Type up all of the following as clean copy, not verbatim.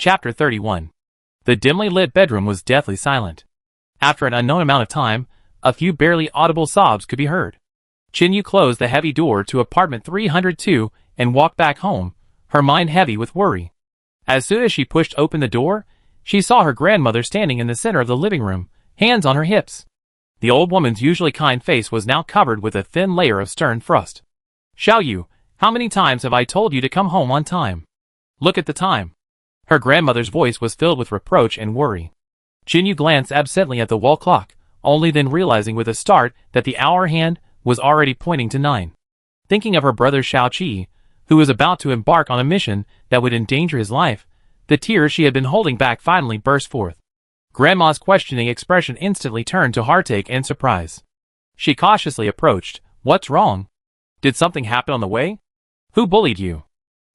Chapter 31. The dimly lit bedroom was deathly silent. After an unknown amount of time, a few barely audible sobs could be heard. Chin Yu closed the heavy door to apartment 302 and walked back home, her mind heavy with worry. As soon as she pushed open the door, she saw her grandmother standing in the center of the living room, hands on her hips. The old woman's usually kind face was now covered with a thin layer of stern frost. "Xiao Yu, how many times have I told you to come home on time? Look at the time." Her grandmother's voice was filled with reproach and worry. Chin Yu glanced absently at the wall clock, only then realizing with a start that the hour hand was already pointing to 9. Thinking of her brother Xiao Qi, who was about to embark on a mission that would endanger his life, the tears she had been holding back finally burst forth. Grandma's questioning expression instantly turned to heartache and surprise. She cautiously approached. "What's wrong? Did something happen on the way? Who bullied you?"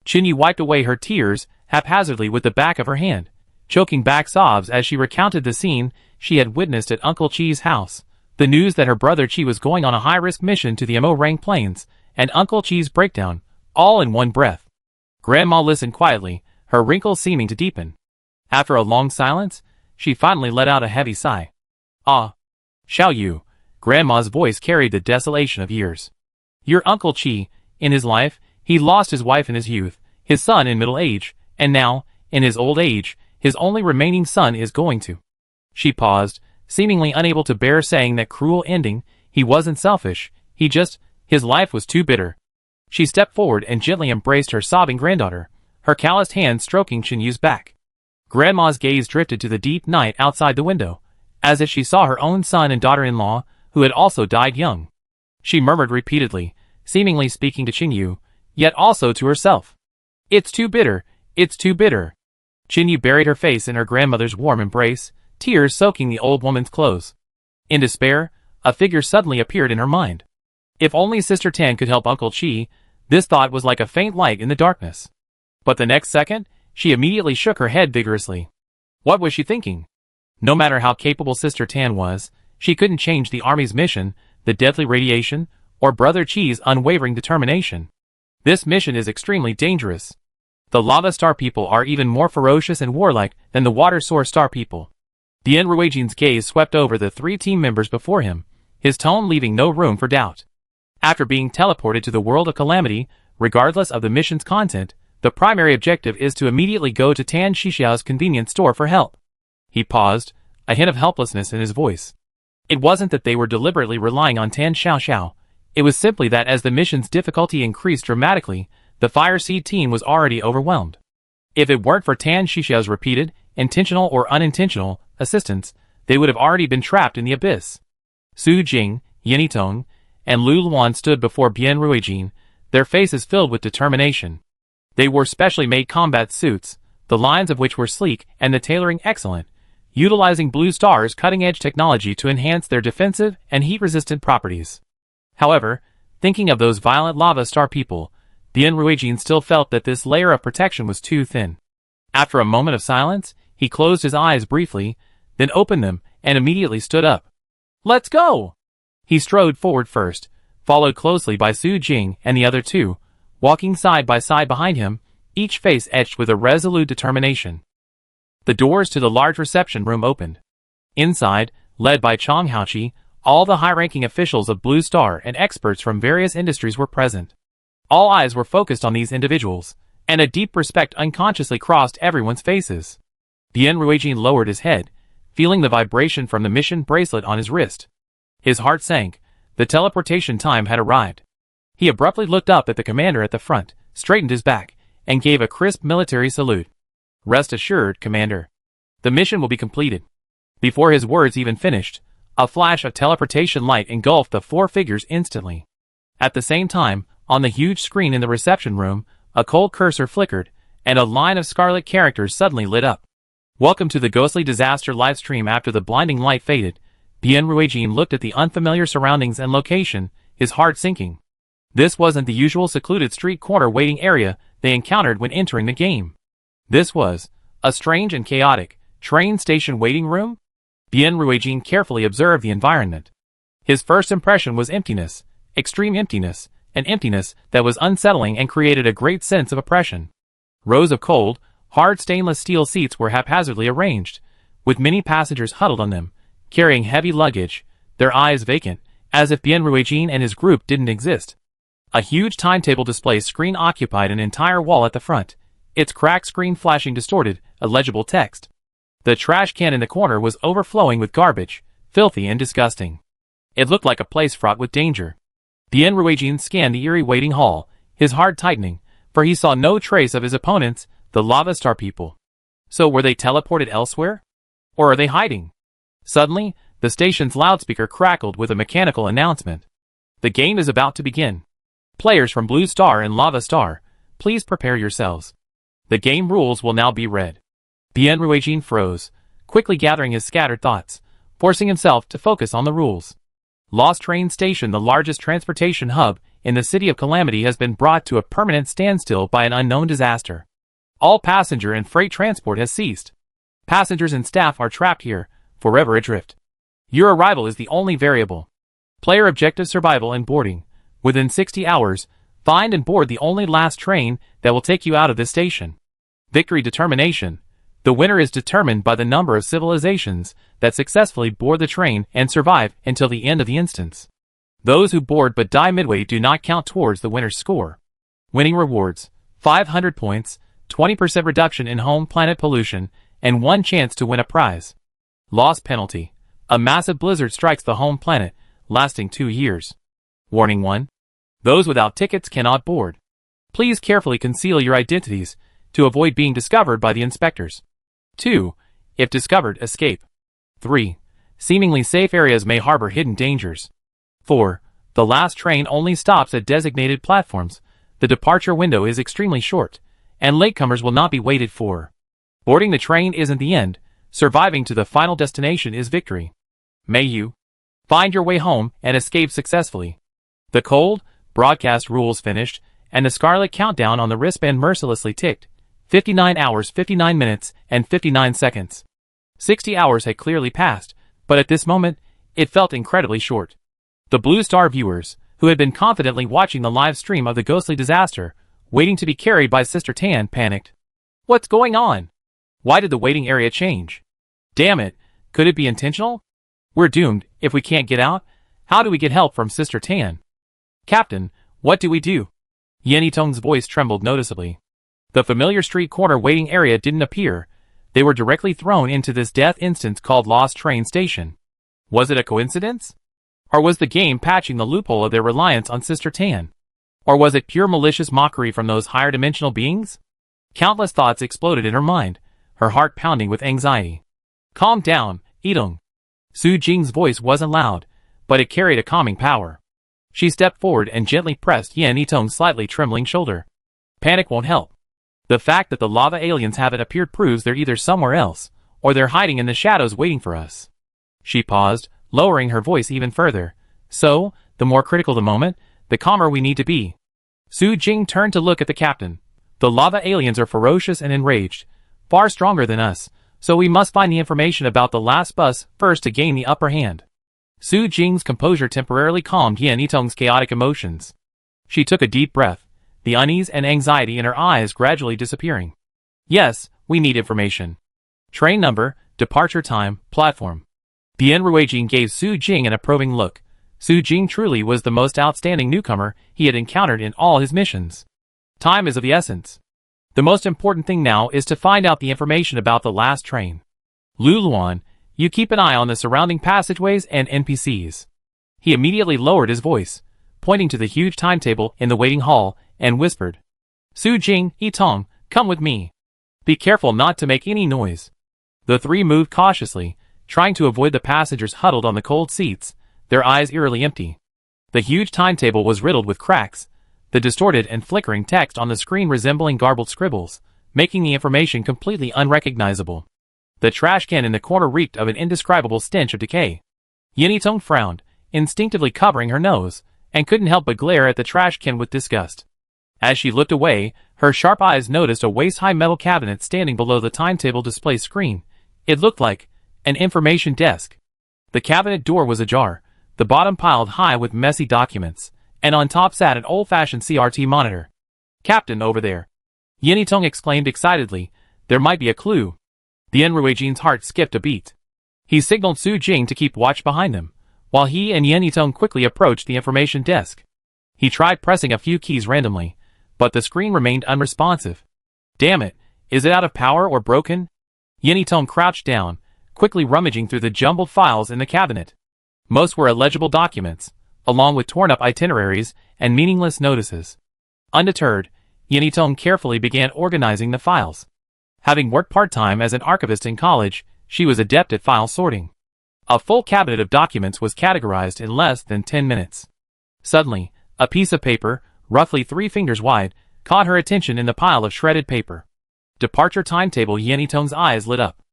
Chin Yu wiped away her tears haphazardly with the back of her hand, choking back sobs as she recounted the scene she had witnessed at Uncle Chi's house, the news that her brother Chi was going on a high-risk mission to the Mo-Rang Plains, and Uncle Chi's breakdown, all in one breath. Grandma listened quietly, her wrinkles seeming to deepen. After a long silence, she finally let out a heavy sigh. "Ah, Xiao Yu," Grandma's voice carried the desolation of years. "Your Uncle Chi, in his life, he lost his wife in his youth, his son in middle age, and now, in his old age, his only remaining son is going to." She paused, seemingly unable to bear saying that cruel ending. He wasn't selfish, his life was too bitter. She stepped forward and gently embraced her sobbing granddaughter, her calloused hand stroking Chin Yu's back. Grandma's gaze drifted to the deep night outside the window, as if she saw her own son and daughter-in-law, who had also died young. She murmured repeatedly, seemingly speaking to Chin Yu, yet also to herself. "It's too bitter, it's too bitter." Chin Yu buried her face in her grandmother's warm embrace, tears soaking the old woman's clothes. In despair, a figure suddenly appeared in her mind. If only Sister Tan could help Uncle Chi, this thought was like a faint light in the darkness. But the next second, she immediately shook her head vigorously. What was she thinking? No matter how capable Sister Tan was, she couldn't change the army's mission, the deadly radiation, or Brother Chi's unwavering determination. This mission is extremely dangerous. The Lava Star people are even more ferocious and warlike than the Water Source Star people. Bien Ruijin's gaze swept over the 3 team members before him, his tone leaving no room for doubt. After being teleported to the world of calamity, regardless of the mission's content, the primary objective is to immediately go to Tan Shixiao's convenience store for help. He paused, a hint of helplessness in his voice. It wasn't that they were deliberately relying on Tan Xiaoxiao. It was simply that as the mission's difficulty increased dramatically, the Fire Seed team was already overwhelmed. If it weren't for Tan Shixiao's repeated, intentional or unintentional, assistance, they would have already been trapped in the abyss. Su Jing, Yinitong, and Lu Luan stood before Bien Ruijin, their faces filled with determination. They wore specially made combat suits, the lines of which were sleek and the tailoring excellent, utilizing Blue Star's cutting-edge technology to enhance their defensive and heat-resistant properties. However, thinking of those violent Lava Star people, Bien Ruijin still felt that this layer of protection was too thin. After a moment of silence, he closed his eyes briefly, then opened them and immediately stood up. "Let's go!" He strode forward first, followed closely by Su Jing and the other 2, walking side by side behind him, each face etched with a resolute determination. The doors to the large reception room opened. Inside, led by Chong Haoqi, all the high-ranking officials of Blue Star and experts from various industries were present. All eyes were focused on these individuals, and a deep respect unconsciously crossed everyone's faces. Bien Ruijin lowered his head, feeling the vibration from the mission bracelet on his wrist. His heart sank. The teleportation time had arrived. He abruptly looked up at the commander at the front, straightened his back, and gave a crisp military salute. "Rest assured, Commander. The mission will be completed." Before his words even finished, a flash of teleportation light engulfed the 4 figures instantly. At the same time, on the huge screen in the reception room, a cold cursor flickered, and a line of scarlet characters suddenly lit up. "Welcome to the ghostly disaster livestream." After the blinding light faded, Bien Ruijin looked at the unfamiliar surroundings and location, his heart sinking. This wasn't the usual secluded street corner waiting area they encountered when entering the game. This was a strange and chaotic train station waiting room. Bien Ruijin carefully observed the environment. His first impression was emptiness, extreme emptiness, an emptiness that was unsettling and created a great sense of oppression. Rows of cold, Hard stainless steel seats were haphazardly arranged, with many passengers huddled on them, carrying heavy luggage, their eyes vacant, as if Bien Ruijin and his group didn't exist. A huge timetable display screen occupied an entire wall at the front, its cracked screen flashing distorted, illegible text. The trash can in the corner was overflowing with garbage, filthy and disgusting. It looked like a place fraught with danger. Bien Ruijin scanned the eerie waiting hall, his heart tightening, for he saw no trace of his opponents, the Lava Star people. So were they teleported elsewhere? Or are they hiding? Suddenly, the station's loudspeaker crackled with a mechanical announcement. The game is about to begin. Players from Blue Star and Lava Star, please prepare yourselves. The game rules will now be read. Bien Ruijin froze, quickly gathering his scattered thoughts, forcing himself to focus on the rules. Lost Train Station, the largest transportation hub in the City of Calamity, has been brought to a permanent standstill by an unknown disaster. All passenger and freight transport has ceased. Passengers and staff are trapped here, forever adrift. Your arrival is the only variable. Player objective: survival and boarding. Within 60 hours, find and board the only last train that will take you out of this station. Victory determination. The winner is determined by the number of civilizations that successfully board the train and survive until the end of the instance. Those who board but die midway do not count towards the winner's score. Winning rewards: 500 points, 20% reduction in home planet pollution, and 1 chance to win a prize. Loss penalty: a massive blizzard strikes the home planet, lasting 2 years. Warning 1. Those without tickets cannot board. Please carefully conceal your identities to avoid being discovered by the inspectors. 2. If discovered, escape. 3. Seemingly safe areas may harbor hidden dangers. 4. The last train only stops at designated platforms. The departure window is extremely short, and latecomers will not be waited for. Boarding the train isn't the end. Surviving to the final destination is victory. May you find your way home and escape successfully. The cold broadcast rules finished, and the scarlet countdown on the wristband mercilessly ticked. 59 hours, 59 minutes, and 59 seconds. 60 hours had clearly passed, but at this moment, it felt incredibly short. The Blue Star viewers, who had been confidently watching the live stream of the ghostly disaster, waiting to be carried by Sister Tan, panicked. What's going on? Why did the waiting area change? Damn it, could it be intentional? We're doomed. If we can't get out, how do we get help from Sister Tan? Captain, what do we do? Yen Yitong's voice trembled noticeably. The familiar street corner waiting area didn't appear. They were directly thrown into this death instance called Lost Train Station. Was it a coincidence? Or was the game patching the loophole of their reliance on Sister Tan? Or was it pure malicious mockery from those higher dimensional beings? Countless thoughts exploded in her mind, her heart pounding with anxiety. Calm down, Yitong. Su Jing's voice wasn't loud, but it carried a calming power. She stepped forward and gently pressed Yen Yitong's slightly trembling shoulder. Panic won't help. The fact that the lava aliens haven't appeared proves they're either somewhere else, or they're hiding in the shadows waiting for us. She paused, lowering her voice even further. So, the more critical the moment, the calmer we need to be. Su Jing turned to look at the captain. The lava aliens are ferocious and enraged, far stronger than us, so we must find the information about the last bus first to gain the upper hand. Su Jing's composure temporarily calmed Yen Yitong's chaotic emotions. She took a deep breath, the unease and anxiety in her eyes gradually disappearing. Yes, we need information. Train number, departure time, platform. Bien Ruijin gave Su Jing an approving look. Su Jing truly was the most outstanding newcomer he had encountered in all his missions. Time is of the essence. The most important thing now is to find out the information about the last train. Lu Luan, you keep an eye on the surrounding passageways and NPCs. He immediately lowered his voice, pointing to the huge timetable in the waiting hall, and whispered, Su Jing, Yitong, come with me. Be careful not to make any noise. The three moved cautiously, trying to avoid the passengers huddled on the cold seats, their eyes eerily empty. The huge timetable was riddled with cracks, the distorted and flickering text on the screen resembling garbled scribbles, making the information completely unrecognizable. The trash can in the corner reeked of an indescribable stench of decay. Yen Yitong frowned, instinctively covering her nose, and couldn't help but glare at the trash can with disgust. As she looked away, her sharp eyes noticed a waist-high metal cabinet standing below the timetable display screen. It looked like an information desk. The cabinet door was ajar, the bottom piled high with messy documents, and on top sat an old-fashioned CRT monitor. Captain, over there! Yen Yitong exclaimed excitedly, There might be a clue. The Enruijian's heart skipped a beat. He signaled Su Jing to keep watch behind them, while he and Yen Yitong quickly approached the information desk. He tried pressing a few keys randomly, but the screen remained unresponsive. Damn it, is it out of power or broken? Yen Yitong crouched down, quickly rummaging through the jumbled files in the cabinet. Most were illegible documents, along with torn-up itineraries and meaningless notices. Undeterred, Yen Yitong carefully began organizing the files. Having worked part-time as an archivist in college, she was adept at file sorting. A full cabinet of documents was categorized in less than 10 minutes. Suddenly, a piece of paper, roughly 3 fingers wide, caught her attention in the pile of shredded paper. Departure timetable. Yen Yitong's eyes lit up.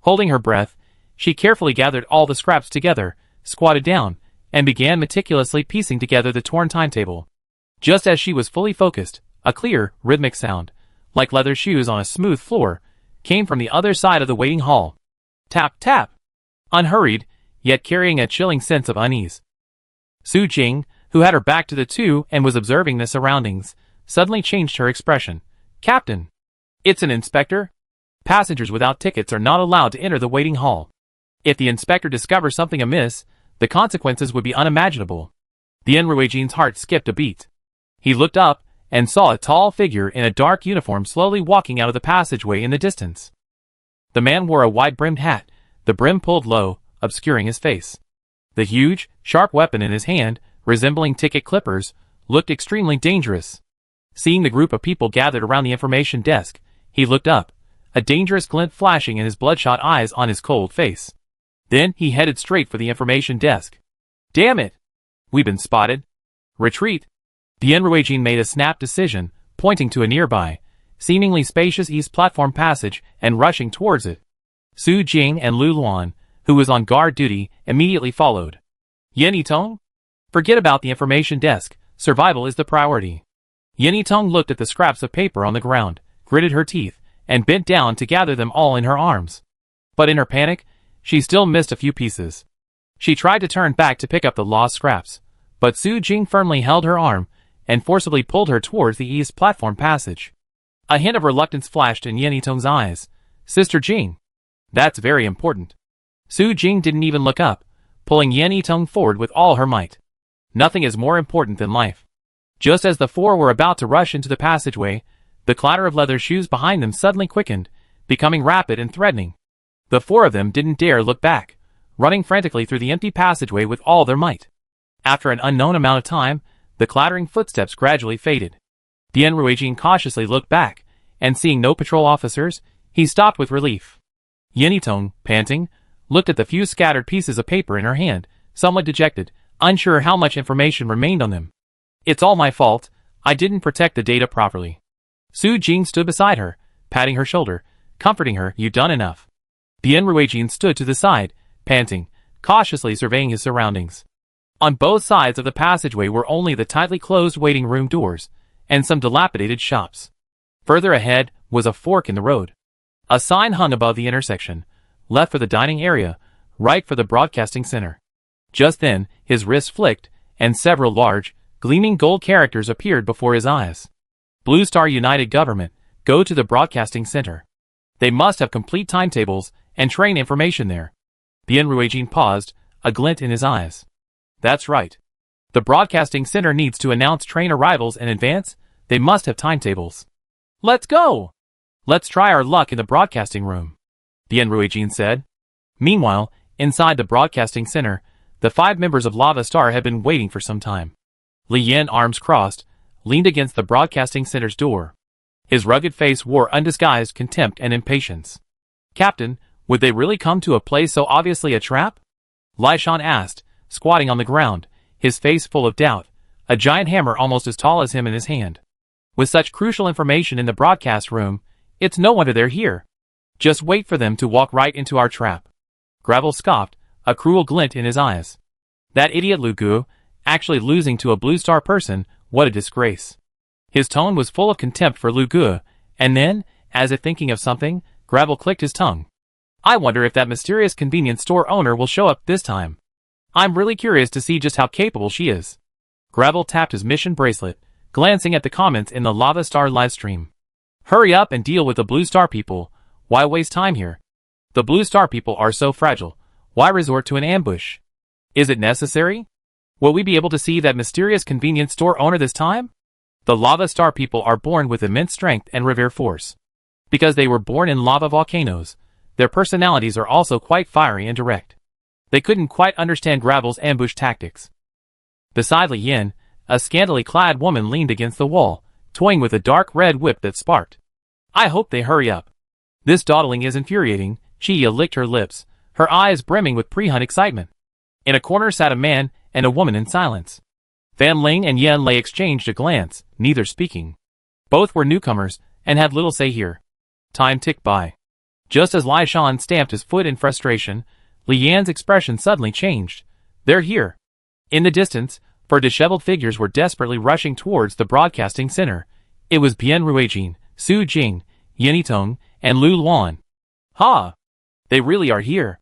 Holding her breath, she carefully gathered all the scraps together, squatted down, and began meticulously piecing together the torn timetable. Just as she was fully focused, a clear, rhythmic sound, like leather shoes on a smooth floor, came from the other side of the waiting hall. Tap, tap. Unhurried, yet carrying a chilling sense of unease. Su Jing, who had her back to the two and was observing the surroundings, suddenly changed her expression. Captain! It's an inspector? Passengers without tickets are not allowed to enter the waiting hall. If the inspector discovers something amiss, the consequences would be unimaginable. The Enruijian's heart skipped a beat. He looked up and saw a tall figure in a dark uniform slowly walking out of the passageway in the distance. The man wore a wide-brimmed hat, the brim pulled low, obscuring his face. The huge, sharp weapon in his hand, resembling ticket clippers, looked extremely dangerous. Seeing the group of people gathered around the information desk, he looked up, a dangerous glint flashing in his bloodshot eyes on his cold face. Then he headed straight for the information desk. Damn it! We've been spotted. Retreat! The Enruijian made a snap decision, pointing to a nearby, seemingly spacious east platform passage and rushing towards it. Su Jing and Lu Luan, who was on guard duty, immediately followed. Yen Yitong? Forget about the information desk, survival is the priority. Yen Yitong looked at the scraps of paper on the ground, gritted her teeth, and bent down to gather them all in her arms. But in her panic, she still missed a few pieces. She tried to turn back to pick up the lost scraps, but Su Jing firmly held her arm and forcibly pulled her towards the east platform passage. A hint of reluctance flashed in Yen Yitong's eyes. Sister Jing. That's very important. Su Jing didn't even look up, pulling Yen Yitong forward with all her might. Nothing is more important than life. Just as the four were about to rush into the passageway, the clatter of leather shoes behind them suddenly quickened, becoming rapid and threatening. The four of them didn't dare look back, running frantically through the empty passageway with all their might. After an unknown amount of time, the clattering footsteps gradually faded. The Enruijian cautiously looked back, and seeing no patrol officers, he stopped with relief. Yen Yitong, panting, looked at the few scattered pieces of paper in her hand, somewhat dejected, unsure how much information remained on them. It's all my fault, I didn't protect the data properly. Su Jing stood beside her, patting her shoulder, comforting her. You've done enough. The Enruijian stood to the side, panting, cautiously surveying his surroundings. On both sides of the passageway were only the tightly closed waiting room doors, and some dilapidated shops. Further ahead was a fork in the road. A sign hung above the intersection, left for the dining area, right for the broadcasting center. Just then, his wrist flicked, and several large, gleaming gold characters appeared before his eyes. Blue Star United Government, go to the broadcasting center. They must have complete timetables and train information there. The Enruijian paused, a glint in his eyes. That's right. The broadcasting center needs to announce train arrivals in advance. They must have timetables. Let's go! Let's try our luck in the broadcasting room, the Enruijian said. Meanwhile, inside the broadcasting center, the 5 members of Lava Star had been waiting for some time. Li Yan, arms crossed, leaned against the broadcasting center's door. His rugged face wore undisguised contempt and impatience. Captain, would they really come to a place so obviously a trap? Lai Shan asked, squatting on the ground, his face full of doubt, a giant hammer almost as tall as him in his hand. With such crucial information in the broadcast room, it's no wonder they're here. Just wait for them to walk right into our trap. Gravel scoffed, a cruel glint in his eyes. That idiot Lu Gu, actually losing to a Blue Star person, what a disgrace. His tone was full of contempt for Lu Gu, and then, as if thinking of something, Gravel clicked his tongue. I wonder if that mysterious convenience store owner will show up this time. I'm really curious to see just how capable she is. Gravel tapped his mission bracelet, glancing at the comments in the Lava Star livestream. Hurry up and deal with the Blue Star people, Why waste time here? The Blue Star people are so fragile. Why resort to an ambush? Is it necessary? Will we be able to see that mysterious convenience store owner this time? The Lava Star people are born with immense strength and revere force. Because they were born in lava volcanoes, their personalities are also quite fiery and direct. They couldn't quite understand Gravel's ambush tactics. Beside Li Yin, a scantily clad woman leaned against the wall, toying with a dark red whip that sparked. I hope they hurry up. This dawdling is infuriating. Chia licked her lips, her eyes brimming with pre-hunt excitement. In a corner sat a man and a woman in silence. Fan Ling and Yan Lei exchanged a glance, neither speaking. Both were newcomers and had little say here. Time ticked by. Just as Lai Shan stamped his foot in frustration, Li Yan's expression suddenly changed. They're here. In the distance, four disheveled figures were desperately rushing towards the broadcasting center. It was Bian Ruijin, Su Jing, Yin Yitong, and Lu Luan. Ha! They really are here.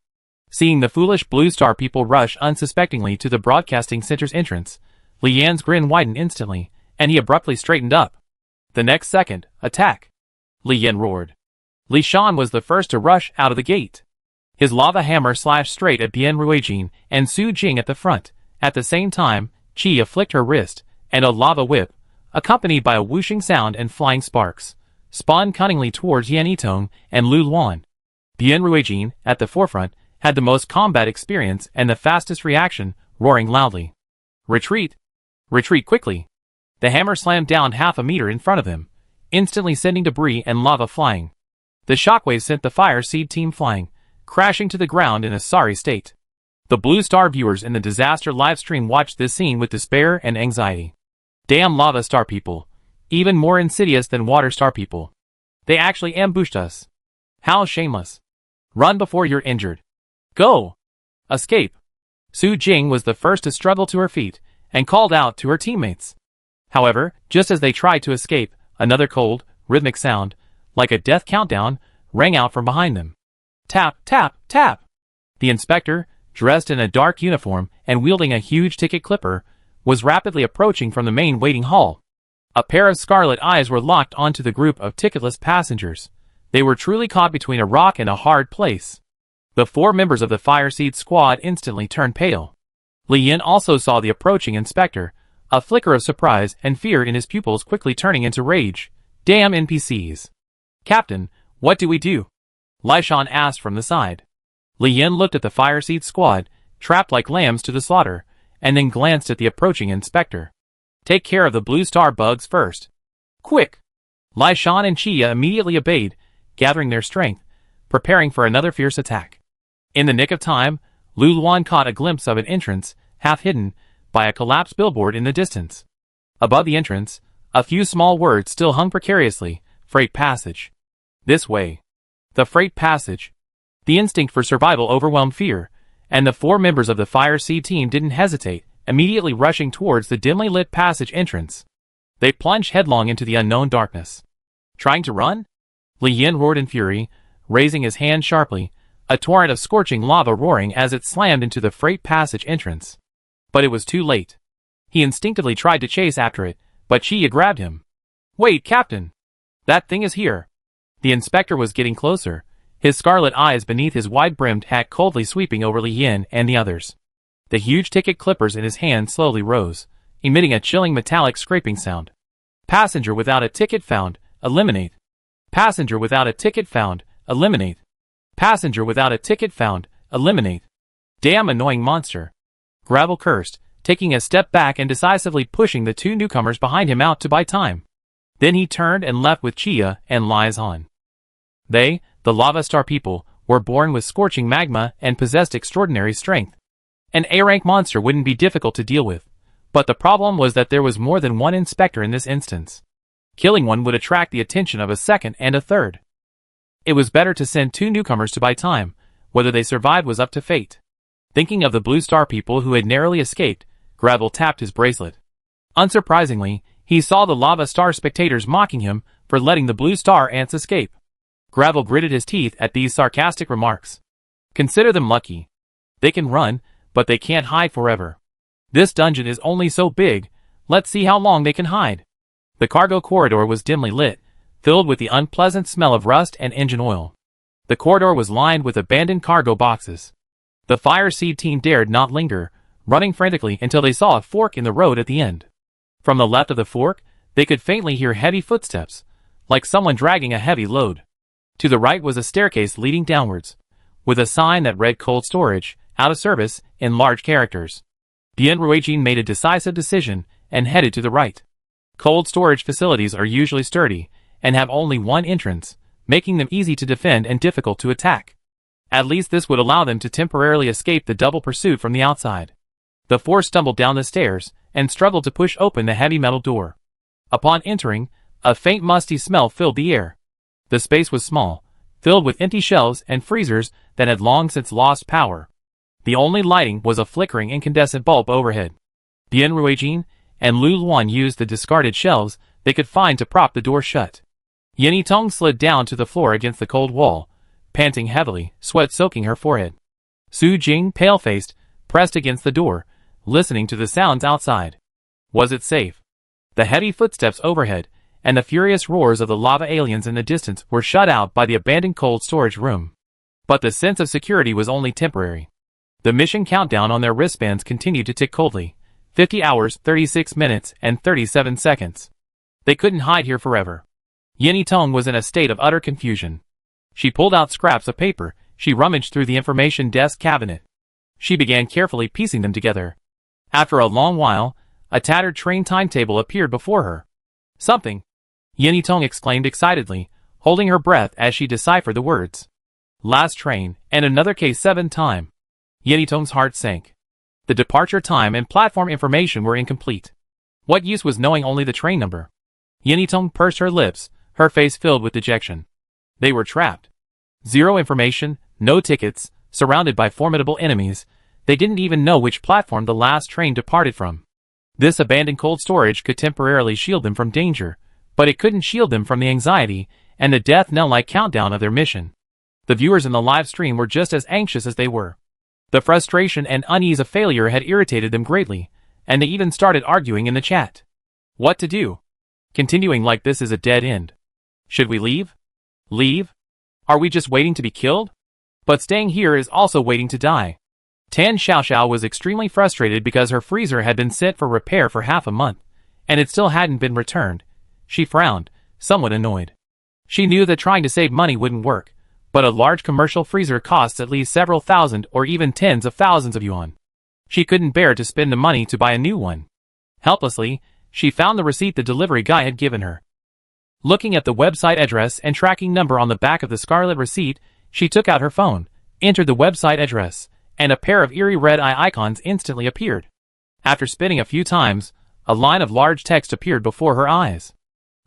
Seeing the foolish Blue Star people rush unsuspectingly to the broadcasting center's entrance, Li Yan's grin widened instantly, and he abruptly straightened up. The next second, attack! Li Yan roared. Li Shan was the first to rush out of the gate. His lava hammer slashed straight at Bian Ruijin and Su Jing at the front. At the same time, Chia flicked her wrist, and a lava whip, accompanied by a whooshing sound and flying sparks, spawned cunningly towards Yan Yitong and Lu Luan. Bian Ruijin, at the forefront, had the most combat experience and the fastest reaction, roaring loudly. Retreat! Retreat quickly! The hammer slammed down half a meter in front of him, instantly sending debris and lava flying. The shockwave sent the Fire Seed team flying, crashing to the ground in a sorry state. The Blue Star viewers in the disaster livestream watched this scene with despair and anxiety. Damn Lava Star people. Even more insidious than Water Star people. They actually ambushed us. How shameless. Run before you're injured. Go! Escape! Su Jing was the first to struggle to her feet, and called out to her teammates. However, just as they tried to escape, another cold, rhythmic sound, like a death countdown, rang out from behind them. Tap, tap, tap! The inspector, dressed in a dark uniform and wielding a huge ticket clipper, was rapidly approaching from the main waiting hall. A pair of scarlet eyes were locked onto the group of ticketless passengers. They were truly caught between a rock and a hard place. The four members of the Fire Seed squad instantly turned pale. Li Yin also saw the approaching inspector, a flicker of surprise and fear in his pupils quickly turning into rage. Damn NPCs. Captain, what do we do? Lai Shan asked from the side. Li Yin looked at the Fire Seed squad, trapped like lambs to the slaughter, and then glanced at the approaching inspector. Take care of the Blue Star bugs first. Quick! Lai Shan and Chia immediately obeyed, gathering their strength, preparing for another fierce attack. In the nick of time, Lu Luan caught a glimpse of an entrance, half hidden by a collapsed billboard in the distance. Above the entrance, a few small words still hung precariously, Freight Passage. This way. The Freight Passage. The instinct for survival overwhelmed fear, and the four members of the Fire Seed team didn't hesitate, immediately rushing towards the dimly lit passage entrance. They plunged headlong into the unknown darkness. Trying to run? Li Yin roared in fury, raising his hand sharply, a torrent of scorching lava roaring as it slammed into the Freight Passage entrance. But it was too late. He instinctively tried to chase after it, but Chia grabbed him. Wait, Captain! That thing is here! The inspector was getting closer, his scarlet eyes beneath his wide-brimmed hat coldly sweeping over Li Yin and the others. The huge ticket clippers in his hand slowly rose, emitting a chilling metallic scraping sound. Passenger without a ticket found, eliminate. Passenger without a ticket found, eliminate. Passenger without a ticket found, eliminate. Damn annoying monster. Gravel cursed, taking a step back and decisively pushing the two newcomers behind him out to buy time. Then he turned and left with Chia and Lai Shan. They, the Lava Star people, were born with scorching magma and possessed extraordinary strength. An A-rank monster wouldn't be difficult to deal with, but the problem was that there was more than one inspector in this instance. Killing one would attract the attention of a second and a third. It was better to send two newcomers to buy time. Whether they survived was up to fate. Thinking of the Blue Star people who had narrowly escaped, Gravel tapped his bracelet. Unsurprisingly, he saw the Lava Star spectators mocking him for letting the Blue Star ants escape. Gravel gritted his teeth at these sarcastic remarks. Consider them lucky. They can run, but they can't hide forever. This dungeon is only so big, let's see how long they can hide. The cargo corridor was dimly lit, filled with the unpleasant smell of rust and engine oil. The corridor was lined with abandoned cargo boxes. The fire seed team dared not linger, running frantically until they saw a fork in the road at the end. From the left of the fork, they could faintly hear heavy footsteps, like someone dragging a heavy load. To the right was a staircase leading downwards, with a sign that read cold storage, out of service, in large characters. Bien Ruijin made a decisive decision and headed to the right. Cold storage facilities are usually sturdy and have only one entrance, making them easy to defend and difficult to attack. At least this would allow them to temporarily escape the double pursuit from the outside. The four stumbled down the stairs and struggled to push open the heavy metal door. Upon entering, a faint musty smell filled the air. The space was small, filled with empty shelves and freezers that had long since lost power. The only lighting was a flickering incandescent bulb overhead. Bien Ruijin and Lu Luan used the discarded shelves they could find to prop the door shut. Yinny Tong slid down to the floor against the cold wall, panting heavily, sweat soaking her forehead. Su Jing, pale-faced, pressed against the door, listening to the sounds outside. Was it safe? The heavy footsteps overhead and the furious roars of the lava aliens in the distance were shut out by the abandoned cold storage room. But the sense of security was only temporary. The mission countdown on their wristbands continued to tick coldly. 50 hours, 36 minutes, and 37 seconds. They couldn't hide here forever. Yinny Tong was in a state of utter confusion. She pulled out scraps of paper. She rummaged through the information desk cabinet. She began carefully piecing them together. After a long while, a tattered train timetable appeared before her. Something! Yinny Tong exclaimed excitedly, holding her breath as she deciphered the words. Last train, and another K7 time. Yinny Tong's heart sank. The departure time and platform information were incomplete. What use was knowing only the train number? Yinny Tong pursed her lips, her face filled with dejection. They were trapped. Zero information, no tickets, surrounded by formidable enemies. They didn't even know which platform the last train departed from. This abandoned cold storage could temporarily shield them from danger, but it couldn't shield them from the anxiety and the death knell-like countdown of their mission. The viewers in the live stream were just as anxious as they were. The frustration and unease of failure had irritated them greatly, and they even started arguing in the chat. What to do? Continuing like this is a dead end. Should we leave? Leave? Are we just waiting to be killed? But staying here is also waiting to die. Tan Xiaoxiao was extremely frustrated because her freezer had been sent for repair for half a month, and it still hadn't been returned. She frowned, somewhat annoyed. She knew that trying to save money wouldn't work, but a large commercial freezer costs at least several thousand or even tens of thousands of yuan. She couldn't bear to spend the money to buy a new one. Helplessly, she found the receipt the delivery guy had given her. Looking at the website address and tracking number on the back of the scarlet receipt, she took out her phone, entered the website address, and a pair of eerie red eye icons instantly appeared. After spinning a few times, a line of large text appeared before her eyes.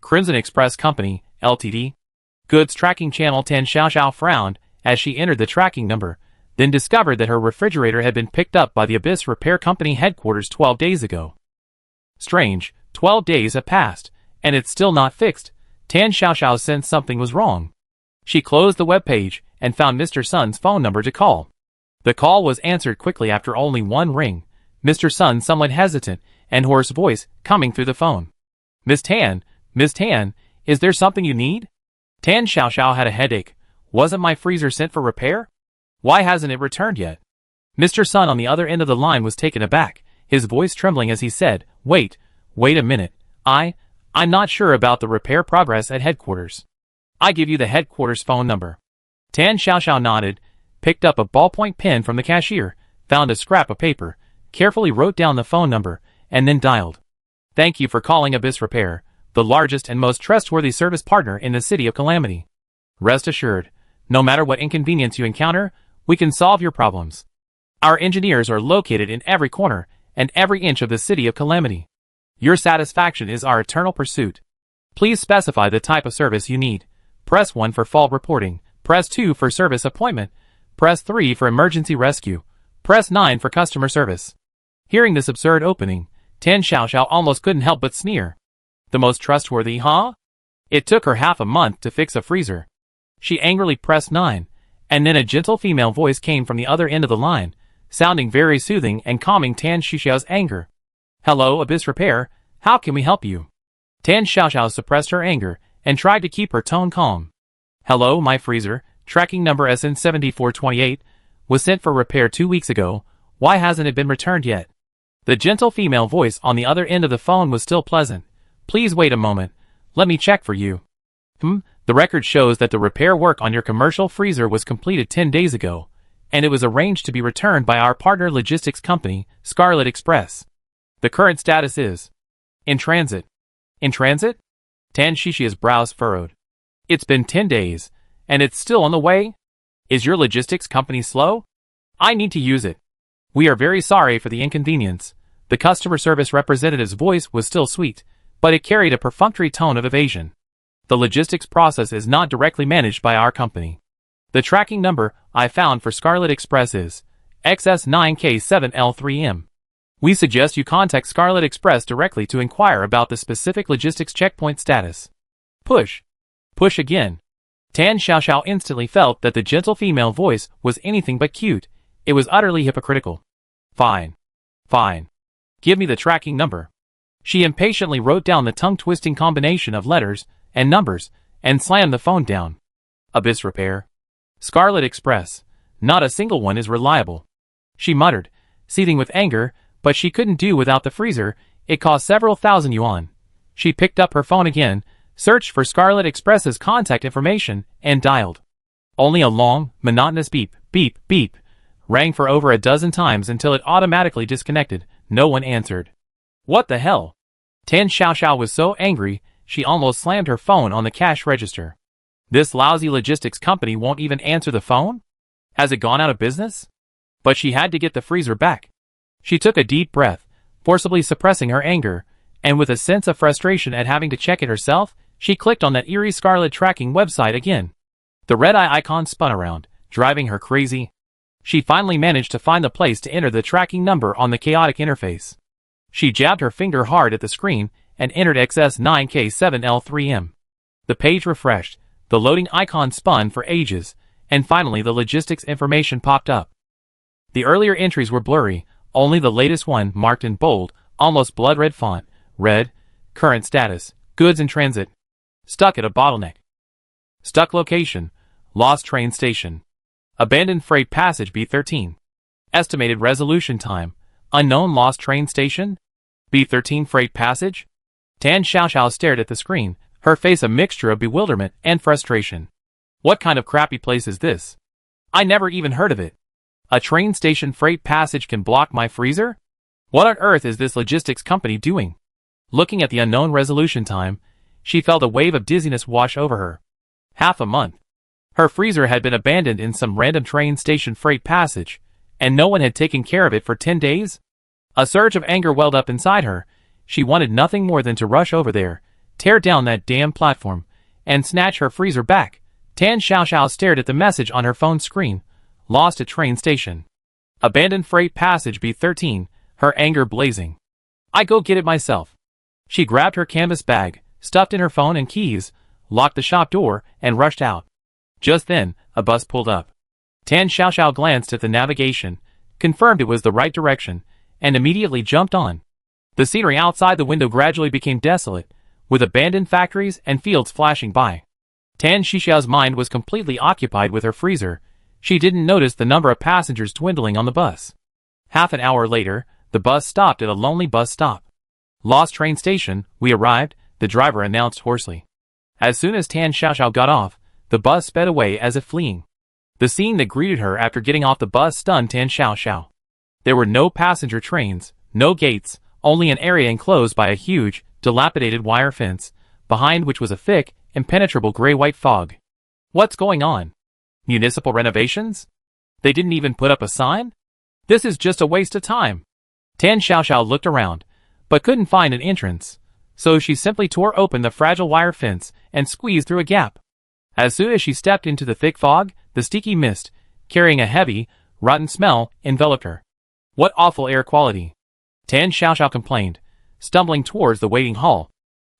Crimson Express Company, Ltd. Goods Tracking Channel. Tan Xiaoxiao frowned as she entered the tracking number, then discovered that her refrigerator had been picked up by the Abyss Repair Company headquarters 12 days ago. Strange, 12 days have passed, and it's still not fixed. Tan Xiaoxiao sensed something was wrong. She closed the web page and found Mr. Sun's phone number to call. The call was answered quickly after only one ring, Mr. Sun's somewhat hesitant and hoarse voice coming through the phone. Miss Tan, is there something you need? Tan Xiaoxiao had a headache. Wasn't my freezer sent for repair? Why hasn't it returned yet? Mr. Sun on the other end of the line was taken aback, his voice trembling as he said, Wait a minute, I'm not sure about the repair progress at headquarters. I give you the headquarters phone number. Tan Xiaoxiao nodded, picked up a ballpoint pen from the cashier, found a scrap of paper, carefully wrote down the phone number, and then dialed. Thank you for calling Abyss Repair, the largest and most trustworthy service partner in the city of Calamity. Rest assured, no matter what inconvenience you encounter, we can solve your problems. Our engineers are located in every corner and every inch of the city of Calamity. Your satisfaction is our eternal pursuit. Please specify the type of service you need. Press 1 for fault reporting, press 2 for service appointment, press 3 for emergency rescue, press 9 for customer service. Hearing this absurd opening, Tan Xiaoxiao almost couldn't help but sneer. The most trustworthy, huh? It took her half a month to fix a freezer. She angrily pressed 9, and then a gentle female voice came from the other end of the line, sounding very soothing and calming Tan Xiaoxiao's anger. Hello, Abyss Repair, how can we help you? Tan Xiaoxiao suppressed her anger and tried to keep her tone calm. Hello, my freezer, tracking number SN7428, was sent for repair 2 weeks ago. Why hasn't it been returned yet? The gentle female voice on the other end of the phone was still pleasant. Please wait a moment. Let me check for you. The record shows that the repair work on your commercial freezer was completed 10 days ago, and it was arranged to be returned by our partner logistics company, Scarlet Express. The current status is in transit. In transit? Tan Shishia's brows furrowed. It's been 10 days, and it's still on the way? Is your logistics company slow? I need to use it. We are very sorry for the inconvenience. The customer service representative's voice was still sweet, but it carried a perfunctory tone of evasion. The logistics process is not directly managed by our company. The tracking number I found for Scarlet Express is XS9K7L3M. We suggest you contact Scarlet Express directly to inquire about the specific logistics checkpoint status. Push. Push again. Tan Xiaoxiao instantly felt that the gentle female voice was anything but cute. It was utterly hypocritical. Fine. Fine. Give me the tracking number. She impatiently wrote down the tongue-twisting combination of letters and numbers and slammed the phone down. Abyss Repair. Scarlet Express. Not a single one is reliable. She muttered, seething with anger, but she couldn't do without the freezer. It cost several thousand yuan. She picked up her phone again, searched for Scarlet Express's contact information, and dialed. Only a long, monotonous beep, beep, beep, rang for over a dozen times until it automatically disconnected. No one answered. What the hell? Tan Xiaoxiao was so angry, she almost slammed her phone on the cash register. This lousy logistics company won't even answer the phone? Has it gone out of business? But she had to get the freezer back. She took a deep breath, forcibly suppressing her anger, and with a sense of frustration at having to check it herself, she clicked on that eerie Scarlet tracking website again. The red eye icon spun around, driving her crazy. She finally managed to find the place to enter the tracking number on the chaotic interface. She jabbed her finger hard at the screen and entered XS9K7L3M. The page refreshed, the loading icon spun for ages, and finally the logistics information popped up. The earlier entries were blurry, only the latest one marked in bold, almost blood-red font, read, current status, goods in transit. Stuck at a bottleneck. Stuck location, lost train station. Abandoned freight passage B13. Estimated resolution time, unknown lost train station? B13 freight passage? Tan Xiaoxiao stared at the screen, her face a mixture of bewilderment and frustration. What kind of crappy place is this? I never even heard of it. A train station freight passage can block my freezer? What on earth is this logistics company doing? Looking at the unknown resolution time, she felt a wave of dizziness wash over her. Half a month. Her freezer had been abandoned in some random train station freight passage, and no one had taken care of it for 10 days? A surge of anger welled up inside her. She wanted nothing more than to rush over there, tear down that damn platform, and snatch her freezer back. Tan Xiaoxiao stared at the message on her phone screen. Lost at train station. Abandoned freight passage B13, her anger blazing. I go get it myself. She grabbed her canvas bag, stuffed in her phone and keys, locked the shop door, and rushed out. Just then, a bus pulled up. Tan Xiaoxiao glanced at the navigation, confirmed it was the right direction, and immediately jumped on. The scenery outside the window gradually became desolate, with abandoned factories and fields flashing by. Tan Xiaoxiao's mind was completely occupied with her freezer. She didn't notice the number of passengers dwindling on the bus. Half an hour later, the bus stopped at a lonely bus stop. Lost train station, we arrived, the driver announced hoarsely. As soon as Tan Xiaoxiao got off, the bus sped away as if fleeing. The scene that greeted her after getting off the bus stunned Tan Xiaoxiao. There were no passenger trains, no gates, only an area enclosed by a huge, dilapidated wire fence, behind which was a thick, impenetrable gray-white fog. What's going on? Municipal renovations? They didn't even put up a sign? This is just a waste of time. Tan Xiaoxiao looked around, but couldn't find an entrance, so she simply tore open the fragile wire fence and squeezed through a gap. As soon as she stepped into the thick fog, the sticky mist, carrying a heavy, rotten smell, enveloped her. What awful air quality! Tan Xiaoxiao complained, stumbling towards the waiting hall.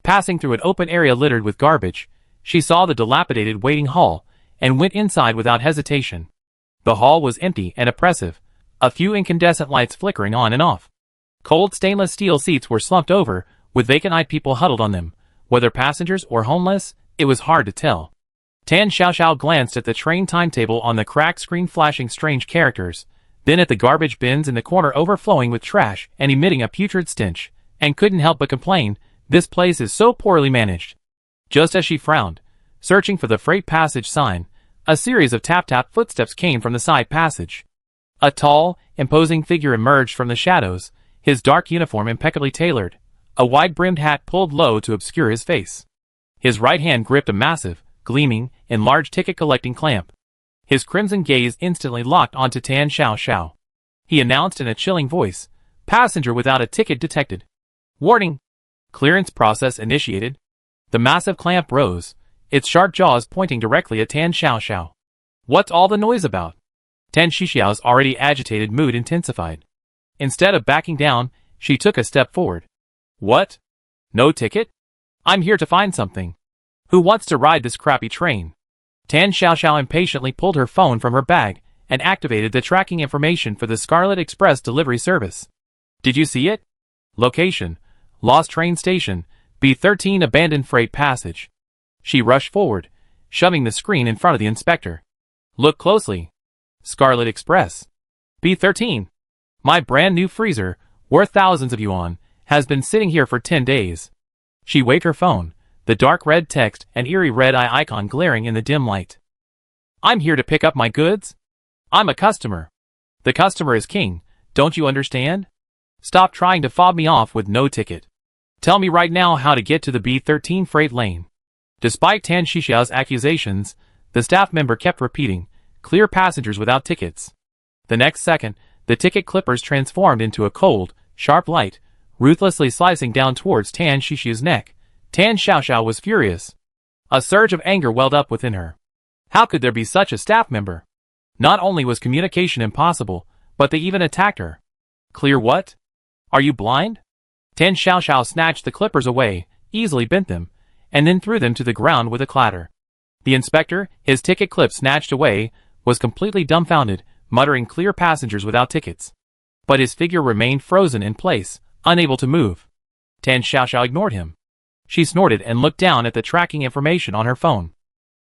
Passing through an open area littered with garbage, she saw the dilapidated waiting hall, and went inside without hesitation. The hall was empty and oppressive, a few incandescent lights flickering on and off. Cold stainless steel seats were slumped over, with vacant-eyed people huddled on them. Whether passengers or homeless, it was hard to tell. Tan Xiaoxiao glanced at the train timetable on the cracked screen flashing strange characters, then at the garbage bins in the corner overflowing with trash and emitting a putrid stench, and couldn't help but complain, this place is so poorly managed. Just as she frowned, searching for the freight passage sign, a series of tap-tap footsteps came from the side passage. A tall, imposing figure emerged from the shadows, his dark uniform impeccably tailored, a wide-brimmed hat pulled low to obscure his face. His right hand gripped a massive, gleaming, enlarged ticket-collecting clamp. His crimson gaze instantly locked onto Tan Xiaoxiao. He announced in a chilling voice, "Passenger without a ticket detected. Warning! Clearance process initiated." The massive clamp rose, its sharp jaws pointing directly at Tan Xiaoxiao. "What's all the noise about?" Tan Xiaoxiao's already agitated mood intensified. Instead of backing down, she took a step forward. "What? No ticket? I'm here to find something. Who wants to ride this crappy train?" Tan Xiaoxiao impatiently pulled her phone from her bag and activated the tracking information for the Scarlet Express delivery service. "Did you see it? Location: Lost Train Station, B13 Abandoned Freight Passage." She rushed forward, shoving the screen in front of the inspector. "Look closely. Scarlet Express. B13. My brand new freezer, worth thousands of yuan, has been sitting here for 10 days. She waved her phone, the dark red text and eerie red eye icon glaring in the dim light. "I'm here to pick up my goods. I'm a customer. The customer is king, don't you understand? Stop trying to fob me off with no ticket. Tell me right now how to get to the B13 freight lane." Despite Tan Xiaoxiao's accusations, the staff member kept repeating, "Clear passengers without tickets." The next second, the ticket clippers transformed into a cold, sharp light, ruthlessly slicing down towards Tan Xiaoxiao's neck. Tan Xiaoxiao was furious. A surge of anger welled up within her. How could there be such a staff member? Not only was communication impossible, but they even attacked her. "Clear what? Are you blind?" Tan Xiaoxiao snatched the clippers away, easily bent them, and then threw them to the ground with a clatter. The inspector, his ticket clip snatched away, was completely dumbfounded, muttering "clear passengers without tickets." But his figure remained frozen in place, unable to move. Tan Xiaoxiao ignored him. She snorted and looked down at the tracking information on her phone.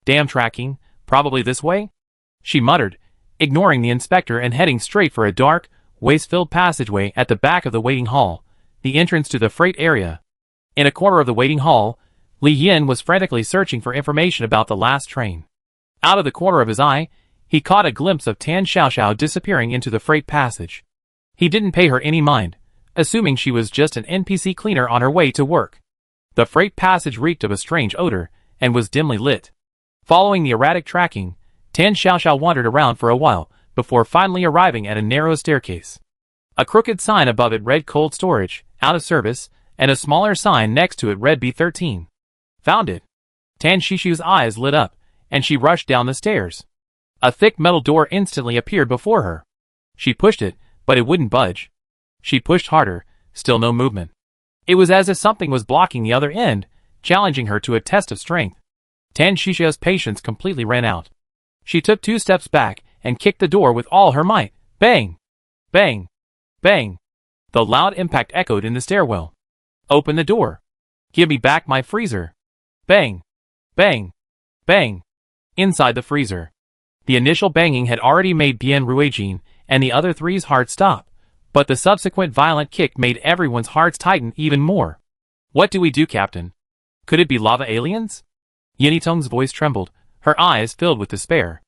"Damn tracking, probably this way?" she muttered, ignoring the inspector and heading straight for a dark, waste-filled passageway at the back of the waiting hall, the entrance to the freight area. In a corner of the waiting hall, Li Yin was frantically searching for information about the last train. Out of the corner of his eye, he caught a glimpse of Tan Xiaoxiao disappearing into the freight passage. He didn't pay her any mind, assuming she was just an NPC cleaner on her way to work. The freight passage reeked of a strange odor, and was dimly lit. Following the erratic tracking, Tan Xiaoxiao wandered around for a while, before finally arriving at a narrow staircase. A crooked sign above it read "Cold Storage, Out of Service," and a smaller sign next to it read "B13. Found it." Tan Xiaoxiao's eyes lit up, and she rushed down the stairs. A thick metal door instantly appeared before her. She pushed it, but it wouldn't budge. She pushed harder, still no movement. It was as if something was blocking the other end, challenging her to a test of strength. Tan Xiaoxiao's patience completely ran out. She took 2 steps back and kicked the door with all her might. Bang! Bang! Bang! The loud impact echoed in the stairwell. "Open the door. Give me back my freezer." Bang! Bang! Bang! Inside the freezer. The initial banging had already made Bian Ruijin and the other three's hearts stop, but the subsequent violent kick made everyone's hearts tighten even more. "What do we do, Captain? Could it be lava aliens?" Yinitong's voice trembled, her eyes filled with despair.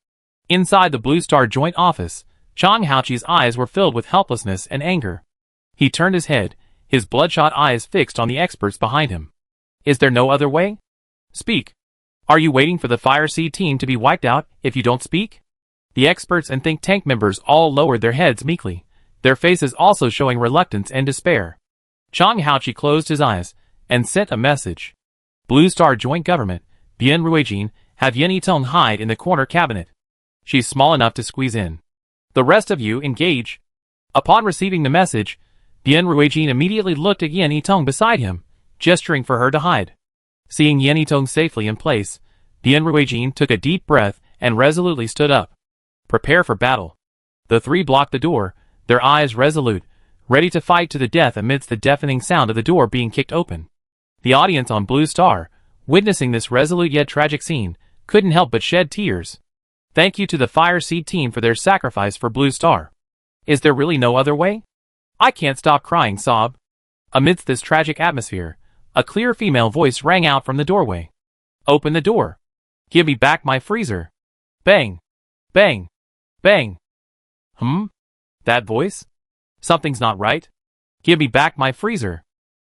Inside the Blue Star Joint Office, Chang Haoqi's eyes were filled with helplessness and anger. He turned his head, his bloodshot eyes fixed on the experts behind him. "Is there no other way? Speak. Are you waiting for the Fire Seed team to be wiped out if you don't speak?" The experts and think tank members all lowered their heads meekly, their faces also showing reluctance and despair. Chang Haoqi closed his eyes and sent a message. "Blue Star Joint Government, Bian Ruijin, have Yinitong hide in the corner cabinet. She's small enough to squeeze in. The rest of you engage." Upon receiving the message, Bian Ruijin immediately looked at Yinitong beside him, gesturing for her to hide. Seeing Yinitong safely in place, Bian Ruijin took a deep breath and resolutely stood up. "Prepare for battle." The three blocked the door, their eyes resolute, ready to fight to the death amidst the deafening sound of the door being kicked open. The audience on Blue Star, witnessing this resolute yet tragic scene, couldn't help but shed tears. Thank you to the Fire Seed team for their sacrifice for Blue Star. Is there really no other way? I can't stop crying, sob. Amidst this tragic atmosphere, a clear female voice rang out from the doorway. Open the door. Give me back my freezer. Bang. Bang. Bang. That voice? Something's not right. Give me back my freezer.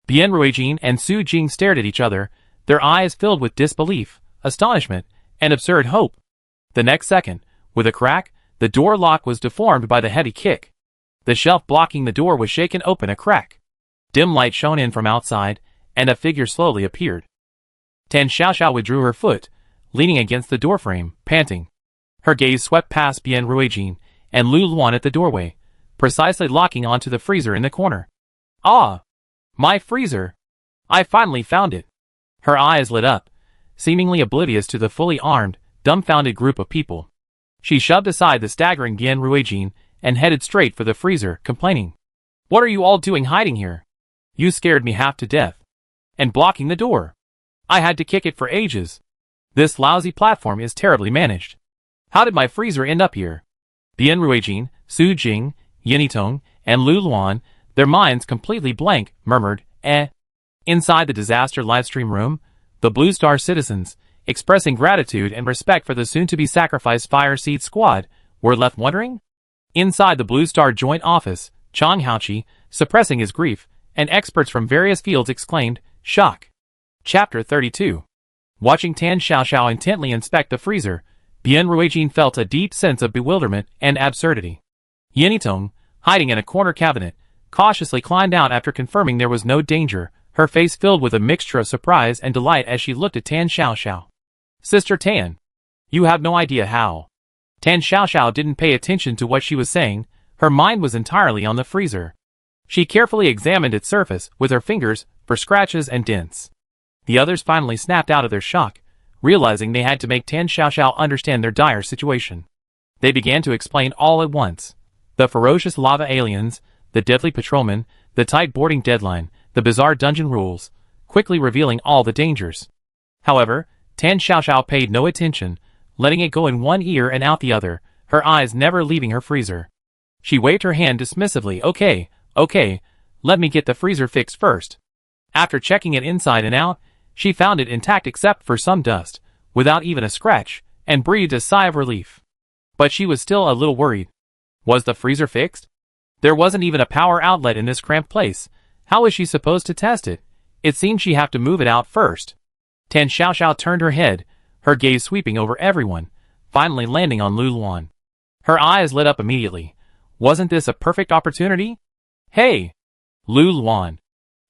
Bien Ruijin and Su Jing stared at each other, their eyes filled with disbelief, astonishment, and absurd hope. The next second, with a crack, the door lock was deformed by the heavy kick. The shelf blocking the door was shaken open a crack. Dim light shone in from outside, and a figure slowly appeared. Tan Xiaoxiao withdrew her foot, leaning against the doorframe, panting. Her gaze swept past Bien Ruijin and Lu Luan at the doorway, precisely locking onto the freezer in the corner. Ah! My freezer! I finally found it! Her eyes lit up, seemingly oblivious to the fully armed, dumbfounded group of people. She shoved aside the staggering Bien Ruijin and headed straight for the freezer, complaining. What are you all doing hiding here? You scared me half to death. And blocking the door. I had to kick it for ages. This lousy platform is terribly managed. How did my freezer end up here? Bien Ruijin, Su Jing, Yinitong, and Lu Luan, their minds completely blank, murmured, eh. Inside the disaster livestream room, the Blue Star citizens, expressing gratitude and respect for the soon-to-be-sacrificed Fire Seed squad, were left wondering? Inside the Blue Star joint office, Chang Haoqi, suppressing his grief, and experts from various fields exclaimed, shock. Chapter 32. Watching Tan Xiaoxiao intently inspect the freezer, Bien Ruijin felt a deep sense of bewilderment and absurdity. Yinitong, hiding in a corner cabinet, cautiously climbed out after confirming there was no danger, her face filled with a mixture of surprise and delight as she looked at Tan Xiaoxiao. Sister Tan. You have no idea how. Tan Xiaoxiao didn't pay attention to what she was saying, her mind was entirely on the freezer. She carefully examined its surface with her fingers for scratches and dents. The others finally snapped out of their shock, realizing they had to make Tan Xiaoxiao understand their dire situation. They began to explain all at once. The ferocious lava aliens, the deadly patrolmen, the tight boarding deadline, the bizarre dungeon rules, quickly revealing all the dangers. However, Tan Xiaoxiao paid no attention, letting it go in one ear and out the other, her eyes never leaving her freezer. She waved her hand dismissively. Okay, let me get the freezer fixed first. After checking it inside and out, she found it intact except for some dust, without even a scratch, and breathed a sigh of relief. But she was still a little worried. Was the freezer fixed? There wasn't even a power outlet in this cramped place. How was she supposed to test it? It seemed she'd have to move it out first. Tan Xiaoxiao turned her head, her gaze sweeping over everyone, finally landing on Lu Luan. Her eyes lit up immediately. Wasn't this a perfect opportunity? Hey! Lu Luan.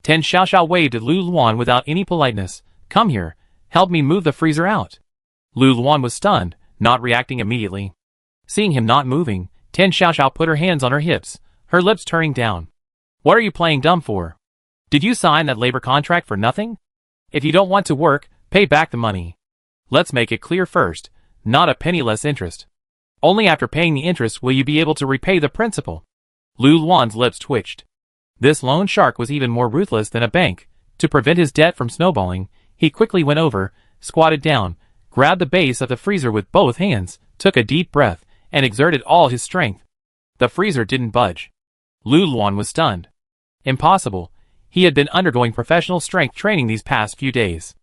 Tan Xiaoxiao waved at Lu Luan without any politeness. Come here, help me move the freezer out. Lu Luan was stunned, not reacting immediately. Seeing him not moving, Tan Xiaoxiao put her hands on her hips, her lips turning down. What are you playing dumb for? Did you sign that labor contract for nothing? If you don't want to work, pay back the money. Let's make it clear first, not a penny less interest. Only after paying the interest will you be able to repay the principal. Lu Luan's lips twitched. This loan shark was even more ruthless than a bank. To prevent his debt from snowballing, he quickly went over, squatted down, grabbed the base of the freezer with both hands, took a deep breath, and exerted all his strength. The freezer didn't budge. Lu Luan was stunned. Impossible. He had been undergoing professional strength training these past few days.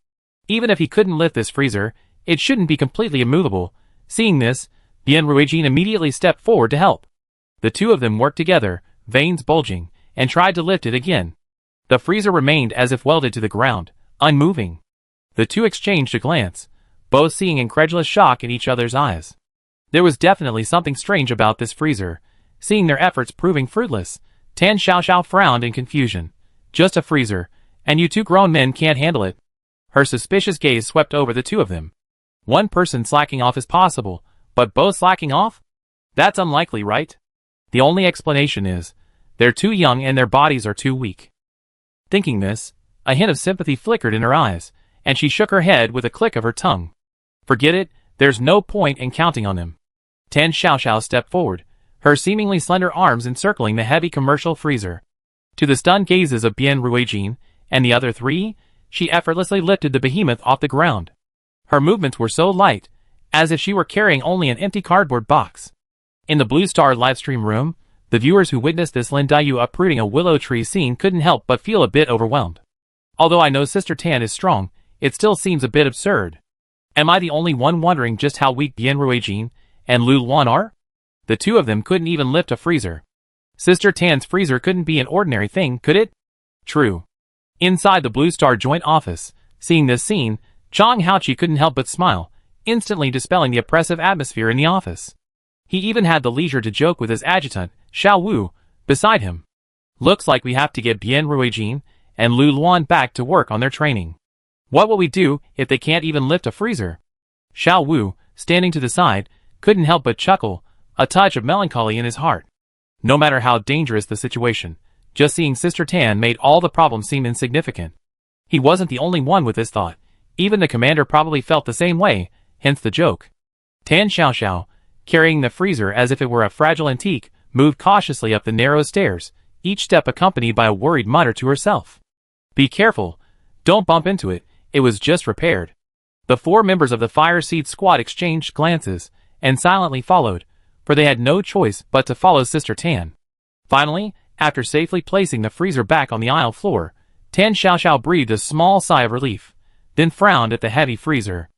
Even if he couldn't lift this freezer, it shouldn't be completely immovable. Seeing this, Bien Ruijin immediately stepped forward to help. The two of them worked together, veins bulging, and tried to lift it again. The freezer remained as if welded to the ground, unmoving. The two exchanged a glance, both seeing incredulous shock in each other's eyes. There was definitely something strange about this freezer. Seeing their efforts proving fruitless, Tan Xiaoxiao frowned in confusion. Just a freezer, and you two grown men can't handle it. Her suspicious gaze swept over the two of them. One person slacking off is possible, but both slacking off? That's unlikely, right? The only explanation is, they're too young and their bodies are too weak. Thinking this, a hint of sympathy flickered in her eyes, and she shook her head with a click of her tongue. Forget it, there's no point in counting on them. Tan Xiaoxiao stepped forward, her seemingly slender arms encircling the heavy commercial freezer. To the stunned gazes of Bien Ruijin and the other three, she effortlessly lifted the behemoth off the ground. Her movements were so light, as if she were carrying only an empty cardboard box. In the Blue Star livestream room, the viewers who witnessed this Lin Dayu uprooting a willow tree scene couldn't help but feel a bit overwhelmed. Although I know Sister Tan is strong, it still seems a bit absurd. Am I the only one wondering just how weak Bian Ruijin and Lu Luan are? The two of them couldn't even lift a freezer. Sister Tan's freezer couldn't be an ordinary thing, could it? True. Inside the Blue Star joint office, seeing this scene, Zhang Haoqi couldn't help but smile, instantly dispelling the oppressive atmosphere in the office. He even had the leisure to joke with his adjutant, Xiao Wu, beside him. Looks like we have to get Bian Ruijin and Lu Luan back to work on their training. What will we do if they can't even lift a freezer? Xiao Wu, standing to the side, couldn't help but chuckle, a touch of melancholy in his heart. No matter how dangerous the situation, just seeing Sister Tan made all the problems seem insignificant. He wasn't the only one with this thought. Even the commander probably felt the same way, hence the joke. Tan Xiaoxiao, carrying the freezer as if it were a fragile antique, moved cautiously up the narrow stairs, each step accompanied by a worried mutter to herself. Be careful. Don't bump into it. It was just repaired. The four members of the Fire Seed squad exchanged glances, and silently followed, for they had no choice but to follow Sister Tan. Finally, after safely placing the freezer back on the aisle floor, Tan Xiaoxiao breathed a small sigh of relief, then frowned at the heavy freezer.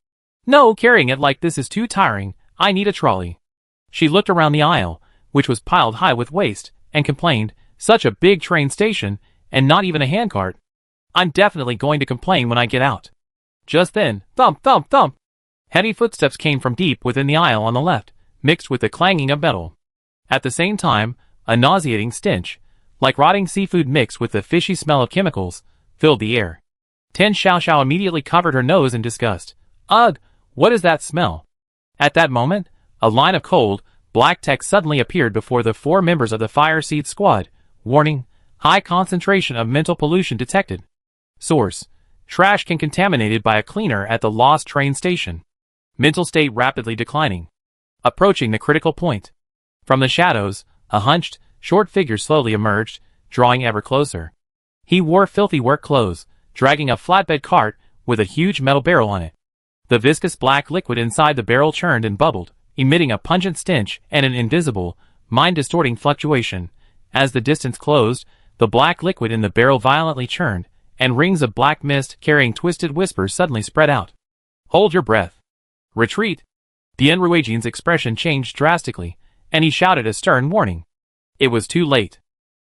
No, carrying it like this is too tiring. I need a trolley. She looked around the aisle, which was piled high with waste, and complained, such a big train station, and not even a handcart. I'm definitely going to complain when I get out. Just then, thump, thump, thump. Heavy footsteps came from deep within the aisle on the left, mixed with the clanging of metal. At the same time, a nauseating stench, like rotting seafood mixed with the fishy smell of chemicals, filled the air. Tan Xiaoxiao immediately covered her nose in disgust. Ugh, what is that smell? At that moment, a line of cold, black text suddenly appeared before the four members of the Fire Seed squad. Warning, high concentration of mental pollution detected. Source, trash can contaminated by a cleaner at the lost train station. Mental state rapidly declining. Approaching the critical point. From the shadows, a hunched, short figure slowly emerged, drawing ever closer. He wore filthy work clothes, dragging a flatbed cart with a huge metal barrel on it. The viscous black liquid inside the barrel churned and bubbled, emitting a pungent stench and an invisible, mind-distorting fluctuation. As the distance closed, the black liquid in the barrel violently churned, and rings of black mist carrying twisted whispers suddenly spread out. Hold your breath. Retreat. Bian Ruijin's expression changed drastically, and he shouted a stern warning. It was too late.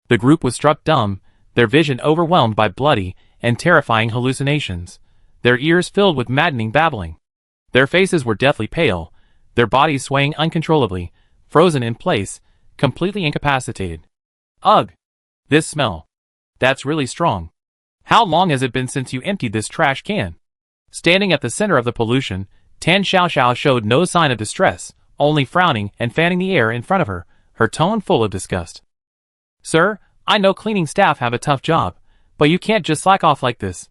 The group was struck dumb, their vision overwhelmed by bloody and terrifying hallucinations, their ears filled with maddening babbling. Their faces were deathly pale, their bodies swaying uncontrollably, frozen in place, completely incapacitated. Ugh! This smell. That's really strong. How long has it been since you emptied this trash can? Standing at the center of the pollution, Tan Xiaoxiao showed no sign of distress, only frowning and fanning the air in front of her, her tone full of disgust. Sir, I know cleaning staff have a tough job, but you can't just slack off like this.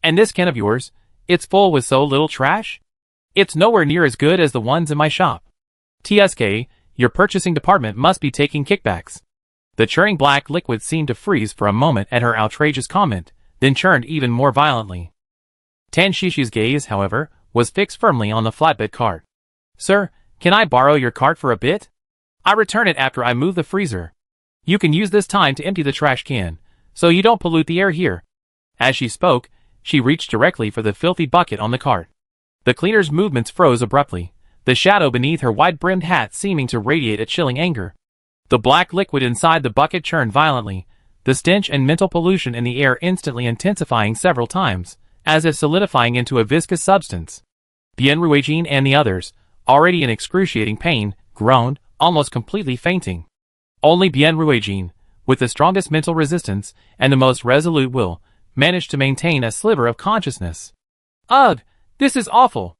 And this can of yours, it's full with so little trash? It's nowhere near as good as the ones in my shop. TSK, your purchasing department must be taking kickbacks. The churning black liquid seemed to freeze for a moment at her outrageous comment, then churned even more violently. Tan Shishi's gaze, however, was fixed firmly on the flatbed cart. Sir, can I borrow your cart for a bit? I return it after I move the freezer. You can use this time to empty the trash can, so you don't pollute the air here. As she spoke, she reached directly for the filthy bucket on the cart. The cleaner's movements froze abruptly, the shadow beneath her wide-brimmed hat seeming to radiate a chilling anger. The black liquid inside the bucket churned violently, the stench and mental pollution in the air instantly intensifying several times, as if solidifying into a viscous substance. Bian Ruijin and the others, already in excruciating pain, groaned, almost completely fainting. Only Bian Ruijin, with the strongest mental resistance and the most resolute will, managed to maintain a sliver of consciousness. Ugh! This is awful!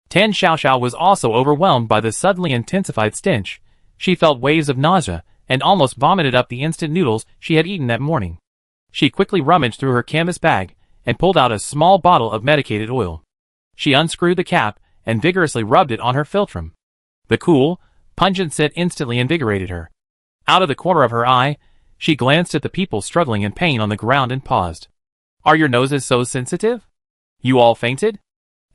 Tan Xiaoxiao was also overwhelmed by the suddenly intensified stench. She felt waves of nausea, and almost vomited up the instant noodles she had eaten that morning. She quickly rummaged through her canvas bag, and pulled out a small bottle of medicated oil. She unscrewed the cap, and vigorously rubbed it on her philtrum. The cool, pungent scent instantly invigorated her. Out of the corner of her eye, she glanced at the people struggling in pain on the ground and paused. Are your noses so sensitive? You all fainted?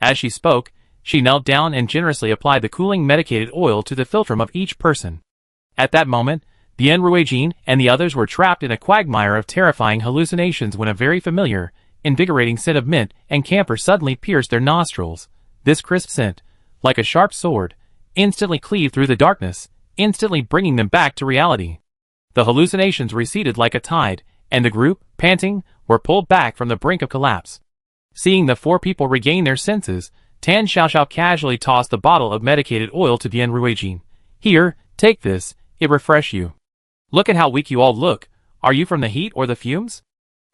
As she spoke, she knelt down and generously applied the cooling medicated oil to the philtrum of each person. At that moment, Bien Ruijin and the others were trapped in a quagmire of terrifying hallucinations when a very familiar, invigorating scent of mint and camphor suddenly pierced their nostrils. This crisp scent, like a sharp sword, instantly cleaved through the darkness, instantly bringing them back to reality. The hallucinations receded like a tide, and the group, panting, were pulled back from the brink of collapse. Seeing the four people regain their senses, Tan Xiaoxiao casually tossed the bottle of medicated oil to Bien Ruijin. "Here, take this, it refresh you. Look at how weak you all look. Are you from the heat or the fumes?"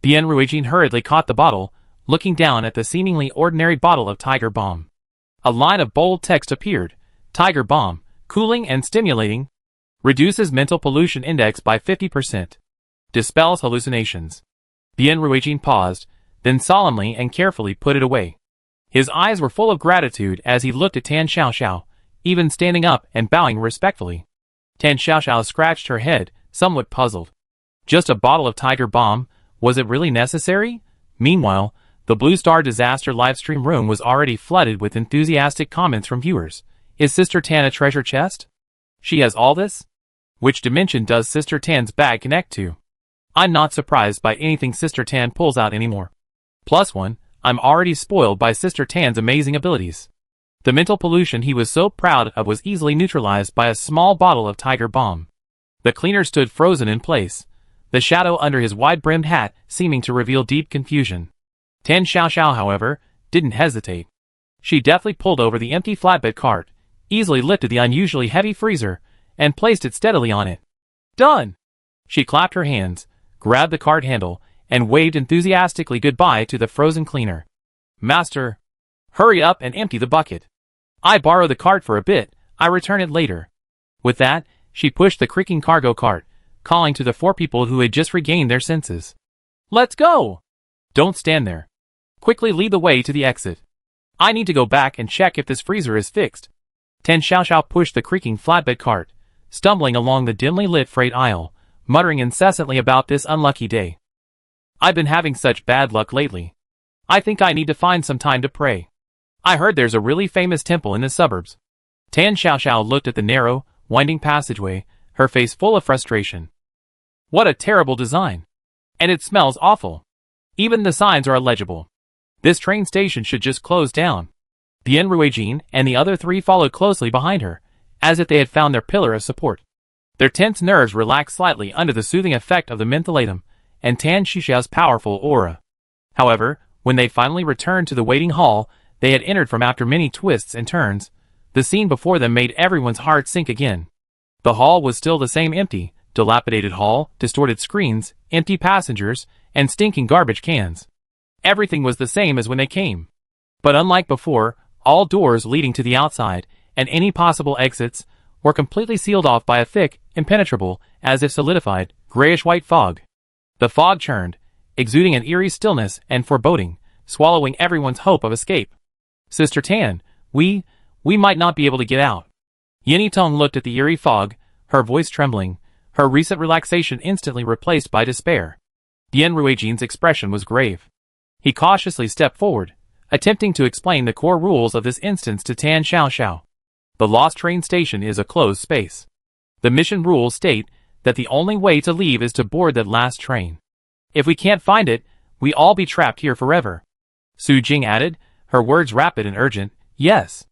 Bien Ruijin hurriedly caught the bottle, looking down at the seemingly ordinary bottle of Tiger Balm. A line of bold text appeared. Tiger Balm, cooling and stimulating. Reduces mental pollution index by 50%. Dispels hallucinations. Bien Ruijin paused, then solemnly and carefully put it away. His eyes were full of gratitude as he looked at Tan Xiaoxiao, even standing up and bowing respectfully. Tan Xiaoxiao scratched her head, somewhat puzzled. Just a bottle of Tiger Balm, was it really necessary? Meanwhile, the Blue Star Disaster livestream room was already flooded with enthusiastic comments from viewers. Is Sister Tan a treasure chest? She has all this? Which dimension does Sister Tan's bag connect to? I'm not surprised by anything Sister Tan pulls out anymore. +1, I'm already spoiled by Sister Tan's amazing abilities. The mental pollution he was so proud of was easily neutralized by a small bottle of Tiger Balm. The cleaner stood frozen in place, the shadow under his wide-brimmed hat seeming to reveal deep confusion. Tan Xiaoxiao, however, didn't hesitate. She deftly pulled over the empty flatbed cart, easily lifted the unusually heavy freezer, and placed it steadily on it. Done! She clapped her hands, grabbed the cart handle, and waved enthusiastically goodbye to the frozen cleaner. Master, hurry up and empty the bucket. I borrow the cart for a bit, I return it later. With that, she pushed the creaking cargo cart, calling to the four people who had just regained their senses. Let's go! Don't stand there. Quickly lead the way to the exit. I need to go back and check if this freezer is fixed. Tan Xiaoxiao pushed the creaking flatbed cart, stumbling along the dimly lit freight aisle, muttering incessantly about this unlucky day. I've been having such bad luck lately. I think I need to find some time to pray. I heard there's a really famous temple in the suburbs. Tan Xiaoxiao looked at the narrow, winding passageway, her face full of frustration. What a terrible design. And it smells awful. Even the signs are illegible. This train station should just close down. Bien Ruijin and the other three followed closely behind her, as if they had found their pillar of support. Their tense nerves relaxed slightly under the soothing effect of the mentholatum and Tan Xiaoxiao's powerful aura. However, when they finally returned to the waiting hall they had entered from after many twists and turns, the scene before them made everyone's heart sink again. The hall was still the same empty, dilapidated hall, distorted screens, empty passengers, and stinking garbage cans. Everything was the same as when they came. But unlike before, all doors leading to the outside, and any possible exits, were completely sealed off by a thick, impenetrable, as if solidified, grayish-white fog. The fog churned, exuding an eerie stillness and foreboding, swallowing everyone's hope of escape. Sister Tan, we might not be able to get out. Yinny Tong looked at the eerie fog, her voice trembling, her recent relaxation instantly replaced by despair. Bien Ruijin's expression was grave. He cautiously stepped forward, attempting to explain the core rules of this instance to Tan Xiaoxiao. The lost train station is a closed space. The mission rules state that the only way to leave is to board that last train. If we can't find it, we all be trapped here forever. Su Jing added, her words rapid and urgent. Yes.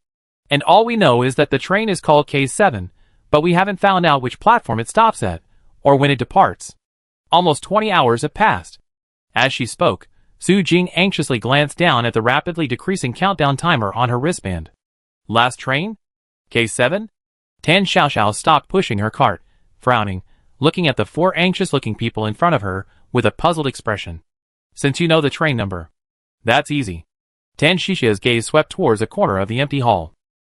And all we know is that the train is called K7, but we haven't found out which platform it stops at, or when it departs. Almost 20 hours have passed. As she spoke, Su Jing anxiously glanced down at the rapidly decreasing countdown timer on her wristband. Last train? K7? Tan Xiaoxiao stopped pushing her cart, frowning, looking at the four anxious-looking people in front of her with a puzzled expression. Since you know the train number. That's easy. Tan Xiaoxiao's gaze swept towards a corner of the empty hall.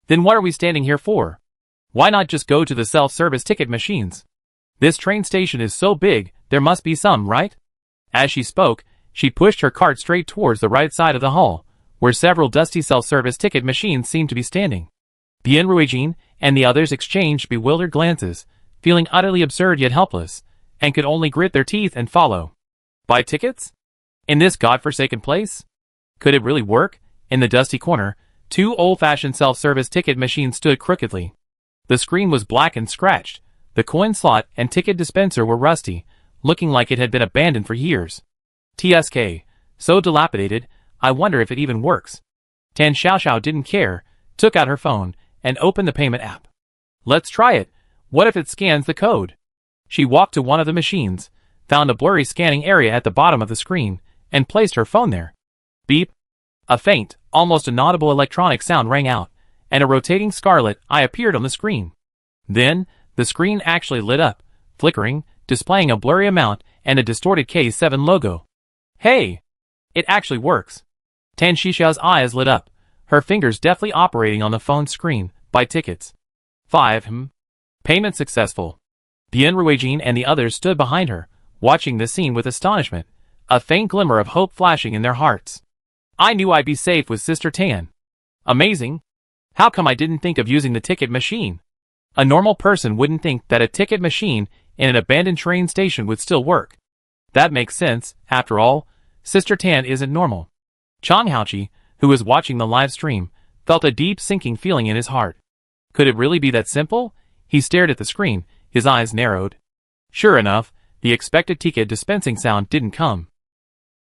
Then what are we standing here for? Why not just go to the self-service ticket machines? This train station is so big, there must be some, right? As she spoke, she pushed her cart straight towards the right side of the hall, where several dusty self-service ticket machines seemed to be standing. Bien Ruijin and the others exchanged bewildered glances, feeling utterly absurd yet helpless, and could only grit their teeth and follow. Buy tickets? In this godforsaken place? Could it really work? In the dusty corner, Two old-fashioned self-service ticket machines stood crookedly. The screen was black and scratched. The coin slot and ticket dispenser were rusty, looking like it had been abandoned for years. TSK. So dilapidated, I wonder if it even works. Tan Xiaoxiao didn't care, took out her phone, and opened the payment app. Let's try it. What if it scans the code? She walked to one of the machines, found a blurry scanning area at the bottom of the screen, and placed her phone there. Beep. A faint, almost inaudible electronic sound rang out, and a rotating scarlet eye appeared on the screen. Then, the screen actually lit up, flickering, displaying a blurry amount and a distorted K7 logo. Hey! It actually works. Tan Xiaoxiao's eyes lit up, her fingers deftly operating on the phone screen. Buy tickets. 5. Payment successful. Bien Ruijin and the others stood behind her, watching the scene with astonishment, a faint glimmer of hope flashing in their hearts. I knew I'd be safe with Sister Tan. Amazing. How come I didn't think of using the ticket machine? A normal person wouldn't think that a ticket machine in an abandoned train station would still work. That makes sense, after all, Sister Tan isn't normal. Chang Haoqi, who was watching the live stream, felt a deep sinking feeling in his heart. Could it really be that simple? He stared at the screen, his eyes narrowed. Sure enough, the expected ticket dispensing sound didn't come.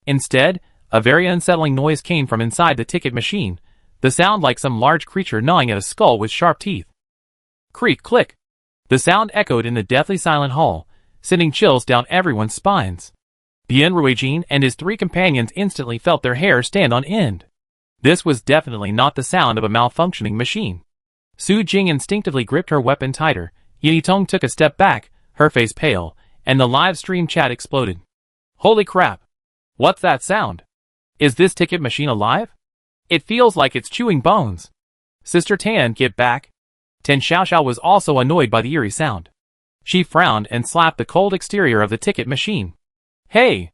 Instead, a very unsettling noise came from inside the ticket machine, the sound like some large creature gnawing at a skull with sharp teeth. Creak, click. The sound echoed in the deathly silent hall, sending chills down everyone's spines. Bien Ruijin and his three companions instantly felt their hair stand on end. This was definitely not the sound of a malfunctioning machine. Su Jing instinctively gripped her weapon tighter. Yinitong took a step back, her face pale, and the live stream chat exploded. Holy crap! What's that sound? Is this ticket machine alive? It feels like it's chewing bones. Sister Tan, get back. Tan Xiaoxiao was also annoyed by the eerie sound. She frowned and slapped the cold exterior of the ticket machine. Hey!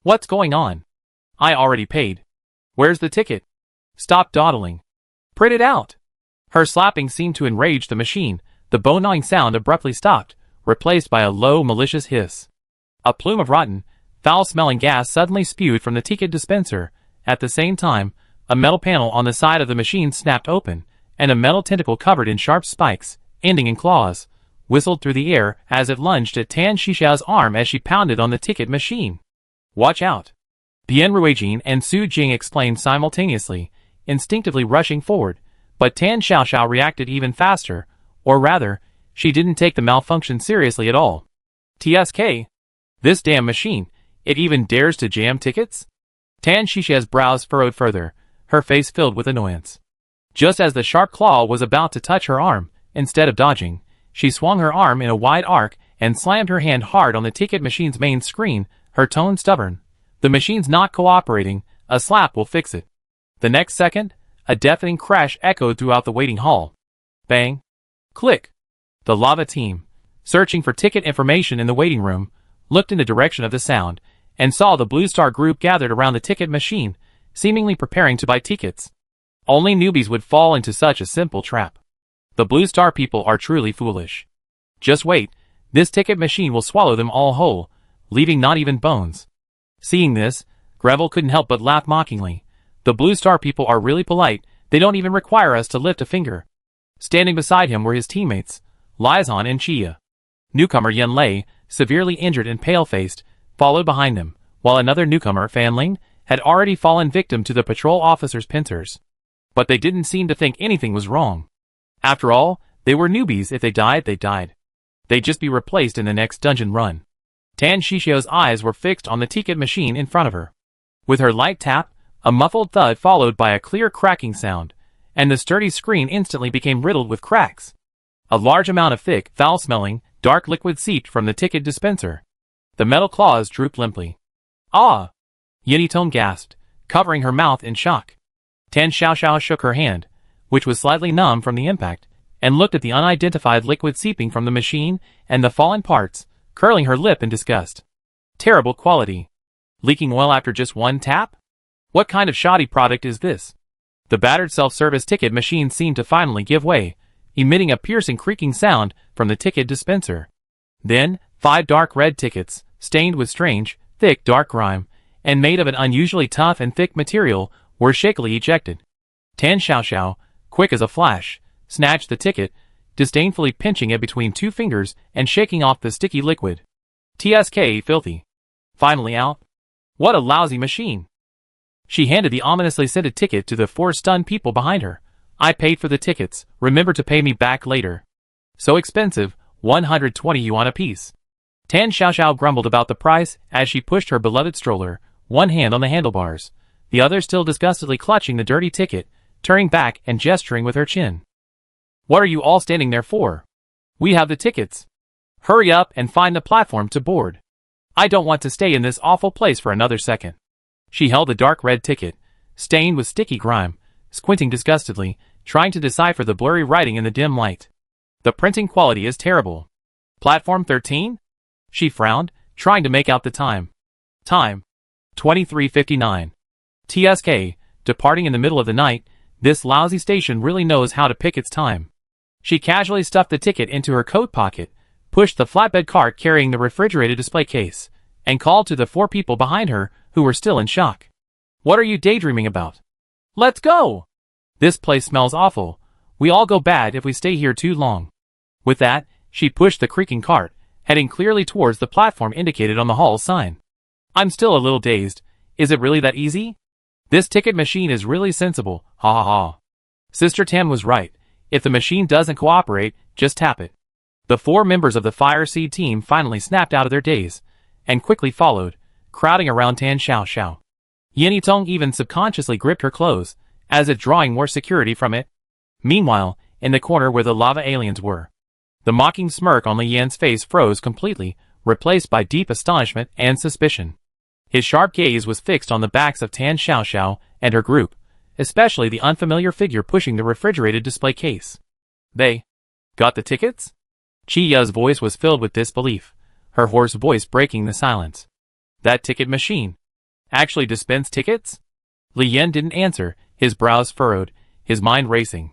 What's going on? I already paid. Where's the ticket? Stop dawdling. Print it out. Her slapping seemed to enrage the machine. The bone-gnawing sound abruptly stopped, replaced by a low, malicious hiss. A plume of rotten, foul-smelling gas suddenly spewed from the ticket dispenser. At the same time, a metal panel on the side of the machine snapped open, and a metal tentacle covered in sharp spikes, ending in claws, whistled through the air as it lunged at Tan Xiaoxiao's arm as she pounded on the ticket machine. Watch out! Bien Ruijin and Su Jing exclaimed simultaneously, instinctively rushing forward, but Tan Xiaoxiao reacted even faster, or rather, she didn't take the malfunction seriously at all. TSK? This damn machine, it even dares to jam tickets? Tan Xiaoxiao's brows furrowed further, her face filled with annoyance. Just as the sharp claw was about to touch her arm, instead of dodging, she swung her arm in a wide arc and slammed her hand hard on the ticket machine's main screen, her tone stubborn. The machine's not cooperating, a slap will fix it. The next second, a deafening crash echoed throughout the waiting hall. Bang! Click! The lava team, searching for ticket information in the waiting room, looked in the direction of the sound, and saw the Blue Star group gathered around the ticket machine, seemingly preparing to buy tickets. Only newbies would fall into such a simple trap. The Blue Star people are truly foolish. Just wait, this ticket machine will swallow them all whole, leaving not even bones. Seeing this, Greville couldn't help but laugh mockingly. The Blue Star people are really polite, they don't even require us to lift a finger. Standing beside him were his teammates, Liaison and Chia. Newcomer Yan Lei, severely injured and pale-faced, followed behind them, while another newcomer, Fan Ling, had already fallen victim to the patrol officer's pincers. But they didn't seem to think anything was wrong. After all, they were newbies. If they died, they died. They'd just be replaced in the next dungeon run. Tan Xiaoxiao's eyes were fixed on the ticket machine in front of her. With her light tap, a muffled thud followed by a clear cracking sound, and the sturdy screen instantly became riddled with cracks. A large amount of thick, foul-smelling, dark liquid seeped from the ticket dispenser. The metal claws drooped limply. Ah! Yinitong gasped, covering her mouth in shock. Tan Xiaoxiao shook her hand, which was slightly numb from the impact, and looked at the unidentified liquid seeping from the machine and the fallen parts, curling her lip in disgust. Terrible quality. Leaking oil after just one tap? What kind of shoddy product is this? The battered self-service ticket machine seemed to finally give way, emitting a piercing creaking sound from the ticket dispenser. Then, 5 dark red tickets, stained with strange, thick dark grime, and made of an unusually tough and thick material, were shakily ejected. Tan Xiaoxiao, quick as a flash, snatched the ticket, disdainfully pinching it between two fingers and shaking off the sticky liquid. TSK, filthy. Finally out? What a lousy machine. She handed the ominously scented ticket to the four stunned people behind her. I paid for the tickets, remember to pay me back later. So expensive, 120 yuan apiece. Tan Xiaoxiao grumbled about the price as she pushed her beloved stroller, one hand on the handlebars, the other still disgustedly clutching the dirty ticket, turning back and gesturing with her chin. What are you all standing there for? We have the tickets. Hurry up and find the platform to board. I don't want to stay in this awful place for another second. She held the dark red ticket, stained with sticky grime, squinting disgustedly, trying to decipher the blurry writing in the dim light. The printing quality is terrible. Platform 13? She frowned, trying to make out the time. Time. 23:59. TSK, departing in the middle of the night, this lousy station really knows how to pick its time. She casually stuffed the ticket into her coat pocket, pushed the flatbed cart carrying the refrigerated display case, and called to the four people behind her who were still in shock. What are you daydreaming about? Let's go! This place smells awful. We all go bad if we stay here too long. With that, she pushed the creaking cart, heading clearly towards the platform indicated on the hall sign. I'm still a little dazed. Is it really that easy? This ticket machine is really sensible, ha ha ha. Sister Tam was right. If the machine doesn't cooperate, just tap it. The four members of the Fire Seed team finally snapped out of their daze, and quickly followed, crowding around Tan Xiaoxiao. Yinitong even subconsciously gripped her clothes, as if drawing more security from it. Meanwhile, in the corner where the lava aliens were, the mocking smirk on Li Yan's face froze completely, replaced by deep astonishment and suspicion. His sharp gaze was fixed on the backs of Tan Xiaoxiao and her group, especially the unfamiliar figure pushing the refrigerated display case. They got the tickets? Chi Ya's voice was filled with disbelief, her hoarse voice breaking the silence. That ticket machine actually dispensed tickets? Li Yan didn't answer, his brows furrowed, his mind racing.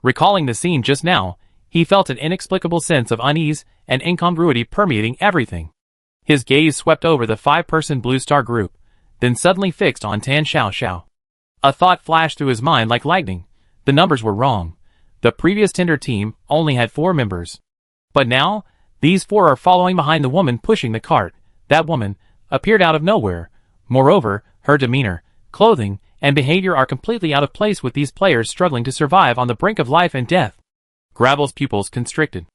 Recalling the scene just now, he felt an inexplicable sense of unease and incongruity permeating everything. His gaze swept over the five-person Blue Star group, then suddenly fixed on Tan Xiaoxiao. A thought flashed through his mind like lightning. The numbers were wrong. The previous Tinder team only had 4 members. But now, these 4 are following behind the woman pushing the cart. That woman appeared out of nowhere. Moreover, her demeanor, clothing, and behavior are completely out of place with these players struggling to survive on the brink of life and death. Gravel's pupils constricted.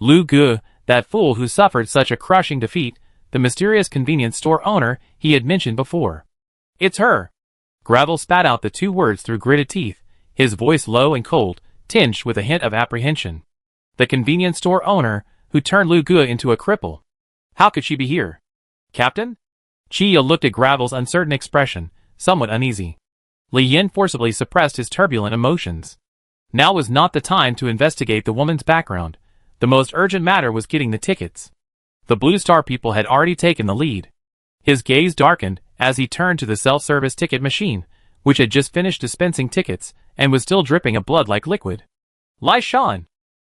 Lu Gu, that fool who suffered such a crushing defeat, the mysterious convenience store owner he had mentioned before. It's her. Gravel spat out the 2 words through gritted teeth, his voice low and cold, tinged with a hint of apprehension. The convenience store owner, who turned Lu Gu into a cripple. How could she be here? Captain? Chia looked at Gravel's uncertain expression, somewhat uneasy. Li Yan forcibly suppressed his turbulent emotions. Now was not the time to investigate the woman's background. The most urgent matter was getting the tickets. The Blue Star people had already taken the lead. His gaze darkened as he turned to the self-service ticket machine, which had just finished dispensing tickets and was still dripping a blood-like liquid. Lai Shan!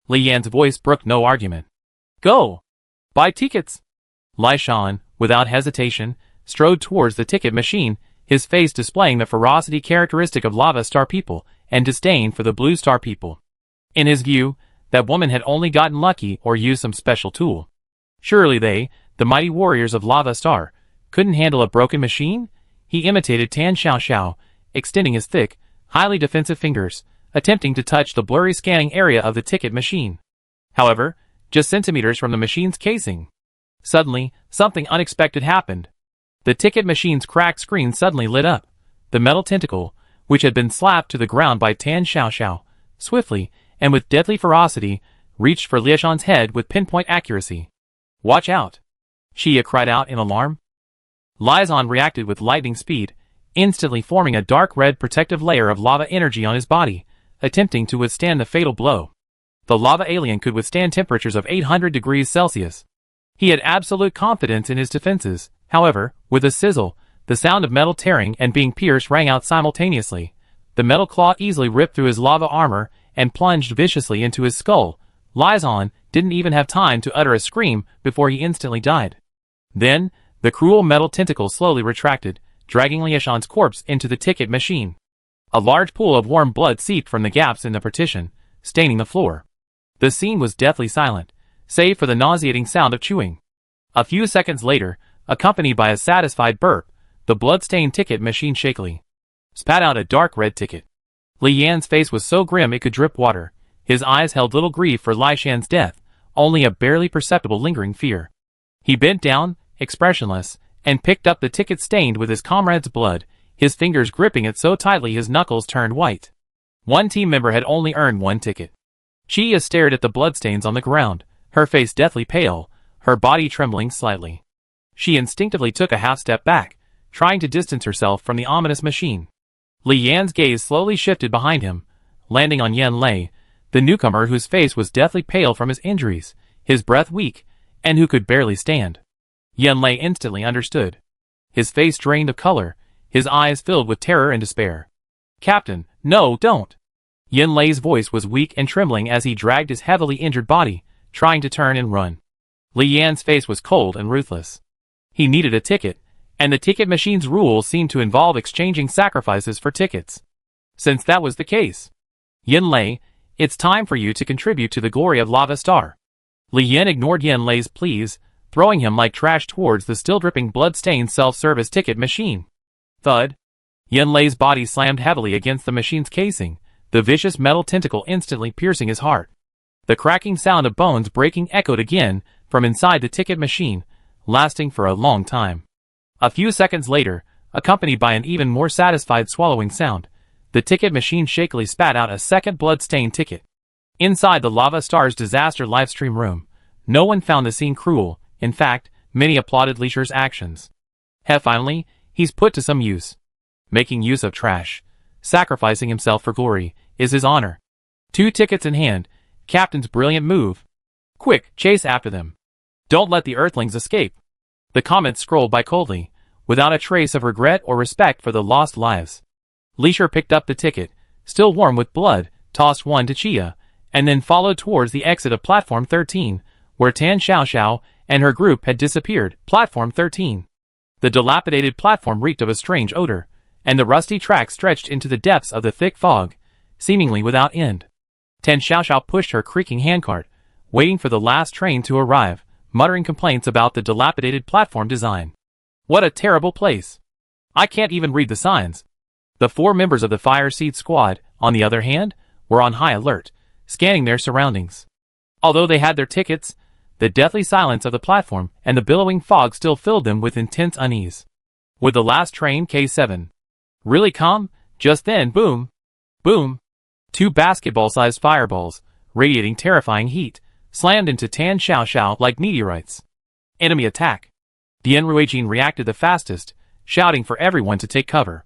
Li Yan's voice brooked no argument. Go! Buy tickets! Lai Shan, without hesitation, strode towards the ticket machine, his face displaying the ferocity characteristic of Lava Star people and disdain for the Blue Star people. In his view, that woman had only gotten lucky or used some special tool. Surely they, the mighty warriors of Lava Star, couldn't handle a broken machine? He imitated Tan Xiaoxiao, extending his thick, highly defensive fingers, attempting to touch the blurry scanning area of the ticket machine. However, just centimeters from the machine's casing. Suddenly, something unexpected happened. The ticket machine's cracked screen suddenly lit up. The metal tentacle, which had been slapped to the ground by Tan Xiaoxiao, swiftly, and with deadly ferocity, reached for Lieshan's head with pinpoint accuracy. Watch out! Xia cried out in alarm. Liaison reacted with lightning speed, instantly forming a dark red protective layer of lava energy on his body, attempting to withstand the fatal blow. The lava alien could withstand temperatures of 800 degrees Celsius. He had absolute confidence in his defenses. However, with a sizzle, the sound of metal tearing and being pierced rang out simultaneously. The metal claw easily ripped through his lava armor and plunged viciously into his skull. Liaison didn't even have time to utter a scream before he instantly died. Then, the cruel metal tentacle slowly retracted, dragging Lieshan's corpse into the ticket machine. A large pool of warm blood seeped from the gaps in the partition, staining the floor. The scene was deathly silent, save for the nauseating sound of chewing. A few seconds later, accompanied by a satisfied burp, the blood-stained ticket machine shakily spat out a dark red ticket. Li Yan's face was so grim it could drip water. His eyes held little grief for Li Shan's death, only a barely perceptible lingering fear. He bent down, expressionless, and picked up the ticket stained with his comrade's blood, his fingers gripping it so tightly his knuckles turned white. One team member had only earned one ticket. Chia stared at the bloodstains on the ground, her face deathly pale, her body trembling slightly. She instinctively took a half-step back, trying to distance herself from the ominous machine. Li Yan's gaze slowly shifted behind him, landing on Yan Lei, the newcomer whose face was deathly pale from his injuries, his breath weak, and who could barely stand. Yan Lei instantly understood. His face drained of color, his eyes filled with terror and despair. "Captain, no, don't!" Yan Lei's voice was weak and trembling as he dragged his heavily injured body, trying to turn and run. Li Yan's face was cold and ruthless. He needed a ticket, and the ticket machine's rules seemed to involve exchanging sacrifices for tickets. Since that was the case, "Yan Lei, it's time for you to contribute to the glory of Lava Star." Li Yan ignored Yan Lei's pleas, throwing him like trash towards the still-dripping blood-stained self-service ticket machine. Thud. Yan Lei's body slammed heavily against the machine's casing, the vicious metal tentacle instantly piercing his heart. The cracking sound of bones breaking echoed again from inside the ticket machine, lasting for a long time. A few seconds later, accompanied by an even more satisfied swallowing sound, the ticket machine shakily spat out a second blood-stained ticket. Inside the Lava Star's disaster livestream room, no one found the scene cruel. In fact, many applauded Leisha's actions. Finally, he's put to some use. Making use of trash, sacrificing himself for glory, is his honor. 2 tickets in hand, Captain's brilliant move. Quick, chase after them. Don't let the Earthlings escape. The comments scrolled by coldly, without a trace of regret or respect for the lost lives. Leisha picked up the ticket, still warm with blood, tossed one to Chia, and then followed towards the exit of Platform 13, where Tan Xiaoxiao and her group had disappeared. Platform 13. The dilapidated platform reeked of a strange odor, and the rusty track stretched into the depths of the thick fog, seemingly without end. Tan Xiaoxiao pushed her creaking handcart, waiting for the last train to arrive, muttering complaints about the dilapidated platform design. What a terrible place. I can't even read the signs. The 4 members of the Fire Seed Squad, on the other hand, were on high alert, scanning their surroundings. Although they had their tickets, the deathly silence of the platform and the billowing fog still filled them with intense unease. Would the last train, K7, really come? Just then, boom, boom. 2 basketball-sized fireballs, radiating terrifying heat, slammed into Tan Xiaoxiao like meteorites. Enemy attack. Dian Ruijin reacted the fastest, shouting for everyone to take cover.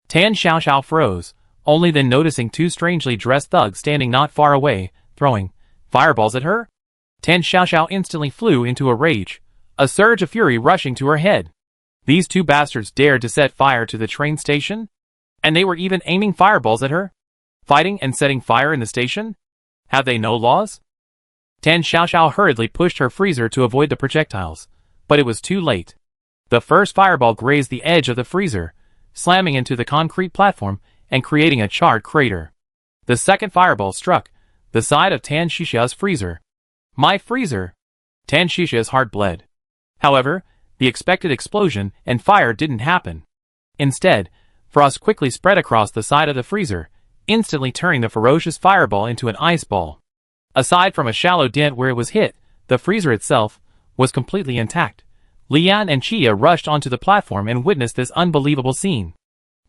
Tan Xiaoxiao froze, only then noticing 2 strangely dressed thugs standing not far away, throwing fireballs at her. Tan Xiaoxiao instantly flew into a rage, a surge of fury rushing to her head. These 2 bastards dared to set fire to the train station? And they were even aiming fireballs at her? Fighting and setting fire in the station? Have they no laws? Tan Xiaoxiao hurriedly pushed her freezer to avoid the projectiles, but it was too late. The first fireball grazed the edge of the freezer, slamming into the concrete platform and creating a charred crater. The second fireball struck the side of Tan Xiaoxiao's freezer. My freezer! Tan Xiaoxiao's heart bled. However, the expected explosion and fire didn't happen. Instead, frost quickly spread across the side of the freezer, instantly turning the ferocious fireball into an ice ball. Aside from a shallow dent where it was hit, the freezer itself was completely intact. Li Yan and Chia rushed onto the platform and witnessed this unbelievable scene.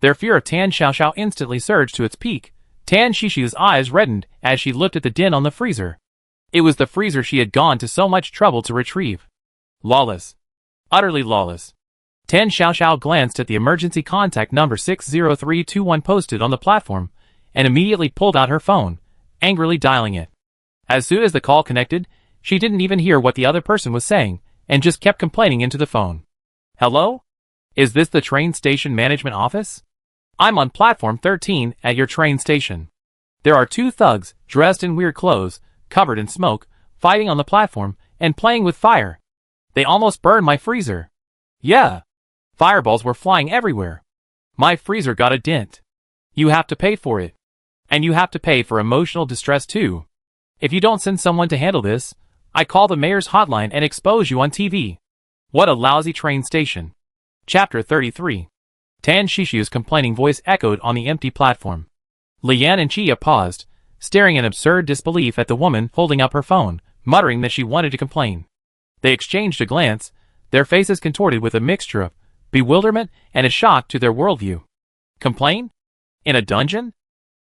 Their fear of Tan Xiaoxiao instantly surged to its peak. Tan Xiaoxiao's eyes reddened as she looked at the dent on the freezer. It was the freezer she had gone to so much trouble to retrieve. Lawless. Utterly lawless. Tan Xiaoxiao glanced at the emergency contact number 60321 posted on the platform, and immediately pulled out her phone, angrily dialing it. As soon as the call connected, she didn't even hear what the other person was saying, and just kept complaining into the phone. Hello? Is this the train station management office? I'm on platform 13 at your train station. There are 2 thugs, dressed in weird clothes, covered in smoke, fighting on the platform, and playing with fire. They almost burned my freezer. Yeah. Fireballs were flying everywhere. My freezer got a dent. You have to pay for it. And you have to pay for emotional distress too. If you don't send someone to handle this, I call the mayor's hotline and expose you on TV. What a lousy train station. Chapter 33. Tan Shishu's complaining voice echoed on the empty platform. Lian and Chia paused, staring in absurd disbelief at the woman holding up her phone, muttering that she wanted to complain. They exchanged a glance, their faces contorted with a mixture of bewilderment and a shock to their worldview. Complain? In a dungeon?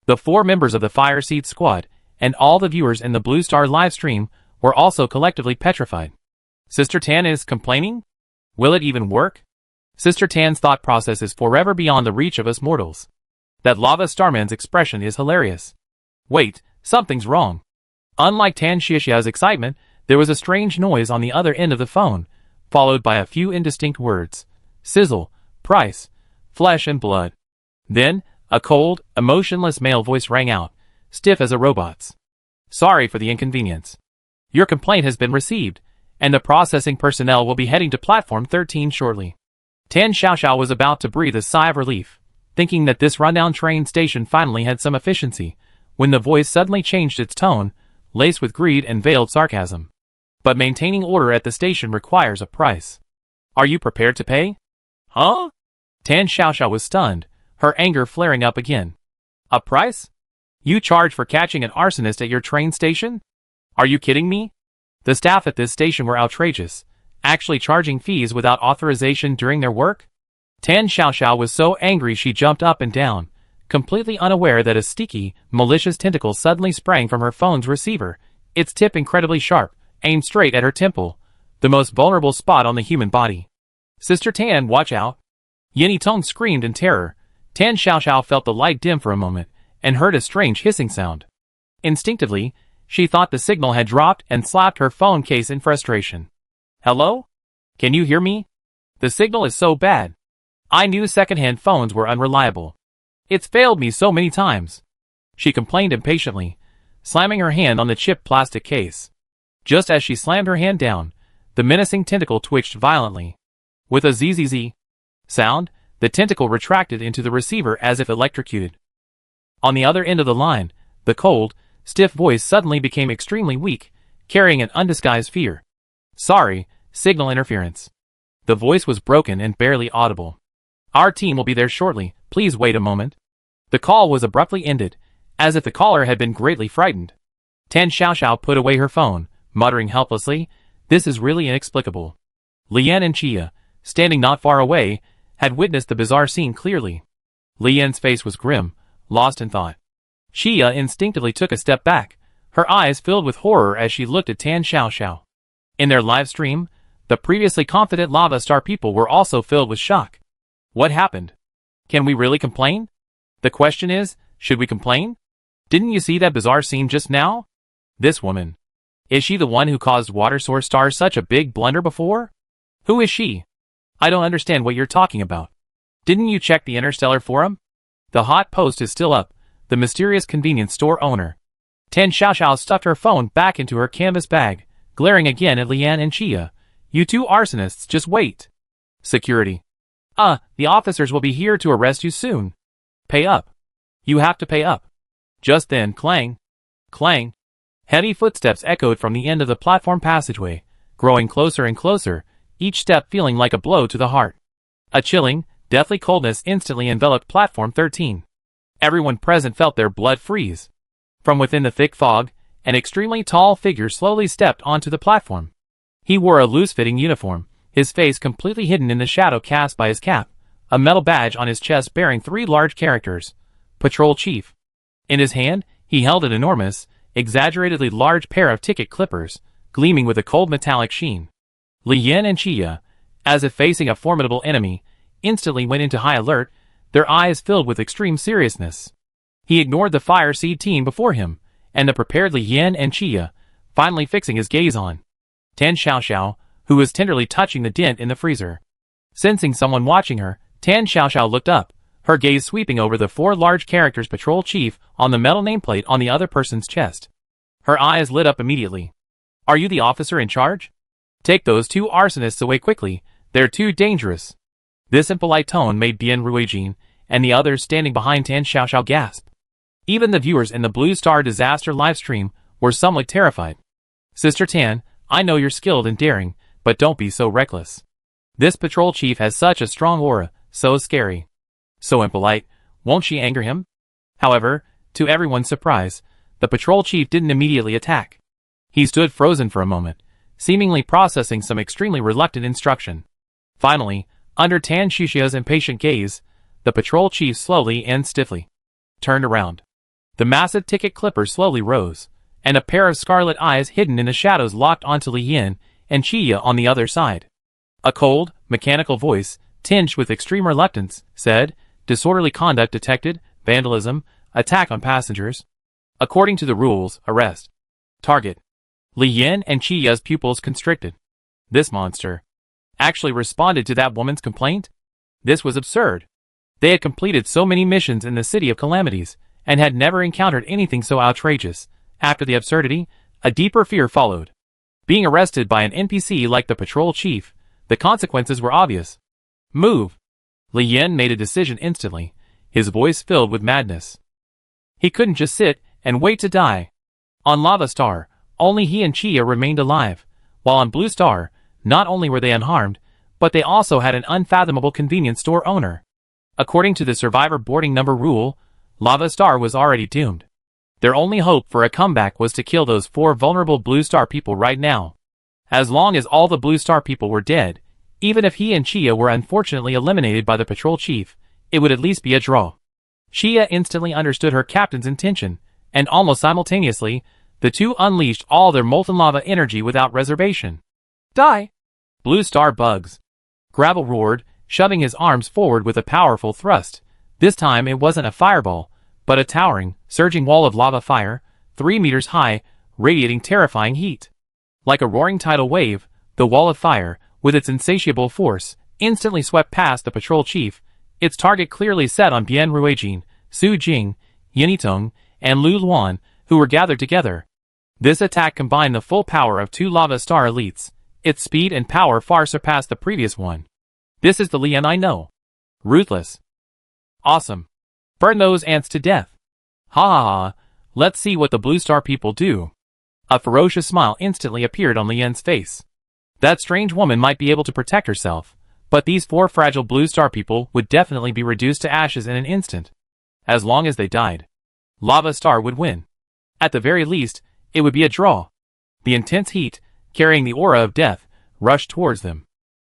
The 4 members of the Fire Seed Squad, and all the viewers in the Blue Star live stream, were also collectively petrified. Sister Tan is complaining? Will it even work? Sister Tan's thought process is forever beyond the reach of us mortals. That Lava Starman's expression is hilarious. Wait, something's wrong. Unlike Tan Shishia's excitement, there was a strange noise on the other end of the phone, followed by a few indistinct words. Sizzle, price, flesh and blood. Then, a cold, emotionless male voice rang out, stiff as a robot's. Sorry for the inconvenience. Your complaint has been received, and the processing personnel will be heading to platform 13 shortly. Tan Xiaoxiao was about to breathe a sigh of relief, thinking that this rundown train station finally had some efficiency, when the voice suddenly changed its tone, laced with greed and veiled sarcasm. But maintaining order at the station requires a price. Are you prepared to pay? Huh? Tan Xiaoxiao was stunned, her anger flaring up again. A price? You charge for catching an arsonist at your train station? Are you kidding me? The staff at this station were outrageous, actually charging fees without authorization during their work? Tan Xiaoxiao was so angry she jumped up and down, completely unaware that a sticky, malicious tentacle suddenly sprang from her phone's receiver, its tip incredibly sharp, aimed straight at her temple, the most vulnerable spot on the human body. Sister Tan, watch out! Yin Yitong screamed in terror. Tan Xiaoxiao felt the light dim for a moment, and heard a strange hissing sound. Instinctively, she thought the signal had dropped and slapped her phone case in frustration. Hello? Can you hear me? The signal is so bad. I knew second-hand phones were unreliable. It's failed me so many times. She complained impatiently, slamming her hand on the chipped plastic case. Just as she slammed her hand down, the menacing tentacle twitched violently. With a zzz sound, the tentacle retracted into the receiver as if electrocuted. On the other end of the line, the cold, stiff voice suddenly became extremely weak, carrying an undisguised fear. Sorry, signal interference. The voice was broken and barely audible. Our team will be there shortly, please wait a moment. The call was abruptly ended, as if the caller had been greatly frightened. Tan Xiaoxiao put away her phone, muttering helplessly, this is really inexplicable. Lian and Chia, standing not far away, had witnessed the bizarre scene clearly. Lian's face was grim, lost in thought. Chia instinctively took a step back, her eyes filled with horror as she looked at Tan Xiaoxiao. In their live stream, the previously confident Lava Star people were also filled with shock. What happened? Can we really complain? The question is, should we complain? Didn't you see that bizarre scene just now? This woman. Is she the one who caused Water Source Star such a big blunder before? Who is she? I don't understand what you're talking about. Didn't you check the Interstellar Forum? The hot post is still up, the mysterious convenience store owner. Tan Xiaoxiao stuffed her phone back into her canvas bag, glaring again at Lian and Chia. You two arsonists, just wait. Security. The officers will be here to arrest you soon. Pay up. You have to pay up. Just then, clang. Clang. Heavy footsteps echoed from the end of the platform passageway, growing closer and closer, each step feeling like a blow to the heart. A chilling, deathly coldness instantly enveloped platform 13. Everyone present felt their blood freeze. From within the thick fog, an extremely tall figure slowly stepped onto the platform. He wore a loose-fitting uniform, his face completely hidden in the shadow cast by his cap, a metal badge on his chest bearing 3 large characters. Patrol Chief. In his hand, he held an enormous, exaggeratedly large pair of ticket clippers, gleaming with a cold metallic sheen. Lian and Chia, as if facing a formidable enemy, instantly went into high alert, their eyes filled with extreme seriousness. He ignored the Fire Seed team before him, and the prepared Lian and Chia, finally fixing his gaze on Tan Xiaoxiao, who was tenderly touching the dent in the freezer. Sensing someone watching her, Tan Xiaoxiao looked up, her gaze sweeping over the 4 large characters Patrol Chief on the metal nameplate on the other person's chest. Her eyes lit up immediately. Are you the officer in charge? Take those 2 arsonists away quickly, they're too dangerous. This impolite tone made Bian Ruijin, and the others standing behind Tan Xiaoxiao gasped. Even the viewers in the Blue Star Disaster livestream were somewhat terrified. Sister Tan, I know you're skilled and daring, but don't be so reckless. This patrol chief has such a strong aura, so scary. So impolite, won't she anger him? However, to everyone's surprise, the patrol chief didn't immediately attack. He stood frozen for a moment, seemingly processing some extremely reluctant instruction. Finally, under Tan Xiaoxiao's impatient gaze, the patrol chief slowly and stiffly turned around. The massive ticket clipper slowly rose, and a pair of scarlet eyes hidden in the shadows locked onto Li Yin and Qia on the other side. A cold, mechanical voice, tinged with extreme reluctance, said, "Disorderly conduct detected, vandalism, attack on passengers. According to the rules, arrest. Target." Li Yin and Qia's pupils constricted. This monster actually responded to that woman's complaint? This was absurd. They had completed so many missions in the City of Calamities, and had never encountered anything so outrageous. After the absurdity, a deeper fear followed. Being arrested by an NPC like the patrol chief, the consequences were obvious. Move! Li Yin made a decision instantly, his voice filled with madness. He couldn't just sit and wait to die. On Lava Star, only he and Qia remained alive, while on Blue Star, not only were they unharmed, but they also had an unfathomable convenience store owner. According to the survivor boarding number rule, Lava Star was already doomed. Their only hope for a comeback was to kill those 4 vulnerable Blue Star people right now. As long as all the Blue Star people were dead, even if he and Qia were unfortunately eliminated by the patrol chief, it would at least be a draw. Qia instantly understood her captain's intention, and almost simultaneously, the two unleashed all their molten lava energy without reservation. Die! Blue Star bugs. Gravel roared, shoving his arms forward with a powerful thrust. This time it wasn't a fireball, but a towering, surging wall of lava fire, 3 meters high, radiating terrifying heat. Like a roaring tidal wave, the wall of fire, with its insatiable force, instantly swept past the patrol chief, its target clearly set on Bian Ruijin, Su Jing, Yinitong, and Lu Luan, who were gathered together. This attack combined the full power of 2 Lava Star elites. Its speed and power far surpassed the previous one. This is the Li Yin I know. Ruthless. Awesome. Burn those ants to death. Ha ha ha, let's see what the Blue Star people do. A ferocious smile instantly appeared on Li Yin's face. That strange woman might be able to protect herself, but these 4 fragile Blue Star people would definitely be reduced to ashes in an instant. As long as they died, Lava Star would win. At the very least, it would be a draw. The intense heat, carrying the aura of death, rushed towards them.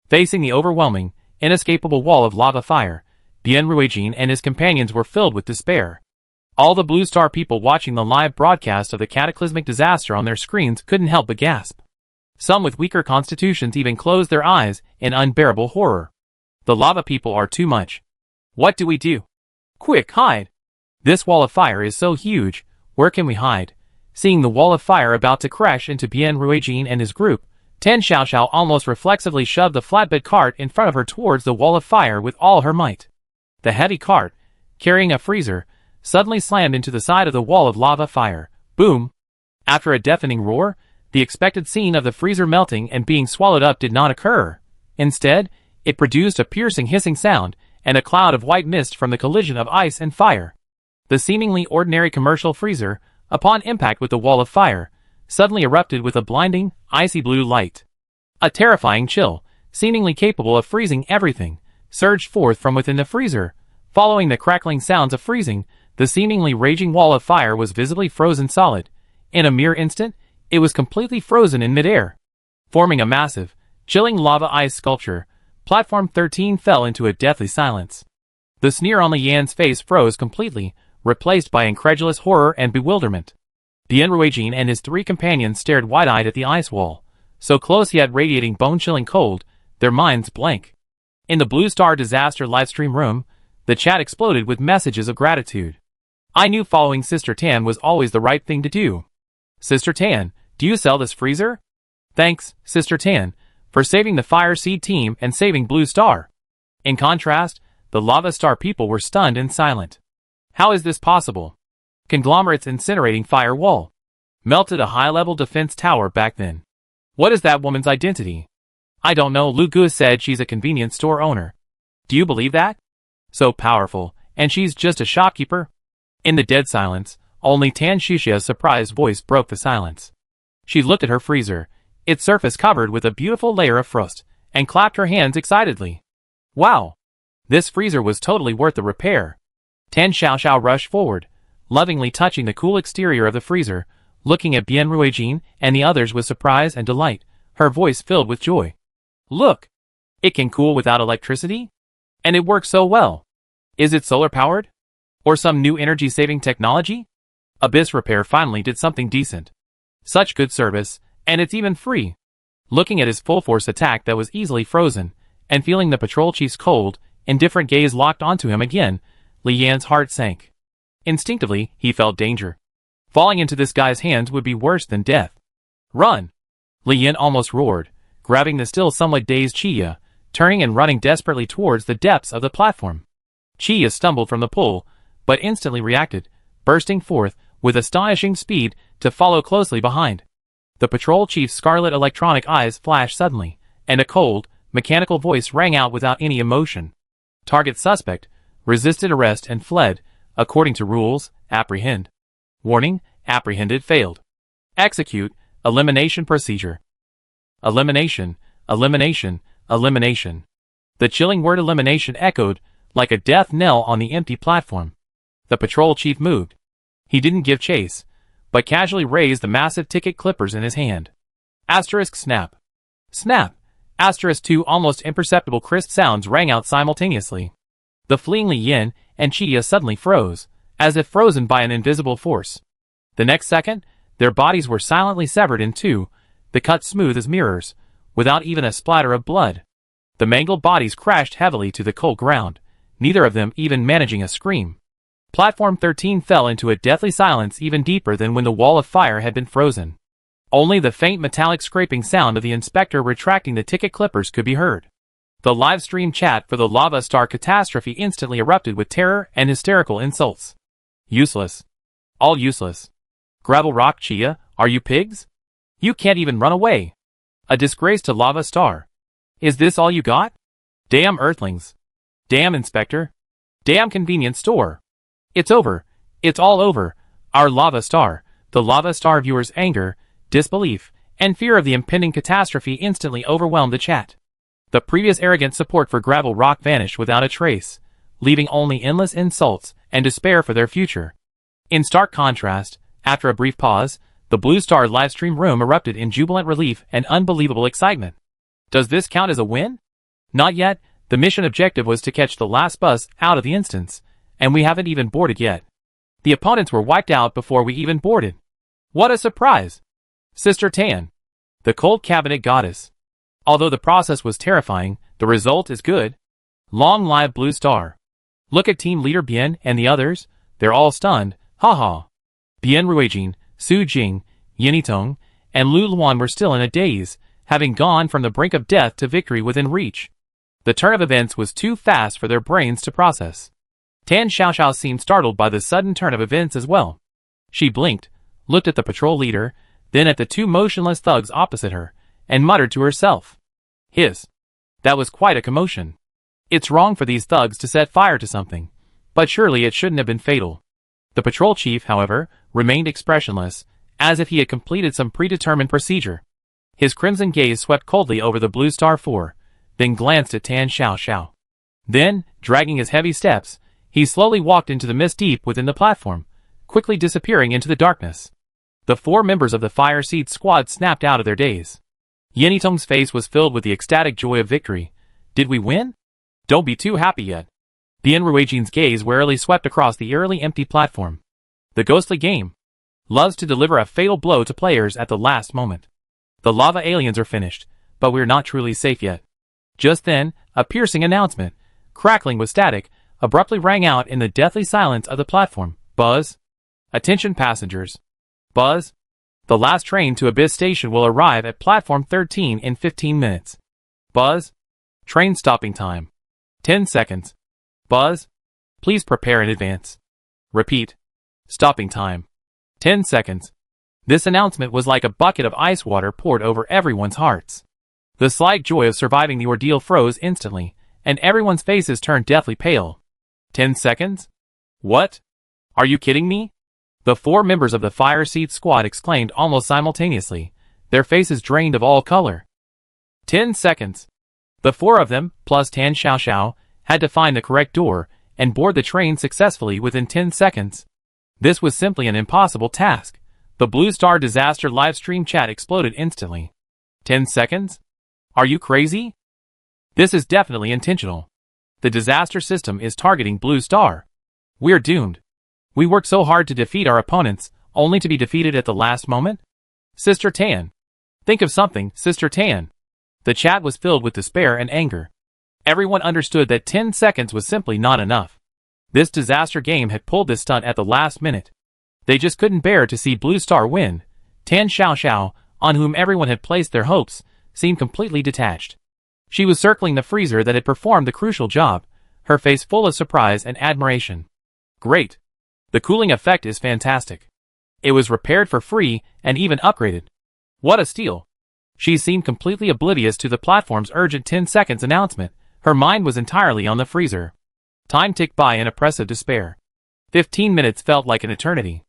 Facing the overwhelming, inescapable wall of lava fire, Bian Ruijin and his companions were filled with despair. All the Blue Star people watching the live broadcast of the cataclysmic disaster on their screens couldn't help but gasp. Some with weaker constitutions even closed their eyes in unbearable horror. The lava people are too much. What do we do? Quick, hide! This wall of fire is so huge, where can we hide? Seeing the wall of fire about to crash into Bian Ruijin and his group, Tan Xiaoxiao almost reflexively shoved the flatbed cart in front of her towards the wall of fire with all her might. The heavy cart, carrying a freezer, suddenly slammed into the side of the wall of lava fire. Boom! After a deafening roar, the expected scene of the freezer melting and being swallowed up did not occur. Instead, it produced a piercing hissing sound and a cloud of white mist from the collision of ice and fire. The seemingly ordinary commercial freezer, upon impact with the wall of fire, suddenly erupted with a blinding, icy blue light. A terrifying chill, seemingly capable of freezing everything, surged forth from within the freezer. Following the crackling sounds of freezing, the seemingly raging wall of fire was visibly frozen solid. In a mere instant, it was completely frozen in midair. Forming a massive, chilling lava ice sculpture, Platform 13 fell into a deathly silence. The sneer on Li Yan's face froze completely, replaced by incredulous horror and bewilderment. Bian Ruijin and his 3 companions stared wide-eyed at the ice wall, so close yet radiating bone-chilling cold, their minds blank. In the Blue Star Disaster livestream room, the chat exploded with messages of gratitude. I knew following Sister Tan was always the right thing to do. Sister Tan, do you sell this freezer? Thanks, Sister Tan, for saving the Fire Seed team and saving Blue Star. In contrast, the Lava Star people were stunned and silent. How is this possible? Conglomerate's incinerating firewall melted a high-level defense tower back then. What is that woman's identity? I don't know. Lu Gu said she's a convenience store owner. Do you believe that? So powerful, And she's just a shopkeeper? In the dead silence, only Tan Shuxia's surprised voice broke the silence. She looked at her freezer, its surface covered with a beautiful layer of frost, and clapped her hands excitedly. Wow! This freezer was totally worth the repair. Tan Xiaoxiao rushed forward, lovingly touching the cool exterior of the freezer, looking at Bian Ruijin and the others with surprise and delight, her voice filled with joy. Look! It can cool without electricity? And it works so well. Is it solar-powered? Or some new energy-saving technology? Abyss Repair finally did something decent. Such good service, and it's even free. Looking at his full-force attack that was easily frozen, and feeling the patrol chief's cold, indifferent gaze locked onto him again, Li Yan's heart sank. Instinctively, he felt danger. Falling into this guy's hands would be worse than death. Run! Li Yan almost roared, grabbing the still somewhat dazed Chiya, turning and running desperately towards the depths of the platform. Chiya stumbled from the pull, but instantly reacted, bursting forth, with astonishing speed, to follow closely behind. The patrol chief's scarlet electronic eyes flashed suddenly, and a cold, mechanical voice rang out without any emotion. Target suspect, resisted arrest and fled, according to rules, apprehend. Warning, apprehended failed. Execute, elimination procedure. Elimination, elimination, elimination. The chilling word elimination echoed, like a death knell on the empty platform. The patrol chief moved. He didn't give chase, but casually raised the massive ticket clippers in his hand. Asterisk snap. Snap. Asterisk two almost imperceptible crisp sounds rang out simultaneously. The fleeing Li Yan and Chiya suddenly froze, as if frozen by an invisible force. The next second, their bodies were silently severed in two, the cuts smooth as mirrors, without even a splatter of blood. The mangled bodies crashed heavily to the cold ground, neither of them even managing a scream. Platform 13 fell into a deathly silence even deeper than when the wall of fire had been frozen. Only the faint metallic scraping sound of the inspector retracting the ticket clippers could be heard. The live stream chat for the Lava Star catastrophe instantly erupted with terror and hysterical insults. Useless. All useless. Gravel Rock Chiya, are you pigs? You can't even run away. A disgrace to Lava Star. Is this all you got? Damn Earthlings. Damn Inspector. Damn convenience store. It's over. It's all over. Our Lava Star. The Lava Star viewers' anger, disbelief, and fear of the impending catastrophe instantly overwhelmed the chat. The previous arrogant support for Gravel Rock vanished without a trace, leaving only endless insults and despair for their future. In stark contrast, after a brief pause, the Blue Star livestream room erupted in jubilant relief and unbelievable excitement. Does this count as a win? Not yet. The mission objective was to catch the last bus out of the instance, and we haven't even boarded yet. The opponents were wiped out before we even boarded. What a surprise! Sister Tan, the cold cabinet goddess. Although the process was terrifying, the result is good. Long live Blue Star. Look at team leader Bian and the others, they're all stunned, haha. Bian Ruijin, Su Jing, Yinitong, and Lu Luan were still in a daze, having gone from the brink of death to victory within reach. The turn of events was too fast for their brains to process. Tan Xiaoxiao seemed startled by the sudden turn of events as well. She blinked, looked at the patrol leader, then at the two motionless thugs opposite her, and muttered to herself. Hiss. That was quite a commotion. It's wrong for these thugs to set fire to something, but surely it shouldn't have been fatal. The patrol chief, however, remained expressionless, as if he had completed some predetermined procedure. His crimson gaze swept coldly over the Blue Star 4, then glanced at Tan Xiaoxiao. Then, dragging his heavy steps, he slowly walked into the mist deep within the platform, quickly disappearing into the darkness. The four members of the Fire Seed squad snapped out of their daze. Yinitong's face was filled with the ecstatic joy of victory. Did we win? Don't be too happy yet. Bian Ruijin's gaze warily swept across the eerily empty platform. The ghostly game loves to deliver a fatal blow to players at the last moment. The lava aliens are finished, but we're not truly safe yet. Just then, a piercing announcement, crackling with static, abruptly rang out in the deathly silence of the platform. Buzz. Attention passengers. Buzz. The last train to Abyss Station will arrive at platform 13 in 15 minutes. Buzz. Train stopping time. 10 seconds. Buzz. Please prepare in advance. Repeat. Stopping time. 10 seconds. This announcement was like a bucket of ice water poured over everyone's hearts. The slight joy of surviving the ordeal froze instantly, and everyone's faces turned deathly pale. 10 seconds? What? Are you kidding me? The 4 members of the fire seat squad exclaimed almost simultaneously, their faces drained of all color. 10 seconds. The 4 of them, plus Tan Xiaoxiao, had to find the correct door and board the train successfully within 10 seconds. This was simply an impossible task. The Blue Star Disaster livestream chat exploded instantly. 10 seconds? Are you crazy? This is definitely intentional. The disaster system is targeting Blue Star. We're doomed. We worked so hard to defeat our opponents, only to be defeated at the last moment? Sister Tan. Think of something, Sister Tan. The chat was filled with despair and anger. Everyone understood that 10 seconds was simply not enough. This disaster game had pulled this stunt at the last minute. They just couldn't bear to see Blue Star win. Tan Xiaoxiao, on whom everyone had placed their hopes, seemed completely detached. She was circling the freezer that had performed the crucial job, her face full of surprise and admiration. Great. The cooling effect is fantastic. It was repaired for free and even upgraded. What a steal. She seemed completely oblivious to the platform's urgent 10 seconds announcement. Her mind was entirely on the freezer. Time ticked by in oppressive despair. 15 minutes felt like an eternity.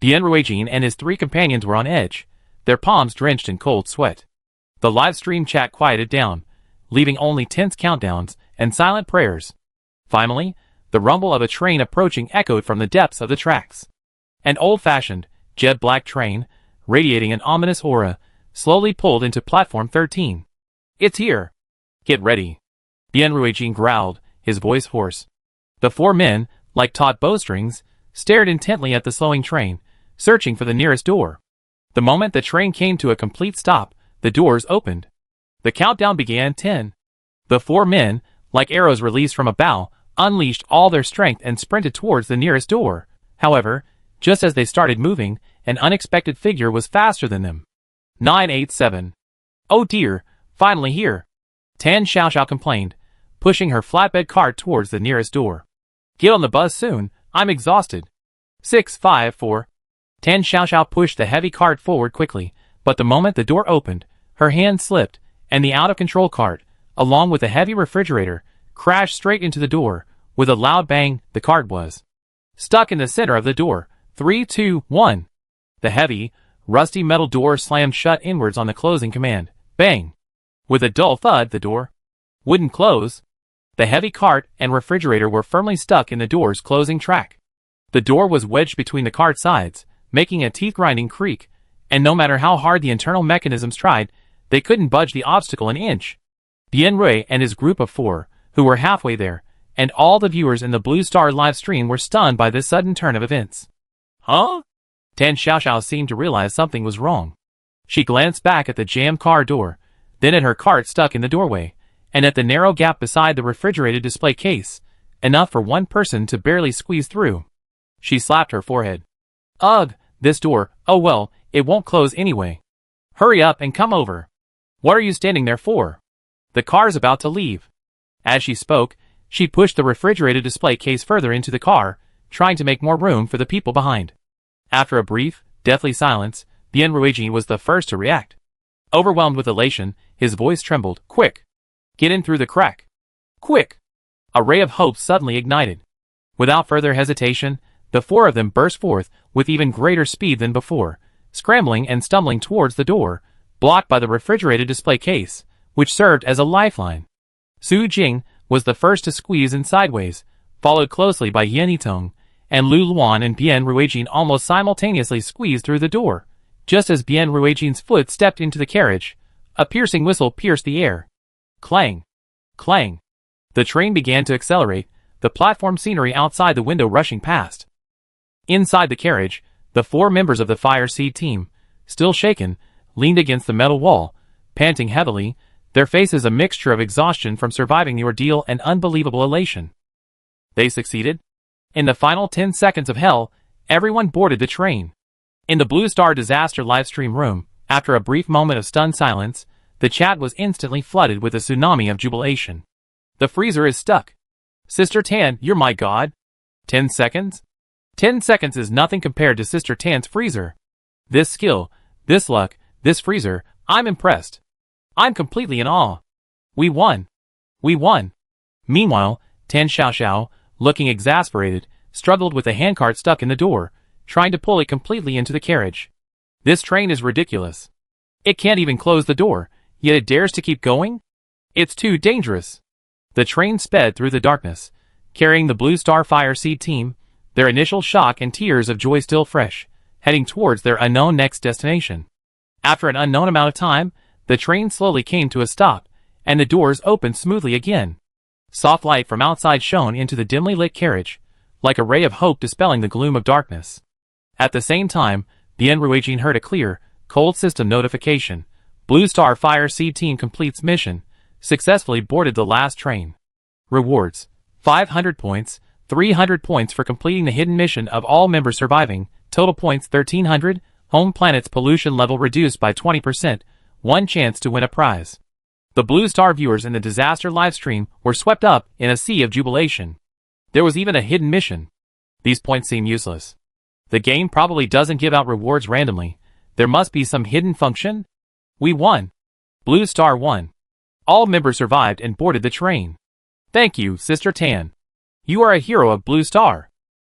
Bien Ruijin and his 3 companions were on edge, their palms drenched in cold sweat. The live stream chat quieted down, leaving only tense countdowns and silent prayers. Finally, the rumble of a train approaching echoed from the depths of the tracks. An old-fashioned, jet black train, radiating an ominous aura, slowly pulled into platform 13. It's here. Get ready. Bien Ruijin growled, his voice hoarse. The 4 men, like taut bowstrings, stared intently at the slowing train, searching for the nearest door. The moment the train came to a complete stop, the doors opened. The countdown began 10. The 4 men, like arrows released from a bow, unleashed all their strength and sprinted towards the nearest door. However, just as they started moving, an unexpected figure was faster than them. 987. Oh dear, finally here. Tan Xiaoxiao complained, pushing her flatbed cart towards the nearest door. Get on the bus soon, I'm exhausted. 654. Tan Xiaoxiao pushed the heavy cart forward quickly, but the moment the door opened, her hand slipped, and the out-of-control cart, along with the heavy refrigerator, crashed straight into the door. With a loud bang, the cart was stuck in the center of the door. 3, 2, 1. The heavy, rusty metal door slammed shut inwards on the closing command. Bang! With a dull thud, the door wouldn't close. The heavy cart and refrigerator were firmly stuck in the door's closing track. The door was wedged between the cart sides, making a teeth-grinding creak, and no matter how hard the internal mechanisms tried, they couldn't budge the obstacle an inch. Bien Rui and his group of 4, who were halfway there, and all the viewers in the Blue Star live stream were stunned by this sudden turn of events. Huh? Tan Xiaoxiao seemed to realize something was wrong. She glanced back at the jammed car door, then at her cart stuck in the doorway, and at the narrow gap beside the refrigerated display case, enough for one person to barely squeeze through. She slapped her forehead. Ugh, this door, oh well, it won't close anyway. Hurry up and come over. What are you standing there for? The car's about to leave. As she spoke, she pushed the refrigerated display case further into the car, trying to make more room for the people behind. After a brief, deathly silence, Bien Ruijin was the first to react. Overwhelmed with elation, his voice trembled. Quick! Get in through the crack. Quick! A ray of hope suddenly ignited. Without further hesitation, the 4 of them burst forth with even greater speed than before, scrambling and stumbling towards the door, blocked by the refrigerated display case, which served as a lifeline. Su Jing was the first to squeeze in sideways, followed closely by Yan Yitong, and Lu Luan and Bien Ruijin almost simultaneously squeezed through the door. Just as Bien Ruijin's foot stepped into the carriage, a piercing whistle pierced the air. Clang! Clang! The train began to accelerate, the platform scenery outside the window rushing past. Inside the carriage, the 4 members of the Fire Seed team, still shaken, leaned against the metal wall, panting heavily, their faces a mixture of exhaustion from surviving the ordeal and unbelievable elation. They succeeded. In the final 10 seconds of hell, everyone boarded the train. In the Blue Star Disaster livestream room, after a brief moment of stunned silence, the chat was instantly flooded with a tsunami of jubilation. The freezer is stuck. Sister Tan, you're my god. 10 seconds? 10 seconds is nothing compared to Sister Tan's freezer. This skill, this luck, this freezer, I'm impressed. I'm completely in awe. We won. We won. Meanwhile, Tan Xiaoxiao, looking exasperated, struggled with a handcart stuck in the door, trying to pull it completely into the carriage. This train is ridiculous. It can't even close the door, yet it dares to keep going? It's too dangerous. The train sped through the darkness, carrying the Blue Star Fire Seed team, their initial shock and tears of joy still fresh, heading towards their unknown next destination. After an unknown amount of time, the train slowly came to a stop, and the doors opened smoothly again. Soft light from outside shone into the dimly lit carriage, like a ray of hope dispelling the gloom of darkness. At the same time, the Enruaging heard a clear, cold system notification. Blue Star Fire Seed Team completes mission. Successfully boarded the last train. Rewards: 500 points, 300 points for completing the hidden mission of all members surviving, total points 1300, home planet's pollution level reduced by 20%, 1 chance to win a prize. The Blue Star viewers in the disaster livestream were swept up in a sea of jubilation. There was even a hidden mission. These points seem useless. The game probably doesn't give out rewards randomly. There must be some hidden function. We won. Blue Star won. All members survived and boarded the train. Thank you, Sister Tan. You are a hero of Blue Star.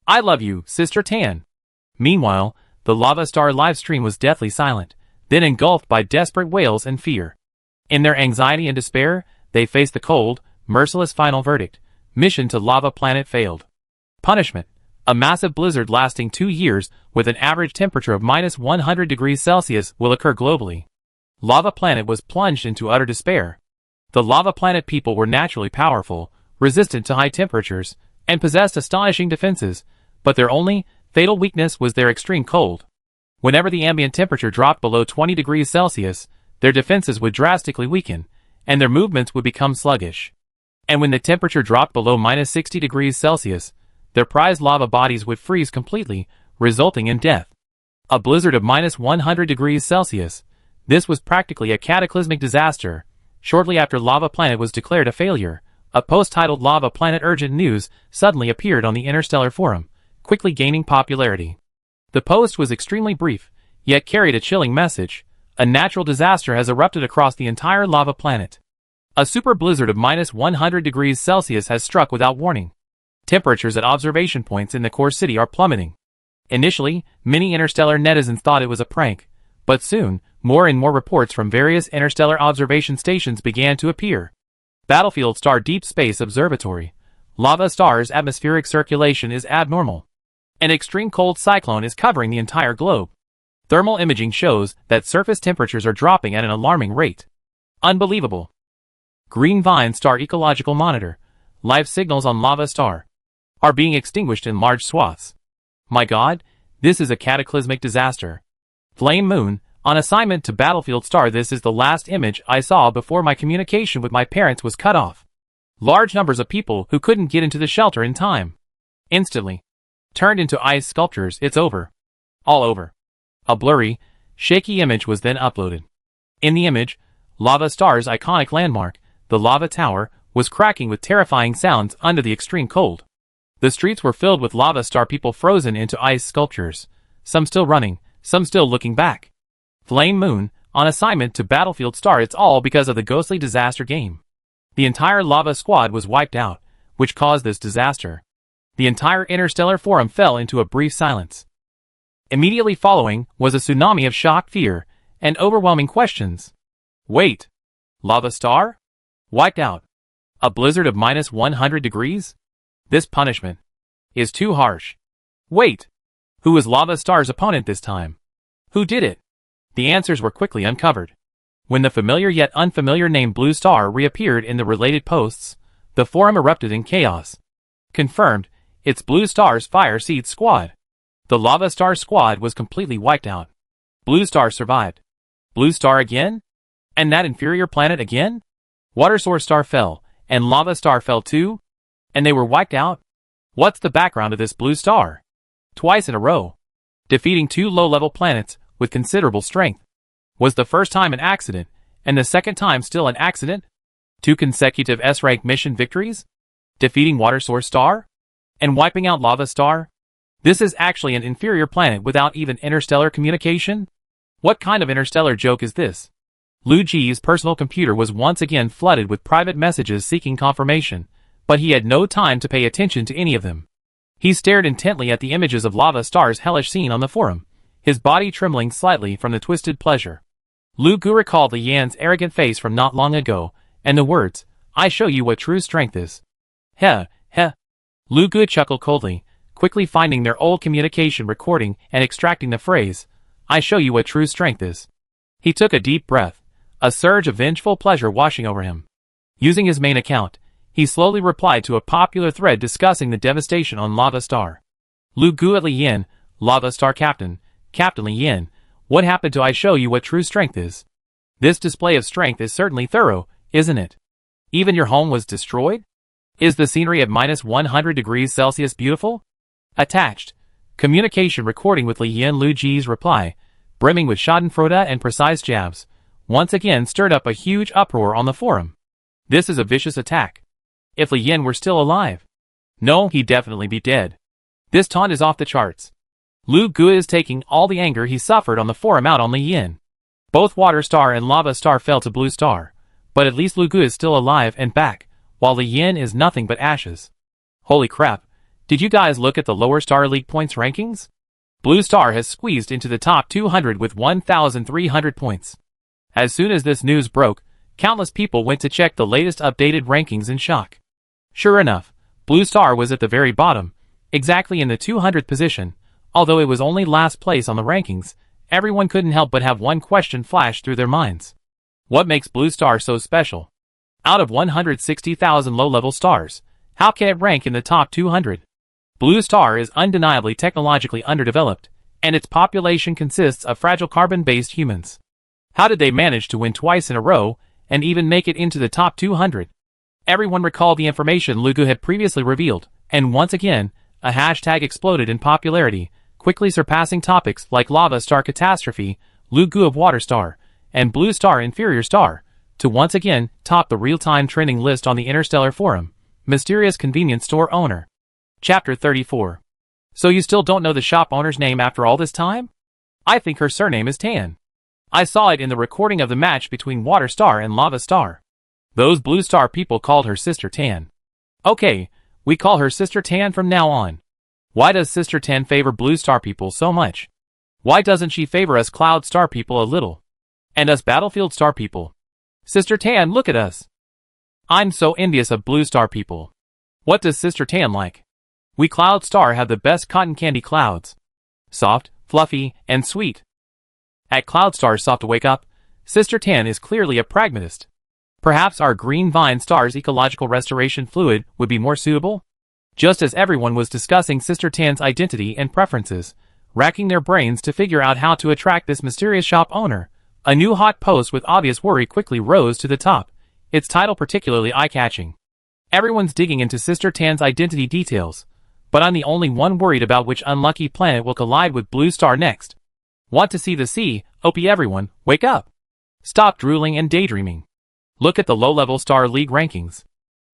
I love you, Sister Tan. Meanwhile, the Lava Star livestream was deathly silent, then engulfed by desperate wails and fear. In their anxiety and despair, they faced the cold, merciless final verdict. Mission to Lava Planet failed. Punishment: a massive blizzard lasting 2 years with an average temperature of -100°C will occur globally. Lava Planet was plunged into utter despair. The Lava Planet people were naturally powerful, resistant to high temperatures, and possessed astonishing defenses, but their only fatal weakness was their extreme cold. Whenever the ambient temperature dropped below 20°C, their defenses would drastically weaken, and their movements would become sluggish. And when the temperature dropped below -60°C, their prized lava bodies would freeze completely, resulting in death. A blizzard of -100°C. This was practically a cataclysmic disaster. Shortly after Lava Planet was declared a failure, a post titled Lava Planet Urgent News suddenly appeared on the Interstellar Forum, quickly gaining popularity. The post was extremely brief, yet carried a chilling message. A natural disaster has erupted across the entire Lava Planet. A super blizzard of -100°C has struck without warning. Temperatures at observation points in the core city are plummeting. Initially, many interstellar netizens thought it was a prank, but soon, more and more reports from various interstellar observation stations began to appear. Battlefield Star Deep Space Observatory. Lava Star's atmospheric circulation is abnormal. An extreme cold cyclone is covering the entire globe. Thermal imaging shows that surface temperatures are dropping at an alarming rate. Unbelievable. Green Vine Star Ecological Monitor. Life signals on Lava Star are being extinguished in large swaths. My God, this is a cataclysmic disaster. Flame Moon. On assignment to Battlefield Star, this is the last image I saw before my communication with my parents was cut off. Large numbers of people who couldn't get into the shelter in time. Instantly. Turned into ice sculptures. It's over. All over. A blurry, shaky image was then uploaded. In the image, Lava Star's iconic landmark, the Lava Tower, was cracking with terrifying sounds under the extreme cold. The streets were filled with Lava Star people frozen into ice sculptures, some still running, some still looking back. Flame Moon, on assignment to Battlefield Star. It's all because of the ghostly disaster game. The entire Lava Squad was wiped out, which caused this disaster. The entire Interstellar Forum fell into a brief silence. Immediately following was a tsunami of shock, fear, and overwhelming questions. Wait. Lava Star? Wiped out. A blizzard of -100°? This punishment is too harsh. Wait. Who was Lava Star's opponent this time? Who did it? The answers were quickly uncovered. When the familiar yet unfamiliar name Blue Star reappeared in the related posts, the forum erupted in chaos. Confirmed, it's Blue Star's Fire Seed Squad. The Lava Star Squad was completely wiped out. Blue Star survived. Blue Star again? And that inferior planet again? Water Source Star fell, and Lava Star fell too? And they were wiped out? What's the background of this Blue Star? Twice in a row. Defeating 2 low-level planets with considerable strength. Was the first time an accident, and the second time still an accident? 2 consecutive S-rank mission victories? Defeating Water Source Star? And wiping out Lava Star? This is actually an inferior planet without even interstellar communication? What kind of interstellar joke is this? Lu Ji's personal computer was once again flooded with private messages seeking confirmation. But he had no time to pay attention to any of them. He stared intently at the images of Lava Star's hellish scene on the forum, his body trembling slightly from the twisted pleasure. Lu Gu recalled Li Yan's arrogant face from not long ago, and the words, "I show you what true strength is." Heh, heh. Lu Gu chuckled coldly, quickly finding their old communication recording and extracting the phrase, "I show you what true strength is." He took a deep breath, a surge of vengeful pleasure washing over him. Using his main account, he slowly replied to a popular thread discussing the devastation on Lava Star. Lu Gu at Li Yan, Lava Star Captain, Captain Li Yan, what happened to I show you what true strength is? This display of strength is certainly thorough, isn't it? Even your home was destroyed? Is the scenery at -100°C beautiful? Attached. Communication recording with Li Yan Lu Ji's reply, brimming with schadenfreude and precise jabs, once again stirred up a huge uproar on the forum. This is a vicious attack. If Li Yan were still alive. No, he'd definitely be dead. This taunt is off the charts. Lu Gu is taking all the anger he suffered on the forum out on Li Yan. Both Water Star and Lava Star fell to Blue Star, but at least Lu Gu is still alive and back, while Li Yan is nothing but ashes. Holy crap, did you guys look at the lower Star League points rankings? Blue Star has squeezed into the top 200 with 1,300 points. As soon as this news broke, countless people went to check the latest updated rankings in shock. Sure enough, Blue Star was at the very bottom, exactly in the 200th position. Although it was only last place on the rankings, everyone couldn't help but have one question flash through their minds. What makes Blue Star so special? Out of 160,000 low-level stars, how can it rank in the top 200? Blue Star is undeniably technologically underdeveloped, and its population consists of fragile carbon-based humans. How did they manage to win twice in a row, and even make it into the top 200? Everyone recalled the information Lu Gu had previously revealed, and once again, a hashtag exploded in popularity, quickly surpassing topics like Lava Star Catastrophe, Lu Gu of Water Star, and Blue Star Inferior Star, to once again top the real-time trending list on the Interstellar Forum. Mysterious Convenience Store Owner. Chapter 34. So you still don't know the shop owner's name after all this time? I think her surname is Tan. I saw it in the recording of the match between Water Star and Lava Star. Those Blue Star people called her Sister Tan. Okay, we call her Sister Tan from now on. Why does Sister Tan favor Blue Star people so much? Why doesn't she favor us Cloud Star people a little? And us Battlefield Star people? Sister Tan, look at us. I'm so envious of Blue Star people. What does Sister Tan like? We Cloud Star have the best cotton candy clouds. Soft, fluffy, and sweet. At Cloud Star's Soft Wake Up, Sister Tan is clearly a pragmatist. Perhaps our Green Vine Star's ecological restoration fluid would be more suitable? Just as everyone was discussing Sister Tan's identity and preferences, racking their brains to figure out how to attract this mysterious shop owner, a new hot post with obvious worry quickly rose to the top, its title particularly eye-catching. Everyone's digging into Sister Tan's identity details, but I'm the only one worried about which unlucky planet will collide with Blue Star next. Want to see the sea? OP everyone, wake up! Stop drooling and daydreaming. Look at the low-level Star League rankings.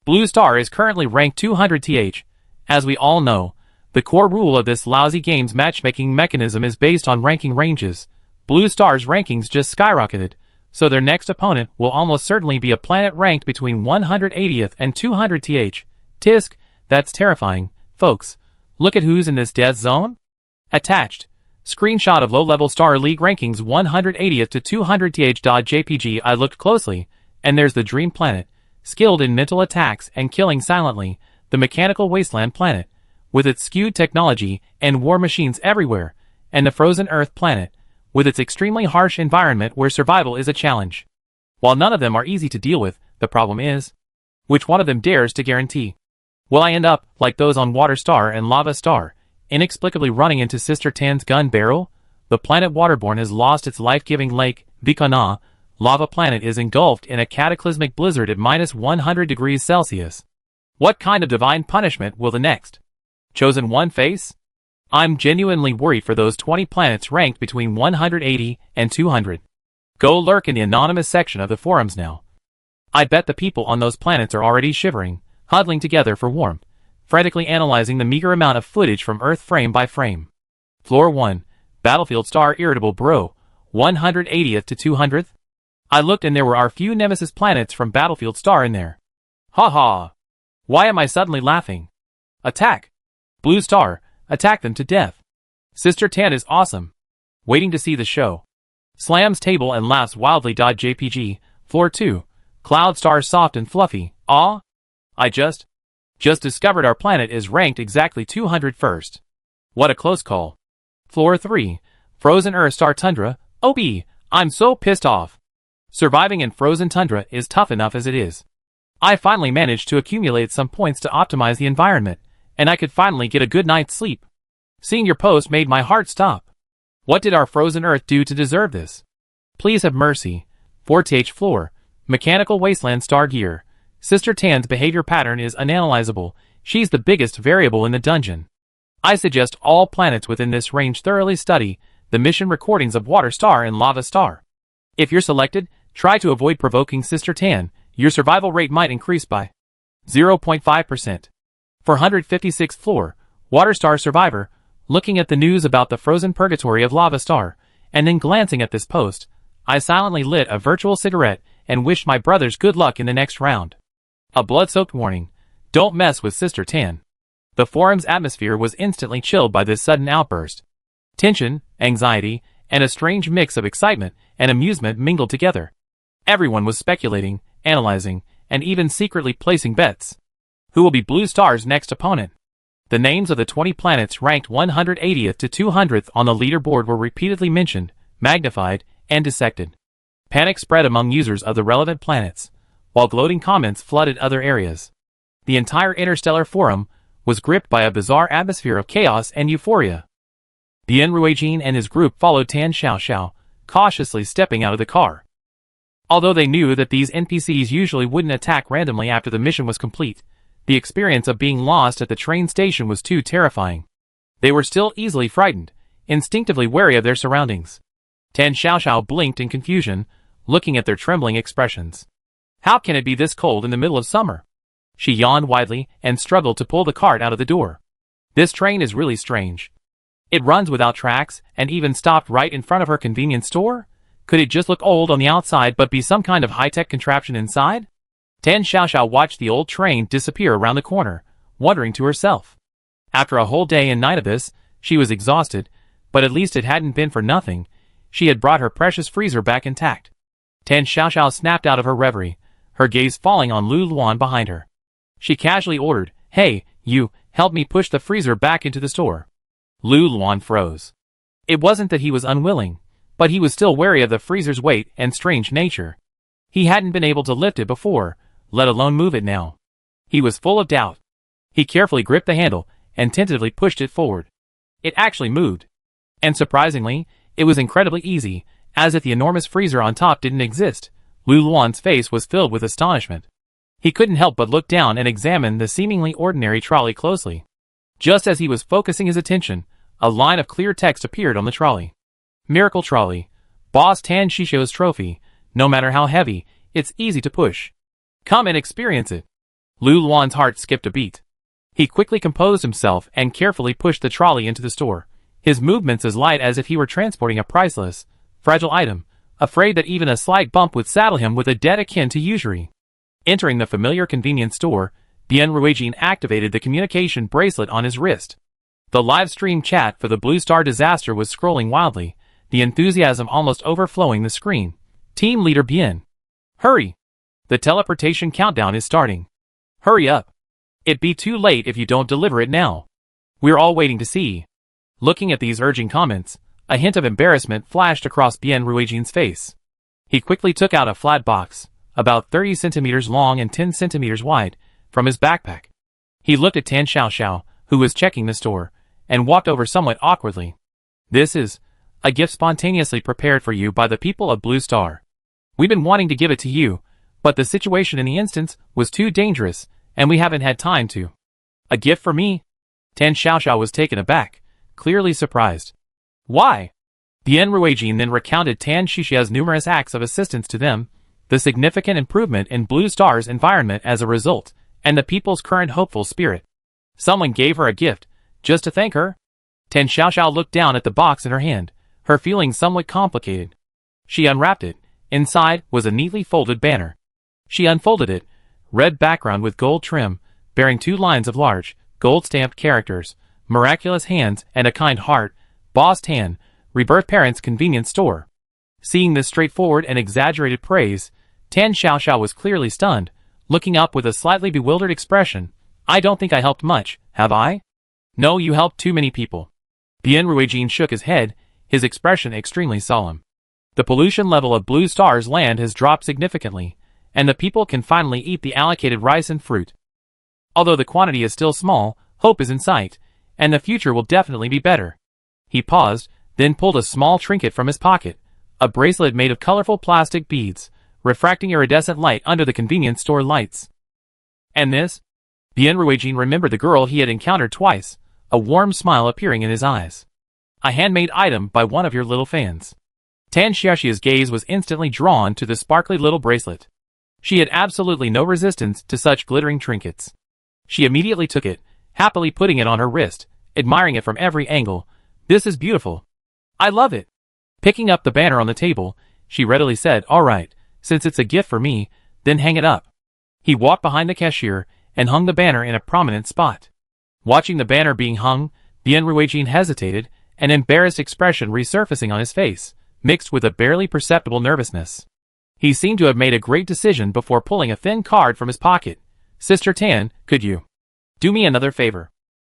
Blue Star is currently ranked 200th. As we all know, the core rule of this lousy game's matchmaking mechanism is based on ranking ranges. Blue Star's rankings just skyrocketed, so their next opponent will almost certainly be a planet ranked between 180th and 200th. Tisk, that's terrifying, folks. Look at who's in this death zone. Attached. Screenshot of low-level Star League rankings 180th to 200th.jpg. I looked closely, and there's the Dream Planet, skilled in mental attacks and killing silently, the mechanical wasteland planet, with its skewed technology and war machines everywhere, and the Frozen Earth planet, with its extremely harsh environment where survival is a challenge. While none of them are easy to deal with, the problem is, which one of them dares to guarantee? Will I end up, like those on Water Star and Lava Star, inexplicably running into Sister Tan's gun barrel? The planet Waterborne has lost its life-giving lake, Bikana. Lava Planet is engulfed in a cataclysmic blizzard at -100°C. What kind of divine punishment will the next chosen one face? I'm genuinely worried for those 20 planets ranked between 180 and 200. Go lurk in the anonymous section of the forums now. I bet the people on those planets are already shivering, huddling together for warmth, frantically analyzing the meager amount of footage from Earth frame by frame. Floor 1, Battlefield Star Irritable Bro, 180th to 200th? I looked and there were our few nemesis planets from Battlefield Star in there. Ha ha! Why am I suddenly laughing? Attack! Blue Star, attack them to death. Sister Tan is awesome. Waiting to see the show. Slams table and laughs wildly. JPG, Floor 2. Cloud Star soft and fluffy. Aw? I just discovered our planet is ranked exactly 201st. What a close call. Floor 3. Frozen Earth Star Tundra. OB, I'm so pissed off. Surviving in frozen tundra is tough enough as it is. I finally managed to accumulate some points to optimize the environment, and I could finally get a good night's sleep. Seeing your post made my heart stop. What did our frozen Earth do to deserve this? Please have mercy. 4th floor. Mechanical Wasteland Star Gear. Sister Tan's behavior pattern is unanalyzable. She's the biggest variable in the dungeon. I suggest all planets within this range thoroughly study the mission recordings of Water Star and Lava Star. If you're selected, try to avoid provoking Sister Tan. Your survival rate might increase by 0.5%. 456th floor. Water Star Survivor. Looking at the news about the frozen purgatory of Lava Star, and then glancing at this post, I silently lit a virtual cigarette and wished my brothers good luck in the next round. A blood-soaked warning. Don't mess with Sister Tan. The forum's atmosphere was instantly chilled by this sudden outburst. Tension, anxiety, and a strange mix of excitement and amusement mingled together. Everyone was speculating, analyzing, and even secretly placing bets. Who will be Blue Star's next opponent? The names of the 20 planets ranked 180th to 200th on the leaderboard were repeatedly mentioned, magnified, and dissected. Panic spread among users of the relevant planets, while gloating comments flooded other areas. The entire interstellar forum was gripped by a bizarre atmosphere of chaos and euphoria. Bien Ruijin and his group followed Tan Xiaoxiao, cautiously stepping out of the car. Although they knew that these NPCs usually wouldn't attack randomly after the mission was complete, the experience of being lost at the train station was too terrifying. They were still easily frightened, instinctively wary of their surroundings. Tan Xiaoxiao blinked in confusion, looking at their trembling expressions. How can it be this cold in the middle of summer? She yawned widely and struggled to pull the cart out of the door. This train is really strange. It runs without tracks and even stopped right in front of her convenience store? Could it just look old on the outside but be some kind of high-tech contraption inside? Tan Xiaoxiao watched the old train disappear around the corner, wondering to herself. After a whole day and night of this, she was exhausted, but at least it hadn't been for nothing. She had brought her precious freezer back intact. Tan Xiaoxiao snapped out of her reverie, her gaze falling on Lu Luan behind her. She casually ordered, "Hey, you, help me push the freezer back into the store." Lu Luan froze. It wasn't that he was unwilling, but he was still wary of the freezer's weight and strange nature. He hadn't been able to lift it before, let alone move it now. He was full of doubt. He carefully gripped the handle and tentatively pushed it forward. It actually moved. And surprisingly, it was incredibly easy, as if the enormous freezer on top didn't exist. Lu Luan's face was filled with astonishment. He couldn't help but look down and examine the seemingly ordinary trolley closely. Just as he was focusing his attention, a line of clear text appeared on the trolley. Miracle Trolley. Boss Tan Xiaoxiao's trophy. No matter how heavy, it's easy to push. Come and experience it. Lu Luan's heart skipped a beat. He quickly composed himself and carefully pushed the trolley into the store, his movements as light as if he were transporting a priceless, fragile item, afraid that even a slight bump would saddle him with a debt akin to usury. Entering the familiar convenience store, Bien Ruijin activated the communication bracelet on his wrist. The live stream chat for the Blue Star disaster was scrolling wildly, the enthusiasm almost overflowing the screen. Team leader Bien. Hurry! The teleportation countdown is starting. Hurry up. It'd be too late if you don't deliver it now. We're all waiting to see. Looking at these urging comments, a hint of embarrassment flashed across Bien Ruijin's face. He quickly took out a flat box, about 30 centimeters long and 10 centimeters wide, from his backpack. He looked at Tan Xiaoxiao, who was checking the store, and walked over somewhat awkwardly. This is a gift spontaneously prepared for you by the people of Blue Star. We've been wanting to give it to you, but the situation in the instance was too dangerous, and we haven't had time to. A gift for me? Tan Xiaoxiao was taken aback, clearly surprised. Why? Bien Ruijin then recounted Tan Xiaoxiao's numerous acts of assistance to them, the significant improvement in Blue Star's environment as a result, and the people's current hopeful spirit. Someone gave her a gift, just to thank her? Tan Xiaoxiao looked down at the box in her hand, her feelings somewhat complicated. She unwrapped it. Inside was a neatly folded banner. She unfolded it, red background with gold trim, bearing 2 lines of large, gold-stamped characters, miraculous hands and a kind heart, Boss Tan, Rebirth Parents Convenience Store. Seeing this straightforward and exaggerated praise, Tan Xiaoxiao was clearly stunned, looking up with a slightly bewildered expression. I don't think I helped much, have I? No, you helped too many people. Bian Ruijin shook his head, his expression extremely solemn. The pollution level of Blue Star's land has dropped significantly, and the people can finally eat the allocated rice and fruit. Although the quantity is still small, hope is in sight, and the future will definitely be better. He paused, then pulled a small trinket from his pocket, a bracelet made of colorful plastic beads, refracting iridescent light under the convenience store lights. And this? Bian Ruijin remembered the girl he had encountered twice, a warm smile appearing in his eyes. A handmade item by one of your little fans. Tan Xiaoxiao's gaze was instantly drawn to the sparkly little bracelet. She had absolutely no resistance to such glittering trinkets. She immediately took it, happily putting it on her wrist, admiring it from every angle. This is beautiful. I love it. Picking up the banner on the table, she readily said, all right, since it's a gift for me, then hang it up. He walked behind the cashier and hung the banner in a prominent spot. Watching the banner being hung, Bian Ruijin hesitated, an embarrassed expression resurfacing on his face, mixed with a barely perceptible nervousness. He seemed to have made a great decision before pulling a thin card from his pocket. Sister Tan, could you do me another favor?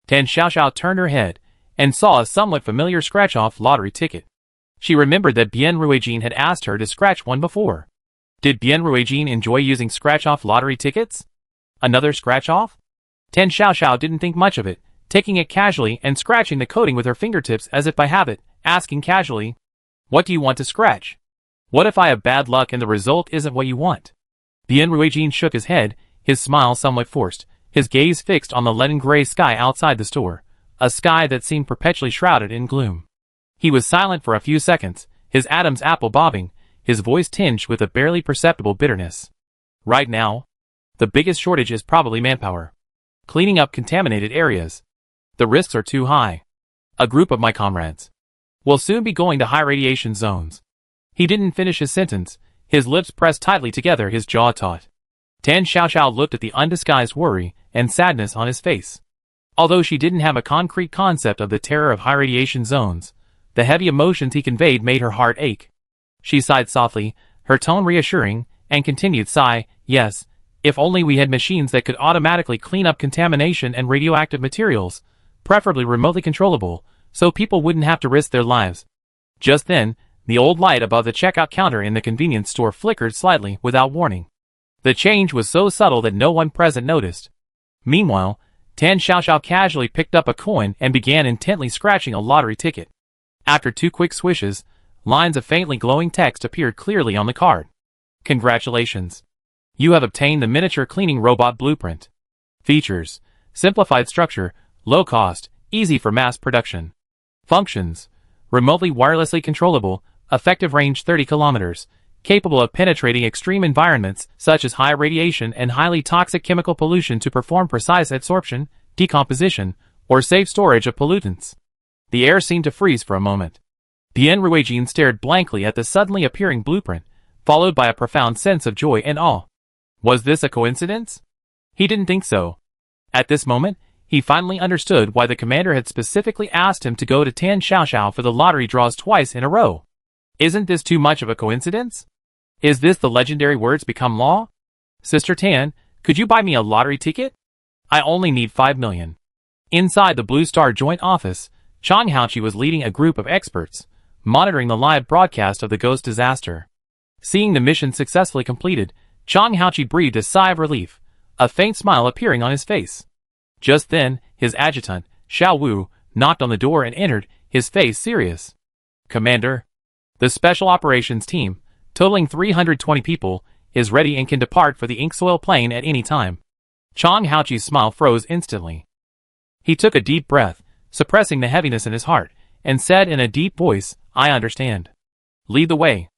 Tan Xiaoxiao turned her head and saw a somewhat familiar scratch-off lottery ticket. She remembered that Bian Ruijin had asked her to scratch one before. Did Bian Ruijin enjoy using scratch-off lottery tickets? Another scratch-off? Tan Xiaoxiao didn't think much of it, taking it casually and scratching the coating with her fingertips as if by habit, asking casually, what do you want to scratch? What if I have bad luck and the result isn't what you want? Bian Ruijin shook his head, his smile somewhat forced, his gaze fixed on the leaden-gray sky outside the store, a sky that seemed perpetually shrouded in gloom. He was silent for a few seconds, his Adam's apple bobbing, his voice tinged with a barely perceptible bitterness. Right now, the biggest shortage is probably manpower. Cleaning up contaminated areas. The risks are too high. A group of my comrades will soon be going to high radiation zones. He didn't finish his sentence, his lips pressed tightly together, his jaw taut. Tan Xiaoxiao looked at the undisguised worry and sadness on his face. Although she didn't have a concrete concept of the terror of high radiation zones, the heavy emotions he conveyed made her heart ache. She sighed softly, her tone reassuring, and continued sigh, yes, if only we had machines that could automatically clean up contamination and radioactive materials, preferably remotely controllable, so people wouldn't have to risk their lives. Just then, the old light above the checkout counter in the convenience store flickered slightly without warning. The change was so subtle that no one present noticed. Meanwhile, Tan Xiaoxiao casually picked up a coin and began intently scratching a lottery ticket. After 2 quick swishes, lines of faintly glowing text appeared clearly on the card. Congratulations. You have obtained the miniature cleaning robot blueprint. Features: simplified structure, low cost, easy for mass production. Functions: remotely wirelessly controllable, effective range 30 kilometers, capable of penetrating extreme environments such as high radiation and highly toxic chemical pollution to perform precise adsorption, decomposition, or safe storage of pollutants. The air seemed to freeze for a moment. Bian Ruijin stared blankly at the suddenly appearing blueprint, followed by a profound sense of joy and awe. Was this a coincidence? He didn't think so. At this moment, he finally understood why the commander had specifically asked him to go to Tan Xiaoxiao for the lottery draws twice in a row. Isn't this too much of a coincidence? Is this the legendary words become law? Sister Tan, could you buy me a lottery ticket? I only need 5 million. Inside the Blue Star joint office, Chang Haoqi was leading a group of experts, monitoring the live broadcast of the ghost disaster. Seeing the mission successfully completed, Chang Haoqi breathed a sigh of relief, a faint smile appearing on his face. Just then, his adjutant, Xiao Wu, knocked on the door and entered, his face serious. Commander, the Special Operations Team, totaling 320 people, is ready and can depart for the Inksoil Plain at any time. Chang Haoqi's smile froze instantly. He took a deep breath, suppressing the heaviness in his heart, and said in a deep voice, I understand. Lead the way.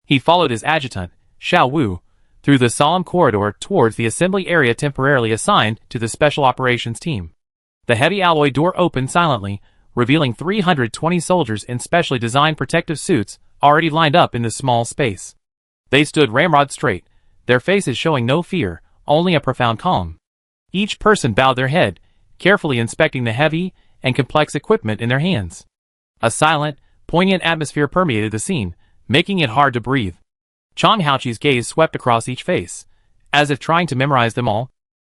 He followed his adjutant, Xiao Wu, through the solemn corridor towards the assembly area temporarily assigned to the Special Operations Team. The heavy alloy door opened silently, revealing 320 soldiers in specially designed protective suits already lined up in the small space. They stood ramrod straight, their faces showing no fear, only a profound calm. Each person bowed their head, carefully inspecting the heavy and complex equipment in their hands. A silent, poignant atmosphere permeated the scene, making it hard to breathe. Chang Haoqi's gaze swept across each face, as if trying to memorize them all.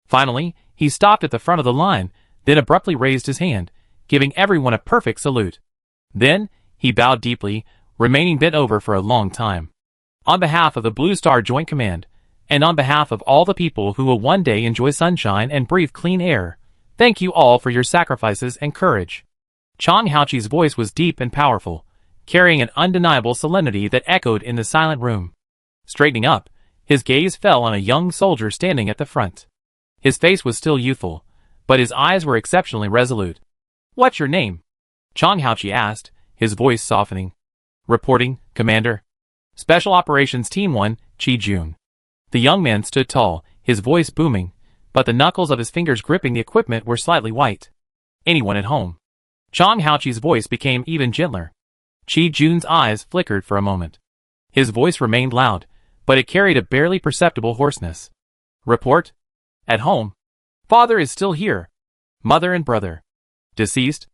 Finally, he stopped at the front of the line, then abruptly raised his hand, giving everyone a perfect salute. Then, he bowed deeply, remaining bent over for a long time. On behalf of the Blue Star Joint Command, and on behalf of all the people who will one day enjoy sunshine and breathe clean air, thank you all for your sacrifices and courage. Chang Haoqi's voice was deep and powerful, carrying an undeniable solemnity that echoed in the silent room. Straightening up, his gaze fell on a young soldier standing at the front. His face was still youthful, but his eyes were exceptionally resolute. "What's your name?" Chang Haoqi asked, his voice softening. "Reporting, Commander. Special Operations Team 1, Qi Jun." The young man stood tall, his voice booming, but the knuckles of his fingers gripping the equipment were slightly white. "Anyone at home?" Chang Haoqi's voice became even gentler. Qi Jun's eyes flickered for a moment. His voice remained loud, but it carried a barely perceptible hoarseness. "Report? At home. Father is still here. Mother and brother. Deceased?"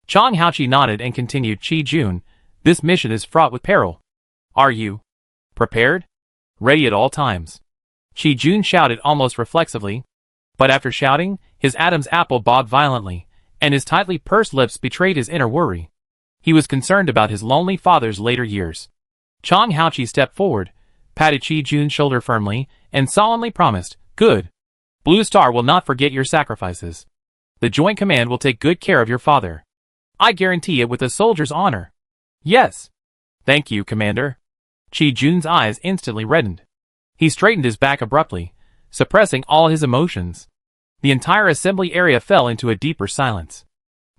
Chang Haoqi nodded and continued. "Qi Jun, this mission is fraught with peril. Are you prepared? Ready at all times?" Qi Jun shouted almost reflexively. But after shouting, his Adam's apple bobbed violently, and his tightly pursed lips betrayed his inner worry. He was concerned about his lonely father's later years. Chang Haoqi stepped forward, patted Qi Jun's shoulder firmly, and solemnly promised, "Good. Blue Star will not forget your sacrifices. The Joint Command will take good care of your father. I guarantee it with a soldier's honor." "Yes. Thank you, Commander." Qi Jun's eyes instantly reddened. He straightened his back abruptly, suppressing all his emotions. The entire assembly area fell into a deeper silence.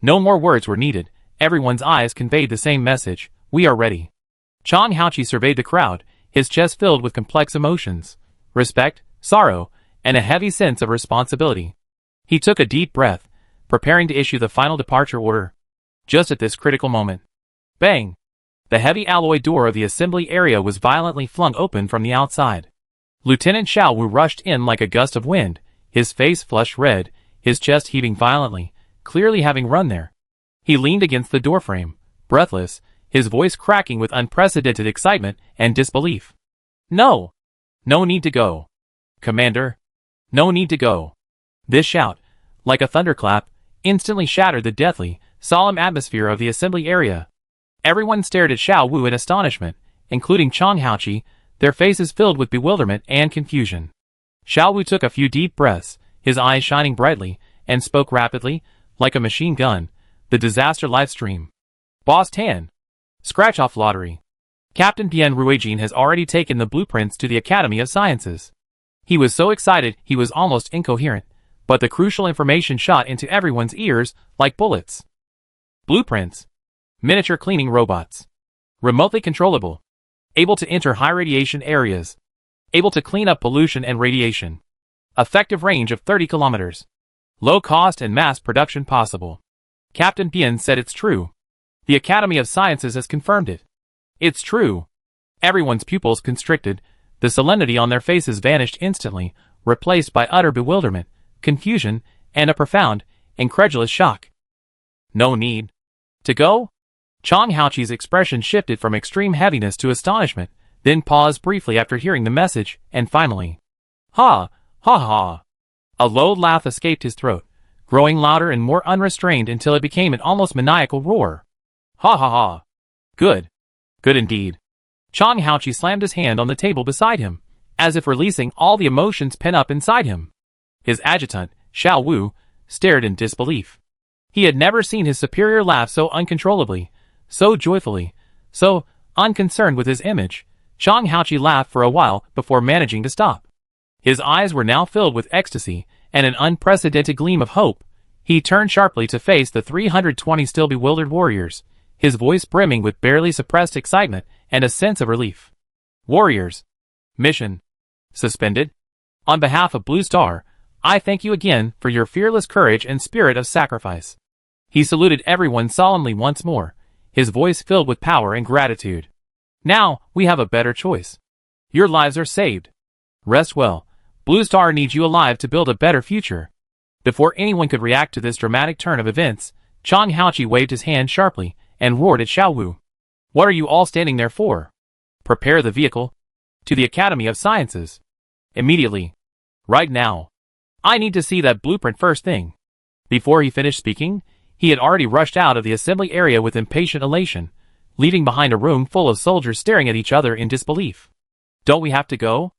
No more words were needed, everyone's eyes conveyed the same message: we are ready. Chang Haoqi surveyed the crowd, his chest filled with complex emotions, respect, sorrow, and a heavy sense of responsibility. He took a deep breath, preparing to issue the final departure order. Just at this critical moment. Bang! The heavy alloy door of the assembly area was violently flung open from the outside. Lieutenant Xiao Wu rushed in like a gust of wind, his face flushed red, his chest heaving violently, clearly having run there. He leaned against the doorframe, breathless, his voice cracking with unprecedented excitement and disbelief. "No! No need to go. Commander. No need to go." This shout, like a thunderclap, instantly shattered the deathly, solemn atmosphere of the assembly area. Everyone stared at Xiao Wu in astonishment, including Chang Haoqi, their faces filled with bewilderment and confusion. Xiao Wu took a few deep breaths, his eyes shining brightly, and spoke rapidly, like a machine gun. "The disaster live stream. Boss Tan. Scratch-off lottery. Captain Bian Ruijin has already taken the blueprints to the Academy of Sciences." He was so excited he was almost incoherent, but the crucial information shot into everyone's ears like bullets. Blueprints. Miniature cleaning robots. Remotely controllable. Able to enter high radiation areas. Able to clean up pollution and radiation. Effective range of 30 kilometers. Low cost and mass production possible. Captain Bian said it's true. The Academy of Sciences has confirmed it. It's true. Everyone's pupils constricted, the solemnity on their faces vanished instantly, replaced by utter bewilderment, confusion, and a profound, incredulous shock. "No need to go?" Chang Haoqi's expression shifted from extreme heaviness to astonishment, then paused briefly after hearing the message, and finally, "Ha! Ha ha!" A low laugh escaped his throat, growing louder and more unrestrained until it became an almost maniacal roar. "Ha ha ha! Good. Good indeed." Chang Haoqi slammed his hand on the table beside him, as if releasing all the emotions pent up inside him. His adjutant, Xiao Wu, stared in disbelief. He had never seen his superior laugh so uncontrollably, so joyfully, so unconcerned with his image. Chang Haoqi laughed for a while before managing to stop. His eyes were now filled with ecstasy and an unprecedented gleam of hope. He turned sharply to face the 320 still bewildered warriors, his voice brimming with barely suppressed excitement and a sense of relief. "Warriors. Mission suspended. On behalf of Blue Star, I thank you again for your fearless courage and spirit of sacrifice." He saluted everyone solemnly once more, his voice filled with power and gratitude. "Now, we have a better choice. Your lives are saved. Rest well. Blue Star needs you alive to build a better future." Before anyone could react to this dramatic turn of events, Chang Haoqi waved his hand sharply and roared at Xiao Wu. What are you all standing there for? Prepare the vehicle. To the Academy of Sciences. Immediately. Right now. I need to see that blueprint first thing. Before he finished speaking, he had already rushed out of the assembly area with impatient elation, leaving behind a room full of soldiers staring at each other in disbelief. Don't we have to go?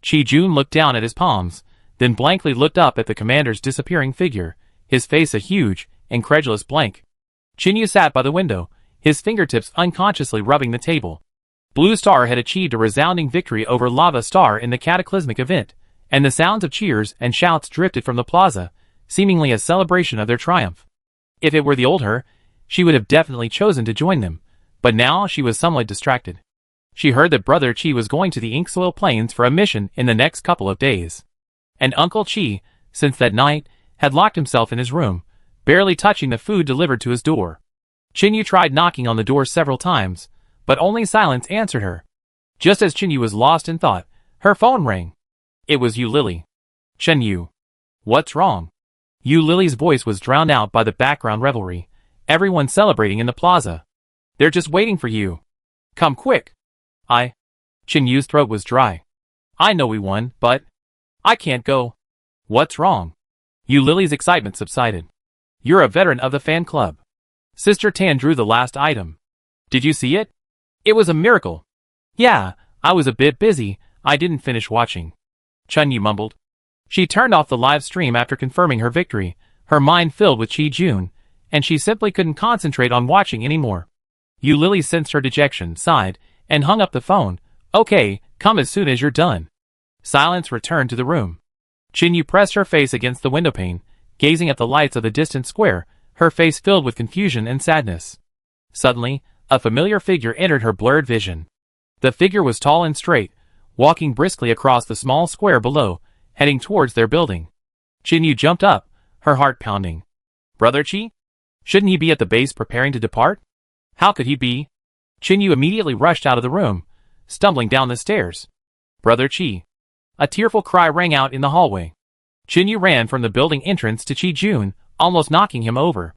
Qi Jun looked down at his palms, then blankly looked up at the commander's disappearing figure, his face a huge, incredulous blank. Qin Yu sat by the window, his fingertips unconsciously rubbing the table. Blue Star had achieved a resounding victory over Lava Star in the cataclysmic event, and the sounds of cheers and shouts drifted from the plaza, seemingly a celebration of their triumph. If it were the old her, she would have definitely chosen to join them, but now she was somewhat distracted. She heard that Brother Qi was going to the Inksoil Plains for a mission in the next couple of days. And Uncle Qi, since that night, had locked himself in his room, barely touching the food delivered to his door. Qin Yu tried knocking on the door several times, but only silence answered her. Just as Qin Yu was lost in thought, her phone rang. It was Yu Lily. Chen Yu. What's wrong? Yu Lily's voice was drowned out by the background revelry, everyone celebrating in the plaza. They're just waiting for you. Come quick. Qin Yu's throat was dry. I know we won, but I can't go. What's wrong? Yu Lily's excitement subsided. You're a veteran of the fan club. Sister Tan drew the last item. Did you see it? It was a miracle. Yeah, I was a bit busy, I didn't finish watching. Chen Yu mumbled. She turned off the live stream after confirming her victory, her mind filled with Qi Jun, and she simply couldn't concentrate on watching anymore. Yu Lily sensed her dejection, sighed, and hung up the phone. Okay, come as soon as you're done. Silence returned to the room. Qin Yu pressed her face against the windowpane, gazing at the lights of the distant square, her face filled with confusion and sadness. Suddenly, a familiar figure entered her blurred vision. The figure was tall and straight, walking briskly across the small square below, heading towards their building. Qin Yu jumped up, her heart pounding. Brother Qi? Shouldn't he be at the base preparing to depart? How could he be? Qin Yu immediately rushed out of the room, stumbling down the stairs. Brother Qi. A tearful cry rang out in the hallway. Qin Yu ran from the building entrance to Qi Jun, almost knocking him over.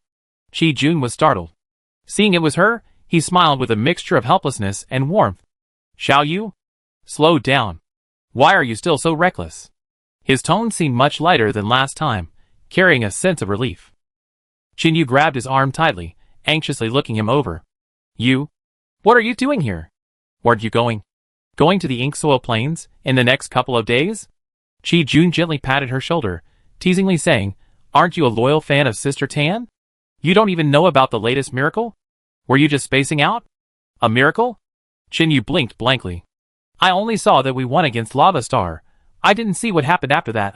Qi Jun was startled. Seeing it was her, he smiled with a mixture of helplessness and warmth. Xiao Yu? Slow down. Why are you still so reckless? His tone seemed much lighter than last time, carrying a sense of relief. Qin Yu grabbed his arm tightly, anxiously looking him over. You? What are you doing here? Weren't you going to the Inksoil Plains in the next couple of days? Qi Jun gently patted her shoulder, teasingly saying, Aren't you a loyal fan of Sister Tan? You don't even know about the latest miracle? Were you just spacing out? A miracle? Qin Yu blinked blankly. I only saw that we won against Lava Star. I didn't see what happened after that.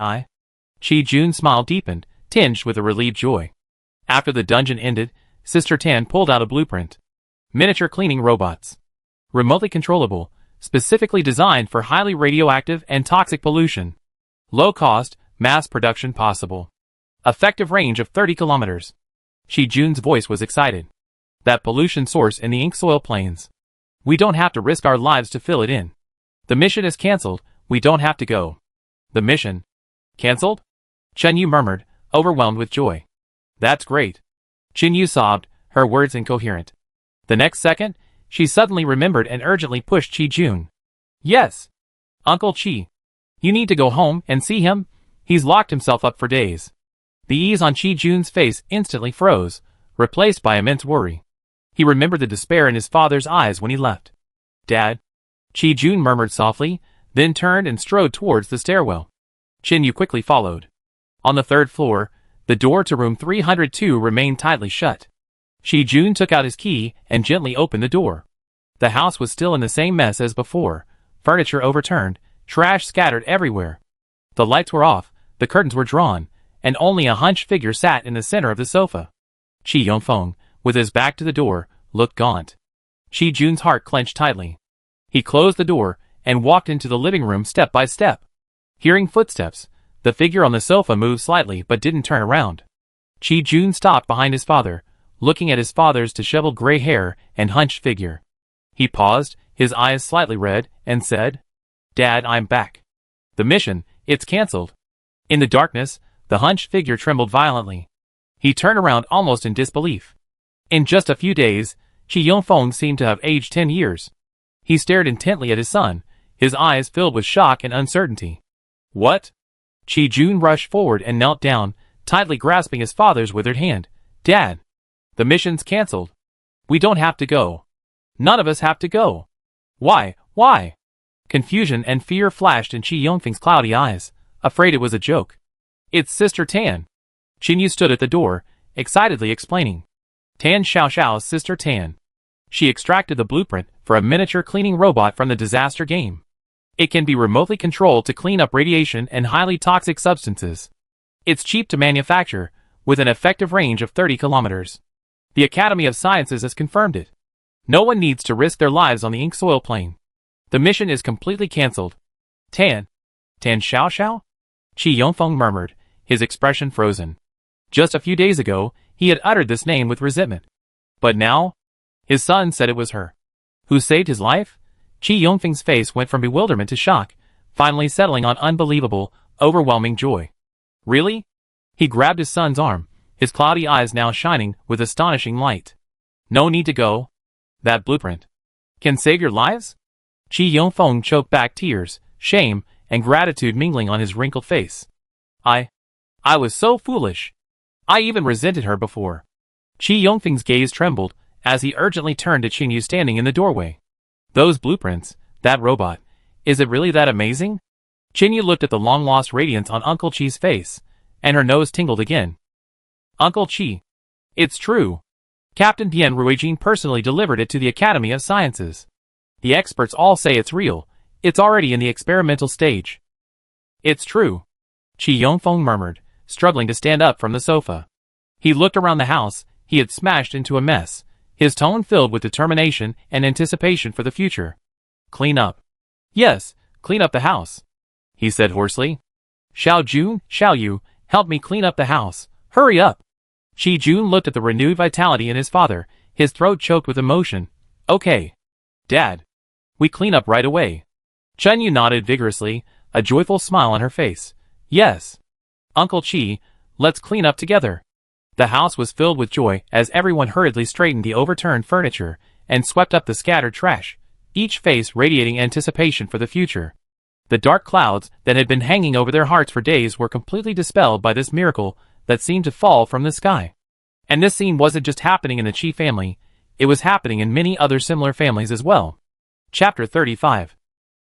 Qi Jun's smile deepened, tinged with a relieved joy. After the dungeon ended, Sister Tan pulled out a blueprint. Miniature cleaning robots. Remotely controllable, specifically designed for highly radioactive and toxic pollution. Low cost, mass production possible. Effective range of 30 kilometers. Qi Jun's voice was excited. That pollution source in the Inksoil Plains. We don't have to risk our lives to fill it in. The mission is cancelled, we don't have to go. The mission? Cancelled? Chen Yu murmured, overwhelmed with joy. That's great. Qin Yu sobbed, her words incoherent. The next second, she suddenly remembered and urgently pushed Qi Jun. Yes. Uncle Qi. You need to go home and see him. He's locked himself up for days. The ease on Qi Jun's face instantly froze, replaced by immense worry. He remembered the despair in his father's eyes when he left. Dad? Qi Jun murmured softly, then turned and strode towards the stairwell. Qin Yu quickly followed. On the third floor, the door to room 302 remained tightly shut. Qi Jun took out his key and gently opened the door. The house was still in the same mess as before, furniture overturned, trash scattered everywhere. The lights were off, the curtains were drawn, and only a hunched figure sat in the center of the sofa. Qi Yongfeng, with his back to the door, looked gaunt. Qi Jun's heart clenched tightly. He closed the door and walked into the living room step by step. Hearing footsteps, the figure on the sofa moved slightly but didn't turn around. Qi Jun stopped behind his father, looking at his father's disheveled gray hair and hunched figure. He paused, his eyes slightly red, and said, Dad, I'm back. The mission, it's cancelled. In the darkness, The hunched figure trembled violently. He turned around almost in disbelief. In just a few days, Chi Yongfeng seemed to have aged 10 years. He stared intently at his son, his eyes filled with shock and uncertainty. What? Chi Jun rushed forward and knelt down, tightly grasping his father's withered hand. Dad! The mission's cancelled. We don't have to go. None of us have to go. Why? Why? Confusion and fear flashed in Chi Yongfeng's cloudy eyes, afraid it was a joke. It's Sister Tan. Qinyu stood at the door, excitedly explaining. Tan Xiaoxiao's Sister Tan. She extracted the blueprint for a miniature cleaning robot from the disaster game. It can be remotely controlled to clean up radiation and highly toxic substances. It's cheap to manufacture, with an effective range of 30 kilometers. The Academy of Sciences has confirmed it. No one needs to risk their lives on the ink soil plane. The mission is completely cancelled. Tan Xiaoxiao? Chi Yongfeng murmured, his expression frozen. Just a few days ago, he had uttered this name with resentment. But now? His son said it was her. Who saved his life? Chi Yongfeng's face went from bewilderment to shock, finally settling on unbelievable, overwhelming joy. Really? He grabbed his son's arm, his cloudy eyes now shining with astonishing light. No need to go. That blueprint can save your lives? Chi Yongfeng choked back tears, shame, and gratitude mingling on his wrinkled face. I was so foolish. I even resented her before. Chi Yongfeng's gaze trembled as he urgently turned to Qinyu standing in the doorway. Those blueprints, that robot, is it really that amazing? Qinyu looked at the long-lost radiance on Uncle Chi's face, and her nose tingled again. Uncle Chi. It's true. Captain Bian Ruijin personally delivered it to the Academy of Sciences. The experts all say it's real. It's already in the experimental stage. It's true. Chi Yongfeng murmured, struggling to stand up from the sofa. He looked around the house he had smashed into a mess, his tone filled with determination and anticipation for the future. Clean up. Yes, clean up the house, he said hoarsely. Xiao Jun, Xiao Yu, help me clean up the house. Hurry up. Chi Jun looked at the renewed vitality in his father, his throat choked with emotion. Okay. Dad. We clean up right away. Chen Yu nodded vigorously, a joyful smile on her face. Yes. Uncle Chi, let's clean up together. The house was filled with joy as everyone hurriedly straightened the overturned furniture and swept up the scattered trash, each face radiating anticipation for the future. The dark clouds that had been hanging over their hearts for days were completely dispelled by this miracle that seemed to fall from the sky. And this scene wasn't just happening in the Chi family, it was happening in many other similar families as well. Chapter 35.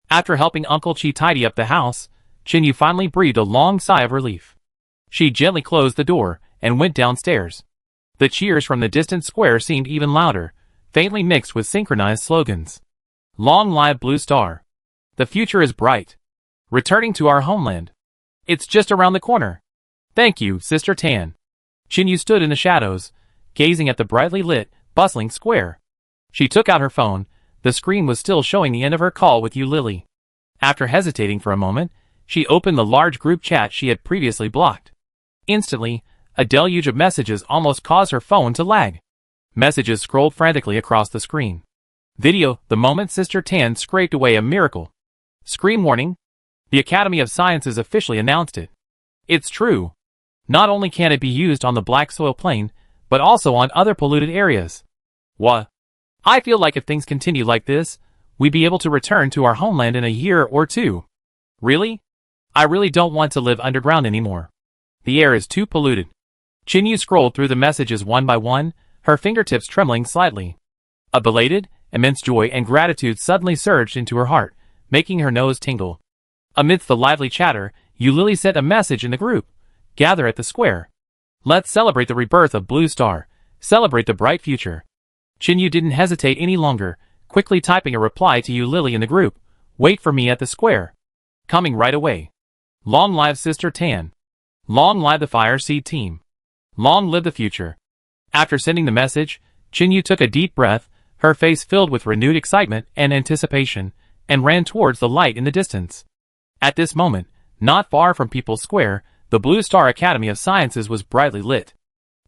After helping Uncle Chi tidy up the house, Qinyu finally breathed a long sigh of relief. She gently closed the door and went downstairs. The cheers from the distant square seemed even louder, faintly mixed with synchronized slogans. Long live Blue Star. The future is bright. Returning to our homeland. It's just around the corner. Thank you, Sister Tan. Qinyu stood in the shadows, gazing at the brightly lit, bustling square. She took out her phone. The screen was still showing the end of her call with Yu Lily. After hesitating for a moment, she opened the large group chat she had previously blocked. Instantly, a deluge of messages almost caused her phone to lag. Messages scrolled frantically across the screen. Video, the moment Sister Tan scraped away a miracle. Screen warning. The Academy of Sciences officially announced it. It's true. Not only can it be used on the black soil plain, but also on other polluted areas. What? I feel like if things continue like this, we'd be able to return to our homeland in a year or two. Really? I really don't want to live underground anymore. The air is too polluted. Qinyu scrolled through the messages one by one, her fingertips trembling slightly. A belated, immense joy and gratitude suddenly surged into her heart, making her nose tingle. Amidst the lively chatter, Yu Lily sent a message in the group. Gather at the square. Let's celebrate the rebirth of Blue Star. Celebrate the bright future. Qinyu didn't hesitate any longer, quickly typing a reply to Yu Lily in the group. Wait for me at the square. Coming right away. Long live Sister Tan. Long live the Fire Seed team. Long live the future. After sending the message, Qinyu took a deep breath, her face filled with renewed excitement and anticipation, and ran towards the light in the distance. At this moment, not far from People's Square, the Blue Star Academy of Sciences was brightly lit.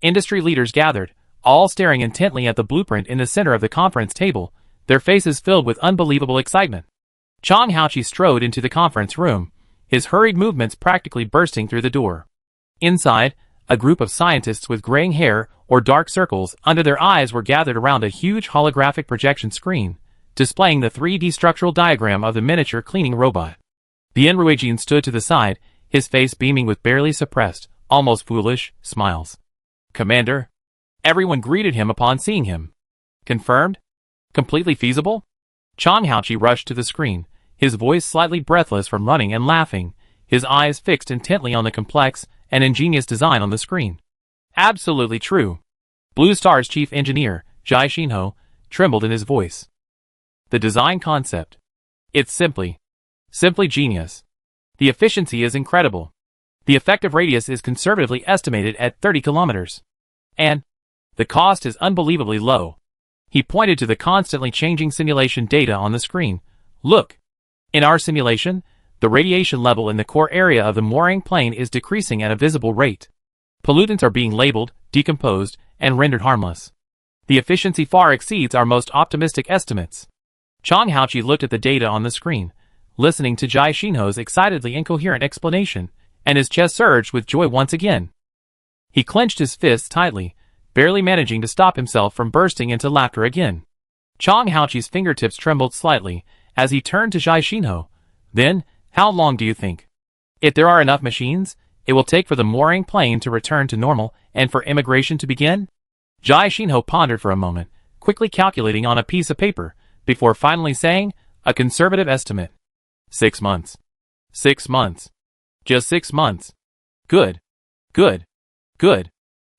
Industry leaders gathered, all staring intently at the blueprint in the center of the conference table, their faces filled with unbelievable excitement. Chang Haoqi strode into the conference room, his hurried movements practically bursting through the door. Inside, a group of scientists with graying hair or dark circles under their eyes were gathered around a huge holographic projection screen, displaying the 3D structural diagram of the miniature cleaning robot. The Enruagian stood to the side, his face beaming with barely suppressed, almost foolish, smiles. "Commander?" Everyone greeted him upon seeing him. "Confirmed? Completely feasible?" Chang Haoqi rushed to the screen, his voice slightly breathless from running and laughing, his eyes fixed intently on the complex and ingenious design on the screen. "Absolutely true." Blue Star's chief engineer, Jai Xinho, trembled in his voice. "The design concept. It's simply genius. The efficiency is incredible. The effective radius is conservatively estimated at 30 kilometers. And the cost is unbelievably low." He pointed to the constantly changing simulation data on the screen. "Look. In our simulation, the radiation level in the core area of the mooring plane is decreasing at a visible rate. Pollutants are being labeled, decomposed, and rendered harmless. The efficiency far exceeds our most optimistic estimates." Chang Haoqi looked at the data on the screen, listening to Jai Xinho's excitedly incoherent explanation, and his chest surged with joy once again. He clenched his fists tightly, barely managing to stop himself from bursting into laughter again. Chang Haoqi's fingertips trembled slightly as he turned to Jai Xinho. "Then, how long do you think? If there are enough machines, it will take for the mooring plane to return to normal and for immigration to begin?" Jai Xinho pondered for a moment, quickly calculating on a piece of paper, before finally saying, "A conservative estimate. 6 months. 6 months. Just 6 months. Good. Good. Good."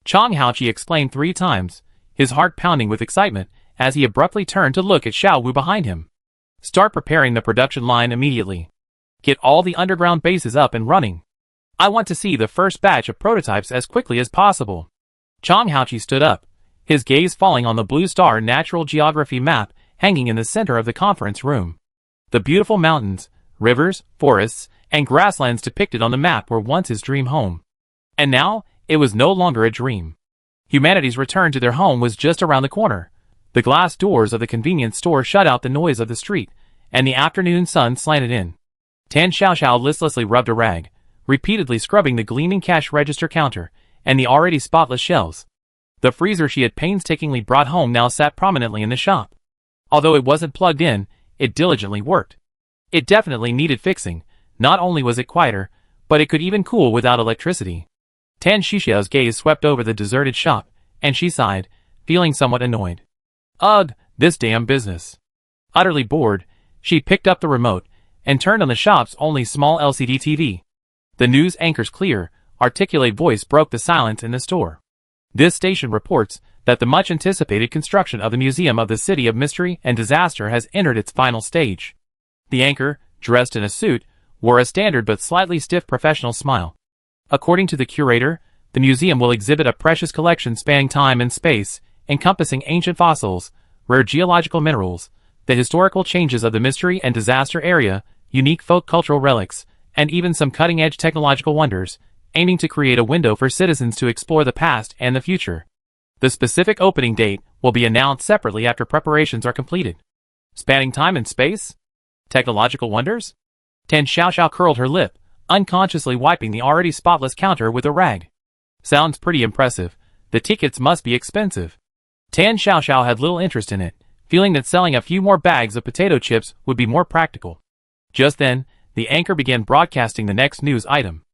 Chang Haoqi exclaimed 3 times, his heart pounding with excitement, as he abruptly turned to look at Xiao Wu behind him. "Start preparing the production line immediately. Get all the underground bases up and running. I want to see the first batch of prototypes as quickly as possible." Chang Haoqi stood up, his gaze falling on the Blue Star natural geography map hanging in the center of the conference room. The beautiful mountains, rivers, forests, and grasslands depicted on the map were once his dream home. And now, it was no longer a dream. Humanity's return to their home was just around the corner. The glass doors of the convenience store shut out the noise of the street, and the afternoon sun slanted in. Tan Xiaoxiao listlessly rubbed a rag, repeatedly scrubbing the gleaming cash register counter and the already spotless shelves. The freezer she had painstakingly brought home now sat prominently in the shop. Although it wasn't plugged in, it diligently worked. It definitely needed fixing. Not only was it quieter, but it could even cool without electricity. Tan Xiaoxiao's gaze swept over the deserted shop, and she sighed, feeling somewhat annoyed. "Ugh, this damn business." Utterly bored, she picked up the remote and turned on the shop's only small LCD TV. The news anchor's clear, articulate voice broke the silence in the store. "This station reports that the much-anticipated construction of the Museum of the City of Mystery and Disaster has entered its final stage." The anchor, dressed in a suit, wore a standard but slightly stiff professional smile. "According to the curator, the museum will exhibit a precious collection spanning time and space, encompassing ancient fossils, rare geological minerals, the historical changes of the mystery and disaster area, unique folk cultural relics, and even some cutting-edge technological wonders, aiming to create a window for citizens to explore the past and the future. The specific opening date will be announced separately after preparations are completed." "Spanning time and space? Technological wonders?" Tan Xiaoxiao curled her lip, unconsciously wiping the already spotless counter with a rag. "Sounds pretty impressive. The tickets must be expensive." Tan Xiaoxiao had little interest in it, feeling that selling a few more bags of potato chips would be more practical. Just then, the anchor began broadcasting the next news item.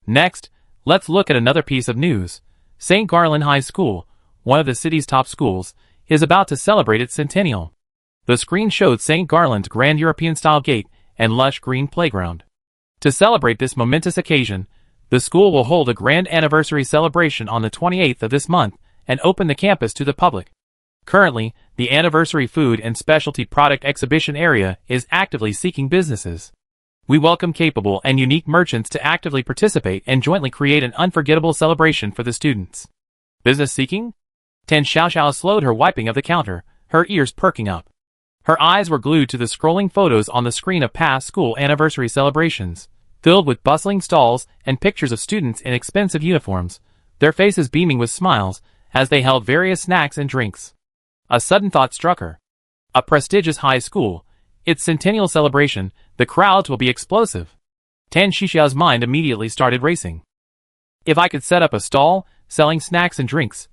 "Next, let's look at another piece of news. St. Garland High School, one of the city's top schools, is about to celebrate its centennial." The screen showed St. Garland's grand European-style gate and lush green playground. To celebrate this momentous occasion, the school will hold a grand anniversary celebration on the 28th of this month and open the campus to the public. Currently, the anniversary food and specialty product exhibition area is actively seeking businesses. "We welcome capable and unique merchants to actively participate and jointly create an unforgettable celebration for the students." "Business seeking?" Tan Xiaoxiao slowed her wiping of the counter, her ears perking up. Her eyes were glued to the scrolling photos on the screen of past school anniversary celebrations, filled with bustling stalls and pictures of students in expensive uniforms, their faces beaming with smiles as they held various snacks and drinks. A sudden thought struck her. A prestigious high school, its centennial celebration, the crowds will be explosive. Tan Xiaoxiao's mind immediately started racing. If I could set up a stall, selling snacks and drinks,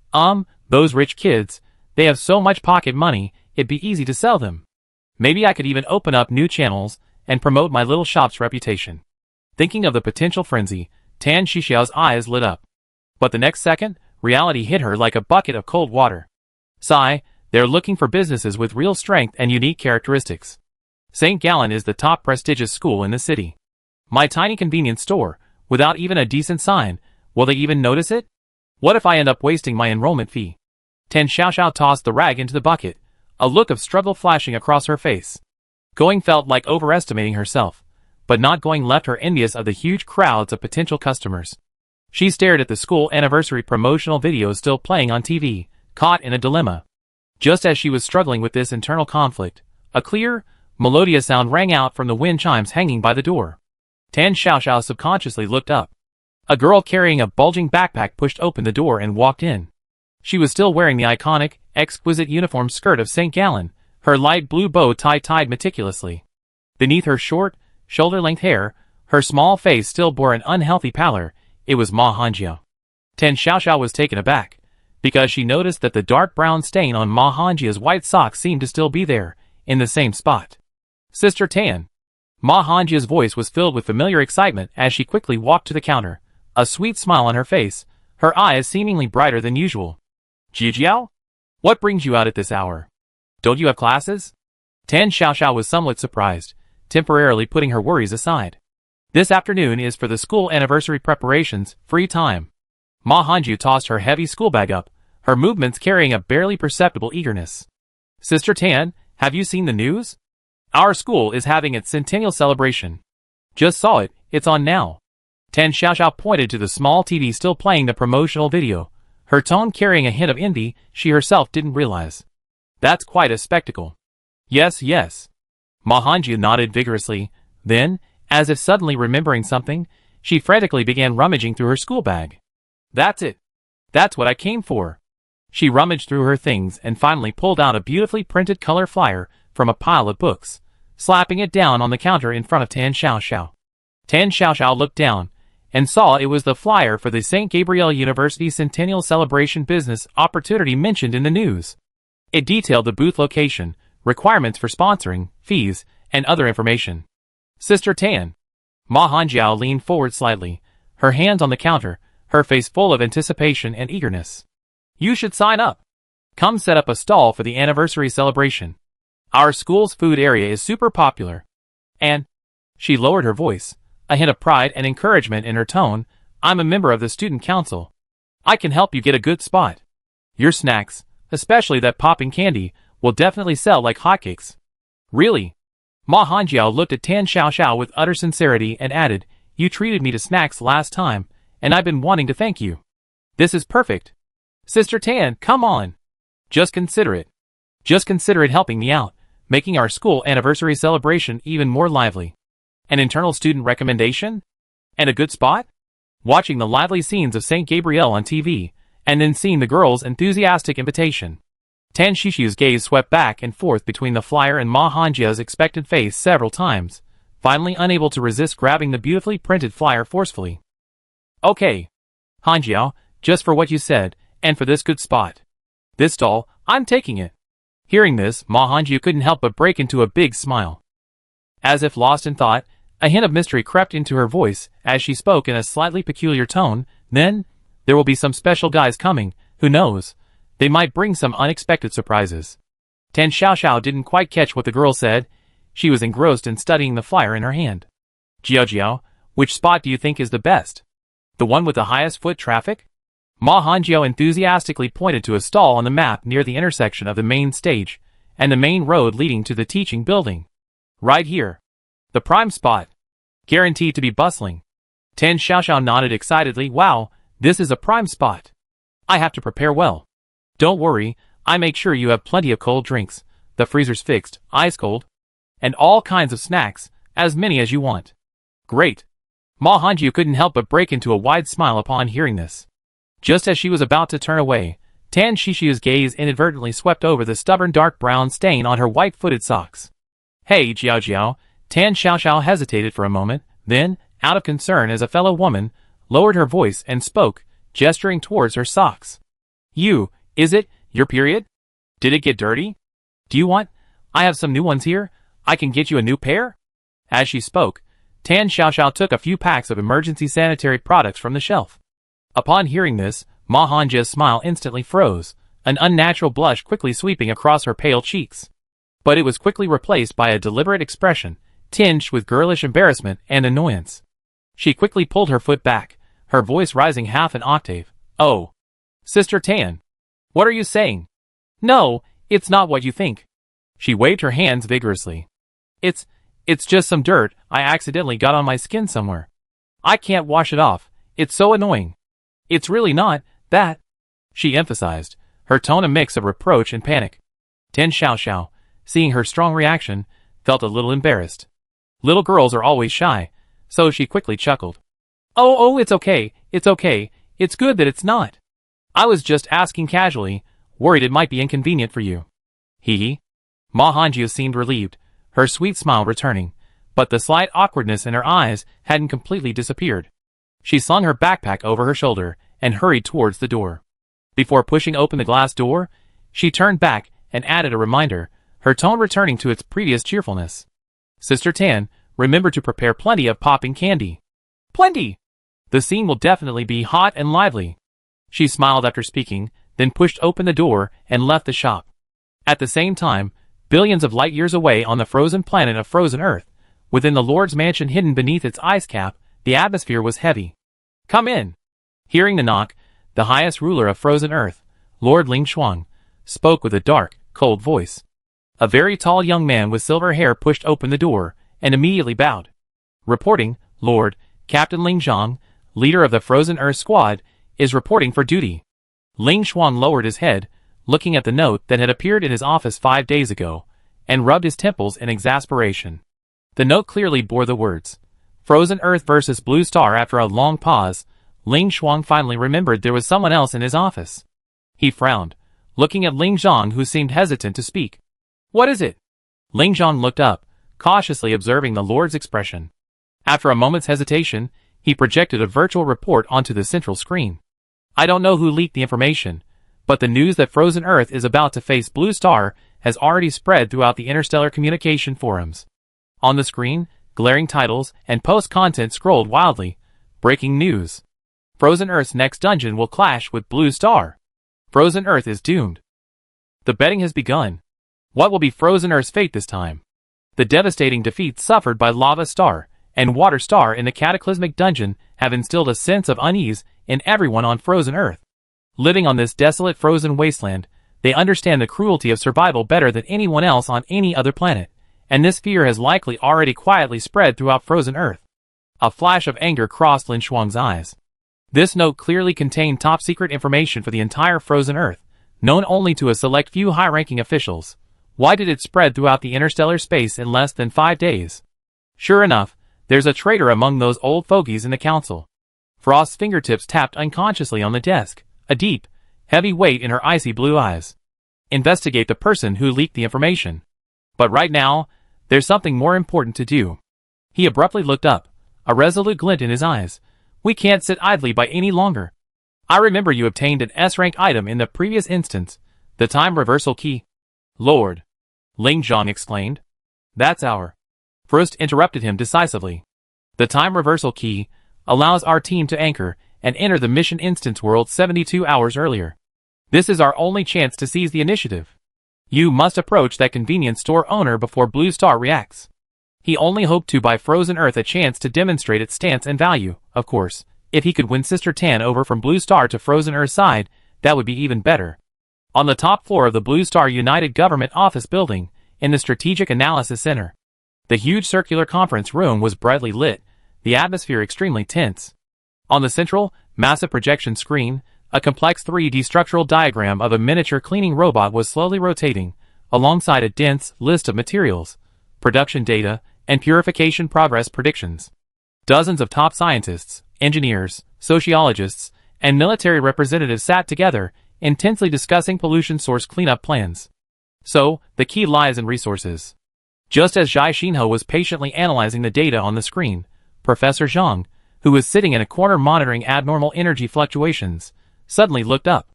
those rich kids, they have so much pocket money, it'd be easy to sell them. Maybe I could even open up new channels and promote my little shop's reputation. Thinking of the potential frenzy, Tan Xiaoxiao's eyes lit up. But the next second, reality hit her like a bucket of cold water. Sigh, they're looking for businesses with real strength and unique characteristics. St. Gallen is the top prestigious school in the city. My tiny convenience store, without even a decent sign, will they even notice it? What if I end up wasting my enrollment fee? Tan Xiaoxiao tossed the rag into the bucket, a look of struggle flashing across her face. Going felt like overestimating herself, but not going left her envious of the huge crowds of potential customers. She stared at the school anniversary promotional videos still playing on TV, caught in a dilemma. Just as she was struggling with this internal conflict, a clear, melodious sound rang out from the wind chimes hanging by the door. Tan Xiaoxiao subconsciously looked up. A girl carrying a bulging backpack pushed open the door and walked in. She was still wearing the iconic, exquisite uniform skirt of St. Gallen, her light blue bow tie tied meticulously. Beneath her short, shoulder-length hair, her small face still bore an unhealthy pallor. It was Ma Hongjiao. Tan Xiaoxiao was taken aback, because she noticed that the dark brown stain on Ma Hongjia's white socks seemed to still be there, in the same spot. Sister Tan. Ma Hongjia's voice was filled with familiar excitement as she quickly walked to the counter, a sweet smile on her face, her eyes seemingly brighter than usual. Jijiao? What brings you out at this hour? Don't you have classes? Tan Xiaoxiao was somewhat surprised, temporarily putting her worries aside. This afternoon is for the school anniversary preparations, free time. Ma Hongjiao tossed her heavy school bag up, her movements carrying a barely perceptible eagerness. Sister Tan, have you seen the news? Our school is having its centennial celebration. Just saw it, it's on now. Tan Xiaoxiao pointed to the small TV still playing the promotional video, her tone carrying a hint of envy she herself didn't realize. That's quite a spectacle. Yes, yes. Ma Hongjiao nodded vigorously, then, as if suddenly remembering something, she frantically began rummaging through her school bag. That's it. That's what I came for. She rummaged through her things and finally pulled out a beautifully printed color flyer from a pile of books, slapping it down on the counter in front of Tan Xiaoxiao. Tan Xiaoxiao looked down and saw it was the flyer for the St. Gabriel University Centennial Celebration business opportunity mentioned in the news. It detailed the booth location, requirements for sponsoring, fees, and other information. Sister Tan. Ma Hongjiao leaned forward slightly, her hands on the counter, her face full of anticipation and eagerness. You should sign up. Come set up a stall for the anniversary celebration. Our school's food area is super popular. And, she lowered her voice, a hint of pride and encouragement in her tone, I'm a member of the student council. I can help you get a good spot. Your snacks, especially that popping candy, will definitely sell like hotcakes. Really? Ma Hongjiao looked at Tan Xiaoxiao with utter sincerity and added, You treated me to snacks last time, and I've been wanting to thank you. This is perfect. Sister Tan, come on. Just consider it. Just consider it helping me out, making our school anniversary celebration even more lively. An internal student recommendation? And a good spot? Watching the lively scenes of St. Gabriel on TV, and then seeing the girls' enthusiastic invitation. Tan Xiaoxiao's gaze swept back and forth between the flyer and Ma Hongjiao's expectant face several times, finally unable to resist grabbing the beautifully printed flyer forcefully. Okay. Hongjiao, just for what you said, and for this good spot. This stall, I'm taking it. Hearing this, Ma Hongjiao couldn't help but break into a big smile. As if lost in thought, a hint of mystery crept into her voice as she spoke in a slightly peculiar tone. Then, there will be some special guys coming, who knows? They might bring some unexpected surprises. Tan Xiaoxiao didn't quite catch what the girl said. She was engrossed in studying the flyer in her hand. Jiao, which spot do you think is the best? The one with the highest foot traffic? Ma Hongjiao enthusiastically pointed to a stall on the map near the intersection of the main stage and the main road leading to the teaching building. Right here. The prime spot. Guaranteed to be bustling. Tan Xiaoxiao nodded excitedly. Wow, this is a prime spot. I have to prepare well. Don't worry, I make sure you have plenty of cold drinks, the freezer's fixed, ice cold, and all kinds of snacks, as many as you want. Great. Ma Hongjiao couldn't help but break into a wide smile upon hearing this. Just as she was about to turn away, Tan Xiaoxiao's gaze inadvertently swept over the stubborn dark brown stain on her white-footed socks. Hey, Jiao. Tan Xiaoxiao hesitated for a moment, then, out of concern as a fellow woman, lowered her voice and spoke, gesturing towards her socks. Is it your period? Did it get dirty? Do you want? I have some new ones here. I can get you a new pair? As she spoke, Tan Xiaoxiao took a few packs of emergency sanitary products from the shelf. Upon hearing this, Ma Hongjia's smile instantly froze, an unnatural blush quickly sweeping across her pale cheeks. But it was quickly replaced by a deliberate expression, tinged with girlish embarrassment and annoyance. She quickly pulled her foot back, her voice rising half an octave. Oh, Sister Tan. What are you saying? No, it's not what you think. She waved her hands vigorously. It's just some dirt I accidentally got on my skin somewhere. I can't wash it off. It's so annoying. It's really not that, she emphasized, her tone a mix of reproach and panic. Tan Xiaoxiao, seeing her strong reaction, felt a little embarrassed. Little girls are always shy, so she quickly chuckled. Oh, it's okay. It's good that it's not. I was just asking casually, worried it might be inconvenient for you. Hee. Ma Hongjiu seemed relieved, her sweet smile returning, but the slight awkwardness in her eyes hadn't completely disappeared. She slung her backpack over her shoulder and hurried towards the door. Before pushing open the glass door, she turned back and added a reminder, her tone returning to its previous cheerfulness. Sister Tan, remember to prepare plenty of popping candy. Plenty! The scene will definitely be hot and lively. She smiled after speaking, then pushed open the door and left the shop. At the same time, billions of light years away on the frozen planet of Frozen Earth, within the Lord's mansion hidden beneath its ice cap, the atmosphere was heavy. Come in. Hearing the knock, the highest ruler of Frozen Earth, Lord Ling Shuang, spoke with a dark, cold voice. A very tall young man with silver hair pushed open the door and immediately bowed. Reporting, Lord, Captain Ling Zhang, leader of the Frozen Earth squad, is reporting for duty. Ling Shuang lowered his head, looking at the note that had appeared in his office 5 days ago, and rubbed his temples in exasperation. The note clearly bore the words, Frozen Earth versus Blue Star. After a long pause, Ling Shuang finally remembered there was someone else in his office. He frowned, looking at Ling Zhang, who seemed hesitant to speak. What is it? Ling Zhang looked up, cautiously observing the Lord's expression. After a moment's hesitation, he projected a virtual report onto the central screen. I don't know who leaked the information, but the news that Frozen Earth is about to face Blue Star has already spread throughout the interstellar communication forums. On the screen, glaring titles and post content scrolled wildly. Breaking news. Frozen Earth's next dungeon will clash with Blue Star. Frozen Earth is doomed. The betting has begun. What will be Frozen Earth's fate this time? The devastating defeats suffered by Lava Star and Water Star in the Cataclysmic Dungeon have instilled a sense of unease in everyone on Frozen Earth. Living on this desolate frozen wasteland, they understand the cruelty of survival better than anyone else on any other planet, and this fear has likely already quietly spread throughout Frozen Earth. A flash of anger crossed Lin Shuang's eyes. This note clearly contained top-secret information for the entire Frozen Earth, known only to a select few high-ranking officials. Why did it spread throughout the interstellar space in less than 5 days? Sure enough, there's a traitor among those old fogies in the council. Frost's fingertips tapped unconsciously on the desk, a deep, heavy weight in her icy blue eyes. Investigate the person who leaked the information. But right now, there's something more important to do. He abruptly looked up, a resolute glint in his eyes. We can't sit idly by any longer. I remember you obtained an S-rank item in the previous instance, the time reversal key. Lord, Ling Zhang exclaimed. That's our. Frost interrupted him decisively. The time reversal key allows our team to anchor and enter the mission instance world 72 hours earlier. This is our only chance to seize the initiative. You must approach that convenience store owner before Blue Star reacts. He only hoped to buy Frozen Earth a chance to demonstrate its stance and value, of course. If he could win Sister Tan over from Blue Star to Frozen Earth's side, that would be even better. On the top floor of the Blue Star United Government Office Building, in the Strategic Analysis Center, the huge circular conference room was brightly lit, the atmosphere extremely tense. On the central, massive projection screen, a complex 3D structural diagram of a miniature cleaning robot was slowly rotating, alongside a dense list of materials, production data, and purification progress predictions. Dozens of top scientists, engineers, sociologists, and military representatives sat together, intensely discussing pollution source cleanup plans. So, the key lies in resources. Just as Zhai Xinho was patiently analyzing the data on the screen, Professor Zhang, who was sitting in a corner monitoring abnormal energy fluctuations, suddenly looked up.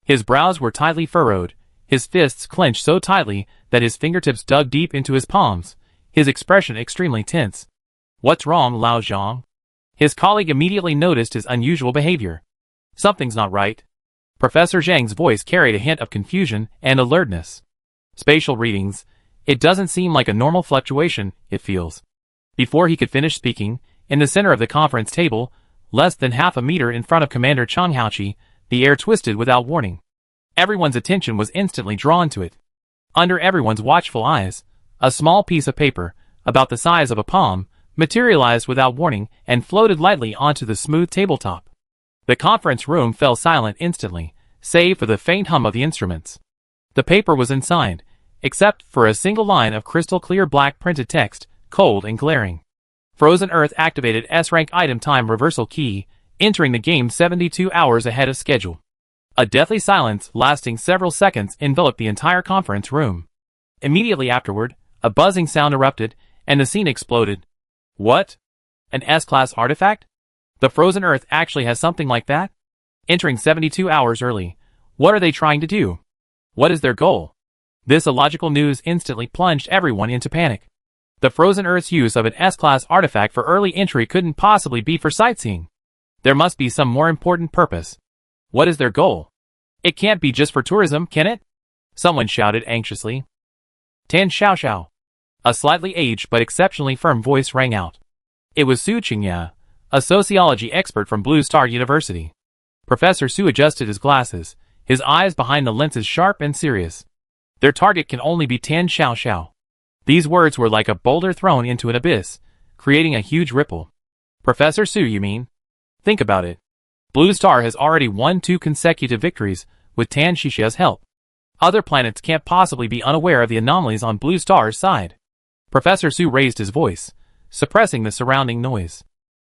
His brows were tightly furrowed, his fists clenched so tightly that his fingertips dug deep into his palms, his expression extremely tense. "What's wrong, Lao Zhang?" His colleague immediately noticed his unusual behavior. "Something's not right." Professor Zhang's voice carried a hint of confusion and alertness. "Spatial readings. It doesn't seem like a normal fluctuation, it feels." Before he could finish speaking, in the center of the conference table, less than half a meter in front of Commander Chang Haoqi, the air twisted without warning. Everyone's attention was instantly drawn to it. Under everyone's watchful eyes, a small piece of paper, about the size of a palm, materialized without warning and floated lightly onto the smooth tabletop. The conference room fell silent instantly, save for the faint hum of the instruments. The paper was unsigned, except for a single line of crystal-clear black printed text, cold and glaring. Frozen Earth activated S-rank item time reversal key, entering the game 72 hours ahead of schedule. A deathly silence lasting several seconds enveloped the entire conference room. Immediately afterward, a buzzing sound erupted, and the scene exploded. What? An S-class artifact? The Frozen Earth actually has something like that? Entering 72 hours early. What are they trying to do? What is their goal? This illogical news instantly plunged everyone into panic. The Frozen Earth's use of an S-class artifact for early entry couldn't possibly be for sightseeing. There must be some more important purpose. What is their goal? It can't be just for tourism, can it? Someone shouted anxiously. Tan Xiaoxiao. A slightly aged but exceptionally firm voice rang out. It was Su Qingya, a sociology expert from Blue Star University. Professor Su adjusted his glasses, his eyes behind the lenses sharp and serious. Their target can only be Tan Xiaoxiao. These words were like a boulder thrown into an abyss, creating a huge ripple. Professor Su, you mean? Think about it. Blue Star has already won 2 consecutive victories with Tan Xiaoxiao's help. Other planets can't possibly be unaware of the anomalies on Blue Star's side. Professor Su raised his voice, suppressing the surrounding noise.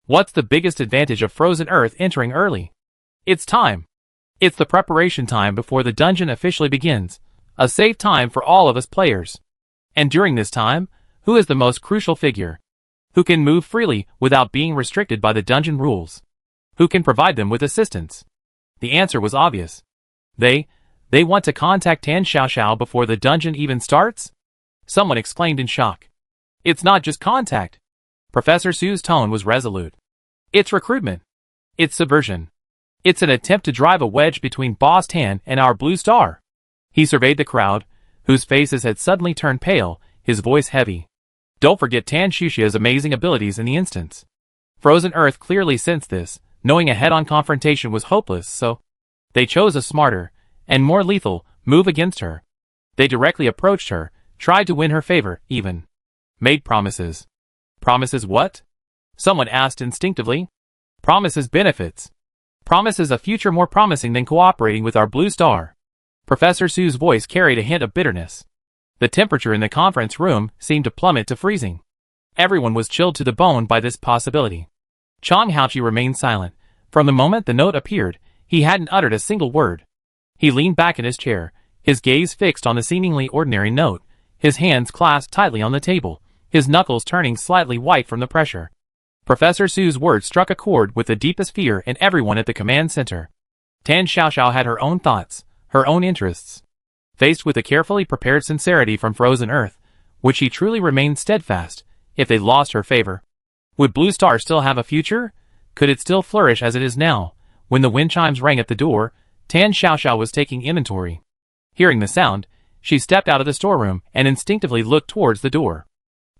What's the biggest advantage of Frozen Earth entering early? It's time. It's the preparation time before the dungeon officially begins, a safe time for all of us players. And during this time, who is the most crucial figure? Who can move freely without being restricted by the dungeon rules? Who can provide them with assistance? The answer was obvious. They want to contact Tan Xiaoxiao before the dungeon even starts? Someone exclaimed in shock. It's not just contact. Professor Su's tone was resolute. It's recruitment. It's subversion. It's an attempt to drive a wedge between Boss Tan and our Blue Star. He surveyed the crowd, whose faces had suddenly turned pale, his voice heavy. Don't forget Tan Xiaoxiao's amazing abilities in the instance. Frozen Earth clearly sensed this, knowing a head-on confrontation was hopeless, so they chose a smarter, and more lethal, move against her. They directly approached her, tried to win her favor, even made promises. Promises what? Someone asked instinctively. Promises benefits. Promises a future more promising than cooperating with our Blue Star. Professor Su's voice carried a hint of bitterness. The temperature in the conference room seemed to plummet to freezing. Everyone was chilled to the bone by this possibility. Chang Haoqi remained silent. From the moment the note appeared, he hadn't uttered a single word. He leaned back in his chair, his gaze fixed on the seemingly ordinary note, his hands clasped tightly on the table, his knuckles turning slightly white from the pressure. Professor Su's words struck a chord with the deepest fear in everyone at the command center. Tan Xiaoxiao had her own thoughts, her own interests. Faced with the carefully prepared sincerity from Frozen Earth, would she truly remain steadfast, if they lost her favor? Would Blue Star still have a future? Could it still flourish as it is now? When the wind chimes rang at the door, Tan Xiaoxiao was taking inventory. Hearing the sound, she stepped out of the storeroom and instinctively looked towards the door.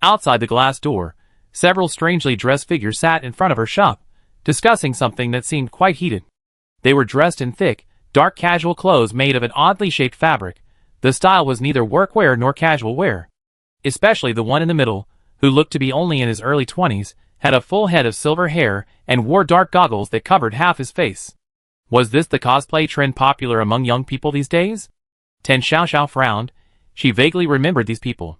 Outside the glass door, several strangely dressed figures sat in front of her shop, discussing something that seemed quite heated. They were dressed in thick, dark casual clothes made of an oddly shaped fabric. The style was neither workwear nor casual wear. Especially the one in the middle, who looked to be only in his early 20s, had a full head of silver hair and wore dark goggles that covered half his face. Was this the cosplay trend popular among young people these days? Tan Xiaoxiao frowned. She vaguely remembered these people.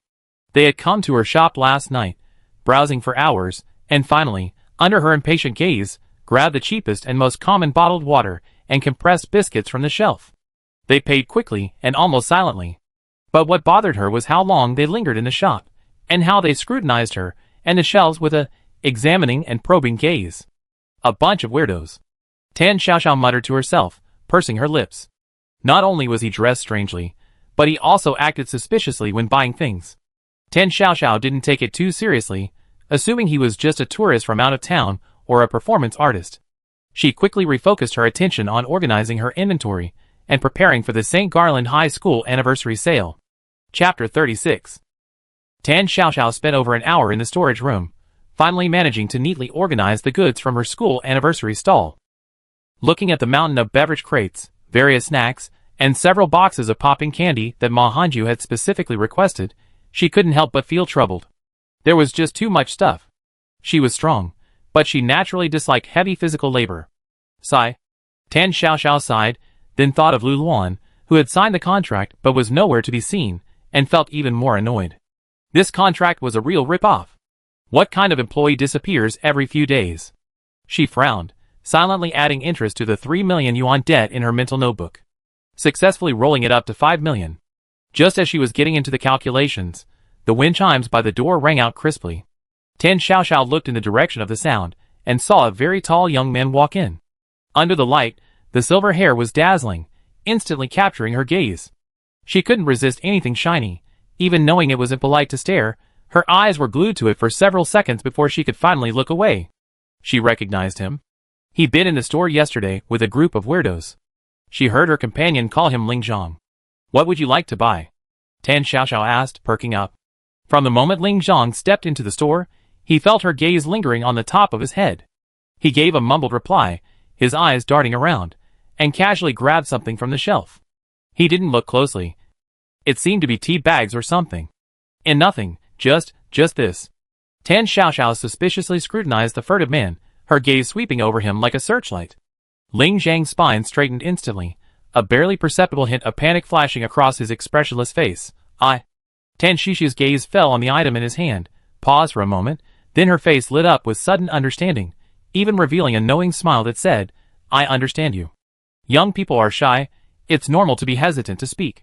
They had come to her shop last night, browsing for hours, and finally, under her impatient gaze, grabbed the cheapest and most common bottled water and compressed biscuits from the shelf. They paid quickly and almost silently. But what bothered her was how long they lingered in the shop, and how they scrutinized her and the shelves with a examining and probing gaze. A bunch of weirdos. Tan Xiaoxiao muttered to herself, pursing her lips. Not only was he dressed strangely, but he also acted suspiciously when buying things. Tan Xiaoxiao didn't take it too seriously, assuming he was just a tourist from out of town or a performance artist. She quickly refocused her attention on organizing her inventory and preparing for the St. Garland High School anniversary sale. Chapter 36. Tan Xiaoxiao spent over an hour in the storage room, finally managing to neatly organize the goods from her school anniversary stall. Looking at the mountain of beverage crates, various snacks, and several boxes of popping candy that Ma Hanju had specifically requested, she couldn't help but feel troubled. There was just too much stuff. She was strong, but she naturally disliked heavy physical labor. Sigh. Tan Xiaoxiao sighed, then thought of Lu Luan, who had signed the contract but was nowhere to be seen, and felt even more annoyed. This contract was a real rip-off. What kind of employee disappears every few days? She frowned, silently adding interest to the 3 million yuan debt in her mental notebook, successfully rolling it up to 5 million. Just as she was getting into the calculations, the wind chimes by the door rang out crisply. Tan Xiaoxiao looked in the direction of the sound, and saw a very tall young man walk in. Under the light, the silver hair was dazzling, instantly capturing her gaze. She couldn't resist anything shiny, even knowing it was impolite to stare. Her eyes were glued to it for several seconds before she could finally look away. She recognized him. He'd been in the store yesterday with a group of weirdos. She heard her companion call him Ling Zhang. What would you like to buy? Tan Xiaoxiao asked, perking up. From the moment Ling Zhang stepped into the store, he felt her gaze lingering on the top of his head. He gave a mumbled reply, his eyes darting around, and casually grabbed something from the shelf. He didn't look closely. It seemed to be tea bags or something. And nothing, just this. Tan Xiaoxiao suspiciously scrutinized the furtive man, her gaze sweeping over him like a searchlight. Ling Zhang's spine straightened instantly, a barely perceptible hint of panic flashing across his expressionless face. Tan Xiaoxiao's gaze fell on the item in his hand, paused for a moment, then her face lit up with sudden understanding, even revealing a knowing smile that said, I understand you. Young people are shy, it's normal to be hesitant to speak.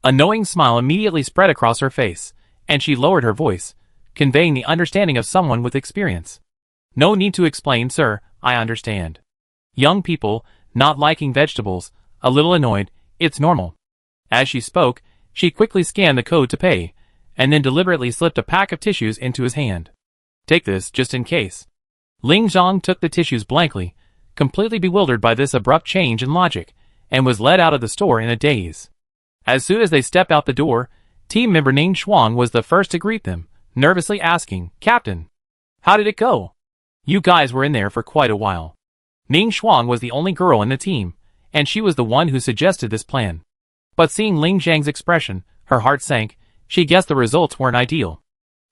A knowing smile immediately spread across her face, and she lowered her voice, conveying the understanding of someone with experience. No need to explain, sir, I understand. Young people, not liking vegetables, a little annoyed, it's normal. As she spoke, she quickly scanned the code to pay, and then deliberately slipped a pack of tissues into his hand. Take this, just in case. Ling Zhang took the tissues blankly, completely bewildered by this abrupt change in logic, and was led out of the store in a daze. As soon as they stepped out the door, team member Ning Shuang was the first to greet them, nervously asking, Captain, how did it go? You guys were in there for quite a while. Ning Shuang was the only girl in the team, and she was the one who suggested this plan. But seeing Ling Zhang's expression, her heart sank. She guessed the results weren't ideal.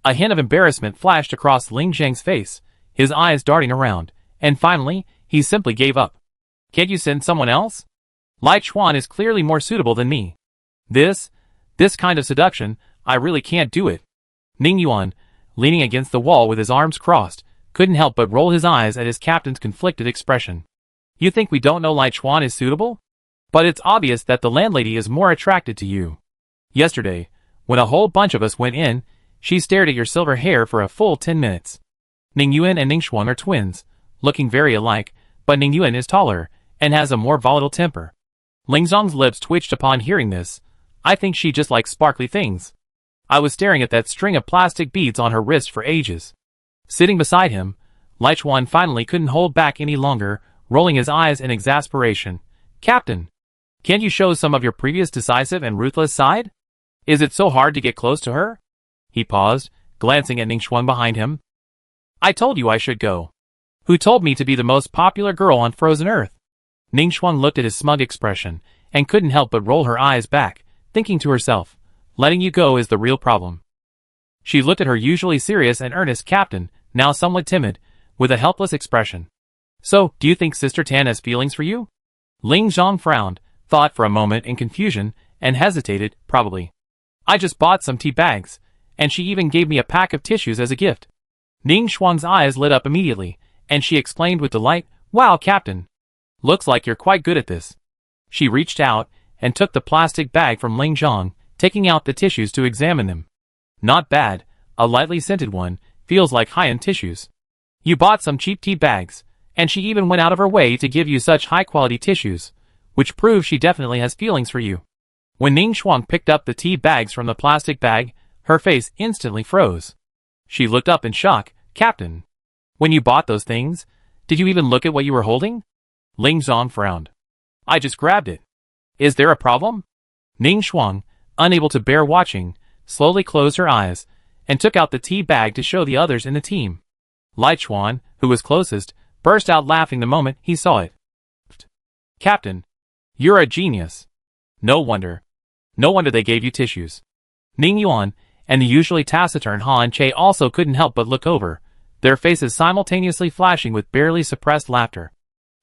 A hint of embarrassment flashed across Ling Zhang's face, his eyes darting around, and finally, he simply gave up. Can't you send someone else? Lai Chuan is clearly more suitable than me. This kind of seduction, I really can't do it. Ning Yuan, leaning against the wall with his arms crossed, couldn't help but roll his eyes at his captain's conflicted expression. You think we don't know Lai Chuan is suitable? But it's obvious that the landlady is more attracted to you. Yesterday, when a whole bunch of us went in, she stared at your silver hair for a full 10 minutes. Ning Yuan and Ning Shuang are twins, looking very alike, but Ning Yuan is taller, and has a more volatile temper. Ling Zhang's lips twitched upon hearing this. I think she just likes sparkly things. I was staring at that string of plastic beads on her wrist for ages. Sitting beside him, Lai Chuan finally couldn't hold back any longer, rolling his eyes in exasperation. Captain, can't you show some of your previous decisive and ruthless side? Is it so hard to get close to her? He paused, glancing at Ning Shuang behind him. I told you I should go. Who told me to be the most popular girl on frozen earth? Ning Shuang looked at his smug expression, and couldn't help but roll her eyes back, thinking to herself, letting you go is the real problem. She looked at her usually serious and earnest captain, now somewhat timid, with a helpless expression. So, do you think Sister Tan has feelings for you? Ling Zhang frowned, thought for a moment in confusion, and hesitated, probably. I just bought some tea bags, and she even gave me a pack of tissues as a gift. Ning Shuang's eyes lit up immediately, and she exclaimed with delight, Wow, Captain! Looks like you're quite good at this. She reached out, and took the plastic bag from Ling Zhang, taking out the tissues to examine them. Not bad, a lightly scented one, feels like high-end tissues. You bought some cheap tea bags, And she even went out of her way to give you such high-quality tissues, which proves she definitely has feelings for you. When Ning Shuang picked up the tea bags from the plastic bag, her face instantly froze. She looked up in shock. Captain, when you bought those things, did you even look at what you were holding? Ling Zhang frowned. I just grabbed it. Is there a problem? Ning Shuang, unable to bear watching, slowly closed her eyes, and took out the tea bag to show the others in the team. Lai Chuan, who was closest, burst out laughing the moment he saw it. Captain, you're a genius. No wonder they gave you tissues. Ning Yuan and the usually taciturn Han Che also couldn't help but look over, their faces simultaneously flashing with barely suppressed laughter.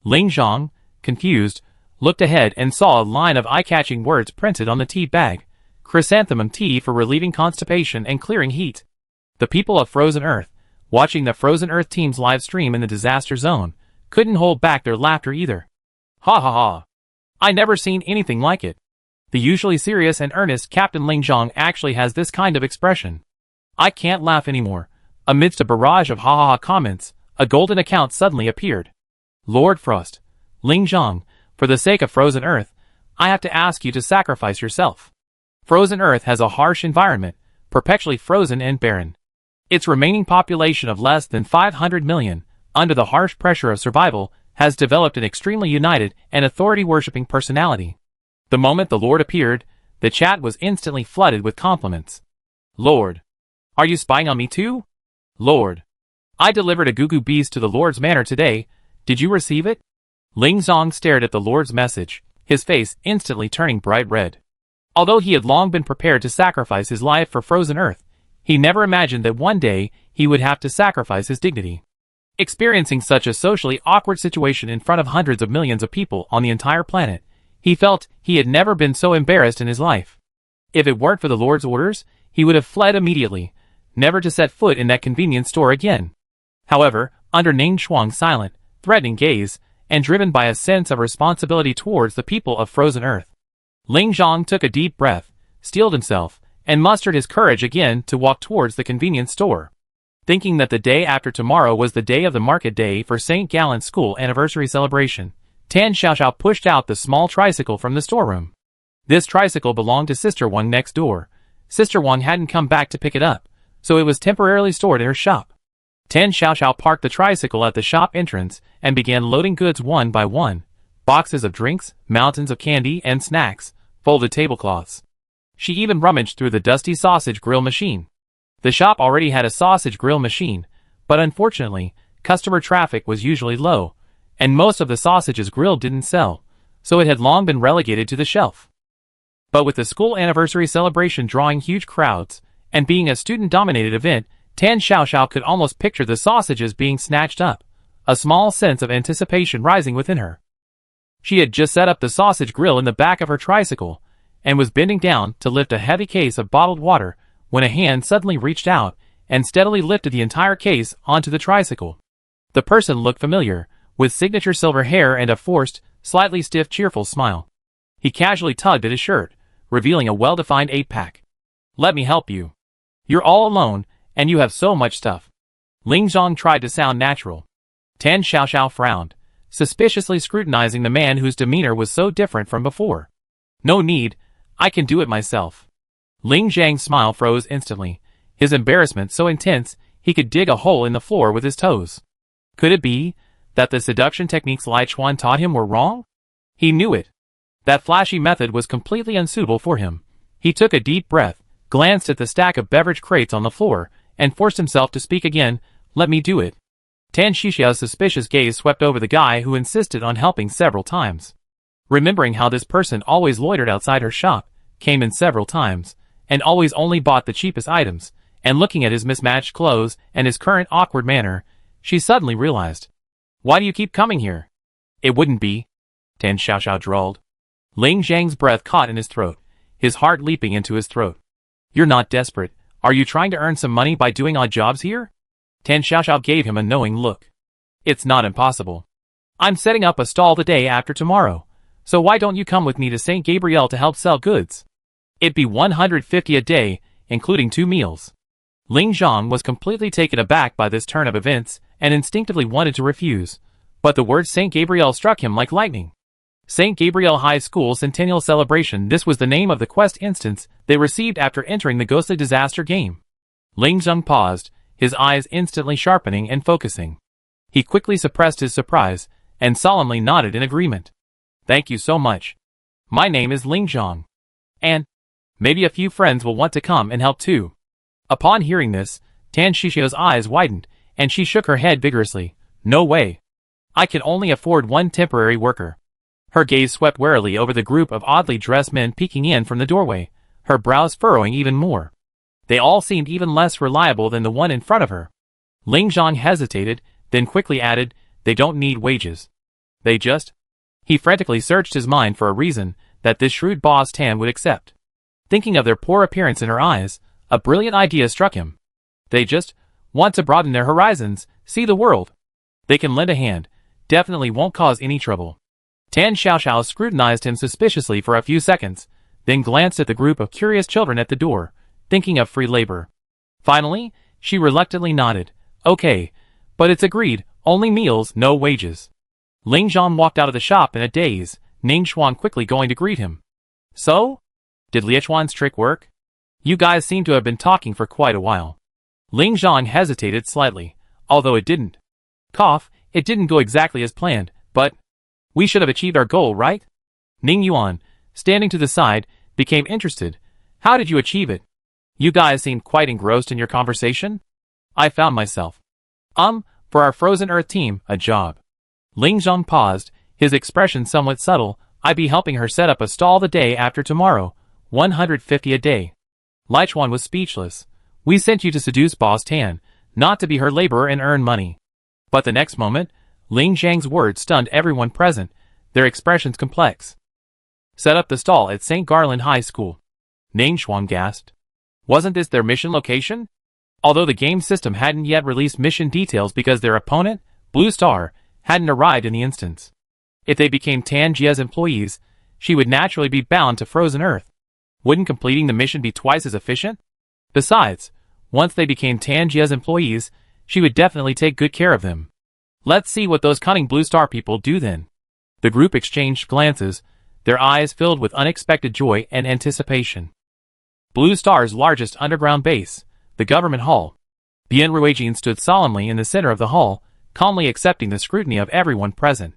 Ling Zhang, confused, looked ahead and saw a line of eye-catching words printed on the tea bag. Chrysanthemum tea for relieving constipation and clearing heat. The people of Frozen Earth, watching the Frozen Earth team's live stream in the disaster zone, couldn't hold back their laughter either. Ha ha ha. I never seen anything like it. The usually serious and earnest Captain Ling Zhang actually has this kind of expression. I can't laugh anymore. Amidst a barrage of ha ha ha comments, a golden account suddenly appeared. Lord Frost, Ling Zhang, for the sake of Frozen Earth, I have to ask you to sacrifice yourself. Frozen Earth has a harsh environment, perpetually frozen and barren. Its remaining population of less than 500 million, under the harsh pressure of survival, has developed an extremely united and authority-worshipping personality. The moment the Lord appeared, the chat was instantly flooded with compliments. Lord, are you spying on me too? Lord, I delivered a Gugu beast to the Lord's manor today. Did you receive it? Ling Zhang stared at the Lord's message, his face instantly turning bright red. Although he had long been prepared to sacrifice his life for Frozen Earth, he never imagined that one day he would have to sacrifice his dignity. Experiencing such a socially awkward situation in front of hundreds of millions of people on the entire planet, he felt he had never been so embarrassed in his life. If it weren't for the Lord's orders, he would have fled immediately, never to set foot in that convenience store again. However, under Ning Shuang's silent, threatening gaze, and driven by a sense of responsibility towards the people of Frozen Earth, Ling Zhang took a deep breath, steeled himself, and mustered his courage again to walk towards the convenience store. Thinking that the day after tomorrow was the day of the market day for St. Gallen's school anniversary celebration, Tan Xiaoxiao pushed out the small tricycle from the storeroom. This tricycle belonged to Sister Wang next door. Sister Wang hadn't come back to pick it up, so it was temporarily stored in her shop. Tan Xiaoxiao parked the tricycle at the shop entrance and began loading goods one by one. Boxes of drinks, mountains of candy and snacks, folded tablecloths. She even rummaged through the dusty sausage grill machine. The shop already had a sausage grill machine, but unfortunately, customer traffic was usually low, and most of the sausages grilled didn't sell, so it had long been relegated to the shelf. But with the school anniversary celebration drawing huge crowds, and being a student-dominated event, Tan Xiaoxiao could almost picture the sausages being snatched up, a small sense of anticipation rising within her. She had just set up the sausage grill in the back of her tricycle, and was bending down to lift a heavy case of bottled water when a hand suddenly reached out and steadily lifted the entire case onto the tricycle. The person looked familiar, with signature silver hair and a forced, slightly stiff cheerful smile. He casually tugged at his shirt, revealing a well-defined 8-pack. Let me help you. You're all alone, and you have so much stuff. Ling Zhang tried to sound natural. Tan Xiaoxiao frowned, suspiciously scrutinizing the man whose demeanor was so different from before. No need, I can do it myself. Ling Zhang's smile froze instantly, his embarrassment so intense he could dig a hole in the floor with his toes. Could it be that the seduction techniques Lai Chuan taught him were wrong? He knew it. That flashy method was completely unsuitable for him. He took a deep breath, glanced at the stack of beverage crates on the floor, and forced himself to speak again. Let me do it. Tan Xiaoxiao's suspicious gaze swept over the guy who insisted on helping several times. Remembering how this person always loitered outside her shop, came in several times, and always only bought the cheapest items, and looking at his mismatched clothes and his current awkward manner, she suddenly realized. Why do you keep coming here? It wouldn't be. Tan Xiaoxiao drawled. Ling Zhang's breath caught in his throat, his heart leaping into his throat. You're not desperate. Are you trying to earn some money by doing odd jobs here? Tan Xiaoxiao gave him a knowing look. It's not impossible. I'm setting up a stall the day after tomorrow, so why don't you come with me to St. Gabriel to help sell goods? It'd be 150 a day, including 2 meals. Ling Zhang was completely taken aback by this turn of events, and instinctively wanted to refuse, But the word St. Gabriel struck him like lightning. St. Gabriel High School Centennial Celebration. This was the name of the quest instance they received after entering the ghostly disaster game. Ling Zheng paused, his eyes instantly sharpening and focusing. He quickly suppressed his surprise, and solemnly nodded in agreement. Thank you so much. My name is Ling Zhang. And maybe a few friends will want to come and help too. Upon hearing this, Tan Shishio's eyes widened, and she shook her head vigorously. No way. I can only afford one temporary worker. Her gaze swept warily over the group of oddly dressed men peeking in from the doorway, her brows furrowing even more. They all seemed even less reliable than the one in front of her. Ling Zhang hesitated, then quickly added, they don't need wages. They just... He frantically searched his mind for a reason that this shrewd boss Tan would accept. Thinking of their poor appearance in her eyes, a brilliant idea struck him. They just want to broaden their horizons, see the world. They can lend a hand, definitely won't cause any trouble. Tan Xiaoxiao scrutinized him suspiciously for a few seconds, then glanced at the group of curious children at the door, thinking of free labor. Finally, she reluctantly nodded. Okay, but it's agreed, only meals, no wages. Ling Zhang walked out of the shop in a daze, Ning Xuan quickly going to greet him. So? Did Liechuan's trick work? You guys seem to have been talking for quite a while. Ling Zhang hesitated slightly, although it didn't. Cough, it didn't go exactly as planned, but we should have achieved our goal, right? Ning Yuan, standing to the side, became interested. How did you achieve it? You guys seemed quite engrossed in your conversation. I found myself. For our Frozen Earth team, a job. Ling Zhang paused, his expression somewhat subtle. I'd be helping her set up a stall the day after tomorrow, 150 a day. Liechuan was speechless. We sent you to seduce Boss Tan, not to be her laborer and earn money. But the next moment, Ling Zhang's words stunned everyone present, their expressions complex. Set up the stall at St. Garland High School. Ning Xuan gasped. Wasn't this their mission location? Although the game system hadn't yet released mission details because their opponent, Blue Star, hadn't arrived in the instance. If they became Tan Jia's employees, she would naturally be bound to Frozen Earth. Wouldn't completing the mission be twice as efficient? Besides, once they became Tan Jia's employees, she would definitely take good care of them. Let's see what those cunning Blue Star people do then. The group exchanged glances, their eyes filled with unexpected joy and anticipation. Blue Star's largest underground base, the government hall. Bian Ruijin stood solemnly in the center of the hall, calmly accepting the scrutiny of everyone present.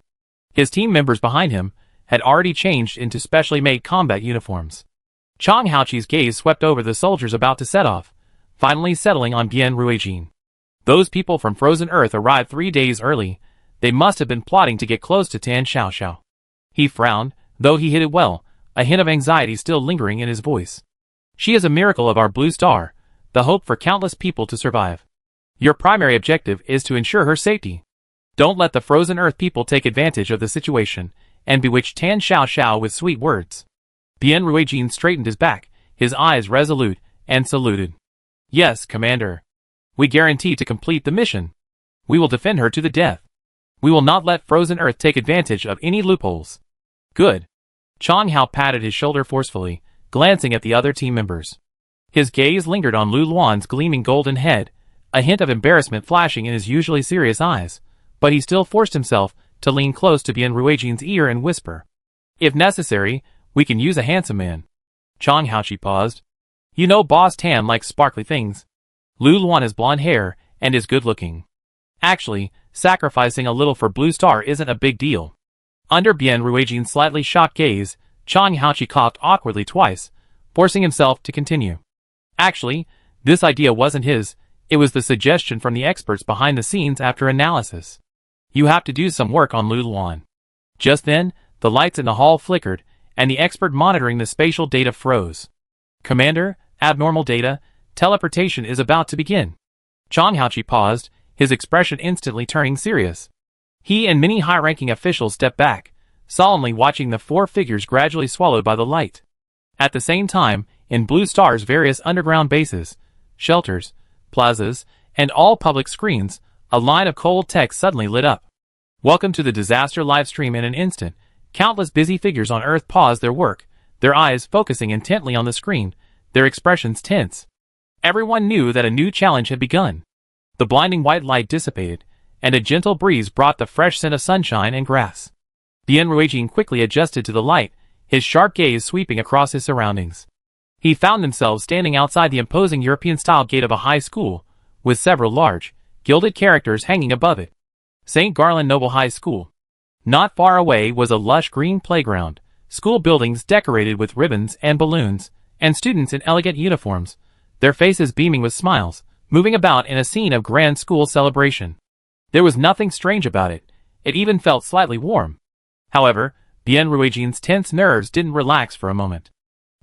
His team members behind him had already changed into specially made combat uniforms. Chang Haoqi's gaze swept over the soldiers about to set off, finally settling on Bian Ruijin. Those people from Frozen Earth arrived 3 days early. They must have been plotting to get close to Tan Xiaoxiao. He frowned, though he hid it well, a hint of anxiety still lingering in his voice. She is a miracle of our Blue Star, the hope for countless people to survive. Your primary objective is to ensure her safety. Don't let the Frozen Earth people take advantage of the situation and bewitch Tan Xiaoxiao with sweet words. Bian Ruijin straightened his back, his eyes resolute, and saluted. Yes, Commander. We guarantee to complete the mission. We will defend her to the death. We will not let Frozen Earth take advantage of any loopholes. Good. Chang Hao patted his shoulder forcefully, glancing at the other team members. His gaze lingered on Lu Luan's gleaming golden head, a hint of embarrassment flashing in his usually serious eyes, but he still forced himself to lean close to Bian Ruijin's ear and whisper. If necessary, we can use a handsome man. Chang Haoqi paused. You know Boss Tan likes sparkly things. Lu Luan has blonde hair and is good-looking. Actually, sacrificing a little for Blue Star isn't a big deal. Under Bian Ruijin's slightly shocked gaze, Chang Haoqi coughed awkwardly twice, forcing himself to continue. Actually, this idea wasn't his, it was the suggestion from the experts behind the scenes after analysis. You have to do some work on Lu Luan. Just then, the lights in the hall flickered, and the expert monitoring the spatial data froze. Commander, abnormal data, teleportation is about to begin. Chang Haoqi paused, his expression instantly turning serious. He and many high-ranking officials stepped back, solemnly watching the 4 figures gradually swallowed by the light. At the same time, in Blue Star's various underground bases, shelters, plazas, and all public screens, a line of cold text suddenly lit up. Welcome to the disaster livestream. In an instant, countless busy figures on Earth paused their work, their eyes focusing intently on the screen, their expressions tense. Everyone knew that a new challenge had begun. The blinding white light dissipated, and a gentle breeze brought the fresh scent of sunshine and grass. Bien Ruijin quickly adjusted to the light, his sharp gaze sweeping across his surroundings. He found himself standing outside the imposing European-style gate of a high school, with several large, gilded characters hanging above it. St. Garland Noble High School. Not far away was a lush green playground, school buildings decorated with ribbons and balloons, and students in elegant uniforms, their faces beaming with smiles, moving about in a scene of grand school celebration. There was nothing strange about it. It even felt slightly warm. However, Bien Ruijin's tense nerves didn't relax for a moment.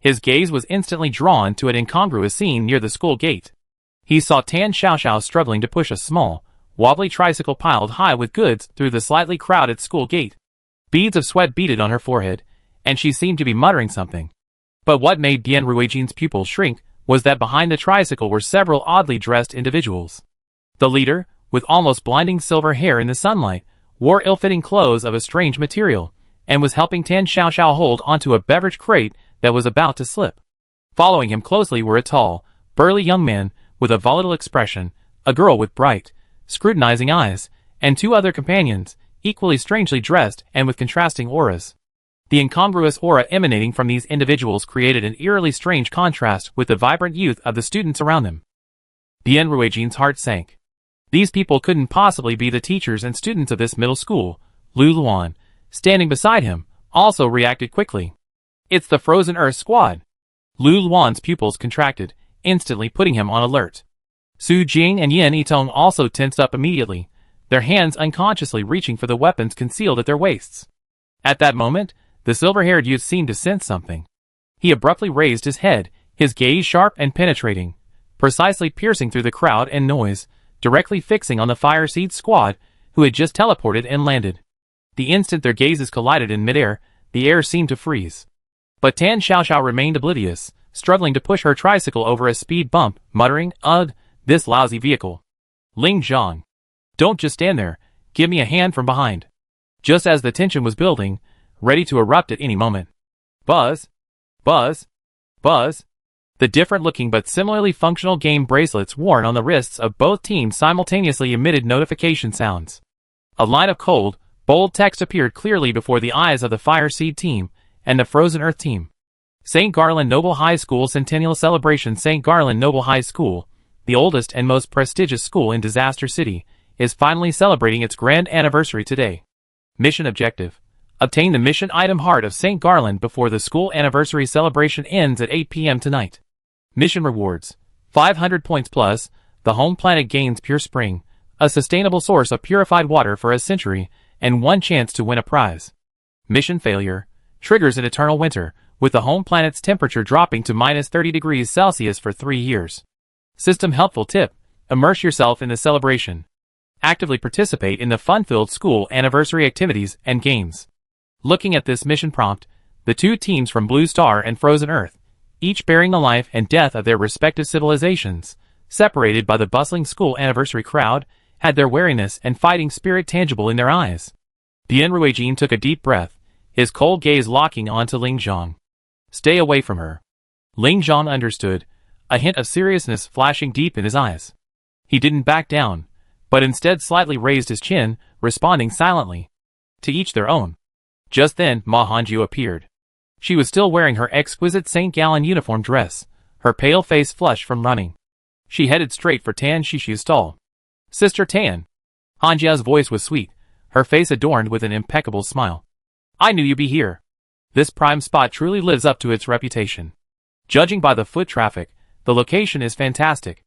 His gaze was instantly drawn to an incongruous scene near the school gate. He saw Tan Xiaoxiao struggling to push a small, wobbly tricycle piled high with goods through the slightly crowded school gate. Beads of sweat beaded on her forehead, and she seemed to be muttering something. But what made Bien Ruijin's pupils shrink was that behind the tricycle were several oddly dressed individuals. The leader, with almost blinding silver hair in the sunlight, wore ill-fitting clothes of a strange material, and was helping Tan Xiaoxiao hold onto a beverage crate that was about to slip. Following him closely were a tall, burly young man with a volatile expression, a girl with bright, scrutinizing eyes, and two other companions, equally strangely dressed and with contrasting auras. The incongruous aura emanating from these individuals created an eerily strange contrast with the vibrant youth of the students around them. Bien Ruijin's heart sank. These people couldn't possibly be the teachers and students of this middle school. Lu Luan, standing beside him, also reacted quickly. It's the Frozen Earth Squad. Lu Luan's pupils contracted, instantly putting him on alert. Su Jing and Yin Yitong also tensed up immediately, their hands unconsciously reaching for the weapons concealed at their waists. At that moment, the silver-haired youth seemed to sense something. He abruptly raised his head, his gaze sharp and penetrating, precisely piercing through the crowd and noise, directly fixing on the Fire Seed Squad, who had just teleported and landed. The instant their gazes collided in midair, the air seemed to freeze. But Tan Xiaoxiao remained oblivious, struggling to push her tricycle over a speed bump, muttering, "Ugh, this lousy vehicle." Ling Zhang. Don't just stand there, give me a hand from behind. Just as the tension was building, ready to erupt at any moment. Buzz. Buzz. Buzz. The different-looking but similarly functional game bracelets worn on the wrists of both teams simultaneously emitted notification sounds. A line of cold, bold text appeared clearly before the eyes of the Fire Seed team and the Frozen Earth team. St. Garland Noble High School Centennial Celebration. St. Garland Noble High School, the oldest and most prestigious school in Disaster City, is finally celebrating its grand anniversary today. Mission objective. Obtain the mission item Heart of St. Garland before the school anniversary celebration ends at 8 p.m. tonight. Mission rewards. 500 points plus, the home planet gains Pure Spring, a sustainable source of purified water for a century, and one chance to win a prize. Mission failure. Triggers an eternal winter, with the home planet's temperature dropping to minus 30 degrees Celsius for 3 years. System helpful tip. Immerse yourself in the celebration. Actively participate in the fun-filled school anniversary activities and games. Looking at this mission prompt, the two teams from Blue Star and Frozen Earth, each bearing the life and death of their respective civilizations, separated by the bustling school anniversary crowd, had their wariness and fighting spirit tangible in their eyes. Bien Ruijin took a deep breath, his cold gaze locking onto Ling Zhang. Stay away from her. Ling Zhang understood, a hint of seriousness flashing deep in his eyes. He didn't back down, but instead slightly raised his chin, responding silently. To each their own. Just then, Ma Hongyu appeared. She was still wearing her exquisite St. Gallen uniform dress, her pale face flushed from running. She headed straight for Tan Shishu's stall. Sister Tan. Hanjia's voice was sweet, her face adorned with an impeccable smile. I knew you'd be here. This prime spot truly lives up to its reputation. Judging by the foot traffic, the location is fantastic.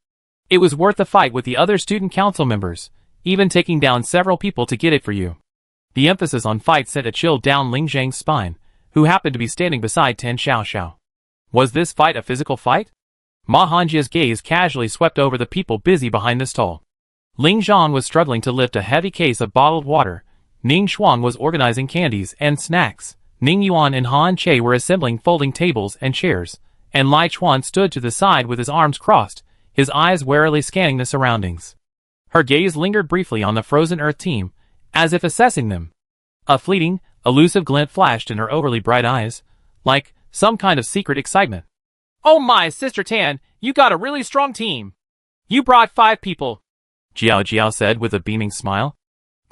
It was worth the fight with the other student council members, even taking down several people to get it for you. The emphasis on fight sent a chill down Ling Zhang's spine, who happened to be standing beside Tan Xiaoxiao. Was this fight a physical fight? Ma Hongjia's gaze casually swept over the people busy behind the stall. Ling Zhang was struggling to lift a heavy case of bottled water. Ning Shuang was organizing candies and snacks. Ning Yuan and Han Che were assembling folding tables and chairs, and Lai Chuan stood to the side with his arms crossed, his eyes warily scanning the surroundings. Her gaze lingered briefly on the Frozen Earth team, as if assessing them. A fleeting, elusive glint flashed in her overly bright eyes, like some kind of secret excitement. Oh my, Sister Tan, you got a really strong team. You brought 5 people, Jiao Jiao said with a beaming smile.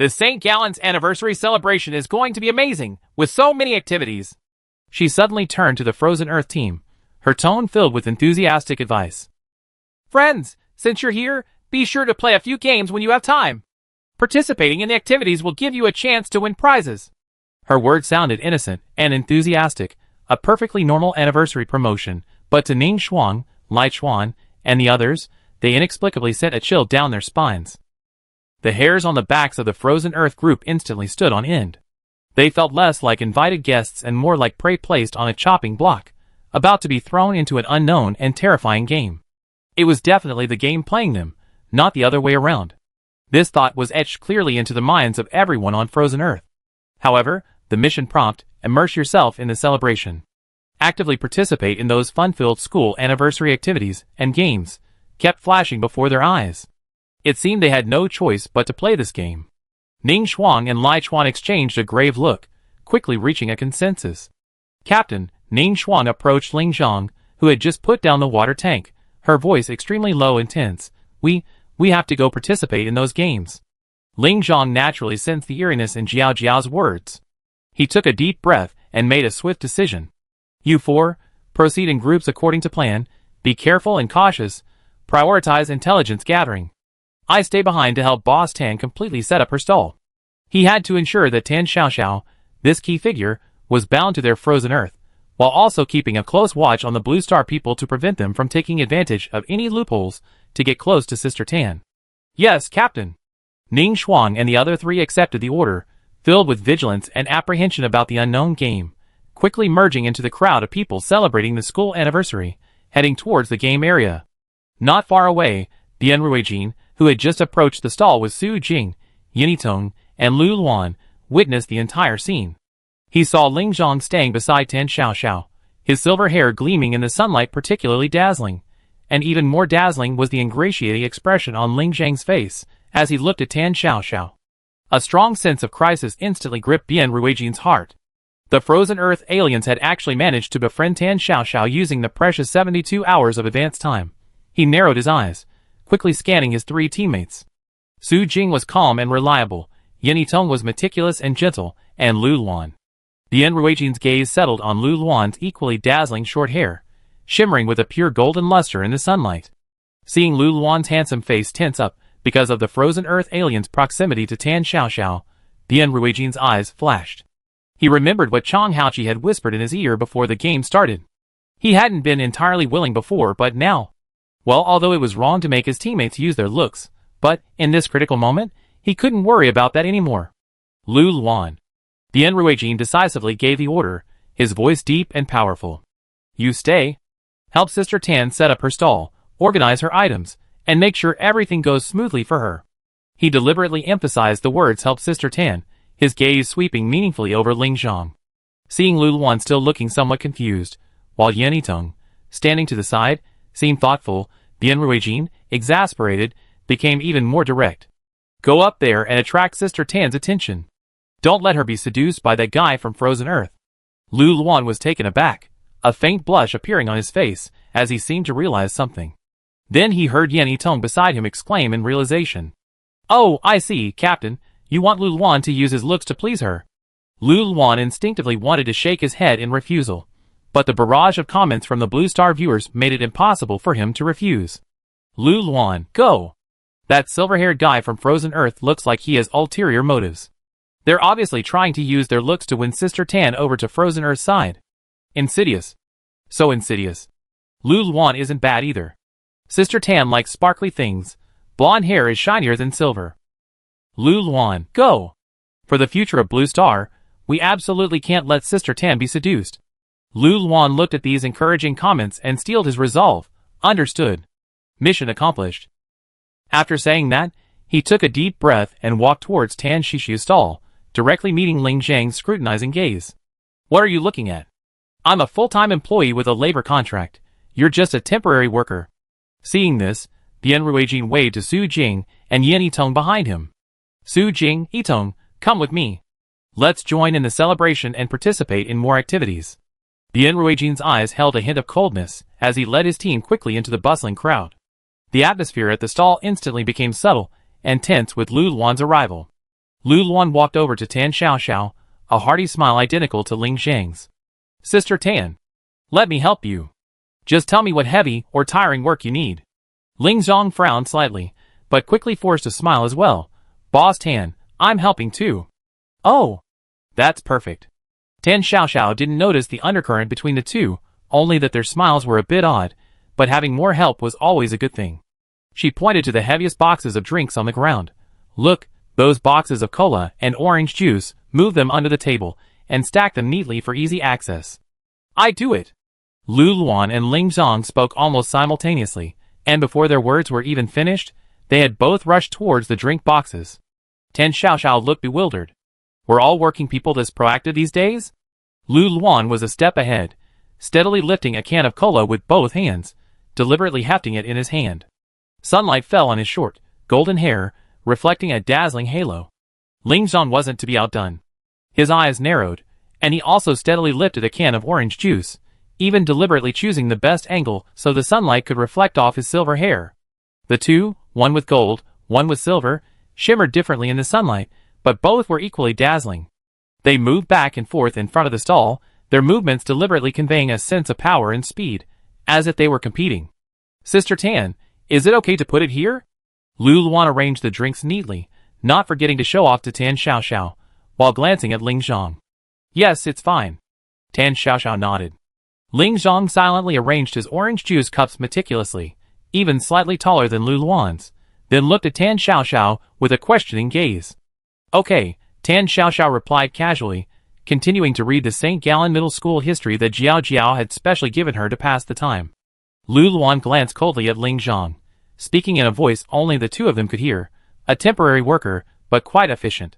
The St. Gallen's anniversary celebration is going to be amazing, with so many activities. She suddenly turned to the Frozen Earth team, her tone filled with enthusiastic advice. Friends, since you're here, be sure to play a few games when you have time. Participating in the activities will give you a chance to win prizes. Her words sounded innocent and enthusiastic, a perfectly normal anniversary promotion, but to Ning Xuang, Lai Chuan, and the others, they inexplicably sent a chill down their spines. The hairs on the backs of the Frozen Earth group instantly stood on end. They felt less like invited guests and more like prey placed on a chopping block, about to be thrown into an unknown and terrifying game. It was definitely the game playing them, not the other way around. This thought was etched clearly into the minds of everyone on Frozen Earth. However, the mission prompt, immerse yourself in the celebration. Actively participate in those fun-filled school anniversary activities and games, kept flashing before their eyes. It seemed they had no choice but to play this game. Ning Xuang and Lai Chuan exchanged a grave look, quickly reaching a consensus. Captain, Ning Xuang approached Ling Zhang, who had just put down the water tank, her voice extremely low and tense. We have to go participate in those games. Ling Zhang naturally sensed the eeriness in Jiao Jiao's words. He took a deep breath and made a swift decision. You four, proceed in groups according to plan, be careful and cautious, prioritize intelligence gathering. I stay behind to help Boss Tan completely set up her stall. He had to ensure that Tan Xiaoxiao, this key figure, was bound to their Frozen Earth, while also keeping a close watch on the Blue Star people to prevent them from taking advantage of any loopholes to get close to Sister Tan. Yes, Captain. Ning Xuang and the other three accepted the order, filled with vigilance and apprehension about the unknown game, quickly merging into the crowd of people celebrating the school anniversary, heading towards the game area. Not far away, Bian Ruijin, who had just approached the stall with Su Jing, Yinitong, and Lu Luan, witnessed the entire scene. He saw Ling Zhang staying beside Tan Xiaoxiao, his silver hair gleaming in the sunlight particularly dazzling, and even more dazzling was the ingratiating expression on Ling Zhang's face as he looked at Tan Xiaoxiao. A strong sense of crisis instantly gripped Bian Ruijin's heart. The Frozen Earth aliens had actually managed to befriend Tan Xiaoxiao using the precious 72 hours of advance time. He narrowed his eyes, quickly scanning his three teammates. Su Jing was calm and reliable, Yinitong was meticulous and gentle, and Lu Luan. Bian Ruijin's gaze settled on Lu Luan's equally dazzling short hair, shimmering with a pure golden luster in the sunlight. Seeing Lu Luan's handsome face tense up because of the Frozen Earth alien's proximity to Tan Xiaoxiao, Bian Ruijin's eyes flashed. He remembered what Chang Haoqi had whispered in his ear before the game started. He hadn't been entirely willing before, but now. Well, although it was wrong to make his teammates use their looks, but, in this critical moment, he couldn't worry about that anymore. Lu Luan. Bian Ruijin decisively gave the order, his voice deep and powerful. You stay. Help Sister Tan set up her stall, organize her items, and make sure everything goes smoothly for her. He deliberately emphasized the words help Sister Tan, his gaze sweeping meaningfully over Ling Zhang. Seeing Lu Luan still looking somewhat confused, while Yinitong, standing to the side, seemed thoughtful, Bian Ruijin, exasperated, became even more direct. Go up there and attract Sister Tan's attention. Don't let her be seduced by that guy from Frozen Earth. Lu Luan was taken aback, a faint blush appearing on his face as he seemed to realize something. Then he heard Yinitong beside him exclaim in realization. Oh, I see, Captain. You want Lu Luan to use his looks to please her. Lu Luan instinctively wanted to shake his head in refusal, but the barrage of comments from the Blue Star viewers made it impossible for him to refuse. Lu Luan, go! That silver-haired guy from Frozen Earth looks like he has ulterior motives. They're obviously trying to use their looks to win Sister Tan over to Frozen Earth's side. Insidious. So insidious. Lu Luan isn't bad either. Sister Tan likes sparkly things. Blonde hair is shinier than silver. Lu Luan, go! For the future of Blue Star, we absolutely can't let Sister Tan be seduced. Lu Luan looked at these encouraging comments and steeled his resolve. Understood. Mission accomplished. After saying that, he took a deep breath and walked towards Tan Xixiu's stall, directly meeting Ling Zhang's scrutinizing gaze. What are you looking at? I'm a full-time employee with a labor contract. You're just a temporary worker. Seeing this, Bian Ruijin waved to Su Jing and Yinitong behind him. Su Jing, Yitong, come with me. Let's join in the celebration and participate in more activities. Bian Ruijin's eyes held a hint of coldness as he led his team quickly into the bustling crowd. The atmosphere at the stall instantly became subtle and tense with Lu Luan's arrival. Lu Luan walked over to Tan Xiaoxiao, a hearty smile identical to Ling Zhang's. Sister Tan, let me help you. Just tell me what heavy or tiring work you need. Ling Zhang frowned slightly, but quickly forced a smile as well. Boss Tan, I'm helping too. Oh, that's perfect. Tan Xiaoxiao didn't notice the undercurrent between the two, only that their smiles were a bit odd, but having more help was always a good thing. She pointed to the heaviest boxes of drinks on the ground. Look, those boxes of cola and orange juice, move them under the table, and stack them neatly for easy access. I do it. Lu Luan and Ling Zhang spoke almost simultaneously, and before their words were even finished, they had both rushed towards the drink boxes. Tan Xiaoxiao looked bewildered. Were all working people this proactive these days? Lu Luan was a step ahead, steadily lifting a can of cola with both hands, deliberately hefting it in his hand. Sunlight fell on his short, golden hair, reflecting a dazzling halo. Ling Zhang wasn't to be outdone. His eyes narrowed, and he also steadily lifted a can of orange juice, even deliberately choosing the best angle so the sunlight could reflect off his silver hair. The two, one with gold, one with silver, shimmered differently in the sunlight, but both were equally dazzling. They moved back and forth in front of the stall, their movements deliberately conveying a sense of power and speed, as if they were competing. Sister Tan, is it okay to put it here? Lu Luan arranged the drinks neatly, not forgetting to show off to Tan Xiaoxiao, while glancing at Ling Zhang. Yes, it's fine. Tan Xiaoxiao nodded. Ling Zhang silently arranged his orange juice cups meticulously, even slightly taller than Lu Luan's, then looked at Tan Xiaoxiao with a questioning gaze. Okay, Tan Xiaoxiao replied casually, continuing to read the St. Gallen Middle School history that Jiao Jiao had specially given her to pass the time. Lu Luan glanced coldly at Ling Zhang, speaking in a voice only the two of them could hear, a temporary worker, but quite efficient.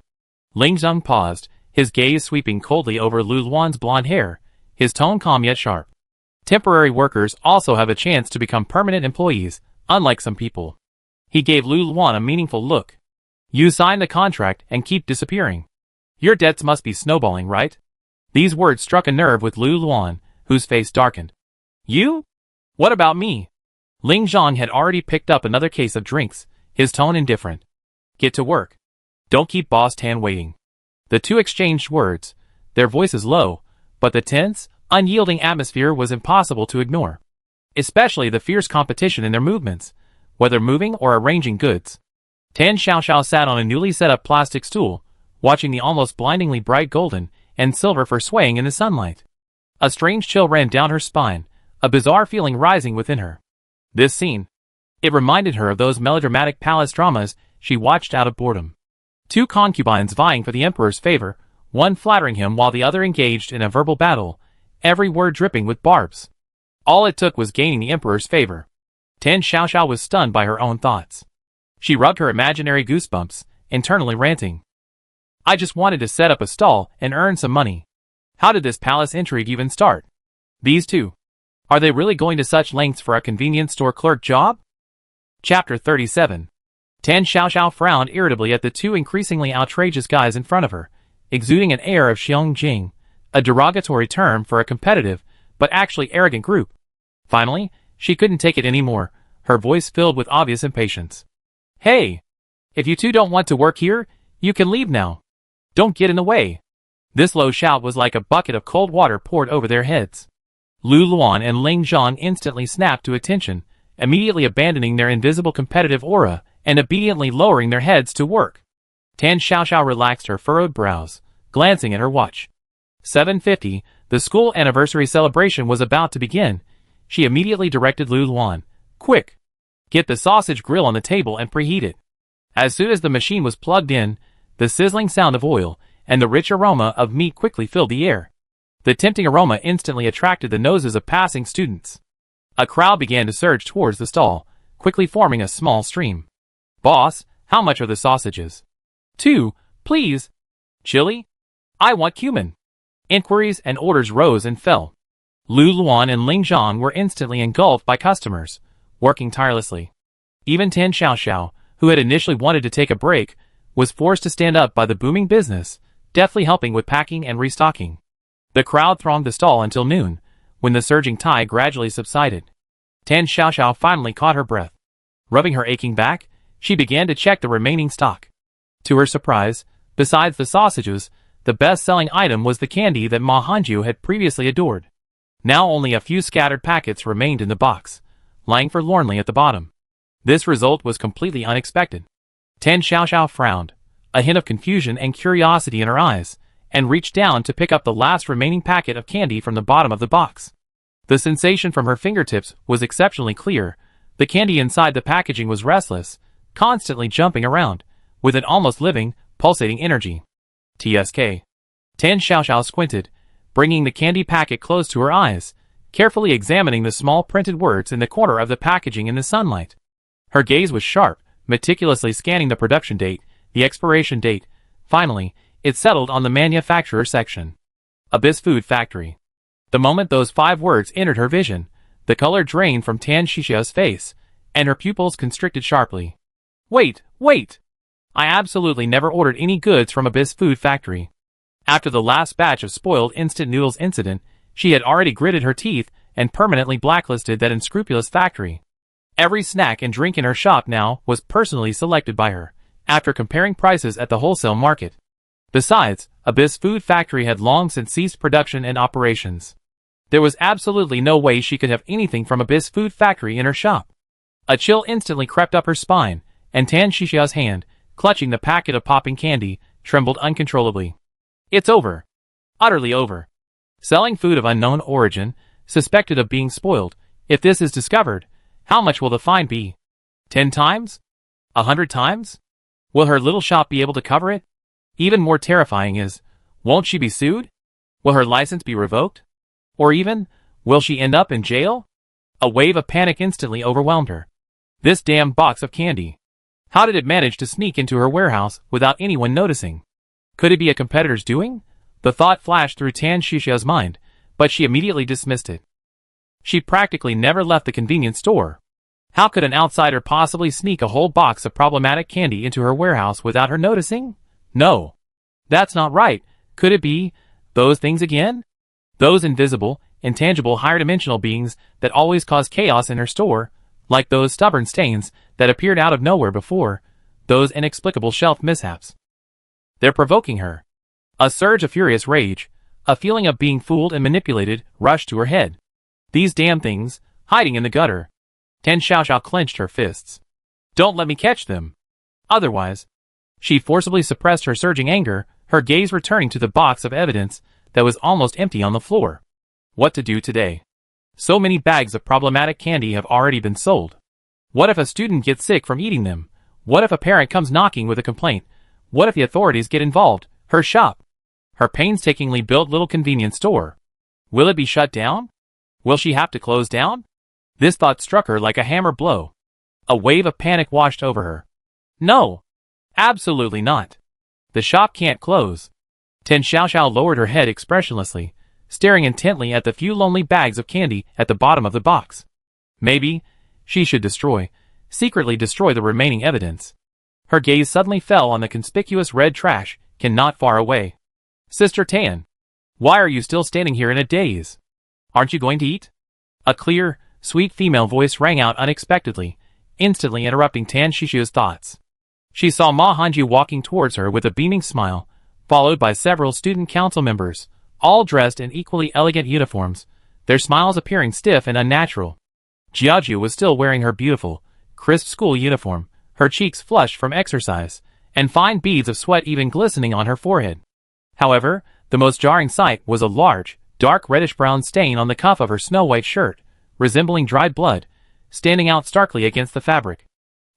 Ling Zhang paused, his gaze sweeping coldly over Lu Luan's blonde hair, his tone calm yet sharp. Temporary workers also have a chance to become permanent employees, unlike some people. He gave Lu Luan a meaningful look. You sign the contract and keep disappearing. Your debts must be snowballing, right? These words struck a nerve with Lu Luan, whose face darkened. You? What about me? Ling Zhang had already picked up another case of drinks, his tone indifferent. Get to work. Don't keep Boss Tan waiting. The two exchanged words, their voices low, but the tense, unyielding atmosphere was impossible to ignore. Especially the fierce competition in their movements, whether moving or arranging goods. Tan Xiaoxiao sat on a newly set up plastic stool, watching the almost blindingly bright golden and silver fur swaying in the sunlight. A strange chill ran down her spine, a bizarre feeling rising within her. This scene. It reminded her of those melodramatic palace dramas she watched out of boredom. Two concubines vying for the emperor's favor, one flattering him while the other engaged in a verbal battle, every word dripping with barbs. All it took was gaining the emperor's favor. Tan Xiaoxiao was stunned by her own thoughts. She rubbed her imaginary goosebumps, internally ranting. I just wanted to set up a stall and earn some money. How did this palace intrigue even start? These two. Are they really going to such lengths for a convenience store clerk job? Chapter 37. Tan Xiaoxiao frowned irritably at the two increasingly outrageous guys in front of her, exuding an air of xiong-jing, a derogatory term for a competitive, but actually arrogant group. Finally, she couldn't take it anymore, her voice filled with obvious impatience. Hey! If you two don't want to work here, you can leave now. Don't get in the way. This low shout was like a bucket of cold water poured over their heads. Lu Luan and Ling Zhang instantly snapped to attention, immediately abandoning their invisible competitive aura and obediently lowering their heads to work. Tan Xiaoxiao relaxed her furrowed brows, glancing at her watch. 7:50, the school anniversary celebration was about to begin. She immediately directed Lu Luan, Quick! Get the sausage grill on the table and preheat it. As soon as the machine was plugged in, the sizzling sound of oil and the rich aroma of meat quickly filled the air. The tempting aroma instantly attracted the noses of passing students. A crowd began to surge towards the stall, quickly forming a small stream. Boss, how much are the sausages? 2, please. Chili? I want cumin. Inquiries and orders rose and fell. Lu Luan and Ling Zhang were instantly engulfed by customers, working tirelessly. Even Tan Xiaoxiao, who had initially wanted to take a break, was forced to stand up by the booming business, deftly helping with packing and restocking. The crowd thronged the stall until noon, when the surging tide gradually subsided. Tan Xiaoxiao finally caught her breath. Rubbing her aching back, she began to check the remaining stock. To her surprise, Besides the sausages, the best-selling item was the candy that Ma Hongyu had previously adored. Now only a few scattered packets remained in the box, lying forlornly at the bottom. This result was completely unexpected. Tan Xiaoxiao frowned, a hint of confusion and curiosity in her eyes, and reached down to pick up the last remaining packet of candy from the bottom of the box. The sensation from her fingertips was exceptionally clear. The candy inside the packaging was restless, constantly jumping around, with an almost living, pulsating energy. TSK. Tan Xiaoxiao squinted, bringing the candy packet close to her eyes, carefully examining the small printed words in the corner of the packaging in the sunlight. Her gaze was sharp, meticulously scanning the production date, the expiration date. Finally, it settled on the manufacturer section. Abyss Food Factory. The moment those 5 words entered her vision, the color drained from Tan Xiaoxiao's face, and her pupils constricted sharply. Wait! I absolutely never ordered any goods from Abyss Food Factory. After the last batch of spoiled instant noodles incident, she had already gritted her teeth and permanently blacklisted that unscrupulous factory. Every snack and drink in her shop now was personally selected by her, after comparing prices at the wholesale market. Besides, Abyss Food Factory had long since ceased production and operations. There was absolutely no way she could have anything from Abyss Food Factory in her shop. A chill instantly crept up her spine, and Tan Xiaoxiao's hand, clutching the packet of popping candy, trembled uncontrollably. It's over. Utterly over. Selling food of unknown origin, suspected of being spoiled. If this is discovered, how much will the fine be? 10 times? 100 times? Will her little shop be able to cover it? Even more terrifying is, won't she be sued? Will her license be revoked? Or even, will she end up in jail? A wave of panic instantly overwhelmed her. This damn box of candy. How did it manage to sneak into her warehouse without anyone noticing? Could it be a competitor's doing? The thought flashed through Tan Xiaoxiao's mind, but she immediately dismissed it. She practically never left the convenience store. How could an outsider possibly sneak a whole box of problematic candy into her warehouse without her noticing? No. That's not right. Could it be those things again? Those invisible, intangible higher-dimensional beings that always cause chaos in her store, like those stubborn stains that appeared out of nowhere before, those inexplicable shelf mishaps. They're provoking her. A surge of furious rage, a feeling of being fooled and manipulated, rushed to her head. These damn things, hiding in the gutter. Tan Xiaoxiao clenched her fists. Don't let me catch them. Otherwise. She forcibly suppressed her surging anger, her gaze returning to the box of evidence that was almost empty on the floor. What to do today? So many bags of problematic candy have already been sold. What if a student gets sick from eating them? What if a parent comes knocking with a complaint? What if the authorities get involved? Her shop. Her painstakingly built little convenience store. Will it be shut down? Will she have to close down? This thought struck her like a hammer blow. A wave of panic washed over her. No. Absolutely not. The shop can't close. Tan Xiaoxiao lowered her head expressionlessly, staring intently at the few lonely bags of candy at the bottom of the box. Maybe she should secretly destroy the remaining evidence. Her gaze suddenly fell on the conspicuous red trash can not far away. Sister Tan, why are you still standing here in a daze? Aren't you going to eat? A clear, sweet female voice rang out unexpectedly, instantly interrupting Tan Xiaoxiao's thoughts. She saw Ma Hongyu walking towards her with a beaming smile, followed by several student council members, all dressed in equally elegant uniforms, their smiles appearing stiff and unnatural. Jiaoju was still wearing her beautiful, crisp school uniform, her cheeks flushed from exercise, and fine beads of sweat even glistening on her forehead. However, the most jarring sight was a large, dark reddish-brown stain on the cuff of her snow-white shirt, resembling dried blood, standing out starkly against the fabric.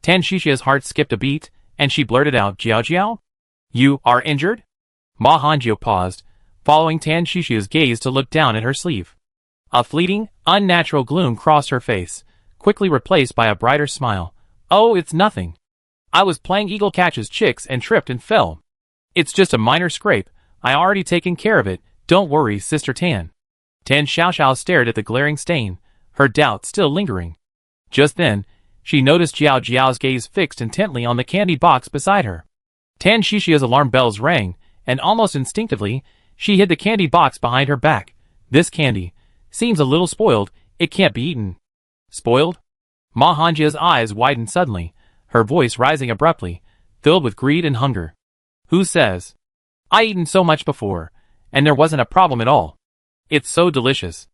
Tan Xiaoxiao's heart skipped a beat, and she blurted out, Jiao? You are injured? Ma Hongyu paused, following Tan Xiaoxiao's gaze to look down at her sleeve. A fleeting, unnatural gloom crossed her face, quickly replaced by a brighter smile. Oh, it's nothing. I was playing Eagle Catches Chicks and tripped and fell. It's just a minor scrape. I already taken care of it. Don't worry, Sister Tan. Tan Xiaoxiao stared at the glaring stain, her doubt still lingering. Just then, she noticed Jiao's gaze fixed intently on the candy box beside her. Tan Xiaoxiao's alarm bells rang, and almost instinctively, she hid the candy box behind her back. This candy seems a little spoiled. It can't be eaten. Spoiled? Ma Hongju's eyes widened suddenly, her voice rising abruptly, filled with greed and hunger. Who says? I eaten so much before, and there wasn't a problem at all. It's so delicious.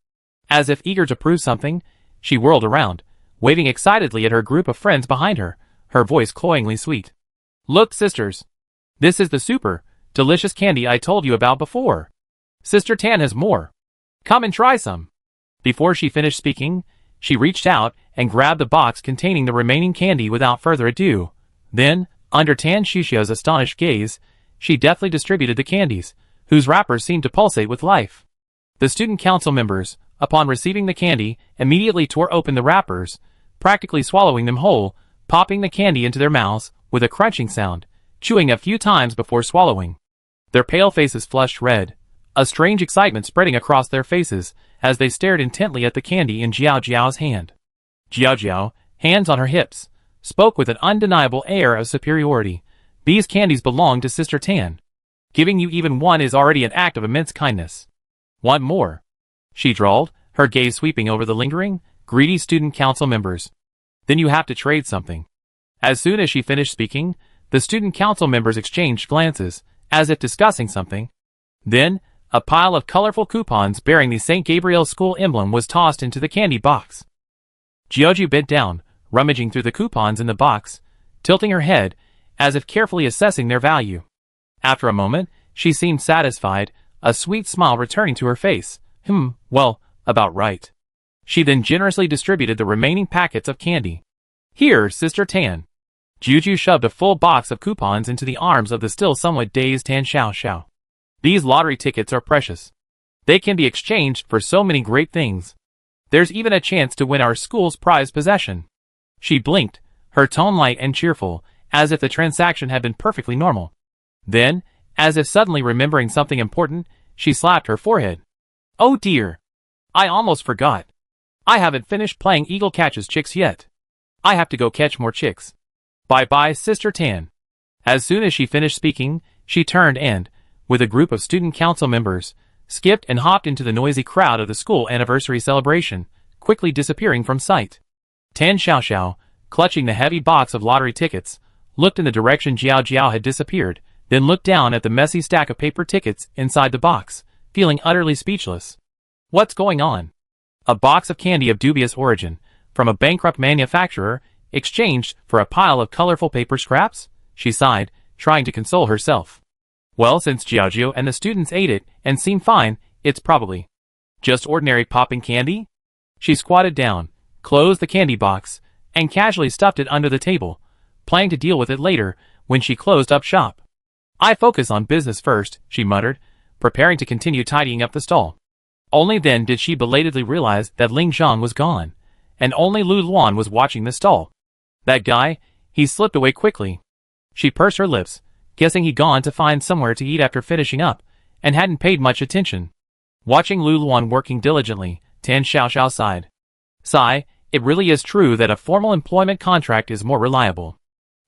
As if eager to prove something, she whirled around, waving excitedly at her group of friends behind her, her voice cloyingly sweet. Look, sisters. This is the super, delicious candy I told you about before. Sister Tan has more. Come and try some. Before she finished speaking, she reached out and grabbed the box containing the remaining candy without further ado. Then, under Tan Shuxia's astonished gaze, she deftly distributed the candies, whose wrappers seemed to pulsate with life. The student council members, upon receiving the candy, immediately tore open the wrappers, practically swallowing them whole, popping the candy into their mouths with a crunching sound, chewing a few times before swallowing. Their pale faces flushed red, a strange excitement spreading across their faces as they stared intently at the candy in Jiao Jiao's hand. Jiao Jiao, hands on her hips, spoke with an undeniable air of superiority. These candies belong to Sister Tan. Giving you even one is already an act of immense kindness. Want more? She drawled, her gaze sweeping over the lingering, greedy student council members. Then you have to trade something. As soon as she finished speaking, the student council members exchanged glances, as if discussing something. Then, a pile of colorful coupons bearing the St. Gabriel's school emblem was tossed into the candy box. Jiaoju bent down, rummaging through the coupons in the box, tilting her head, as if carefully assessing their value. After a moment, she seemed satisfied, a sweet smile returning to her face. Well, about right. She then generously distributed the remaining packets of candy. Here, Sister Tan. Juju shoved a full box of coupons into the arms of the still somewhat dazed Tan Xiao. These lottery tickets are precious. They can be exchanged for so many great things. There's even a chance to win our school's prized possession. She blinked, her tone light and cheerful, as if the transaction had been perfectly normal. Then, as if suddenly remembering something important, she slapped her forehead. Oh dear! I almost forgot. I haven't finished playing Eagle Catches Chicks yet. I have to go catch more chicks. Bye-bye, Sister Tan. As soon as she finished speaking, she turned and, with a group of student council members, skipped and hopped into the noisy crowd of the school anniversary celebration, quickly disappearing from sight. Tan Xiao, clutching the heavy box of lottery tickets, looked in the direction Jiao Jiao had disappeared, then looked down at the messy stack of paper tickets inside the box, feeling utterly speechless. What's going on? A box of candy of dubious origin, from a bankrupt manufacturer, exchanged for a pile of colorful paper scraps? She sighed, trying to console herself. Well, since Jiaojiu and the students ate it and seemed fine, it's probably just ordinary popping candy? She squatted down, closed the candy box, and casually stuffed it under the table, planning to deal with it later when she closed up shop. I focus on business first, she muttered, preparing to continue tidying up the stall. Only then did she belatedly realize that Ling Zhang was gone, and only Lu Luan was watching the stall. That guy, he slipped away quickly. She pursed her lips, guessing he'd gone to find somewhere to eat after finishing up, and hadn't paid much attention. Watching Lu Luan working diligently, Tan Xiao sighed. Sigh, it really is true that a formal employment contract is more reliable.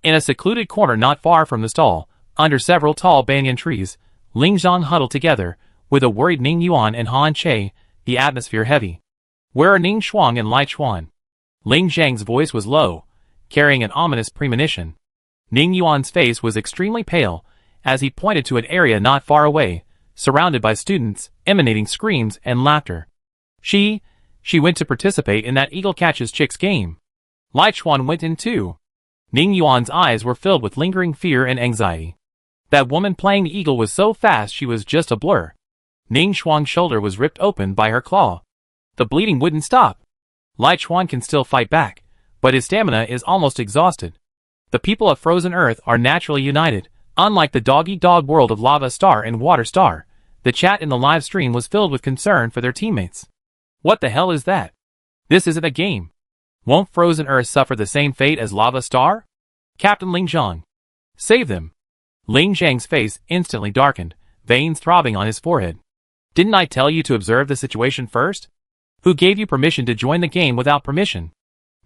In a secluded corner not far from the stall, under several tall banyan trees, Ling Zhang huddled together, with a worried Ning Yuan and Han Che, the atmosphere heavy. Where are Ning Shuang and Lai Chuan? Ling Zhang's voice was low, carrying an ominous premonition. Ning Yuan's face was extremely pale, as he pointed to an area not far away, surrounded by students, emanating screams and laughter. She went to participate in that Eagle Catches Chicks game. Lai Chuan went in too. Ning Yuan's eyes were filled with lingering fear and anxiety. That woman playing the eagle was so fast she was just a blur. Ning Shuang's shoulder was ripped open by her claw. The bleeding wouldn't stop. Lai Chuan can still fight back, but his stamina is almost exhausted. The people of Frozen Earth are naturally united. Unlike the dog-eat-dog world of Lava Star and Water Star, the chat in the live stream was filled with concern for their teammates. What the hell is that? This isn't a game. Won't Frozen Earth suffer the same fate as Lava Star? Captain Ling Zhang. Save them. Ling Zhang's face instantly darkened, veins throbbing on his forehead. Didn't I tell you to observe the situation first? Who gave you permission to join the game without permission?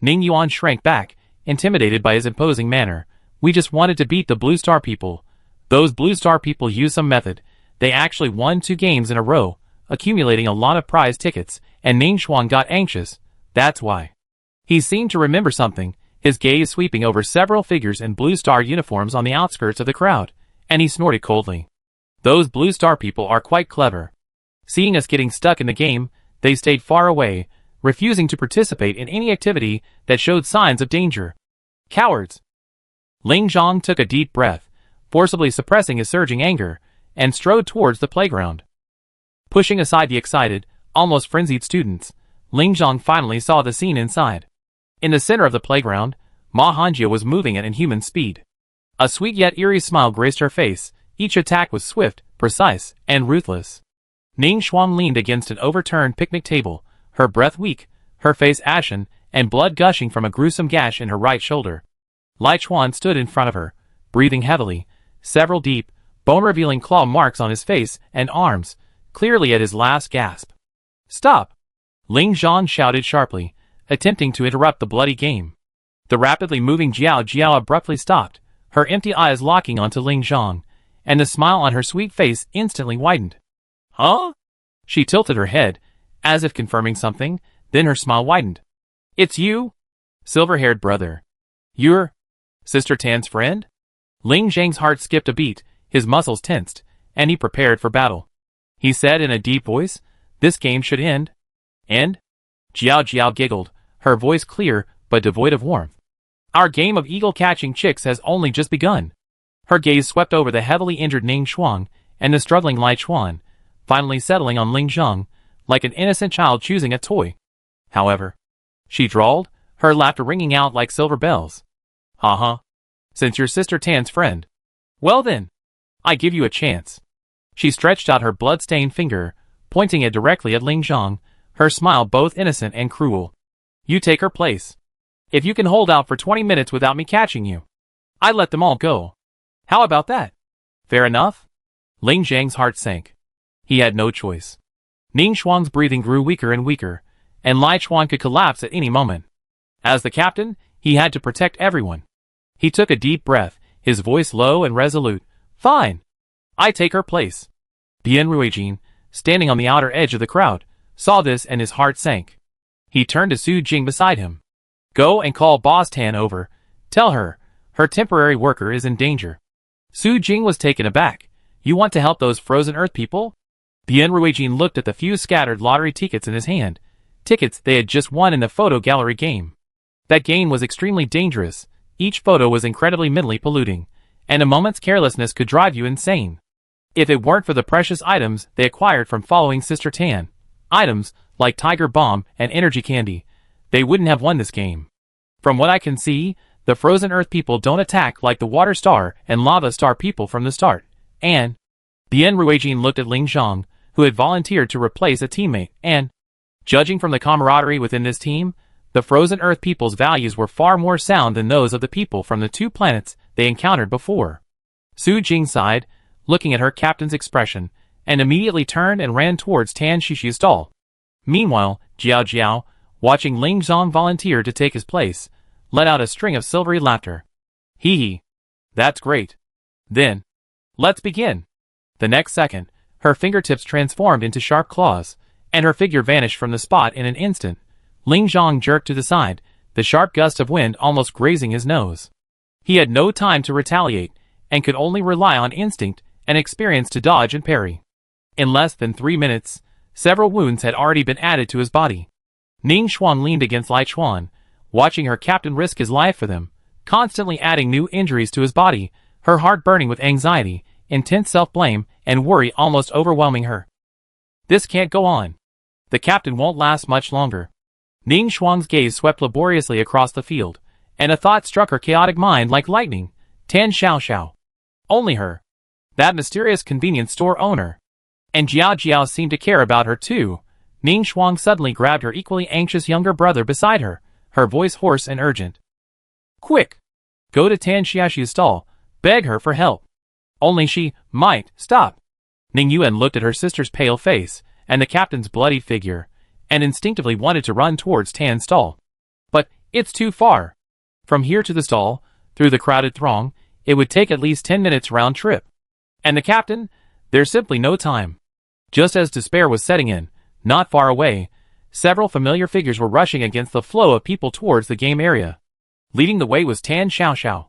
Ning Yuan shrank back, intimidated by his imposing manner. We just wanted to beat the Blue Star people. Those Blue Star people used some method. They actually won 2 games in a row, accumulating a lot of prize tickets, and Ning Shuang got anxious. That's why. He seemed to remember something, his gaze sweeping over several figures in Blue Star uniforms on the outskirts of the crowd, And he snorted coldly. Those Blue Star people are quite clever. Seeing us getting stuck in the game, they stayed far away, refusing to participate in any activity that showed signs of danger. Cowards! Ling Zhang took a deep breath, forcibly suppressing his surging anger, and strode towards the playground. Pushing aside the excited, almost frenzied students, Ling Zhang finally saw the scene inside. In the center of the playground, Ma Hanjia was moving at inhuman speed. A sweet yet eerie smile graced her face. Each attack was swift, precise, and ruthless. Ning Xuang leaned against an overturned picnic table, her breath weak, her face ashen, and blood gushing from a gruesome gash in her right shoulder. Lai Chuan stood in front of her, breathing heavily, several deep, bone-revealing claw marks on his face and arms, clearly at his last gasp. "Stop!" Ling Zhang shouted sharply, attempting to interrupt the bloody game. The rapidly moving Jiao Jiao abruptly stopped, her empty eyes locking onto Ling Zhang, and the smile on her sweet face instantly widened. "Huh?" She tilted her head, as if confirming something, then her smile widened. "It's you? Silver-haired brother. You're Sister Tan's friend?" Ling Zhang's heart skipped a beat, his muscles tensed, and he prepared for battle. He said in a deep voice, "This game should end." "End?" Jiao Jiao giggled, her voice clear but devoid of warmth. "Our game of eagle-catching chicks has only just begun." Her gaze swept over the heavily injured Ning Xuang and the struggling Lai Chuan, finally settling on Ling Zhang, like an innocent child choosing a toy. "However," she drawled, her laughter ringing out like silver bells. "Ha-ha. Since you're Sister Tan's friend. Well then, I give you a chance." She stretched out her blood-stained finger, pointing it directly at Ling Zhang, her smile both innocent and cruel. "You take her place. If you can hold out for 20 minutes without me catching you, I let them all go. How about that? Fair enough?" Ling Zhang's heart sank. He had no choice. Ning Xuang's breathing grew weaker and weaker, and Lai Chuan could collapse at any moment. As the captain, he had to protect everyone. He took a deep breath, his voice low and resolute. "Fine. I take her place." Bian Ruijin, standing on the outer edge of the crowd, saw this and his heart sank. He turned to Su Jing beside him. "Go and call Boss Tan over. Tell her, her temporary worker is in danger." Su Jing was taken aback. "You want to help those frozen earth people?" Bian Ruijin looked at the few scattered lottery tickets in his hand, tickets they had just won in the photo gallery game. That game was extremely dangerous, each photo was incredibly mentally polluting, and a moment's carelessness could drive you insane. If it weren't for the precious items they acquired from following Sister Tan, items like Tiger Bomb and Energy Candy, they wouldn't have won this game. From what I can see, the Frozen Earth people don't attack like the Water Star and Lava Star people from the start, and Bian Ruijin looked at Ling Zhang, who had volunteered to replace a teammate, and judging from the camaraderie within this team, the Frozen Earth people's values were far more sound than those of the people from the 2 planets they encountered before. Su Jing sighed, looking at her captain's expression, and immediately turned and ran towards Tan Shishi's stall. Meanwhile, Jiao Jiao, watching Ling Zhang volunteer to take his place, let out a string of silvery laughter. "Hee hee. That's great. Then, let's begin." The next second, her fingertips transformed into sharp claws, and her figure vanished from the spot in an instant. Ling Zhang jerked to the side, the sharp gust of wind almost grazing his nose. He had no time to retaliate, and could only rely on instinct and experience to dodge and parry. In less than 3 minutes, several wounds had already been added to his body. Ning Xuan leaned against Lai Chuan, watching her captain risk his life for them, constantly adding new injuries to his body, her heart burning with anxiety, intense self-blame, and worry almost overwhelming her. This can't go on. The captain won't last much longer. Ning Xuan's gaze swept laboriously across the field, and a thought struck her chaotic mind like lightning. Tan Xiao. Only her. That mysterious convenience store owner. And Jiao Jiao seemed to care about her too. Ning Xuan suddenly grabbed her equally anxious younger brother beside her, her voice hoarse and urgent. "Quick! Go to Tan Xiaxi's stall, beg her for help. Only she might stop." Ning Yuan looked at her sister's pale face, and the captain's bloody figure, and instinctively wanted to run towards Tan's stall. But it's too far. From here to the stall, through the crowded throng, it would take at least 10 minutes round trip. And the captain? There's simply no time. Just as despair was setting in, not far away, several familiar figures were rushing against the flow of people towards the game area. Leading the way was Tan Xiao.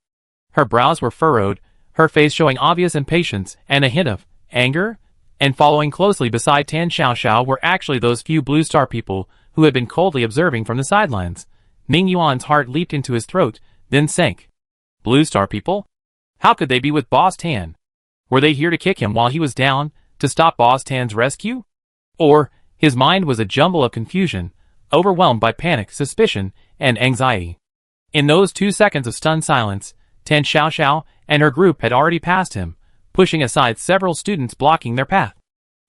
Her brows were furrowed, her face showing obvious impatience and a hint of anger, and following closely beside Tan Xiaoxiao were actually those few Blue Star people who had been coldly observing from the sidelines. Ning Yuan's heart leaped into his throat, then sank. Blue Star people? How could they be with Boss Tan? Were they here to kick him while he was down, to stop Boss Tan's rescue? Or, his mind was a jumble of confusion, overwhelmed by panic, suspicion, and anxiety. In those 2 seconds of stunned silence, Tan Xiaoxiao and her group had already passed him, pushing aside several students blocking their path.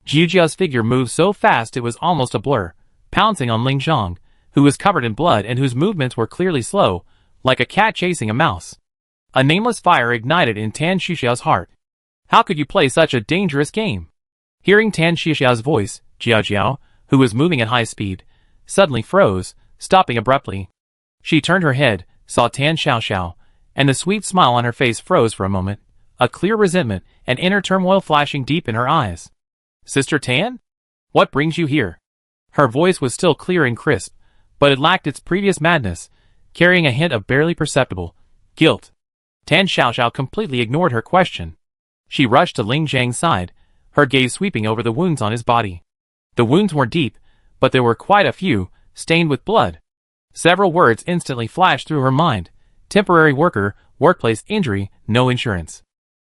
Jiujia's figure moved so fast it was almost a blur, pouncing on Ling Zhang, who was covered in blood and whose movements were clearly slow, like a cat chasing a mouse. A nameless fire ignited in Tan Xiaoxiao's heart. How could you play such a dangerous game? Hearing Tan Xiaoxiao's voice, Jiao, who was moving at high speed, suddenly froze, stopping abruptly. She turned her head, saw Tan Xiaoxiao, and the sweet smile on her face froze for a moment, a clear resentment and inner turmoil flashing deep in her eyes. Sister Tan? What brings you here? Her voice was still clear and crisp, but it lacked its previous madness, carrying a hint of barely perceptible guilt. Tan Xiaoxiao completely ignored her question. She rushed to Ling Zhang's side, her gaze sweeping over the wounds on his body. The wounds were deep, but there were quite a few, stained with blood. Several words instantly flashed through her mind. Temporary worker, workplace injury, no insurance.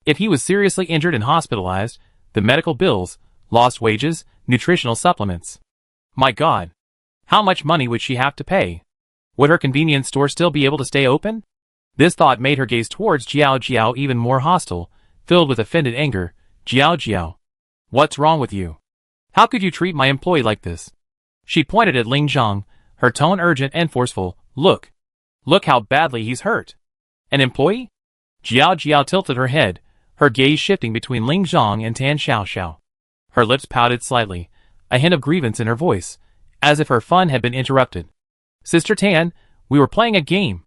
If he was seriously injured and hospitalized, the medical bills, lost wages, nutritional supplements. My God! How much money would she have to pay? Would her convenience store still be able to stay open? This thought made her gaze towards Jiao even more hostile, filled with offended anger. Jiao. What's wrong with you? How could you treat my employee like this? She pointed at Ling Zhang, her tone urgent and forceful. Look how badly he's hurt. An employee? Jiao tilted her head, her gaze shifting between Ling Zhang and Tan Xiaoxiao. Her lips pouted slightly, a hint of grievance in her voice, as if her fun had been interrupted. Sister Tan, we were playing a game.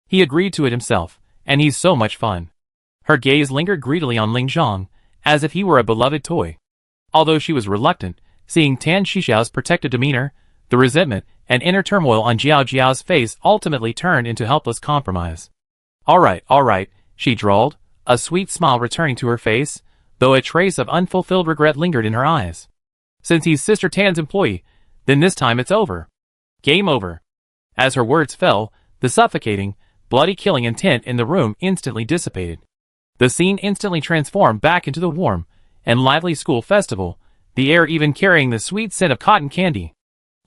He agreed to it himself, and he's so much fun. Her gaze lingered greedily on Ling Zhang, as if he were a beloved toy. Although she was reluctant, seeing Tan Xiaoxiao's protected demeanor, the resentment and inner turmoil on Jiao's face ultimately turned into helpless compromise. All right, she drawled, a sweet smile returning to her face, though a trace of unfulfilled regret lingered in her eyes. Since he's Sister Tan's employee, then this time it's over. Game over. As her words fell, the suffocating, bloody killing intent in the room instantly dissipated. The scene instantly transformed back into the warm and lively school festival, the air even carrying the sweet scent of cotton candy.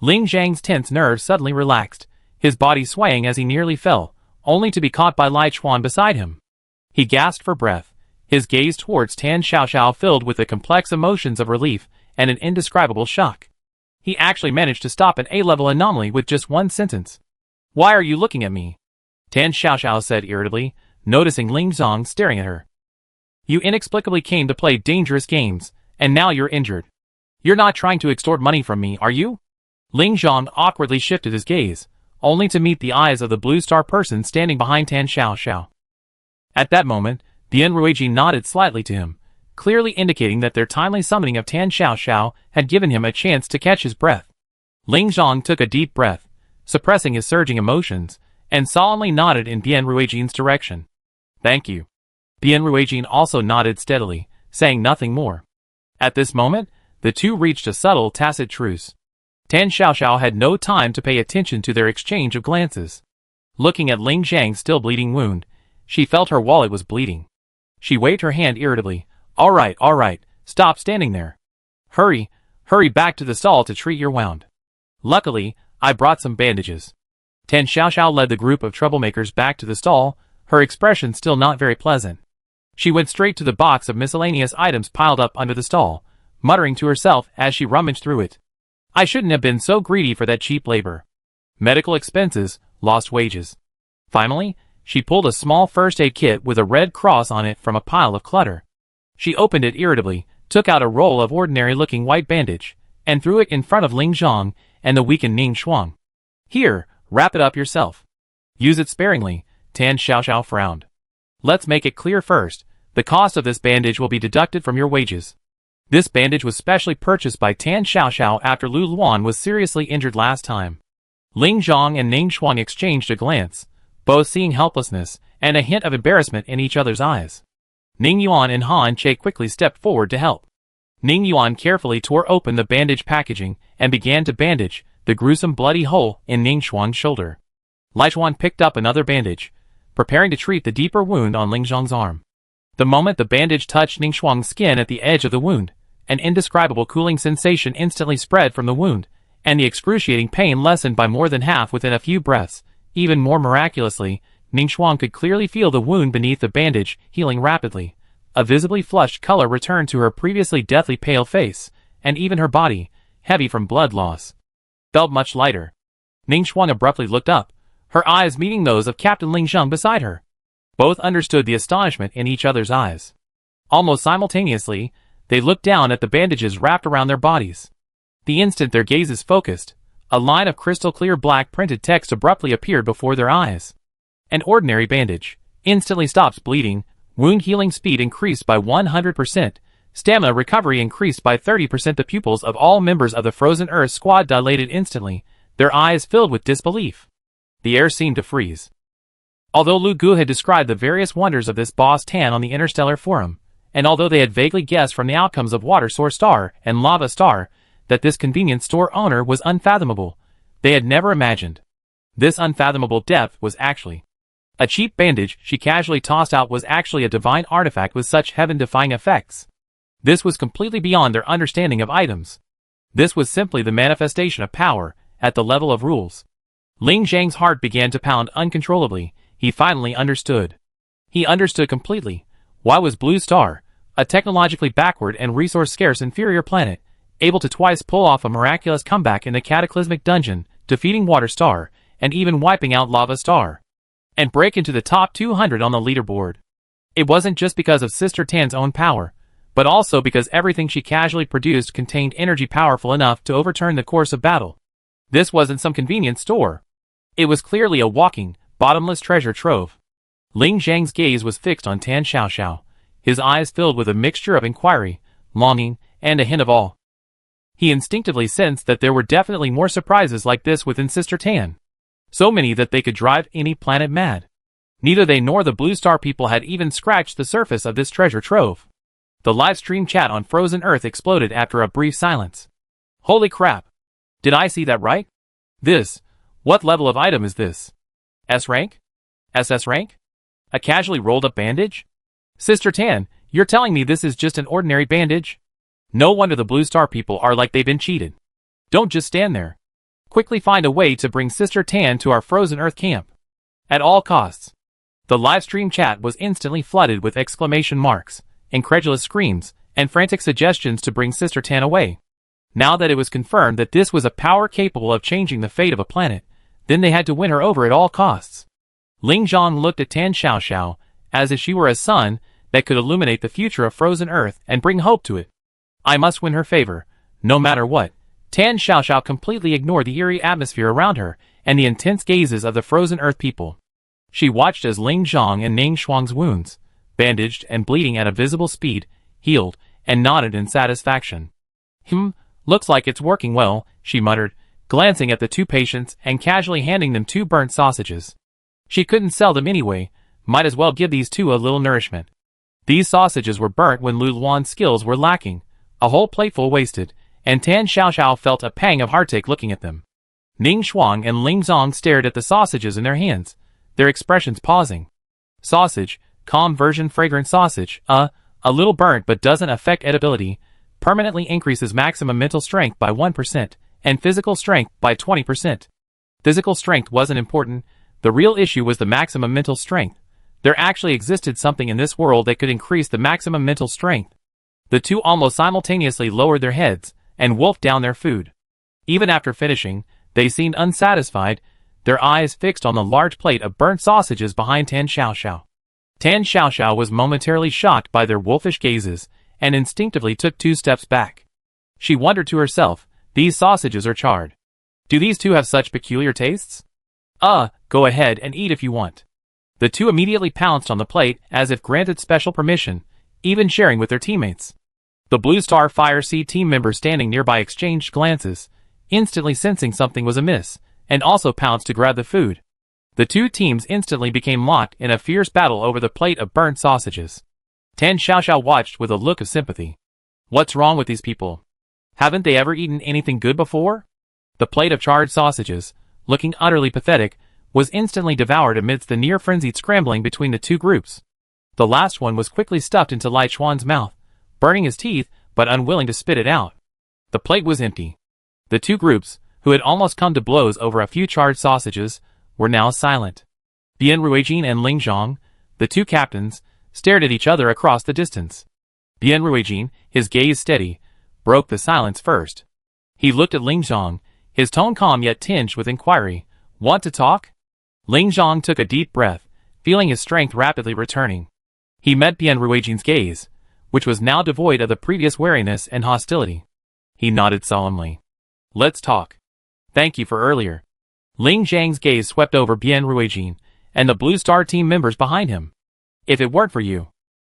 Ling Zhang's tense nerves suddenly relaxed, his body swaying as he nearly fell, only to be caught by Lai Chuan beside him. He gasped for breath, his gaze towards Tan Xiaoxiao filled with the complex emotions of relief and an indescribable shock. He actually managed to stop an A-level anomaly with just one sentence. Why are you looking at me? Tan Xiaoxiao said irritably, noticing Ling Zhang staring at her. You inexplicably came to play dangerous games, and now you're injured. You're not trying to extort money from me, are you? Ling Zhang awkwardly shifted his gaze, only to meet the eyes of the Blue Star person standing behind Tan Xiaoxiao. At that moment, Bian Ruiji nodded slightly to him, clearly indicating that their timely summoning of Tan Xiaoxiao had given him a chance to catch his breath. Ling Zhang took a deep breath, suppressing his surging emotions, and solemnly nodded in Bian Ruiji's direction. Thank you. Bian Ruiji also nodded steadily, saying nothing more. At this moment, the two reached a subtle tacit truce. Tan Xiaoxiao had no time to pay attention to their exchange of glances. Looking at Ling Zhang's still bleeding wound, she felt her wallet was bleeding. She waved her hand irritably. All right, stop standing there. Hurry back to the stall to treat your wound. Luckily, I brought some bandages. Tan Xiaoxiao led the group of troublemakers back to the stall, her expression still not very pleasant. She went straight to the box of miscellaneous items piled up under the stall, muttering to herself as she rummaged through it. I shouldn't have been so greedy for that cheap labor. Medical expenses, lost wages. Finally, she pulled a small first aid kit with a red cross on it from a pile of clutter. She opened it irritably, took out a roll of ordinary-looking white bandage, and threw it in front of Ling Zhang and the weakened Ning Shuang. Here, wrap it up yourself. Use it sparingly, Tan Xiaoxiao frowned. Let's make it clear first, the cost of this bandage will be deducted from your wages. This bandage was specially purchased by Tan Xiaoxiao after Lu Luan was seriously injured last time. Ling Zhang and Ning Shuang exchanged a glance, both seeing helplessness and a hint of embarrassment in each other's eyes. Ning Yuan and Han Che quickly stepped forward to help. Ning Yuan carefully tore open the bandage packaging and began to bandage the gruesome bloody hole in Ning Shuang's shoulder. Lai Chuan picked up another bandage, preparing to treat the deeper wound on Ling Zhong's arm. The moment the bandage touched Ning Shuang's skin at the edge of the wound, an indescribable cooling sensation instantly spread from the wound, and the excruciating pain lessened by more than half within a few breaths. Even more miraculously, Ning Shuang could clearly feel the wound beneath the bandage healing rapidly. A visibly flushed color returned to her previously deathly pale face, and even her body, heavy from blood loss, felt much lighter. Ning Shuang abruptly looked up, her eyes meeting those of Captain Ling Zheng beside her. Both understood the astonishment in each other's eyes. Almost simultaneously, they looked down at the bandages wrapped around their bodies. The instant their gazes focused, a line of crystal-clear black printed text abruptly appeared before their eyes. An ordinary bandage instantly stops bleeding, wound healing speed increased by 100%, stamina recovery increased by 30%. The pupils of all members of the Frozen Earth squad dilated instantly, their eyes filled with disbelief. The air seemed to freeze. Although Lu Gu had described the various wonders of this Boss Tan on the Interstellar Forum, and although they had vaguely guessed from the outcomes of Water Source Star and Lava Star that this convenience store owner was unfathomable, they had never imagined this unfathomable depth was actually a cheap bandage she casually tossed out was actually a divine artifact with such heaven-defying effects. This was completely beyond their understanding of items. This was simply the manifestation of power at the level of rules. Ling Zhang's heart began to pound uncontrollably. He finally understood. He understood completely. Why was Blue Star, a technologically backward and resource-scarce inferior planet, able to twice pull off a miraculous comeback in the cataclysmic dungeon, defeating Water Star, and even wiping out Lava Star, and break into the top 200 on the leaderboard? It wasn't just because of Sister Tan's own power, but also because everything she casually produced contained energy powerful enough to overturn the course of battle. This wasn't some convenience store. It was clearly a walking, bottomless treasure trove. Ling Zhang's gaze was fixed on Tan Xiaoxiao, his eyes filled with a mixture of inquiry, longing, and a hint of awe. He instinctively sensed that there were definitely more surprises like this within Sister Tan. So many that they could drive any planet mad. Neither they nor the Blue Star people had even scratched the surface of this treasure trove. The live stream chat on Frozen Earth exploded after a brief silence. Holy crap! Did I see that right? What level of item is this? S rank? SS rank? A casually rolled up bandage? Sister Tan, you're telling me this is just an ordinary bandage? No wonder the Blue Star people are like they've been cheated. Don't just stand there. Quickly find a way to bring Sister Tan to our Frozen Earth camp. At all costs. The livestream chat was instantly flooded with exclamation marks, incredulous screams, and frantic suggestions to bring Sister Tan away. Now that it was confirmed that this was a power capable of changing the fate of a planet, then they had to win her over at all costs. Ling Zhang looked at Tan Xiaoxiao as if she were a sun that could illuminate the future of Frozen Earth and bring hope to it. I must win her favor, no matter what. Tan Xiaoxiao completely ignored the eerie atmosphere around her and the intense gazes of the Frozen Earth people. She watched as Ling Zhang and Ning Shuang's wounds, bandaged and bleeding at a visible speed, healed, and nodded in satisfaction. Looks like it's working well, she muttered, glancing at the two patients and casually handing them 2 burnt sausages. She couldn't sell them anyway, might as well give these two a little nourishment. These sausages were burnt when Lu Luan's skills were lacking, a whole plateful wasted, and Tan Xiaoxiao felt a pang of heartache looking at them. Ning Shuang and Ling Zhang stared at the sausages in their hands, their expressions pausing. Sausage, calm version fragrant sausage, a little burnt but doesn't affect edibility, permanently increases maximum mental strength by 1%, and physical strength by 20%. Physical strength wasn't important, the real issue was the maximum mental strength. There actually existed something in this world that could increase the maximum mental strength. The two almost simultaneously lowered their heads and wolfed down their food. Even after finishing, they seemed unsatisfied, their eyes fixed on the large plate of burnt sausages behind Tan Xiaoxiao. Tan Xiaoxiao was momentarily shocked by their wolfish gazes and instinctively took 2 steps back. She wondered to herself, these sausages are charred. Do these two have such peculiar tastes? Go ahead and eat if you want. The two immediately pounced on the plate as if granted special permission, even sharing with their teammates. The Blue Star Fire Sea team members standing nearby exchanged glances, instantly sensing something was amiss, and also pounced to grab the food. The two teams instantly became locked in a fierce battle over the plate of burnt sausages. Tan Xiaoxiao watched with a look of sympathy. What's wrong with these people? Haven't they ever eaten anything good before? The plate of charred sausages, looking utterly pathetic, was instantly devoured amidst the near-frenzied scrambling between the two groups. The last one was quickly stuffed into Lai Chuan's mouth, burning his teeth but unwilling to spit it out. The plate was empty. The two groups, who had almost come to blows over a few charred sausages, were now silent. Bian Ruijin and Ling Zhang, the two captains, stared at each other across the distance. Bian Ruijin, his gaze steady, broke the silence first. He looked at Ling Zhang, his tone calm yet tinged with inquiry. Want to talk? Ling Zhang took a deep breath, feeling his strength rapidly returning. He met Bian Ruijin's gaze, which was now devoid of the previous wariness and hostility. He nodded solemnly. Let's talk. Thank you for earlier. Ling Zhang's gaze swept over Bian Ruijin and the Blue Star team members behind him. If it weren't for you,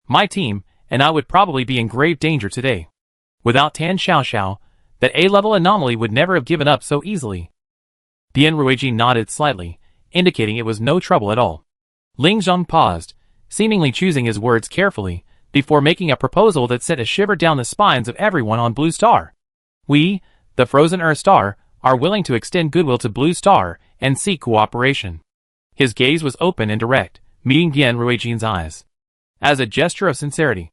my team and I would probably be in grave danger today. Without Tan Xiaoxiao, that A-level anomaly would never have given up so easily. Bian Ruijin nodded slightly, indicating it was no trouble at all. Ling Zhang paused, seemingly choosing his words carefully, before making a proposal that sent a shiver down the spines of everyone on Blue Star. We, the Frozen Earth Star, are willing to extend goodwill to Blue Star and seek cooperation. His gaze was open and direct, meeting Bian Ruijin's eyes. As a gesture of sincerity,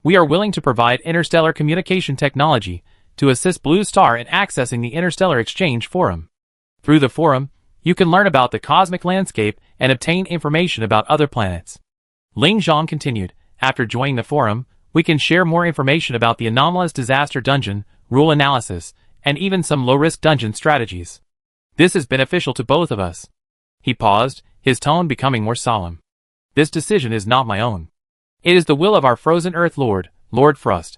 we are willing to provide interstellar communication technology to assist Blue Star in accessing the Interstellar Exchange Forum. Through the forum, you can learn about the cosmic landscape and obtain information about other planets. Ling Zhang continued, after joining the forum, we can share more information about the anomalous disaster dungeon, rule analysis, and even some low-risk dungeon strategies. This is beneficial to both of us. He paused, his tone becoming more solemn. This decision is not my own. It is the will of our Frozen Earth Lord, Lord Frost.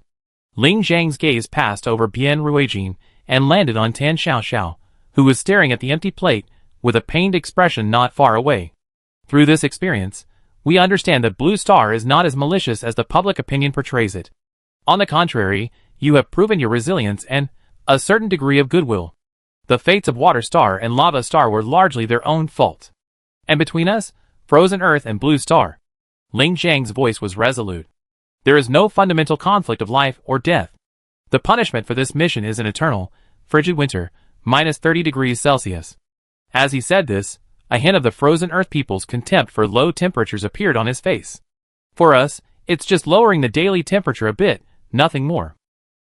Ling Zhang's gaze passed over Bian Ruijin and landed on Tan Xiaoxiao, who was staring at the empty plate with a pained expression not far away. Through this experience, we understand that Blue Star is not as malicious as the public opinion portrays it. On the contrary, you have proven your resilience and a certain degree of goodwill. The fates of Water Star and Lava Star were largely their own fault. And between us, Frozen Earth and Blue Star, Ling Zhang's voice was resolute. There is no fundamental conflict of life or death. The punishment for this mission is an eternal, frigid winter, minus 30 degrees Celsius. As he said this, a hint of the Frozen Earth people's contempt for low temperatures appeared on his face. For us, it's just lowering the daily temperature a bit, nothing more.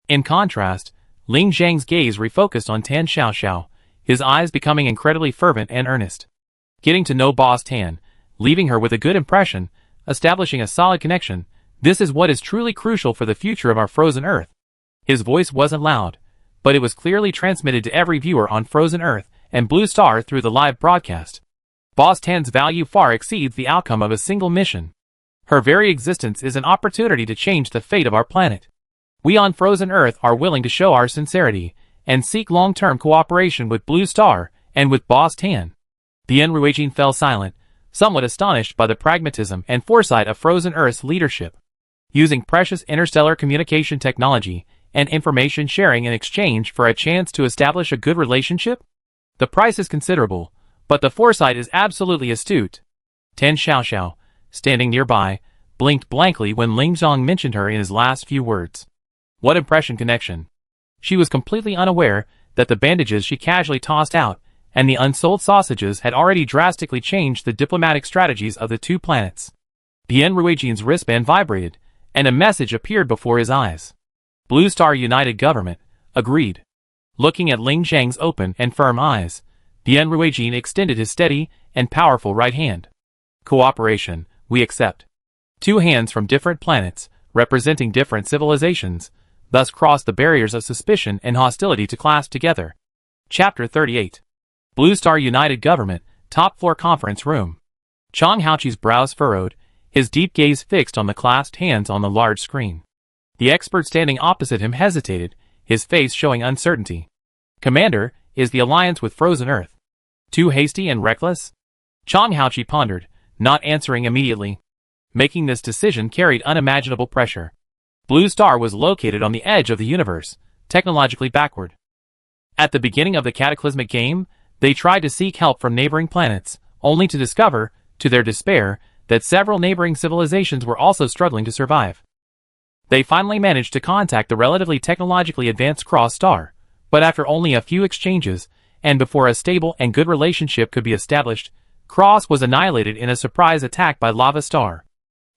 In contrast, Ling Zhang's gaze refocused on Tan Xiaoxiao, his eyes becoming incredibly fervent and earnest. Getting to know Boss Tan, leaving her with a good impression, establishing a solid connection, this is what is truly crucial for the future of our Frozen Earth. His voice wasn't loud, but it was clearly transmitted to every viewer on Frozen Earth and Blue Star through the live broadcast. Boss Tan's value far exceeds the outcome of a single mission. Her very existence is an opportunity to change the fate of our planet. We on Frozen Earth are willing to show our sincerity and seek long-term cooperation with Blue Star and with Boss Tan. Bian Ruijin fell silent, somewhat astonished by the pragmatism and foresight of Frozen Earth's leadership. Using precious interstellar communication technology and information sharing in exchange for a chance to establish a good relationship? The price is considerable, but the foresight is absolutely astute. Tan Xiaoxiao, standing nearby, blinked blankly when Ling Zhang mentioned her in his last few words. What impression connection! She was completely unaware that the bandages she casually tossed out and the unsold sausages had already drastically changed the diplomatic strategies of the two planets. Bian Ruijin's wristband vibrated, and a message appeared before his eyes. Blue Star United Government, agreed. Looking at Ling Zhang's open and firm eyes, Bian Ruijin extended his steady and powerful right hand. Cooperation, we accept. Two hands from different planets, representing different civilizations, thus crossed the barriers of suspicion and hostility to clasp together. Chapter 38. Blue Star United Government, Top Floor Conference Room. Chang Haoqi's brows furrowed, his deep gaze fixed on the clasped hands on the large screen. The expert standing opposite him hesitated, his face showing uncertainty. Commander, is the alliance with Frozen Earth too hasty and reckless? Chang Haoqi pondered, not answering immediately. Making this decision carried unimaginable pressure. Blue Star was located on the edge of the universe, technologically backward. At the beginning of the cataclysmic game, they tried to seek help from neighboring planets, only to discover, to their despair, that several neighboring civilizations were also struggling to survive. They finally managed to contact the relatively technologically advanced Cross Star, but after only a few exchanges, and before a stable and good relationship could be established, Cross was annihilated in a surprise attack by Lava Star.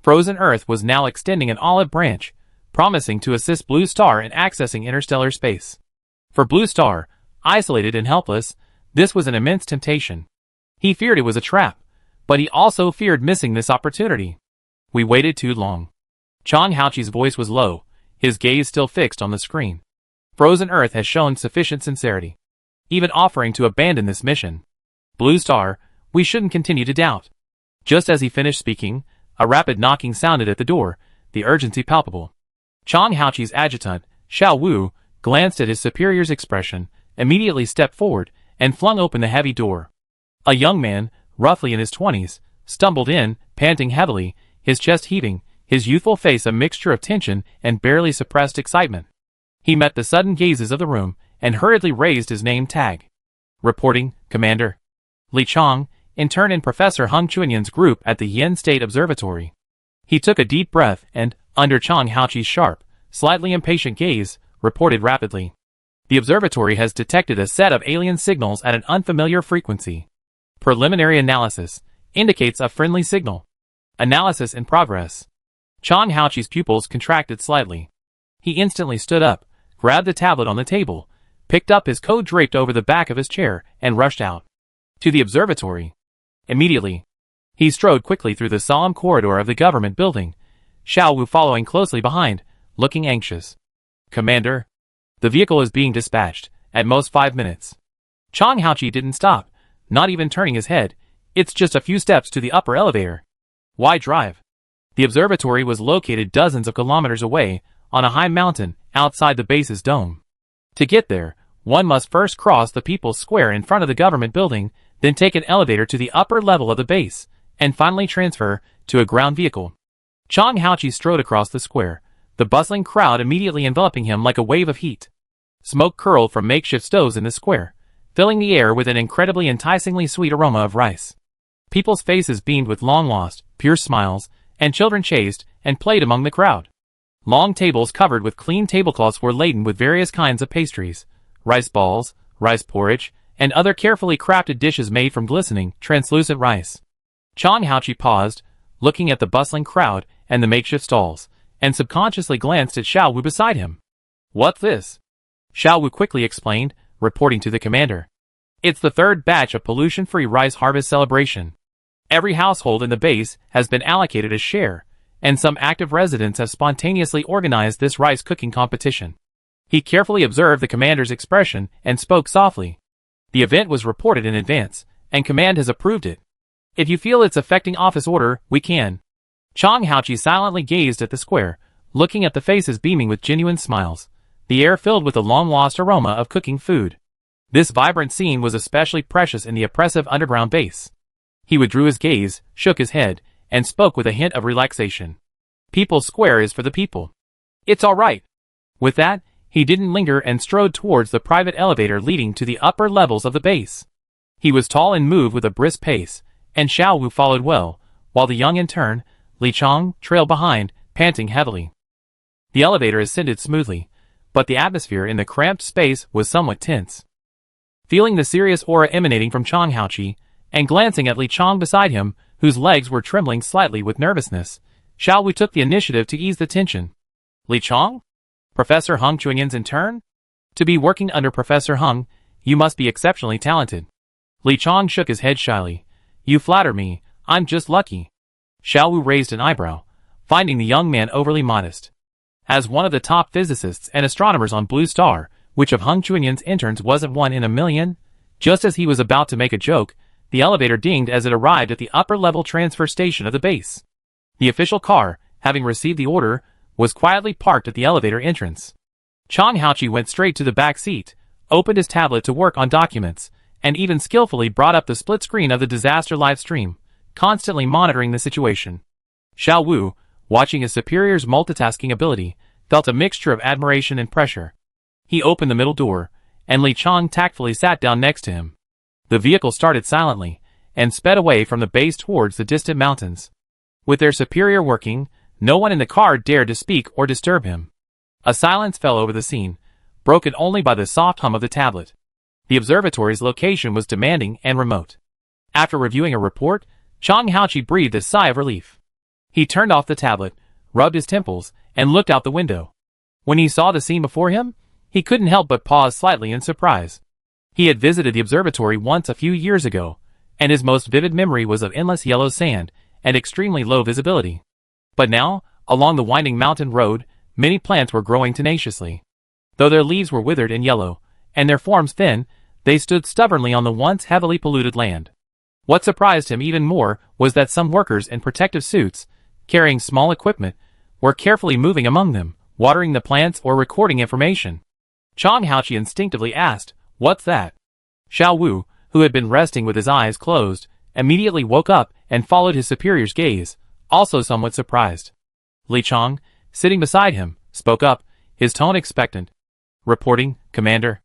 Frozen Earth was now extending an olive branch, promising to assist Blue Star in accessing interstellar space. For Blue Star, isolated and helpless, this was an immense temptation. He feared it was a trap, but he also feared missing this opportunity. We waited too long. Chang Haoqi's voice was low, his gaze still fixed on the screen. Frozen Earth has shown sufficient sincerity, even offering to abandon this mission. Blue Star, we shouldn't continue to doubt. Just as he finished speaking, a rapid knocking sounded at the door, the urgency palpable. Chang Haoqi's adjutant, Xiao Wu, glanced at his superior's expression, immediately stepped forward, and flung open the heavy door. A young man, roughly in his 20s, stumbled in, panting heavily, his chest heaving, his youthful face a mixture of tension and barely suppressed excitement. He met the sudden gazes of the room, and hurriedly raised his name tag. Reporting, Commander. Li Chang, intern in Professor Hung Chuanyan's group at the Yen State Observatory. He took a deep breath and, under Chang Haoqi's sharp, slightly impatient gaze, reported rapidly. The observatory has detected a set of alien signals at an unfamiliar frequency. Preliminary analysis indicates a friendly signal. Analysis in progress. Chang Haoqi's pupils contracted slightly. He instantly stood up, grabbed the tablet on the table, picked up his coat draped over the back of his chair, and rushed out. To the observatory. Immediately. He strode quickly through the solemn corridor of the government building, Xiao Wu following closely behind, looking anxious. Commander. The vehicle is being dispatched, at most 5 minutes. Chang Haoqi didn't stop, not even turning his head. It's just a few steps to the upper elevator. Why drive? The observatory was located dozens of kilometers away, on a high mountain, outside the base's dome. To get there, one must first cross the People's Square in front of the government building, then take an elevator to the upper level of the base, and finally transfer to a ground vehicle. Chang Haoqi strode across the square, the bustling crowd immediately enveloping him like a wave of heat. Smoke curled from makeshift stoves in the square, filling the air with an incredibly enticingly sweet aroma of rice. People's faces beamed with long-lost, pure smiles, and children chased and played among the crowd. Long tables covered with clean tablecloths were laden with various kinds of pastries, rice balls, rice porridge, and other carefully crafted dishes made from glistening, translucent rice. Chang Haoqi paused, looking at the bustling crowd and the makeshift stalls, and subconsciously glanced at Xiao Wu beside him. What's this? Xiao Wu quickly explained, reporting to the commander. It's the third batch of pollution-free rice harvest celebration. Every household in the base has been allocated a share, and some active residents have spontaneously organized this rice cooking competition. He carefully observed the commander's expression and spoke softly. The event was reported in advance, and command has approved it. If you feel it's affecting office order, we can. Chang Haoqi silently gazed at the square, looking at the faces beaming with genuine smiles, the air filled with the long-lost aroma of cooking food. This vibrant scene was especially precious in the oppressive underground base. He withdrew his gaze, shook his head, and spoke with a hint of relaxation. People's Square is for the people. It's all right. With that, he didn't linger and strode towards the private elevator leading to the upper levels of the base. He was tall and moved with a brisk pace, and Xiao Wu followed well, while the young intern, Li Chang, trailed behind, panting heavily. The elevator ascended smoothly, but the atmosphere in the cramped space was somewhat tense. Feeling the serious aura emanating from Chang Haoqi, and glancing at Li Chang beside him, whose legs were trembling slightly with nervousness, Xiao Wu took the initiative to ease the tension. Li Chang? Professor Hung Chuanyan's intern? To be working under Professor Hung, you must be exceptionally talented. Li Chang shook his head shyly. You flatter me, I'm just lucky. Xiao Wu raised an eyebrow, finding the young man overly modest. As one of the top physicists and astronomers on Blue Star, which of Hung Chuanyan's interns wasn't one in a million? Just as he was about to make a joke, the elevator dinged as it arrived at the upper-level transfer station of the base. The official car, having received the order, was quietly parked at the elevator entrance. Chang Haoqi went straight to the back seat, opened his tablet to work on documents, and even skillfully brought up the split screen of the disaster live stream, constantly monitoring the situation. Xiao Wu, watching his superior's multitasking ability, felt a mixture of admiration and pressure. He opened the middle door, and Li Chang tactfully sat down next to him. The vehicle started silently, and sped away from the base towards the distant mountains. With their superior working, No one in the car dared to speak or disturb him. A silence fell over the scene, broken only by the soft hum of the tablet. The observatory's location was demanding and remote. After reviewing a report, Chang Haoqi breathed a sigh of relief. He turned off the tablet, rubbed his temples, and looked out the window. When he saw the scene before him, he couldn't help but pause slightly in surprise. He had visited the observatory once a few years ago, and his most vivid memory was of endless yellow sand and extremely low visibility. But now, along the winding mountain road, many plants were growing tenaciously. Though their leaves were withered and yellow, and their forms thin, they stood stubbornly on the once heavily polluted land. What surprised him even more was that some workers in protective suits, carrying small equipment, were carefully moving among them, watering the plants or recording information. Chang Haoqi instinctively asked, "What's that?" Xiao Wu, who had been resting with his eyes closed, immediately woke up and followed his superior's gaze, also somewhat surprised. Li Chang, sitting beside him, spoke up, his tone expectant. "Reporting, Commander.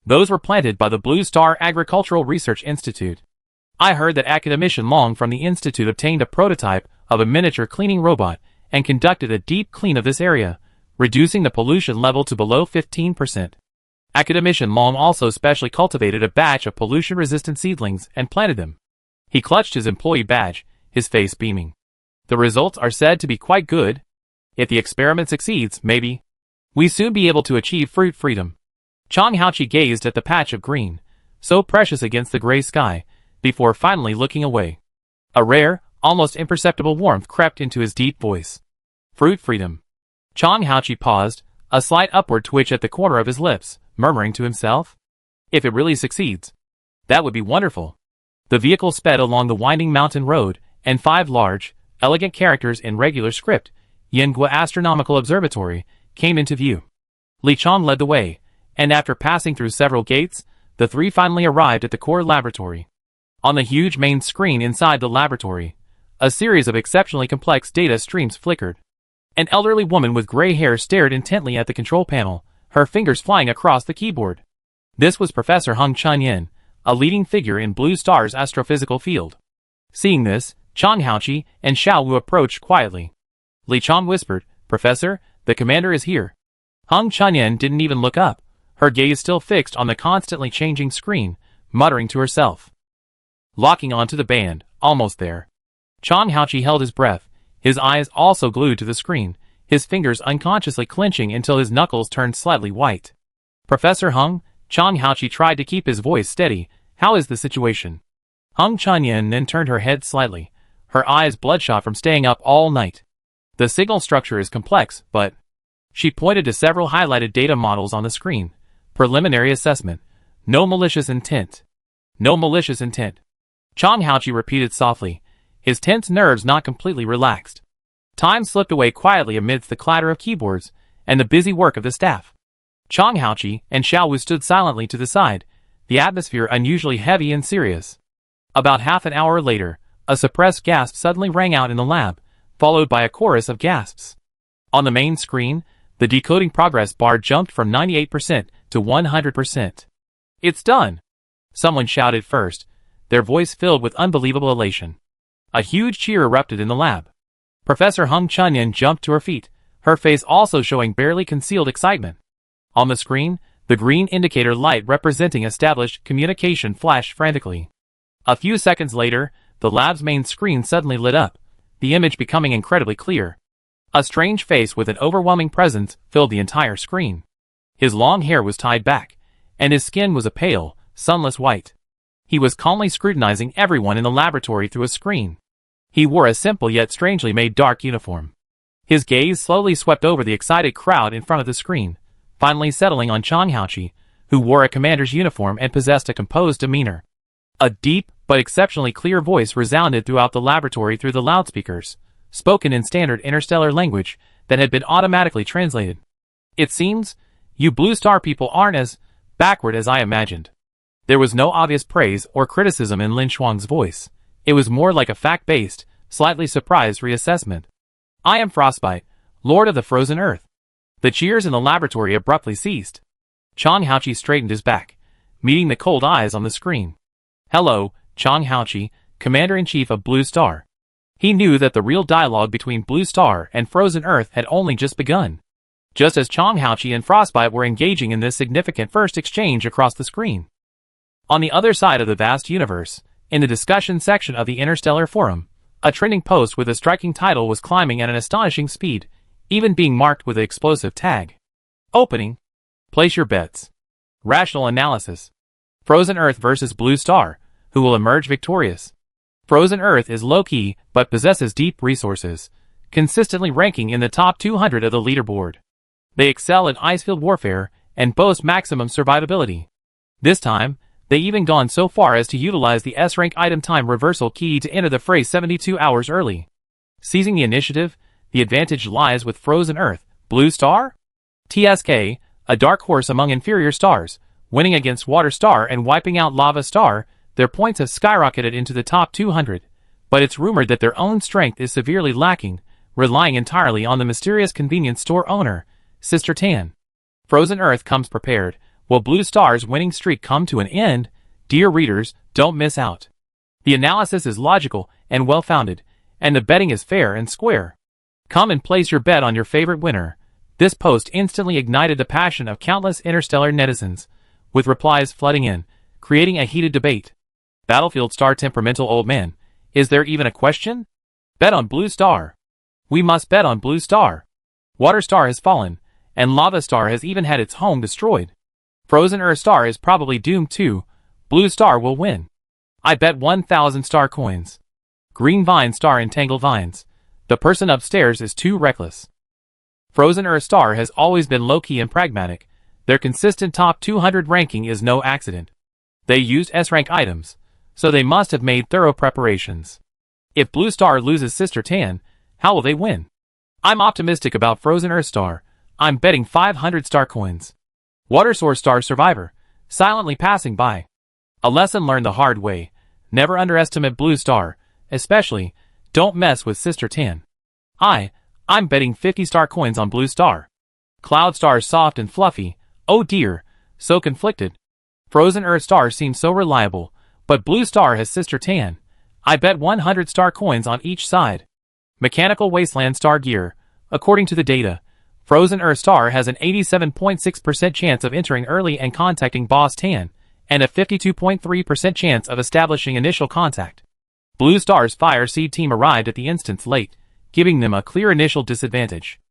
Those were planted by the Blue Star Agricultural Research Institute. I heard that Academician Long from the Institute obtained a prototype of a miniature cleaning robot and conducted a deep clean of this area, reducing the pollution level to below 15%. Academician Long also specially cultivated a batch of pollution-resistant seedlings and planted them." He clutched his employee badge, his face beaming. "The results are said to be quite good. If the experiment succeeds, maybe we soon be able to achieve fruit freedom." Chang Haoqi gazed at the patch of green, so precious against the gray sky, before finally looking away. A rare, almost imperceptible warmth crept into his deep voice. "Fruit freedom." Chang Haoqi paused, a slight upward twitch at the corner of his lips, murmuring to himself, "If it really succeeds, that would be wonderful." The vehicle sped along the winding mountain road, and 5 large, elegant characters in regular script, Yingua Astronomical Observatory, came into view. Li Chang led the way, and after passing through several gates, the 3 finally arrived at the core laboratory. On the huge main screen inside the laboratory, a series of exceptionally complex data streams flickered. An elderly woman with gray hair stared intently at the control panel, her fingers flying across the keyboard. This was Professor Hung Chunyin, a leading figure in Blue Star's astrophysical field. Seeing this, Chang Haoqi and Xiao Wu approached quietly. Li Chang whispered, "Professor, the commander is here." Hung Chunyin didn't even look up, her gaze still fixed on the constantly changing screen, muttering to herself. Locking onto the band, almost there. Chang Haoqi held his breath, his eyes also glued to the screen, his fingers unconsciously clenching until his knuckles turned slightly white. "Professor Hung," Chang Haoqi tried to keep his voice steady, "how is the situation?" Hung Chunyin then turned her head slightly, her eyes bloodshot from staying up all night. "The signal structure is complex, but..." She pointed to several highlighted data models on the screen. "Preliminary assessment. No malicious intent. No malicious intent." Chang Haoqi repeated softly, his tense nerves not completely relaxed. Time slipped away quietly amidst the clatter of keyboards and the busy work of the staff. Chang Haoqi and Xiao Wu stood silently to the side, the atmosphere unusually heavy and serious. About half an hour later, a suppressed gasp suddenly rang out in the lab, followed by a chorus of gasps. On the main screen, the decoding progress bar jumped from 98% to 100%. "It's done!" Someone shouted first, their voice filled with unbelievable elation. A huge cheer erupted in the lab. Professor Hung Chunyin jumped to her feet, her face also showing barely concealed excitement. On the screen, the green indicator light representing established communication flashed frantically. A few seconds later, the lab's main screen suddenly lit up, the image becoming incredibly clear. A strange face with an overwhelming presence filled the entire screen. His long hair was tied back, and his skin was a pale, sunless white. He was calmly scrutinizing everyone in the laboratory through a screen. He wore a simple yet strangely made dark uniform. His gaze slowly swept over the excited crowd in front of the screen, finally settling on Chang Haoqi, who wore a commander's uniform and possessed a composed demeanor. A deep, but exceptionally clear voice resounded throughout the laboratory through the loudspeakers, spoken in standard interstellar language that had been automatically translated. "It seems, you Blue Star people aren't as backward as I imagined." There was no obvious praise or criticism in Lin Shuang's voice. It was more like a fact-based, slightly surprised reassessment. "I am Frostbite, Lord of the Frozen Earth." The cheers in the laboratory abruptly ceased. Chang Haoqi straightened his back, meeting the cold eyes on the screen. "Hello, Chang Haoqi, Commander-in-Chief of Blue Star." He knew that the real dialogue between Blue Star and Frozen Earth had only just begun. Just as Chong Haochi and Frostbite were engaging in this significant first exchange across the screen. On the other side of the vast universe, in the discussion section of the Interstellar Forum, a trending post with a striking title was climbing at an astonishing speed, even being marked with the explosive tag. Opening. Place your bets. Rational analysis. Frozen Earth versus Blue Star, who will emerge victorious? Frozen Earth is low-key, but possesses deep resources, consistently ranking in the top 200 of the leaderboard. They excel in icefield warfare and boast maximum survivability. This time, they even gone so far as to utilize the S-rank item time reversal key to enter the fray 72 hours early. Seizing the initiative, the advantage lies with Frozen Earth. Blue Star? TSK, a dark horse among inferior stars, winning against Water Star and wiping out Lava Star, their points have skyrocketed into the top 200, but it's rumored that their own strength is severely lacking, relying entirely on the mysterious convenience store owner, Sister Tan. Frozen Earth comes prepared. Will Blue Star's winning streak come to an end? Dear readers, don't miss out. The analysis is logical and well-founded, and the betting is fair and square. Come and place your bet on your favorite winner. This post instantly ignited the passion of countless interstellar netizens, with replies flooding in, creating a heated debate. Battlefield Star temperamental old man, is there even a question? Bet on Blue Star. We must bet on Blue Star. Water Star has fallen, and Lava Star has even had its home destroyed. Frozen Earth Star is probably doomed too. Blue Star will win. I bet 1,000 star coins. Green Vine Star entangled vines. The person upstairs is too reckless. Frozen Earth Star has always been low-key and pragmatic. Their consistent top 200 ranking is no accident. They used S-rank items, so they must have made thorough preparations. If Blue Star loses Sister Tan, how will they win? I'm optimistic about Frozen Earth Star. I'm betting 500 star coins. Water Source Star Survivor, silently passing by. A lesson learned the hard way. Never underestimate Blue Star, especially, don't mess with Sister Tan. I'm betting 50 star coins on Blue Star. Cloud Star soft and fluffy, oh dear, so conflicted. Frozen Earth Star seems so reliable, but Blue Star has Sister Tan. I bet 100 star coins on each side. Mechanical Wasteland Star Gear, according to the data, Frozen Earth Star has an 87.6% chance of entering early and contacting Boss Tan, and a 52.3% chance of establishing initial contact. Blue Star's Fire Seed team arrived at the instance late, giving them a clear initial disadvantage.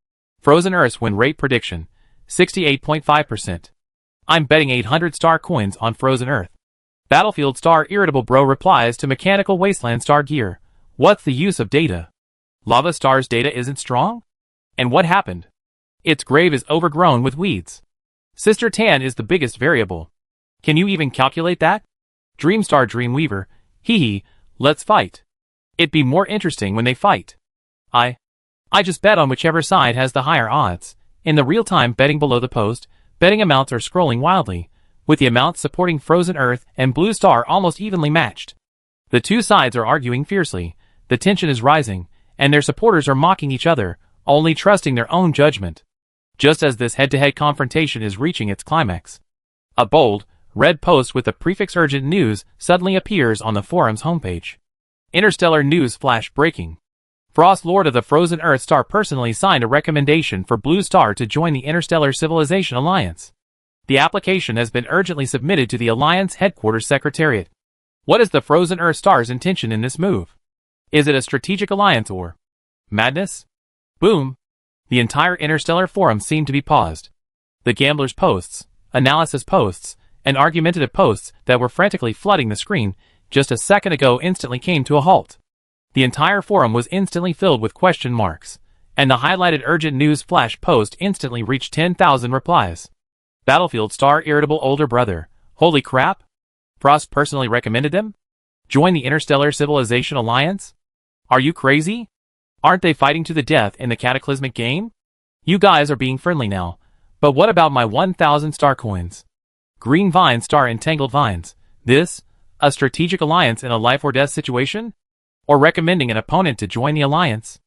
Frozen Earth's win rate prediction, 68.5%. I'm betting 800 star coins on Frozen Earth. Battlefield Star Irritable Bro replies to Mechanical Wasteland Star Gear. What's the use of data? Lava Star's data isn't strong? And what happened? Its grave is overgrown with weeds. Sister Tan is the biggest variable. Can you even calculate that? Dreamstar Dreamweaver, hee, let's fight. It'd be more interesting when they fight. I just bet on whichever side has the higher odds. In the real-time betting below the post, betting amounts are scrolling wildly, with the amounts supporting Frozen Earth and Blue Star almost evenly matched. The two sides are arguing fiercely, the tension is rising, and their supporters are mocking each other, only trusting their own judgment. Just as this head-to-head confrontation is reaching its climax, a bold, red post with the prefix urgent news suddenly appears on the forum's homepage. Interstellar news flash breaking. Frost Lord of the Frozen Earth Star personally signed a recommendation for Blue Star to join the Interstellar Civilization Alliance. The application has been urgently submitted to the Alliance Headquarters Secretariat. What is the Frozen Earth Star's intention in this move? Is it a strategic alliance or madness? Boom! The entire Interstellar Forum seemed to be paused. The gamblers' posts, analysis posts, and argumentative posts that were frantically flooding the screen just a second ago instantly came to a halt. The entire forum was instantly filled with question marks, and the highlighted urgent news flash post instantly reached 10,000 replies. Battlefield Star Irritable Older Brother, holy crap? Frost personally recommended them? Join the Interstellar Civilization Alliance? Are you crazy? Aren't they fighting to the death in the cataclysmic game? You guys are being friendly now, but what about my 1,000 star coins? Green Vine Star Entangled Vines, this, a strategic alliance in a life or death situation? Or recommending an opponent to join the alliance?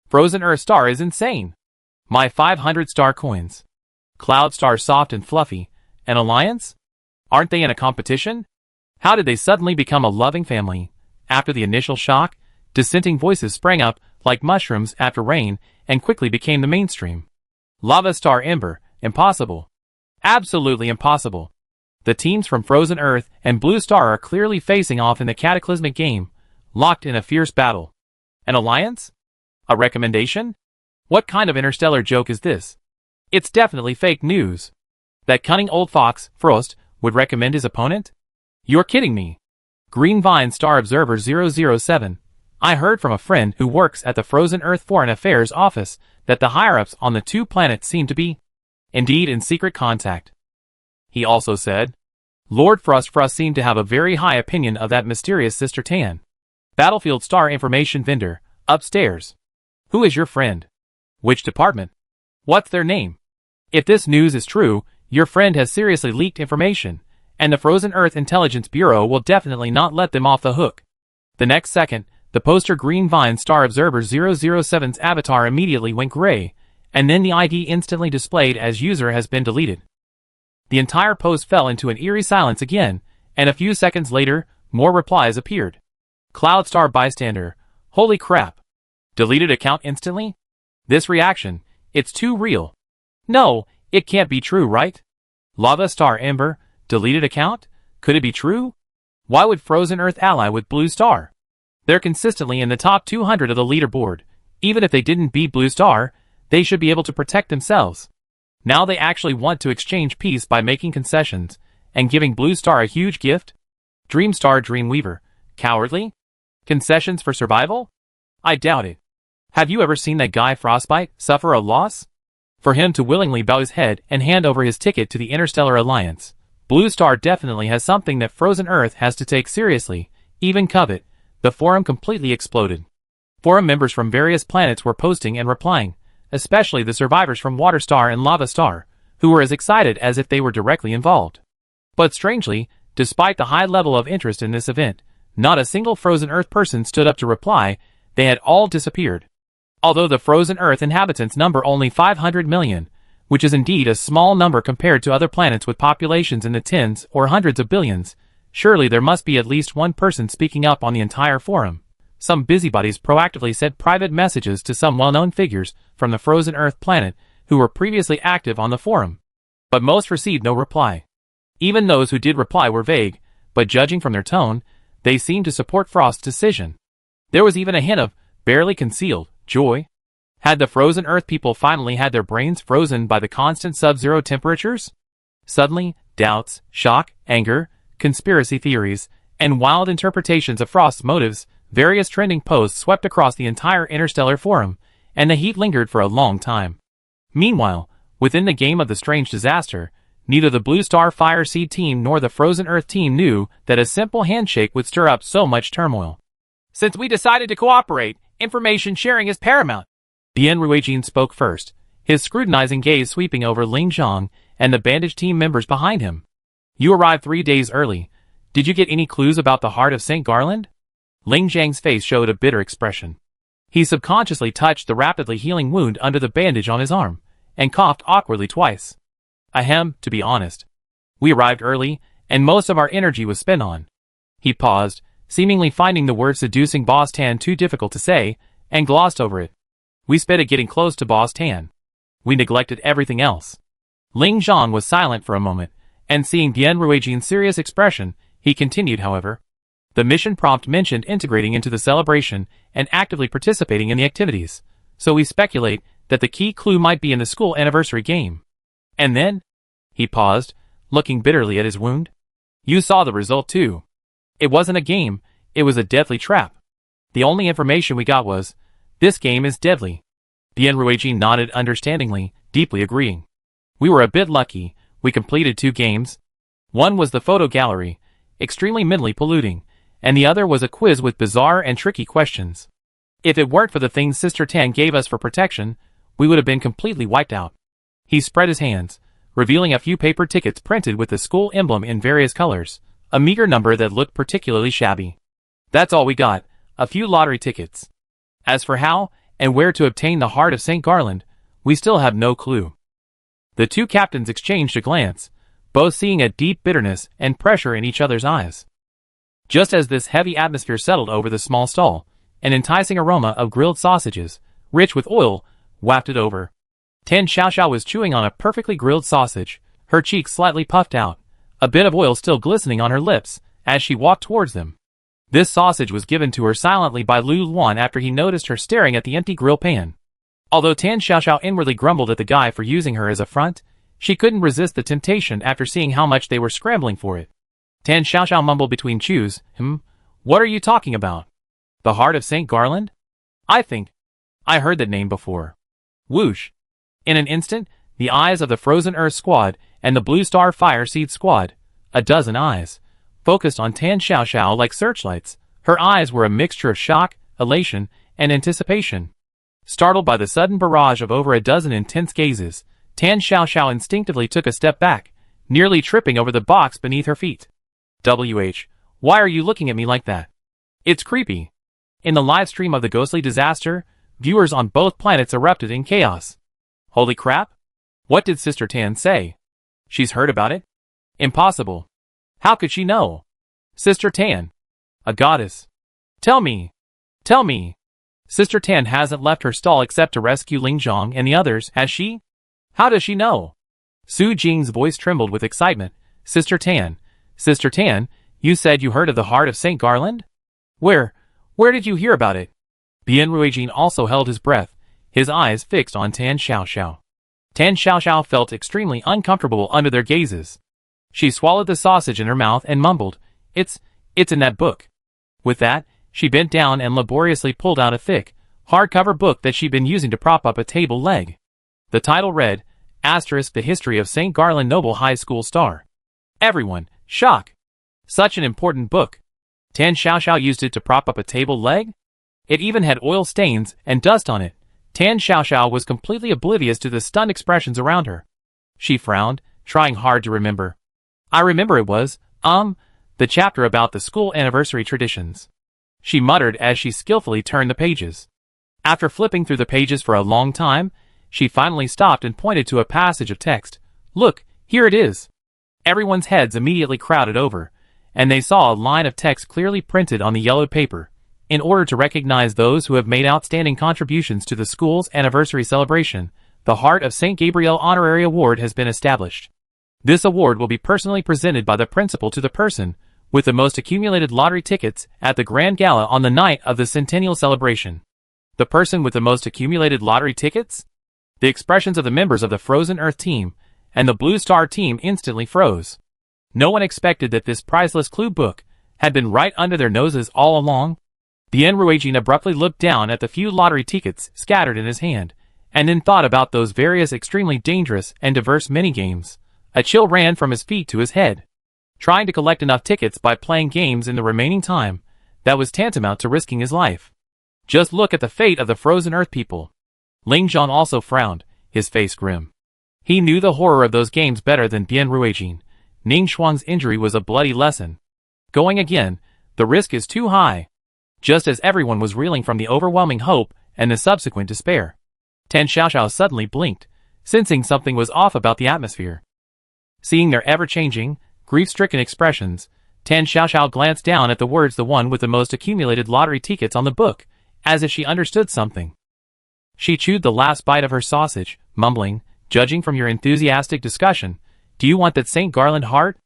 Frozen Earth Star is insane. My 500 star coins. Cloud Star Soft and Fluffy, an alliance? Aren't they in a competition? How did they suddenly become a loving family? After the initial shock, Dissenting voices sprang up like mushrooms after rain and quickly became the mainstream. Lava Star Ember, impossible. Absolutely impossible. The teams from Frozen Earth and Blue Star are clearly facing off in the cataclysmic game, locked in a fierce battle. An alliance? A recommendation? What kind of interstellar joke is this? It's definitely fake news. That cunning old fox, Frost, would recommend his opponent? You're kidding me. Green Vine Star Observer 007. I heard from a friend who works at the Frozen Earth Foreign Affairs office that the higher-ups on the two planets seem to be, indeed, in secret contact. He also said, Lord Frost seemed to have a very high opinion of that mysterious Sister Tan. Battlefield Star Information Vendor, upstairs. Who is your friend? Which department? What's their name? If this news is true, your friend has seriously leaked information, and the Frozen Earth Intelligence Bureau will definitely not let them off the hook. The next second, the poster Green Vine Star Observer 007's avatar immediately went gray, and then the ID instantly displayed as user has been deleted. The entire post fell into an eerie silence again, and a few seconds later, more replies appeared. Cloud Star Bystander, holy crap. Deleted account instantly? This reaction, it's too real. No, it can't be true, right? Lava Star Ember, deleted account? Could it be true? Why would Frozen Earth ally with Blue Star? They're consistently in the top 200 of the leaderboard. Even if they didn't beat Blue Star, they should be able to protect themselves. Now they actually want to exchange peace by making concessions and giving Blue Star a huge gift? Dreamstar Dreamweaver, cowardly? Concessions for survival? I doubt it. Have you ever seen that guy Frostbite suffer a loss? For him to willingly bow his head and hand over his ticket to the Interstellar Alliance, Blue Star definitely has something that Frozen Earth has to take seriously, even covet. The forum completely exploded. Forum members from various planets were posting and replying, especially the survivors from Water Star and Lava Star, who were as excited as if they were directly involved. But strangely, despite the high level of interest in this event, not a single Frozen Earth person stood up to reply. They had all disappeared. Although the Frozen Earth inhabitants number only 500 million, which is indeed a small number compared to other planets with populations in the tens or hundreds of billions, surely there must be at least one person speaking up on the entire forum. Some busybodies proactively sent private messages to some well-known figures from the Frozen Earth planet who were previously active on the forum. But most received no reply. Even those who did reply were vague, but judging from their tone, they seemed to support Frost's decision. There was even a hint of, barely concealed, joy. Had the Frozen Earth people finally had their brains frozen by the constant sub-zero temperatures? Suddenly, doubts, shock, anger, conspiracy theories, and wild interpretations of Frost's motives, various trending posts swept across the entire interstellar forum, and the heat lingered for a long time. Meanwhile, within the game of the strange disaster, neither the Blue Star Fire Seed team nor the Frozen Earth team knew that a simple handshake would stir up so much turmoil. Since we decided to cooperate, information sharing is paramount. Bien Ruijin spoke first, his scrutinizing gaze sweeping over Ling Zhang and the bandaged team members behind him. You arrived 3 days early. Did you get any clues about the heart of St. Garland? Ling Zhang's face showed a bitter expression. He subconsciously touched the rapidly healing wound under the bandage on his arm, and coughed awkwardly twice. Ahem, to be honest. We arrived early, and most of our energy was spent on. He paused, seemingly finding the word seducing Boss Tan too difficult to say, and glossed over it. We sped at getting close to Boss Tan. We neglected everything else. Ling Zhang was silent for a moment, and seeing Bien Ruijin's serious expression, he continued, however. The mission prompt mentioned integrating into the celebration and actively participating in the activities, so we speculate that the key clue might be in the school anniversary game. And then? He paused, looking bitterly at his wound. You saw the result too. It wasn't a game, it was a deadly trap. The only information we got was, this game is deadly. Bien Ruijin nodded understandingly, deeply agreeing. We were a bit lucky, we completed 2 games. One was the photo gallery, extremely mentally polluting, and the other was a quiz with bizarre and tricky questions. If it weren't for the things Sister Tan gave us for protection, we would have been completely wiped out. He spread his hands, revealing a few paper tickets printed with the school emblem in various colors, a meager number that looked particularly shabby. That's all we got, a few lottery tickets. As for how and where to obtain the heart of St. Garland, we still have no clue. The two captains exchanged a glance, both seeing a deep bitterness and pressure in each other's eyes. Just as this heavy atmosphere settled over the small stall, an enticing aroma of grilled sausages, rich with oil, wafted over. Tan Xiaoxiao was chewing on a perfectly grilled sausage, her cheeks slightly puffed out, a bit of oil still glistening on her lips, as she walked towards them. This sausage was given to her silently by Lu Luan after he noticed her staring at the empty grill pan. Although Tan Xiaoxiao inwardly grumbled at the guy for using her as a front, she couldn't resist the temptation after seeing how much they were scrambling for it. Tan Xiaoxiao mumbled between chews, What are you talking about? The Heart of St. Garland? I heard that name before. Whoosh. In an instant, the eyes of the Frozen Earth Squad and the Blue Star Fire Seed Squad, a dozen eyes, focused on Tan Xiaoxiao like searchlights. Her eyes were a mixture of shock, elation, and anticipation. Startled by the sudden barrage of over a dozen intense gazes, Tan Xiaoxiao instinctively took a step back, nearly tripping over the box beneath her feet. Why are you looking at me like that? It's creepy. In the live stream of the ghostly disaster, viewers on both planets erupted in chaos. Holy crap! What did Sister Tan say? She's heard about it? Impossible. How could she know? Sister Tan. A goddess. Tell me. Sister Tan hasn't left her stall except to rescue Ling Zhong and the others, has she? How does she know? Su Jing's voice trembled with excitement. Sister Tan, you said you heard of the Heart of St. Garland? Where did you hear about it? Bian Ruijin also held his breath, his eyes fixed on Tan Xiaoxiao. Tan Xiaoxiao felt extremely uncomfortable under their gazes. She swallowed the sausage in her mouth and mumbled, It's in that book. With that, she bent down and laboriously pulled out a thick, hardcover book that she'd been using to prop up a table leg. The title read, The History of St. Garland Noble High School Star. Everyone, shock. Such an important book. Tan Xiaoxiao used it to prop up a table leg? It even had oil stains and dust on it. Tan Xiaoxiao was completely oblivious to the stunned expressions around her. She frowned, trying hard to remember. I remember it was, the chapter about the school anniversary traditions. She muttered as she skillfully turned the pages. After flipping through the pages for a long time, she finally stopped and pointed to a passage of text. Look, here it is. Everyone's heads immediately crowded over, and they saw a line of text clearly printed on the yellowed paper. In order to recognize those who have made outstanding contributions to the school's anniversary celebration, the Heart of St. Gabriel Honorary Award has been established. This award will be personally presented by the principal to the person with the most accumulated lottery tickets at the Grand Gala on the night of the centennial celebration. The person with the most accumulated lottery tickets? The expressions of the members of the Frozen Earth team and the Blue Star team instantly froze. No one expected that this priceless clue book had been right under their noses all along. Bian Ruijin abruptly looked down at the few lottery tickets scattered in his hand, and then thought about those various extremely dangerous and diverse minigames. A chill ran from his feet to his head. Trying to collect enough tickets by playing games in the remaining time, that was tantamount to risking his life. Just look at the fate of the Frozen Earth people. Ling Zhong also frowned, his face grim. He knew the horror of those games better than Bian Ruijin. Ning Xuan's injury was a bloody lesson. Going again, the risk is too high. Just as everyone was reeling from the overwhelming hope and the subsequent despair, Tan Xiaoxiao suddenly blinked, sensing something was off about the atmosphere. Seeing their ever-changing, grief-stricken expressions, Tan Xiaoxiao glanced down at the words the one with the most accumulated lottery tickets on the book, as if she understood something. She chewed the last bite of her sausage, mumbling, Judging from your enthusiastic discussion, do you want that St. Garland heart?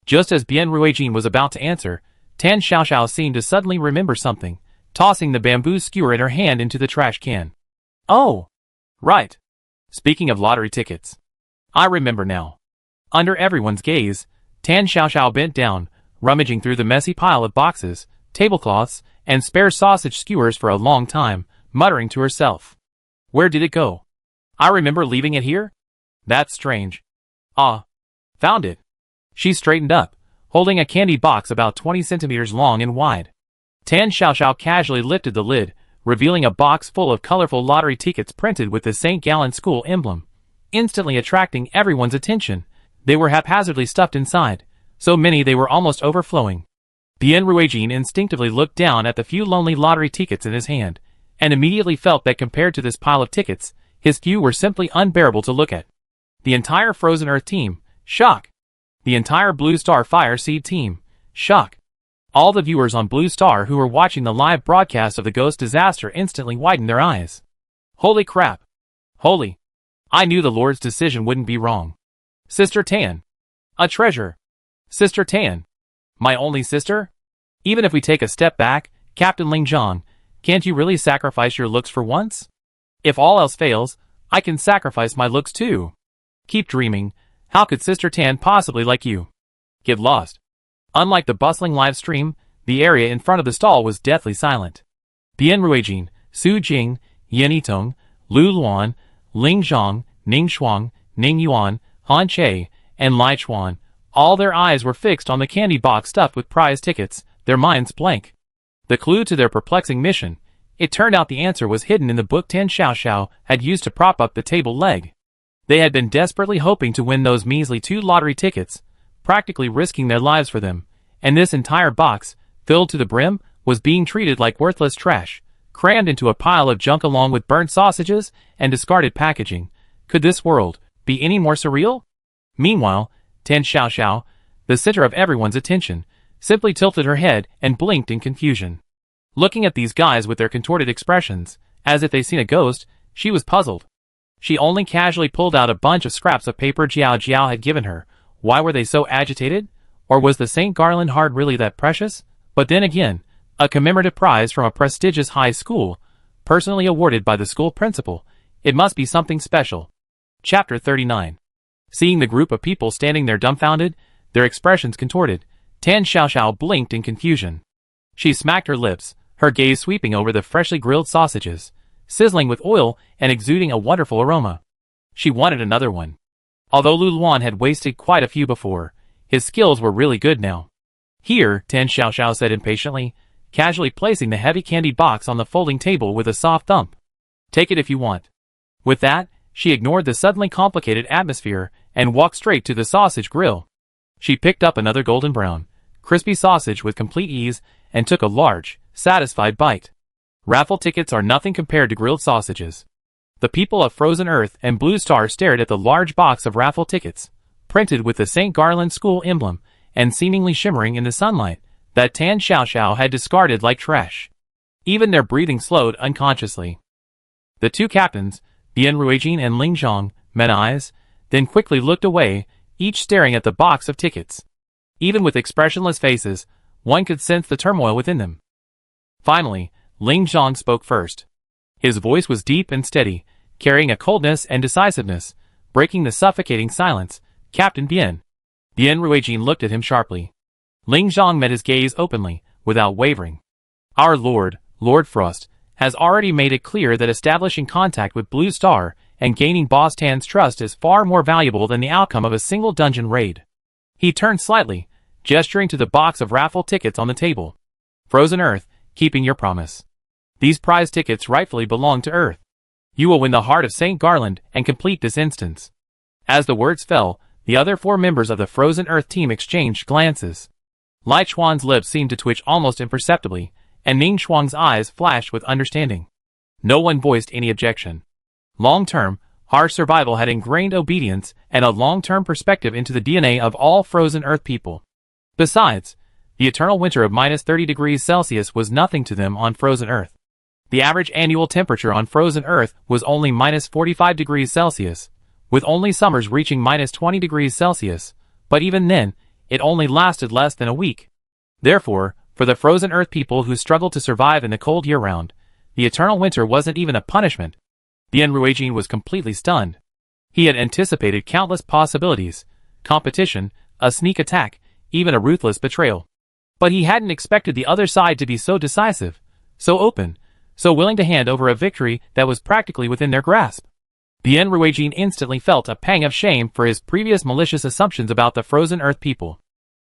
Just as Bian Ruijin was about to answer, Tan Xiaoxiao seemed to suddenly remember something, tossing the bamboo skewer in her hand into the trash can. Oh! Right. Speaking of lottery tickets. I remember now. Under everyone's gaze, Tan Xiaoxiao bent down, rummaging through the messy pile of boxes, tablecloths, and spare sausage skewers for a long time, muttering to herself. Where did it go? I remember leaving it here? That's strange. Ah. Found it. She straightened up, holding a candy box about 20 centimeters long and wide. Tan Xiaoxiao casually lifted the lid, revealing a box full of colorful lottery tickets printed with the St. Gallen School emblem. Instantly attracting everyone's attention, they were haphazardly stuffed inside, so many they were almost overflowing. Bian Ruijin instinctively looked down at the few lonely lottery tickets in his hand, and immediately felt that compared to this pile of tickets, his few were simply unbearable to look at. The entire Frozen Earth team, shock. The entire Blue Star Fire Seed team, shock. All the viewers on Blue Star who were watching the live broadcast of the ghost disaster instantly widened their eyes. Holy crap. Holy. I knew the Lord's decision wouldn't be wrong. Sister Tan. A treasure. Sister Tan. My only sister? Even if we take a step back, Captain Ling Zhang, can't you really sacrifice your looks for once? If all else fails, I can sacrifice my looks too. Keep dreaming. How could Sister Tan possibly like you? Get lost. Unlike the bustling live stream, the area in front of the stall was deathly silent. Bian Ruijin, Su Jing, Yan Yitong, Lu Luan, Ling Zhang, Ning Shuang, Ning Yuan, Han Che, and Lai Chuan, all their eyes were fixed on the candy box stuffed with prize tickets, their minds blank. The clue to their perplexing mission. It turned out the answer was hidden in the book Tan Xiaoxiao had used to prop up the table leg. They had been desperately hoping to win those measly 2 lottery tickets, practically risking their lives for them, and this entire box, filled to the brim, was being treated like worthless trash, crammed into a pile of junk along with burnt sausages and discarded packaging. Could this world be any more surreal? Meanwhile, Tan Xiaoxiao, the center of everyone's attention, simply tilted her head and blinked in confusion. Looking at these guys with their contorted expressions, as if they'd seen a ghost, she was puzzled. She only casually pulled out a bunch of scraps of paper Jiao Jiao had given her. Why were they so agitated? Or was the St. Garland heart really that precious? But then again, a commemorative prize from a prestigious high school, personally awarded by the school principal. It must be something special. Chapter 39. Seeing the group of people standing there dumbfounded, their expressions contorted, Tan Xiaoxiao blinked in confusion. She smacked her lips, her gaze sweeping over the freshly grilled sausages, sizzling with oil and exuding a wonderful aroma. She wanted another one. Although Lu Luan had wasted quite a few before, his skills were really good now. Here, Tan Xiaoxiao said impatiently, casually placing the heavy candy box on the folding table with a soft thump. Take it if you want. With that, she ignored the suddenly complicated atmosphere and walked straight to the sausage grill. She picked up another golden brown, crispy sausage with complete ease and took a large, satisfied bite. Raffle tickets are nothing compared to grilled sausages. The people of Frozen Earth and Blue Star stared at the large box of raffle tickets, printed with the St. Garland school emblem and seemingly shimmering in the sunlight, that Tan Xiaoxiao had discarded like trash. Even their breathing slowed unconsciously. The 2 captains, Bian Ruijin and Ling Zhang, met eyes, then quickly looked away, each staring at the box of tickets. Even with expressionless faces, one could sense the turmoil within them. Finally, Ling Zhang spoke first. His voice was deep and steady, carrying a coldness and decisiveness, breaking the suffocating silence. Captain Bian. Bian Ruijin looked at him sharply. Ling Zhang met his gaze openly, without wavering. Our Lord, Lord Frost, has already made it clear that establishing contact with Blue Star and gaining Boss Tan's trust is far more valuable than the outcome of a single dungeon raid. He turned slightly, gesturing to the box of raffle tickets on the table. Frozen Earth, keeping your promise. These prize tickets rightfully belong to Earth. You will win the heart of St. Garland and complete this instance. As the words fell, the other 4 members of the Frozen Earth team exchanged glances. Lai Chuan's lips seemed to twitch almost imperceptibly, and Ning Shuang's eyes flashed with understanding. No one voiced any objection. Long-term, harsh survival had ingrained obedience and a long-term perspective into the DNA of all Frozen Earth people. Besides, the eternal winter of -30 degrees Celsius was nothing to them on Frozen Earth. The average annual temperature on Frozen Earth was only -45 degrees Celsius, with only summers reaching -20 degrees Celsius, but even then, it only lasted less than a week. Therefore, for the Frozen Earth people who struggled to survive in the cold year-round, the eternal winter wasn't even a punishment. Bian Ruijin was completely stunned. He had anticipated countless possibilities, competition, a sneak attack, even a ruthless betrayal. But he hadn't expected the other side to be so decisive, so open, so willing to hand over a victory that was practically within their grasp. Bian Ruijin instantly felt a pang of shame for his previous malicious assumptions about the Frozen Earth people.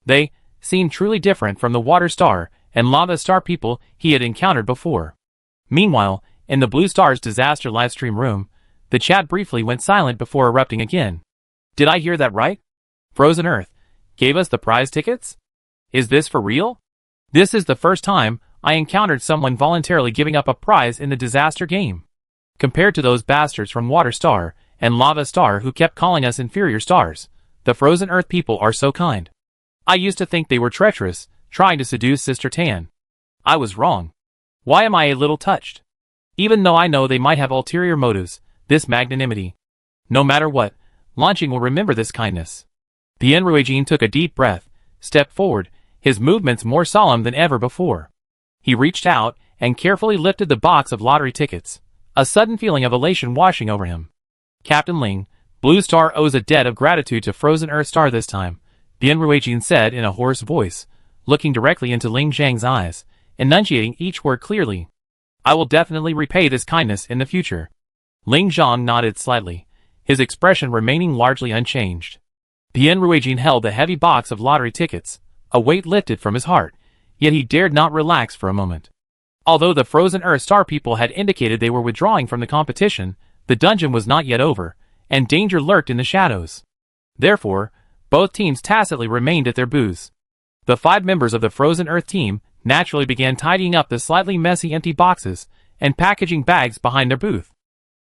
They seemed truly different from the Water Star and Lava Star people he had encountered before. Meanwhile, in the Blue Star's disaster livestream room, the chat briefly went silent before erupting again. Did I hear that right? Frozen Earth gave us the prize tickets? Is this for real? This is the first time I encountered someone voluntarily giving up a prize in the disaster game. Compared to those bastards from Water Star and Lava Star who kept calling us inferior stars, the Frozen Earth people are so kind. I used to think they were treacherous, trying to seduce Sister Tan. I was wrong. Why am I a little touched? Even though I know they might have ulterior motives, this magnanimity. No matter what, Lanqing will remember this kindness. Bien Ruijin took a deep breath, stepped forward, his movements more solemn than ever before. He reached out and carefully lifted the box of lottery tickets, a sudden feeling of elation washing over him. Captain Ling, Blue Star owes a debt of gratitude to Frozen Earth Star this time, Bien Ruijin said in a hoarse voice, looking directly into Ling Zhang's eyes, enunciating each word clearly. I will definitely repay this kindness in the future. Ling Zhang nodded slightly, his expression remaining largely unchanged. Bien Ruijin held the heavy box of lottery tickets, a weight lifted from his heart, yet he dared not relax for a moment. Although the Frozen Earth Star people had indicated they were withdrawing from the competition, the dungeon was not yet over, and danger lurked in the shadows. Therefore, both teams tacitly remained at their booths. The 5 members of the Frozen Earth team naturally began tidying up the slightly messy empty boxes and packaging bags behind their booth.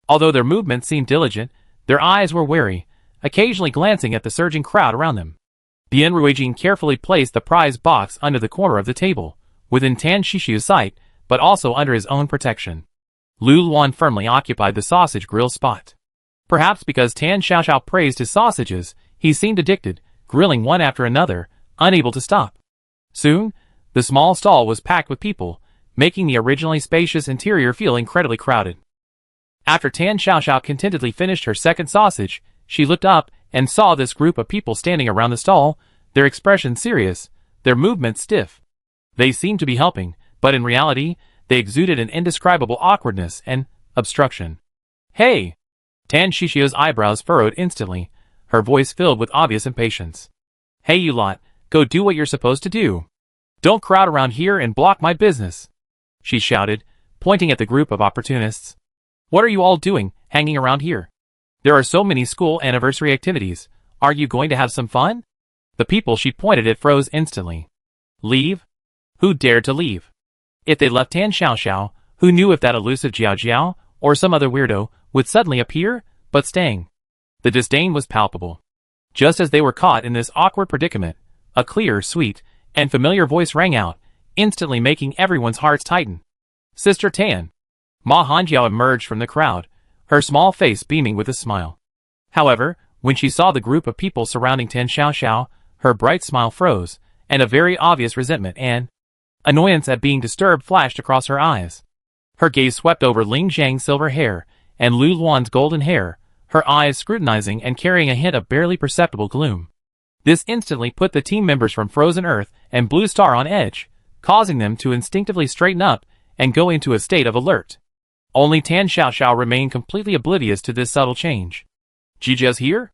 Although their movements seemed diligent, their eyes were wary, occasionally glancing at the surging crowd around them. Bien Ruijin carefully placed the prize box under the corner of the table, within Tan Shishiu's sight, but also under his own protection. Lu Luan firmly occupied the sausage grill spot. Perhaps because Tan Xiaoxiao praised his sausages, he seemed addicted, grilling one after another, unable to stop. Soon, the small stall was packed with people, making the originally spacious interior feel incredibly crowded. After Tan Xiaoxiao contentedly finished her second sausage, she looked up and saw this group of people standing around the stall, their expressions serious, their movements stiff. They seemed to be helping, but in reality, they exuded an indescribable awkwardness and obstruction. Hey! Tan Shishiu's eyebrows furrowed instantly, her voice filled with obvious impatience. Hey you lot, go do what you're supposed to do. Don't crowd around here and block my business, she shouted, pointing at the group of opportunists. What are you all doing, hanging around here? There are so many school anniversary activities. Are you going to have some fun? The people she pointed at froze instantly. Leave? Who dared to leave? If they left Tan Xiaoxiao, who knew if that elusive Jiao Jiao, or some other weirdo, would suddenly appear, but staying. The disdain was palpable. Just as they were caught in this awkward predicament, a clear, sweet, and familiar voice rang out, instantly making everyone's hearts tighten. Sister Tan. Ma Hanjiao emerged from the crowd, her small face beaming with a smile. However, when she saw the group of people surrounding Tan Xiaoxiao, her bright smile froze, and a very obvious resentment and annoyance at being disturbed flashed across her eyes. Her gaze swept over Ling Zhang's silver hair and Lu Luan's golden hair, her eyes scrutinizing and carrying a hint of barely perceptible gloom. This instantly put the team members from Frozen Earth and Blue Star on edge, causing them to instinctively straighten up and go into a state of alert. Only Tan Xiaoxiao remained completely oblivious to this subtle change. Jijia's here?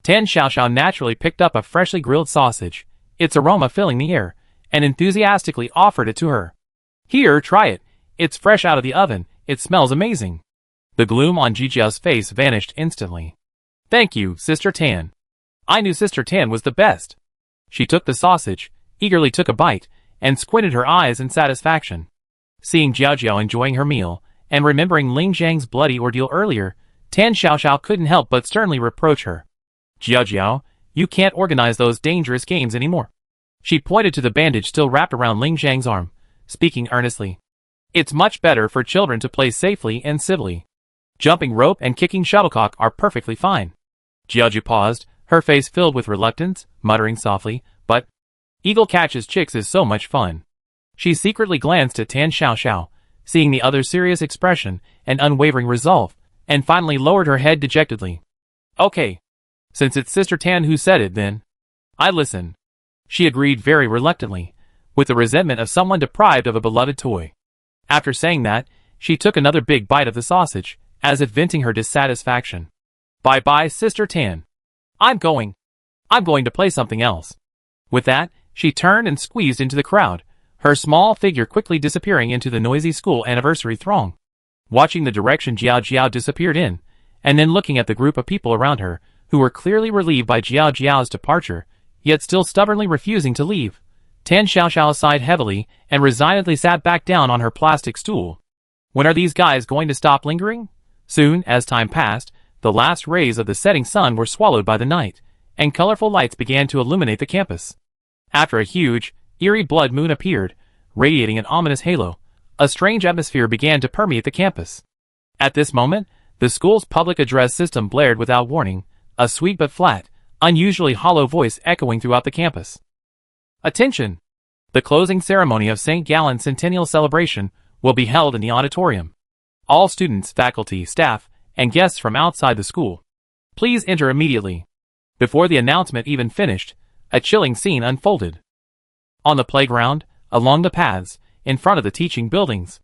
Tan Xiaoxiao naturally picked up a freshly grilled sausage, its aroma filling the air, and enthusiastically offered it to her. Here, try it. It's fresh out of the oven. It smells amazing. The gloom on Jijia's face vanished instantly. Thank you, Sister Tan. I knew Sister Tan was the best. She took the sausage, eagerly took a bite, and squinted her eyes in satisfaction. Seeing Jiao Jiao enjoying her meal, and remembering Ling Zhang's bloody ordeal earlier, Tan Xiaoxiao couldn't help but sternly reproach her. Jiao Jiao, you can't organize those dangerous games anymore. She pointed to the bandage still wrapped around Ling Zhang's arm, speaking earnestly. It's much better for children to play safely and civilly. Jumping rope and kicking shuttlecock are perfectly fine. Jiao Jiao paused, her face filled with reluctance, muttering softly, but Eagle catches chicks is so much fun. She secretly glanced at Tan Xiaoxiao, seeing the other's serious expression and unwavering resolve, and finally lowered her head dejectedly. Okay. Since it's Sister Tan who said it, then I listen. She agreed very reluctantly, with the resentment of someone deprived of a beloved toy. After saying that, she took another big bite of the sausage, as if venting her dissatisfaction. Bye-bye, Sister Tan. I'm going to play something else. With that, she turned and squeezed into the crowd, her small figure quickly disappearing into the noisy school anniversary throng. Watching the direction Jiao Jiao disappeared in, and then looking at the group of people around her, who were clearly relieved by Jiao Jiao's departure, yet still stubbornly refusing to leave, Tan Xiaoxiao sighed heavily and resignedly sat back down on her plastic stool. When are these guys going to stop lingering? Soon, as time passed, the last rays of the setting sun were swallowed by the night, and colorful lights began to illuminate the campus. After a huge, eerie blood moon appeared, radiating an ominous halo. A strange atmosphere began to permeate the campus. At this moment, the school's public address system blared without warning, a sweet but flat, unusually hollow voice echoing throughout the campus. Attention! The closing ceremony of St. Gallen's Centennial Celebration will be held in the auditorium. All students, faculty, staff, and guests from outside the school, please enter immediately. Before the announcement even finished, a chilling scene unfolded. On the playground, along the paths, in front of the teaching buildings,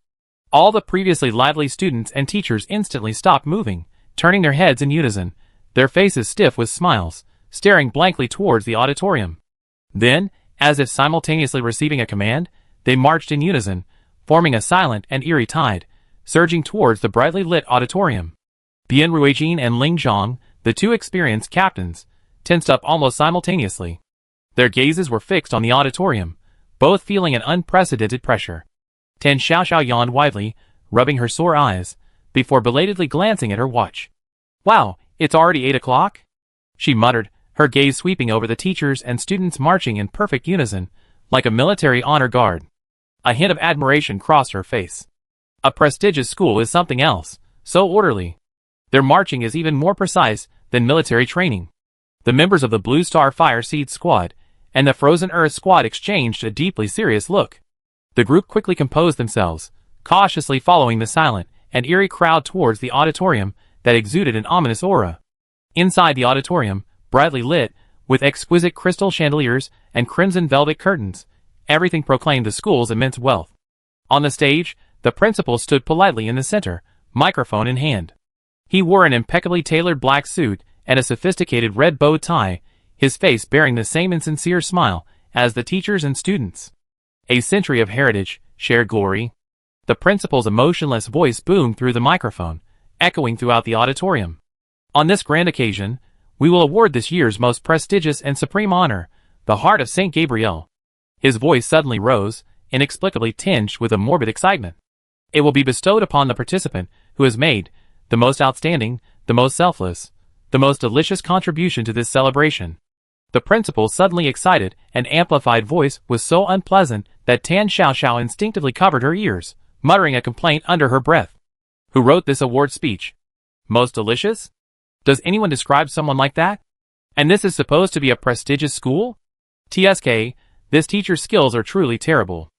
all the previously lively students and teachers instantly stopped moving, turning their heads in unison, their faces stiff with smiles, staring blankly towards the auditorium. Then, as if simultaneously receiving a command, they marched in unison, forming a silent and eerie tide, surging towards the brightly lit auditorium. Bian Ruijin and Ling Zhang, the two experienced captains, tensed up almost simultaneously. Their gazes were fixed on the auditorium, both feeling an unprecedented pressure. Tan Xiaoxiao yawned widely, rubbing her sore eyes, before belatedly glancing at her watch. "Wow, it's already 8 o'clock?" she muttered, her gaze sweeping over the teachers and students marching in perfect unison, like a military honor guard. A hint of admiration crossed her face. A prestigious school is something else, so orderly. Their marching is even more precise than military training. The members of the Blue Star Fire Seed Squad and the Frozen Earth Squad exchanged a deeply serious look. The group quickly composed themselves, cautiously following the silent and eerie crowd towards the auditorium that exuded an ominous aura. Inside the auditorium, brightly lit, with exquisite crystal chandeliers and crimson velvet curtains, everything proclaimed the school's immense wealth. On the stage, the principal stood politely in the center, microphone in hand. He wore an impeccably tailored black suit and a sophisticated red bow tie, his face bearing the same insincere smile as the teachers and students. A century of heritage, shared glory. The principal's emotionless voice boomed through the microphone, echoing throughout the auditorium. On this grand occasion, we will award this year's most prestigious and supreme honor, the Heart of Saint Gabriel. His voice suddenly rose, inexplicably tinged with a morbid excitement. It will be bestowed upon the participant who has made the most outstanding, the most selfless, the most delicious contribution to this celebration. The principal's suddenly excited and amplified voice was so unpleasant that Tan Xiaoxiao instinctively covered her ears, muttering a complaint under her breath. Who wrote this award speech? Most delicious? Does anyone describe someone like that? And this is supposed to be a prestigious school? TSK, this teacher's skills are truly terrible.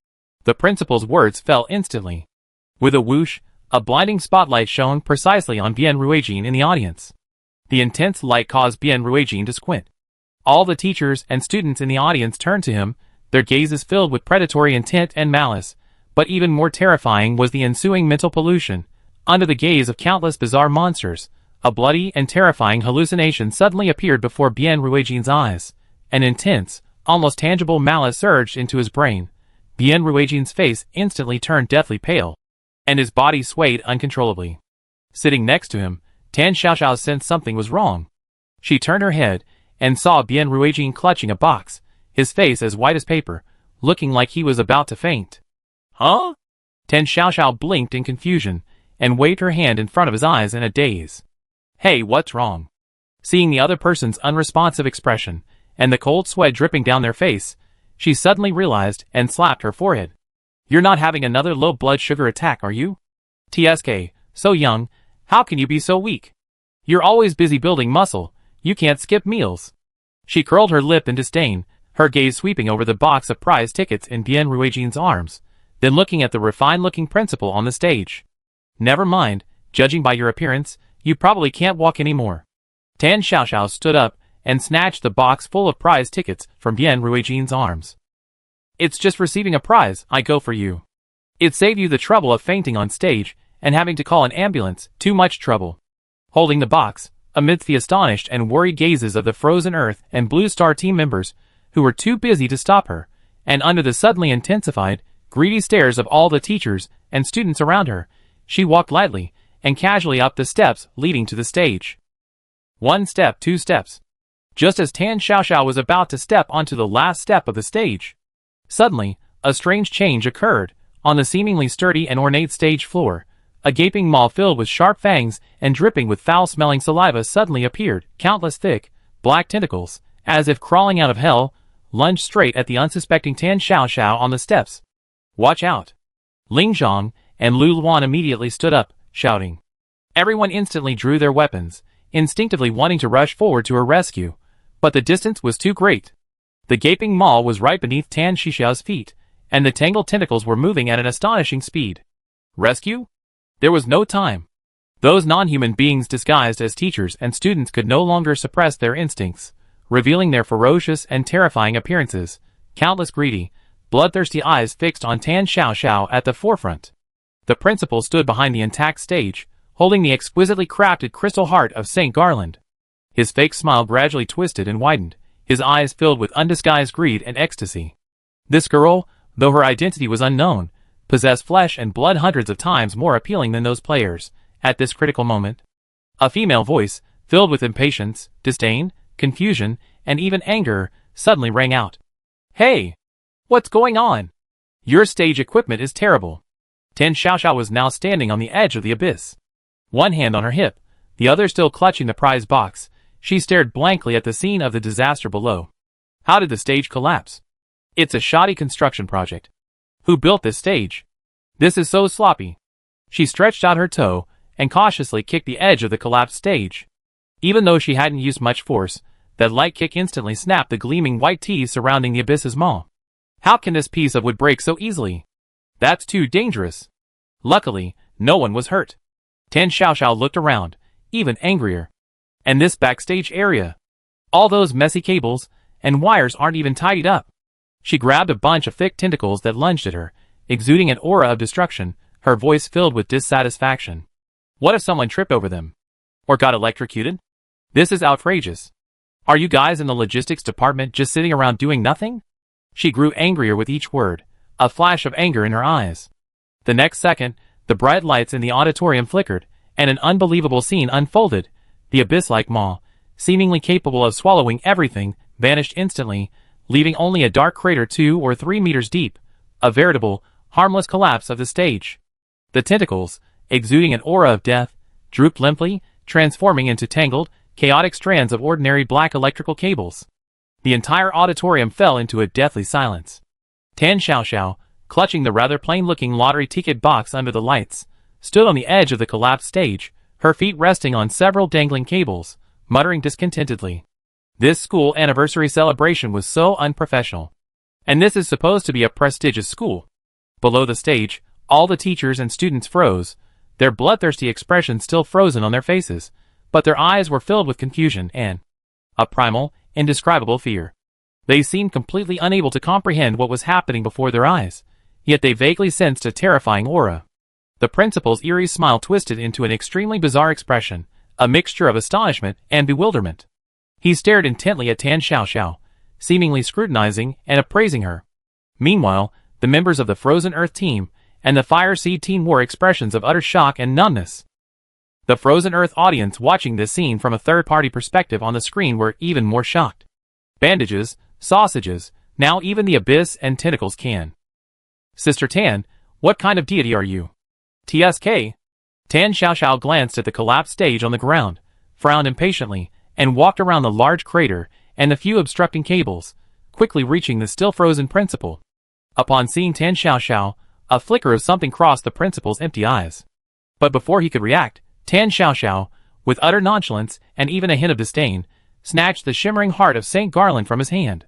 The principal's words fell instantly. With a whoosh, a blinding spotlight shone precisely on Bian Ruijin in the audience. The intense light caused Bian Ruijin to squint. All the teachers and students in the audience turned to him, their gazes filled with predatory intent and malice, but even more terrifying was the ensuing mental pollution. Under the gaze of countless bizarre monsters, a bloody and terrifying hallucination suddenly appeared before Bian Ruijin's eyes. An intense, almost tangible malice surged into his brain. Bian Ruijin's face instantly turned deathly pale, and his body swayed uncontrollably. Sitting next to him, Tan Xiaoxiao sensed something was wrong. She turned her head and saw Bian Ruijin clutching a box, his face as white as paper, looking like he was about to faint. Huh? Tan Xiaoxiao blinked in confusion and waved her hand in front of his eyes in a daze. Hey, what's wrong? Seeing the other person's unresponsive expression and the cold sweat dripping down their face, she suddenly realized and slapped her forehead. You're not having another low blood sugar attack, are you? TSK, so young, how can you be so weak? You're always busy building muscle, you can't skip meals. She curled her lip in disdain, her gaze sweeping over the box of prize tickets in Bian Ruijin's arms, then looking at the refined-looking principal on the stage. Never mind, judging by your appearance, you probably can't walk anymore. Tan Xiaoxiao stood up and snatched the box full of prize tickets from Bian Ruijin's arms. It's just receiving a prize, I go for you. It saved you the trouble of fainting on stage and having to call an ambulance, too much trouble. Holding the box, amidst the astonished and worried gazes of the Frozen Earth and Blue Star team members, who were too busy to stop her, and under the suddenly intensified, greedy stares of all the teachers and students around her, she walked lightly and casually up the steps leading to the stage. 1 step, 2 steps. Just as Tan Xiaoxiao was about to step onto the last step of the stage, suddenly, a strange change occurred. On the seemingly sturdy and ornate stage floor, a gaping maw filled with sharp fangs and dripping with foul-smelling saliva suddenly appeared, countless thick, black tentacles, as if crawling out of hell, lunged straight at the unsuspecting Tan Xiaoxiao on the steps. "Watch out!" Ling Zhang and Lu Luan immediately stood up, shouting. Everyone instantly drew their weapons, instinctively wanting to rush forward to her rescue, but the distance was too great. The gaping maw was right beneath Tan Xiaoxiao's feet, and the tangled tentacles were moving at an astonishing speed. Rescue? There was no time. Those non-human beings disguised as teachers and students could no longer suppress their instincts, revealing their ferocious and terrifying appearances, countless greedy, bloodthirsty eyes fixed on Tan Xiaoxiao at the forefront. The principal stood behind the intact stage, holding the exquisitely crafted crystal heart of St. Garland. His fake smile gradually twisted and widened, his eyes filled with undisguised greed and ecstasy. This girl, though her identity was unknown, possessed flesh and blood hundreds of times more appealing than those players. At this critical moment, a female voice, filled with impatience, disdain, confusion, and even anger, suddenly rang out. "Hey! What's going on? Your stage equipment is terrible." Tan Xiaoxiao was now standing on the edge of the abyss. One hand on her hip, the other still clutching the prize box, she stared blankly at the scene of the disaster below. How did the stage collapse? It's a shoddy construction project. Who built this stage? This is so sloppy. She stretched out her toe and cautiously kicked the edge of the collapsed stage. Even though she hadn't used much force, that light kick instantly snapped the gleaming white teeth surrounding the abyss's maw. How can this piece of wood break so easily? That's too dangerous. Luckily, no one was hurt. Tan Xiaoxiao looked around, even angrier. And this backstage area? All those messy cables and wires aren't even tidied up. She grabbed a bunch of thick tentacles that lunged at her, exuding an aura of destruction, her voice filled with dissatisfaction. What if someone tripped over them? Or got electrocuted? This is outrageous. Are you guys in the logistics department just sitting around doing nothing? She grew angrier with each word, a flash of anger in her eyes. The next second, the bright lights in the auditorium flickered, and an unbelievable scene unfolded. The abyss-like maw, seemingly capable of swallowing everything, vanished instantly, leaving only a dark crater 2 or 3 meters deep, a veritable, harmless collapse of the stage. The tentacles, exuding an aura of death, drooped limply, transforming into tangled, chaotic strands of ordinary black electrical cables. The entire auditorium fell into a deathly silence. Tan Xiaoxiao, clutching the rather plain-looking lottery ticket box under the lights, stood on the edge of the collapsed stage, her feet resting on several dangling cables, muttering discontentedly. This school anniversary celebration was so unprofessional. And this is supposed to be a prestigious school. Below the stage, all the teachers and students froze, their bloodthirsty expressions still frozen on their faces, but their eyes were filled with confusion and a primal, indescribable fear. They seemed completely unable to comprehend what was happening before their eyes, yet they vaguely sensed a terrifying aura. The principal's eerie smile twisted into an extremely bizarre expression, a mixture of astonishment and bewilderment. He stared intently at Tan Xiaoxiao, seemingly scrutinizing and appraising her. Meanwhile, the members of the Frozen Earth team and the Fire Seed team wore expressions of utter shock and numbness. The Frozen Earth audience watching this scene from a third-party perspective on the screen were even more shocked. Bandages, sausages, now even the abyss and tentacles can. Sister Tan, what kind of deity are you? TSK? Tan Xiaoxiao glanced at the collapsed stage on the ground, frowned impatiently, and walked around the large crater and the few obstructing cables, quickly reaching the still-frozen principal. Upon seeing Tan Xiaoxiao, a flicker of something crossed the principal's empty eyes. But before he could react, Tan Xiaoxiao, with utter nonchalance and even a hint of disdain, snatched the shimmering heart of St. Garland from his hand.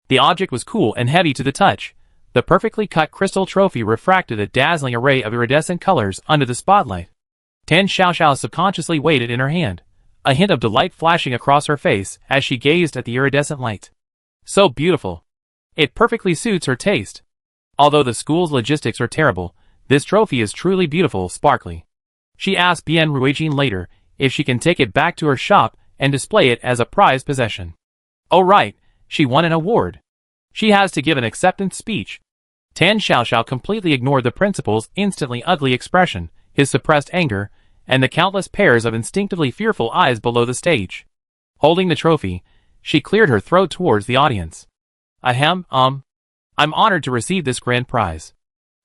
The object was cool and heavy to the touch. The perfectly cut crystal trophy refracted a dazzling array of iridescent colors under the spotlight. Tan Xiaoxiao subconsciously weighed it in her hand, a hint of delight flashing across her face as she gazed at the iridescent light. So beautiful. It perfectly suits her taste. Although the school's logistics are terrible, this trophy is truly beautiful, sparkly. She asked Bian Ruijin later if she can take it back to her shop and display it as a prized possession. Oh right, she won an award. She has to give an acceptance speech. Tan Xiaoxiao completely ignored the principal's instantly ugly expression, his suppressed anger, and the countless pairs of instinctively fearful eyes below the stage. Holding the trophy, she cleared her throat towards the audience. Ahem, I'm honored to receive this grand prize.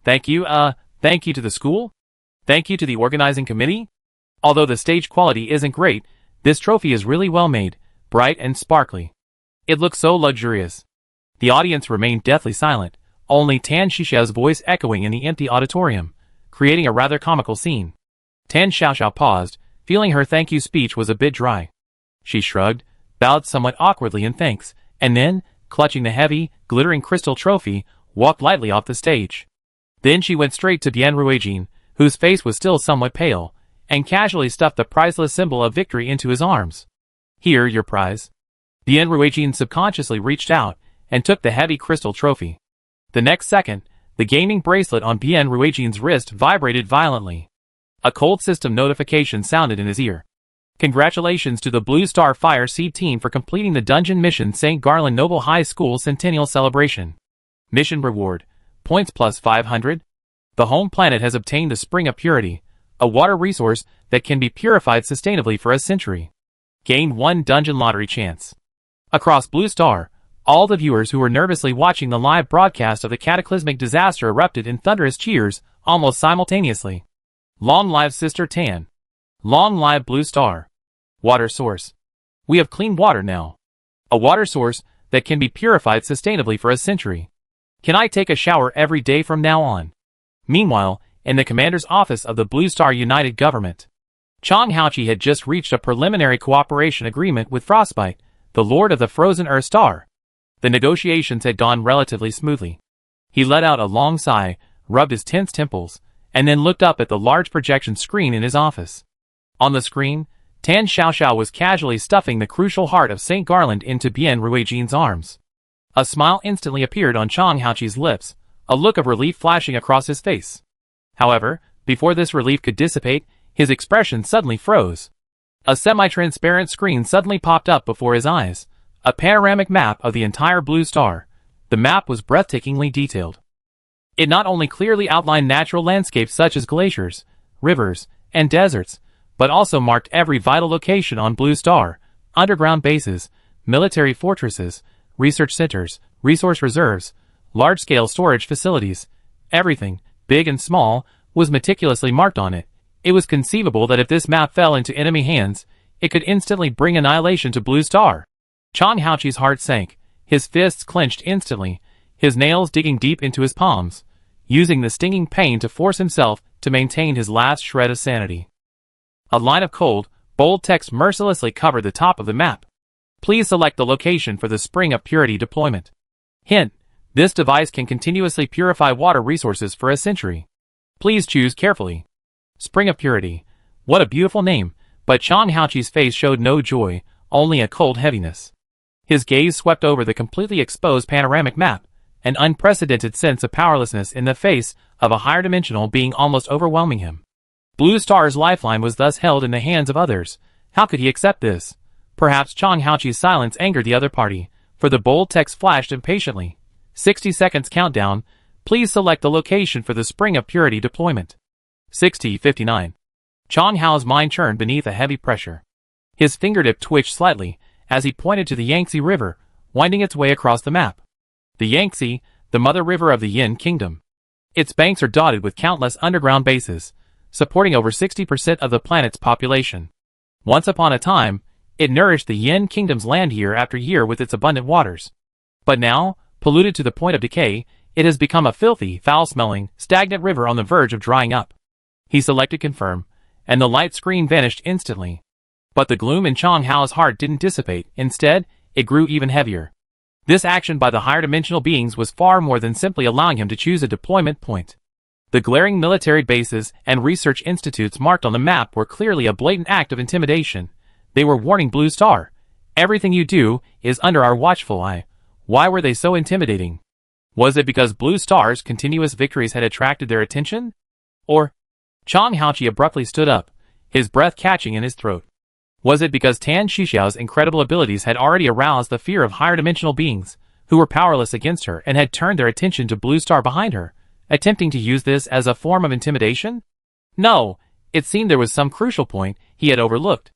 Thank you to the school? Thank you to the organizing committee? Although the stage quality isn't great, this trophy is really well made, bright and sparkly. It looks so luxurious. The audience remained deathly silent, only Tan Xiaoxiao's voice echoing in the empty auditorium, creating a rather comical scene. Tan Xiaoxiao paused, feeling her thank you speech was a bit dry. She shrugged, bowed somewhat awkwardly in thanks, and then, clutching the heavy, glittering crystal trophy, walked lightly off the stage. Then she went straight to Bian Ruijin, whose face was still somewhat pale, and casually stuffed the priceless symbol of victory into his arms. Here, your prize. Bian Ruijin subconsciously reached out, and took the heavy crystal trophy. The next second, the gaming bracelet on Bian Ruijin's wrist vibrated violently. A cold system notification sounded in his ear. Congratulations to the Blue Star Fire Seed team for completing the dungeon mission St. Garland Noble High School Centennial Celebration. Mission reward, points plus 500. The home planet has obtained the Spring of Purity, a water resource that can be purified sustainably for a century. Gain 1 dungeon lottery chance. Across Blue Star, all the viewers who were nervously watching the live broadcast of the cataclysmic disaster erupted in thunderous cheers, almost simultaneously. Long live Sister Tan. Long live Blue Star. Water source. We have clean water now. A water source that can be purified sustainably for a century. Can I take a shower every day from now on? Meanwhile, in the commander's office of the Blue Star United Government, Chang Haoqi had just reached a preliminary cooperation agreement with Frostbite, the Lord of the Frozen Earth Star. The negotiations had gone relatively smoothly. He let out a long sigh, rubbed his tense temples, and then looked up at the large projection screen in his office. On the screen, Tan Xiaoxiao was casually stuffing the crucial heart of St. Garland into Bian Ruijin's arms. A smile instantly appeared on Chang Haoqi's lips, a look of relief flashing across his face. However, before this relief could dissipate, his expression suddenly froze. A semi-transparent screen suddenly popped up before his eyes, a panoramic map of the entire Blue Star. The map was breathtakingly detailed. It not only clearly outlined natural landscapes such as glaciers, rivers, and deserts, but also marked every vital location on Blue Star: underground bases, military fortresses, research centers, resource reserves, large-scale storage facilities. Everything, big and small, was meticulously marked on it. It was conceivable that if this map fell into enemy hands, it could instantly bring annihilation to Blue Star. Chang Haoqi's heart sank, his fists clenched instantly, his nails digging deep into his palms, using the stinging pain to force himself to maintain his last shred of sanity. A line of cold, bold text mercilessly covered the top of the map. Please select the location for the Spring of Purity deployment. Hint: this device can continuously purify water resources for a century. Please choose carefully. Spring of Purity. What a beautiful name, but Chang Haoqi's face showed no joy, only a cold heaviness. His gaze swept over the completely exposed panoramic map, an unprecedented sense of powerlessness in the face of a higher dimensional being almost overwhelming him. Blue Star's lifeline was thus held in the hands of others. How could he accept this? Perhaps Chang Haoqi's silence angered the other party, for the bold text flashed impatiently. 60 seconds countdown. Please select the location for the Spring of Purity deployment. 60:59. Chang Hao's mind churned beneath a heavy pressure. His fingertip twitched slightly as he pointed to the Yangtze River, winding its way across the map. The Yangtze, the mother river of the Yin Kingdom. Its banks are dotted with countless underground bases, supporting over 60% of the planet's population. Once upon a time, it nourished the Yin Kingdom's land year after year with its abundant waters. But now, polluted to the point of decay, it has become a filthy, foul-smelling, stagnant river on the verge of drying up. He selected confirm, and the light screen vanished instantly. But the gloom in Chang Hao's heart didn't dissipate. Instead, it grew even heavier. This action by the higher dimensional beings was far more than simply allowing him to choose a deployment point. The glaring military bases and research institutes marked on the map were clearly a blatant act of intimidation. They were warning Blue Star. Everything you do is under our watchful eye. Why were they so intimidating? Was it because Blue Star's continuous victories had attracted their attention? Or... Chang Haoqi abruptly stood up, his breath catching in his throat. Was it because Tan Xiaoxiao's incredible abilities had already aroused the fear of higher dimensional beings, who were powerless against her and had turned their attention to Blue Star behind her, attempting to use this as a form of intimidation? No, it seemed there was some crucial point he had overlooked.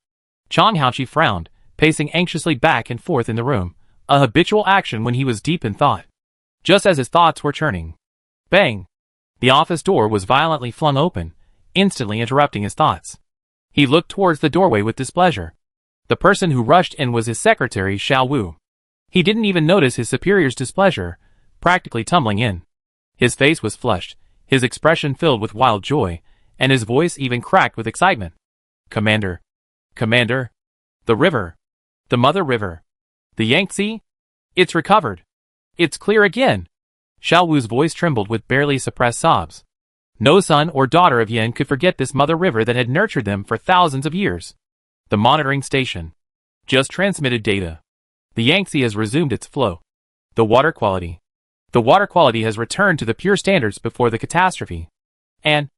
Chang Haoqi frowned, pacing anxiously back and forth in the room, a habitual action when he was deep in thought. Just as his thoughts were churning. Bang! The office door was violently flung open, instantly interrupting his thoughts. He looked towards the doorway with displeasure. The person who rushed in was his secretary, Xiao Wu. He didn't even notice his superior's displeasure, practically tumbling in. His face was flushed, his expression filled with wild joy, and his voice even cracked with excitement. Commander! Commander! The river! The mother river! The Yangtze? It's recovered! It's clear again! Xiao Wu's voice trembled with barely suppressed sobs. No son or daughter of Yin could forget this mother river that had nurtured them for thousands of years. The monitoring station just transmitted data. The Yangtze has resumed its flow. The water quality has returned to the pure standards before the catastrophe. And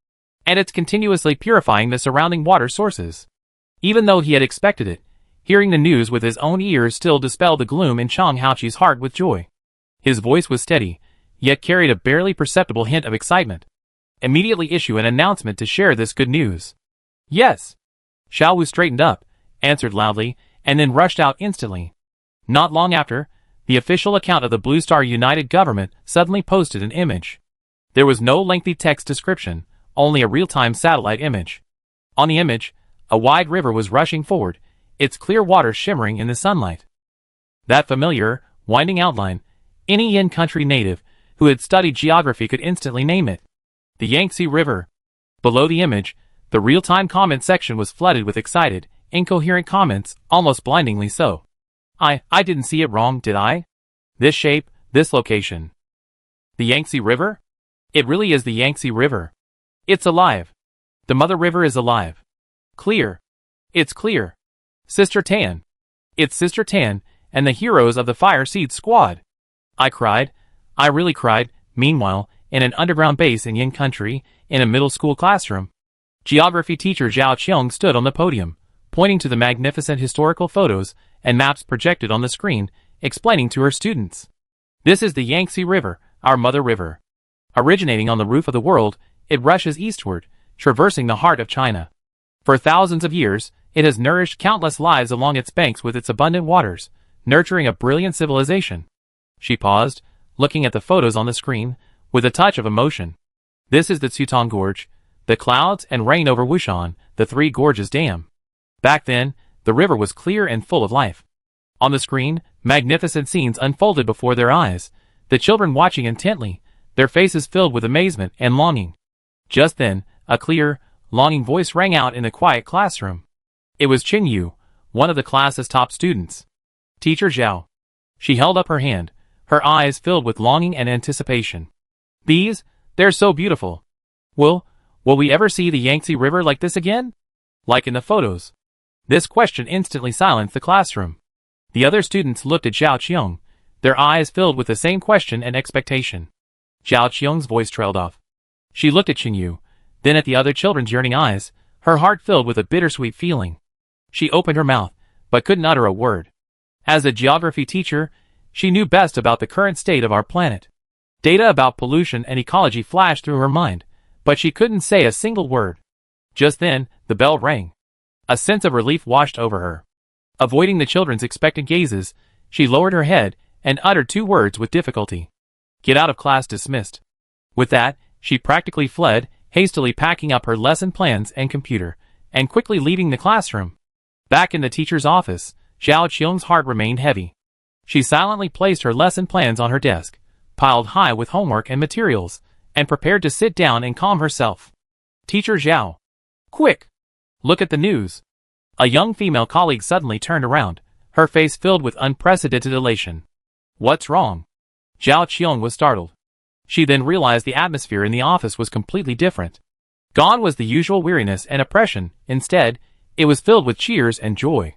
it's continuously purifying the surrounding water sources. Even though he had expected it, hearing the news with his own ears still dispelled the gloom in Chang Haoqi's heart with joy. His voice was steady, yet carried a barely perceptible hint of excitement. Immediately issue an announcement to share this good news. Yes. Xiao Wu straightened up, answered loudly, and then rushed out instantly. Not long after, the official account of the Blue Star United Government suddenly posted an image. There was no lengthy text description, only a real-time satellite image. On the image, a wide river was rushing forward, its clear water shimmering in the sunlight. That familiar, winding outline, any Yin country native who had studied geography could instantly name it. The Yangtze River. Below the image, the real-time comment section was flooded with excited, incoherent comments, almost blindingly so. I didn't see it wrong, did I? This shape, this location. The Yangtze River? It really is the Yangtze River. It's alive. The mother river is alive. Clear. It's clear. Sister Tan. It's Sister Tan and the heroes of the Fire Seed Squad. I cried. I really cried. Meanwhile, in an underground base in Yin country, in a middle school classroom, geography teacher Zhao Qiong stood on the podium, pointing to the magnificent historical photos and maps projected on the screen, explaining to her students. This is the Yangtze River, our mother river. Originating on the roof of the world, it rushes eastward, traversing the heart of China. For thousands of years, it has nourished countless lives along its banks with its abundant waters, nurturing a brilliant civilization. She paused, looking at the photos on the screen, with a touch of emotion. This is the Cutong Gorge, the clouds and rain over Wushan, the Three Gorges Dam. Back then, the river was clear and full of life. On the screen, magnificent scenes unfolded before their eyes, the children watching intently, their faces filled with amazement and longing. Just then, a clear, longing voice rang out in the quiet classroom. It was Qin Yu, one of the class's top students. Teacher Zhao. She held up her hand, her eyes filled with longing and anticipation. They're so beautiful. Will we ever see the Yangtze River like this again? Like in the photos? This question instantly silenced the classroom. The other students looked at Zhao Qiong, their eyes filled with the same question and expectation. Zhao Qiong's voice trailed off. She looked at Qin Yu, then at the other children's yearning eyes, her heart filled with a bittersweet feeling. She opened her mouth, but couldn't utter a word. As a geography teacher, she knew best about the current state of our planet. Data about pollution and ecology flashed through her mind, but she couldn't say a single word. Just then, the bell rang. A sense of relief washed over her. Avoiding the children's expectant gazes, she lowered her head and uttered two words with difficulty. Get out of class dismissed. With that, she practically fled, hastily packing up her lesson plans and computer, and quickly leaving the classroom. Back in the teacher's office, Zhao Qiong's heart remained heavy. She silently placed her lesson plans on her desk, piled high with homework and materials, and prepared to sit down and calm herself. Teacher Zhao. Quick! Look at the news. A young female colleague suddenly turned around, her face filled with unprecedented elation. What's wrong? Zhao Qiong was startled. She then realized the atmosphere in the office was completely different. Gone was the usual weariness and oppression. Instead, it was filled with cheers and joy.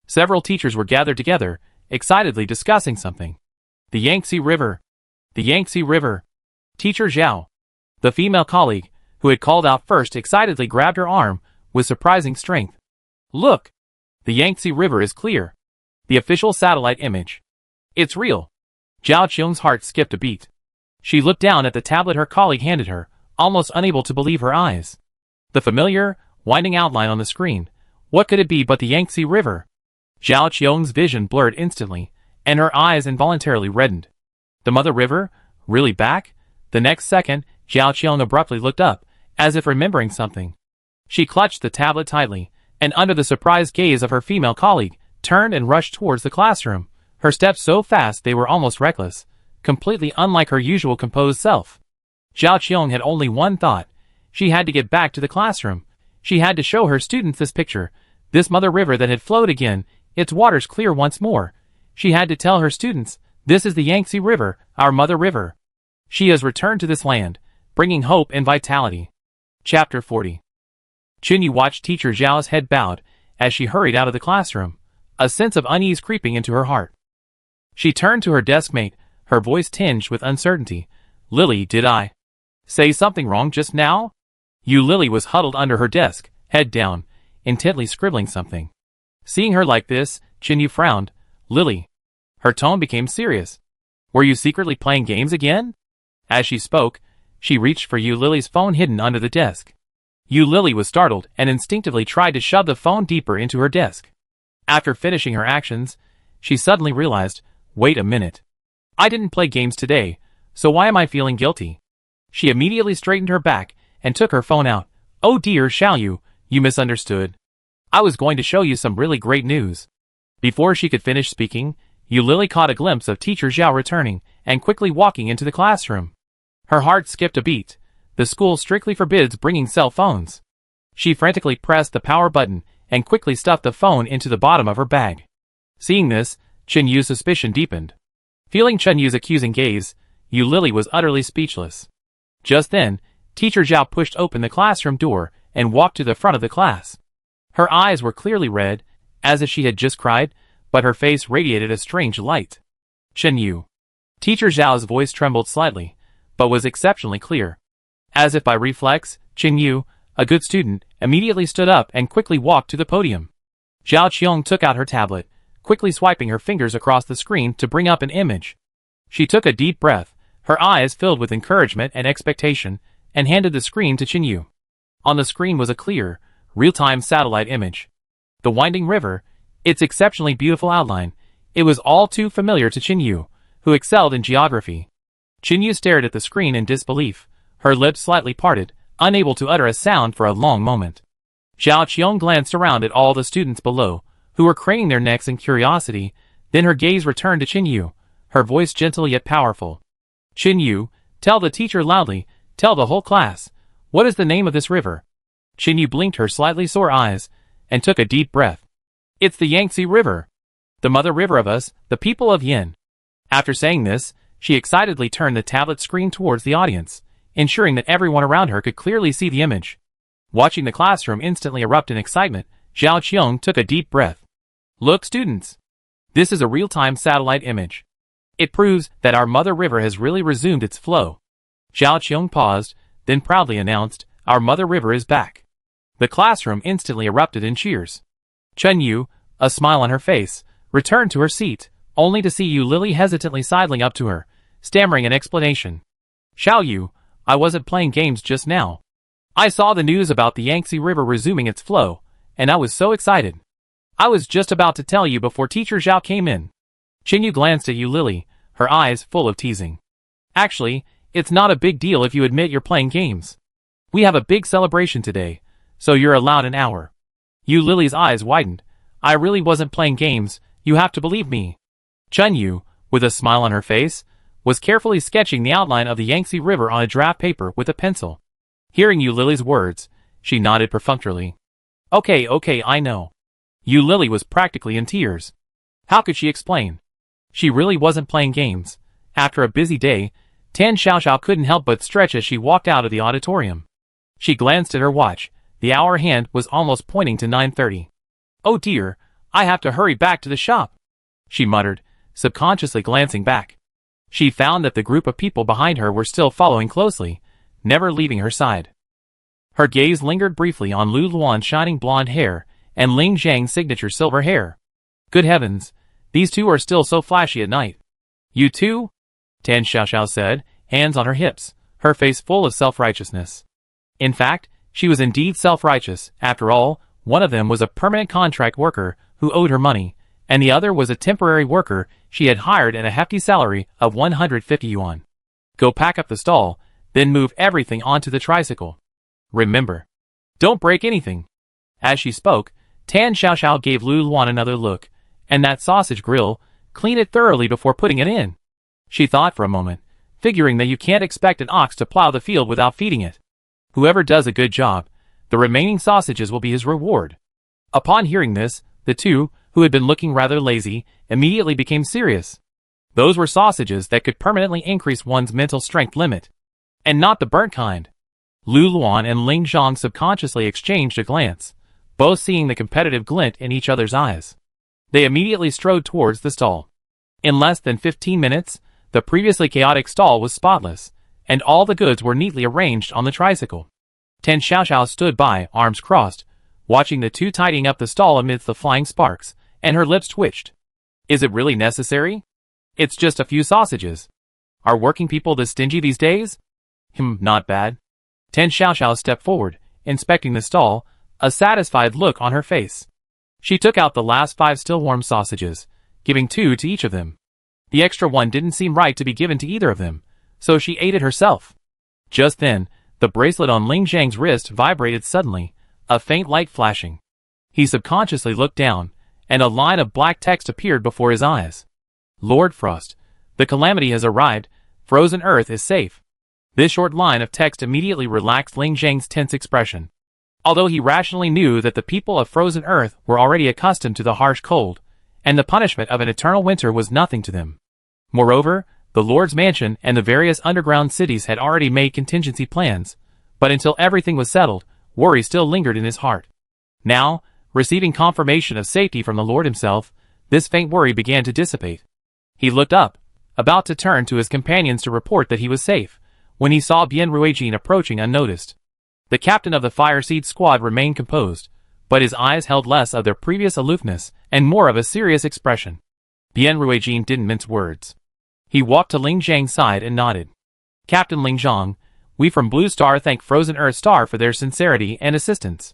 Several teachers were gathered together, excitedly discussing something. The Yangtze River. The Yangtze River. Teacher Zhao. The female colleague, who had called out first, excitedly grabbed her arm with surprising strength. Look! The Yangtze River is clear. The official satellite image. It's real. Zhao Qiong's heart skipped a beat. She looked down at the tablet her colleague handed her, almost unable to believe her eyes. The familiar, winding outline on the screen. What could it be but the Yangtze River? Zhao Qiong's vision blurred instantly, and her eyes involuntarily reddened. The mother river? Really back? The next second, Zhao Qiong abruptly looked up, as if remembering something. She clutched the tablet tightly, and under the surprised gaze of her female colleague, turned and rushed towards the classroom, Her steps so fast they were almost reckless, completely unlike her usual composed self. Zhao Qiong had only one thought. She had to get back to the classroom. She had to show her students this picture, this mother river that had flowed again, its waters clear once more. She had to tell her students, this is the Yangtze River, our mother river. She has returned to this land, bringing hope and vitality. Chapter 40. Qinyu watched teacher Zhao's head bowed as she hurried out of the classroom, a sense of unease creeping into her heart. She turned to her desk mate, her voice tinged with uncertainty. Lily, did I say something wrong just now? Lily was huddled under her desk, head down, intently scribbling something. Seeing her like this, Qinyu frowned. Lily. Her tone became serious. Were you secretly playing games again? As she spoke, she reached for Lily's phone hidden under the desk. Lily was startled and instinctively tried to shove the phone deeper into her desk. After finishing her actions, she suddenly realized, wait a minute. I didn't play games today, so why am I feeling guilty? She immediately straightened her back and took her phone out. Oh dear, Xiaoyu, you misunderstood. I was going to show you some really great news. Before she could finish speaking, Lily caught a glimpse of teacher Zhao returning and quickly walking into the classroom. Her heart skipped a beat. The school strictly forbids bringing cell phones. She frantically pressed the power button and quickly stuffed the phone into the bottom of her bag. Seeing this, Qinyu's suspicion deepened. Feeling Qinyu's accusing gaze, Lily was utterly speechless. Just then, teacher Zhao pushed open the classroom door and walked to the front of the class. Her eyes were clearly red, as if she had just cried, but her face radiated a strange light. Qinyu. Teacher Zhao's voice trembled slightly, but was exceptionally clear. As if by reflex, Qinyu, a good student, immediately stood up and quickly walked to the podium. Zhao Qiong took out her tablet, quickly swiping her fingers across the screen to bring up an image. She took a deep breath, her eyes filled with encouragement and expectation, and handed the screen to Qinyu. On the screen was a clear, real-time satellite image. The winding river, its exceptionally beautiful outline, it was all too familiar to Qinyu, who excelled in geography. Qinyu stared at the screen in disbelief, her lips slightly parted, unable to utter a sound for a long moment. Zhao Qiong glanced around at all the students below, who were craning their necks in curiosity, then her gaze returned to Qinyu, her voice gentle yet powerful. Qinyu, tell the teacher loudly, tell the whole class, what is the name of this river? Qinyu blinked her slightly sore eyes, and took a deep breath. It's the Yangtze River. The mother river of us, the people of Yin. After saying this, she excitedly turned the tablet screen towards the audience, ensuring that everyone around her could clearly see the image. Watching the classroom instantly erupt in excitement, Zhao Qiong took a deep breath. Look, students. This is a real-time satellite image. It proves that our mother river has really resumed its flow. Zhao Qiong paused, then proudly announced, our mother river is back. The classroom instantly erupted in cheers. Qinyu, a smile on her face, returned to her seat, only to see Lily hesitantly sidling up to her, stammering an explanation. Xiaoyu, I wasn't playing games just now. I saw the news about the Yangtze River resuming its flow, and I was so excited. I was just about to tell you before teacher Zhao came in. Qinyu glanced at Lily, her eyes full of teasing. Actually, it's not a big deal if you admit you're playing games. We have a big celebration today, so you're allowed an hour. Lily's eyes widened. I really wasn't playing games, you have to believe me. Qinyu, with a smile on her face, was carefully sketching the outline of the Yangtze River on a draft paper with a pencil. Hearing Lily's words, she nodded perfunctorily. Okay, I know. Lily was practically in tears. How could she explain? She really wasn't playing games. After a busy day, Tan Xiaoxiao couldn't help but stretch as she walked out of the auditorium. She glanced at her watch. The hour hand was almost pointing to 9:30. Oh dear, I have to hurry back to the shop, she muttered, subconsciously glancing back. She found that the group of people behind her were still following closely, never leaving her side. Her gaze lingered briefly on Lu Luan's shining blonde hair and Ling Zhang's signature silver hair. Good heavens, these two are still so flashy at night. You too? Tan Xiaoxiao said, hands on her hips, her face full of self-righteousness. In fact, she was indeed self-righteous. After all, one of them was a permanent contract worker who owed her money, and the other was a temporary worker she had hired at a hefty salary of 150 yuan. Go pack up the stall, then move everything onto the tricycle. Remember, don't break anything. As she spoke, Tan Xiaoxiao gave Lu Luan another look, and that sausage grill, Clean it thoroughly before putting it in. She thought for a moment, figuring that you can't expect an ox to plow the field without feeding it. Whoever does a good job, the remaining sausages will be his reward. Upon hearing this, the two, who had been looking rather lazy, immediately became serious. Those were sausages that could permanently increase one's mental strength limit. And not the burnt kind. Lu Luan and Ling Zhang subconsciously exchanged a glance, both seeing the competitive glint in each other's eyes. They immediately strode towards the stall. In less than 15 minutes, the previously chaotic stall was spotless, and all the goods were neatly arranged on the tricycle. Tan Xiaoxiao stood by, arms crossed, watching the two tidying up the stall amidst the flying sparks, and her lips twitched. Is it really necessary? It's just a few sausages. Are working people this stingy these days? Not bad. Tan Xiaoxiao stepped forward, inspecting the stall, a satisfied look on her face. She took out the last 5 still warm sausages, giving 2 to each of them. The extra one didn't seem right to be given to either of them, so she ate it herself. Just then, the bracelet on Ling Zhang's wrist vibrated suddenly, a faint light flashing. He subconsciously looked down, and a line of black text appeared before his eyes. Lord Frost, the calamity has arrived, frozen earth is safe. This short line of text immediately relaxed Ling Zhang's tense expression. Although he rationally knew that the people of frozen earth were already accustomed to the harsh cold, and the punishment of an eternal winter was nothing to them. Moreover, the Lord's mansion and the various underground cities had already made contingency plans, but until everything was settled, worry still lingered in his heart. Now, receiving confirmation of safety from the Lord himself, this faint worry began to dissipate. He looked up, about to turn to his companions to report that he was safe, when he saw Bian Ruijin approaching unnoticed. The captain of the Fireseed squad remained composed, but his eyes held less of their previous aloofness and more of a serious expression. Bian Ruijin didn't mince words. He walked to Ling Zhang's side and nodded. Captain Ling Zhang, we from Blue Star thank Frozen Earth Star for their sincerity and assistance.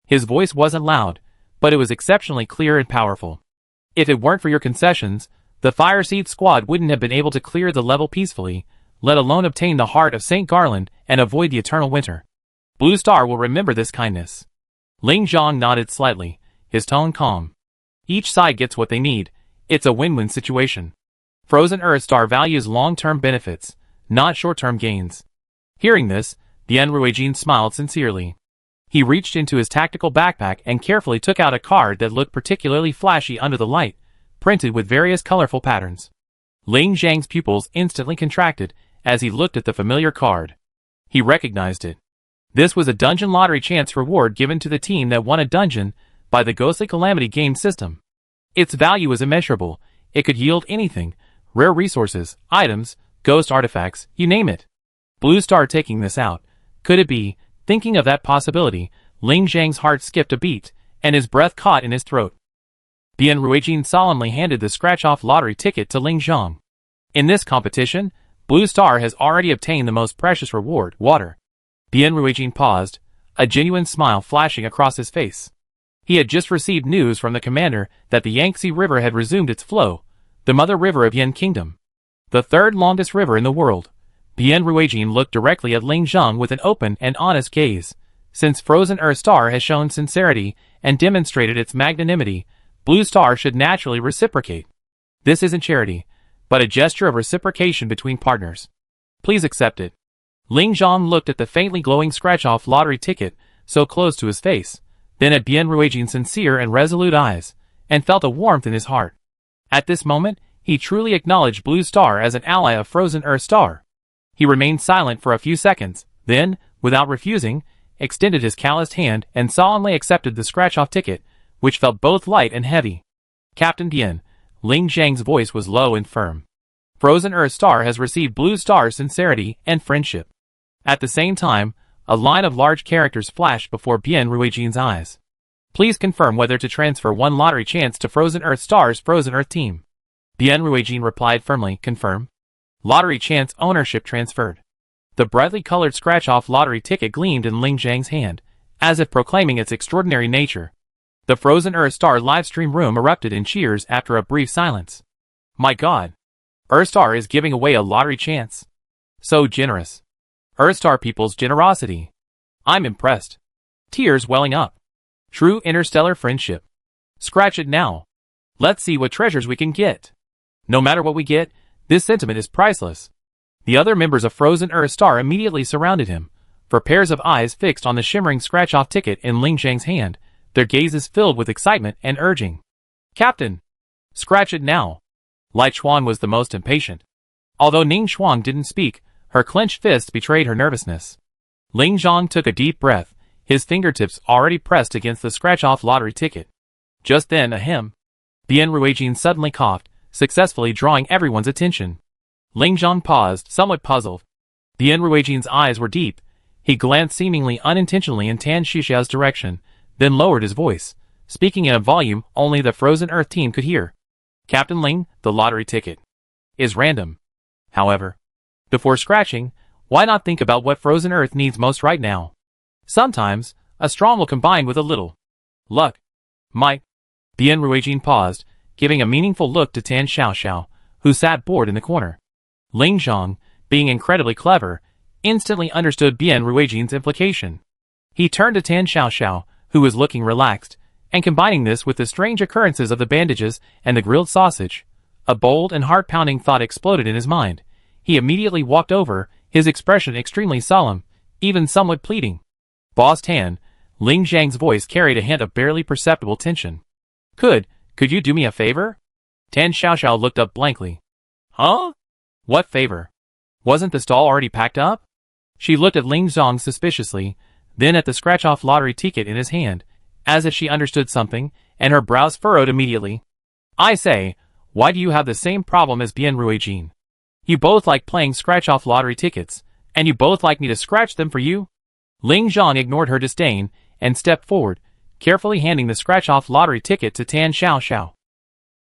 His voice wasn't loud, but it was exceptionally clear and powerful. If it weren't for your concessions, the Fireseed squad wouldn't have been able to clear the level peacefully, let alone obtain the heart of St. Garland and avoid the eternal winter. Blue Star will remember this kindness. Ling Zhang nodded slightly, his tone calm. Each side gets what they need. It's a win-win situation. Frozen Earth Star values long-term benefits, not short-term gains. Hearing this, Bian Ruijin smiled sincerely. He reached into his tactical backpack and carefully took out a card that looked particularly flashy under the light, printed with various colorful patterns. Ling Zhang's pupils instantly contracted as he looked at the familiar card. He recognized it. This was a dungeon lottery chance reward given to the team that won a dungeon by the Ghostly Calamity game system. Its value was immeasurable. It could yield anything, rare resources, items, ghost artifacts, you name it. Blue Star taking this out. Could it be? Thinking of that possibility, Ling Zhang's heart skipped a beat, and his breath caught in his throat. Bian Ruijin solemnly handed the scratch-off lottery ticket to Ling Zhang. In this competition, Blue Star has already obtained the most precious reward, water. Bian Ruijin paused, a genuine smile flashing across his face. He had just received news from the commander that the Yangtze River had resumed its flow, the mother river of Yan Kingdom. The third longest river in the world. Bian Ruijin looked directly at Ling Zhang with an open and honest gaze. Since Frozen Earth Star has shown sincerity and demonstrated its magnanimity, Blue Star should naturally reciprocate. This isn't charity, but a gesture of reciprocation between partners. Please accept it. Ling Zhang looked at the faintly glowing scratch-off lottery ticket so close to his face, then at Bian Ruijin's sincere and resolute eyes, and felt a warmth in his heart. At this moment, he truly acknowledged Blue Star as an ally of Frozen Earth Star. He remained silent for a few seconds, then, without refusing, extended his calloused hand and solemnly accepted the scratch-off ticket, which felt both light and heavy. Captain Bian, Ling Zhang's voice was low and firm. Frozen Earth Star has received Blue Star's sincerity and friendship. At the same time, a line of large characters flashed before Bian Ruijin's eyes. Please confirm whether to transfer one lottery chance to Frozen Earth Star's Frozen Earth team. Bian Ruijin replied firmly, confirm. Lottery chance ownership transferred. The brightly colored scratch-off lottery ticket gleamed in Ling Zhang's hand, as if proclaiming its extraordinary nature. The Frozen Earth Star livestream room erupted in cheers after a brief silence. My God! Earthstar is giving away a lottery chance. So generous. Earthstar people's generosity. I'm impressed. Tears welling up. True interstellar friendship. Scratch it now. Let's see what treasures we can get. No matter what we get, this sentiment is priceless. The other members of Frozen Earth Star immediately surrounded him, for pairs of eyes fixed on the shimmering scratch-off ticket in Ling Zhang's hand, their gazes filled with excitement and urging. Captain! Scratch it now! Lai Chuan was the most impatient. Although Ning Xuang didn't speak, her clenched fists betrayed her nervousness. Ling Zhang took a deep breath, his fingertips already pressed against the scratch-off lottery ticket. Just then, ahem! Bian Ruijin suddenly coughed, successfully drawing everyone's attention. Ling Zhang paused, somewhat puzzled. Bian Ruijin's eyes were deep. He glanced seemingly unintentionally in Tan Xiaoxiao's direction, then lowered his voice, speaking in a volume only the Frozen Earth team could hear. Captain Ling, the lottery ticket is random. However, before scratching, why not think about what Frozen Earth needs most right now? Sometimes, a strong will combine with a little luck. Might. Bian Ruijin paused, giving a meaningful look to Tan Xiaoxiao, who sat bored in the corner. Ling Zhang, being incredibly clever, instantly understood Bian Ruijin's implication. He turned to Tan Xiaoxiao, who was looking relaxed, and combining this with the strange occurrences of the bandages and the grilled sausage, a bold and heart-pounding thought exploded in his mind. He immediately walked over, his expression extremely solemn, even somewhat pleading. Boss Tan, Ling Zhang's voice carried a hint of barely perceptible tension. Could you do me a favor? Tan Xiaoxiao looked up blankly. Huh? What favor? Wasn't the stall already packed up? She looked at Ling Zhang suspiciously, then at the scratch-off lottery ticket in his hand, as if she understood something, and her brows furrowed immediately. I say, why do you have the same problem as Bian Ruijin? You both like playing scratch-off lottery tickets, and you both like me to scratch them for you? Ling Zhang ignored her disdain, and stepped forward, carefully handing the scratch-off lottery ticket to Tan Xiaoxiao.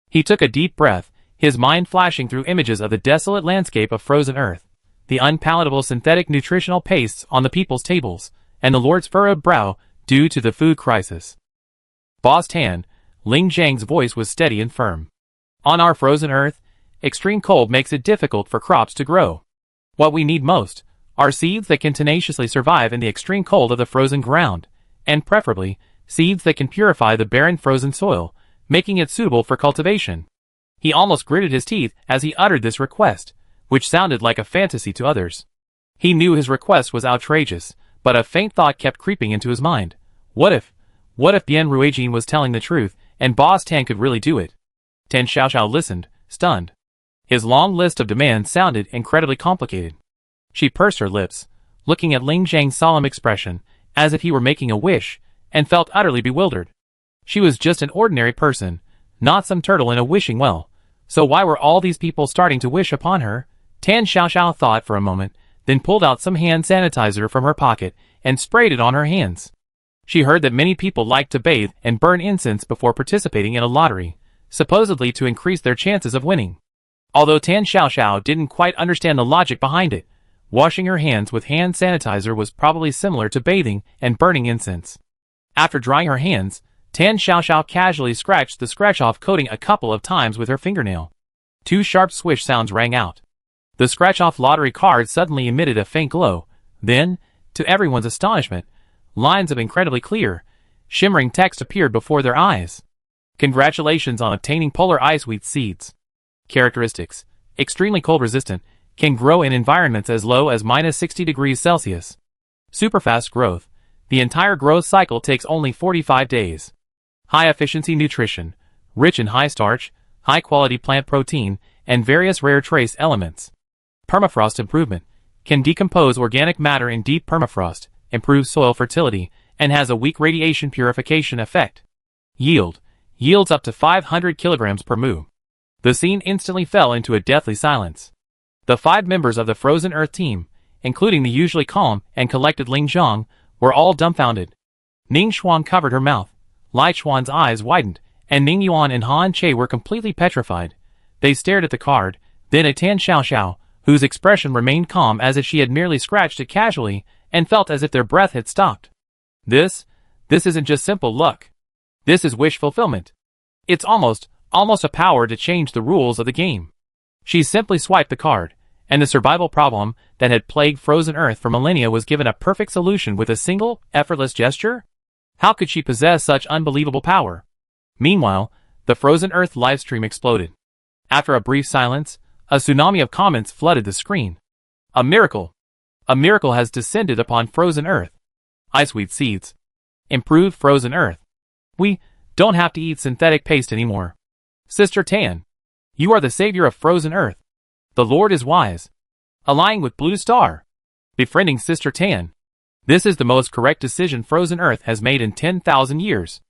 He took a deep breath, his mind flashing through images of the desolate landscape of Frozen Earth, the unpalatable synthetic nutritional pastes on the people's tables, and the Lord's furrowed brow due to the food crisis. Boss Tan, Ling Zhang's voice was steady and firm. On our Frozen Earth, extreme cold makes it difficult for crops to grow. What we need most are seeds that can tenaciously survive in the extreme cold of the frozen ground, and preferably, seeds that can purify the barren frozen soil, making it suitable for cultivation. He almost gritted his teeth as he uttered this request, which sounded like a fantasy to others. He knew his request was outrageous, but a faint thought kept creeping into his mind. What if Bian Ruijin was telling the truth, and Boss Tan could really do it? Tan Xiaoxiao listened, stunned. His long list of demands sounded incredibly complicated. She pursed her lips, looking at Ling Zhang's solemn expression, as if he were making a wish, and felt utterly bewildered. She was just an ordinary person, not some turtle in a wishing well. So why were all these people starting to wish upon her? Tan Xiaoxiao thought for a moment, then pulled out some hand sanitizer from her pocket and sprayed it on her hands. She heard that many people liked to bathe and burn incense before participating in a lottery, supposedly to increase their chances of winning. Although Tan Xiaoxiao didn't quite understand the logic behind it, washing her hands with hand sanitizer was probably similar to bathing and burning incense. After drying her hands, Tan Xiaoxiao casually scratched the scratch-off coating a couple of times with her fingernail. 2 sharp swish sounds rang out. The scratch-off lottery card suddenly emitted a faint glow. Then, to everyone's astonishment, lines of incredibly clear, shimmering text appeared before their eyes. Congratulations on obtaining polar ice wheat seeds. Characteristics: extremely cold resistant, can grow in environments as low as -60 degrees Celsius. Superfast growth. The entire growth cycle takes only 45 days. High efficiency nutrition, rich in high starch, high quality plant protein, and various rare trace elements. Permafrost improvement. Can decompose organic matter in deep permafrost, improves soil fertility, and has a weak radiation purification effect. Yield. Yields up to 500 kilograms per mu. The scene instantly fell into a deathly silence. The 5 members of the Frozen Earth team, including the usually calm and collected Ling Zhang, were all dumbfounded. Ning Xuan covered her mouth, Lai Chuan's eyes widened, and Ning Yuan and Han Che were completely petrified. They stared at the card, then at Tan Xiaoxiao, whose expression remained calm as if she had merely scratched it casually, and felt as if their breath had stopped. This isn't just simple luck. This is wish fulfillment. It's almost a power to change the rules of the game. She simply swiped the card, and the survival problem that had plagued Frozen Earth for millennia was given a perfect solution with a single, effortless gesture? How could she possess such unbelievable power? Meanwhile, the Frozen Earth livestream exploded. After a brief silence, a tsunami of comments flooded the screen. A miracle! A miracle has descended upon frozen Earth. Iceweed seeds. Improved frozen Earth. We don't have to eat synthetic paste anymore. Sister Tan, you are the savior of frozen Earth. The Lord is wise. Allying with Blue Star. Befriending Sister Tan. This is the most correct decision frozen Earth has made in 10,000 years.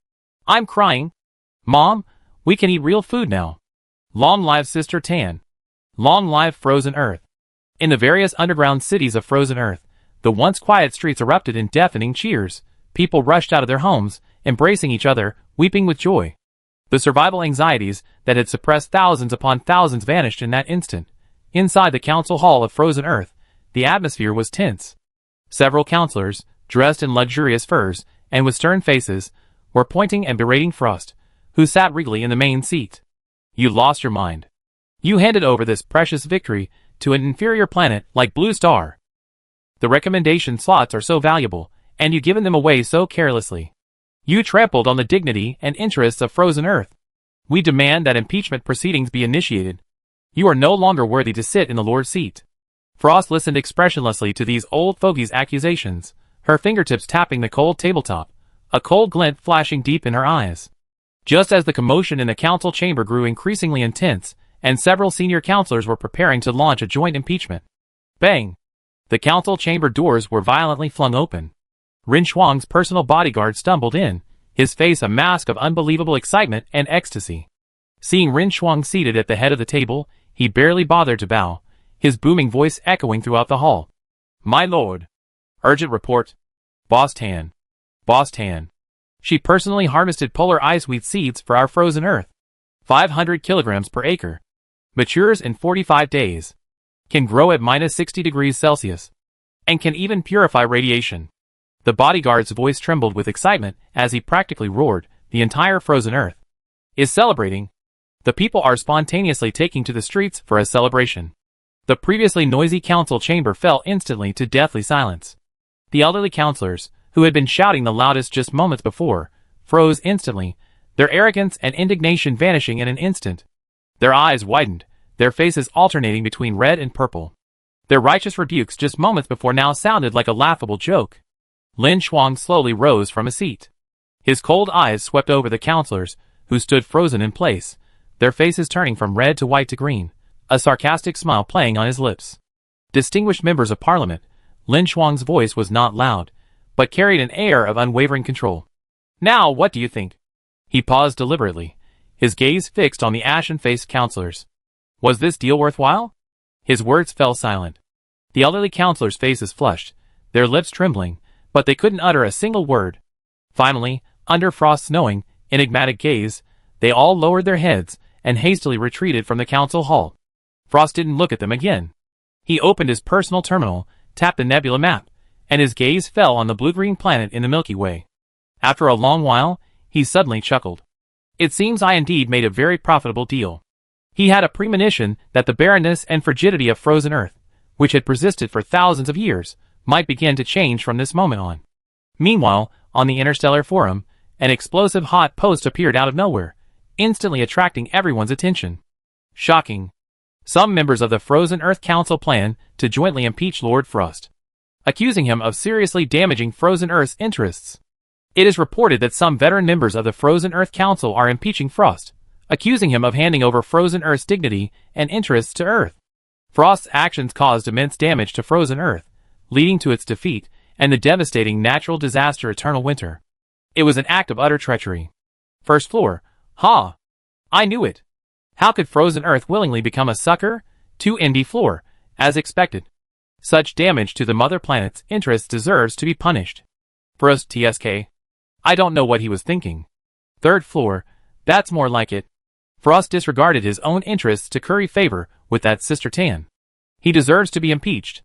I'm crying. Mom, we can eat real food now. Long live Sister Tan. Long live frozen Earth. In the various underground cities of frozen Earth, the once quiet streets erupted in deafening cheers. People rushed out of their homes, embracing each other, weeping with joy. The survival anxieties that had suppressed thousands upon thousands vanished in that instant. Inside the council hall of frozen Earth, the atmosphere was tense. Several counselors, dressed in luxurious furs and with stern faces, were pointing and berating Frost, who sat regally in the main seat. You lost your mind. You handed over this precious victory to an inferior planet like Blue Star. The recommendation slots are so valuable, and you've given them away so carelessly. You trampled on the dignity and interests of frozen Earth. We demand that impeachment proceedings be initiated. You are no longer worthy to sit in the Lord's seat. Frost listened expressionlessly to these old fogies' accusations, her fingertips tapping the cold tabletop, a cold glint flashing deep in her eyes. Just as the commotion in the council chamber grew increasingly intense, and several senior counselors were preparing to launch a joint impeachment. Bang! The council chamber doors were violently flung open. Rin Shuang's personal bodyguard stumbled in, his face a mask of unbelievable excitement and ecstasy. Seeing Rin Shuang seated at the head of the table, he barely bothered to bow, his booming voice echoing throughout the hall. My lord! Urgent report. Boss Tan. Boss Tan. She personally harvested polar iceweed seeds for our frozen Earth. 500 kilograms per acre. Matures in 45 days. Can grow at -60°C. And can even purify radiation. The bodyguard's voice trembled with excitement as he practically roared, the entire frozen Earth is celebrating. The people are spontaneously taking to the streets for a celebration. The previously noisy council chamber fell instantly to deathly silence. The elderly counselors, who had been shouting the loudest just moments before, froze instantly, their arrogance and indignation vanishing in an instant. Their eyes widened, their faces alternating between red and purple. Their righteous rebukes just moments before now sounded like a laughable joke. Lin Shuang slowly rose from a seat. His cold eyes swept over the counselors, who stood frozen in place, their faces turning from red to white to green, a sarcastic smile playing on his lips. Distinguished members of parliament, Lin Shuang's voice was not loud, but carried an air of unwavering control. Now what do you think? He paused deliberately, his gaze fixed on the ashen-faced counselors. Was this deal worthwhile? His words fell silent. The elderly counselors' faces flushed, their lips trembling, but they couldn't utter a single word. Finally, under Frost's knowing, enigmatic gaze, they all lowered their heads and hastily retreated from the council hall. Frost didn't look at them again. He opened his personal terminal, tapped the nebula map, and his gaze fell on the blue-green planet in the Milky Way. After a long while, he suddenly chuckled. It seems I indeed made a very profitable deal. He had a premonition that the barrenness and frigidity of frozen Earth, which had persisted for thousands of years, might begin to change from this moment on. Meanwhile, on the Interstellar Forum, an explosive hot post appeared out of nowhere, instantly attracting everyone's attention. Shocking. Some members of the Frozen Earth Council plan to jointly impeach Lord Frost, accusing him of seriously damaging Frozen Earth's interests. It is reported that some veteran members of the Frozen Earth Council are impeaching Frost, accusing him of handing over Frozen Earth's dignity and interests to Earth. Frost's actions caused immense damage to Frozen Earth, leading to its defeat and the devastating natural disaster Eternal Winter. It was an act of utter treachery. First floor. Ha! I knew it. How could Frozen Earth willingly become a sucker? 2nd floor, as expected. Such damage to the mother planet's interests deserves to be punished. First TSK. I don't know what he was thinking. 3rd floor, that's more like it. Frost disregarded his own interests to curry favor with that Sister Tan. He deserves to be impeached.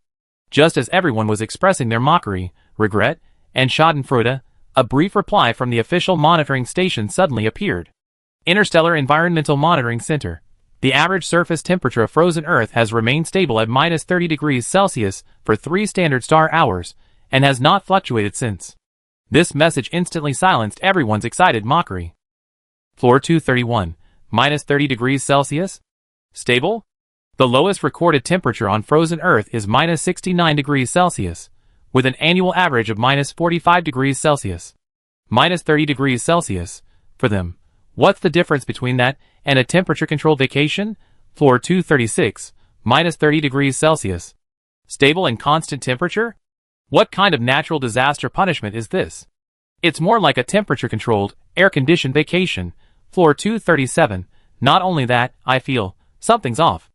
Just as everyone was expressing their mockery, regret, and schadenfreude, a brief reply from the official monitoring station suddenly appeared. Interstellar Environmental Monitoring Center. The average surface temperature of frozen Earth has remained stable at -30°C for 3 standard star hours, and has not fluctuated since. This message instantly silenced everyone's excited mockery. Floor 231, -30°C? Stable? The lowest recorded temperature on frozen Earth is minus 69 degrees Celsius, with an annual average of minus 45 degrees Celsius. Minus 30 degrees Celsius, for them. What's the difference between that and a temperature-controlled vacation? Floor 236, minus 30 degrees Celsius. Stable and constant temperature? What kind of natural disaster punishment is this? It's more like a temperature-controlled, air-conditioned vacation. Floor 237. Not only that, I feel something's off.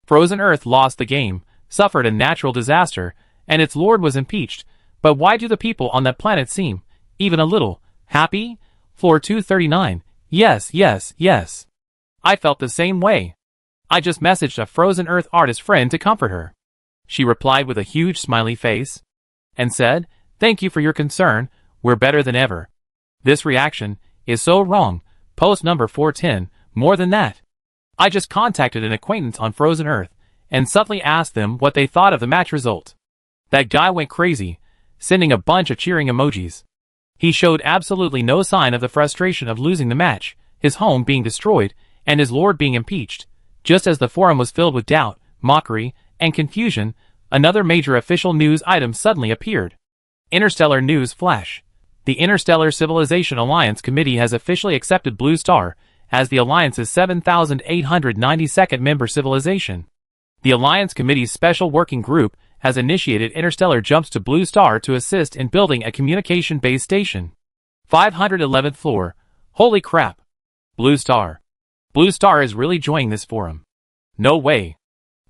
Frozen Earth lost the game, suffered a natural disaster, and its lord was impeached. But why do the people on that planet seem even a little happy? Floor 239. Yes, yes, yes. I felt the same way. I just messaged a Frozen Earth artist friend to comfort her. She replied with a huge smiley face and said, "Thank you for your concern, we're better than ever." This reaction is so wrong. Post number 410, more than that. I just contacted an acquaintance on Frozen Earth and subtly asked them what they thought of the match result. That guy went crazy, sending a bunch of cheering emojis. He showed absolutely no sign of the frustration of losing the match, his home being destroyed, and his lord being impeached. Just as the forum was filled with doubt, mockery, and confusion, another major official news item suddenly appeared. Interstellar News Flash. The Interstellar Civilization Alliance Committee has officially accepted Blue Star as the Alliance's 7,892nd member civilization. The Alliance Committee's Special Working Group has initiated interstellar jumps to Blue Star to assist in building a communication-based station. 511th floor. Holy crap. Blue Star. Blue Star is really joining this forum. No way.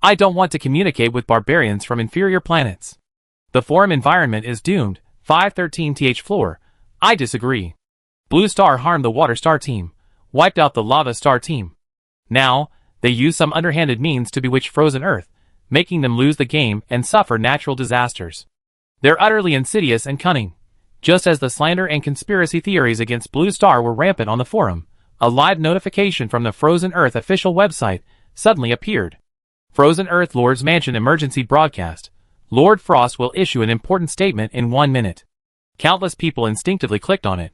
I don't want to communicate with barbarians from inferior planets. The forum environment is doomed. 513th floor. I disagree. Blue Star harmed the Water Star team, wiped out the Lava Star team. Now, they use some underhanded means to bewitch Frozen Earth, making them lose the game and suffer natural disasters. They're utterly insidious and cunning. Just as the slander and conspiracy theories against Blue Star were rampant on the forum, a live notification from the Frozen Earth official website suddenly appeared. Frozen Earth Lord's Mansion emergency broadcast. Lord Frost will issue an important statement in 1 minute. Countless people instinctively clicked on it.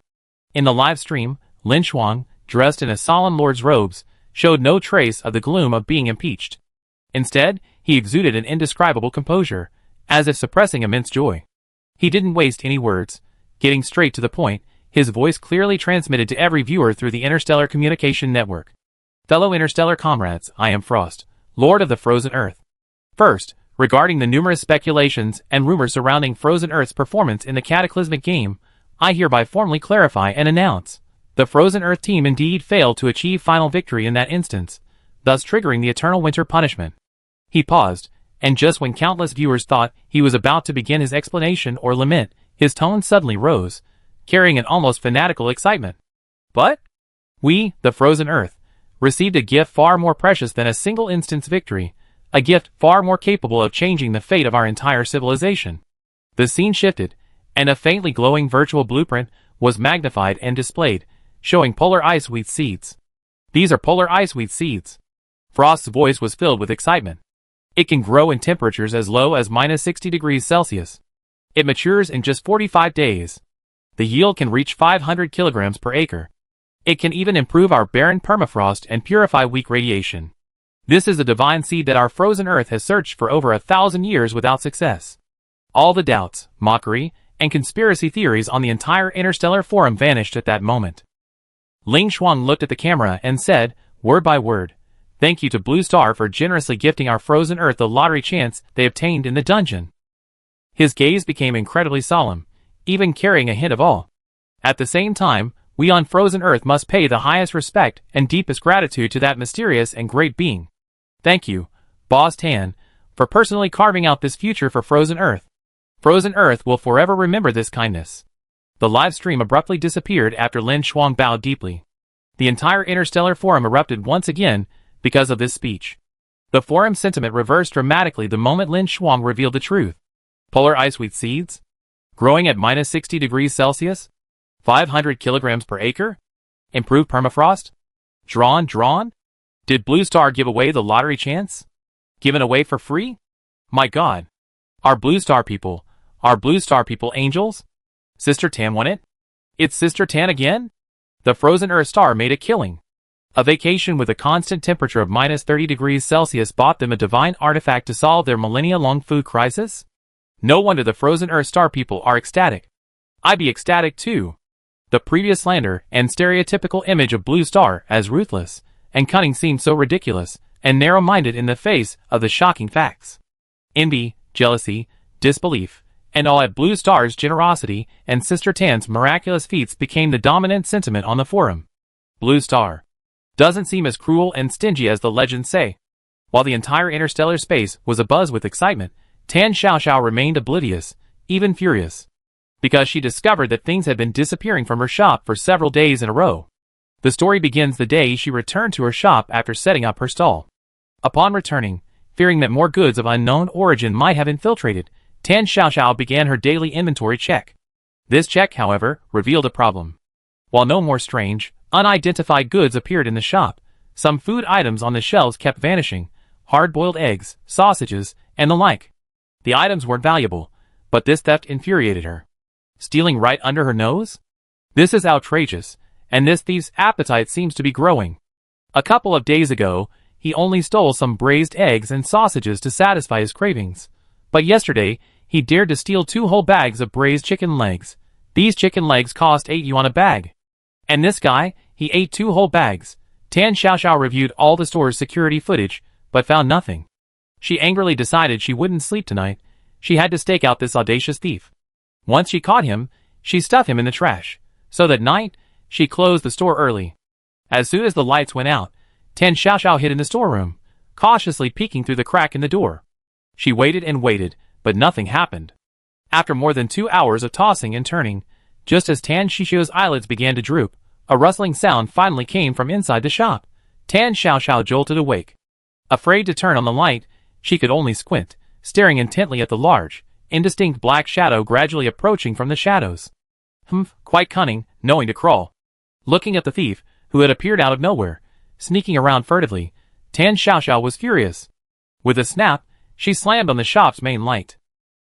In the live stream, Lin Shuang, dressed in a solemn lord's robes, showed no trace of the gloom of being impeached. Instead, he exuded an indescribable composure, as if suppressing immense joy. He didn't waste any words. Getting straight to the point, his voice clearly transmitted to every viewer through the Interstellar Communication Network. Fellow Interstellar comrades, I am Frost, Lord of the Frozen Earth. First, regarding the numerous speculations and rumors surrounding Frozen Earth's performance in the cataclysmic game, I hereby formally clarify and announce. The Frozen Earth team indeed failed to achieve final victory in that instance, thus triggering the eternal winter punishment. He paused, and just when countless viewers thought he was about to begin his explanation or lament, his tone suddenly rose, carrying an almost fanatical excitement. But we, the Frozen Earth, received a gift far more precious than a single instance victory, a gift far more capable of changing the fate of our entire civilization. The scene shifted, and a faintly glowing virtual blueprint was magnified and displayed, showing polar ice wheat seeds. These are polar ice wheat seeds. Frost's voice was filled with excitement. It can grow in temperatures as low as minus 60 degrees Celsius. It matures in just 45 days. The yield can reach 500 kilograms per acre. It can even improve our barren permafrost and purify weak radiation. This is a divine seed that our Frozen Earth has searched for over 1,000 years without success. All the doubts, mockery, and conspiracy theories on the entire interstellar forum vanished at that moment. Ling Shuang looked at the camera and said, word by word, "Thank you to Blue Star for generously gifting our Frozen Earth the lottery chance they obtained in the dungeon." His gaze became incredibly solemn, even carrying a hint of awe. At the same time, we on Frozen Earth must pay the highest respect and deepest gratitude to that mysterious and great being. Thank you, Boss Tan, for personally carving out this future for Frozen Earth. Frozen Earth will forever remember this kindness. The live stream abruptly disappeared after Lin Shuang bowed deeply. The entire interstellar forum erupted once again because of this speech. The forum sentiment reversed dramatically the moment Lin Shuang revealed the truth. Polar ice wheat seeds? Growing at minus 60 degrees Celsius? 500 kilograms per acre? Improved permafrost? Drawn? Did Blue Star give away the lottery chance? Given away for free? My God. Our Blue Star people angels? Sister Tan won it? It's Sister Tan again? The Frozen Earth Star made a killing. A vacation with a constant temperature of minus 30 degrees Celsius bought them a divine artifact to solve their millennia-long food crisis? No wonder the frozen Earth star people are ecstatic. I'd be ecstatic too. The previous slander and stereotypical image of Blue Star as ruthless and cunning seemed so ridiculous and narrow-minded in the face of the shocking facts. Envy, jealousy, disbelief, and all at Blue Star's generosity and Sister Tan's miraculous feats became the dominant sentiment on the forum. Blue Star doesn't seem as cruel and stingy as the legends say. While the entire interstellar space was abuzz with excitement, Tan Xiaoxiao remained oblivious, even furious, because she discovered that things had been disappearing from her shop for several days in a row. The story begins the day she returned to her shop after setting up her stall. Upon returning, fearing that more goods of unknown origin might have infiltrated, Tan Xiaoxiao began her daily inventory check. This check, however, revealed a problem. While no more strange, unidentified goods appeared in the shop, some food items on the shelves kept vanishing, hard-boiled eggs, sausages, and the like. The items weren't valuable, but this theft infuriated her. Stealing right under her nose? This is outrageous, and this thief's appetite seems to be growing. A couple of days ago, he only stole some braised eggs and sausages to satisfy his cravings. But yesterday, he dared to steal 2 whole bags of braised chicken legs. These chicken legs cost 8 yuan a bag. And this guy, he ate 2 whole bags. Tan Xiaoxiao reviewed all the store's security footage, but found nothing. She angrily decided she wouldn't sleep tonight. She had to stake out this audacious thief. Once she caught him, she stuffed him in the trash. So that night, she closed the store early. As soon as the lights went out, Tan Xiaoxiao hid in the storeroom, cautiously peeking through the crack in the door. She waited and waited, but nothing happened. After more than 2 hours of tossing and turning, just as Tan Xiaoxiao's eyelids began to droop, a rustling sound finally came from inside the shop. Tan Xiaoxiao jolted awake. Afraid to turn on the light, she could only squint, staring intently at the large, indistinct black shadow gradually approaching from the shadows. Quite cunning, knowing to crawl. Looking at the thief, who had appeared out of nowhere, sneaking around furtively, Tan Xiaoxiao was furious. With a snap, she slammed on the shop's main light.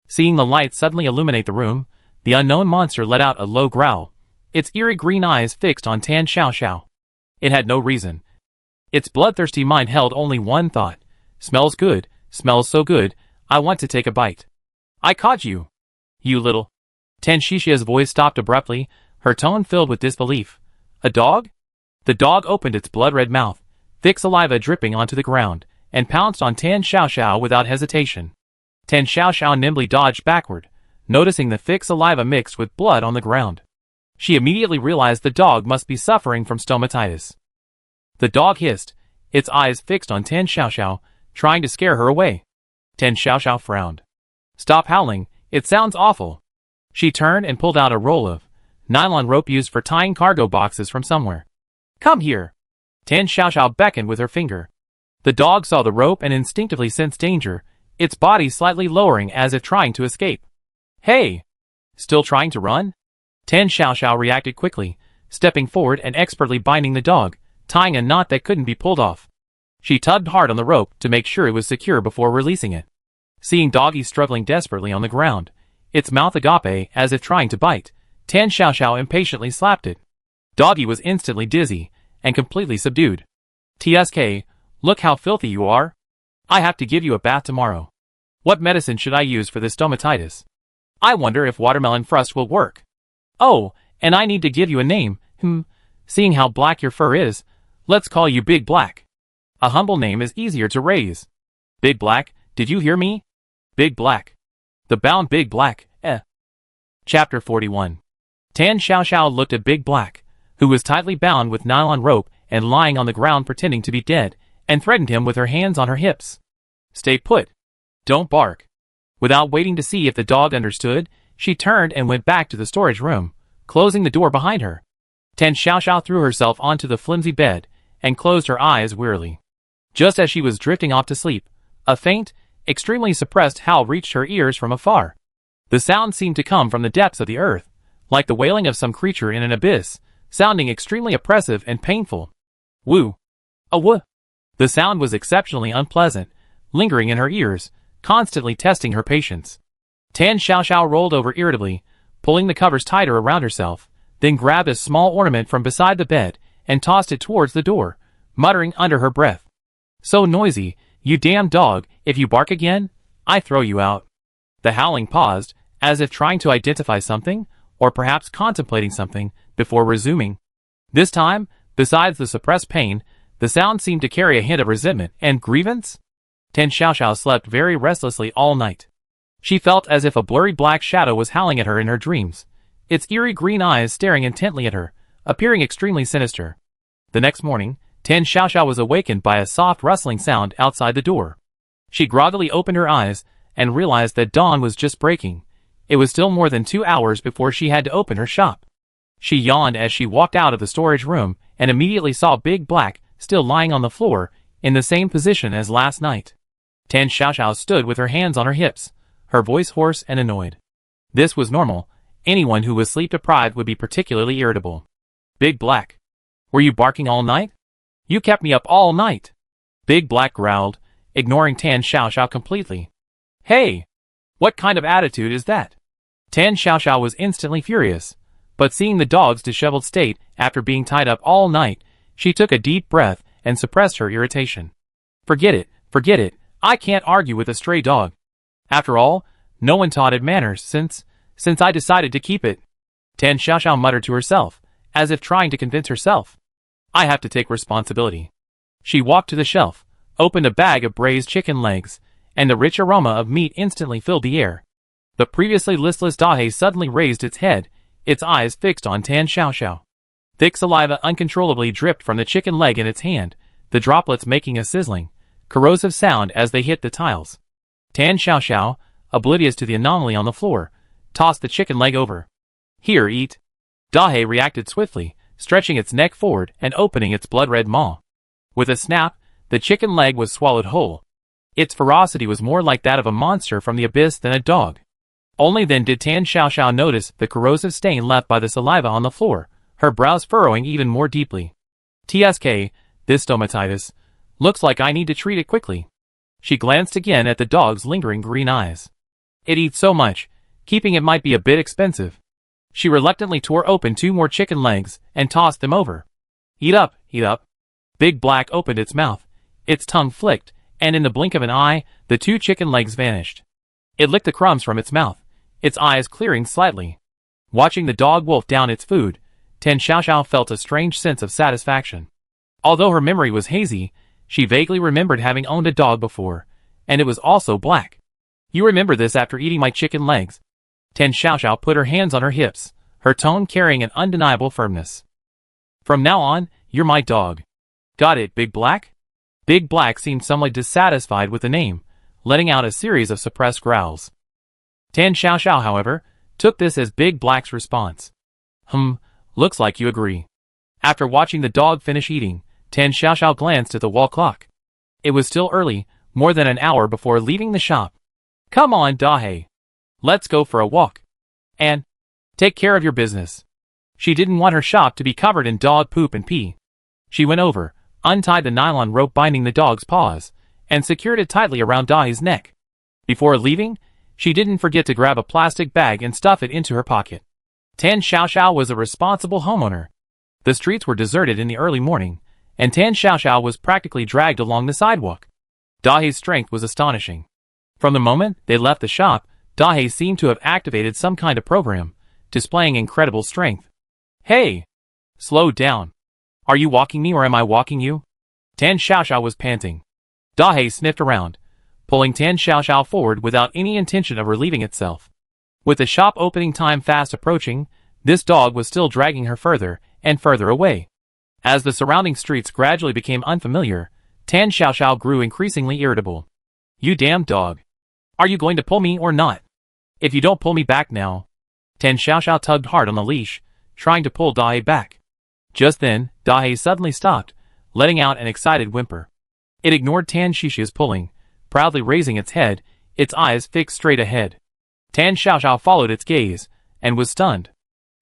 Seeing the light suddenly illuminate the room, the unknown monster let out a low growl, its eerie green eyes fixed on Tan Xiaoxiao. It had no reason. Its bloodthirsty mind held only one thought. Smells good, smells so good, I want to take a bite. I caught you. You little... Tan Xiaoxiao's voice stopped abruptly, her tone filled with disbelief. A dog? The dog opened its blood-red mouth, thick saliva dripping onto the ground, and pounced on Tan Xiaoxiao without hesitation. Tan Xiaoxiao nimbly dodged backward, noticing the thick saliva mixed with blood on the ground. She immediately realized the dog must be suffering from stomatitis. The dog hissed, its eyes fixed on Tan Xiaoxiao, trying to scare her away. Tan Xiaoxiao frowned. Stop howling, it sounds awful. She turned and pulled out a roll of nylon rope used for tying cargo boxes from somewhere. Come here. Tan Xiaoxiao beckoned with her finger. The dog saw the rope and instinctively sensed danger, its body slightly lowering as if trying to escape. Hey! Still trying to run? Tan Xiaoxiao reacted quickly, stepping forward and expertly binding the dog, tying a knot that couldn't be pulled off. She tugged hard on the rope to make sure it was secure before releasing it. Seeing Doggy struggling desperately on the ground, its mouth agape as if trying to bite, Tan Xiaoxiao impatiently slapped it. Doggy was instantly dizzy and completely subdued. TSK, look how filthy you are. I have to give you a bath tomorrow. What medicine should I use for this stomatitis? I wonder if watermelon frust will work. Oh, and I need to give you a name. Seeing how black your fur is, let's call you Big Black. A humble name is easier to raise. Big Black, did you hear me? Big Black. The bound Big Black, Chapter 41. Tan Xiaoxiao looked at Big Black, who was tightly bound with nylon rope and lying on the ground pretending to be dead, and threatened him with her hands on her hips. Stay put. Don't bark. Without waiting to see if the dog understood, she turned and went back to the storage room, closing the door behind her. Tan Xiaoxiao threw herself onto the flimsy bed and closed her eyes wearily. Just as she was drifting off to sleep, a faint, extremely suppressed howl reached her ears from afar. The sound seemed to come from the depths of the earth, like the wailing of some creature in an abyss, sounding extremely oppressive and painful. Woo! A woo! The sound was exceptionally unpleasant, lingering in her ears, constantly testing her patience. Tan Xiaoxiao rolled over irritably, pulling the covers tighter around herself, then grabbed a small ornament from beside the bed and tossed it towards the door, muttering under her breath. So noisy, you damn dog, if you bark again, I throw you out. The howling paused, as if trying to identify something, or perhaps contemplating something, before resuming. This time, besides the suppressed pain, the sound seemed to carry a hint of resentment and grievance. Tan Xiaoxiao slept very restlessly all night. She felt as if a blurry black shadow was howling at her in her dreams, its eerie green eyes staring intently at her, appearing extremely sinister. The next morning, Tan Xiaoxiao was awakened by a soft rustling sound outside the door. She groggily opened her eyes and realized that dawn was just breaking. It was still more than 2 hours before she had to open her shop. She yawned as she walked out of the storage room and immediately saw Big Black still lying on the floor in the same position as last night. Tan Xiaoxiao stood with her hands on her hips, her voice hoarse and annoyed. This was normal. Anyone who was sleep-deprived would be particularly irritable. Big Black, were you barking all night? You kept me up all night. Big Black growled, ignoring Tan Xiaoxiao completely. Hey! What kind of attitude is that? Tan Xiaoxiao was instantly furious, but seeing the dog's disheveled state after being tied up all night, she took a deep breath and suppressed her irritation. Forget it, I can't argue with a stray dog. After all, no one taught it manners since I decided to keep it. Tan Xiaoxiao muttered to herself, as if trying to convince herself. I have to take responsibility. She walked to the shelf, opened a bag of braised chicken legs, and the rich aroma of meat instantly filled the air. The previously listless Dahe suddenly raised its head, its eyes fixed on Tan Xiaoxiao. Thick saliva uncontrollably dripped from the chicken leg in its hand, the droplets making a sizzling, corrosive sound as they hit the tiles. Tan Xiaoxiao, oblivious to the anomaly on the floor, tossed the chicken leg over. Here, eat. Dahe reacted swiftly, stretching its neck forward and opening its blood-red maw. With a snap, the chicken leg was swallowed whole. Its ferocity was more like that of a monster from the abyss than a dog. Only then did Tan Xiaoxiao notice the corrosive stain left by the saliva on the floor, her brows furrowing even more deeply. TSK, this stomatitis. Looks like I need to treat it quickly. She glanced again at the dog's lingering green eyes. It eats so much, keeping it might be a bit expensive. She reluctantly tore open 2 more chicken legs and tossed them over. Eat up, eat up. Big Black opened its mouth, its tongue flicked, and in the blink of an eye, the 2 chicken legs vanished. It licked the crumbs from its mouth, its eyes clearing slightly. Watching the dog wolf down its food, Tan Xiaoxiao felt a strange sense of satisfaction. Although her memory was hazy, she vaguely remembered having owned a dog before, and it was also black. You remember this after eating my chicken legs? Tan Xiaoxiao put her hands on her hips, her tone carrying an undeniable firmness. From now on, you're my dog. Got it, Big Black? Big Black seemed somewhat dissatisfied with the name, letting out a series of suppressed growls. Tan Xiaoxiao, however, took this as Big Black's response. Looks like you agree. After watching the dog finish eating, Tan Xiaoxiao glanced at the wall clock. It was still early, more than an hour before leaving the shop. Come on, Dahe. Let's go for a walk. And take care of your business. She didn't want her shop to be covered in dog poop and pee. She went over, untied the nylon rope binding the dog's paws, and secured it tightly around Dahe's neck. Before leaving, she didn't forget to grab a plastic bag and stuff it into her pocket. Tan Xiaoxiao was a responsible homeowner. The streets were deserted in the early morning, and Tan Xiaoxiao was practically dragged along the sidewalk. Dahe's strength was astonishing. From the moment they left the shop, Dahe seemed to have activated some kind of program, displaying incredible strength. Hey! Slow down. Are you walking me or am I walking you? Tan Xiaoxiao was panting. Dahe sniffed around, pulling Tan Xiaoxiao forward without any intention of relieving itself. With the shop opening time fast approaching, this dog was still dragging her further and further away. As the surrounding streets gradually became unfamiliar, Tan Xiaoxiao grew increasingly irritable. You damn dog. Are you going to pull me or not? If you don't pull me back now. Tan Xiaoxiao tugged hard on the leash, trying to pull Dahe back. Just then, Dahe suddenly stopped, letting out an excited whimper. It ignored Tan Xiaoxiao's pulling, proudly raising its head, its eyes fixed straight ahead. Tan Xiaoxiao followed its gaze, and was stunned.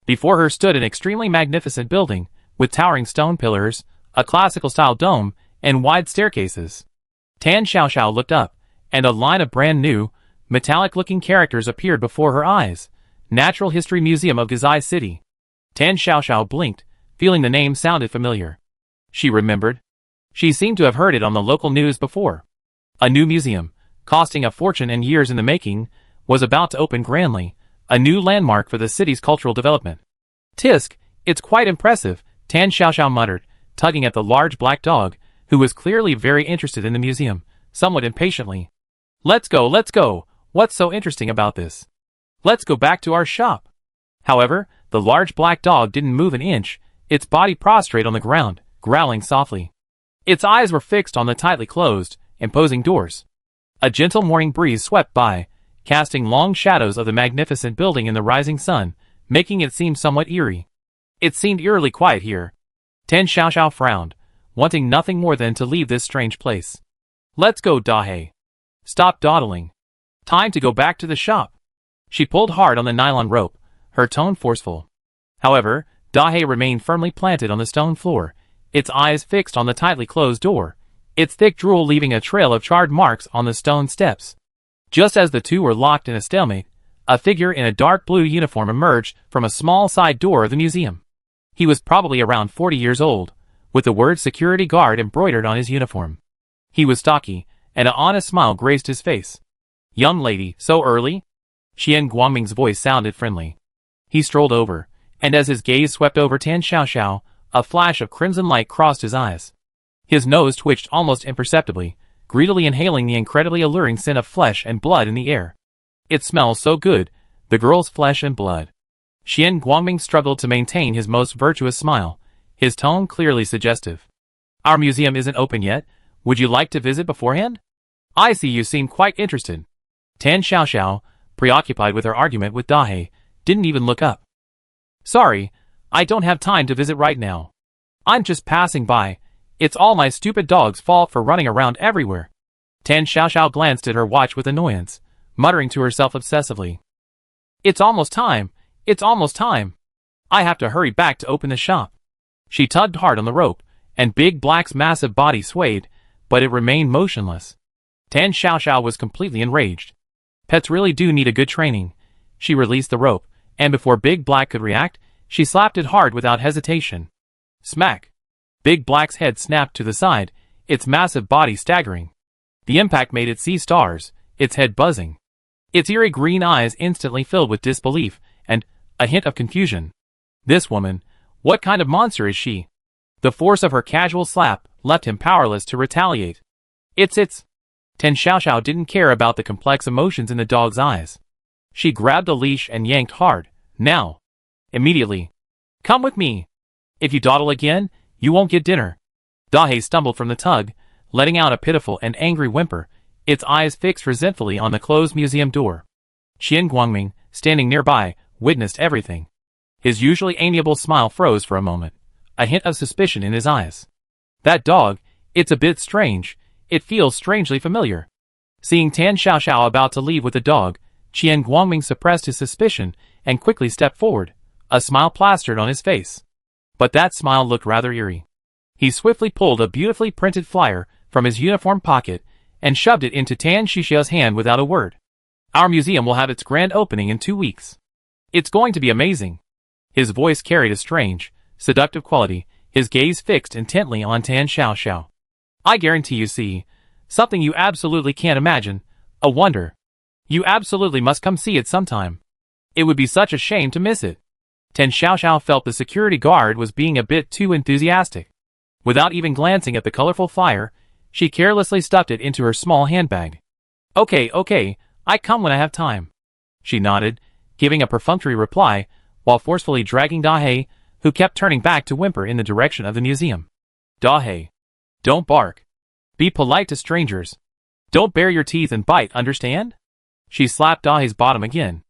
Before her stood an extremely magnificent building, with towering stone pillars, a classical-style dome, and wide staircases. Tan Xiaoxiao looked up, and a line of brand-new, metallic-looking characters appeared before her eyes. Natural History Museum of Gizai City. Tan Xiaoxiao blinked, feeling the name sounded familiar. She remembered. She seemed to have heard it on the local news before. A new museum, costing a fortune and years in the making, was about to open grandly, a new landmark for the city's cultural development. Tisk, it's quite impressive, Tan Xiaoxiao muttered, tugging at the large black dog, who was clearly very interested in the museum, somewhat impatiently. Let's go, what's so interesting about this? Let's go back to our shop. However, the large black dog didn't move an inch, its body prostrate on the ground, growling softly. Its eyes were fixed on the tightly closed, imposing doors. A gentle morning breeze swept by, casting long shadows of the magnificent building in the rising sun, making it seem somewhat eerie. It seemed eerily quiet here. Tan Xiaoxiao frowned, wanting nothing more than to leave this strange place. Let's go, Dahe. Stop dawdling. Time to go back to the shop. She pulled hard on the nylon rope, her tone forceful. However, Dahe remained firmly planted on the stone floor, its eyes fixed on the tightly closed door, its thick drool leaving a trail of charred marks on the stone steps. Just as the two were locked in a stalemate, a figure in a dark blue uniform emerged from a small side door of the museum. He was probably around 40 years old, with the word security guard embroidered on his uniform. He was stocky, and an honest smile graced his face. Young lady, so early? Qian Guangming's voice sounded friendly. He strolled over, and as his gaze swept over Tan Xiaoxiao, a flash of crimson light crossed his eyes. His nose twitched almost imperceptibly, greedily inhaling the incredibly alluring scent of flesh and blood in the air. It smells so good, the girl's flesh and blood. Qian Guangming struggled to maintain his most virtuous smile, his tone clearly suggestive. Our museum isn't open yet, would you like to visit beforehand? I see you seem quite interested. Tan Xiaoxiao, preoccupied with her argument with Dahe, didn't even look up. Sorry, I don't have time to visit right now. I'm just passing by. It's all my stupid dog's fault for running around everywhere. Tan Xiaoxiao glanced at her watch with annoyance, muttering to herself obsessively. It's almost time. It's almost time. I have to hurry back to open the shop. She tugged hard on the rope, and Big Black's massive body swayed, but it remained motionless. Tan Xiaoxiao was completely enraged. Pets really do need a good training. She released the rope, and before Big Black could react, she slapped it hard without hesitation. Smack! Big Black's head snapped to the side, its massive body staggering. The impact made it see stars, its head buzzing. Its eerie green eyes instantly filled with disbelief, and a hint of confusion. This woman, what kind of monster is she? The force of her casual slap left him powerless to retaliate. It's... Tan Xiaoxiao didn't care about the complex emotions in the dog's eyes. She grabbed the leash and yanked hard. Now. Immediately. Come with me. If you dawdle again, you won't get dinner. Dahe stumbled from the tug, letting out a pitiful and angry whimper, its eyes fixed resentfully on the closed museum door. Qian Guangming, standing nearby, witnessed everything. His usually amiable smile froze for a moment, a hint of suspicion in his eyes. That dog, it's a bit strange, it feels strangely familiar. Seeing Tan Xiaoxiao about to leave with the dog, Qian Guangming suppressed his suspicion and quickly stepped forward, a smile plastered on his face. But that smile looked rather eerie. He swiftly pulled a beautifully printed flyer from his uniform pocket and shoved it into Tan Xiaoxiao's hand without a word. Our museum will have its grand opening in 2 weeks. It's going to be amazing. His voice carried a strange, seductive quality, his gaze fixed intently on Tan Xiaoxiao. I guarantee you see something you absolutely can't imagine, a wonder. You absolutely must come see it sometime. It would be such a shame to miss it. Tan Xiaoxiao felt the security guard was being a bit too enthusiastic. Without even glancing at the colorful flyer, she carelessly stuffed it into her small handbag. Okay, I come when I have time. She nodded, giving a perfunctory reply, while forcefully dragging Dahe, who kept turning back to whimper in the direction of the museum. Dahe. Don't bark. Be polite to strangers. Don't bare your teeth and bite, understand? She slapped Dahe's bottom again.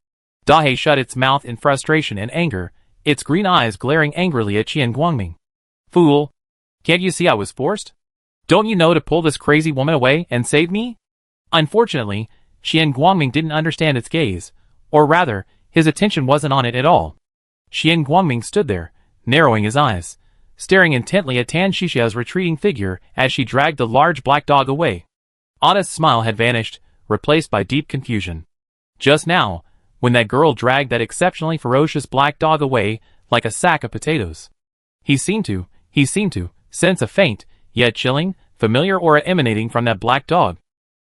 Dahe shut its mouth in frustration and anger, its green eyes glaring angrily at Qian Guangming. Fool! Can't you see I was forced? Don't you know to pull this crazy woman away and save me? Unfortunately, Qian Guangming didn't understand its gaze, or rather, his attention wasn't on it at all. Qian Guangming stood there, narrowing his eyes, staring intently at Tan Xiaoxiao's retreating figure as she dragged the large black dog away. Honest smile had vanished, replaced by deep confusion. Just now, when that girl dragged that exceptionally ferocious black dog away like a sack of potatoes. He seemed to sense a faint, yet chilling, familiar aura emanating from that black dog.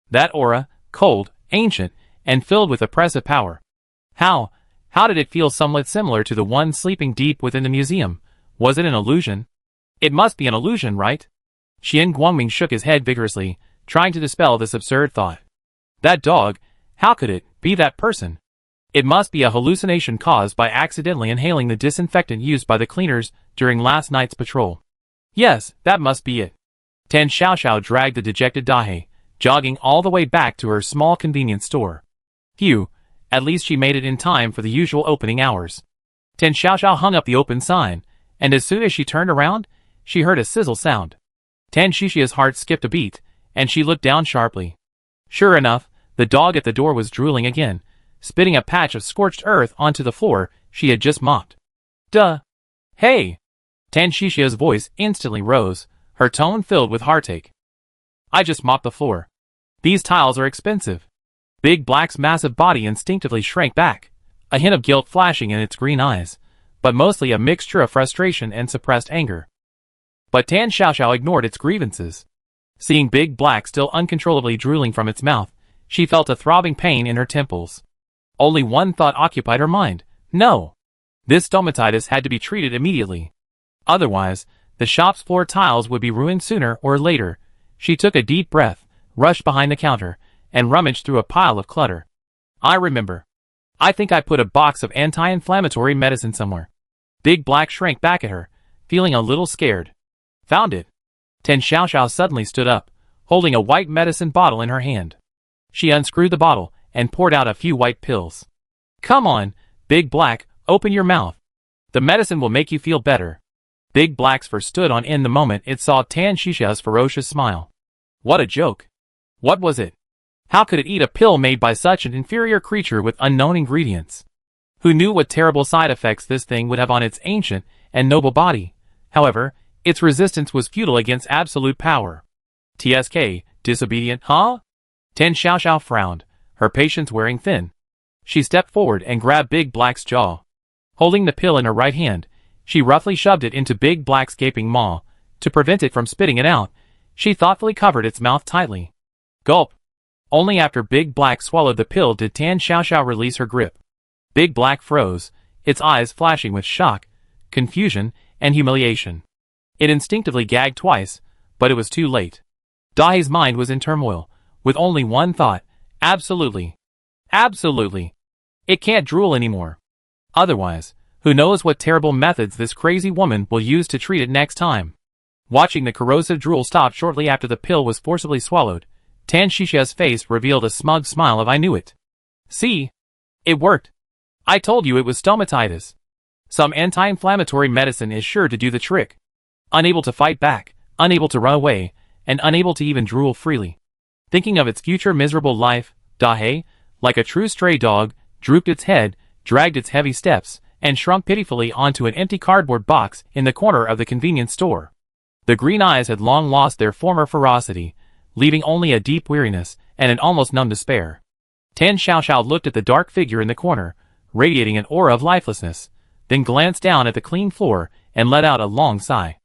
That aura, cold, ancient, and filled with oppressive power. How did it feel somewhat similar to the one sleeping deep within the museum? Was it an illusion? It must be an illusion, right? Qian Guangming shook his head vigorously, trying to dispel this absurd thought. That dog, how could it be that person? It must be a hallucination caused by accidentally inhaling the disinfectant used by the cleaners during last night's patrol. Yes, that must be it. Tan Xiaoxiao dragged the dejected Dahei, jogging all the way back to her small convenience store. Phew, at least she made it in time for the usual opening hours. Tan Xiaoxiao hung up the open sign, and as soon as she turned around, she heard a sizzle sound. Tan Xiaoxiao's heart skipped a beat, and she looked down sharply. Sure enough, the dog at the door was drooling again, spitting a patch of scorched earth onto the floor she had just mopped. Duh! Hey! Tan Xiaoxiao's voice instantly rose, her tone filled with heartache. I just mopped the floor. These tiles are expensive. Big Black's massive body instinctively shrank back, a hint of guilt flashing in its green eyes, but mostly a mixture of frustration and suppressed anger. But Tan Xiaoxiao ignored its grievances. Seeing Big Black still uncontrollably drooling from its mouth, she felt a throbbing pain in her temples. Only one thought occupied her mind. No! This stomatitis had to be treated immediately. Otherwise, the shop's floor tiles would be ruined sooner or later. She took a deep breath, rushed behind the counter, and rummaged through a pile of clutter. I remember. I think I put a box of anti-inflammatory medicine somewhere. Big Black shrank back at her, feeling a little scared. Found it. Tan Xiaoxiao suddenly stood up, holding a white medicine bottle in her hand. She unscrewed the bottle and poured out a few white pills. Come on, Big Black, open your mouth. The medicine will make you feel better. Big Black's fur stood on end the moment it saw Tan Xiaoxiao's ferocious smile. What a joke. What was it? How could it eat a pill made by such an inferior creature with unknown ingredients? Who knew what terrible side effects this thing would have on its ancient and noble body? However, its resistance was futile against absolute power. TSK, disobedient, huh? Tan Xiaoxiao frowned, her patience wearing thin. She stepped forward and grabbed Big Black's jaw. Holding the pill in her right hand, she roughly shoved it into Big Black's gaping maw. To prevent it from spitting it out, she thoughtfully covered its mouth tightly. Gulp! Only after Big Black swallowed the pill did Tan Xiaoxiao release her grip. Big Black froze, its eyes flashing with shock, confusion, and humiliation. It instinctively gagged twice, but it was too late. Dahei's mind was in turmoil, with only one thought. Absolutely. Absolutely. It can't drool anymore. Otherwise, who knows what terrible methods this crazy woman will use to treat it next time. Watching the corrosive drool stop shortly after the pill was forcibly swallowed, Tan Xiaoxiao's face revealed a smug smile of I knew it. See? It worked. I told you it was stomatitis. Some anti-inflammatory medicine is sure to do the trick. Unable to fight back, unable to run away, and unable to even drool freely. Thinking of its future miserable life, Dahei, like a true stray dog, drooped its head, dragged its heavy steps, and shrunk pitifully onto an empty cardboard box in the corner of the convenience store. The green eyes had long lost their former ferocity, leaving only a deep weariness and an almost numb despair. Tan Xiaoxiao looked at the dark figure in the corner, radiating an aura of lifelessness, then glanced down at the clean floor and let out a long sigh.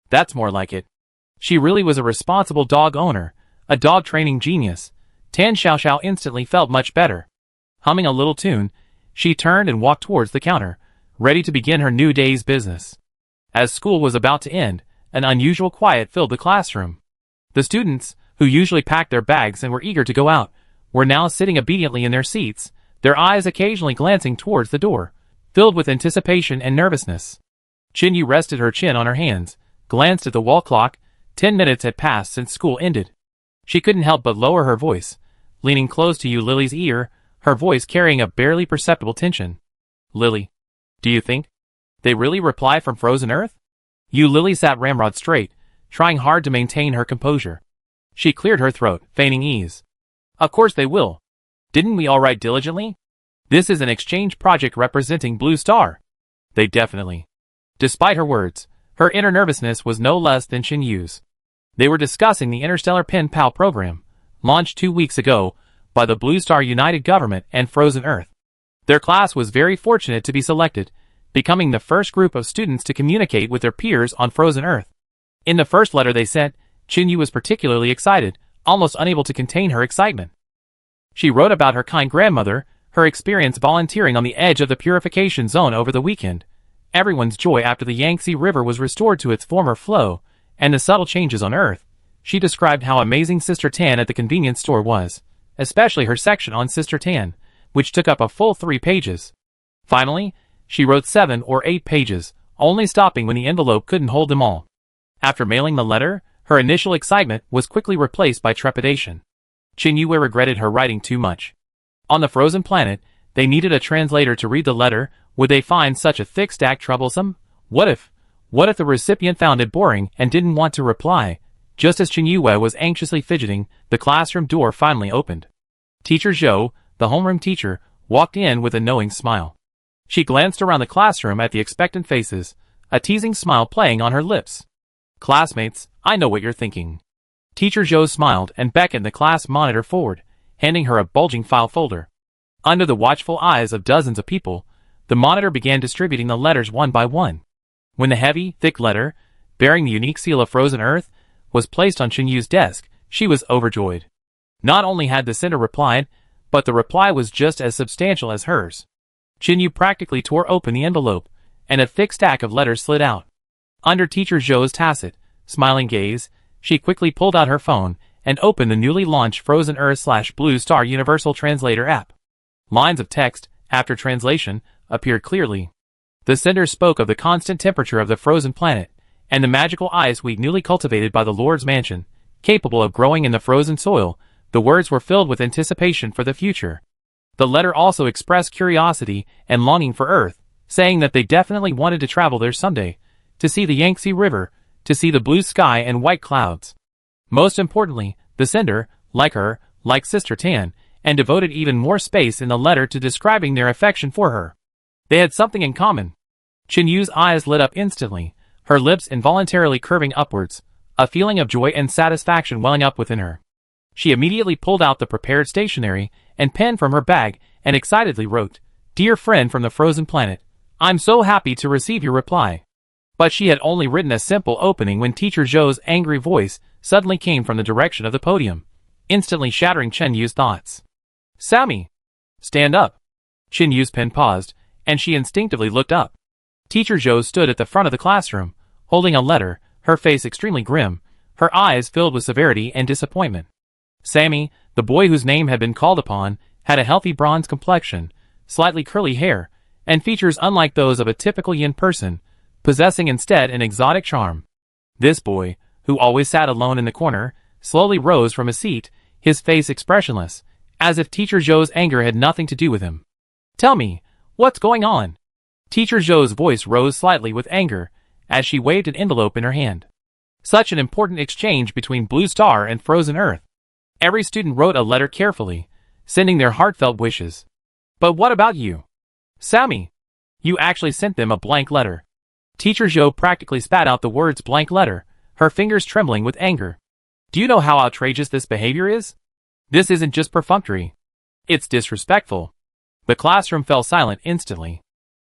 That's more like it. She really was a responsible dog owner, a dog training genius. Tan Xiaoxiao instantly felt much better. Humming a little tune, she turned and walked towards the counter, ready to begin her new day's business. As school was about to end, an unusual quiet filled the classroom. The students, who usually packed their bags and were eager to go out, were now sitting obediently in their seats, their eyes occasionally glancing towards the door, filled with anticipation and nervousness. Qinyu rested her chin on her hands, glanced at the wall clock. 10 minutes had passed since school ended. She couldn't help but lower her voice, leaning close to Yu Lily's ear, her voice carrying a barely perceptible tension. Lily, do you think they really reply from frozen earth? Yu Lily sat ramrod straight, trying hard to maintain her composure. She cleared her throat, feigning ease. Of course they will. Didn't we all write diligently? This is an exchange project representing Blue Star. They definitely. Despite her words, her inner nervousness was no less than Qinyu's. They were discussing the Interstellar Pen Pal program, launched 2 weeks ago by the Blue Star United Government and Frozen Earth. Their class was very fortunate to be selected, becoming the first group of students to communicate with their peers on Frozen Earth. In the first letter they sent, Chin Yu was particularly excited, almost unable to contain her excitement. She wrote about her kind grandmother, her experience volunteering on the edge of the purification zone over the weekend, everyone's joy after the Yangtze River was restored to its former flow, and the subtle changes on Earth. She described how amazing Sister Tan at the convenience store was, especially her section on Sister Tan, which took up a full 3 pages. Finally, she wrote 7 or 8 pages, only stopping when the envelope couldn't hold them all. After mailing the letter, her initial excitement was quickly replaced by trepidation. Chin Yu regretted her writing too much. On the frozen planet, they needed a translator to read the letter. Would they find such a thick stack troublesome? What if the recipient found it boring and didn't want to reply? Just as Chin Yu was anxiously fidgeting, the classroom door finally opened. Teacher Zhou, the homeroom teacher, walked in with a knowing smile. She glanced around the classroom at the expectant faces, a teasing smile playing on her lips. Classmates, I know what you're thinking. Teacher Zhou smiled and beckoned the class monitor forward, handing her a bulging file folder. Under the watchful eyes of dozens of people, the monitor began distributing the letters one by one. When the heavy, thick letter, bearing the unique seal of Frozen Earth, was placed on Chin Yu's desk, she was overjoyed. Not only had the sender replied, but the reply was just as substantial as hers. Chin Yu practically tore open the envelope, and a thick stack of letters slid out. Under Teacher Zhou's tacit, smiling gaze, she quickly pulled out her phone and opened the newly launched Frozen Earth/Blue Star Universal Translator app. Lines of text, after translation, appeared clearly. The sender spoke of the constant temperature of the frozen planet, and the magical ice wheat newly cultivated by the Lord's mansion, capable of growing in the frozen soil. The words were filled with anticipation for the future. The letter also expressed curiosity and longing for Earth, saying that they definitely wanted to travel there someday, to see the Yangtze River, to see the blue sky and white clouds. Most importantly, the sender, like her, liked Sister Tan, and devoted even more space in the letter to describing their affection for her. They had something in common. Chin Yu's eyes lit up instantly, her lips involuntarily curving upwards, a feeling of joy and satisfaction welling up within her. She immediately pulled out the prepared stationery and pen from her bag and excitedly wrote, "Dear friend from the frozen planet, I'm so happy to receive your reply." But she had only written a simple opening when Teacher Zhou's angry voice suddenly came from the direction of the podium, instantly shattering Chin Yu's thoughts. "Sammy! Stand up!" Chin Yu's pen paused, and she instinctively looked up. Teacher Zhou stood at the front of the classroom, holding a letter, her face extremely grim, her eyes filled with severity and disappointment. Sammy, the boy whose name had been called upon, had a healthy bronze complexion, slightly curly hair, and features unlike those of a typical Yin person, possessing instead an exotic charm. This boy, who always sat alone in the corner, slowly rose from his seat, his face expressionless, as if Teacher Zhou's anger had nothing to do with him. "Tell me, what's going on?" Teacher Zhou's voice rose slightly with anger, as she waved an envelope in her hand. Such an important exchange between Blue Star and Frozen Earth. Every student wrote a letter carefully, sending their heartfelt wishes. But what about you? Sammy, you actually sent them a blank letter. Teacher Zhou practically spat out the words blank letter, her fingers trembling with anger. Do you know how outrageous this behavior is? This isn't just perfunctory. It's disrespectful. The classroom fell silent instantly.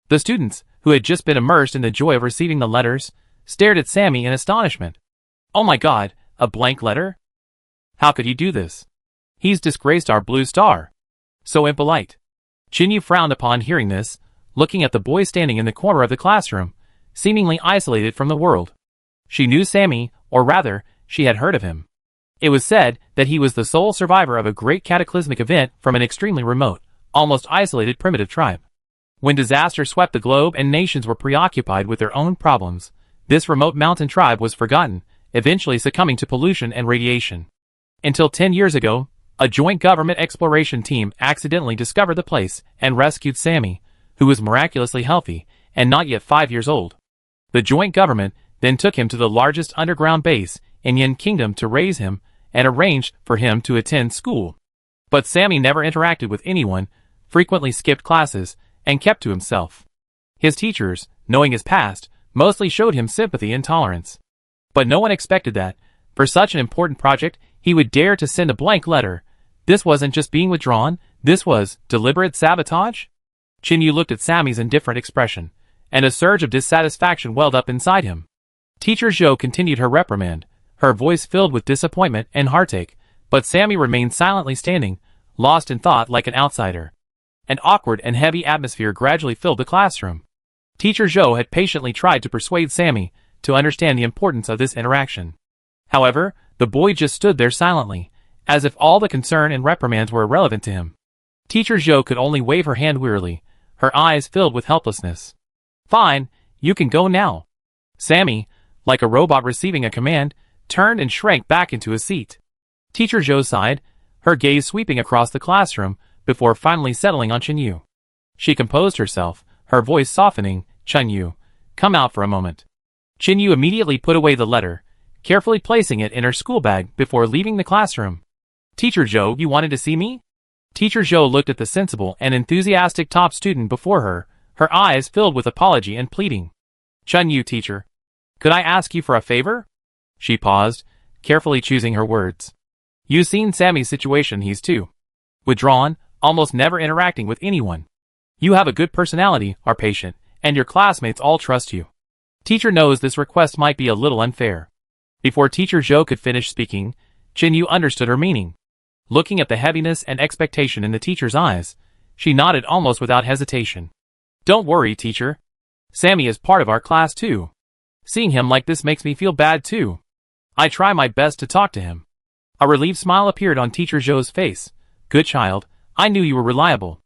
The students, who had just been immersed in the joy of receiving the letters, stared at Sammy in astonishment. Oh my God, a blank letter? How could he do this? He's disgraced our Blue Star. So impolite. Chin Yu frowned upon hearing this, looking at the boy standing in the corner of the classroom, seemingly isolated from the world. She knew Sammy, or rather, she had heard of him. It was said that he was the sole survivor of a great cataclysmic event from an extremely remote, almost isolated primitive tribe. When disaster swept the globe and nations were preoccupied with their own problems, this remote mountain tribe was forgotten, eventually succumbing to pollution and radiation. Until 10 years ago, a joint government exploration team accidentally discovered the place and rescued Sammy, who was miraculously healthy and not yet 5 years old. The joint government then took him to the largest underground base in Yin Kingdom to raise him and arranged for him to attend school. But Sammy never interacted with anyone, frequently skipped classes, and kept to himself. His teachers, knowing his past, mostly showed him sympathy and tolerance. But no one expected that, for such an important project, he would dare to send a blank letter. This wasn't just being withdrawn, this was deliberate sabotage? Chin Yu looked at Sammy's indifferent expression, and a surge of dissatisfaction welled up inside him. Teacher Zhou continued her reprimand, her voice filled with disappointment and heartache, but Sammy remained silently standing, lost in thought like an outsider. An awkward and heavy atmosphere gradually filled the classroom. Teacher Zhou had patiently tried to persuade Sammy to understand the importance of this interaction. However, the boy just stood there silently, as if all the concern and reprimands were irrelevant to him. Teacher Zhou could only wave her hand wearily, her eyes filled with helplessness. "Fine, you can go now." Sammy, like a robot receiving a command, turned and shrank back into his seat. Teacher Zhou sighed, her gaze sweeping across the classroom before finally settling on Chenyu. She composed herself, her voice softening. "Chenyu, come out for a moment." Chenyu immediately put away the letter, carefully placing it in her school bag before leaving the classroom. "Teacher Zhou, you wanted to see me?" Teacher Zhou looked at the sensible and enthusiastic top student before her, her eyes filled with apology and pleading. "Chenyu, teacher, could I ask you for a favor?" She paused, carefully choosing her words. "You've seen Sammy's situation, he's too withdrawn, almost never interacting with anyone. You have a good personality, are patient, and your classmates all trust you. Teacher knows this request might be a little unfair." Before Teacher Zhou could finish speaking, Chenyu understood her meaning. Looking at the heaviness and expectation in the teacher's eyes, she nodded almost without hesitation. "Don't worry, teacher. Sammy is part of our class too. Seeing him like this makes me feel bad too. I try my best to talk to him." A relieved smile appeared on Teacher Zhou's face. "Good child, I knew you were reliable."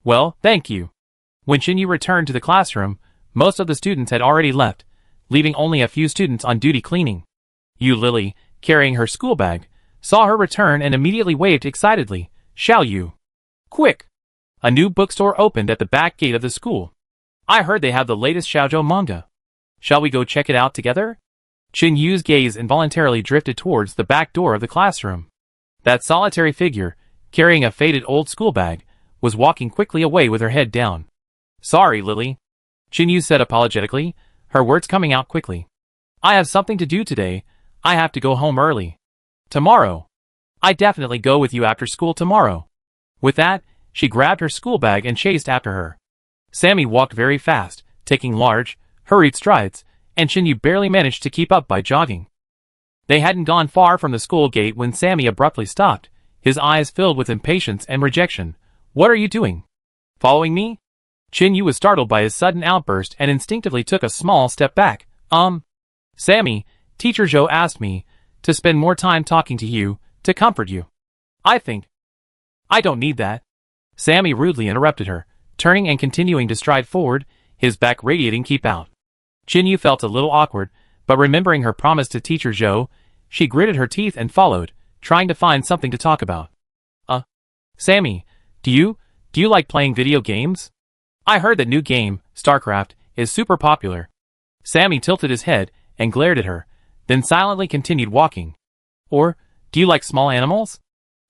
"Well, thank you." When Chenyu returned to the classroom, most of the students had already left, leaving only a few students on duty cleaning. Yu Lily, carrying her school bag, saw her return and immediately waved excitedly. "Xiao Yu. Quick! A new bookstore opened at the back gate of the school. I heard they have the latest Xiaozhou manga. Shall we go check it out together?" Chen Yu's gaze involuntarily drifted towards the back door of the classroom. That solitary figure, carrying a faded old school bag, was walking quickly away with her head down. "Sorry, Lily," Chen Yu said apologetically, her words coming out quickly. "I have something to do today. I have to go home early. Tomorrow. I definitely go with you after school tomorrow." With that, she grabbed her school bag and chased after her. Sammy walked very fast, taking large, hurried strides, and Chenyu barely managed to keep up by jogging. They hadn't gone far from the school gate when Sammy abruptly stopped, his eyes filled with impatience and rejection. "What are you doing? Following me?" Chenyu was startled by his sudden outburst and instinctively took a small step back. Sammy, Teacher Zhou asked me to spend more time talking to you, to comfort you. I don't need that." Sammy rudely interrupted her, turning and continuing to stride forward, his back radiating keep out. Chenyu felt a little awkward, but remembering her promise to Teacher Zhou, she gritted her teeth and followed, trying to find something to talk about. Sammy, do you like playing video games? I heard that new game, StarCraft, is super popular." Sammy tilted his head and glared at her, then silently continued walking. "Or, do you like small animals?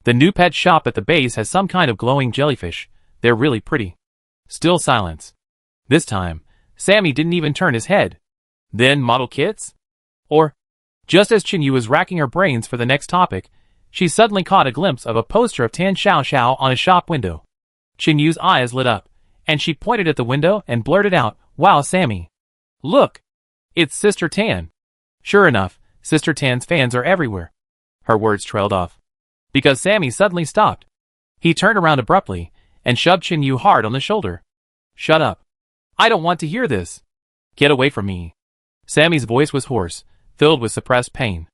The new pet shop at the base has some kind of glowing jellyfish. They're really pretty." Still silence. This time, Sammy didn't even turn his head. "Then model kits? Or?" Just as Chenyu was racking her brains for the next topic, she suddenly caught a glimpse of a poster of Tan Xiao Xiao on a shop window. Chenyu's eyes lit up, and she pointed at the window and blurted out, "Wow, Sammy! Look! It's Sister Tan." Sure enough, Sister Tan's fans are everywhere. Her words trailed off, because Sammy suddenly stopped. He turned around abruptly and shoved Chenyu hard on the shoulder. "Shut up. I don't want to hear this. Get away from me." Sammy's voice was hoarse, filled with suppressed pain.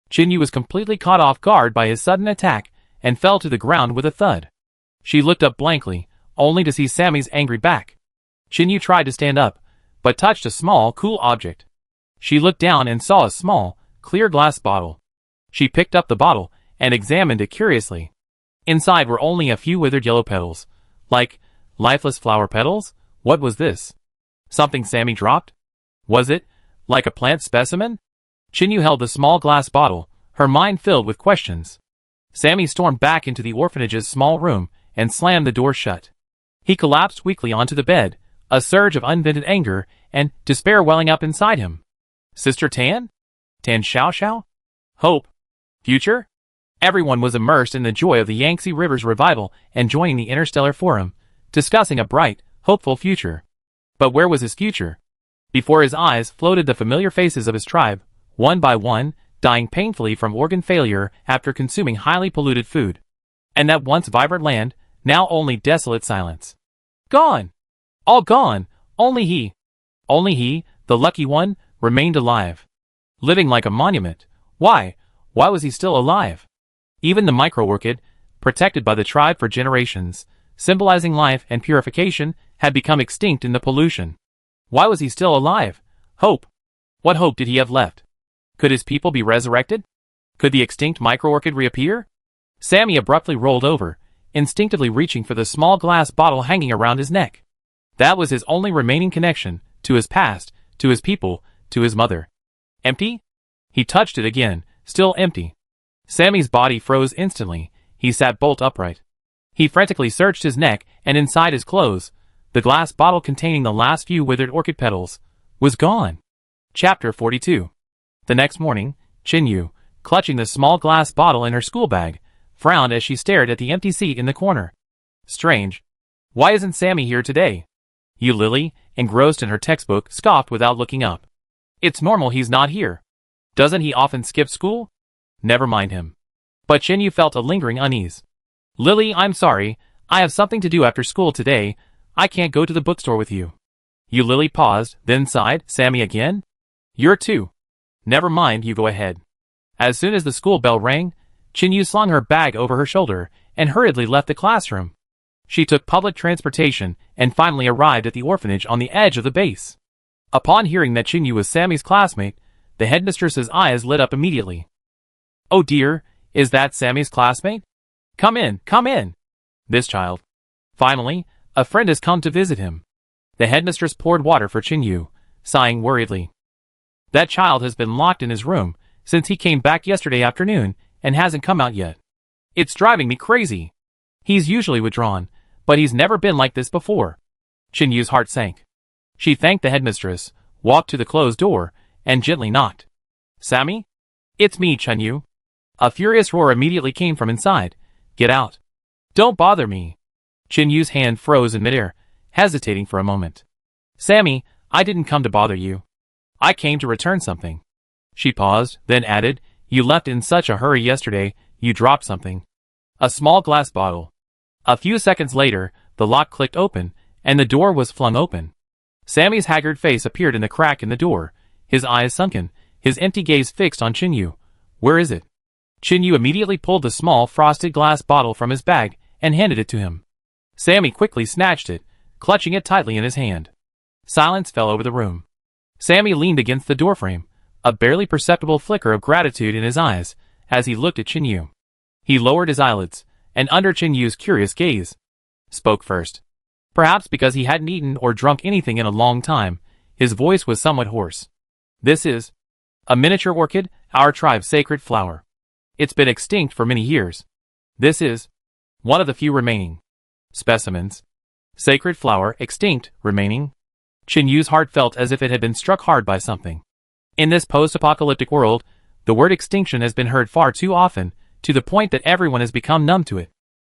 Chenyu was completely caught off guard by his sudden attack and fell to the ground with a thud. She looked up blankly, only to see Sammy's angry back. Chenyu tried to stand up, but touched a small, cool object. She looked down and saw a small, clear glass bottle. She picked up the bottle and examined it curiously. Inside were only a few withered yellow petals. Like lifeless flower petals? What was this? Something Sammy dropped? Was it like a plant specimen? Chenyu held the small glass bottle, her mind filled with questions. Sammy stormed back into the orphanage's small room and slammed the door shut. He collapsed weakly onto the bed, a surge of unvented anger and despair welling up inside him. Sister Tan? Tan Xiao Xiao? Hope? Future? Everyone was immersed in the joy of the Yangtze River's revival and joining the Interstellar Forum, discussing a bright, hopeful future. But where was his future? Before his eyes floated the familiar faces of his tribe, one by one, dying painfully from organ failure after consuming highly polluted food. And that once vibrant land, now only desolate silence. Gone! All gone! Only he, the lucky one, remained alive. Living like a monument. Why was he still alive? Even the micro-orchid, protected by the tribe for generations, symbolizing life and purification, had become extinct in the pollution. Why was he still alive? Hope. What hope did he have left? Could his people be resurrected? Could the extinct micro-orchid reappear? Sammy abruptly rolled over, instinctively reaching for the small glass bottle hanging around his neck. That was his only remaining connection, to his past, to his people, to his mother. Empty? He touched it again, still empty. Sammy's body froze instantly. He sat bolt upright. He frantically searched his neck and inside his clothes. The glass bottle containing the last few withered orchid petals was gone. Chapter 42. The next morning, Chin-Yu, clutching the small glass bottle in her school bag, frowned as she stared at the empty seat in the corner. Strange. Why isn't Sammy here today? Yu Lily, engrossed in her textbook, scoffed without looking up. It's normal he's not here. Doesn't he often skip school? Never mind him. But Chin-Yu felt a lingering unease. Lily, I'm sorry. I have something to do after school today. I can't go to the bookstore with you. Yu Lily paused, then sighed. Sammy again? You're too. Never mind, you go ahead. As soon as the school bell rang, Chin-Yu slung her bag over her shoulder and hurriedly left the classroom. She took public transportation and finally arrived at the orphanage on the edge of the base. Upon hearing that Chin-Yu was Sammy's classmate, the headmistress's eyes lit up immediately. Oh dear, is that Sammy's classmate? Come in, come in. This child. Finally, a friend has come to visit him. The headmistress poured water for Chin-Yu, sighing worriedly. That child has been locked in his room since he came back yesterday afternoon and hasn't come out yet. It's driving me crazy. He's usually withdrawn, but he's never been like this before. Chin-Yu's heart sank. She thanked the headmistress, walked to the closed door, and gently knocked. Sammy? It's me, Chin-Yu. A furious roar immediately came from inside. Get out. Don't bother me. Chin-Yu's hand froze in midair, hesitating for a moment. Sammy, I didn't come to bother you. I came to return something. She paused, then added, You left in such a hurry yesterday, you dropped something. A small glass bottle. A few seconds later, the lock clicked open, and the door was flung open. Sammy's haggard face appeared in the crack in the door, his eyes sunken, his empty gaze fixed on Chin-Yu. Where is it? Chin-Yu immediately pulled the small frosted glass bottle from his bag and handed it to him. Sammy quickly snatched it, clutching it tightly in his hand. Silence fell over the room. Sammy leaned against the doorframe, a barely perceptible flicker of gratitude in his eyes as he looked at Chin-Yu. He lowered his eyelids, and under Chin-Yu's curious gaze, spoke first. Perhaps because he hadn't eaten or drunk anything in a long time, his voice was somewhat hoarse. This is a miniature orchid, our tribe's sacred flower. It's been extinct for many years. This is one of the few remaining specimens. Sacred flower, extinct, remaining. Chin-Yu's heart felt as if it had been struck hard by something. In this post-apocalyptic world, the word extinction has been heard far too often, to the point that everyone has become numb to it.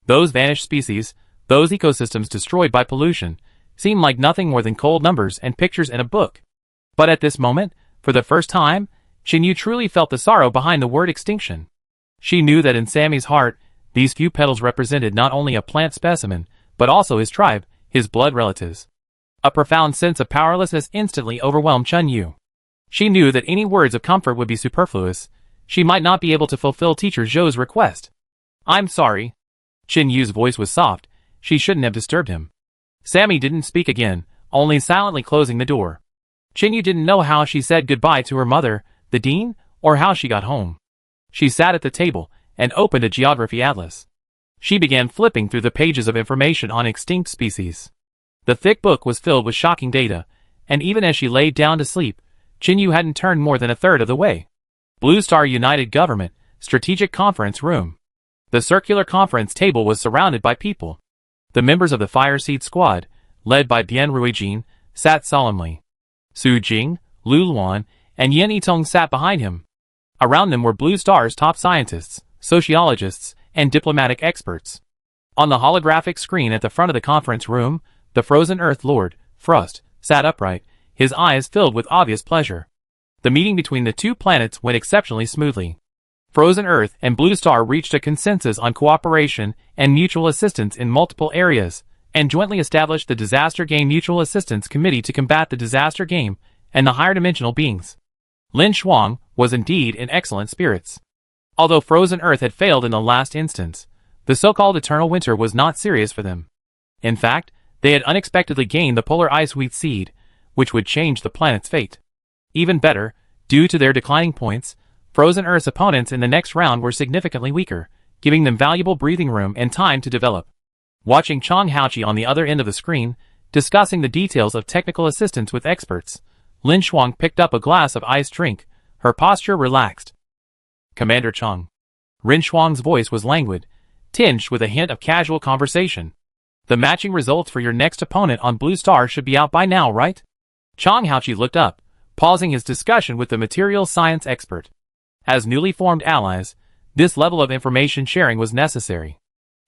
Those vanished species, those ecosystems destroyed by pollution, seem like nothing more than cold numbers and pictures in a book. But at this moment, for the first time, Chin-Yu truly felt the sorrow behind the word extinction. She knew that in Sammy's heart, these few petals represented not only a plant specimen, but also his tribe, his blood relatives. A profound sense of powerlessness instantly overwhelmed Chin-Yu. She knew that any words of comfort would be superfluous. She might not be able to fulfill Teacher Zhou's request. I'm sorry. Chin-Yu's voice was soft. She shouldn't have disturbed him. Sammy didn't speak again, only silently closing the door. Chin-Yu didn't know how she said goodbye to her mother, the dean, or how she got home. She sat at the table and opened a geography atlas. She began flipping through the pages of information on extinct species. The thick book was filled with shocking data, and even as she lay down to sleep, Chin-Yu hadn't turned more than a third of the way. Blue Star United Government, Strategic Conference Room. The circular conference table was surrounded by people. The members of the Fireseed Squad, led by Bian Ruijin, sat solemnly. Su Jing, Lu Luan, and Yen Yitong sat behind him. Around them were Blue Star's top scientists, sociologists, and diplomatic experts. On the holographic screen at the front of the conference room, the frozen Earth Lord, Frost, sat upright, his eyes filled with obvious pleasure. The meeting between the two planets went exceptionally smoothly. Frozen Earth and Blue Star reached a consensus on cooperation and mutual assistance in multiple areas, and jointly established the Disaster Game Mutual Assistance Committee to combat the disaster game and the higher dimensional beings. Lin Shuang was indeed in excellent spirits. Although Frozen Earth had failed in the last instance, the so-called Eternal Winter was not serious for them. In fact, they had unexpectedly gained the polar ice wheat seed, which would change the planet's fate. Even better, due to their declining points, Frozen Earth's opponents in the next round were significantly weaker, giving them valuable breathing room and time to develop. Watching Chang Haoqi on the other end of the screen, discussing the details of technical assistance with experts, Lin Shuang picked up a glass of iced drink, her posture relaxed. Commander Chang. Lin Shuang's voice was languid, tinged with a hint of casual conversation. The matching results for your next opponent on Blue Star should be out by now, right? Chang Haoqi looked up, pausing his discussion with the material science expert. As newly formed allies, this level of information sharing was necessary.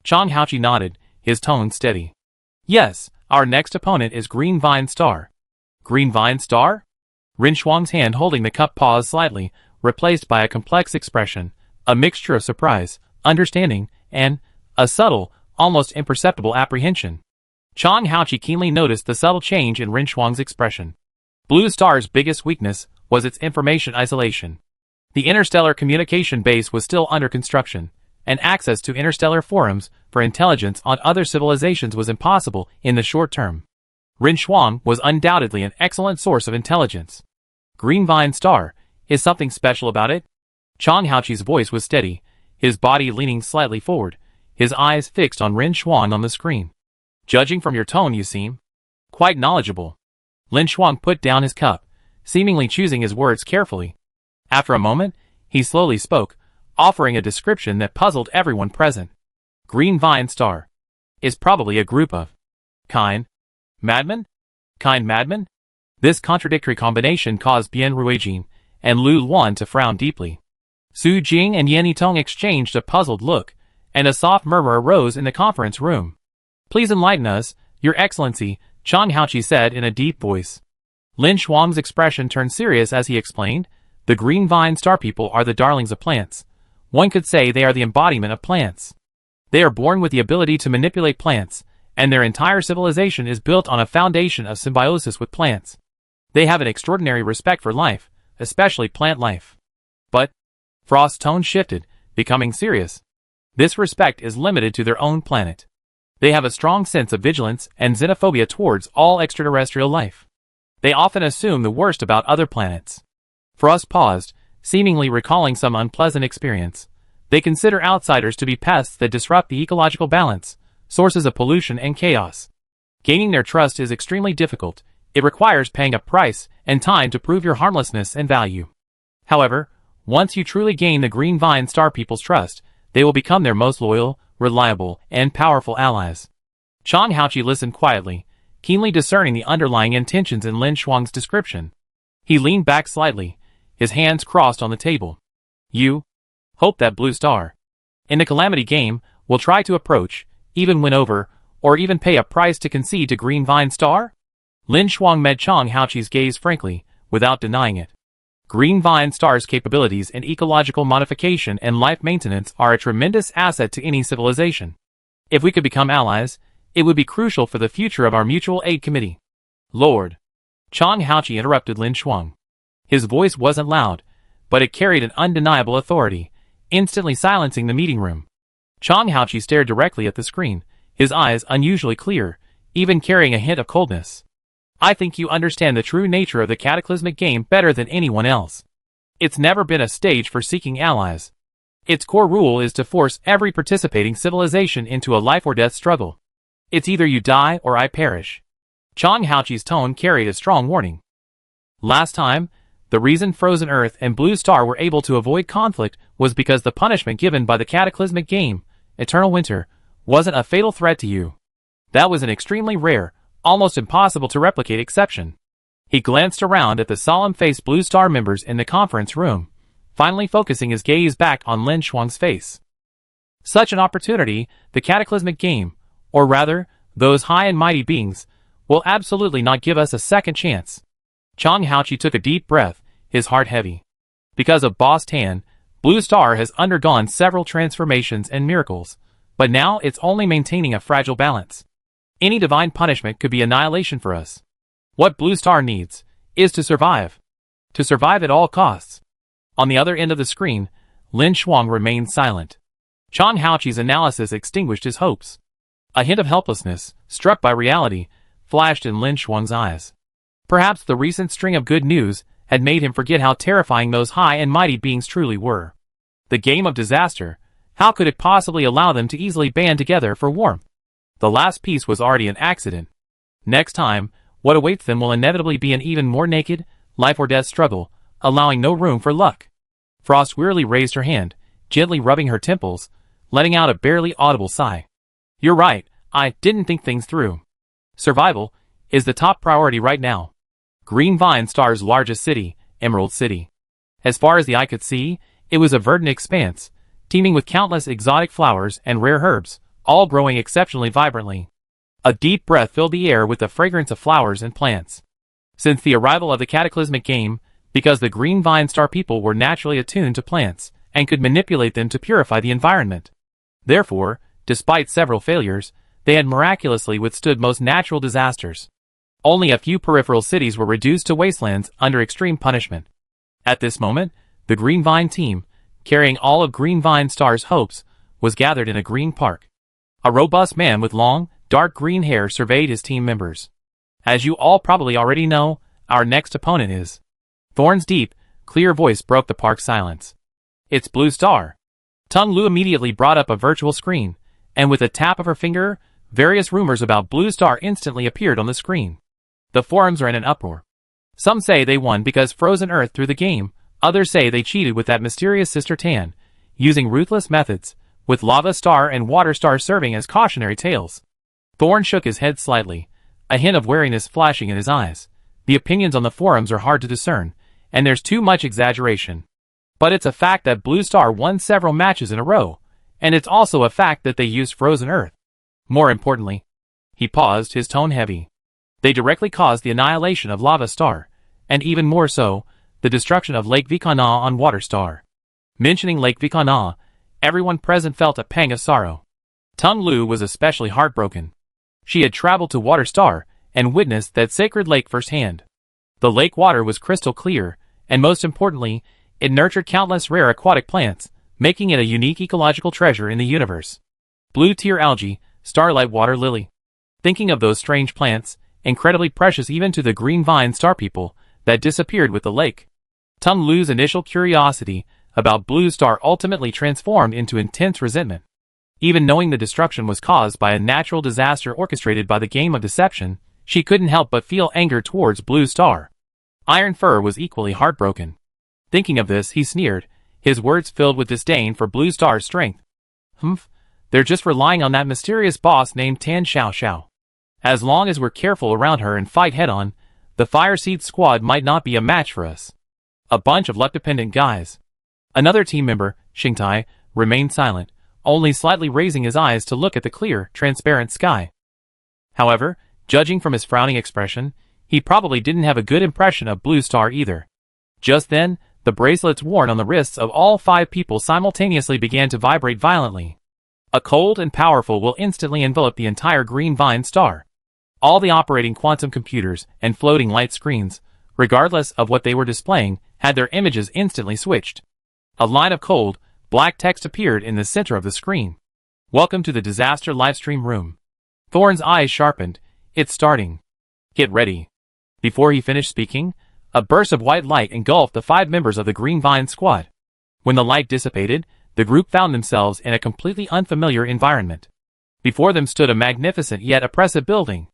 Chang Haoqi nodded, his tone steady. Yes, our next opponent is Green Vine Star. Green Vine Star? Lin Shuang's hand holding the cup paused slightly, replaced by a complex expression, a mixture of surprise, understanding, and a subtle, almost imperceptible apprehension. Chang Haoqi keenly noticed the subtle change in Lin Shuang's expression. Blue Star's biggest weakness was its information isolation. The interstellar communication base was still under construction, and access to interstellar forums for intelligence on other civilizations was impossible in the short term. Lin Shuang was undoubtedly an excellent source of intelligence. Green Vine Star, is something special about it? Chang Haoqi's voice was steady, his body leaning slightly forward, his eyes fixed on Lin Shuang on the screen. Judging from your tone, you seem quite knowledgeable. Lin Shuang put down his cup, seemingly choosing his words carefully. After a moment, he slowly spoke, offering a description that puzzled everyone present. Green Vine Star is probably a group of kind madmen? Kind madmen? This contradictory combination caused Bian Ruijin and Lu Luan to frown deeply. Su Jing and Yan Yitong exchanged a puzzled look, and a soft murmur arose in the conference room. Please enlighten us, Your Excellency, Chang Haoqi said in a deep voice. Lin Shuang's expression turned serious as he explained, the Green Vine Star people are the darlings of plants. One could say they are the embodiment of plants. They are born with the ability to manipulate plants, and their entire civilization is built on a foundation of symbiosis with plants. They have an extraordinary respect for life, especially plant life. But, Frost's tone shifted, becoming serious. This respect is limited to their own planet. They have a strong sense of vigilance and xenophobia towards all extraterrestrial life. They often assume the worst about other planets. Frost paused, seemingly recalling some unpleasant experience. They consider outsiders to be pests that disrupt the ecological balance, sources of pollution and chaos. Gaining their trust is extremely difficult. It requires paying a price and time to prove your harmlessness and value. However, once you truly gain the Green Vine Star people's trust, they will become their most loyal, reliable, and powerful allies. Chang Haoqi listened quietly, keenly discerning the underlying intentions in Lin Shuang's description. He leaned back slightly, his hands crossed on the table. You hope that Blue Star, in the Calamity game, will try to approach, even win over, or even pay a price to concede to Green Vine Star? Lin Shuang met Chang Haoqi's gaze frankly, without denying it. Green Vine Star's capabilities in ecological modification and life maintenance are a tremendous asset to any civilization. If we could become allies, it would be crucial for the future of our mutual aid committee. Lord. Chang Haoqi interrupted Lin Shuang. His voice wasn't loud, but it carried an undeniable authority, instantly silencing the meeting room. Chang Haoqi stared directly at the screen, his eyes unusually clear, even carrying a hint of coldness. I think you understand the true nature of the cataclysmic game better than anyone else. It's never been a stage for seeking allies. Its core rule is to force every participating civilization into a life-or-death struggle. It's either you die or I perish. Chang Haoqi's tone carried a strong warning. Last time, the reason Frozen Earth and Blue Star were able to avoid conflict was because the punishment given by the cataclysmic game, Eternal Winter, wasn't a fatal threat to you. That was an extremely rare, almost impossible to replicate exception. He glanced around at the solemn-faced Blue Star members in the conference room, finally focusing his gaze back on Lin Shuang's face. Such an opportunity, the cataclysmic game, or rather, those high and mighty beings, will absolutely not give us a second chance. Chang Haoqi took a deep breath, his heart heavy. Because of Boss Tan, Blue Star has undergone several transformations and miracles, but now it's only maintaining a fragile balance. Any divine punishment could be annihilation for us. What Blue Star needs is to survive. To survive at all costs. On the other end of the screen, Lin Shuang remained silent. Chang Haoqi's analysis extinguished his hopes. A hint of helplessness, struck by reality, flashed in Lin Shuang's eyes. Perhaps the recent string of good news had made him forget how terrifying those high and mighty beings truly were. The game of disaster, how could it possibly allow them to easily band together for warmth? The last piece was already an accident. Next time, what awaits them will inevitably be an even more naked, life-or-death struggle, allowing no room for luck. Frost wearily raised her hand, gently rubbing her temples, letting out a barely audible sigh. You're right, I didn't think things through. Survival is the top priority right now. Green Vine Star's largest city, Emerald City. As far as the eye could see, it was a verdant expanse, teeming with countless exotic flowers and rare herbs, all growing exceptionally vibrantly. A deep breath filled the air with the fragrance of flowers and plants. Since the arrival of the cataclysmic game, because the Green Vine Star people were naturally attuned to plants, and could manipulate them to purify the environment. Therefore, despite several failures, they had miraculously withstood most natural disasters. Only a few peripheral cities were reduced to wastelands under extreme punishment. At this moment, the Green Vine team, carrying all of Green Vine Star's hopes, was gathered in a green park. A robust man with long, dark green hair surveyed his team members. As you all probably already know, our next opponent is. Thorn's deep, clear voice broke the park's silence. It's Blue Star. Tung Lu immediately brought up a virtual screen, and with a tap of her finger, various rumors about Blue Star instantly appeared on the screen. The forums are in an uproar. Some say they won because Frozen Earth threw the game, others say they cheated with that mysterious Sister Tan, using ruthless methods, with Lava Star and Water Star serving as cautionary tales. Thorn shook his head slightly, a hint of wariness flashing in his eyes. The opinions on the forums are hard to discern, and there's too much exaggeration. But it's a fact that Blue Star won several matches in a row, and it's also a fact that they used Frozen Earth. More importantly, he paused, his tone heavy. They directly caused the annihilation of Lava Star, and even more so, the destruction of Lake Vikana on Water Star. Mentioning Lake Vikana, everyone present felt a pang of sorrow. Tung Lu was especially heartbroken. She had traveled to Water Star and witnessed that sacred lake firsthand. The lake water was crystal clear, and most importantly, it nurtured countless rare aquatic plants, making it a unique ecological treasure in the universe. Blue tear algae, starlight water lily. Thinking of those strange plants, incredibly precious even to the Green Vine Star people, that disappeared with the lake. Tung Lu's initial curiosity about Blue Star ultimately transformed into intense resentment. Even knowing the destruction was caused by a natural disaster orchestrated by the game of deception, she couldn't help but feel anger towards Blue Star. Iron Fur was equally heartbroken. Thinking of this, he sneered, his words filled with disdain for Blue Star's strength. They're just relying on that mysterious boss named Tan Xiao Xiao. As long as we're careful around her and fight head-on, the Fire Seed squad might not be a match for us. A bunch of luck-dependent guys. Another team member, Xingtai, remained silent, only slightly raising his eyes to look at the clear, transparent sky. However, judging from his frowning expression, he probably didn't have a good impression of Blue Star either. Just then, the bracelets worn on the wrists of all 5 people simultaneously began to vibrate violently. A cold and powerful will instantly envelop the entire Green Vine Star. All the operating quantum computers and floating light screens, regardless of what they were displaying, had their images instantly switched. A line of cold, black text appeared in the center of the screen. Welcome to the Disaster Livestream Room. Thorn's eyes sharpened. It's starting. Get ready. Before he finished speaking, a burst of white light engulfed the 5 members of the Green Vine squad. When the light dissipated, the group found themselves in a completely unfamiliar environment. Before them stood a magnificent yet oppressive building.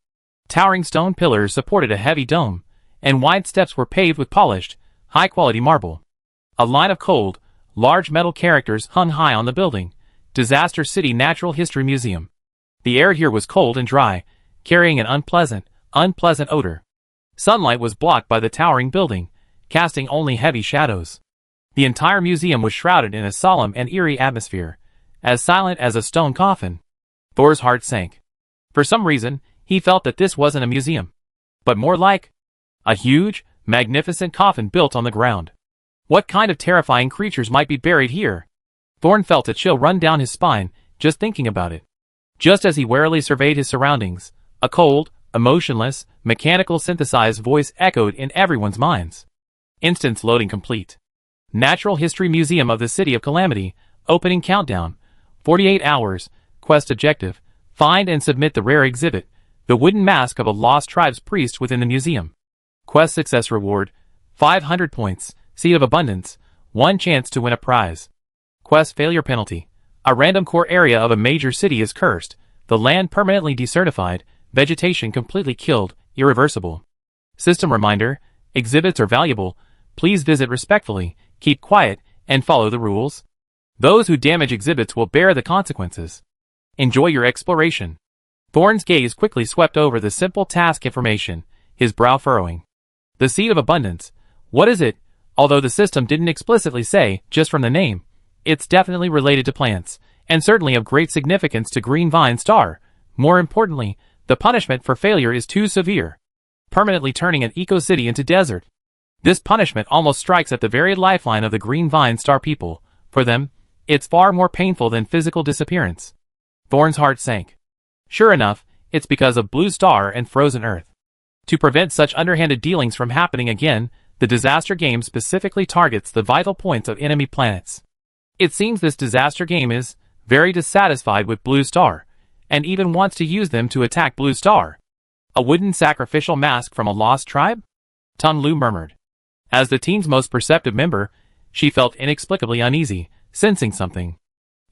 Towering stone pillars supported a heavy dome, and wide steps were paved with polished, high-quality marble. A line of cold, large metal characters hung high on the building. Disaster City Natural History Museum. The air here was cold and dry, carrying an unpleasant odor. Sunlight was blocked by the towering building, casting only heavy shadows. The entire museum was shrouded in a solemn and eerie atmosphere, as silent as a stone coffin. Thor's heart sank. For some reason, he felt that this wasn't a museum, but more like a huge, magnificent coffin built on the ground. What kind of terrifying creatures might be buried here? Thorn felt a chill run down his spine, just thinking about it. Just as he warily surveyed his surroundings, a cold, emotionless, mechanical synthesized voice echoed in everyone's minds. Instance loading complete. Natural History Museum of the City of Calamity, opening countdown. 48 hours, quest objective. Find and submit the rare exhibit, the wooden mask of a lost tribe's priest within the museum. Quest success reward, 500 points, seed of abundance, 1 chance to win a prize. Quest failure penalty. A random core area of a major city is cursed, the land permanently desertified, vegetation completely killed, irreversible. System reminder, exhibits are valuable, please visit respectfully, keep quiet, and follow the rules. Those who damage exhibits will bear the consequences. Enjoy your exploration. Thorn's gaze quickly swept over the simple task information, his brow furrowing. The seed of abundance. What is it? Although the system didn't explicitly say, just from the name, it's definitely related to plants, and certainly of great significance to Green Vine Star. More importantly, the punishment for failure is too severe. Permanently turning an eco-city into desert. This punishment almost strikes at the very lifeline of the Green Vine Star people. For them, it's far more painful than physical disappearance. Thorn's heart sank. Sure enough, it's because of Blue Star and Frozen Earth. To prevent such underhanded dealings from happening again, the disaster game specifically targets the vital points of enemy planets. It seems this disaster game is very dissatisfied with Blue Star, and even wants to use them to attack Blue Star. A wooden sacrificial mask from a lost tribe? Tun Lu murmured. As the team's most perceptive member, she felt inexplicably uneasy, sensing something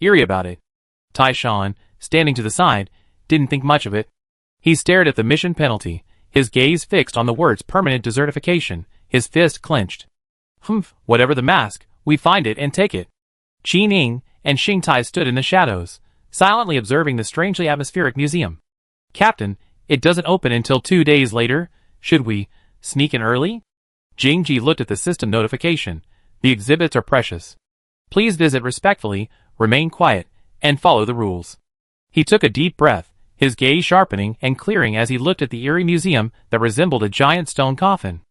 eerie about it. Tai Shan, standing to the side, didn't think much of it. He stared at the mission penalty, his gaze fixed on the words permanent desertification, his fist clenched. Whatever the mask, we find it and take it. Qi Ning and Xing Tai stood in the shadows, silently observing the strangely atmospheric museum. Captain, it doesn't open until 2 days later. Should we sneak in early? Jingji looked at the system notification. The exhibits are precious. Please visit respectfully, remain quiet, and follow the rules. He took a deep breath, his gaze sharpening and clearing as he looked at the eerie museum that resembled a giant stone coffin.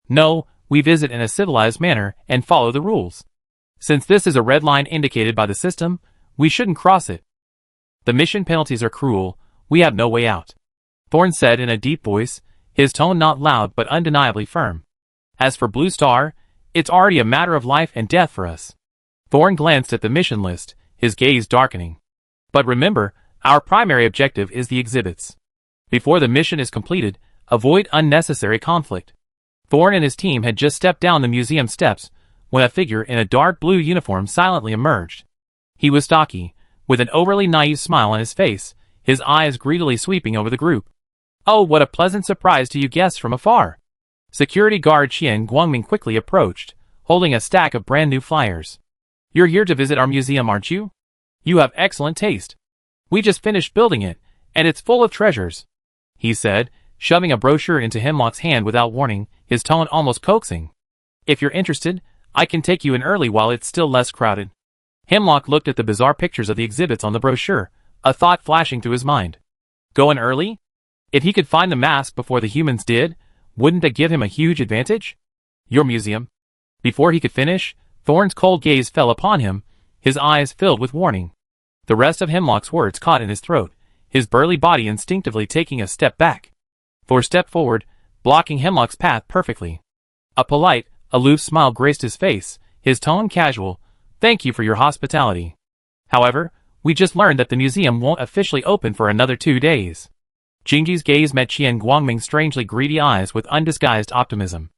No, we visit in a civilized manner and follow the rules. Since this is a red line indicated by the system, we shouldn't cross it. The mission penalties are cruel, we have no way out. Thorn said in a deep voice, his tone not loud but undeniably firm. As for Blue Star, it's already a matter of life and death for us. Thorn glanced at the mission list, his gaze darkening. But remember, our primary objective is the exhibits. Before the mission is completed, avoid unnecessary conflict. Thorn and his team had just stepped down the museum steps, when a figure in a dark blue uniform silently emerged. He was stocky, with an overly naive smile on his face, his eyes greedily sweeping over the group. Oh, what a pleasant surprise to you guests from afar. Security guard Qian Guangming quickly approached, holding a stack of brand new flyers. You're here to visit our museum, aren't you? You have excellent taste. We just finished building it, and it's full of treasures, he said, shoving a brochure into Hemlock's hand without warning, his tone almost coaxing. If you're interested, I can take you in early while it's still less crowded. Hemlock looked at the bizarre pictures of the exhibits on the brochure, a thought flashing through his mind. Go in early? If he could find the mask before the humans did, wouldn't that give him a huge advantage? Your museum. Before he could finish, Thorn's cold gaze fell upon him, his eyes filled with warning. The rest of Hemlock's words caught in his throat, his burly body instinctively taking a step back. Thor stepped forward, blocking Hemlock's path perfectly. A polite, aloof smile graced his face, his tone casual. Thank you for your hospitality. However, we just learned that the museum won't officially open for another 2 days. Jingji's gaze met Qian Guangming's strangely greedy eyes with undisguised optimism.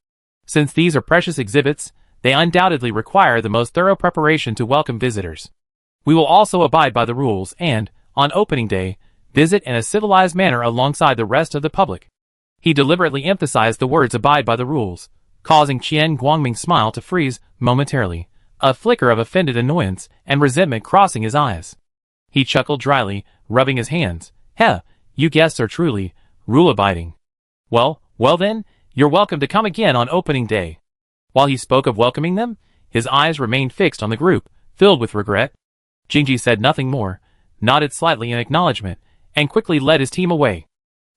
Since these are precious exhibits, they undoubtedly require the most thorough preparation to welcome visitors. We will also abide by the rules and, on opening day, visit in a civilized manner alongside the rest of the public. He deliberately emphasized the words abide by the rules, causing Qian Guangming's smile to freeze momentarily, a flicker of offended annoyance and resentment crossing his eyes. He chuckled dryly, rubbing his hands. Heh, you guests are truly rule-abiding. Well then, you're welcome to come again on opening day. While he spoke of welcoming them, his eyes remained fixed on the group, filled with regret. Jingji said nothing more, nodded slightly in acknowledgement, and quickly led his team away.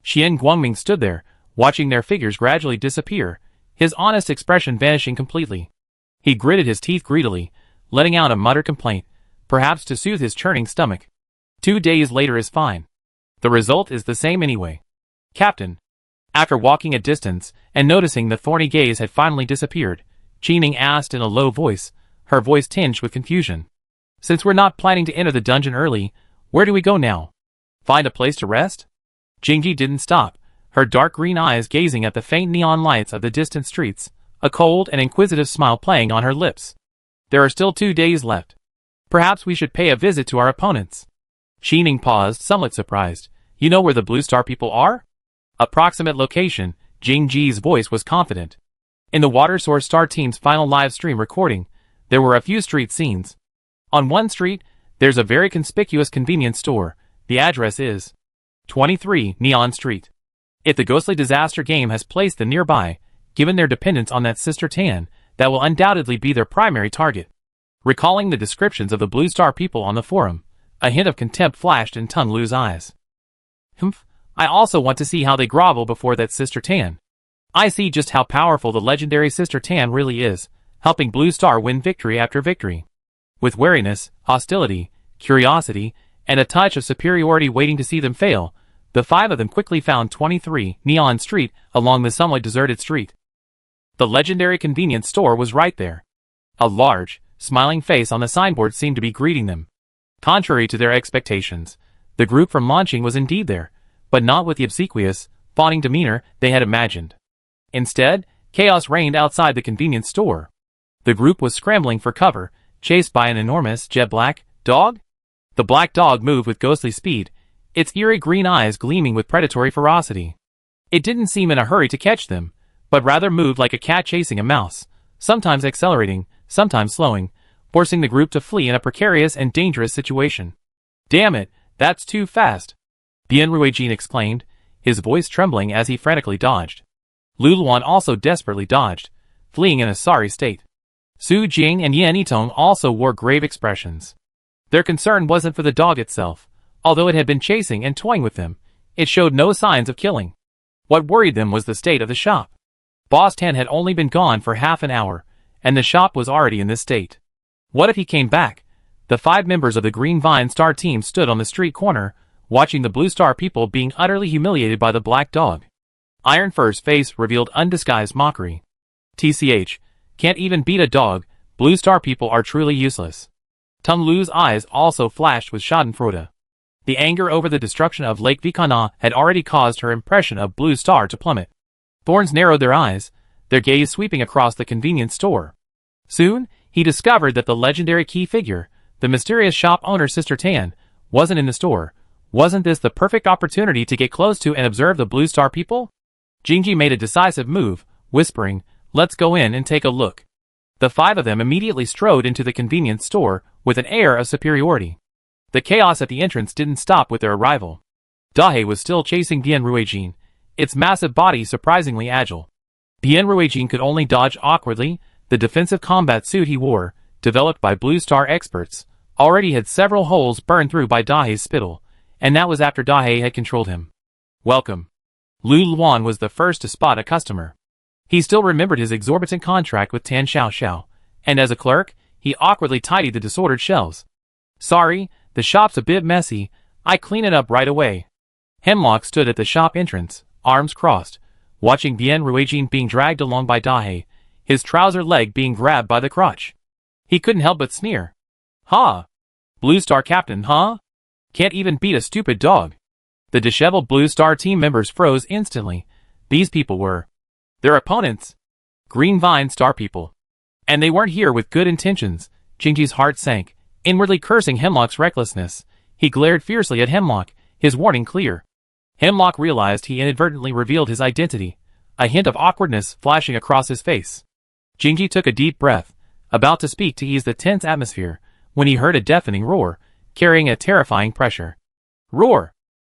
Qian Guangming stood there, watching their figures gradually disappear, his honest expression vanishing completely. He gritted his teeth greedily, letting out a muttered complaint, perhaps to soothe his churning stomach. 2 days later is fine. The result is the same anyway. Captain. After walking a distance and noticing the thorny gaze had finally disappeared, Jining asked in a low voice, her voice tinged with confusion. Since we're not planning to enter the dungeon early, where do we go now? Find a place to rest? Jingji didn't stop, her dark green eyes gazing at the faint neon lights of the distant streets, a cold and inquisitive smile playing on her lips. There are still 2 days left. Perhaps we should pay a visit to our opponents. Jining paused, somewhat surprised. You know where the Blue Star people are? Approximate location, Jingji's voice was confident. In the Water Source Star team's final live stream recording, there were a few street scenes. On one street, there's a very conspicuous convenience store. The address is 23 Neon Street. If the ghostly disaster game has placed them nearby, given their dependence on that Sister Tan, that will undoubtedly be their primary target. Recalling the descriptions of the Blue Star people on the forum, a hint of contempt flashed in Tun Lu's eyes. Humph, I also want to see how they grovel before that Sister Tan. I see just how powerful the legendary Sister Tan really is, helping Blue Star win victory after victory. With wariness, hostility, curiosity, and a touch of superiority waiting to see them fail, the 5 of them quickly found 23 Neon Street along the somewhat deserted street. The legendary convenience store was right there. A large, smiling face on the signboard seemed to be greeting them. Contrary to their expectations, the group from launching was indeed there, but not with the obsequious, fawning demeanor they had imagined. Instead, chaos reigned outside the convenience store. The group was scrambling for cover, chased by an enormous, jet-black dog. The black dog moved with ghostly speed, its eerie green eyes gleaming with predatory ferocity. It didn't seem in a hurry to catch them, but rather moved like a cat chasing a mouse, sometimes accelerating, sometimes slowing, forcing the group to flee in a precarious and dangerous situation. Damn it, that's too fast! Bien Ruijin exclaimed, his voice trembling as he frantically dodged. Lu Luan also desperately dodged, fleeing in a sorry state. Su Jing and Yan Yitong also wore grave expressions. Their concern wasn't for the dog itself. Although it had been chasing and toying with them, it showed no signs of killing. What worried them was the state of the shop. Boss Tan had only been gone for half an hour, and the shop was already in this state. What if he came back? The 5 members of the Green Vine Star team stood on the street corner, watching the Blue Star people being utterly humiliated by the black dog. Iron Fur's face revealed undisguised mockery. TCH, can't even beat a dog, Blue Star people are truly useless. Tun Lu's eyes also flashed with schadenfreude. The anger over the destruction of Lake Vikana had already caused her impression of Blue Star to plummet. Thorns narrowed their eyes, their gaze sweeping across the convenience store. Soon, he discovered that the legendary key figure, the mysterious shop owner Sister Tan, wasn't in the store. Wasn't this the perfect opportunity to get close to and observe the Blue Star people? Jingji made a decisive move, whispering, "Let's go in and take a look." The 5 of them immediately strode into the convenience store with an air of superiority. The chaos at the entrance didn't stop with their arrival. Dahe was still chasing Bien Ruijin, its massive body surprisingly agile. Bien Ruijin could only dodge awkwardly. The defensive combat suit he wore, developed by Blue Star experts, already had several holes burned through by Dahe's spittle, and that was after Dahe had controlled him. Welcome. Lu Luan was the first to spot a customer. He still remembered his exorbitant contract with Tan Xiao Xiao, and as a clerk, he awkwardly tidied the disordered shelves. Sorry, the shop's a bit messy, I clean it up right away. Hemlock stood at the shop entrance, arms crossed, watching Bien Ruijin being dragged along by Dahe, his trouser leg being grabbed by the crotch. He couldn't help but sneer. Ha! Blue Star Captain, huh? Can't even beat a stupid dog. The disheveled Blue Star team members froze instantly. These people were their opponents. Green Vine Star people. And they weren't here with good intentions. Jingji's heart sank, inwardly cursing Hemlock's recklessness. He glared fiercely at Hemlock, his warning clear. Hemlock realized he inadvertently revealed his identity, a hint of awkwardness flashing across his face. Jingji took a deep breath, about to speak to ease the tense atmosphere, when he heard a deafening roar, carrying a terrifying pressure. Roar!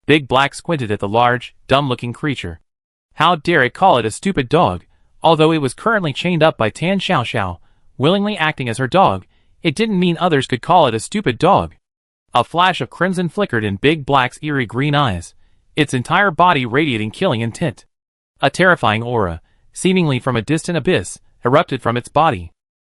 Big Black squinted at the large, dumb-looking creature. How dare it call it a stupid dog? Although it was currently chained up by Tan Xiao Xiao, willingly acting as her dog, it didn't mean others could call it a stupid dog. A flash of crimson flickered in Big Black's eerie green eyes, its entire body radiating killing intent. A terrifying aura, seemingly from a distant abyss, erupted from its body.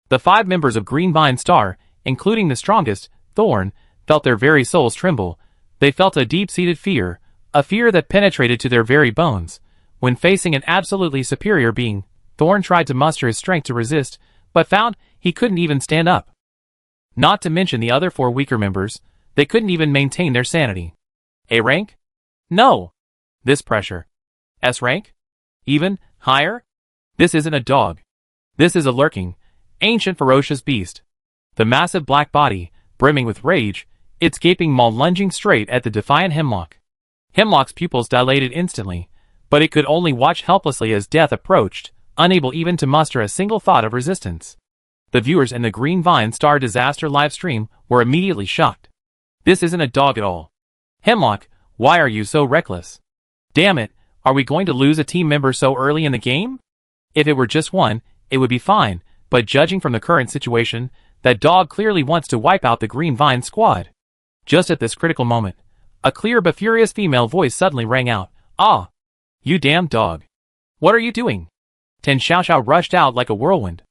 The 5 members of Green Vine Star, including the strongest, Thorn, felt their very souls tremble. They felt a deep-seated fear, a fear that penetrated to their very bones. When facing an absolutely superior being, Thorn tried to muster his strength to resist, but found he couldn't even stand up. Not to mention the other 4 weaker members, they couldn't even maintain their sanity. A rank? No. This pressure. S rank? Even higher? This isn't a dog. This is a lurking, ancient ferocious beast. The massive black body, brimming with rage, its gaping maw lunging straight at the defiant Hemlock. Hemlock's pupils dilated instantly, but it could only watch helplessly as death approached, unable even to muster a single thought of resistance. The viewers in the Green Vine Star Disaster livestream were immediately shocked. This isn't a dog at all. Hemlock, why are you so reckless? Damn it, are we going to lose a team member so early in the game? If it were just one, it would be fine, but judging from the current situation, that dog clearly wants to wipe out the Green Vine squad. Just at this critical moment, a clear but furious female voice suddenly rang out. Ah! You damn dog! What are you doing? Ten Xiaoxiao rushed out like a whirlwind.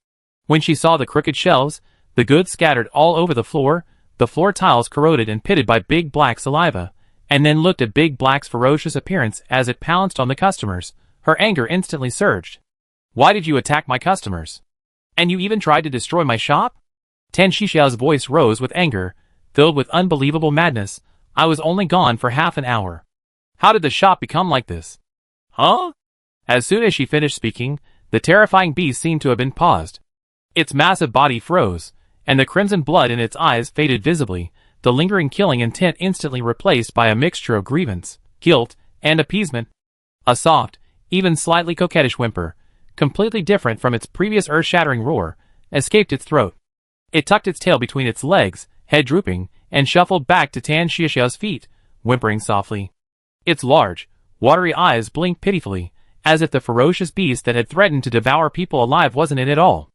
When she saw the crooked shelves, the goods scattered all over the floor tiles corroded and pitted by Big Black's saliva, and then looked at Big Black's ferocious appearance as it pounced on the customers. Her anger instantly surged. Why did you attack my customers? And you even tried to destroy my shop? Ten Xiaoxiao's voice rose with anger, filled with unbelievable madness. I was only gone for half an hour. How did the shop become like this? Huh? As soon as she finished speaking, the terrifying beast seemed to have been paused. Its massive body froze, and the crimson blood in its eyes faded visibly, the lingering killing intent instantly replaced by a mixture of grievance, guilt, and appeasement. A soft, even slightly coquettish whimper, completely different from its previous earth-shattering roar, escaped its throat. It tucked its tail between its legs, head drooping, and shuffled back to Tan Xiaoxiao's feet, whimpering softly. Its large, watery eyes blinked pitifully, as if the ferocious beast that had threatened to devour people alive wasn't it at all.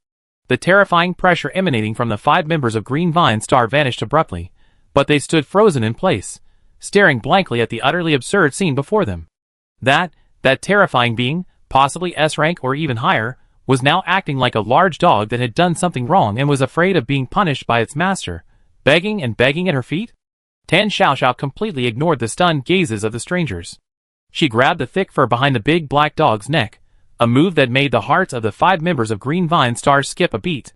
The terrifying pressure emanating from the 5 members of Green Vine Star vanished abruptly, but they stood frozen in place, staring blankly at the utterly absurd scene before them. That terrifying being, possibly S rank or even higher, was now acting like a large dog that had done something wrong and was afraid of being punished by its master, begging and begging at her feet? Tan Xiaoxiao completely ignored the stunned gazes of the strangers. She grabbed the thick fur behind the big black dog's neck, a move that made the hearts of the 5 members of Green Vine Star skip a beat.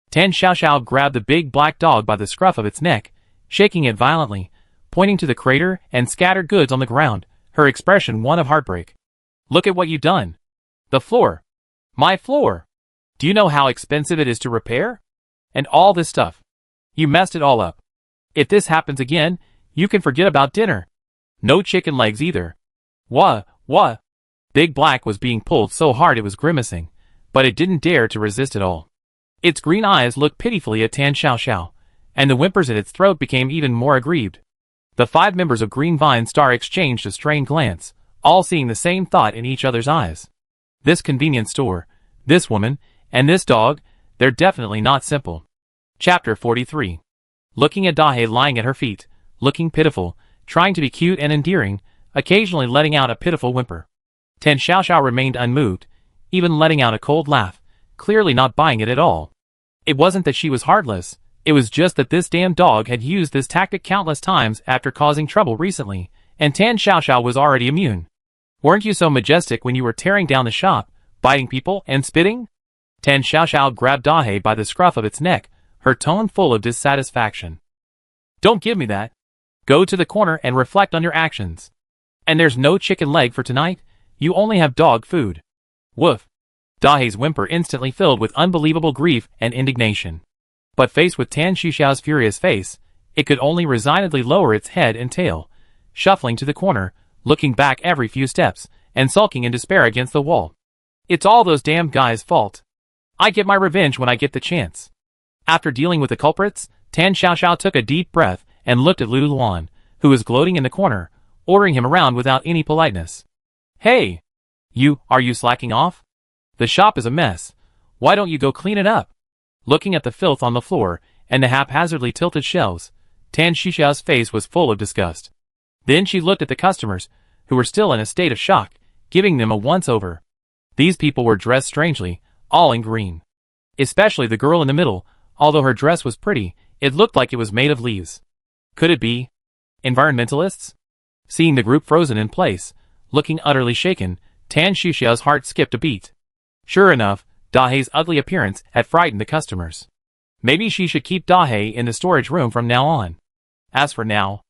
Tan Xiaoxiao grabbed the big black dog by the scruff of its neck, shaking it violently, pointing to the crater and scattered goods on the ground, her expression one of heartbreak. Look at what you've done. The floor. My floor. Do you know how expensive it is to repair? And all this stuff. You messed it all up. If this happens again, you can forget about dinner. No chicken legs either. What? Big Black was being pulled so hard it was grimacing, but it didn't dare to resist at all. Its green eyes looked pitifully at Tan Xiaoxiao, and the whimpers at its throat became even more aggrieved. The 5 members of Green Vine Star exchanged a strained glance, all seeing the same thought in each other's eyes. This convenience store, this woman, and this dog, they're definitely not simple. Chapter 43. Looking at Dahe lying at her feet, looking pitiful, trying to be cute and endearing, occasionally letting out a pitiful whimper. Tan Xiaoxiao remained unmoved, even letting out a cold laugh, clearly not buying it at all. It wasn't that she was heartless, it was just that this damn dog had used this tactic countless times after causing trouble recently, and Tan Xiaoxiao was already immune. Weren't you so majestic when you were tearing down the shop, biting people and spitting? Tan Xiaoxiao grabbed Dahe by the scruff of its neck, her tone full of dissatisfaction. Don't give me that. Go to the corner and reflect on your actions. And there's no chicken leg for tonight, you only have dog food. Woof. Dahe's whimper instantly filled with unbelievable grief and indignation. But faced with Tan Xiaoxiao's furious face, it could only resignedly lower its head and tail, shuffling to the corner, looking back every few steps, and sulking in despair against the wall. It's all those damn guys' fault. I get my revenge when I get the chance. After dealing with the culprits, Tan Xiaoxiao took a deep breath and looked at Lu Luan, who was gloating in the corner, ordering him around without any politeness. Hey! Are you slacking off? The shop is a mess. Why don't you go clean it up? Looking at the filth on the floor and the haphazardly tilted shelves, Tan Xiaoxiao's face was full of disgust. Then she looked at the customers, who were still in a state of shock, giving them a once-over. These people were dressed strangely, all in green. Especially the girl in the middle, although her dress was pretty, it looked like it was made of leaves. Could it be environmentalists? Seeing the group frozen in place, looking utterly shaken, Tan Shuxiao's heart skipped a beat. Sure enough, Dahei's ugly appearance had frightened the customers. Maybe she should keep Dahei in the storage room from now on. As for now,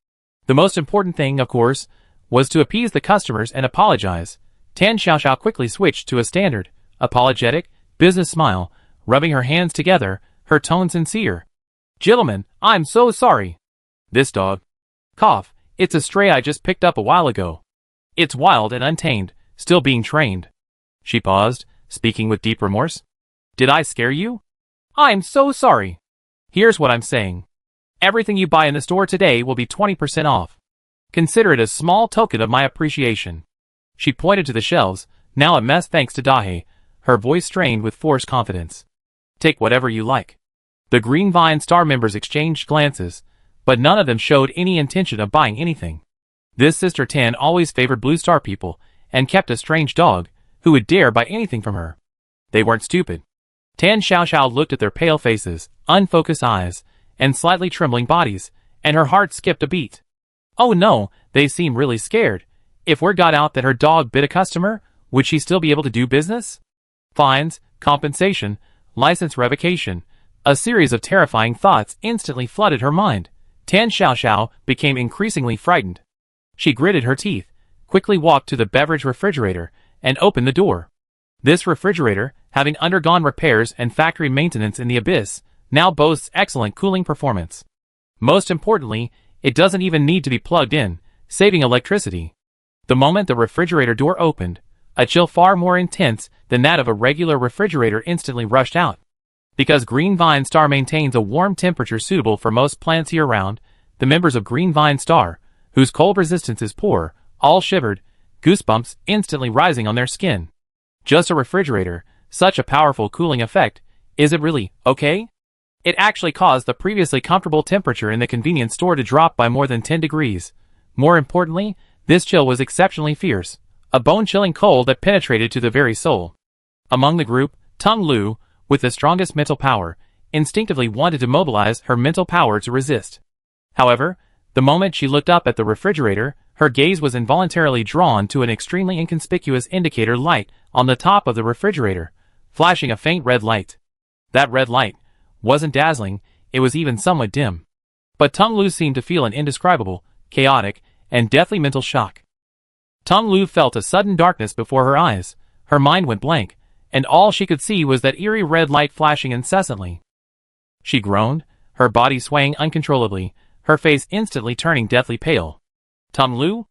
the most important thing, of course, was to appease the customers and apologize. Tan Xiaoxiao quickly switched to a standard, apologetic, business smile, rubbing her hands together, her tone sincere. Gentlemen, I'm so sorry. This dog. Cough, it's a stray I just picked up a while ago. It's wild and untamed, still being trained. She paused, speaking with deep remorse. Did I scare you? I'm so sorry. Here's what I'm saying. Everything you buy in the store today will be 20% off. Consider it a small token of my appreciation. She pointed to the shelves, now a mess thanks to Dahei, her voice strained with forced confidence. Take whatever you like. The Green Vine Star members exchanged glances, but none of them showed any intention of buying anything. This Sister Tan always favored Blue Star people, and kept a strange dog, who would dare buy anything from her. They weren't stupid. Tan Xiaoxiao looked at their pale faces, unfocused eyes, and slightly trembling bodies, and her heart skipped a beat. Oh no, they seem really scared. If word got out that her dog bit a customer, would she still be able to do business? Fines, compensation, license revocation. A series of terrifying thoughts instantly flooded her mind. Tan Xiaoxiao became increasingly frightened. She gritted her teeth, quickly walked to the beverage refrigerator, and opened the door. This refrigerator, having undergone repairs and factory maintenance in the abyss, now boasts excellent cooling performance. Most importantly, it doesn't even need to be plugged in, saving electricity. The moment the refrigerator door opened, a chill far more intense than that of a regular refrigerator instantly rushed out. Because Green Vine Star maintains a warm temperature suitable for most plants year-round, the members of Green Vine Star, whose cold resistance is poor, all shivered, goosebumps instantly rising on their skin. Just a refrigerator, such a powerful cooling effect, is it really okay? It actually caused the previously comfortable temperature in the convenience store to drop by more than 10 degrees. More importantly, this chill was exceptionally fierce, a bone-chilling cold that penetrated to the very soul. Among the group, Tung Lu, with the strongest mental power, instinctively wanted to mobilize her mental power to resist. However, the moment she looked up at the refrigerator, her gaze was involuntarily drawn to an extremely inconspicuous indicator light on the top of the refrigerator, flashing a faint red light. That red light wasn't dazzling, it was even somewhat dim. But Tung Lu seemed to feel an indescribable, chaotic, and deathly mental shock. Tung Lu felt a sudden darkness before her eyes, her mind went blank, and all she could see was that eerie red light flashing incessantly. She groaned, her body swaying uncontrollably, her face instantly turning deathly pale. Tung Lu?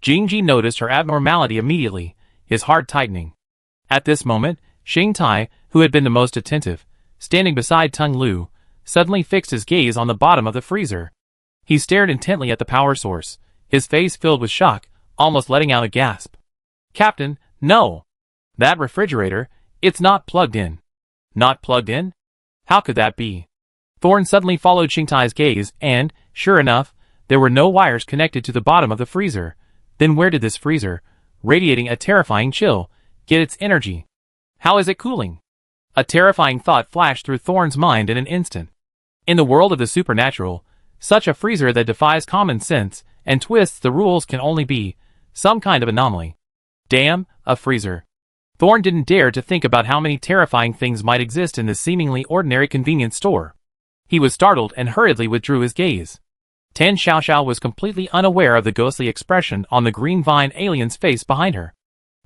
Jingji noticed her abnormality immediately, his heart tightening. At this moment, Xing Tai, who had been the most attentive, standing beside Tung Lu, suddenly fixed his gaze on the bottom of the freezer. He stared intently at the power source, his face filled with shock, almost letting out a gasp. Captain, no! That refrigerator, it's not plugged in. Not plugged in? How could that be? Thorn suddenly followed Xing Tai's gaze and, sure enough, there were no wires connected to the bottom of the freezer. Then where did this freezer, radiating a terrifying chill, get its energy? How is it cooling? A terrifying thought flashed through Thorn's mind in an instant. In the world of the supernatural, such a freezer that defies common sense and twists the rules can only be some kind of anomaly. Damn, a freezer. Thorn didn't dare to think about how many terrifying things might exist in this seemingly ordinary convenience store. He was startled and hurriedly withdrew his gaze. Tan Xiaoxiao was completely unaware of the ghostly expression on the Green Vine alien's face behind her.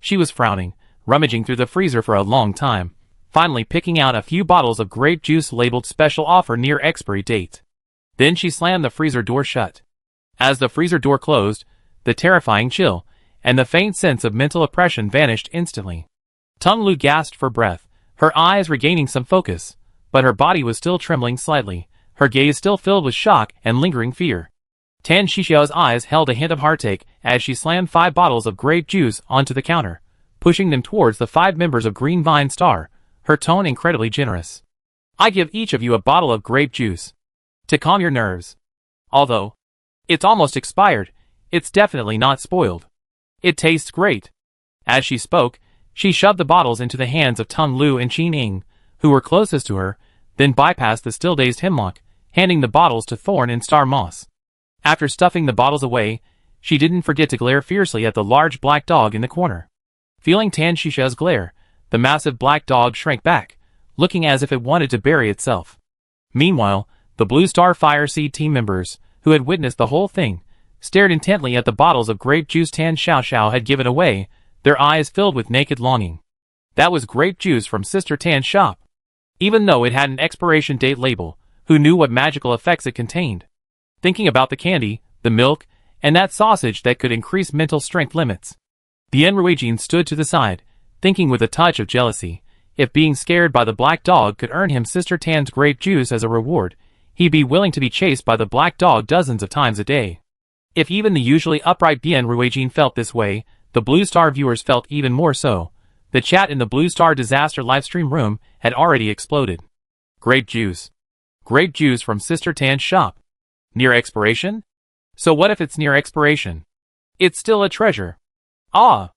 She was frowning, rummaging through the freezer for a long time, finally picking out a few bottles of grape juice labeled special offer near expiry date. Then she slammed the freezer door shut. As the freezer door closed, the terrifying chill and the faint sense of mental oppression vanished instantly. Tung Lu gasped for breath, her eyes regaining some focus, but her body was still trembling slightly, her gaze still filled with shock and lingering fear. Tan Xiaoxiao's eyes held a hint of heartache as she slammed 5 bottles of grape juice onto the counter, pushing them towards the 5 members of Green Vine Star, her tone incredibly generous. I give each of you a bottle of grape juice. To calm your nerves. Although it's almost expired, it's definitely not spoiled. It tastes great. As she spoke, She shoved the bottles into the hands of Tung Lu and Qin Ying, who were closest to her, then bypassed the still-dazed Hemlock, handing the bottles to Thorn and Star Moss. After stuffing the bottles away, she didn't forget to glare fiercely at the large black dog in the corner. Feeling Tan Shisha's glare, the massive black dog shrank back, looking as if it wanted to bury itself. Meanwhile, the Blue Star Fire Seed team members, who had witnessed the whole thing, stared intently at the bottles of grape juice Tan Xiao had given away, their eyes filled with naked longing. That was grape juice from Sister Tan's shop. Even though it had an expiration date label, who knew what magical effects it contained? Thinking about the candy, the milk, and that sausage that could increase mental strength limits. Bien Ruijin stood to the side, thinking with a touch of jealousy, if being scared by the black dog could earn him Sister Tan's grape juice as a reward, he'd be willing to be chased by the black dog dozens of times a day. If even the usually upright Bien Ruijin felt this way, the Blue Star viewers felt even more so. The chat in the Blue Star Disaster livestream room had already exploded. Grape juice. Grape juice from Sister Tan's shop. Near expiration? So what if it's near expiration? It's still a treasure. Ah!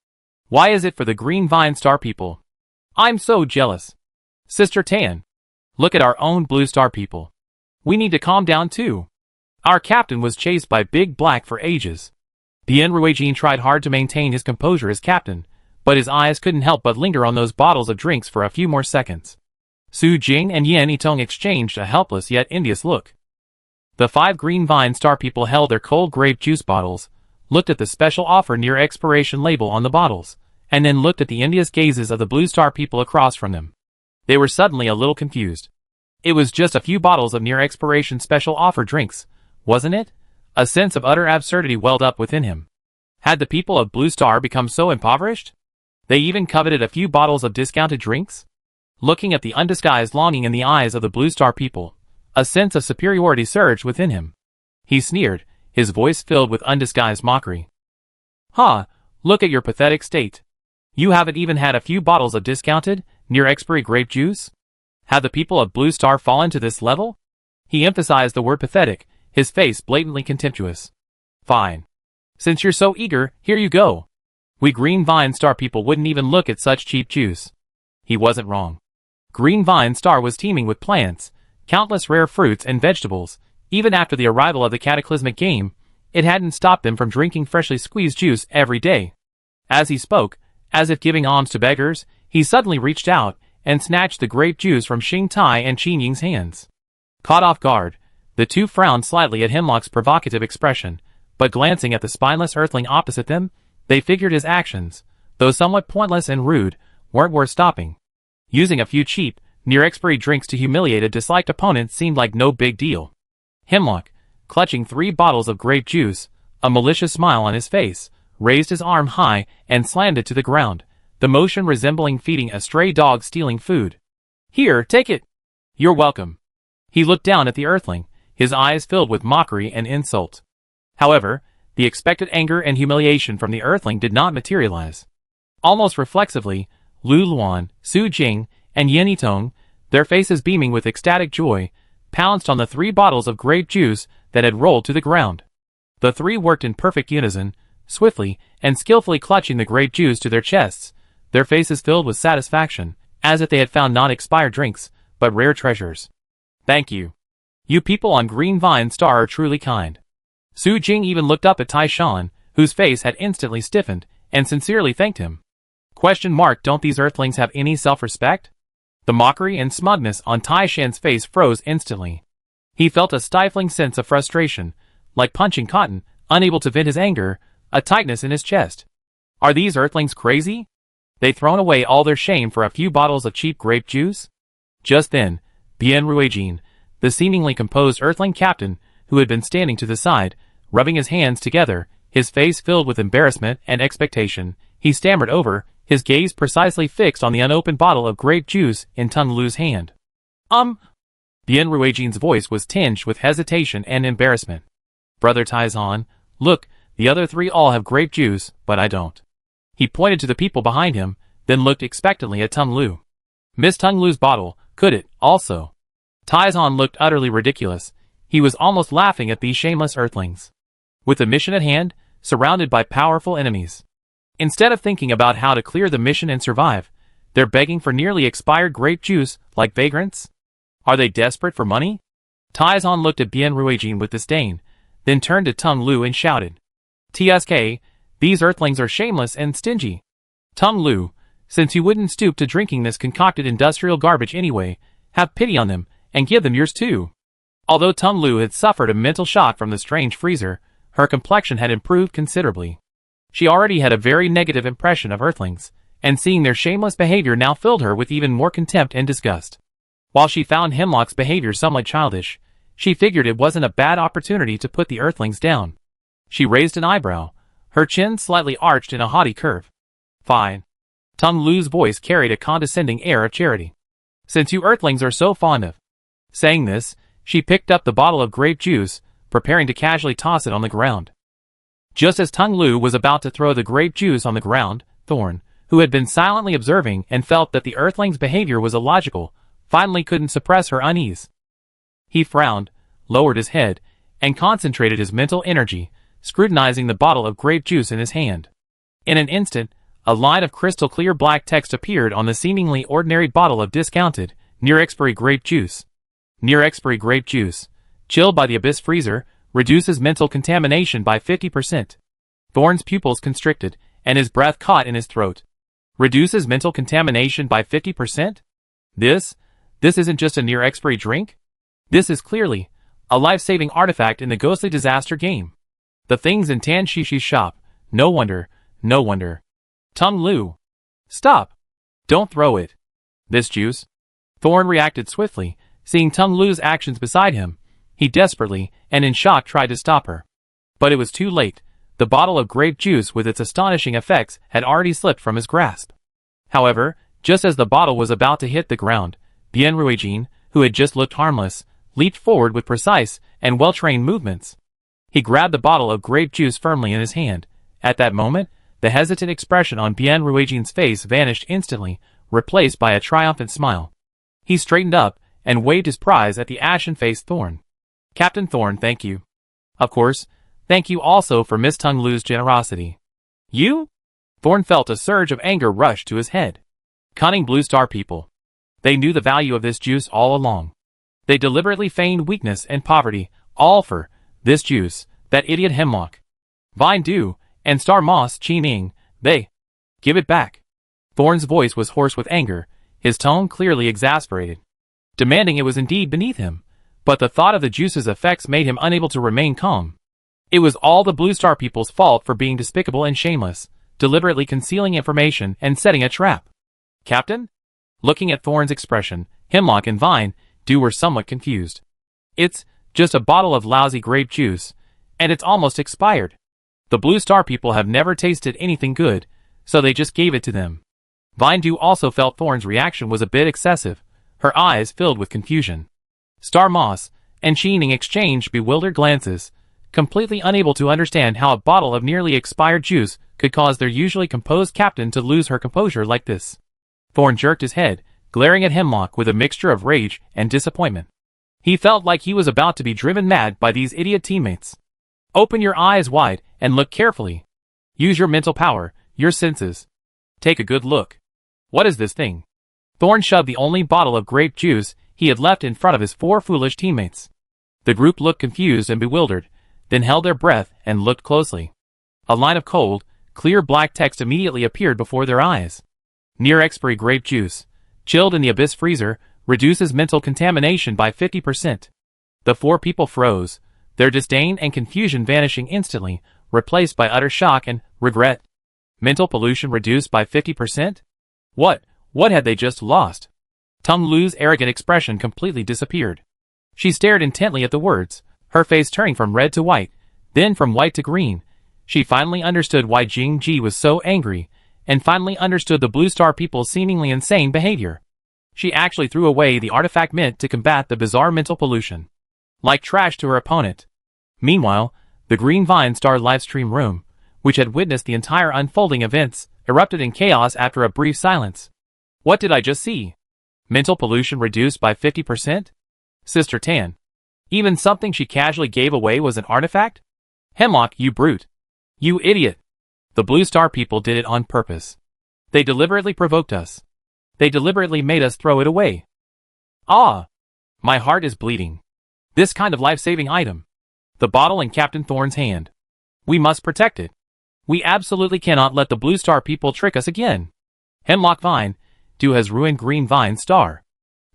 Why is it for the Green Vine Star people? I'm so jealous. Sister Tan. Look at our own Blue Star people. We need to calm down too. Our captain was chased by Big Black for ages. Bien Ruijin tried hard to maintain his composure as captain, but his eyes couldn't help but linger on those bottles of drinks for a few more seconds. Su Jing and Yan Yitong exchanged a helpless yet envious look. The 5 Green Vine Star people held their cold grape juice bottles, looked at the special offer near expiration label on the bottles, and then looked at the envious gazes of the Blue Star people across from them. They were suddenly a little confused. It was just a few bottles of near expiration special offer drinks, wasn't it? A sense of utter absurdity welled up within him. Had the people of Blue Star become so impoverished? They even coveted a few bottles of discounted drinks? Looking at the undisguised longing in the eyes of the Blue Star people, a sense of superiority surged within him. He sneered, his voice filled with undisguised mockery. Ha! Look at your pathetic state. You haven't even had a few bottles of discounted, near-expiry grape juice? Have the people of Blue Star fallen to this level? He emphasized the word pathetic, his face blatantly contemptuous. Fine. Since you're so eager, here you go. We Green Vine Star people wouldn't even look at such cheap juice. He wasn't wrong. Green Vine Star was teeming with plants, countless rare fruits and vegetables. Even after the arrival of the cataclysmic game, it hadn't stopped them from drinking freshly squeezed juice every day. As he spoke, as if giving alms to beggars, he suddenly reached out and snatched the grape juice from Xing Tai and Qin Ying's hands. Caught off guard, the two frowned slightly at Hemlock's provocative expression, but glancing at the spineless earthling opposite them, they figured his actions, though somewhat pointless and rude, weren't worth stopping. Using a few cheap, near-expiry drinks to humiliate a disliked opponent seemed like no big deal. Hemlock, clutching 3 bottles of grape juice, a malicious smile on his face, raised his arm high and slammed it to the ground, the motion resembling feeding a stray dog stealing food. Here, take it. You're welcome. He looked down at the earthling, his eyes filled with mockery and insult. However, the expected anger and humiliation from the earthling did not materialize. Almost reflexively, Lu Luan, Su Jing, and Yan Yitong, their faces beaming with ecstatic joy, pounced on the 3 bottles of grape juice that had rolled to the ground. The 3 worked in perfect unison, swiftly and skillfully clutching the grape juice to their chests, their faces filled with satisfaction, as if they had found not expired drinks, but rare treasures. Thank you. You people on Green Vine Star are truly kind. Su Jing even looked up at Tai Shan, whose face had instantly stiffened, and sincerely thanked him. Don't these earthlings have any self-respect? The mockery and smugness on Tai Shan's face froze instantly. He felt a stifling sense of frustration, like punching cotton, unable to vent his anger, a tightness in his chest. Are these earthlings crazy? They thrown away all their shame for a few bottles of cheap grape juice? Just then, Bien Ruijin, the seemingly composed earthling captain, who had been standing to the side, rubbing his hands together, his face filled with embarrassment and expectation, he stammered over, his gaze precisely fixed on the unopened bottle of grape juice in Tung Lu's hand. Bien Ruijin's voice was tinged with hesitation and embarrassment. Brother Taizan, look, the other 3 all have grape juice, but I don't. He pointed to the people behind him, then looked expectantly at Tung Lu. Miss Tung Lu's bottle, could it, also? Taizan looked utterly ridiculous. He was almost laughing at these shameless earthlings. With the mission at hand, surrounded by powerful enemies. Instead of thinking about how to clear the mission and survive, they're begging for nearly expired grape juice like vagrants? Are they desperate for money? Taizan looked at Bien Ruijin with disdain, then turned to Tung Lu and shouted, "TSK, these earthlings are shameless and stingy. Tung Lu, since you wouldn't stoop to drinking this concocted industrial garbage anyway, have pity on them and give them yours too." Although Tung Lu had suffered a mental shock from the strange freezer, her complexion had improved considerably. She already had a very negative impression of earthlings, and seeing their shameless behavior now filled her with even more contempt and disgust. While she found Hemlock's behavior somewhat childish, she figured it wasn't a bad opportunity to put the earthlings down. She raised an eyebrow, her chin slightly arched in a haughty curve. "Fine." Tung Lu's voice carried a condescending air of charity. "Since you earthlings are so fond of..." Saying this, she picked up the bottle of grape juice, preparing to casually toss it on the ground. Just as Tung Lu was about to throw the grape juice on the ground, Thorn, who had been silently observing and felt that the earthling's behavior was illogical, finally couldn't suppress her unease. He frowned, lowered his head, and concentrated his mental energy, scrutinizing the bottle of grape juice in his hand. In an instant, a line of crystal-clear black text appeared on the seemingly ordinary bottle of discounted, near-expiry grape juice. Near-expiry grape juice, chilled by the abyss freezer, reduces mental contamination by 50%. Thorn's pupils constricted, and his breath caught in his throat. Reduces mental contamination by 50%? This isn't just a near-expiry drink? This is clearly a life-saving artifact in the ghostly disaster game. The thing's in Tan Shishi's shop. No wonder. Tung Lu. Stop. Don't throw it. This juice. Thorn reacted swiftly, seeing Tung Lu's actions beside him. He desperately, and in shock, tried to stop her. But it was too late. The bottle of grape juice with its astonishing effects had already slipped from his grasp. However, just as the bottle was about to hit the ground, Bien Ruijin, who had just looked harmless, leaped forward with precise and well-trained movements. He grabbed the bottle of grape juice firmly in his hand. At that moment, the hesitant expression on Bien Ruijin's face vanished instantly, replaced by a triumphant smile. He straightened up and waved his prize at the ashen-faced Thorn. "Captain Thorn, thank you. Of course, thank you also for Miss Tung Lu's generosity." "You?" Thorn felt a surge of anger rush to his head. Cunning Blue Star people. They knew the value of this juice all along. They deliberately feigned weakness and poverty, all for this juice, that idiot Hemlock. Vine Dew, and Star Moss Chi-Ning, they. Give it back. Thorn's voice was hoarse with anger, his tone clearly exasperated. Demanding it was indeed beneath him, but the thought of the juice's effects made him unable to remain calm. It was all the Blue Star people's fault for being despicable and shameless, deliberately concealing information and setting a trap. "Captain?" Looking at Thorn's expression, Hemlock and Vine Dew were somewhat confused. "It's just a bottle of lousy grape juice, and it's almost expired. The Blue Star people have never tasted anything good, so they just gave it to them." Vine Dew also felt Thorn's reaction was a bit excessive, her eyes filled with confusion. Star Moss and Chi-Ning exchanged bewildered glances, completely unable to understand how a bottle of nearly expired juice could cause their usually composed captain to lose her composure like this. Thorn jerked his head, glaring at Hemlock with a mixture of rage and disappointment. He felt like he was about to be driven mad by these idiot teammates. "Open your eyes wide and look carefully. Use your mental power, your senses. Take a good look. What is this thing?" Thorn shoved the only bottle of grape juice he had left in front of his four foolish teammates. The group looked confused and bewildered, then held their breath and looked closely. A line of cold, clear black text immediately appeared before their eyes. Near-expiry grape juice, chilled in the abyss freezer, reduces mental contamination by 50%. The four people froze, their disdain and confusion vanishing instantly, replaced by utter shock and regret. Mental pollution reduced by 50%? What had they just lost? Tung Lu's arrogant expression completely disappeared. She stared intently at the words, her face turning from red to white, then from white to green. She finally understood why Jing Ji was so angry, and finally understood the Blue Star people's seemingly insane behavior. She actually threw away the artifact meant to combat the bizarre mental pollution. Like trash to her opponent. Meanwhile, the Green Vine Star livestream room, which had witnessed the entire unfolding events, erupted in chaos after a brief silence. What did I just see? Mental pollution reduced by 50%? Sister Tan. Even something she casually gave away was an artifact? Hemlock, you brute. You idiot. The Blue Star people did it on purpose. They deliberately provoked us. They deliberately made us throw it away. Ah! My heart is bleeding. This kind of life-saving item. The bottle in Captain Thorne's hand. We must protect it. We absolutely cannot let the Blue Star people trick us again. Hemlock Vine, Du has ruined Green Vine Star.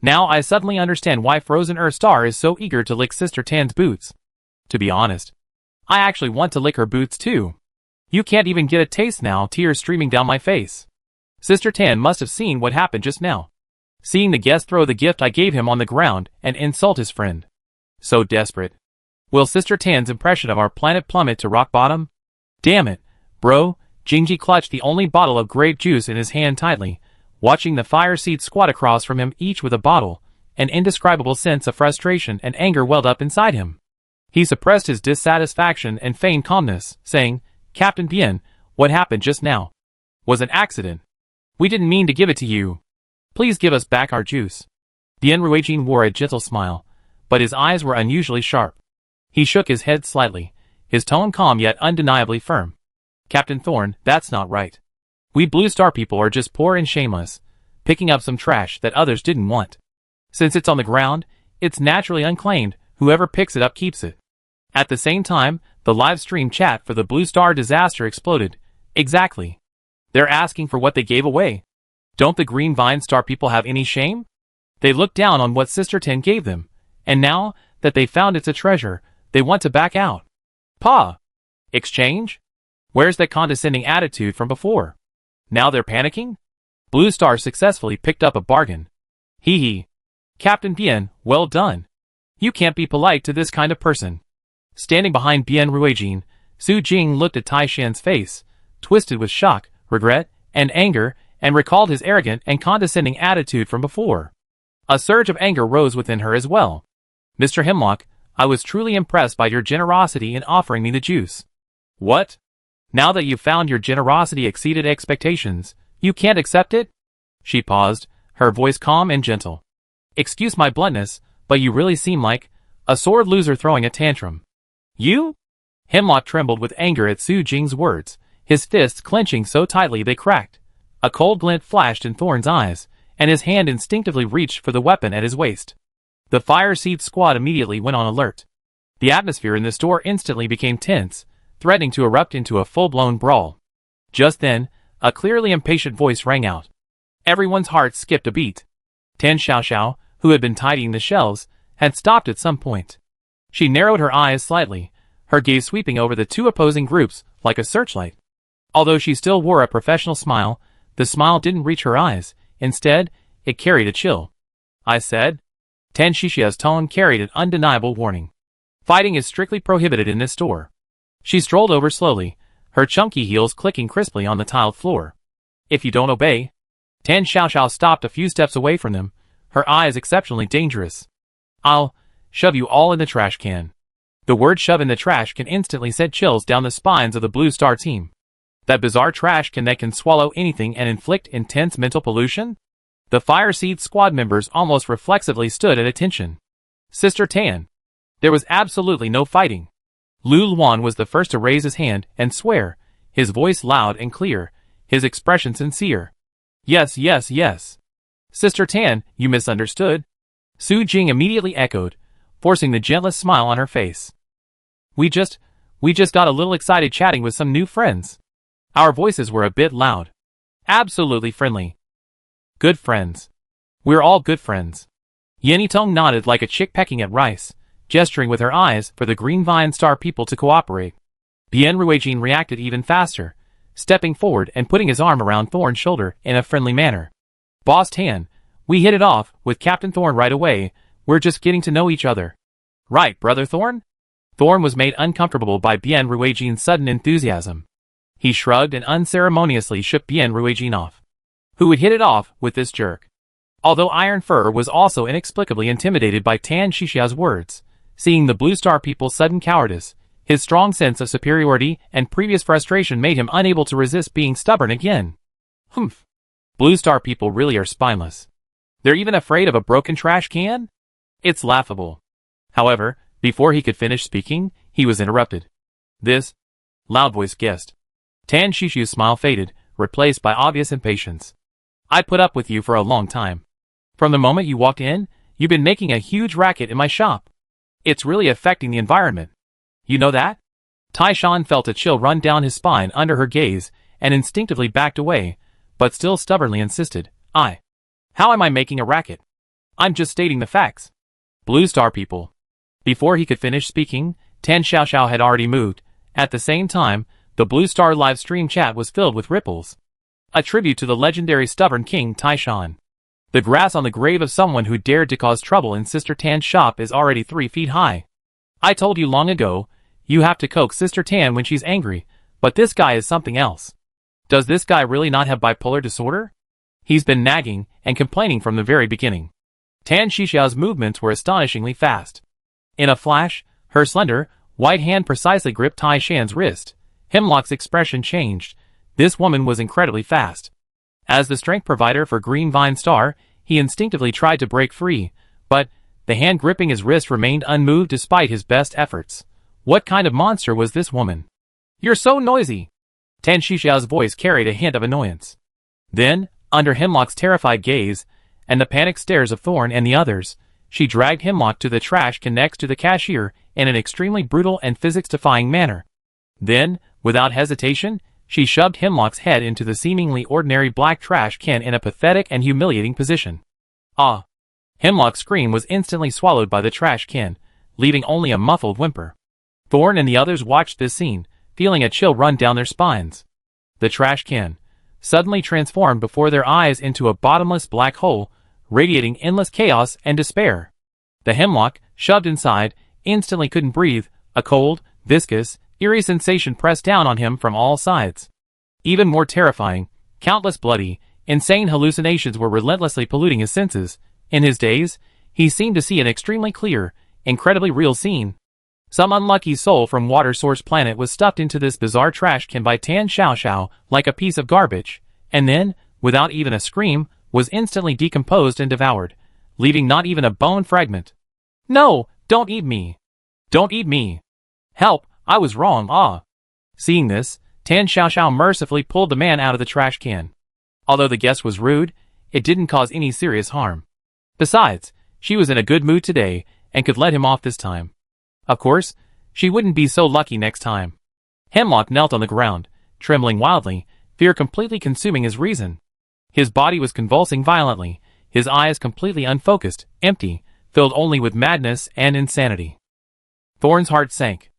Now I suddenly understand why Frozen Earth Star is so eager to lick Sister Tan's boots. To be honest, I actually want to lick her boots too. You can't even get a taste now, tears streaming down my face. Sister Tan must have seen what happened just now. Seeing the guest throw the gift I gave him on the ground and insult his friend. So desperate. Will Sister Tan's impression of our planet plummet to rock bottom? Damn it, bro. Jingji clutched the only bottle of grape juice in his hand tightly, watching the fire seeds squat across from him each with a bottle. An indescribable sense of frustration and anger welled up inside him. He suppressed his dissatisfaction and feigned calmness, saying, Captain Bien, what happened just now was an accident. We didn't mean to give it to you. Please give us back our juice. Bien Ruijin wore a gentle smile, but his eyes were unusually sharp. He shook his head slightly, his tone calm yet undeniably firm. Captain Thorne, that's not right. We Blue Star people are just poor and shameless, picking up some trash that others didn't want. Since it's on the ground, it's naturally unclaimed, whoever picks it up keeps it. At the same time, the live stream chat for the Blue Star disaster exploded. Exactly. They're asking for what they gave away. Don't the Green Vine Star people have any shame? They looked down on what Sister Tan gave them, and now that they found it's a treasure, they want to back out. Pa! Exchange? Where's that condescending attitude from before? Now they're panicking? Blue Star successfully picked up a bargain. Hee hee. Captain Bien, well done. You can't be polite to this kind of person. Standing behind Bien Ruijin, Su Jing looked at Tai Shan's face, twisted with shock, regret, and anger, and recalled his arrogant and condescending attitude from before. A surge of anger rose within her as well. Mr. Hemlock, I was truly impressed by your generosity in offering me the juice. What? Now that you've found your generosity exceeded expectations, you can't accept it? She paused, her voice calm and gentle. Excuse my bluntness, but you really seem like a sore loser throwing a tantrum. You? Hemlock trembled with anger at Su Jing's words, his fists clenching so tightly they cracked. A cold glint flashed in Thorne's eyes, and his hand instinctively reached for the weapon at his waist. The Fire Seed squad immediately went on alert. The atmosphere in the store instantly became tense, threatening to erupt into a full-blown brawl. Just then, a clearly impatient voice rang out. Everyone's heart skipped a beat. Tan Xiaoxiao, who had been tidying the shelves, had stopped at some point. She narrowed her eyes slightly, her gaze sweeping over the two opposing groups like a searchlight. Although she still wore a professional smile, the smile didn't reach her eyes. Instead, it carried a chill. I said. Tan Xiaoxiao's tone carried an undeniable warning. Fighting is strictly prohibited in this store. She strolled over slowly, her chunky heels clicking crisply on the tiled floor. If you don't obey. Tan Xiaoxiao stopped a few steps away from them, her eyes exceptionally dangerous. I'll shove you all in the trash can. The word shove in the trash can instantly sent chills down the spines of the Blue Star team. That bizarre trash can that can swallow anything and inflict intense mental pollution? The Fire Seed squad members almost reflexively stood at attention. Sister Tan. There was absolutely no fighting. Lu Luan was the first to raise his hand and swear, his voice loud and clear, his expression sincere. Yes, yes, yes. Sister Tan, you misunderstood. Su Jing immediately echoed, forcing the gentlest smile on her face. We just got a little excited chatting with some new friends. Our voices were a bit loud. Absolutely friendly. Good friends. We're all good friends. Yenny Tong nodded like a chick pecking at rice, gesturing with her eyes for the Green Vine Star people to cooperate. Bien Ruijin reacted even faster, stepping forward and putting his arm around Thorne's shoulder in a friendly manner. Boss Tan, we hit it off with Captain Thorne right away, we're just getting to know each other. Right, Brother Thorne? Thorne was made uncomfortable by Bien Ruijin's sudden enthusiasm. He shrugged and unceremoniously shook Bien Ruijin off. Who would hit it off with this jerk? Although Iron Fur was also inexplicably intimidated by Tan Xiaoxiao's words, seeing the Blue Star people's sudden cowardice, his strong sense of superiority and previous frustration made him unable to resist being stubborn again. Humph. Blue Star people really are spineless. They're even afraid of a broken trash can? It's laughable. However, before he could finish speaking, he was interrupted. This loud-voiced guest Tan Shishu's smile faded, replaced by obvious impatience. I put up with you for a long time. From the moment you walked in, you've been making a huge racket in my shop. It's really affecting the environment. You know that? Taishan felt a chill run down his spine under her gaze and instinctively backed away, but still stubbornly insisted. How am I making a racket? I'm just stating the facts. Blue Star people. Before he could finish speaking, Tan Xiaoxiao had already moved. At the same time, the Blue Star live stream chat was filled with ripples. A tribute to the legendary stubborn king Taishan. The grass on the grave of someone who dared to cause trouble in Sister Tan's shop is already 3 feet high. I told you long ago, you have to coax Sister Tan when she's angry, but this guy is something else. Does this guy really not have bipolar disorder? He's been nagging and complaining from the very beginning. Tan Xiaoxiao's movements were astonishingly fast. In a flash, her slender, white hand precisely gripped Taishan's wrist. Hemlock's expression changed. This woman was incredibly fast. As the strength provider for Green Vine Star, he instinctively tried to break free, but the hand gripping his wrist remained unmoved despite his best efforts. What kind of monster was this woman? You're so noisy! Tan Xiaoxiao's voice carried a hint of annoyance. Then, under Hemlock's terrified gaze, and the panicked stares of Thorn and the others, she dragged Hemlock to the trash can next to the cashier in an extremely brutal and physics-defying manner. Then, without hesitation, she shoved Hemlock's head into the seemingly ordinary black trash can in a pathetic and humiliating position. Ah! Hemlock's scream was instantly swallowed by the trash can, leaving only a muffled whimper. Thorn and the others watched this scene, feeling a chill run down their spines. The trash can suddenly transformed before their eyes into a bottomless black hole, radiating endless chaos and despair. The Hemlock, shoved inside, instantly couldn't breathe. A cold, viscous, eerie sensation pressed down on him from all sides. Even more terrifying, countless bloody, insane hallucinations were relentlessly polluting his senses. In his daze, he seemed to see an extremely clear, incredibly real scene. Some unlucky soul from Water Source Planet was stuffed into this bizarre trash can by Tan Xiaoxiao like a piece of garbage, and then, without even a scream, was instantly decomposed and devoured, leaving not even a bone fragment. No, don't eat me! Don't eat me! Help, I was wrong, Seeing this, Tan Xiaoxiao mercifully pulled the man out of the trash can. Although the guest was rude, it didn't cause any serious harm. Besides, she was in a good mood today, and could let him off this time. Of course, she wouldn't be so lucky next time. Hemlock knelt on the ground, trembling wildly, fear completely consuming his reason. His body was convulsing violently, his eyes completely unfocused, empty, filled only with madness and insanity. Thorn's heart sank.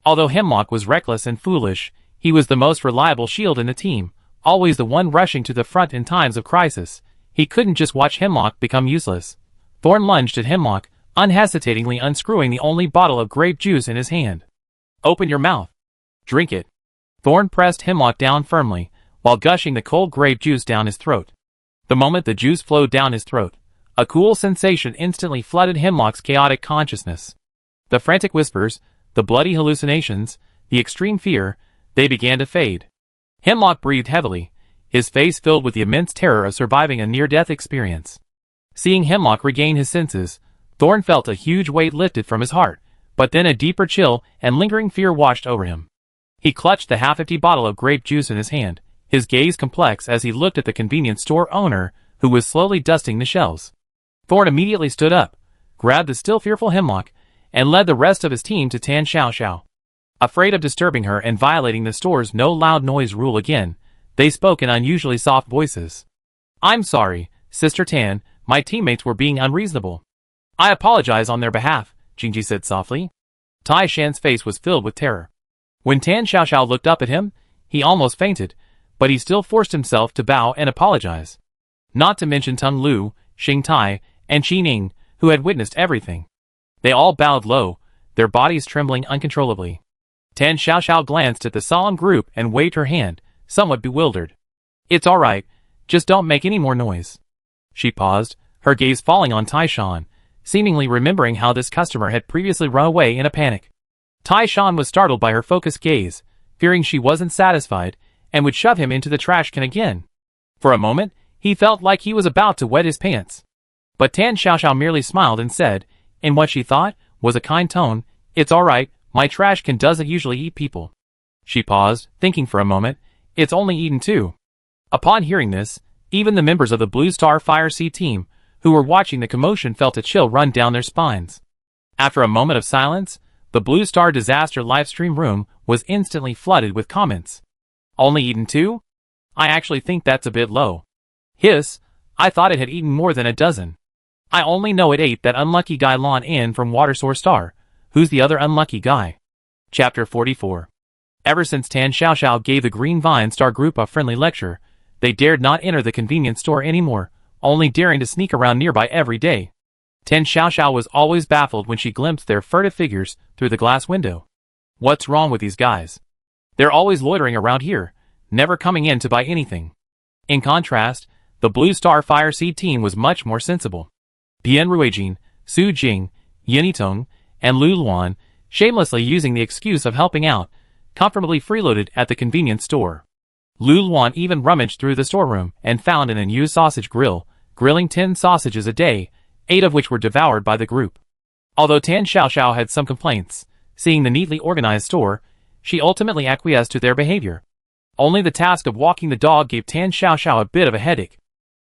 Although Hemlock was reckless and foolish, he was the most reliable shield in the team, always the one rushing to the front in times of crisis. He couldn't just watch Hemlock become useless. Thorn lunged at Hemlock, unhesitatingly unscrewing the only bottle of grape juice in his hand. Open your mouth. Drink it. Thorn pressed Hemlock down firmly, while gushing the cold grape juice down his throat. The moment the juice flowed down his throat, a cool sensation instantly flooded Hemlock's chaotic consciousness. The frantic whispers, the bloody hallucinations, the extreme fear, they began to fade. Hemlock breathed heavily, his face filled with the immense terror of surviving a near-death experience. Seeing Hemlock regain his senses, Thorn felt a huge weight lifted from his heart, but then a deeper chill and lingering fear washed over him. He clutched the half-empty bottle of grape juice in his hand, his gaze complex as he looked at the convenience store owner, who was slowly dusting the shelves. Thorn immediately stood up, grabbed the still fearful Hemlock, and led the rest of his team to Tan Xiaoxiao. Afraid of disturbing her and violating the store's no loud noise rule again, they spoke in unusually soft voices. I'm sorry, Sister Tan, my teammates were being unreasonable. I apologize on their behalf, Jingji said softly. Tai Shan's face was filled with terror. When Tan Xiaoxiao looked up at him, he almost fainted, but he still forced himself to bow and apologize. Not to mention Tung Lu, Xing Tai, and Qi Ning, who had witnessed everything. They all bowed low, their bodies trembling uncontrollably. Tan Xiaoxiao glanced at the solemn group and waved her hand, somewhat bewildered. It's all right, just don't make any more noise. She paused, her gaze falling on Taishan, seemingly remembering how this customer had previously run away in a panic. Taishan was startled by her focused gaze, fearing she wasn't satisfied, and would shove him into the trash can again. For a moment, he felt like he was about to wet his pants. But Tan Xiaoxiao merely smiled and said, in what she thought was a kind tone, It's all right, my trash can doesn't usually eat people. She paused, thinking for a moment, It's only eaten two. Upon hearing this, even the members of the Blue Star Fire Sea team, who were watching the commotion, felt a chill run down their spines. After a moment of silence, the Blue Star Disaster livestream room was instantly flooded with comments. Only eaten two? I actually think that's a bit low. Hiss, I thought it had eaten more than a dozen. I only know it ate that unlucky guy Lon In from Watersource Star. Who's the other unlucky guy? Chapter 44. Ever since Tan Xiaoxiao gave the Green Vine Star group a friendly lecture, they dared not enter the convenience store anymore, only daring to sneak around nearby every day. Tan Xiaoxiao was always baffled when she glimpsed their furtive figures through the glass window. What's wrong with these guys? They're always loitering around here, never coming in to buy anything. In contrast, the Blue Star Fire Sea team was much more sensible. Bian Ruijin, Su Jing, Yin Yitong, and Lu Luan, shamelessly using the excuse of helping out, comfortably freeloaded at the convenience store. Lu Luan even rummaged through the storeroom and found an unused sausage grill, grilling 10 sausages a day, 8 of which were devoured by the group. Although Tan Xiaoxiao had some complaints, seeing the neatly organized store, she ultimately acquiesced to their behavior. Only the task of walking the dog gave Tan Xiaoxiao a bit of a headache.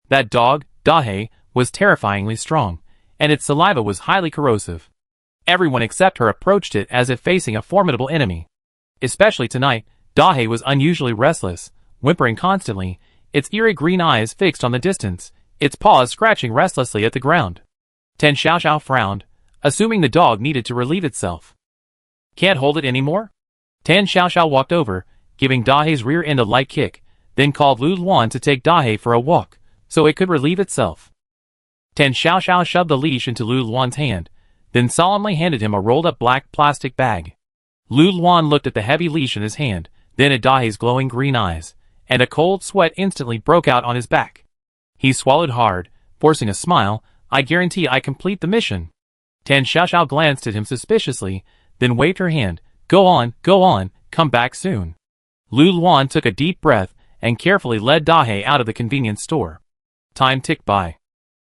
That dog, Dahe, was terrifyingly strong, and its saliva was highly corrosive. Everyone except her approached it as if facing a formidable enemy. Especially tonight, Dahe was unusually restless, whimpering constantly, its eerie green eyes fixed on the distance, its paws scratching restlessly at the ground. Tan Xiaoxiao frowned, assuming the dog needed to relieve itself. Can't hold it anymore? Tan Xiaoxiao walked over, giving Dahe's rear end a light kick, then called Lu Luan to take Dahe for a walk, so it could relieve itself. Tan Xiaoxiao shoved the leash into Lu Luan's hand, then solemnly handed him a rolled-up black plastic bag. Lu Luan looked at the heavy leash in his hand, then at Dahe's glowing green eyes, and a cold sweat instantly broke out on his back. He swallowed hard, forcing a smile. I guarantee I complete the mission. Tan Xiaoxiao glanced at him suspiciously, then waved her hand. Go on, come back soon. Lu Luan took a deep breath and carefully led Dahe out of the convenience store. Time ticked by.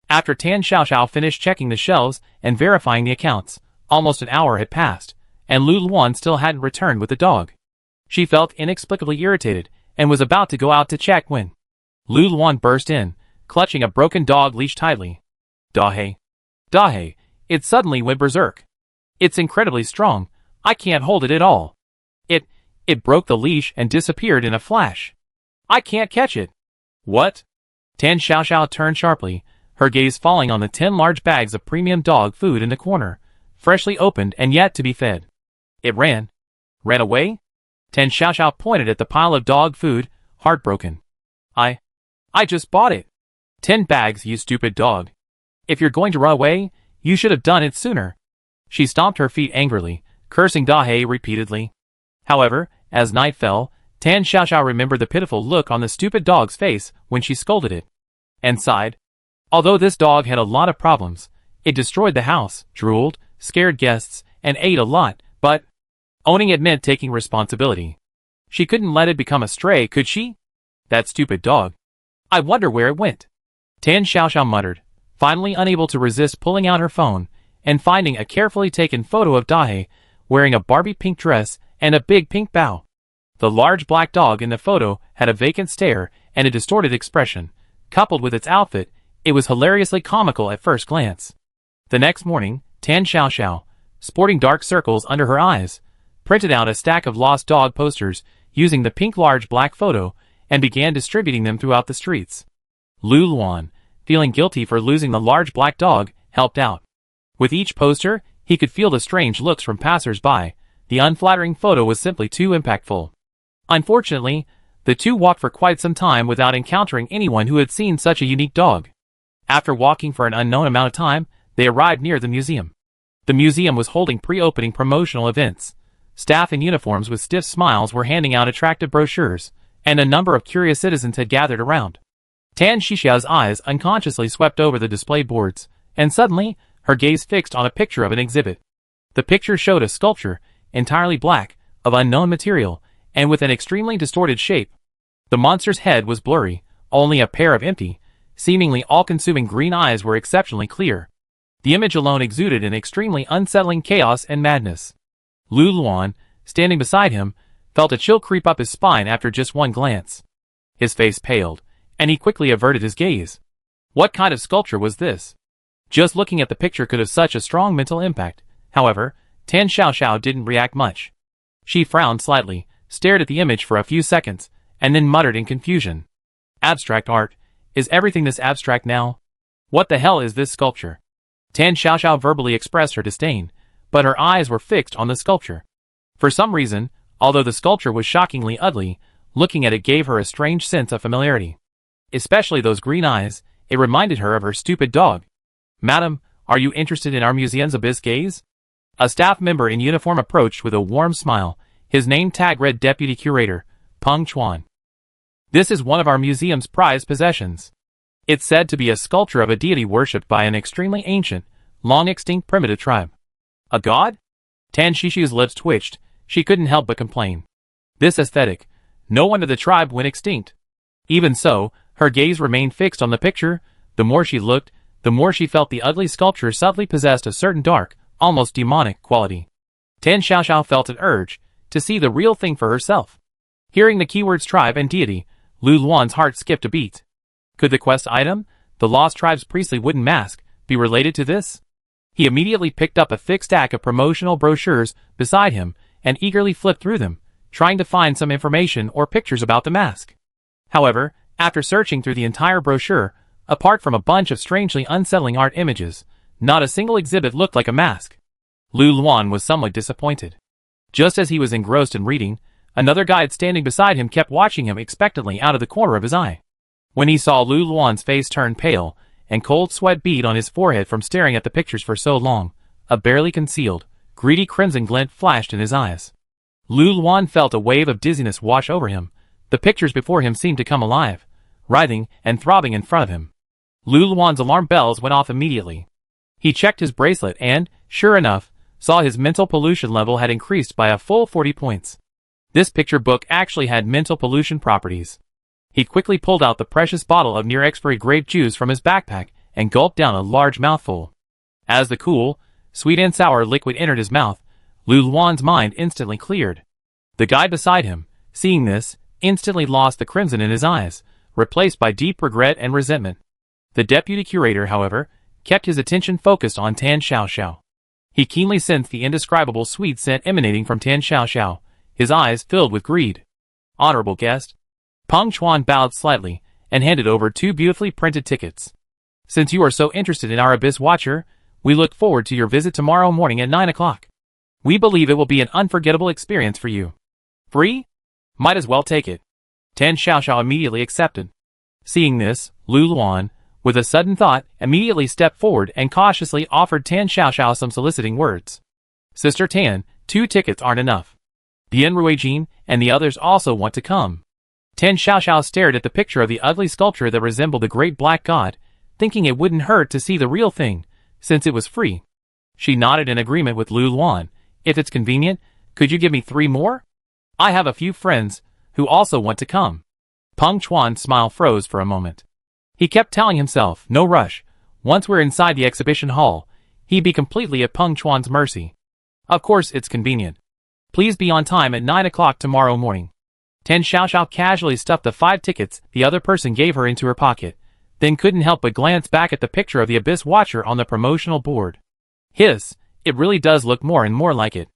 After Tan Xiaoxiao finished checking the shelves and verifying the accounts, almost an hour had passed, and Lu Luan still hadn't returned with the dog. She felt inexplicably irritated and was about to go out to check when Lu Luan burst in, clutching a broken dog leash tightly. Dahe, it suddenly went berserk. It's incredibly strong. I can't hold it at all. It broke the leash and disappeared in a flash. I can't catch it. What? Tan Xiaoxiao turned sharply, her gaze falling on the 10 large bags of premium dog food in the corner, freshly opened and yet to be fed. It ran away? Tan Xiaoxiao pointed at the pile of dog food, heartbroken. I just bought it. 10 bags, you stupid dog. If you're going to run away, you should have done it sooner. She stomped her feet angrily, cursing Dahe repeatedly. However, as night fell, Tan Xiaoxiao remembered the pitiful look on the stupid dog's face when she scolded it, and sighed. Although this dog had a lot of problems, it destroyed the house, drooled, scared guests, and ate a lot, but owning it meant taking responsibility. She couldn't let it become a stray, could she? That stupid dog. I wonder where it went. Tan Xiaoxiao muttered, finally unable to resist pulling out her phone and finding a carefully taken photo of Dahe wearing a Barbie pink dress and a big pink bow. The large black dog in the photo had a vacant stare and a distorted expression. Coupled with its outfit, it was hilariously comical at first glance. The next morning, Tan Xiaoxiao, sporting dark circles under her eyes, printed out a stack of lost dog posters using the pink large black photo and began distributing them throughout the streets. Lu Luan, feeling guilty for losing the large black dog, helped out. With each poster, he could feel the strange looks from passers-by. The unflattering photo was simply too impactful. Unfortunately, the two walked for quite some time without encountering anyone who had seen such a unique dog. After walking for an unknown amount of time, they arrived near the museum. The museum was holding pre-opening promotional events. Staff in uniforms with stiff smiles were handing out attractive brochures, and a number of curious citizens had gathered around. Tan Xiaoxiao's eyes unconsciously swept over the display boards, and suddenly, her gaze fixed on a picture of an exhibit. The picture showed a sculpture, entirely black, of unknown material, and with an extremely distorted shape. The monster's head was blurry, only a pair of empty, seemingly all-consuming green eyes were exceptionally clear. The image alone exuded an extremely unsettling chaos and madness. Lu Luan, standing beside him, felt a chill creep up his spine after just one glance. His face paled, and he quickly averted his gaze. What kind of sculpture was this? Just looking at the picture could have such a strong mental impact. However, Tan Xiaoxiao didn't react much. She frowned slightly, stared at the image for a few seconds, and then muttered in confusion. Abstract art? Is everything this abstract now? What the hell is this sculpture? Tan Xiaoxiao verbally expressed her disdain, but her eyes were fixed on the sculpture. For some reason, although the sculpture was shockingly ugly, looking at it gave her a strange sense of familiarity. Especially those green eyes, it reminded her of her stupid dog. Madam, are you interested in our museum's abyss gaze? A staff member in uniform approached with a warm smile, his name tag read Deputy Curator, Peng Chuan. This is one of our museum's prized possessions. It's said to be a sculpture of a deity worshipped by an extremely ancient, long-extinct primitive tribe. A god? Tan Shishu's lips twitched, she couldn't help but complain. This aesthetic, no wonder the tribe went extinct. Even so, her gaze remained fixed on the picture. The more she looked, the more she felt the ugly sculpture subtly possessed a certain dark, almost demonic quality. Tan Xiaoxiao felt an urge to see the real thing for herself. Hearing the keywords tribe and deity, Lu Luan's heart skipped a beat. Could the quest item, the lost tribe's priestly wooden mask, be related to this? He immediately picked up a thick stack of promotional brochures beside him and eagerly flipped through them, trying to find some information or pictures about the mask. However, after searching through the entire brochure, apart from a bunch of strangely unsettling art images, not a single exhibit looked like a mask. Lu Luan was somewhat disappointed. Just as he was engrossed in reading, another guide standing beside him kept watching him expectantly out of the corner of his eye. When he saw Lu Luan's face turn pale, and cold sweat bead on his forehead from staring at the pictures for so long, a barely concealed, greedy crimson glint flashed in his eyes. Lu Luan felt a wave of dizziness wash over him. The pictures before him seemed to come alive, writhing and throbbing in front of him. Lu Luan's alarm bells went off immediately. He checked his bracelet and, sure enough, saw his mental pollution level had increased by a full 40 points. This picture book actually had mental pollution properties. He quickly pulled out the precious bottle of near-expiry grape juice from his backpack and gulped down a large mouthful. As the cool, sweet and sour liquid entered his mouth, Lu Luan's mind instantly cleared. The guide beside him, seeing this, instantly lost the crimson in his eyes, replaced by deep regret and resentment. The deputy curator, however, kept his attention focused on Tan Xiaoxiao. He keenly sensed the indescribable sweet scent emanating from Tan Xiaoxiao, his eyes filled with greed. Honorable guest. Peng Chuan bowed slightly and handed over 2 beautifully printed tickets. Since you are so interested in our Abyss Watcher, we look forward to your visit tomorrow morning at 9 o'clock. We believe it will be an unforgettable experience for you. Free? Might as well take it. Tan Xiaoxiao immediately accepted. Seeing this, Lu Luan, with a sudden thought, immediately stepped forward and cautiously offered Tan Xiaoxiao some soliciting words. Sister Tan, 2 tickets aren't enough. Bian Ruijin and the others also want to come. Tan Xiaoxiao stared at the picture of the ugly sculpture that resembled the great black god, thinking it wouldn't hurt to see the real thing, since it was free. She nodded in agreement with Lu Luan. If it's convenient, could you give me 3 more? I have a few friends who also want to come. Peng Chuan's smile froze for a moment. He kept telling himself, no rush. Once we're inside the exhibition hall, he'd be completely at Peng Chuan's mercy. Of course it's convenient. Please be on time at 9 o'clock tomorrow morning. Tan Xiaoxiao casually stuffed the 5 tickets the other person gave her into her pocket, then couldn't help but glance back at the picture of the Abyss Watcher on the promotional board. Hiss, it really does look more and more like it.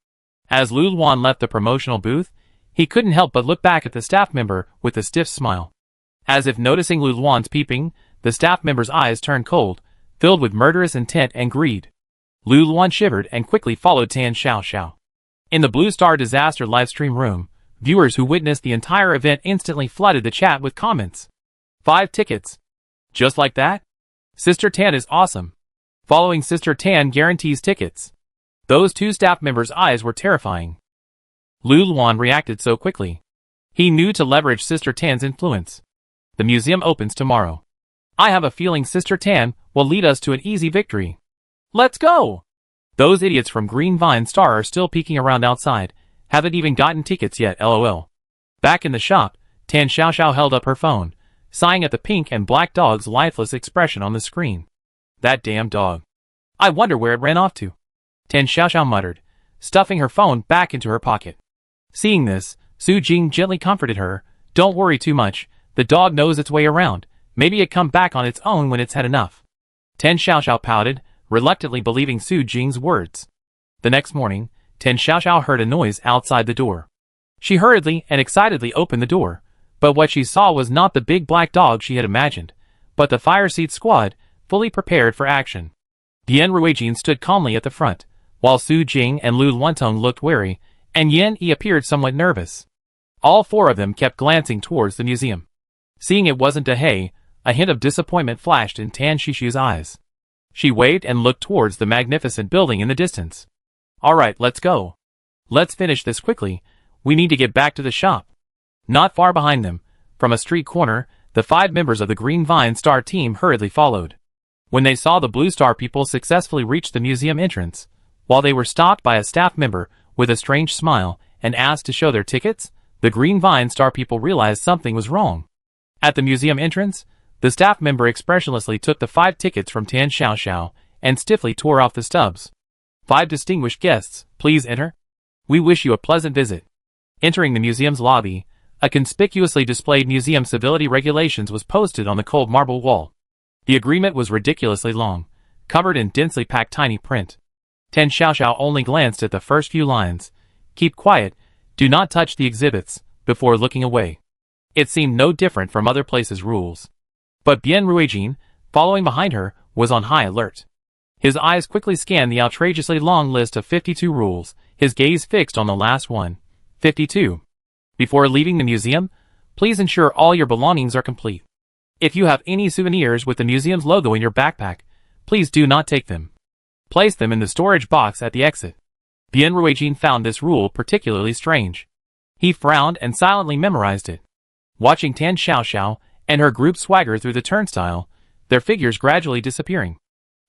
As Lu Luan left the promotional booth, he couldn't help but look back at the staff member with a stiff smile. As if noticing Lu Luan's peeping, the staff member's eyes turned cold, filled with murderous intent and greed. Lu Luan shivered and quickly followed Tan Xiaoxiao. In the Blue Star Disaster livestream room, viewers who witnessed the entire event instantly flooded the chat with comments. 5 tickets. Just like that? Sister Tan is awesome. Following Sister Tan guarantees tickets. Those 2 staff members' eyes were terrifying. Lu Luan reacted so quickly. He knew to leverage Sister Tan's influence. The museum opens tomorrow. I have a feeling Sister Tan will lead us to an easy victory. Let's go! Those idiots from Green Vine Star are still peeking around outside. Haven't even gotten tickets yet, lol. Back in the shop, Tan Xiaoxiao held up her phone, sighing at the pink and black dog's lifeless expression on the screen. That damn dog. I wonder where it ran off to. Tan Xiaoxiao muttered, stuffing her phone back into her pocket. Seeing this, Su Jing gently comforted her. Don't worry too much. The dog knows its way around. Maybe it come back on its own when it's had enough. Ten Xiaoxiao pouted, reluctantly believing Su Jing's words. The next morning, Ten Xiaoxiao heard a noise outside the door. She hurriedly and excitedly opened the door, but what she saw was not the big black dog she had imagined, but the fire-seat squad, fully prepared for action. Bian Ruijin stood calmly at the front, while Su Jing and Lu Luntong looked wary, and Yan Yi appeared somewhat nervous. All four of them kept glancing towards the museum. Seeing it wasn't Dehei, a hint of disappointment flashed in Tan Shishu's eyes. She waved and looked towards the magnificent building in the distance. Alright, let's go. Let's finish this quickly. We need to get back to the shop. Not far behind them, from a street corner, the 5 members of the Green Vine Star team hurriedly followed. When they saw the Blue Star people successfully reach the museum entrance, while they were stopped by a staff member with a strange smile and asked to show their tickets, the Green Vine Star people realized something was wrong. At the museum entrance, the staff member expressionlessly took the 5 tickets from Tan Xiaoxiao and stiffly tore off the stubs. 5 distinguished guests, please enter. We wish you a pleasant visit. Entering the museum's lobby, a conspicuously displayed museum civility regulations was posted on the cold marble wall. The agreement was ridiculously long, covered in densely packed tiny print. Tan Xiaoxiao only glanced at the first few lines. Keep quiet, do not touch the exhibits, before looking away. It seemed no different from other places' rules. But Bian Ruijin, following behind her, was on high alert. His eyes quickly scanned the outrageously long list of 52 rules, his gaze fixed on the last one. 52. Before leaving the museum, please ensure all your belongings are complete. If you have any souvenirs with the museum's logo in your backpack, please do not take them. Place them in the storage box at the exit. Bian Ruijin found this rule particularly strange. He frowned and silently memorized it. Watching Tan Xiaoxiao and her group swagger through the turnstile, their figures gradually disappearing.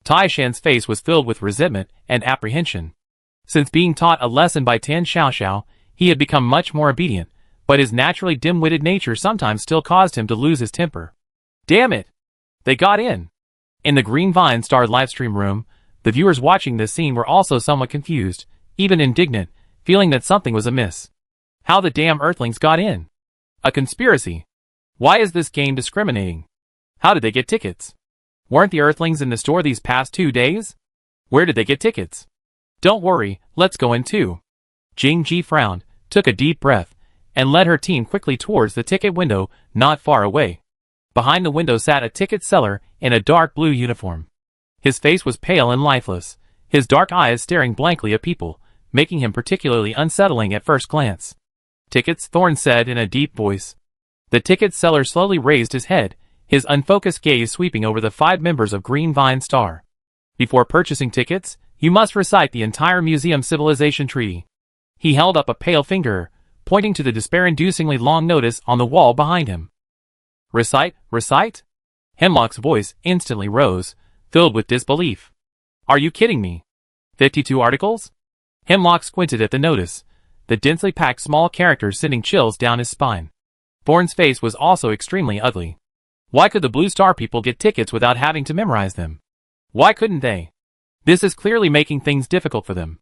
Tai Shan's face was filled with resentment and apprehension. Since being taught a lesson by Tan Xiaoxiao, he had become much more obedient, but his naturally dim-witted nature sometimes still caused him to lose his temper. Damn it! They got in! In the Green Vine Star livestream room, the viewers watching this scene were also somewhat confused, even indignant, feeling that something was amiss. How the damn Earthlings got in? A conspiracy? Why is this game discriminating? How did they get tickets? Weren't the Earthlings in the store these past 2 days? Where did they get tickets? Don't worry, let's go in too. Jing Ji frowned, took a deep breath, and led her team quickly towards the ticket window not far away. Behind the window sat a ticket seller in a dark blue uniform. His face was pale and lifeless, his dark eyes staring blankly at people, making him particularly unsettling at first glance. Tickets, Thorne said in a deep voice. The ticket seller slowly raised his head, his unfocused gaze sweeping over the 5 members of Green Vine Star. Before purchasing tickets, you must recite the entire museum civilization treaty. He held up a pale finger, pointing to the despair-inducingly long notice on the wall behind him. Recite, recite? Hemlock's voice instantly rose, filled with disbelief. Are you kidding me? 52 articles? Hemlock squinted at the notice, the densely packed small characters sending chills down his spine. Thorne's face was also extremely ugly. Why could the Blue Star people get tickets without having to memorize them? Why couldn't they? This is clearly making things difficult for them.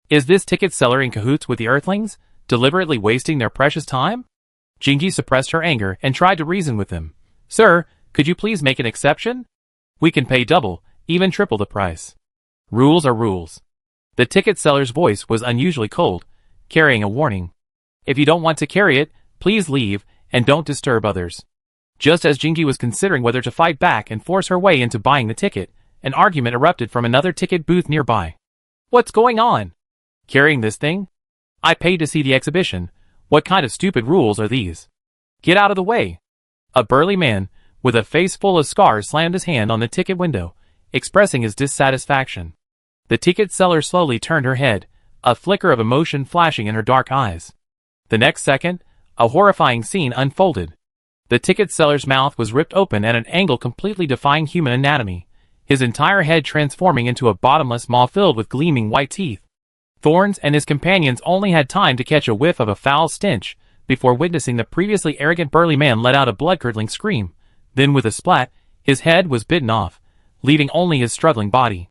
Is this ticket seller in cahoots with the Earthlings, deliberately wasting their precious time? Jingji suppressed her anger and tried to reason with them. Sir, could you please make an exception? We can pay double, even triple the price. Rules are rules. The ticket seller's voice was unusually cold, carrying a warning. If you don't want to carry it, please leave, and don't disturb others. Just as Jingji was considering whether to fight back and force her way into buying the ticket, an argument erupted from another ticket booth nearby. What's going on? Carrying this thing? I paid to see the exhibition. What kind of stupid rules are these? Get out of the way. A burly man, with a face full of scars, slammed his hand on the ticket window, expressing his dissatisfaction. The ticket seller slowly turned her head, a flicker of emotion flashing in her dark eyes. The next second, a horrifying scene unfolded. The ticket seller's mouth was ripped open at an angle completely defying human anatomy, his entire head transforming into a bottomless maw filled with gleaming white teeth. Thorns and his companions only had time to catch a whiff of a foul stench before witnessing the previously arrogant burly man let out a blood-curdling scream. Then with a splat, his head was bitten off, leaving only his struggling body.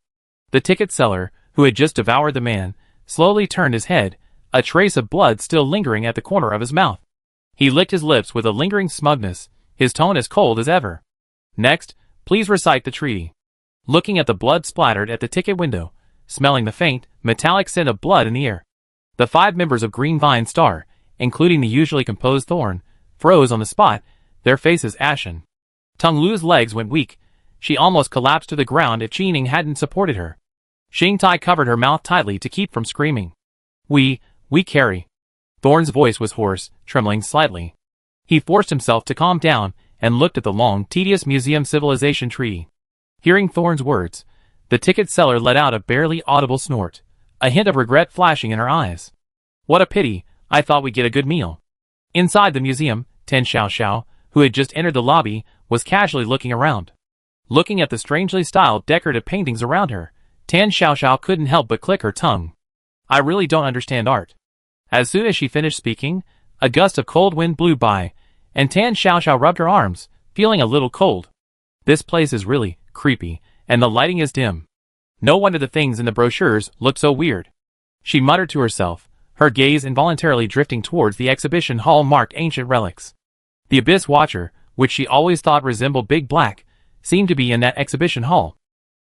The ticket seller, who had just devoured the man, slowly turned his head, a trace of blood still lingering at the corner of his mouth. He licked his lips with a lingering smugness, his tone as cold as ever. Next, please recite the treaty. Looking at the blood splattered at the ticket window, smelling the faint, metallic scent of blood in the air, the 5 members of Green Vine Star, including the usually composed Thorn, froze on the spot, their faces ashen. Tung Lu's legs went weak. She almost collapsed to the ground if Qi Ning hadn't supported her. Xing Tai covered her mouth tightly to keep from screaming. We carry. Thorn's voice was hoarse, trembling slightly. He forced himself to calm down and looked at the long, tedious museum civilization treaty. Hearing Thorn's words, the ticket seller let out a barely audible snort, a hint of regret flashing in her eyes. What a pity, I thought we'd get a good meal. Inside the museum, Tan Xiaoxiao, who had just entered the lobby, was casually looking around. Looking at the strangely styled decorative paintings around her, Tan Xiaoxiao couldn't help but click her tongue. I really don't understand art. As soon as she finished speaking, a gust of cold wind blew by, and Tan Xiaoxiao rubbed her arms, feeling a little cold. This place is really creepy, and the lighting is dim. No wonder the things in the brochures look so weird. She muttered to herself, her gaze involuntarily drifting towards the exhibition hall marked ancient relics. The Abyss Watcher, which she always thought resembled Big Black, seemed to be in that exhibition hall.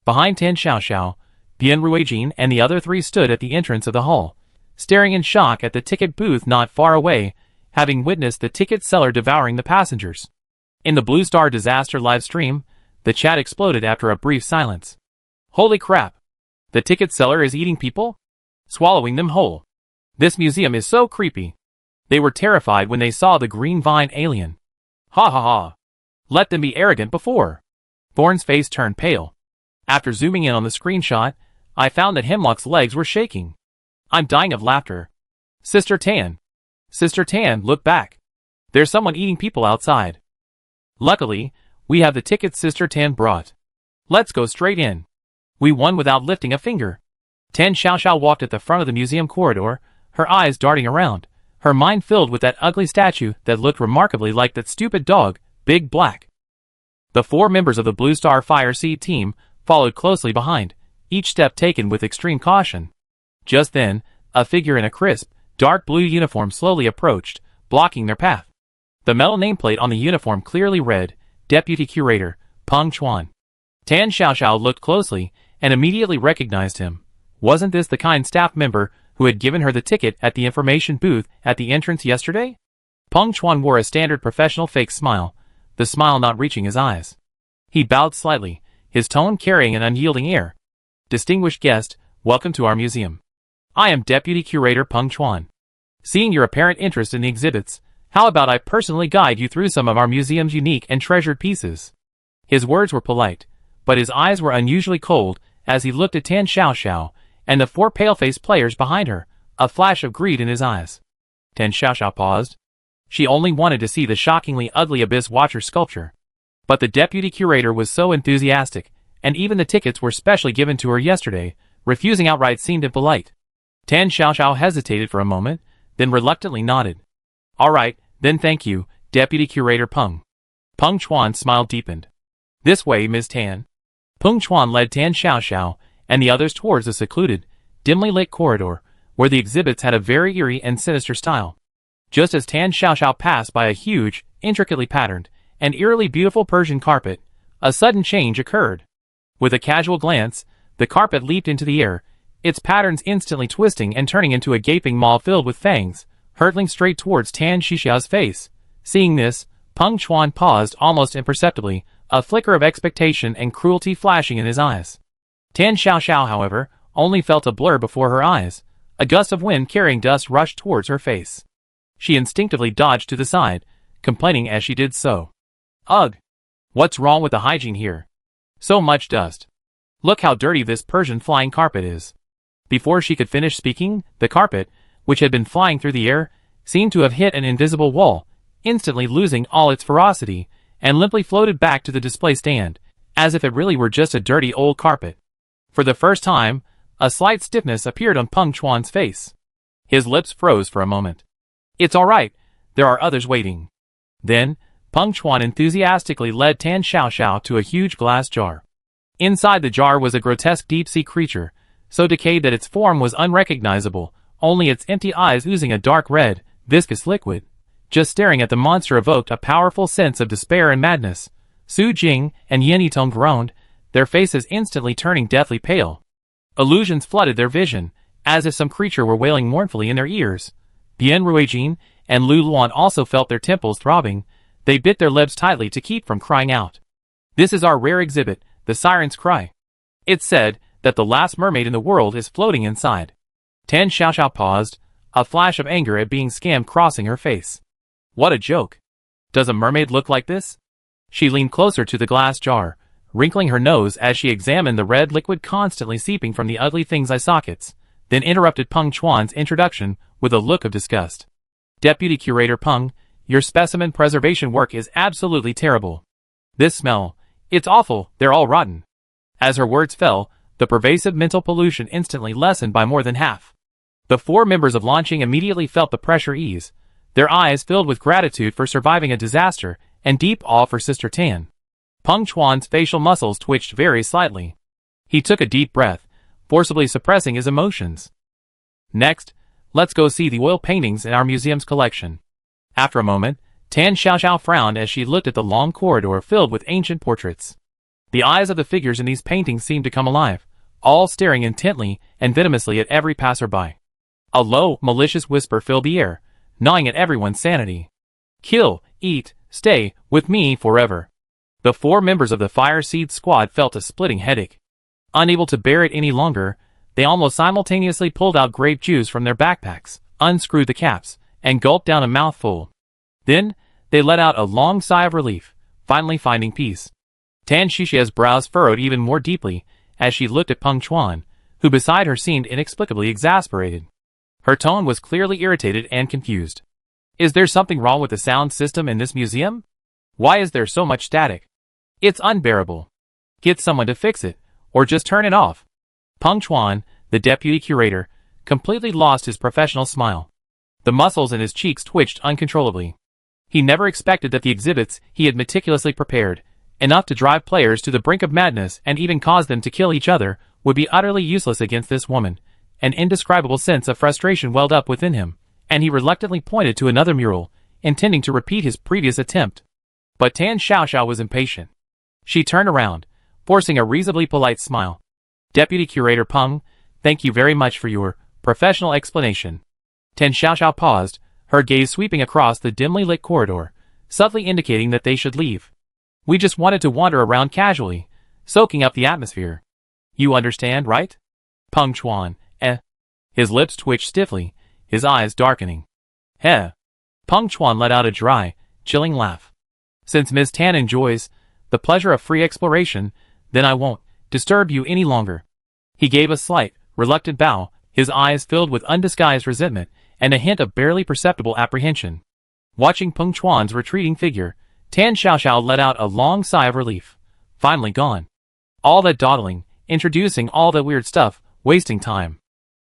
Behind Tan Xiaoxiao, Bian Ruijin and the other 3 stood at the entrance of the hall, staring in shock at the ticket booth not far away, having witnessed the ticket seller devouring the passengers. In the Blue Star Disaster live stream, the chat exploded after a brief silence. Holy crap! The ticket seller is eating people? Swallowing them whole. This museum is so creepy. They were terrified when they saw the Green Vine alien. Ha ha ha. Let them be arrogant before. Thorn's face turned pale. After zooming in on the screenshot, I found that Hemlock's legs were shaking. I'm dying of laughter. Sister Tan. Sister Tan, look back. There's someone eating people outside. Luckily, we have the tickets Sister Tan brought. Let's go straight in. We won without lifting a finger. Tan Xiaoxiao walked at the front of the museum corridor, her eyes darting around, her mind filled with that ugly statue that looked remarkably like that stupid dog, Big Black. The 4 members of the Blue Star Fire Seed team followed closely behind, each step taken with extreme caution. Just then, a figure in a crisp, dark blue uniform slowly approached, blocking their path. The metal nameplate on the uniform clearly read, Deputy Curator, Peng Chuan. Tan Xiaoxiao looked closely and immediately recognized him. Wasn't this the kind staff member who had given her the ticket at the information booth at the entrance yesterday? Peng Chuan wore a standard professional fake smile, the smile not reaching his eyes. He bowed slightly, his tone carrying an unyielding air. Distinguished guest, welcome to our museum. I am Deputy Curator Peng Chuan. Seeing your apparent interest in the exhibits, how about I personally guide you through some of our museum's unique and treasured pieces? His words were polite, but his eyes were unusually cold as he looked at Tan Xiaoxiao and the 4 pale-faced players behind her, a flash of greed in his eyes. Tan Xiaoxiao paused. She only wanted to see the shockingly ugly Abyss Watcher sculpture. But the deputy curator was so enthusiastic, and even the tickets were specially given to her yesterday, refusing outright seemed impolite. Tan Xiaoxiao hesitated for a moment, then reluctantly nodded. All right, then thank you, Deputy Curator Peng. Peng Chuan's smile deepened. This way, Ms. Tan. Peng Chuan led Tan Xiaoxiao and the others towards a secluded, dimly lit corridor, where the exhibits had a very eerie and sinister style. Just as Tan Xiaoxiao passed by a huge, intricately patterned, and eerily beautiful Persian carpet, a sudden change occurred. With a casual glance, the carpet leaped into the air, its patterns instantly twisting and turning into a gaping maw filled with fangs, hurtling straight towards Tan Xiaoxiao's face. Seeing this, Peng Chuan paused almost imperceptibly, a flicker of expectation and cruelty flashing in his eyes. Tan Xiaoxiao, however, only felt a blur before her eyes. A gust of wind carrying dust rushed towards her face. She instinctively dodged to the side, complaining as she did so. Ugh! What's wrong with the hygiene here? So much dust. Look how dirty this Persian flying carpet is. Before she could finish speaking, the carpet, which had been flying through the air, seemed to have hit an invisible wall, instantly losing all its ferocity, and limply floated back to the display stand, as if it really were just a dirty old carpet. For the first time, a slight stiffness appeared on Peng Chuan's face. His lips froze for a moment. It's all right, there are others waiting. Then, Peng Chuan enthusiastically led Tan Xiaoxiao to a huge glass jar. Inside the jar was a grotesque deep-sea creature, so decayed that its form was unrecognizable, only its empty eyes oozing a dark red, viscous liquid. Just staring at the monster evoked a powerful sense of despair and madness. Su Jing and Yin Yitong groaned, their faces instantly turning deathly pale. Illusions flooded their vision, as if some creature were wailing mournfully in their ears. Bian Ruijin and Lu Luan also felt their temples throbbing. They bit their lips tightly to keep from crying out. This is our rare exhibit, the Siren's Cry. It's said that the last mermaid in the world is floating inside. Tan Xiaoxiao paused, a flash of anger at being scammed crossing her face. What a joke. Does a mermaid look like this? She leaned closer to the glass jar, wrinkling her nose as she examined the red liquid constantly seeping from the ugly thing's eye sockets, then interrupted Peng Chuan's introduction with a look of disgust. Deputy Curator Peng, your specimen preservation work is absolutely terrible. This smell, it's awful, they're all rotten. As her words fell, the pervasive mental pollution instantly lessened by more than half. The 4 members of Launching immediately felt the pressure ease, their eyes filled with gratitude for surviving a disaster and deep awe for Sister Tan. Peng Chuan's facial muscles twitched very slightly. He took a deep breath, forcibly suppressing his emotions. Next, let's go see the oil paintings in our museum's collection. After a moment, Tan Xiaoxiao frowned as she looked at the long corridor filled with ancient portraits. The eyes of the figures in these paintings seemed to come alive, all staring intently and venomously at every passerby. A low, malicious whisper filled the air, gnawing at everyone's sanity. Kill, eat, stay, with me forever. The 4 members of the Fire Seed Squad felt a splitting headache. Unable to bear it any longer, they almost simultaneously pulled out grape juice from their backpacks, unscrewed the caps, and gulped down a mouthful. Then, they let out a long sigh of relief, finally finding peace. Tan Xixia's brows furrowed even more deeply as she looked at Peng Chuan, who beside her seemed inexplicably exasperated. Her tone was clearly irritated and confused. Is there something wrong with the sound system in this museum? Why is there so much static? It's unbearable. Get someone to fix it, or just turn it off. Peng Chuan, the deputy curator, completely lost his professional smile. The muscles in his cheeks twitched uncontrollably. He never expected that the exhibits he had meticulously prepared, enough to drive players to the brink of madness and even cause them to kill each other, would be utterly useless against this woman. An indescribable sense of frustration welled up within him, and he reluctantly pointed to another mural, intending to repeat his previous attempt. But Tan Xiaoxiao was impatient. She turned around, forcing a reasonably polite smile. Deputy Curator Peng, thank you very much for your professional explanation. Tan Xiaoxiao paused, her gaze sweeping across the dimly lit corridor, subtly indicating that they should leave. We just wanted to wander around casually, soaking up the atmosphere. You understand, right? Peng Chuan, His lips twitched stiffly, his eyes darkening. Heh. Peng Chuan let out a dry, chilling laugh. Since Ms. Tan enjoys the pleasure of free exploration, then I won't disturb you any longer. He gave a slight, reluctant bow, his eyes filled with undisguised resentment and a hint of barely perceptible apprehension. Watching Peng Chuan's retreating figure, Tan Xiaoxiao let out a long sigh of relief. Finally gone. All that dawdling, introducing all that weird stuff, wasting time.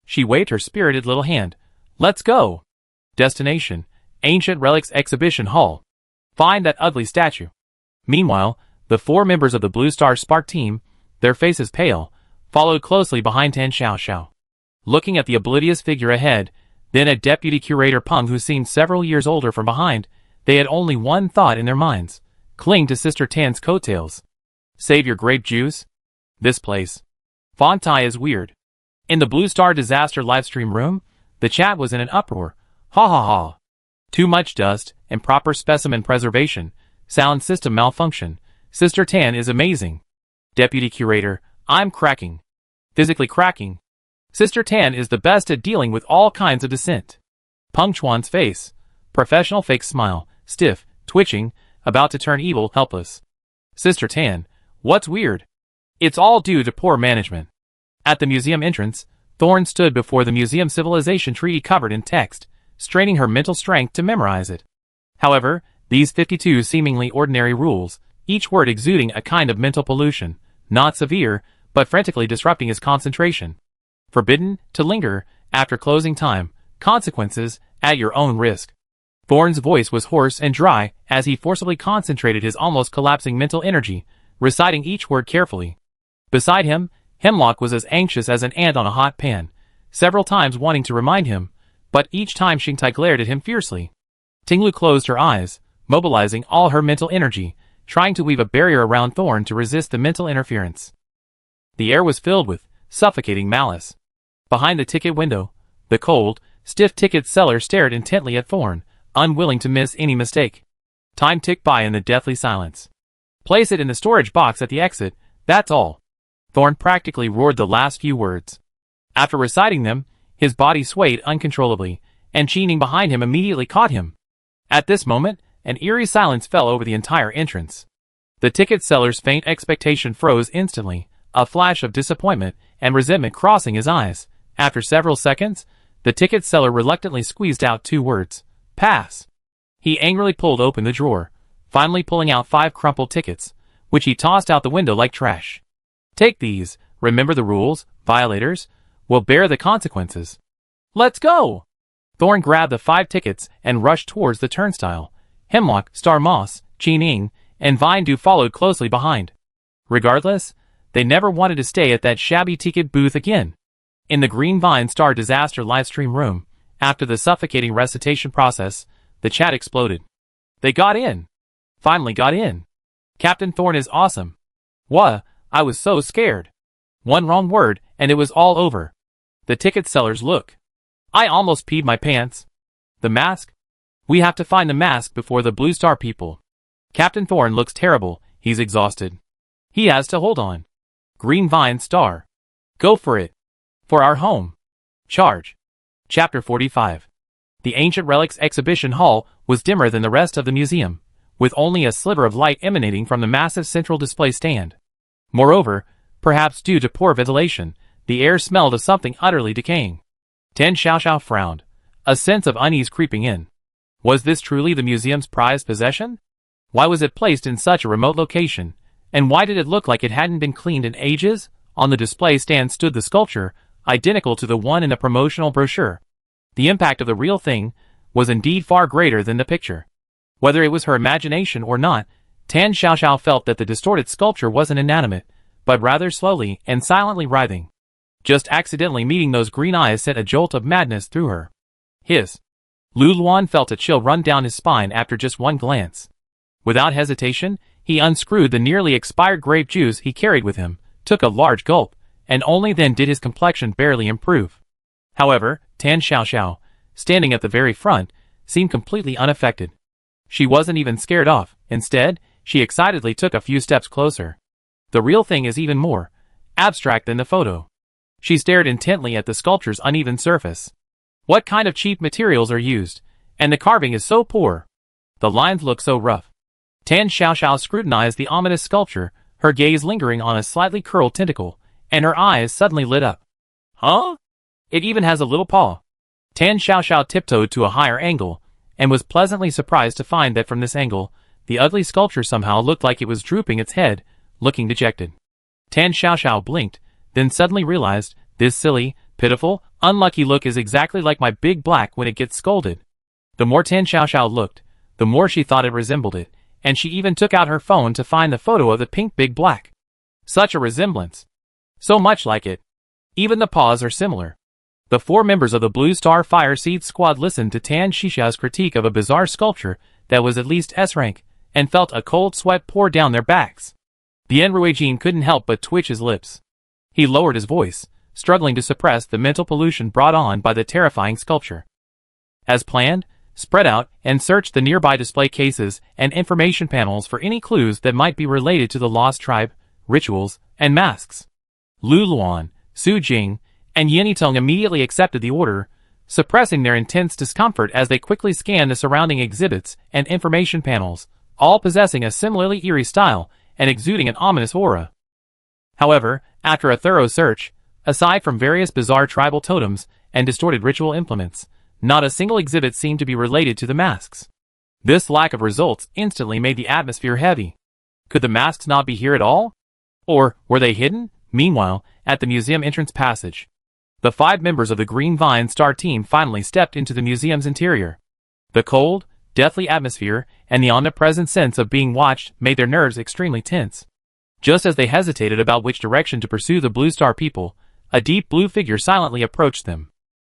She waved her spirited little hand. Let's go. Destination, Ancient Relics Exhibition Hall. Find that ugly statue. Meanwhile, the 4 members of the Blue Star Spark team, their faces pale, followed closely behind Tan Xiaoxiao. Looking at the oblivious figure ahead, then at Deputy Curator Peng who seemed several years older from behind, they had only one thought in their minds. Cling to Sister Tan's coattails. Save your grape juice? This place. Fontai is weird. In the Blue Star Disaster livestream room, the chat was in an uproar. Ha ha ha. Too much dust, improper specimen preservation, sound system malfunction. Sister Tan is amazing. Deputy Curator, I'm cracking. Physically cracking. Sister Tan is the best at dealing with all kinds of dissent. Peng Chuan's face. Professional fake smile, stiff, twitching, about to turn evil, helpless. Sister Tan, what's weird? It's all due to poor management. At the museum entrance, Thorn stood before the museum civilization treaty covered in text, straining her mental strength to memorize it. However, these 52 seemingly ordinary rules, each word exuding a kind of mental pollution, not severe, but frantically disrupting his concentration. Forbidden to linger after closing time, consequences at your own risk. Thorn's voice was hoarse and dry as he forcibly concentrated his almost collapsing mental energy, reciting each word carefully. Beside him, Hemlock was as anxious as an ant on a hot pan, several times wanting to remind him, but each time Xingtai glared at him fiercely. Tinglu closed her eyes, mobilizing all her mental energy, trying to weave a barrier around Thorn to resist the mental interference. The air was filled with suffocating malice. Behind the ticket window, the cold, stiff ticket seller stared intently at Thorn, unwilling to miss any mistake. Time ticked by in the deathly silence. Place it in the storage box at the exit, that's all. Thorn practically roared the last few words. After reciting them, his body swayed uncontrollably, and Qi behind him immediately caught him. At this moment, an eerie silence fell over the entire entrance. The ticket seller's faint expectation froze instantly, a flash of disappointment and resentment crossing his eyes. After several seconds, the ticket seller reluctantly squeezed out 2 words, "Pass." He angrily pulled open the drawer, finally pulling out 5 crumpled tickets, which he tossed out the window like trash. "Take these, remember the rules, violators will bear the consequences." "Let's go!" Thorn grabbed the 5 tickets and rushed towards the turnstile. Hemlock, Star Moss, Qi and Vine Dew followed closely behind. Regardless, they never wanted to stay at that shabby ticket booth again. In the Green Vine Star Disaster livestream room, after the suffocating recitation process, the chat exploded. "They got in! Finally got in! Captain Thorn is awesome! Wha, I was so scared! One wrong word and it was all over. The ticket seller's look. I almost peed my pants. The mask? We have to find the mask before the Blue Star people. Captain Thorn looks terrible, he's exhausted. He has to hold on. Green Vine Star. Go for it. For our home. Charge." Chapter 45. The Ancient Relics Exhibition Hall was dimmer than the rest of the museum, with only a sliver of light emanating from the massive central display stand. Moreover, perhaps due to poor ventilation, the air smelled of something utterly decaying. Tan Xiaoxiao frowned, a sense of unease creeping in. Was this truly the museum's prized possession? Why was it placed in such a remote location, and why did it look like it hadn't been cleaned in ages? On the display stand stood the sculpture, identical to the one in the promotional brochure. The impact of the real thing was indeed far greater than the picture. Whether it was her imagination or not, Tan Xiaoxiao felt that the distorted sculpture wasn't inanimate, but rather slowly and silently writhing. Just accidentally meeting those green eyes sent a jolt of madness through her. Hiss. Lu Luan felt a chill run down his spine after just one glance. Without hesitation, he unscrewed the nearly expired grape juice he carried with him, took a large gulp, and only then did his complexion barely improve. However, Tan Xiaoxiao, standing at the very front, seemed completely unaffected. She wasn't even scared off. Instead, she excitedly took a few steps closer. The real thing is even more abstract than the photo. She stared intently at the sculpture's uneven surface. What kind of cheap materials are used? And the carving is so poor. The lines look so rough. Tan Xiaoxiao scrutinized the ominous sculpture, her gaze lingering on a slightly curled tentacle, and her eyes suddenly lit up. Huh? It even has a little paw. Tan Xiaoxiao tiptoed to a higher angle, and was pleasantly surprised to find that from this angle, the ugly sculpture somehow looked like it was drooping its head, looking dejected. Tan Xiaoxiao blinked, then suddenly realized, this silly, pitiful, unlucky look is exactly like my big black when it gets scolded. The more Tan Xiaoxiao looked, the more she thought it resembled it, and she even took out her phone to find the photo of the pink big black. Such a resemblance. So much like it. Even the paws are similar. The 4 members of the Blue Star Fire Seed Squad listened to Tan Xiaoxiao's critique of a bizarre sculpture that was at least S-rank, and felt a cold sweat pour down their backs. Bien Ruijin couldn't help but twitch his lips. He lowered his voice, struggling to suppress the mental pollution brought on by the terrifying sculpture. As planned, spread out and search the nearby display cases and information panels for any clues that might be related to the lost tribe, rituals, and masks. Lu Luan, Su Jing, and Yinitong immediately accepted the order, suppressing their intense discomfort as they quickly scanned the surrounding exhibits and information panels, all possessing a similarly eerie style and exuding an ominous aura. However, after a thorough search, aside from various bizarre tribal totems and distorted ritual implements, not a single exhibit seemed to be related to the masks. This lack of results instantly made the atmosphere heavy. Could the masks not be here at all? Or were they hidden? Meanwhile, at the museum entrance passage, the 5 members of the Green Vine Star team finally stepped into the museum's interior. The cold, deathly atmosphere and the omnipresent sense of being watched made their nerves extremely tense. Just as they hesitated about which direction to pursue the Blue Star people, a deep blue figure silently approached them.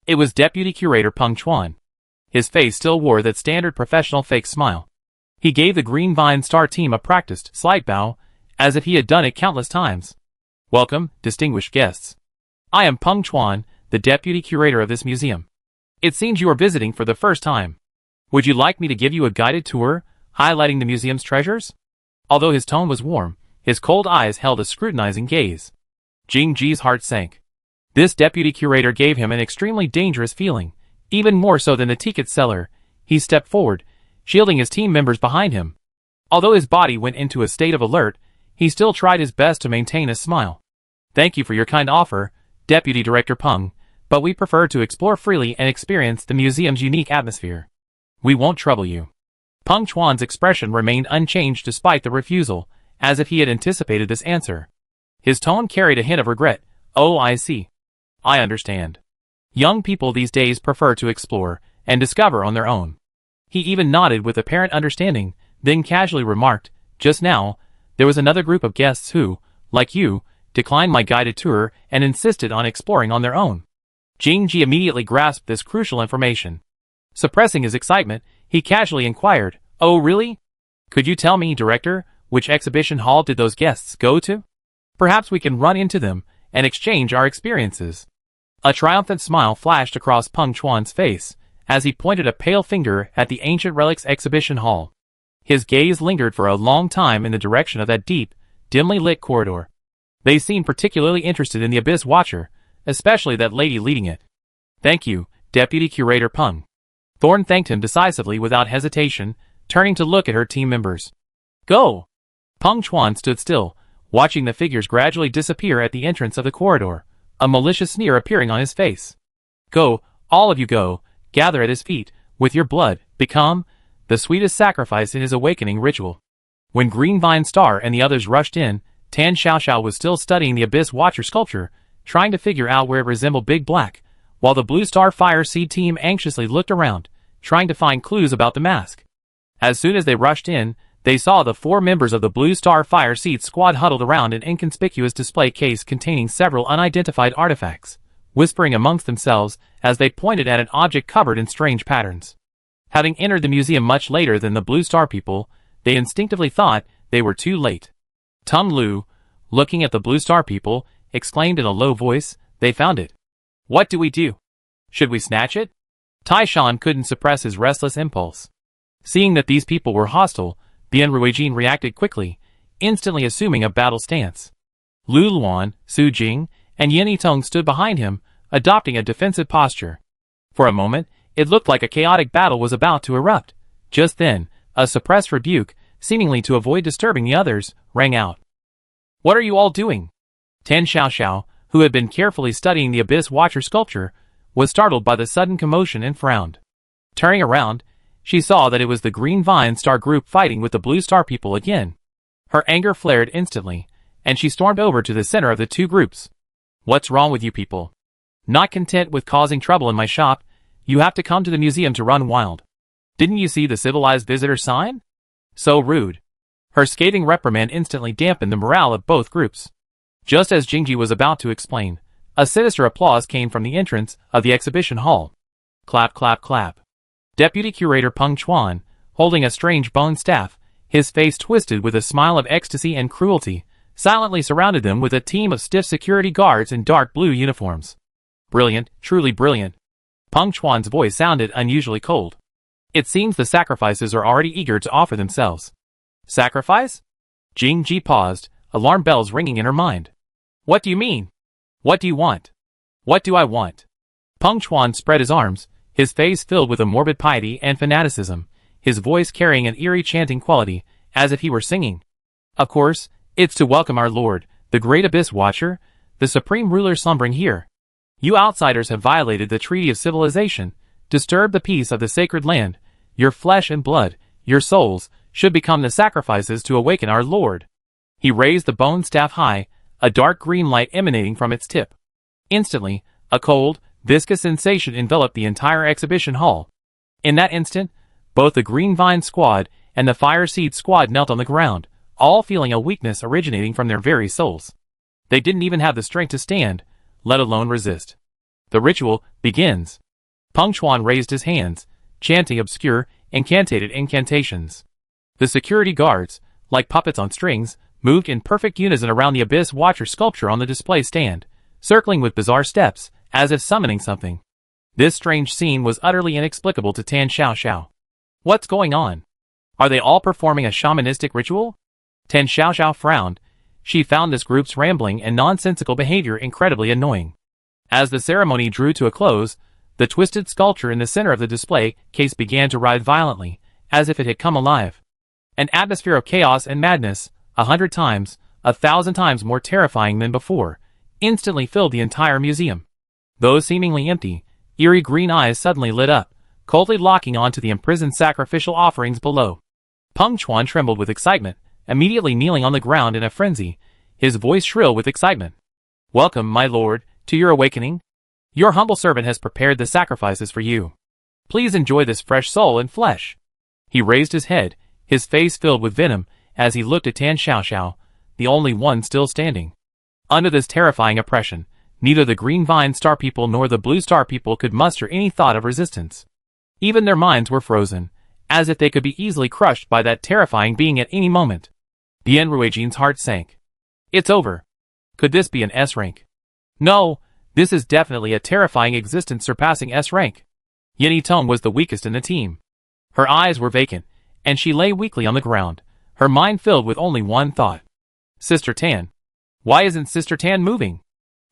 It was Deputy Curator Peng Chuan. His face still wore that standard professional fake smile. He gave the Green Vine Star team a practiced, slight bow, as if he had done it countless times. "Welcome, distinguished guests. I am Peng Chuan, the Deputy Curator of this museum. It seems you are visiting for the first time. Would you like me to give you a guided tour, highlighting the museum's treasures?" Although his tone was warm, his cold eyes held a scrutinizing gaze. Jing Ji's heart sank. This deputy curator gave him an extremely dangerous feeling, even more so than the ticket seller. He stepped forward, shielding his team members behind him. Although his body went into a state of alert, he still tried his best to maintain a smile. "Thank you for your kind offer, Deputy Director Peng, but we prefer to explore freely and experience the museum's unique atmosphere. We won't trouble you." Peng Chuan's expression remained unchanged despite the refusal, as if he had anticipated this answer. His tone carried a hint of regret. "Oh, I see. I understand. Young people these days prefer to explore and discover on their own." He even nodded with apparent understanding, then casually remarked, "Just now, there was another group of guests who, like you, declined my guided tour and insisted on exploring on their own." Jing Ji immediately grasped this crucial information. Suppressing his excitement, he casually inquired, "Oh really? Could you tell me, Director, which exhibition hall did those guests go to? Perhaps we can run into them and exchange our experiences." A triumphant smile flashed across Peng Chuan's face, as he pointed a pale finger at the Ancient Relics Exhibition Hall. His gaze lingered for a long time in the direction of that deep, dimly lit corridor. They seemed particularly interested in the Abyss Watcher, especially that lady leading it. "Thank you, Deputy Curator Peng." Thorne thanked him decisively without hesitation, turning to look at her team members. "Go!" Peng Chuan stood still, watching the figures gradually disappear at the entrance of the corridor, a malicious sneer appearing on his face. "Go, all of you go, gather at his feet, with your blood, become the sweetest sacrifice in his awakening ritual." When Green Vine Star and the others rushed in, Tan Xiaoxiao was still studying the Abyss Watcher sculpture, trying to figure out where it resembled Big Black, while the Blue Star Fire Seed team anxiously looked around, trying to find clues about the mask. As soon as they rushed in, they saw the 4 members of the Blue Star Fire Seed squad huddled around an inconspicuous display case containing several unidentified artifacts, whispering amongst themselves as they pointed at an object covered in strange patterns. Having entered the museum much later than the Blue Star people, they instinctively thought they were too late. Tung Lu, looking at the Blue Star people, exclaimed in a low voice, "They found it. What do we do? Should we snatch it?" Tai Shan couldn't suppress his restless impulse. Seeing that these people were hostile, Bian Ruijin reacted quickly, instantly assuming a battle stance. Lu Luan, Su Jing, and Yin Yitong stood behind him, adopting a defensive posture. For a moment, it looked like a chaotic battle was about to erupt. Just then, a suppressed rebuke, seemingly to avoid disturbing the others, rang out. "What are you all doing?" Tan Xiaoxiao, who had been carefully studying the Abyss Watcher sculpture, was startled by the sudden commotion and frowned. Turning around, she saw that it was the Green Vine Star group fighting with the Blue Star people again. Her anger flared instantly, and she stormed over to the center of the two groups. "What's wrong with you people? Not content with causing trouble in my shop, you have to come to the museum to run wild. Didn't you see the civilized visitor sign? So rude." Her scathing reprimand instantly dampened the morale of both groups. Just as Jingji was about to explain, a sinister applause came from the entrance of the exhibition hall. Clap, clap, clap. Deputy Curator Peng Chuan, holding a strange bone staff, his face twisted with a smile of ecstasy and cruelty, silently surrounded them with a team of stiff security guards in dark blue uniforms. "Brilliant, truly brilliant." Peng Chuan's voice sounded unusually cold. "It seems the sacrifices are already eager to offer themselves." "Sacrifice?" Jing Ji paused, alarm bells ringing in her mind. "What do you mean? What do you want? What do I want?" Peng Chuan spread his arms, his face filled with a morbid piety and fanaticism, his voice carrying an eerie chanting quality, as if he were singing. "Of course, it's to welcome our Lord, the Great Abyss Watcher, the Supreme Ruler slumbering here. You outsiders have violated the Treaty of Civilization, disturbed the peace of the sacred land. Your flesh and blood, your souls, should become the sacrifices to awaken our Lord." He raised the bone staff high, a dark green light emanating from its tip. Instantly, a cold, viscous sensation enveloped the entire exhibition hall. In that instant, both the Green Vine squad and the Fire Seed squad knelt on the ground, all feeling a weakness originating from their very souls. They didn't even have the strength to stand, let alone resist. The ritual begins. Peng Chuan raised his hands, chanting obscure, incantated incantations. The security guards, like puppets on strings, moved in perfect unison around the Abyss Watcher sculpture on the display stand, circling with bizarre steps, as if summoning something. This strange scene was utterly inexplicable to Tan Xiaoxiao. What's going on? Are they all performing a shamanistic ritual? Tan Xiaoxiao frowned. She found this group's rambling and nonsensical behavior incredibly annoying. As the ceremony drew to a close, the twisted sculpture in the center of the display case began to writhe violently, as if it had come alive. An atmosphere of chaos and madness, 100 times, 1,000 times more terrifying than before, instantly filled the entire museum. Those seemingly empty, eerie green eyes suddenly lit up, coldly locking onto the imprisoned sacrificial offerings below. Peng Chuan trembled with excitement, immediately kneeling on the ground in a frenzy, his voice shrill with excitement. "Welcome, my lord, to your awakening. Your humble servant has prepared the sacrifices for you. Please enjoy this fresh soul and flesh." He raised his head, his face filled with venom, as he looked at Tan Xiaoxiao, the only one still standing. Under this terrifying oppression, neither the Green Vine Star people nor the Blue Star people could muster any thought of resistance. Even their minds were frozen, as if they could be easily crushed by that terrifying being at any moment. Bian Ruijin's heart sank. It's over. Could this be an S rank? No, this is definitely a terrifying existence surpassing S rank. Yin Tong was the weakest in the team. Her eyes were vacant, and she lay weakly on the ground, her mind filled with only one thought. Sister Tan. Why isn't Sister Tan moving?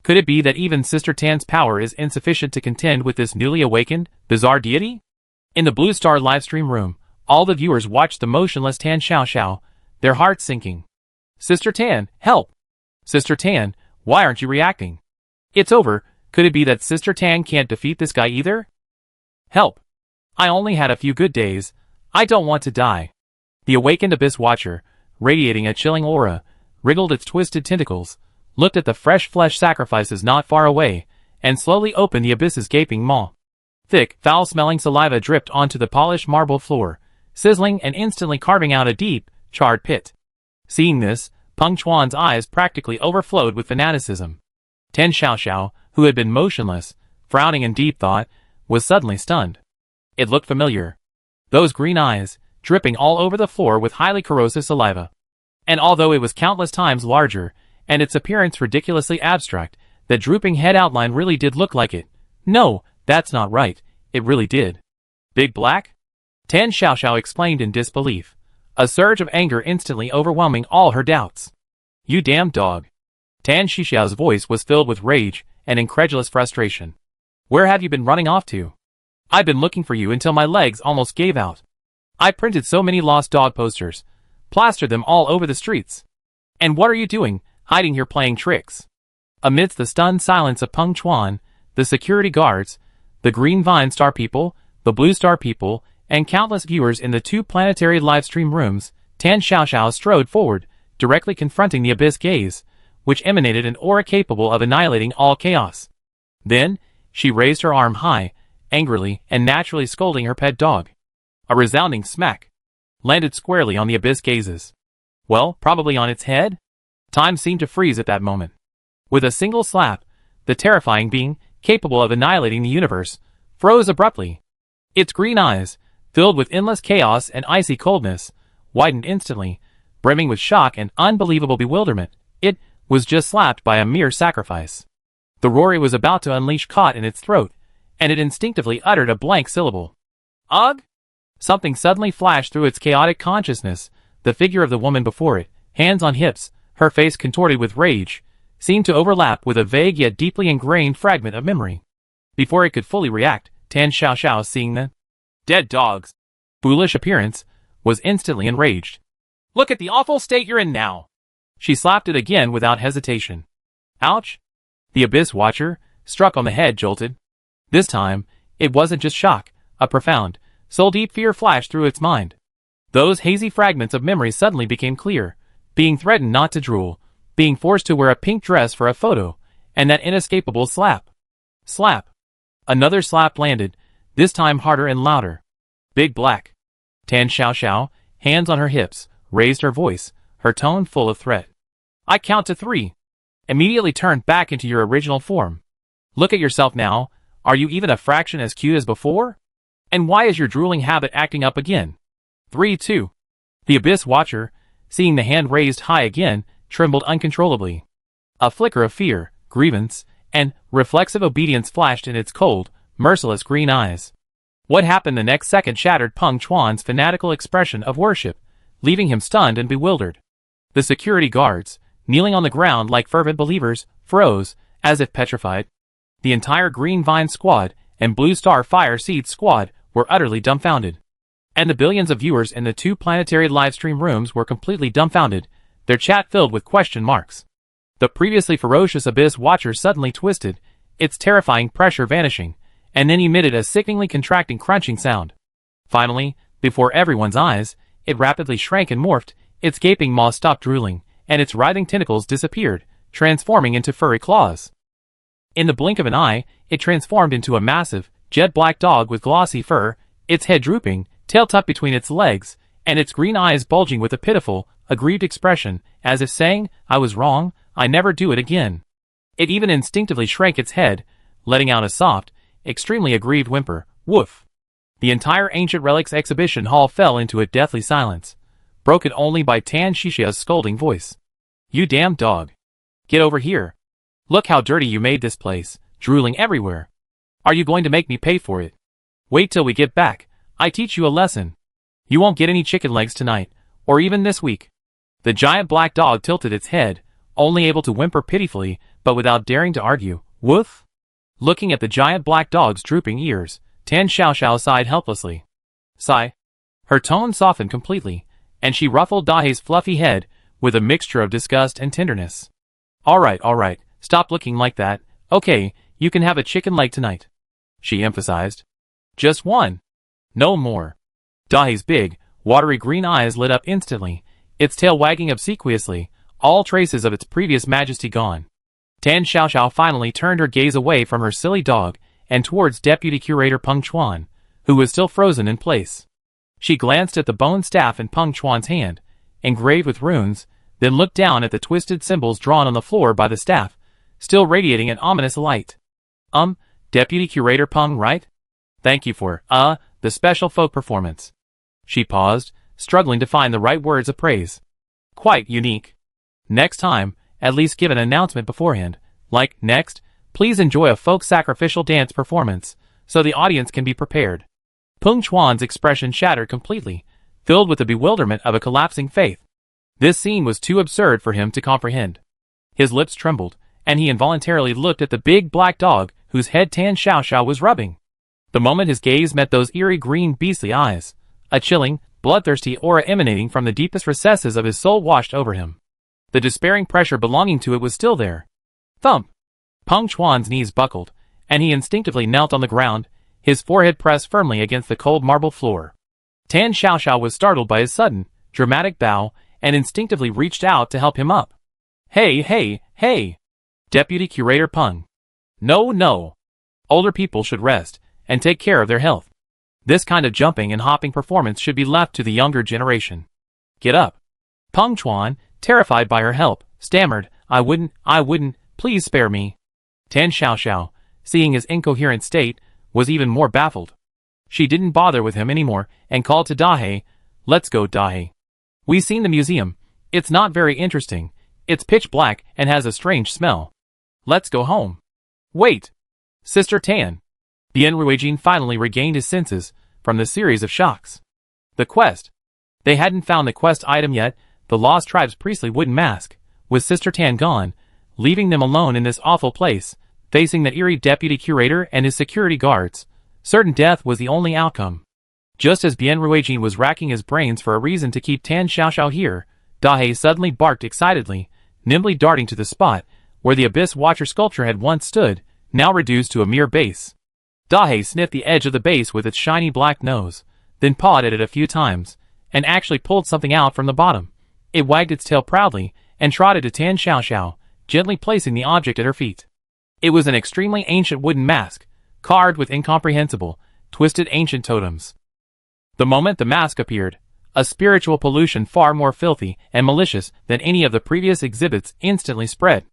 Could it be that even Sister Tan's power is insufficient to contend with this newly awakened, bizarre deity? In the Blue Star livestream room, all the viewers watched the motionless Tan Xiaoxiao, their hearts sinking. Sister Tan, help! Sister Tan, why aren't you reacting? It's over. Could it be that Sister Tan can't defeat this guy either? Help! I only had a few good days. I don't want to die. The awakened Abyss Watcher, radiating a chilling aura, wriggled its twisted tentacles, looked at the fresh flesh sacrifices not far away, and slowly opened the Abyss's gaping maw. Thick, foul-smelling saliva dripped onto the polished marble floor, sizzling and instantly carving out a deep, charred pit. Seeing this, Peng Chuan's eyes practically overflowed with fanaticism. Tan Xiaoxiao, who had been motionless, frowning in deep thought, was suddenly stunned. It looked familiar. Those green eyes, dripping all over the floor with highly corrosive saliva. And although it was countless times larger, and its appearance ridiculously abstract, the drooping head outline really did look like it. No, that's not right, it really did. Big Black? Tan Xiaoxiao explained in disbelief, a surge of anger instantly overwhelming all her doubts. You damn dog. Tan Xiaoxiao's voice was filled with rage and incredulous frustration. Where have you been running off to? I've been looking for you until my legs almost gave out. I printed so many lost dog posters, plastered them all over the streets. And what are you doing, hiding here playing tricks? Amidst the stunned silence of Peng Chuan, the security guards, the Green Vine Star people, the Blue Star people, and countless viewers in the two planetary livestream rooms, Tan Xiaoxiao strode forward, directly confronting the Abyss gaze, which emanated an aura capable of annihilating all chaos. Then, she raised her arm high, angrily and naturally scolding her pet dog. A resounding smack landed squarely on the Abyss gazes. Well, probably on its head? Time seemed to freeze at that moment. With a single slap, the terrifying being, capable of annihilating the universe, froze abruptly. Its green eyes, filled with endless chaos and icy coldness, widened instantly, brimming with shock and unbelievable bewilderment. It was just slapped by a mere sacrifice. The roar it was about to unleash caught in its throat, and it instinctively uttered a blank syllable. Ugh! Something suddenly flashed through its chaotic consciousness. The figure of the woman before it, hands on hips, her face contorted with rage, seemed to overlap with a vague yet deeply ingrained fragment of memory. Before it could fully react, Tan Xiaoxiao, seeing the dead dog's foolish appearance, was instantly enraged. Look at the awful state you're in now! She slapped it again without hesitation. Ouch! The Abyss Watcher, struck on the head, jolted. This time, it wasn't just shock, a profound, soul-deep fear flashed through its mind. Those hazy fragments of memory suddenly became clear, being threatened not to drool, being forced to wear a pink dress for a photo, and that inescapable slap. Slap. Another slap landed, this time harder and louder. Big Black. Tan Xiaoxiao, hands on her hips, raised her voice, her tone full of threat. I count to 3. immediately turned back into your original form. Look at yourself now, are you even a fraction as cute as before? And why is your drooling habit acting up again? 3-2. The Abyss Watcher, seeing the hand raised high again, trembled uncontrollably. A flicker of fear, grievance, and reflexive obedience flashed in its cold, merciless green eyes. What happened the next second shattered Peng Chuan's fanatical expression of worship, leaving him stunned and bewildered. The security guards, kneeling on the ground like fervent believers, froze, as if petrified. The entire Green Vine squad and Blue Star Fire Seed squad were utterly dumbfounded. And the billions of viewers in the 2 planetary livestream rooms were completely dumbfounded, their chat filled with question marks. The previously ferocious Abyss Watcher suddenly twisted, its terrifying pressure vanishing, and then emitted a sickeningly contracting crunching sound. Finally, before everyone's eyes, it rapidly shrank and morphed, its gaping maw stopped drooling, and its writhing tentacles disappeared, transforming into furry claws. In the blink of an eye, it transformed into a massive, jet-black dog with glossy fur, its head drooping, tail tucked between its legs, and its green eyes bulging with a pitiful, aggrieved expression, as if saying, "I was wrong, I never do it again." It even instinctively shrank its head, letting out a soft, extremely aggrieved whimper, "Woof." The entire Ancient Relics exhibition hall fell into a deathly silence, broken only by Tan Shishia's scolding voice. "You damn dog. Get over here. Look how dirty you made this place, drooling everywhere. Are you going to make me pay for it? Wait till we get back, I teach you a lesson. You won't get any chicken legs tonight, or even this week." The giant black dog tilted its head, only able to whimper pitifully, but without daring to argue. "Woof?" Looking at the giant black dog's drooping ears, Tan Xiaoxiao sighed helplessly. Sigh. Her tone softened completely, and she ruffled Dahei's fluffy head with a mixture of disgust and tenderness. All right, stop looking like that. Okay, you can have a chicken leg tonight," she emphasized. "Just one. No more." Dahei's big, watery green eyes lit up instantly, its tail wagging obsequiously, all traces of its previous majesty gone. Tan Xiaoxiao finally turned her gaze away from her silly dog and towards Deputy Curator Peng Chuan, who was still frozen in place. She glanced at the bone staff in Peng Chuan's hand, engraved with runes, then looked down at the twisted symbols drawn on the floor by the staff, still radiating an ominous light. Deputy Curator Peng, right? Thank you for, the special folk performance." She paused, struggling to find the right words of praise. "Quite unique. Next time, at least give an announcement beforehand, like, next, please enjoy a folk sacrificial dance performance, so the audience can be prepared." Peng Chuan's expression shattered completely, filled with the bewilderment of a collapsing faith. This scene was too absurd for him to comprehend. His lips trembled, and he involuntarily looked at the big black dog whose head Tan Xiaoxiao was rubbing. The moment his gaze met those eerie green beastly eyes, a chilling, bloodthirsty aura emanating from the deepest recesses of his soul washed over him. The despairing pressure belonging to it was still there. Thump! Peng Chuan's knees buckled, and he instinctively knelt on the ground, his forehead pressed firmly against the cold marble floor. Tan Xiaoxiao was startled by his sudden, dramatic bow, and instinctively reached out to help him up. Hey! Deputy Curator Peng. No. Older people should rest, and take care of their health. This kind of jumping and hopping performance should be left to the younger generation. Get up. Peng Chuan, terrified by her help, stammered, I wouldn't, please spare me." Tan Xiaoxiao, seeing his incoherent state, was even more baffled. She didn't bother with him anymore and called to Dahei, "Let's go, Dahei. We've seen the museum. It's not very interesting. It's pitch black and has a strange smell. Let's go home." "Wait! Sister Tan." Bien Ruijin finally regained his senses from the series of shocks. The quest. They hadn't found the quest item yet, the Lost Tribe's priestly wooden mask, with Sister Tan gone, leaving them alone in this awful place, facing the eerie deputy curator and his security guards. Certain death was the only outcome. Just as Bien Ruijin was racking his brains for a reason to keep Tan Xiaoxiao here, Dahei suddenly barked excitedly, nimbly darting to the spot where the Abyss Watcher sculpture had once stood, now reduced to a mere base. Dahei sniffed the edge of the base with its shiny black nose, then pawed at it a few times, and actually pulled something out from the bottom. It wagged its tail proudly, and trotted to Tan Xiaoxiao, gently placing the object at her feet. It was an extremely ancient wooden mask, carved with incomprehensible, twisted ancient totems. The moment the mask appeared, a spiritual pollution far more filthy and malicious than any of the previous exhibits instantly spread.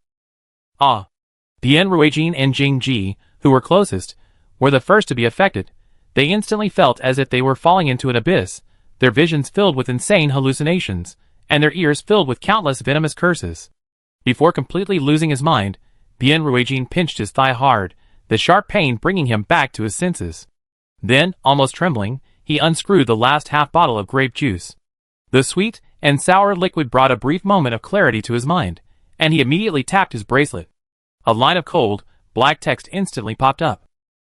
Ah! Bien Ruijin and Jing Ji, who were closest, were the first to be affected. They instantly felt as if they were falling into an abyss, their visions filled with insane hallucinations, and their ears filled with countless venomous curses. Before completely losing his mind, Bien Ruijin pinched his thigh hard, the sharp pain bringing him back to his senses. Then, almost trembling, he unscrewed the last half bottle of grape juice. The sweet and sour liquid brought a brief moment of clarity to his mind, and he immediately tapped his bracelet. A line of cold, black text instantly popped up.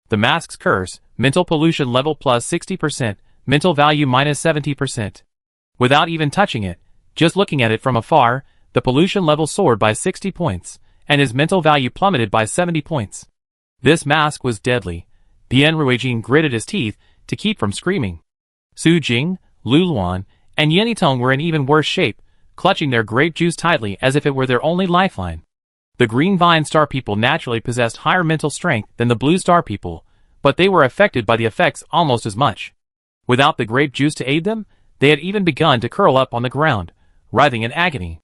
The mask's curse, mental pollution level plus 60%, mental value minus 70%. Without even touching it, just looking at it from afar, the pollution level soared by 60 points, and his mental value plummeted by 70 points. This mask was deadly. Bien Ruijin gritted his teeth to keep from screaming. Su Jing, Lu Luan, and Yanitong were in even worse shape, clutching their grape juice tightly as if it were their only lifeline. The Green Vine Star people naturally possessed higher mental strength than the Blue Star people, but they were affected by the effects almost as much. Without the grape juice to aid them, they had even begun to curl up on the ground, writhing in agony.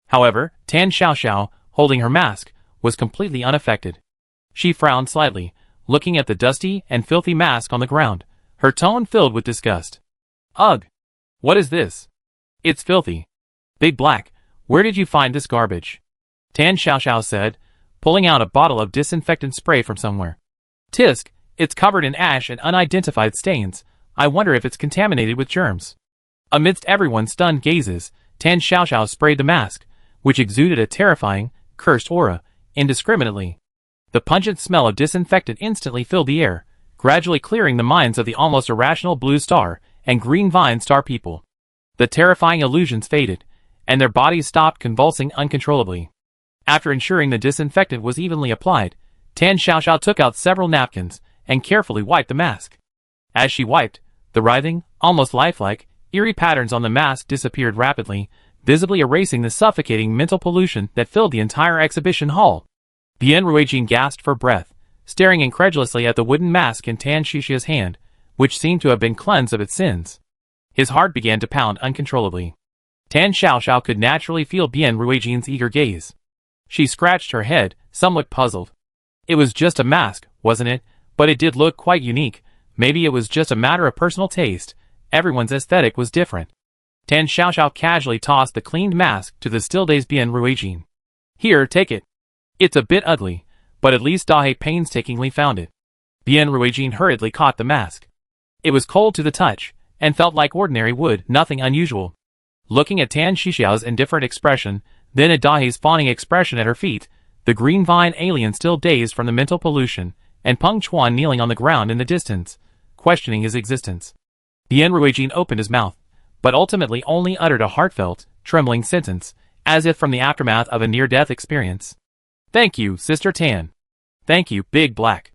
However, Tan Xiaoxiao, holding her mask, was completely unaffected. She frowned slightly, looking at the dusty and filthy mask on the ground, her tone filled with disgust. Ugh! What is this? It's filthy. Big Black, where did you find this garbage? Tan Xiaoxiao said, pulling out a bottle of disinfectant spray from somewhere. Tisk, it's covered in ash and unidentified stains. I wonder if it's contaminated with germs. Amidst everyone's stunned gazes, Tan Xiaoxiao sprayed the mask, which exuded a terrifying, cursed aura, indiscriminately. The pungent smell of disinfectant instantly filled the air, gradually clearing the minds of the almost irrational Blue Star and Green Vine Star people. The terrifying illusions faded, and their bodies stopped convulsing uncontrollably. After ensuring the disinfectant was evenly applied, Tan Xiaoxiao took out several napkins and carefully wiped the mask. As she wiped, the writhing, almost lifelike, eerie patterns on the mask disappeared rapidly, visibly erasing the suffocating mental pollution that filled the entire exhibition hall. Bien Ruijin gasped for breath, staring incredulously at the wooden mask in Tan Xiaoxiao's hand, which seemed to have been cleansed of its sins. His heart began to pound uncontrollably. Tan Xiaoxiao could naturally feel Bien Ruijin's eager gaze. She scratched her head, somewhat puzzled. It was just a mask, wasn't it? But it did look quite unique. Maybe it was just a matter of personal taste. Everyone's aesthetic was different. Tan Xiaoxiao casually tossed the cleaned mask to the still-dazed Bien Ruijin. Here, take it. It's a bit ugly, but at least Dahe painstakingly found it. Bien Ruijin hurriedly caught the mask. It was cold to the touch, and felt like ordinary wood, nothing unusual. Looking at Tan Xiaoxiao's indifferent expression, then at Dahe's fawning expression at her feet, the Green Vine alien still dazed from the mental pollution, and Peng Chuan kneeling on the ground in the distance, questioning his existence. Bien Ruijin opened his mouth, but ultimately only uttered a heartfelt, trembling sentence, as if from the aftermath of a near-death experience. Thank you, Sister Tan. Thank you, Big Black.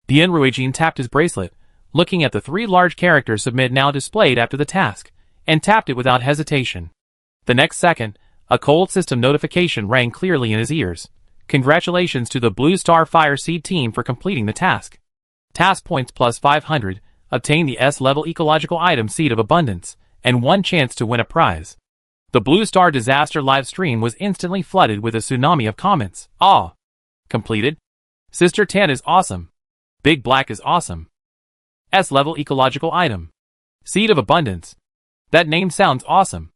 Bien Ruijin tapped his bracelet, looking at the 3 large characters submit now displayed after the task, and tapped it without hesitation. The next second, a cold system notification rang clearly in his ears. Congratulations to the Blue Star Fire Seed team for completing the task. Task points plus 500, obtain the S-level ecological item Seed of Abundance, and 1 chance to win a prize. The Blue Star Disaster live stream was instantly flooded with a tsunami of comments. Ah! Completed. Sister Tan is awesome. Big Black is awesome. S-level ecological item. Seed of Abundance. That name sounds awesome.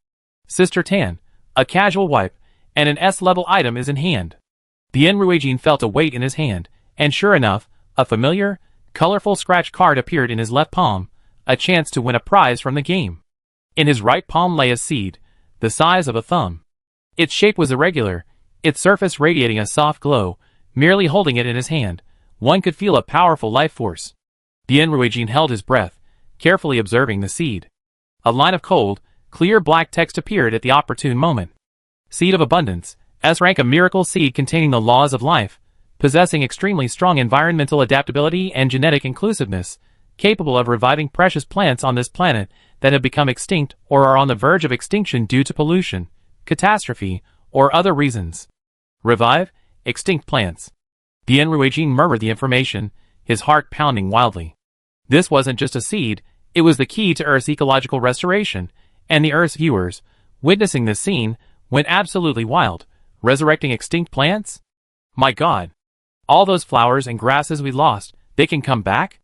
Sister Tan, a casual wipe, and an S-level item is in hand. Bien Ruijin felt a weight in his hand, and sure enough, a familiar, colorful scratch card appeared in his left palm, a chance to win a prize from the game. In his right palm lay a seed, the size of a thumb. Its shape was irregular, its surface radiating a soft glow. Merely holding it in his hand, one could feel a powerful life force. Bien Ruijin held his breath, carefully observing the seed. A line of cold, clear black text appeared at the opportune moment. Seed of Abundance, S-rank, a miracle seed containing the laws of life, possessing extremely strong environmental adaptability and genetic inclusiveness, capable of reviving precious plants on this planet that have become extinct or are on the verge of extinction due to pollution, catastrophe, or other reasons. Revive extinct plants. Bien Ruijin murmured the information, his heart pounding wildly. This wasn't just a seed, it was the key to Earth's ecological restoration, and the Earth's viewers, witnessing this scene, went absolutely wild. Resurrecting extinct plants? My God! All those flowers and grasses we lost, they can come back?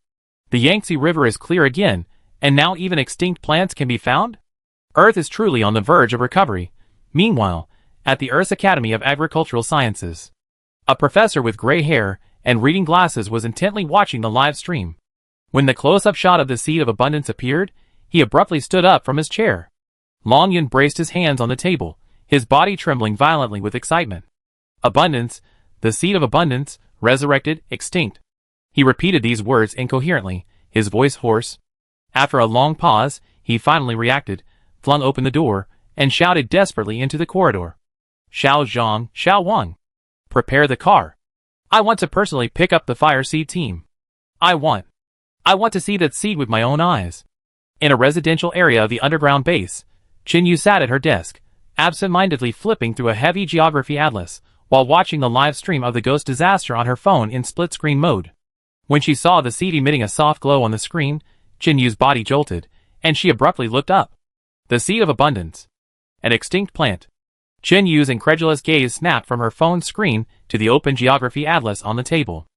The Yangtze River is clear again, and now even extinct plants can be found? Earth is truly on the verge of recovery. Meanwhile, at the Earth's Academy of Agricultural Sciences, a professor with gray hair and reading glasses was intently watching the live stream. When the close-up shot of the seed of abundance appeared, he abruptly stood up from his chair. Long Yun braced his hands on the table, his body trembling violently with excitement. Abundance, the seed of abundance, resurrected, extinct. He repeated these words incoherently, his voice hoarse. After a long pause, he finally reacted, flung open the door, and shouted desperately into the corridor. Xiao Zhang, Xiao Wang. Prepare the car. I want to personally pick up the fire seed team. I want to see that seed with my own eyes. In a residential area of the underground base, Qinyu sat at her desk, absent-mindedly flipping through a heavy geography atlas, while watching the live stream of the ghost disaster on her phone in split-screen mode. When she saw the seed emitting a soft glow on the screen, Qinyu's body jolted, and she abruptly looked up. The seed of abundance. An extinct plant. Qinyu's incredulous gaze snapped from her phone's screen to the open geography atlas on the table.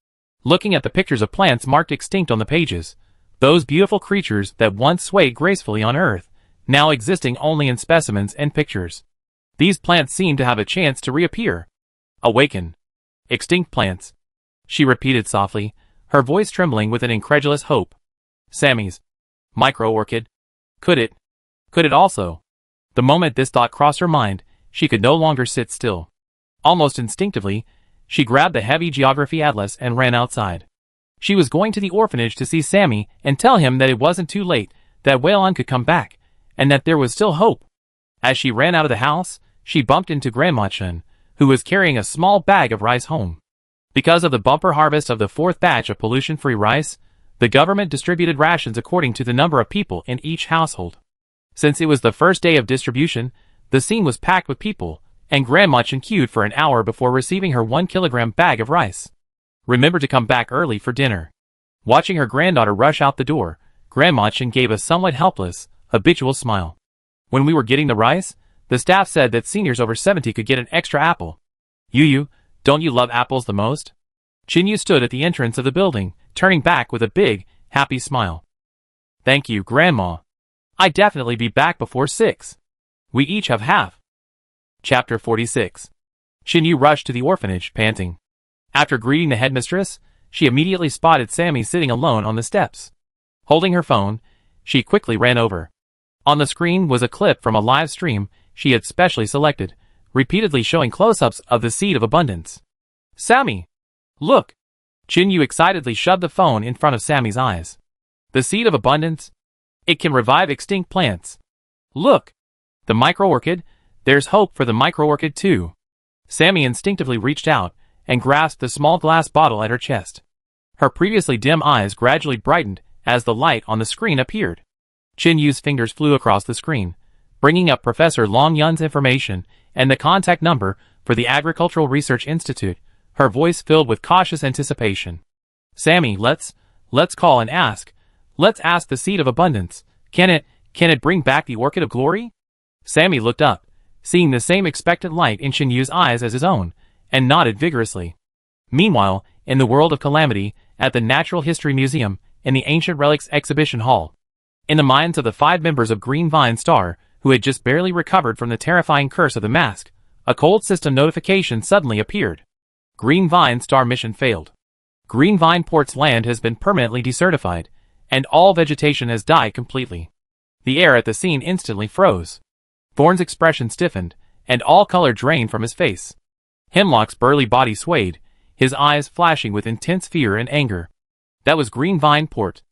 Looking at the pictures of plants marked extinct on the pages, those beautiful creatures that once swayed gracefully on Earth, now existing only in specimens and pictures. These plants seemed to have a chance to reappear. Awaken. Extinct plants. She repeated softly, her voice trembling with an incredulous hope. Sammy's micro-orchid. Could it also? The moment this thought crossed her mind, she could no longer sit still. Almost instinctively, she grabbed the heavy geography atlas and ran outside. She was going to the orphanage to see Sammy and tell him that it wasn't too late, that Waylon could come back, and that there was still hope. As she ran out of the house, she bumped into Grandma Chen, who was carrying a small bag of rice home. Because of the bumper harvest of the fourth batch of pollution-free rice, the government distributed rations according to the number of people in each household. Since it was the first day of distribution, the scene was packed with people, and Grandma Chen queued for an hour before receiving her 1-kilogram bag of rice. Remember to come back early for dinner. Watching her granddaughter rush out the door, Grandma Chen gave a somewhat helpless, habitual smile. When we were getting the rice, the staff said that seniors over 70 could get an extra apple. Yu, don't you love apples the most? Qinyu stood at the entrance of the building, turning back with a big, happy smile. Thank you, Grandma. I'd definitely be back before 6. We each have half. Chapter 46. Qinyu rushed to the orphanage, panting. After greeting the headmistress, she immediately spotted Sammy sitting alone on the steps. Holding her phone, she quickly ran over. On the screen was a clip from a live stream she had specially selected, repeatedly showing close-ups of the seed of abundance. Sammy! Look! Qinyu excitedly shoved the phone in front of Sammy's eyes. The seed of abundance? It can revive extinct plants. Look! The micro-orchid? There's hope for the micro-orchid too. Sammy instinctively reached out and grasped the small glass bottle at her chest. Her previously dim eyes gradually brightened as the light on the screen appeared. Qinyu's fingers flew across the screen, bringing up Professor Long Yun's information and the contact number for the Agricultural Research Institute, her voice filled with cautious anticipation. Sammy, let's call and ask. Let's ask the seed of abundance. Can it bring back the orchid of glory? Sammy looked up, seeing the same expectant light in Qinyu's eyes as his own, and nodded vigorously. Meanwhile, in the world of calamity, at the Natural History Museum, in the Ancient Relics Exhibition Hall, in the minds of the 5 members of Green Vine Star, who had just barely recovered from the terrifying curse of the mask, a cold system notification suddenly appeared. Green Vine Star mission failed. Green Vine Port's land has been permanently desertified, and all vegetation has died completely. The air at the scene instantly froze. Thorn's expression stiffened, and all color drained from his face. Hemlock's burly body swayed, his eyes flashing with intense fear and anger. That was Green Vine Port,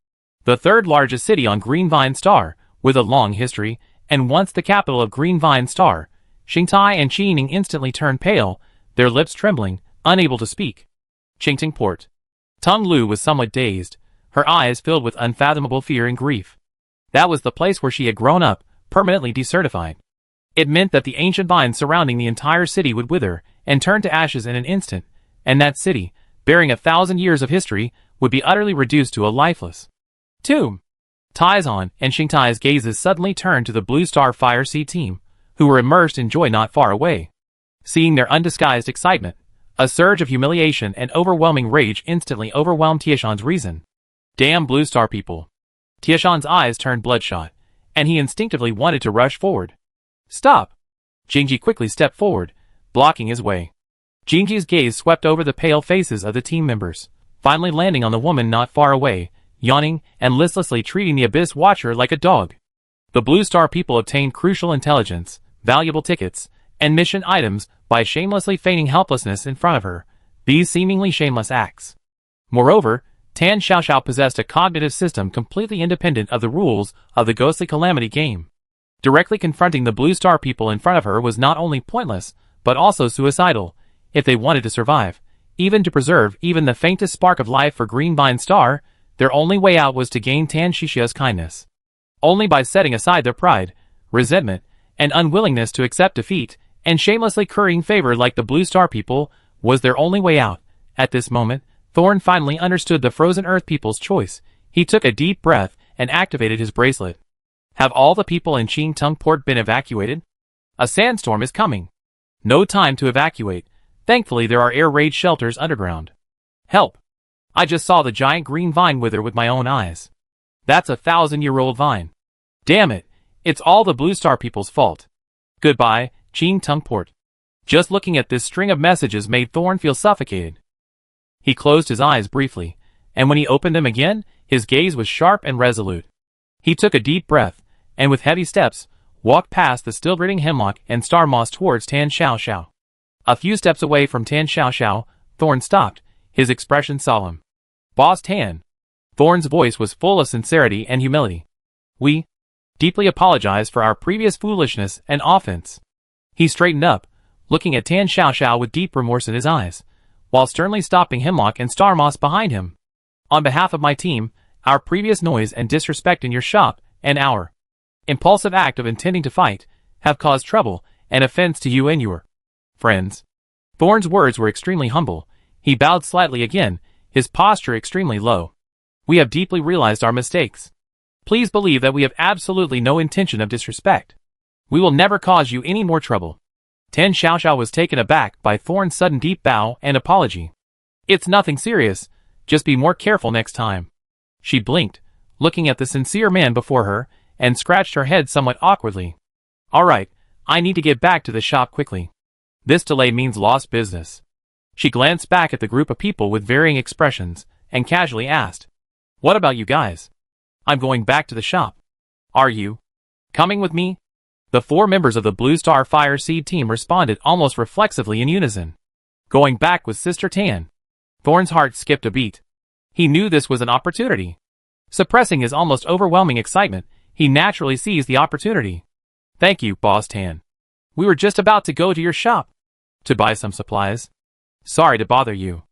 the 3rd largest city on Green Vine Star, with a long history, and once the capital of Green Vine Star. Xingtai and Qining instantly turned pale, their lips trembling, unable to speak. Qingting Port. Tung Lu was somewhat dazed, her eyes filled with unfathomable fear and grief. That was the place where she had grown up, permanently desertified. It meant that the ancient vines surrounding the entire city would wither and turn to ashes in an instant, and that city, bearing 1,000 years of history, would be utterly reduced to a lifeless tomb. Taizan and Xingtai's gazes suddenly turned to the Blue Star Fire Sea team, who were immersed in joy not far away. Seeing their undisguised excitement, A surge of humiliation and overwhelming rage instantly overwhelmed Tieshan's reason. Damn Blue Star people. Tieshan's eyes turned bloodshot, and he instinctively wanted to rush forward. Stop! Jingji quickly stepped forward, blocking his way. Jingji's gaze swept over the pale faces of the team members, finally landing on the woman not far away, yawning and listlessly treating the Abyss Watcher like a dog. The Blue Star people obtained crucial intelligence, valuable tickets, and mission items by shamelessly feigning helplessness in front of her, these seemingly shameless acts. Moreover, Tan Xiaoxiao possessed a cognitive system completely independent of the rules of the Ghostly Calamity game. Directly confronting the Blue Star people in front of her was not only pointless, but also suicidal, if they wanted to survive. Even to preserve even the faintest spark of life for Greenvine Star, their only way out was to gain Tan Xiaoxiao's kindness. Only by setting aside their pride, resentment, and unwillingness to accept defeat, and shamelessly currying favor like the Blue Star people, was their only way out. At this moment, Thorn finally understood the Frozen Earth people's choice. He took a deep breath and activated his bracelet. Have all the people in Qing Tung Port been evacuated? A sandstorm is coming. No time to evacuate. Thankfully there are air raid shelters underground. Help! I just saw the giant green vine wither with my own eyes. That's a 1,000-year-old vine. Damn it, it's all the Blue Star people's fault. Goodbye, Qing Tung Port. Just looking at this string of messages made Thorn feel suffocated. He closed his eyes briefly, and when he opened them again, his gaze was sharp and resolute. He took a deep breath, and with heavy steps, walked past the still rooting hemlock and star moss towards Tan Xiaoxiao. A few steps away from Tan Xiaoxiao, Thorn stopped, his expression solemn. Boss Tan. Thorn's voice was full of sincerity and humility. We deeply apologize for our previous foolishness and offense. He straightened up, looking at Tan Xiaoxiao with deep remorse in his eyes, while sternly stopping hemlock and star moss behind him. On behalf of my team, our previous noise and disrespect in your shop, and our impulsive act of intending to fight, have caused trouble and offense to you and your friends. Thorn's words were extremely humble. He bowed slightly again, his posture extremely low. We have deeply realized our mistakes. Please believe that we have absolutely no intention of disrespect. We will never cause you any more trouble. Tan Xiaoxiao was taken aback by Thorn's sudden deep bow and apology. It's nothing serious, just be more careful next time. She blinked, looking at the sincere man before her, and scratched her head somewhat awkwardly. Alright, I need to get back to the shop quickly. This delay means lost business. She glanced back at the group of people with varying expressions, and casually asked, What about you guys? I'm going back to the shop. Are you coming with me? The 4 members of the Blue Star Fire Seed team responded almost reflexively in unison. Going back with Sister Tan. Thorn's heart skipped a beat. He knew this was an opportunity. Suppressing his almost overwhelming excitement, he naturally seized the opportunity. Thank you, Boss Tan. We were just about to go to your shop to buy some supplies. Sorry to bother you.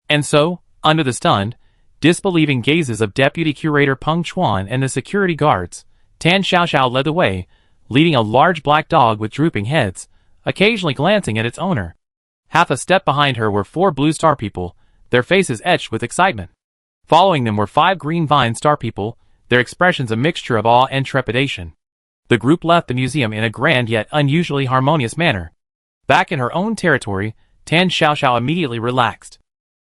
And so, under the stunned, disbelieving gazes of Deputy Curator Peng Chuan and the security guards, Tan Xiaoxiao led the way, leading a large black dog with drooping heads, occasionally glancing at its owner. Half a step behind her were 4 Blue Star people, their faces etched with excitement. Following them were 5 Green Vine Star people, their expressions a mixture of awe and trepidation. The group left the museum in a grand yet unusually harmonious manner. Back in her own territory, Tan Xiaoxiao immediately relaxed.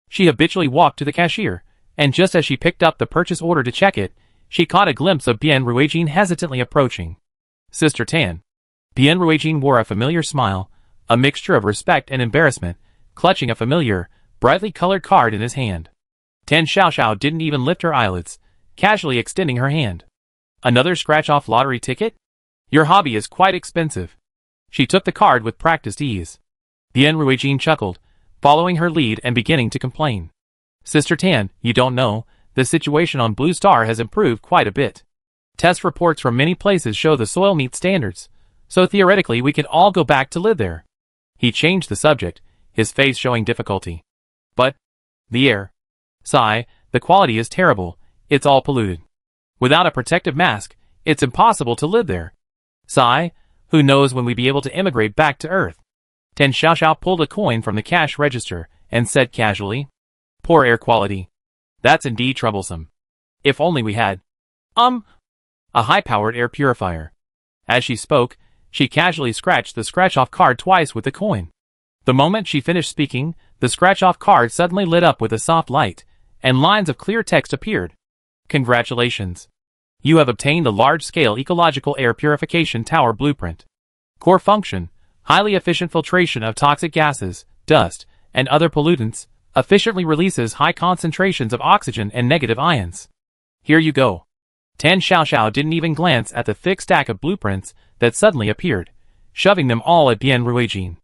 She habitually walked to the cashier, and just as she picked up the purchase order to check it, she caught a glimpse of Bian Ruijin hesitantly approaching. Sister Tan. Bian Ruijin wore a familiar smile, a mixture of respect and embarrassment, clutching a familiar, brightly colored card in his hand. Tan Xiaoxiao didn't even lift her eyelids, casually extending her hand. Another scratch-off lottery ticket? Your hobby is quite expensive. She took the card with practiced ease. Bian Ruijin chuckled, following her lead and beginning to complain. Sister Tan, you don't know, the situation on Blue Star has improved quite a bit. Test reports from many places show the soil meets standards, so theoretically we can all go back to live there. He changed the subject, his face showing difficulty. But the air. Sigh, the quality is terrible, it's all polluted. Without a protective mask, it's impossible to live there. Sigh, who knows when we'll be able to immigrate back to Earth. Tan Xiaoxiao pulled a coin from the cash register and said casually, Poor air quality. That's indeed troublesome. If only we had, a high-powered air purifier. As she spoke, she casually scratched the scratch-off card twice with the coin. The moment she finished speaking, The scratch-off card suddenly lit up with a soft light, and lines of clear text appeared. Congratulations! You have obtained the large-scale ecological air purification tower blueprint. Core function: highly efficient filtration of toxic gases, dust, and other pollutants, efficiently releases high concentrations of oxygen and negative ions. Here you go. Tan Xiaoxiao didn't even glance at the thick stack of blueprints that suddenly appeared, shoving them all at Bian Ruijin.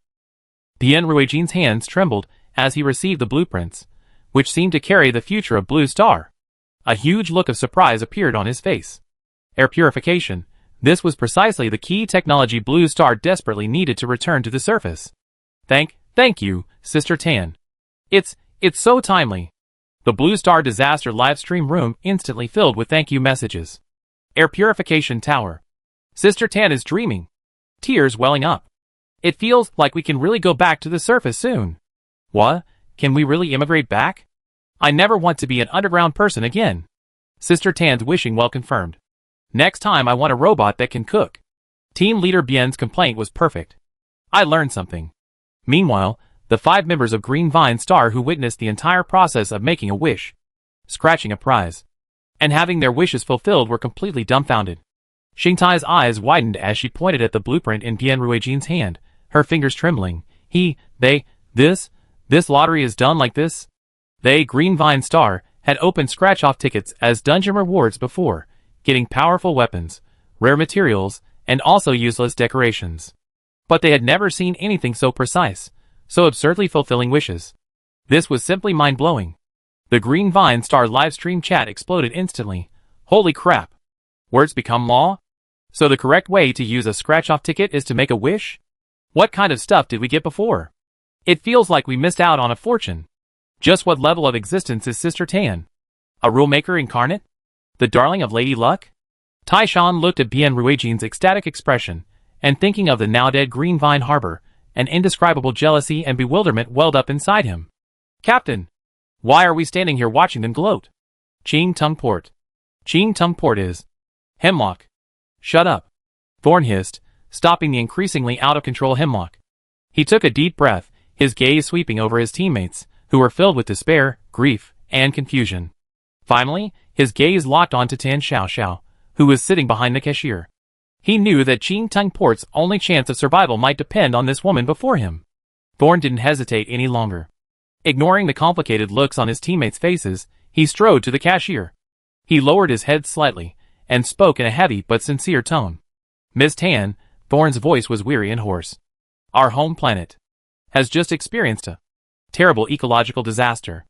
Bian Ruijin's hands trembled as he received the blueprints, which seemed to carry the future of Blue Star. A huge look of surprise appeared on his face. Air purification. This was precisely the key technology Blue Star desperately needed to return to the surface. Thank you, Sister Tan. It's so timely. The Blue Star Disaster livestream room instantly filled with thank you messages. Air purification tower. Sister Tan is dreaming. Tears welling up. It feels like we can really go back to the surface soon. What? Can we really immigrate back? I never want to be an underground person again. Sister Tan's wishing well confirmed. Next time I want a robot that can cook. Team leader Bian's complaint was perfect. I learned something. Meanwhile, the 5 members of Green Vine Star who witnessed the entire process of making a wish, scratching a prize, and having their wishes fulfilled were completely dumbfounded. Xingtai's eyes widened as she pointed at the blueprint in Bian Ruijin's hand, her fingers trembling. This lottery is done like this? They, Green Vine Star, had opened scratch-off tickets as dungeon rewards before, getting powerful weapons, rare materials, and also useless decorations. But they had never seen anything so precise, so absurdly fulfilling wishes. This was simply mind-blowing. The Green Vine Star livestream chat exploded instantly. Holy crap! Words become law? So the correct way to use a scratch-off ticket is to make a wish? What kind of stuff did we get before? It feels like we missed out on a fortune. Just what level of existence is Sister Tan? A rule-maker incarnate? The darling of Lady Luck? Taishan looked at Bian Ruijin's ecstatic expression, and thinking of the now-dead Green Vine Harbor, an indescribable jealousy and bewilderment welled up inside him. Captain! Why are we standing here watching them gloat? Ching Tung Port. Ching Tung Port is... Hemlock. Shut up. Thorn hissed, stopping the increasingly out-of-control Hemlock. He took a deep breath, his gaze sweeping over his teammates, who were filled with despair, grief, and confusion. Finally, his gaze locked onto Tan Xiaoxiao, who was sitting behind the cashier. He knew that Ching Tung Port's only chance of survival might depend on this woman before him. Thorn didn't hesitate any longer. Ignoring the complicated looks on his teammates' faces, he strode to the cashier. He lowered his head slightly, and spoke in a heavy but sincere tone. Miss Tan, Thorn's voice was weary and hoarse. Our home planet has just experienced a terrible ecological disaster.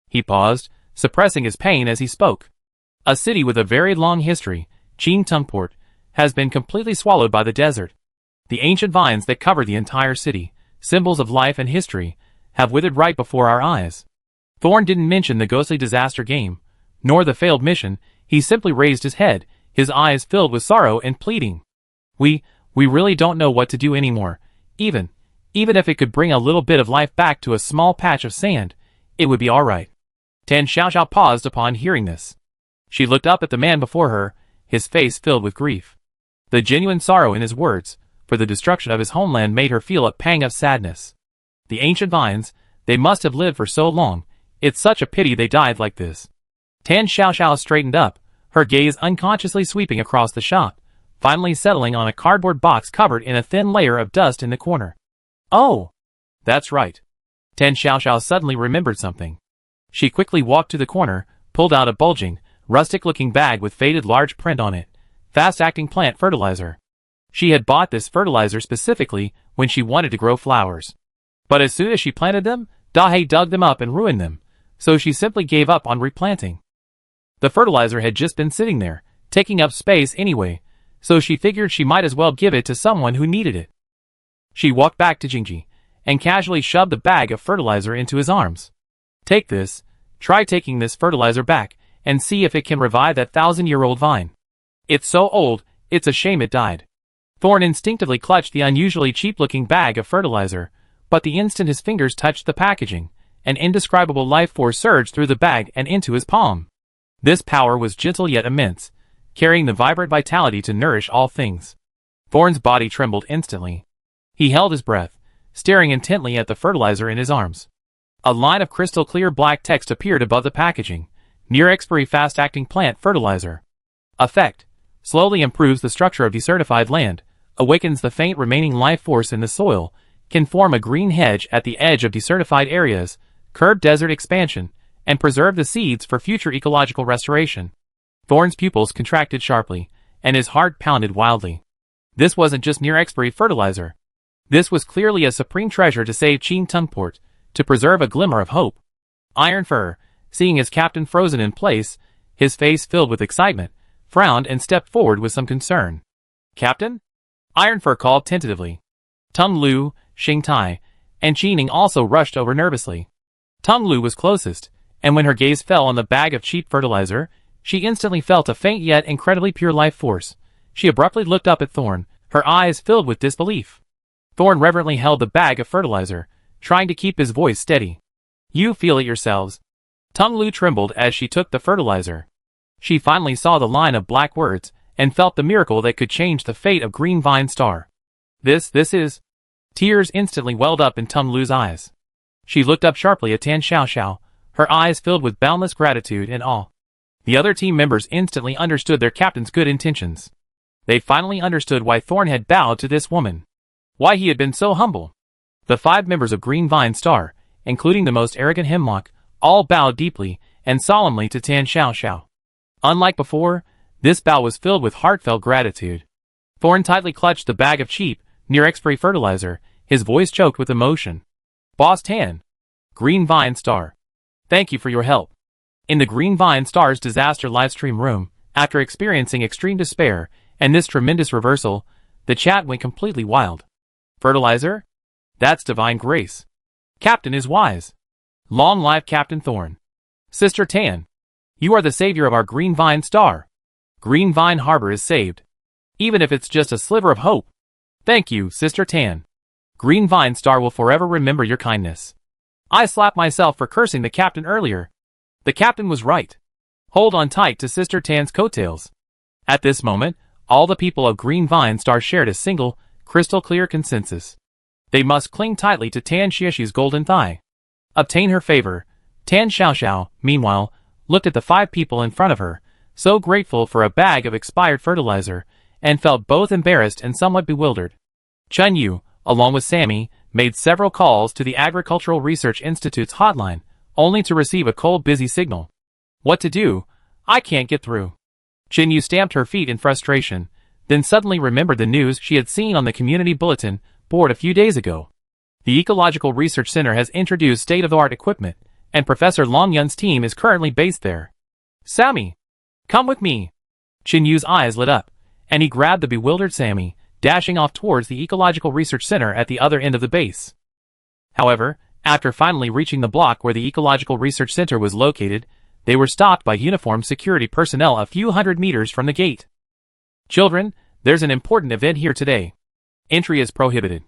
He paused, suppressing his pain as he spoke. A city with a very long history, Ching Tung Port, has been completely swallowed by the desert. The ancient vines that cover the entire city, symbols of life and history, have withered right before our eyes. Thorn didn't mention the ghostly disaster game, nor the failed mission. He simply raised his head, his eyes filled with sorrow and pleading. We really don't know what to do anymore. Even if it could bring a little bit of life back to a small patch of sand, it would be alright. Tan Xiaoxiao paused upon hearing this. She looked up at the man before her, his face filled with grief. The genuine sorrow in his words, for the destruction of his homeland, made her feel a pang of sadness. The ancient vines, they must have lived for so long, it's such a pity they died like this. Tan Xiaoxiao straightened up, her gaze unconsciously sweeping across the shop, finally settling on a cardboard box covered in a thin layer of dust in the corner. Oh! That's right. Tan Xiaoxiao suddenly remembered something. She quickly walked to the corner, pulled out a bulging, rustic-looking bag with faded large print on it. Fast-acting plant fertilizer. She had bought this fertilizer specifically when she wanted to grow flowers. But as soon as she planted them, Dahei dug them up and ruined them, so she simply gave up on replanting. The fertilizer had just been sitting there, taking up space anyway, so she figured she might as well give it to someone who needed it. She walked back to Jingji, and casually shoved the bag of fertilizer into his arms. Take this, try taking this fertilizer back, and see if it can revive that 1,000-year-old vine. It's so old, it's a shame it died. Thorn instinctively clutched the unusually cheap-looking bag of fertilizer, but the instant his fingers touched the packaging, an indescribable life force surged through the bag and into his palm. This power was gentle yet immense, carrying the vibrant vitality to nourish all things. Thorn's body trembled instantly. He held his breath, staring intently at the fertilizer in his arms. A line of crystal clear black text appeared above the packaging. Near expiry fast-acting plant fertilizer. Effect. Slowly improves the structure of desertified land, awakens the faint remaining life force in the soil, can form a green hedge at the edge of desertified areas, curb desert expansion, and preserve the seeds for future ecological restoration. Thorn's pupils contracted sharply, and his heart pounded wildly. This wasn't just near expiry fertilizer. This was clearly a supreme treasure to save Chin Tungport, to preserve a glimmer of hope. Iron Fur, seeing his captain frozen in place, his face filled with excitement, frowned and stepped forward with some concern. Captain? Iron Fur called tentatively. Tung Lu, Xing Tai, and Qining also rushed over nervously. Tung Lu was closest, and when her gaze fell on the bag of cheap fertilizer, she instantly felt a faint yet incredibly pure life force. She abruptly looked up at Thorn, her eyes filled with disbelief. Thorn reverently held the bag of fertilizer, trying to keep his voice steady. You feel it yourselves. Tung Lu trembled as she took the fertilizer. She finally saw the line of black words, and felt the miracle that could change the fate of Green Vine Star. This is... Tears instantly welled up in Tung Lu's eyes. She looked up sharply at Tan Xiaoxiao, her eyes filled with boundless gratitude and awe. The other team members instantly understood their captain's good intentions. They finally understood why Thorn had bowed to this woman. Why he had been so humble. The 5 members of Green Vine Star, including the most arrogant Hemlock, all bowed deeply and solemnly to Tan Xiaoxiao. Unlike before, this bow was filled with heartfelt gratitude. Thorn tightly clutched the bag of cheap, near-expiry fertilizer, his voice choked with emotion. Boss Tan. Green Vine Star. Thank you for your help. In the Green Vine Star's disaster livestream room, after experiencing extreme despair and this tremendous reversal, the chat went completely wild. Fertilizer? That's divine grace. Captain is wise. Long live Captain Thorn. Sister Tan. You are the savior of our Green Vine Star. Green Vine Harbor is saved. Even if it's just a sliver of hope. Thank you, Sister Tan. Green Vine Star will forever remember your kindness. I slapped myself for cursing the captain earlier. The captain was right. Hold on tight to Sister Tan's coattails. At this moment, all the people of Green Vine Star shared a single, crystal-clear consensus. They must cling tightly to Tan Xiaoxi's golden thigh. Obtain her favor. Tan Xiaoxiao, meanwhile, looked at the 5 people in front of her, so grateful for a bag of expired fertilizer, and felt both embarrassed and somewhat bewildered. Chun Yu, along with Sammy, made several calls to the Agricultural Research Institute's hotline, only to receive a cold busy signal. What to do? I can't get through. Chin Yu stamped her feet in frustration, then suddenly remembered the news she had seen on the community bulletin board a few days ago. The Ecological Research Center has introduced state-of-the-art equipment, and Professor Long Yun's team is currently based there. Sammy! Come with me! Chin Yu's eyes lit up, and he grabbed the bewildered Sammy, dashing off towards the Ecological Research Center at the other end of the base. However, after finally reaching the block where the Ecological Research Center was located, they were stopped by uniformed security personnel a few hundred meters from the gate. Children, there's an important event here today. Entry is prohibited.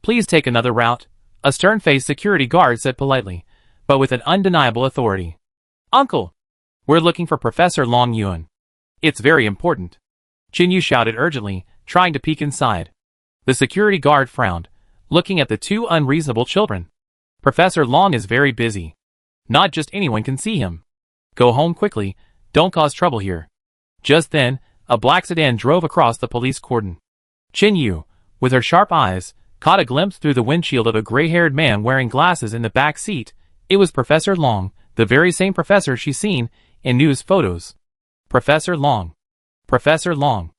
Please take another route, a stern-faced security guard said politely, but with an undeniable authority. Uncle! We're looking for Professor Long Yuan. It's very important. Chin Yu shouted urgently, trying to peek inside. The security guard frowned, looking at the 2 unreasonable children. Professor Long is very busy. Not just anyone can see him. Go home quickly, don't cause trouble here. Just then, a black sedan drove across the police cordon. Chin Yu, with her sharp eyes, caught a glimpse through the windshield of a gray-haired man wearing glasses in the back seat. It was Professor Long, the very same professor she'd seen in news photos. Professor Long. Professor Long.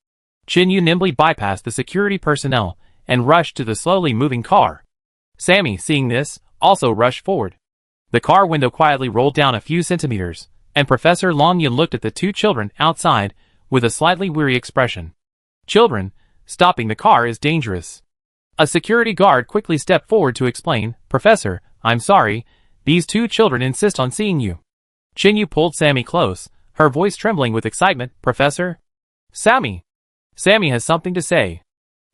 Chin Yu nimbly bypassed the security personnel and rushed to the slowly moving car. Sammy, seeing this, also rushed forward. The car window quietly rolled down a few centimeters, and Professor Long Yun looked at the 2 children outside with a slightly weary expression. Children, stopping the car is dangerous. A security guard quickly stepped forward to explain, Professor, I'm sorry, these 2 children insist on seeing you. Chin Yu pulled Sammy close, her voice trembling with excitement, Professor? Sammy! Sammy has something to say.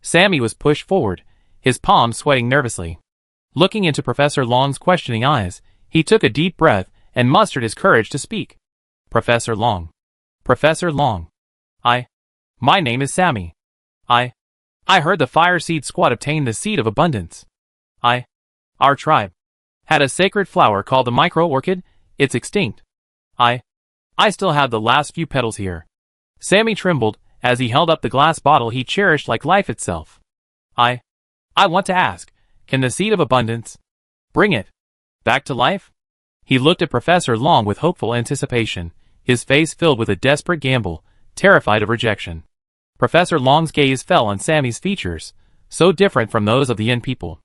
Sammy was pushed forward, his palms sweating nervously. Looking into Professor Long's questioning eyes, he took a deep breath and mustered his courage to speak. Professor Long. Professor Long. My name is Sammy. I heard the Fire Seed Squad obtained the Seed of Abundance. Our tribe. Had a sacred flower called the micro-orchid. It's extinct. I still have the last few petals here. Sammy trembled as he held up the glass bottle he cherished like life itself. I want to ask, can the seed of abundance bring it back to life? He looked at Professor Long with hopeful anticipation, his face filled with a desperate gamble, terrified of rejection. Professor Long's gaze fell on Sammy's features, so different from those of the Yin people.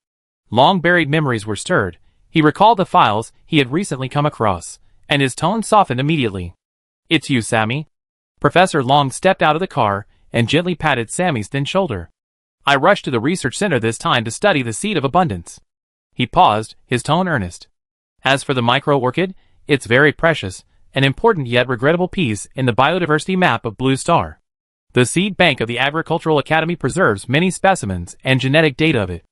Long-buried memories were stirred. He recalled the files he had recently come across, and his tone softened immediately. It's you, Sammy. Professor Long stepped out of the car and gently patted Sammy's thin shoulder. I rushed to the research center this time to study the seed of abundance. He paused, his tone earnest. As for the micro-orchid, it's very precious, an important yet regrettable piece in the biodiversity map of Blue Star. The seed bank of the Agricultural Academy preserves many specimens and genetic data of it.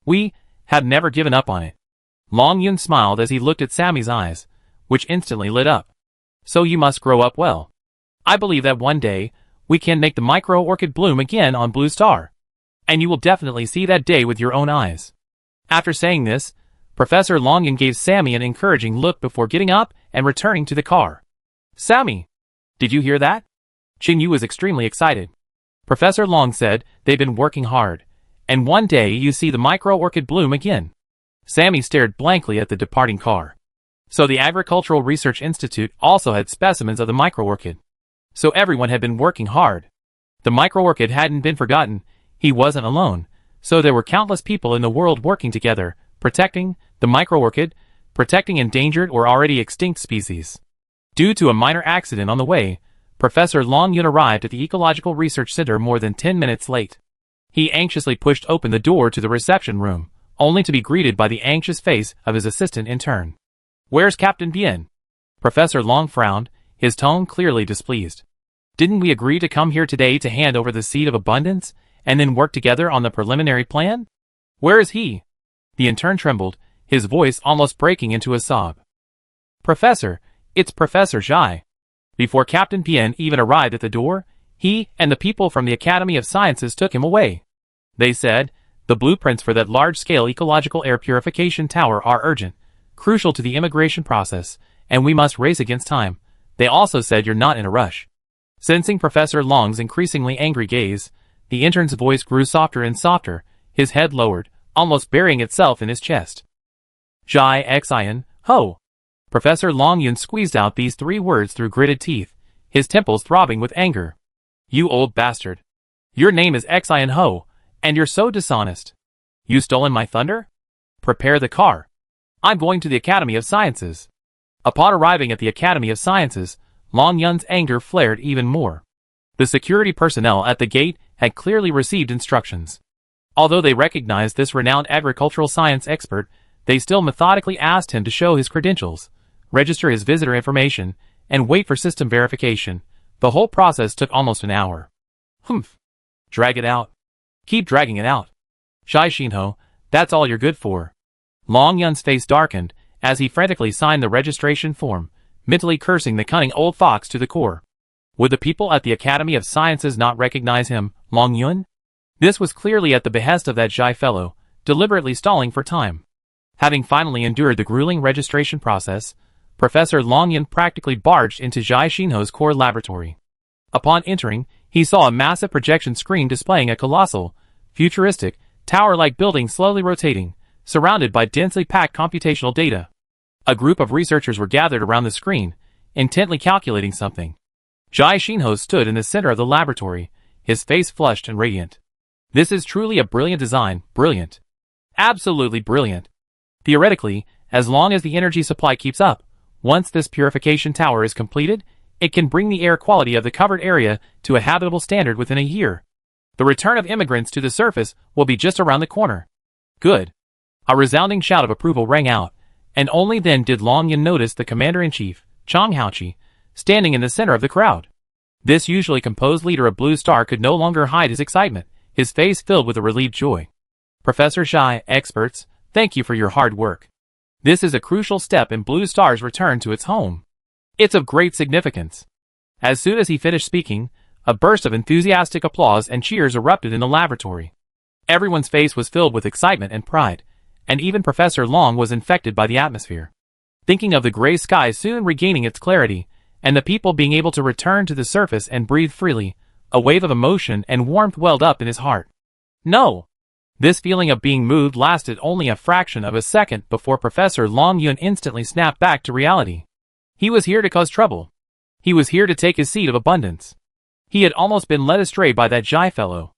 We have never given up on it. Long Yun smiled as he looked at Sammy's eyes, which instantly lit up. So you must grow up well. I believe that one day, we can make the micro-orchid bloom again on Blue Star. And you will definitely see that day with your own eyes. After saying this, Professor Longyun gave Sammy an encouraging look before getting up and returning to the car. Sammy! Did you hear that? Qin Yu was extremely excited. Professor Long said they've been working hard, and one day you see the micro-orchid bloom again. Sammy stared blankly at the departing car. So the Agricultural Research Institute also had specimens of the micro-orchid. So everyone had been working hard. The micro-orchid hadn't been forgotten. He wasn't alone, so there were countless people in the world working together, protecting the micro-orchid, protecting endangered or already extinct species. Due to a minor accident on the way, Professor Longyun arrived at the Ecological Research Center more than 10 minutes late. He anxiously pushed open the door to the reception room, only to be greeted by the anxious face of his assistant intern. Where's Captain Bien? Professor Long frowned, his tone clearly displeased. Didn't we agree to come here today to hand over the seed of abundance, and then work together on the preliminary plan? Where is he? The intern trembled, his voice almost breaking into a sob. Professor, it's Professor Zhai. Before Captain Bien even arrived at the door, he and the people from the Academy of Sciences took him away. They said, the blueprints for that large-scale ecological air purification tower are urgent, crucial to the immigration process, and we must race against time. They also said you're not in a rush. Sensing Professor Long's increasingly angry gaze, the intern's voice grew softer and softer, his head lowered, almost burying itself in his chest. Zhai Xian, ho! Professor Longyun squeezed out these 3 words through gritted teeth, his temples throbbing with anger. You old bastard! Your name is Xian Ho, and you're so dishonest. You stolen my thunder? Prepare the car. I'm going to the Academy of Sciences. Upon arriving at the Academy of Sciences, Longyun's anger flared even more. The security personnel at the gate had clearly received instructions. Although they recognized this renowned agricultural science expert, they still methodically asked him to show his credentials, register his visitor information, and wait for system verification. The whole process took almost an hour. Humph. Drag it out. Keep dragging it out. Shai Xinho, that's all you're good for. Longyun's face darkened as he frantically signed the registration form, mentally cursing the cunning old fox to the core. Would the people at the Academy of Sciences not recognize him, Longyun? This was clearly at the behest of that Zhai fellow, deliberately stalling for time. Having finally endured the grueling registration process, Professor Longyun practically barged into Zhai Xinho's core laboratory. Upon entering, he saw a massive projection screen displaying a colossal, futuristic, tower-like building slowly rotating, surrounded by densely packed computational data. A group of researchers were gathered around the screen, intently calculating something. Zhai Xinho stood in the center of the laboratory, his face flushed and radiant. This is truly a brilliant design, brilliant. Absolutely brilliant. Theoretically, as long as the energy supply keeps up, once this purification tower is completed, it can bring the air quality of the covered area to a habitable standard within a year. The return of immigrants to the surface will be just around the corner. Good. A resounding shout of approval rang out, and only then did Longyun notice the Commander-in-Chief, Chang Haoqi, standing in the center of the crowd. This usually composed leader of Blue Star could no longer hide his excitement, his face filled with a relieved joy. Professor Zhai, experts, thank you for your hard work. This is a crucial step in Blue Star's return to its home. It's of great significance. As soon as he finished speaking, a burst of enthusiastic applause and cheers erupted in the laboratory. Everyone's face was filled with excitement and pride, and even Professor Long was infected by the atmosphere. Thinking of the gray sky soon regaining its clarity, and the people being able to return to the surface and breathe freely, a wave of emotion and warmth welled up in his heart. No! This feeling of being moved lasted only a fraction of a second before Professor Long Yun instantly snapped back to reality. He was here to cause trouble. He was here to take his seed of abundance. He had almost been led astray by that Jai fellow.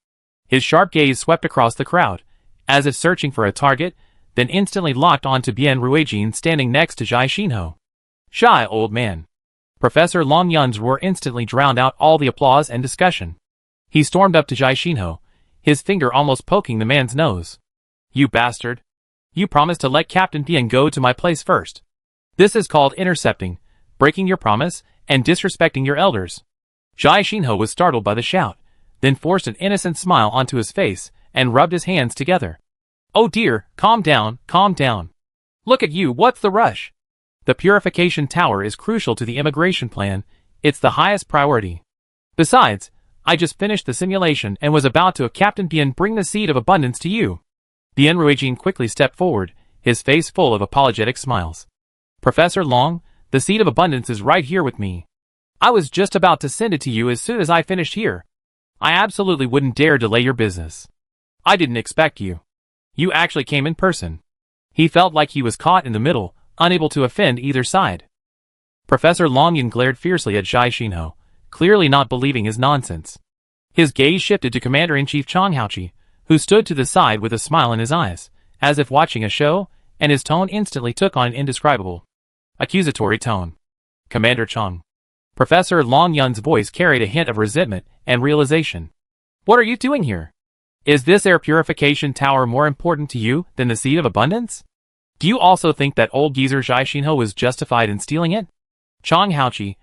His sharp gaze swept across the crowd, as if searching for a target, then instantly locked onto Bien Ruijin standing next to Jai Xinho. "Shy, old man." Professor Long Yun's roar instantly drowned out all the applause and discussion. He stormed up to Jai Xinho, his finger almost poking the man's nose. "You bastard. You promised to let Captain Bien go to my place first. This is called intercepting, breaking your promise, and disrespecting your elders." Jai Xinho was startled by the shout, then forced an innocent smile onto his face and rubbed his hands together. "Oh dear, calm down, calm down. Look at you, what's the rush? The purification tower is crucial to the immigration plan. It's the highest priority. Besides, I just finished the simulation and was about to have Captain Bien bring the seed of abundance to you." Bien Ruijin quickly stepped forward, his face full of apologetic smiles. "Professor Long, the seed of abundance is right here with me. I was just about to send it to you as soon as I finished here. I absolutely wouldn't dare delay your business. I didn't expect you. You actually came in person." He felt like he was caught in the middle, unable to offend either side. Professor Long Yun glared fiercely at Jai Xinho, clearly not believing his nonsense. His gaze shifted to Commander-in-Chief Chang Haoqi, who stood to the side with a smile in his eyes, as if watching a show, and his tone instantly took on an indescribable, accusatory tone. "Commander Chang." Professor Long Yun's voice carried a hint of resentment and realization. "What are you doing here? Is this air purification tower more important to you than the seed of abundance? Do you also think that old geezer Jai Xinho was justified in stealing it?" Chang Haoqi,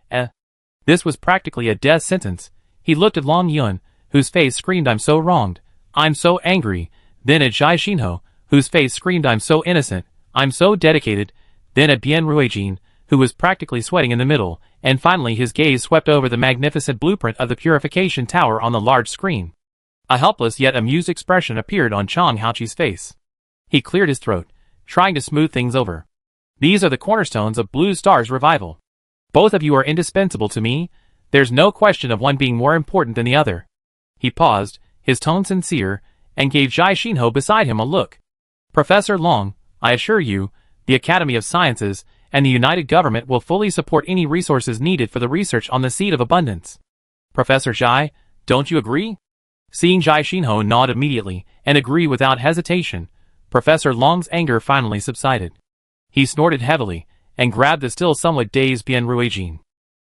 This was practically a death sentence. He looked at Long Yun, whose face screamed "I'm so wronged, I'm so angry," then at Jai Xinho, whose face screamed "I'm so innocent, I'm so dedicated," then at Bien Ruijin, who was practically sweating in the middle, and finally his gaze swept over the magnificent blueprint of the purification tower on the large screen. A helpless yet amused expression appeared on Chang Haoqi's face. He cleared his throat, trying to smooth things over. "These are the cornerstones of Blue Star's revival. Both of you are indispensable to me. There's no question of one being more important than the other." He paused, his tone sincere, and gave Jai Xinho beside him a look. "Professor Long, I assure you, the Academy of Sciences and the United Government will fully support any resources needed for the research on the seed of abundance. Professor Jai, don't you agree?" Seeing Jai Xinho nod immediately and agree without hesitation, Professor Long's anger finally subsided. He snorted heavily and grabbed the still somewhat dazed Bien Ruijin.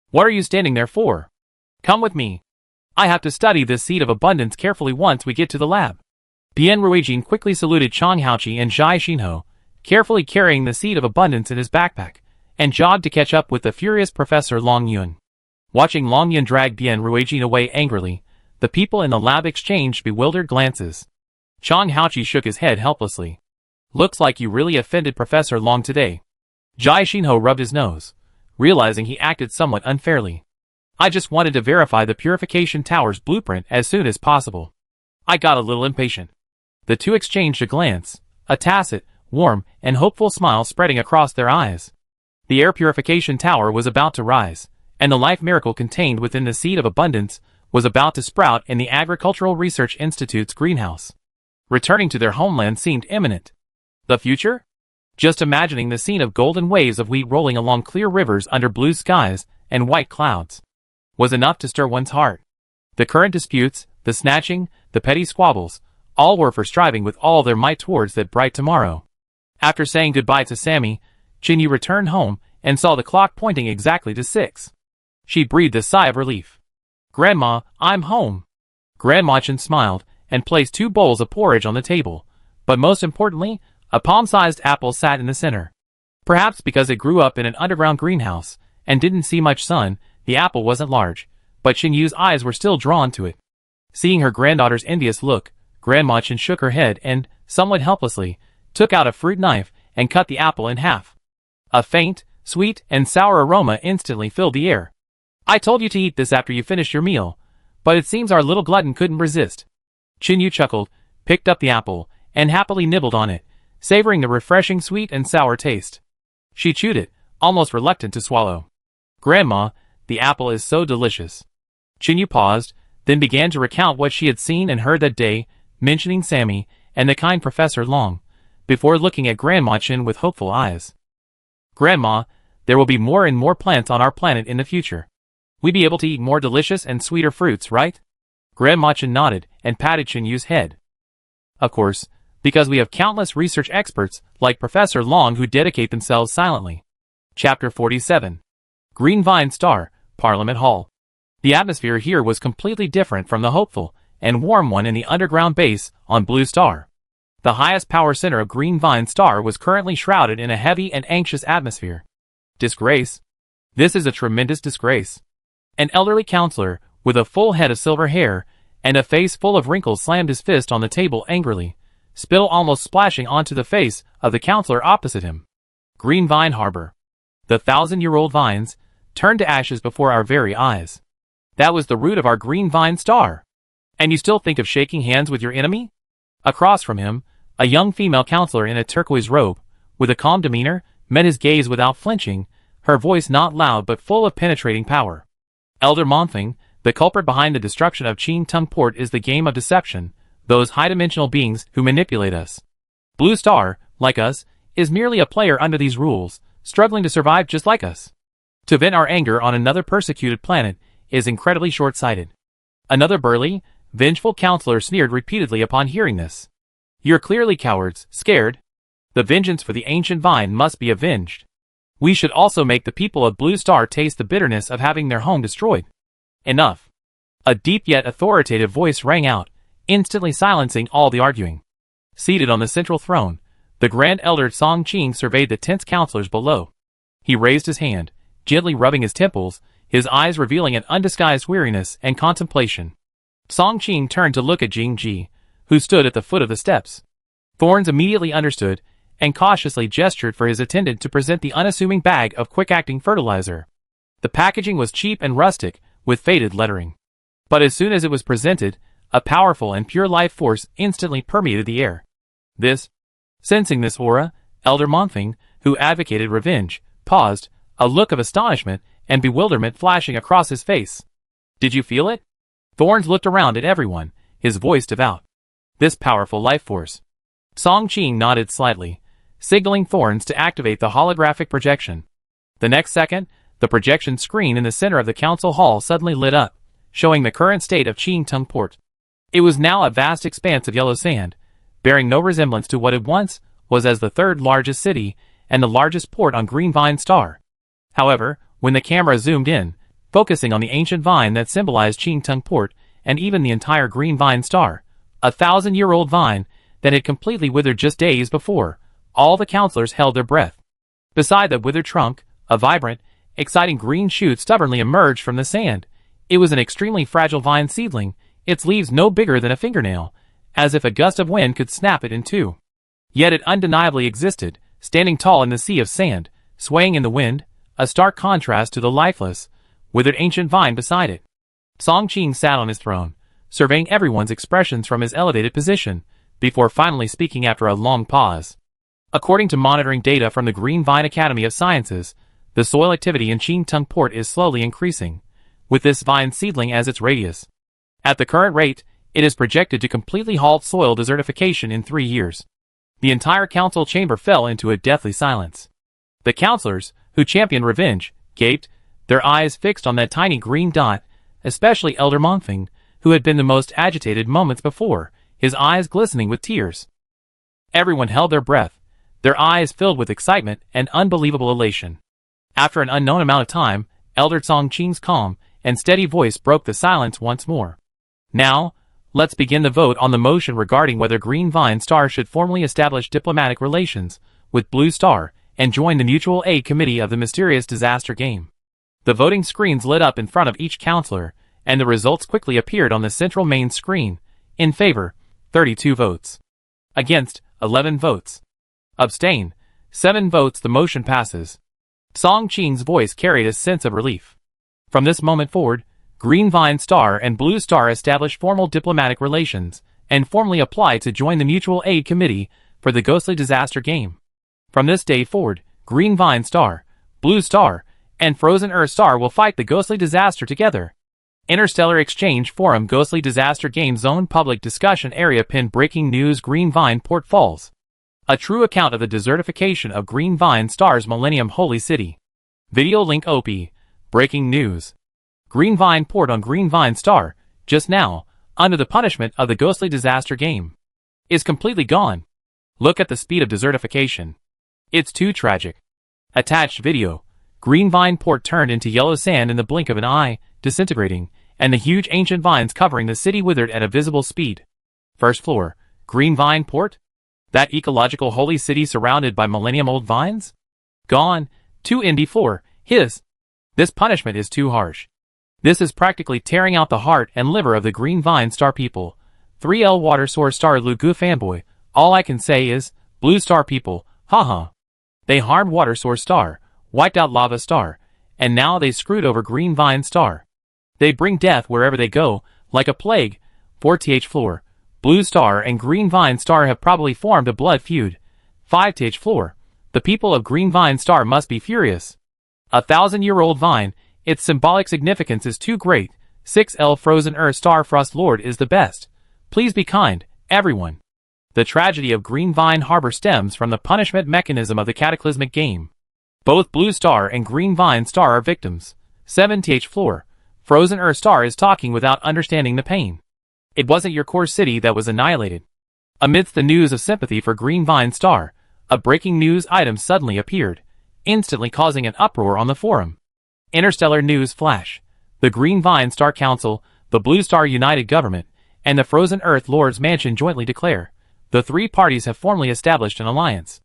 "What are you standing there for? Come with me. I have to study this seed of abundance carefully once we get to the lab." Bien Ruijin quickly saluted Chang Haoqi and Jai Xinho, carefully carrying the seed of abundance in his backpack, and jogged to catch up with the furious Professor Long Yun. Watching Long Yun drag Bien Ruijin away angrily, the people in the lab exchanged bewildered glances. Chang Haoqi shook his head helplessly. "Looks like you really offended Professor Long today." Jai Xinho rubbed his nose, realizing he acted somewhat unfairly. "I just wanted to verify the purification tower's blueprint as soon as possible. I got a little impatient." The two exchanged a glance, a tacit, warm, and hopeful smile spreading across their eyes. The air purification tower was about to rise, and the life miracle contained within the seed of abundance was about to sprout in the Agricultural Research Institute's greenhouse. Returning to their homeland seemed imminent. The future? Just imagining the scene of golden waves of wheat rolling along clear rivers under blue skies and white clouds was enough to stir one's heart. The current disputes, the snatching, the petty squabbles, all were for striving with all their might towards that bright tomorrow. After saying goodbye to Sammy, Jinyu returned home and saw the clock pointing exactly to 6. She breathed a sigh of relief. "Grandma, I'm home." Grandma Chen smiled and placed 2 bowls of porridge on the table, but most importantly, a palm-sized apple sat in the center. Perhaps because it grew up in an underground greenhouse and didn't see much sun, the apple wasn't large, but Xinyu's eyes were still drawn to it. Seeing her granddaughter's envious look, Grandma Chen shook her head and, somewhat helplessly, took out a fruit knife and cut the apple in half. A faint, sweet, and sour aroma instantly filled the air. "I told you to eat this after you finished your meal, but it seems our little glutton couldn't resist." Xinyu chuckled, picked up the apple, and happily nibbled on it, savoring the refreshing sweet and sour taste. She chewed it, almost reluctant to swallow. "Grandma, the apple is so delicious." Chinyu paused, then began to recount what she had seen and heard that day, mentioning Sammy and the kind Professor Long, before looking at Grandma Chin with hopeful eyes. "Grandma, there will be more and more plants on our planet in the future. We'll be able to eat more delicious and sweeter fruits, right?" Grandma Chin nodded and patted Chinyu's head. "Of course, because we have countless research experts like Professor Long who dedicate themselves silently." Chapter 47. Green Vine Star, Parliament Hall. The atmosphere here was completely different from the hopeful and warm one in the underground base on Blue Star. The highest power center of Green Vine Star was currently shrouded in a heavy and anxious atmosphere. Disgrace. This is a tremendous disgrace. An elderly counselor, with a full head of silver hair and a face full of wrinkles, slammed his fist on the table angrily, spill almost splashing onto the face of the counselor opposite him. Green Vine Harbor. The 1,000-year-old vines turned to ashes before our very eyes. That was the root of our Green Vine Star. And you still think of shaking hands with your enemy? Across from him, a young female counselor in a turquoise robe, with a calm demeanor, met his gaze without flinching, her voice not loud but full of penetrating power. "Elder Monthing, the culprit behind the destruction of Ching Tung Port is the game of deception, those high-dimensional beings who manipulate us. Blue Star, like us, is merely a player under these rules, struggling to survive just like us. To vent our anger on another persecuted planet is incredibly short-sighted." Another burly, vengeful counselor sneered repeatedly upon hearing this. "You're clearly cowards, scared. The vengeance for the ancient vine must be avenged. We should also make the people of Blue Star taste the bitterness of having their home destroyed." "Enough." A deep yet authoritative voice rang out, instantly silencing all the arguing. Seated on the central throne, the Grand Elder Song Qing surveyed the tense counselors below. He raised his hand, gently rubbing his temples, his eyes revealing an undisguised weariness and contemplation. Song Qing turned to look at Jing Ji, who stood at the foot of the steps. Thorns immediately understood, and cautiously gestured for his attendant to present the unassuming bag of quick-acting fertilizer. The packaging was cheap and rustic, with faded lettering. But as soon as it was presented, a powerful and pure life force instantly permeated the air. Sensing this aura, Elder Monthing, who advocated revenge, paused, a look of astonishment and bewilderment flashing across his face. "Did you feel it?" Thorns looked around at everyone, his voice devout. "This powerful life force." Song Qing nodded slightly, signaling Thorns to activate the holographic projection. The next second, the projection screen in the center of the council hall suddenly lit up, showing the current state of Ching Tung Port. It was now a vast expanse of yellow sand, bearing no resemblance to what it once was as the third largest city and the largest port on Green Vine Star. However, when the camera zoomed in, focusing on the ancient vine that symbolized Ching Tung Port and even the entire Green Vine Star, a 1,000-year-old vine that had completely withered just days before, all the counselors held their breath. Beside the withered trunk, a vibrant, exciting green shoot stubbornly emerged from the sand. It was an extremely fragile vine seedling, its leaves no bigger than a fingernail, as if a gust of wind could snap it in two. Yet it undeniably existed, standing tall in the sea of sand, swaying in the wind, a stark contrast to the lifeless, withered ancient vine beside it. Song Qing sat on his throne, surveying everyone's expressions from his elevated position, before finally speaking after a long pause. According to monitoring data from the Green Vine Academy of Sciences, the soil activity in Ching Tung Port is slowly increasing, with this vine seedling as its radius. At the current rate, it is projected to completely halt soil desertification in 3 years. The entire council chamber fell into a deathly silence. The counselors, who championed revenge, gaped, their eyes fixed on that tiny green dot, especially Elder Monthing, who had been the most agitated moments before, his eyes glistening with tears. Everyone held their breath, their eyes filled with excitement and unbelievable elation. After an unknown amount of time, Elder Song Qing's calm and steady voice broke the silence once more. "Now, let's begin the vote on the motion regarding whether Green Vine Star should formally establish diplomatic relations with Blue Star and join the Mutual Aid Committee of the Mysterious Disaster Game." The voting screens lit up in front of each counselor, and the results quickly appeared on the central main screen. In favor, 32 votes. Against, 11 votes. Abstain, 7 votes. The motion passes. Song Qing's voice carried a sense of relief. From this moment forward, Green Vine Star and Blue Star established formal diplomatic relations, and formally applied to join the Mutual Aid Committee for the ghostly disaster game. From this day forward, Green Vine Star, Blue Star, and Frozen Earth Star will fight the ghostly disaster together. Interstellar Exchange Forum Ghostly Disaster Game Zone Public Discussion Area Pin Breaking News Green Vine Port Falls. A true account of the desertification of Green Vine Star's Millennium Holy City. Video link OP. Breaking news. Green Vine Port on Green Vine Star, just now, under the punishment of the ghostly disaster game, is completely gone. Look at the speed of desertification. It's too tragic. Attached video. Green Vine Port turned into yellow sand in the blink of an eye, disintegrating, and the huge ancient vines covering the city withered at a visible speed. First floor. Green Vine Port? That ecological holy city surrounded by millennium-old vines? Gone. 2 indie floor. His. This punishment is too harsh. This is practically tearing out the heart and liver of the Green Vine Star people. 3L Water Source Star Lugu fanboy. All I can say is, Blue Star people, haha. They harmed Water Source Star, wiped out Lava Star, and now they screwed over Green Vine Star. They bring death wherever they go, like a plague. 4th floor. Blue Star and Green Vine Star have probably formed a blood feud. 5th floor. The people of Green Vine Star must be furious. 1,000-year-old vine, its symbolic significance is too great. 6L Frozen Earth Star Frost Lord is the best. Please be kind, everyone. The tragedy of Green Vine Harbor stems from the punishment mechanism of the cataclysmic game. Both Blue Star and Green Vine Star are victims. 7th floor. Frozen Earth Star is talking without understanding the pain. It wasn't your core city that was annihilated. Amidst the news of sympathy for Green Vine Star, a breaking news item suddenly appeared, instantly causing an uproar on the forum. Interstellar News Flash. The Green Vine Star Council, the Blue Star United Government, and the Frozen Earth Lord's Mansion jointly declare the three parties have formally established an alliance.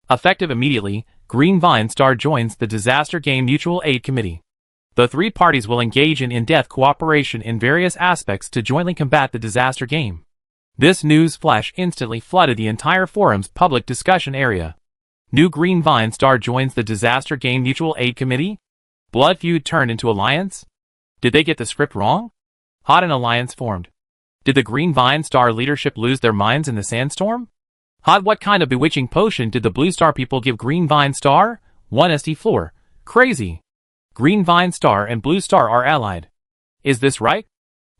Effective immediately, Green Vine Star joins the Disaster Game Mutual Aid Committee. The three parties will engage in in-depth cooperation in various aspects to jointly combat the disaster game. This news flash instantly flooded the entire forum's public discussion area. New Green Vine Star joins the Disaster Game Mutual Aid Committee? Blood feud turned into alliance? Did they get the script wrong? Hot an alliance formed. Did the Green Vine Star leadership lose their minds in the sandstorm? Hot what kind of bewitching potion did the Blue Star people give Green Vine Star? 1st floor. Crazy. Green Vine Star and Blue Star are allied. Is this right?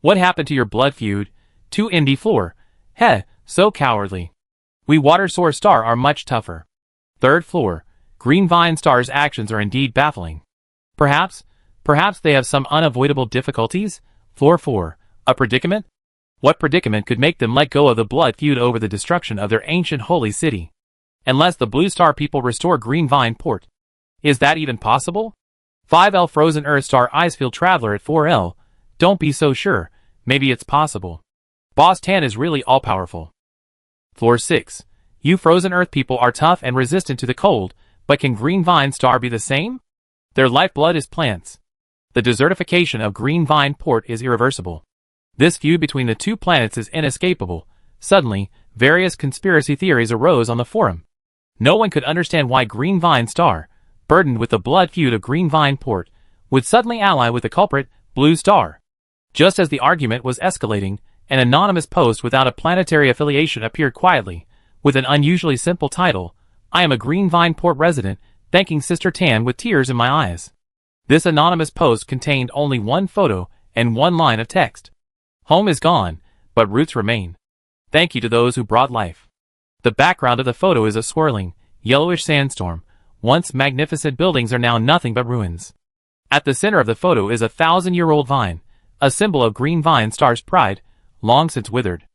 What happened to your blood feud? 2 indie floor. Heh, so cowardly. We Water Source Star are much tougher. 3rd floor. Green Vine Star's actions are indeed baffling. Perhaps they have some unavoidable difficulties? Floor 4. A predicament? What predicament could make them let go of the blood feud over the destruction of their ancient holy city? Unless the Blue Star people restore Green Vine Port. Is that even possible? 5L Frozen Earth Star Icefield Traveler at 4L. Don't be so sure, maybe it's possible. Boss Tan is really all-powerful. Floor 6. You Frozen Earth people are tough and resistant to the cold, but can Green Vine Star be the same? Their lifeblood is plants. The desertification of Green Vine Port is irreversible. This feud between the two planets is inescapable. Suddenly, various conspiracy theories arose on the forum. No one could understand why Green Vine Star, burdened with the blood feud of Green Vine Port, would suddenly ally with the culprit, Blue Star. Just as the argument was escalating, an anonymous post without a planetary affiliation appeared quietly, with an unusually simple title, I am a Green Vine Port resident, thanking Sister Tan with tears in my eyes. This anonymous post contained only one photo and one line of text. Home is gone, but roots remain. Thank you to those who brought life. The background of the photo is a swirling, yellowish sandstorm. Once magnificent buildings are now nothing but ruins. At the center of the photo is a 1,000-year-old vine, a symbol of Green Vine Star's pride, long since withered.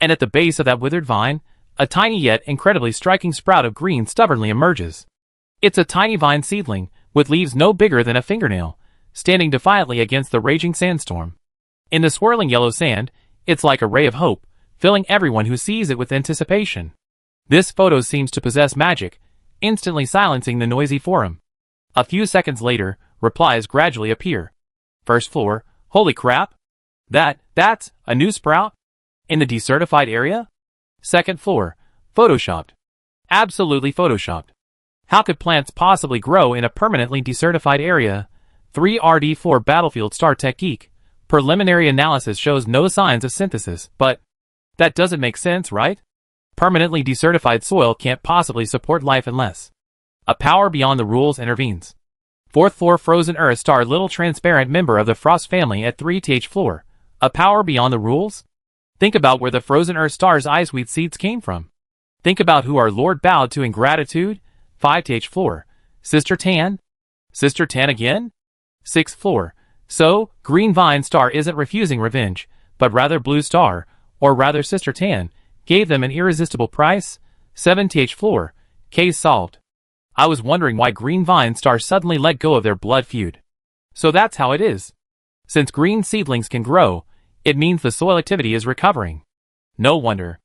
And at the base of that withered vine, a tiny yet incredibly striking sprout of green stubbornly emerges. It's a tiny vine seedling, with leaves no bigger than a fingernail, standing defiantly against the raging sandstorm. In the swirling yellow sand, it's like a ray of hope, filling everyone who sees it with anticipation. This photo seems to possess magic, instantly silencing the noisy forum. A few seconds later, replies gradually appear. First floor, holy crap? That's a new sprout? In the decertified area? Second floor, photoshopped. Absolutely photoshopped. How could plants possibly grow in a permanently decertified area? 3RD floor Battlefield Star Tech Geek. Preliminary analysis shows no signs of synthesis, but that doesn't make sense, right? Permanently decertified soil can't possibly support life unless a power beyond the rules intervenes. 4th floor frozen earth star little transparent member of the frost family at 3th floor. A power beyond the rules? Think about where the frozen earth star's ice wheat seeds came from. Think about who our Lord bowed to in gratitude. 5th floor. Sister Tan? Sister Tan again? 6th floor. So, Green Vine Star isn't refusing revenge, but rather Blue Star, or rather Sister Tan, gave them an irresistible price? 7th floor. Case solved. I was wondering why Green Vine Star suddenly let go of their blood feud. So that's how it is. Since green seedlings can grow, it means the soil activity is recovering. No wonder.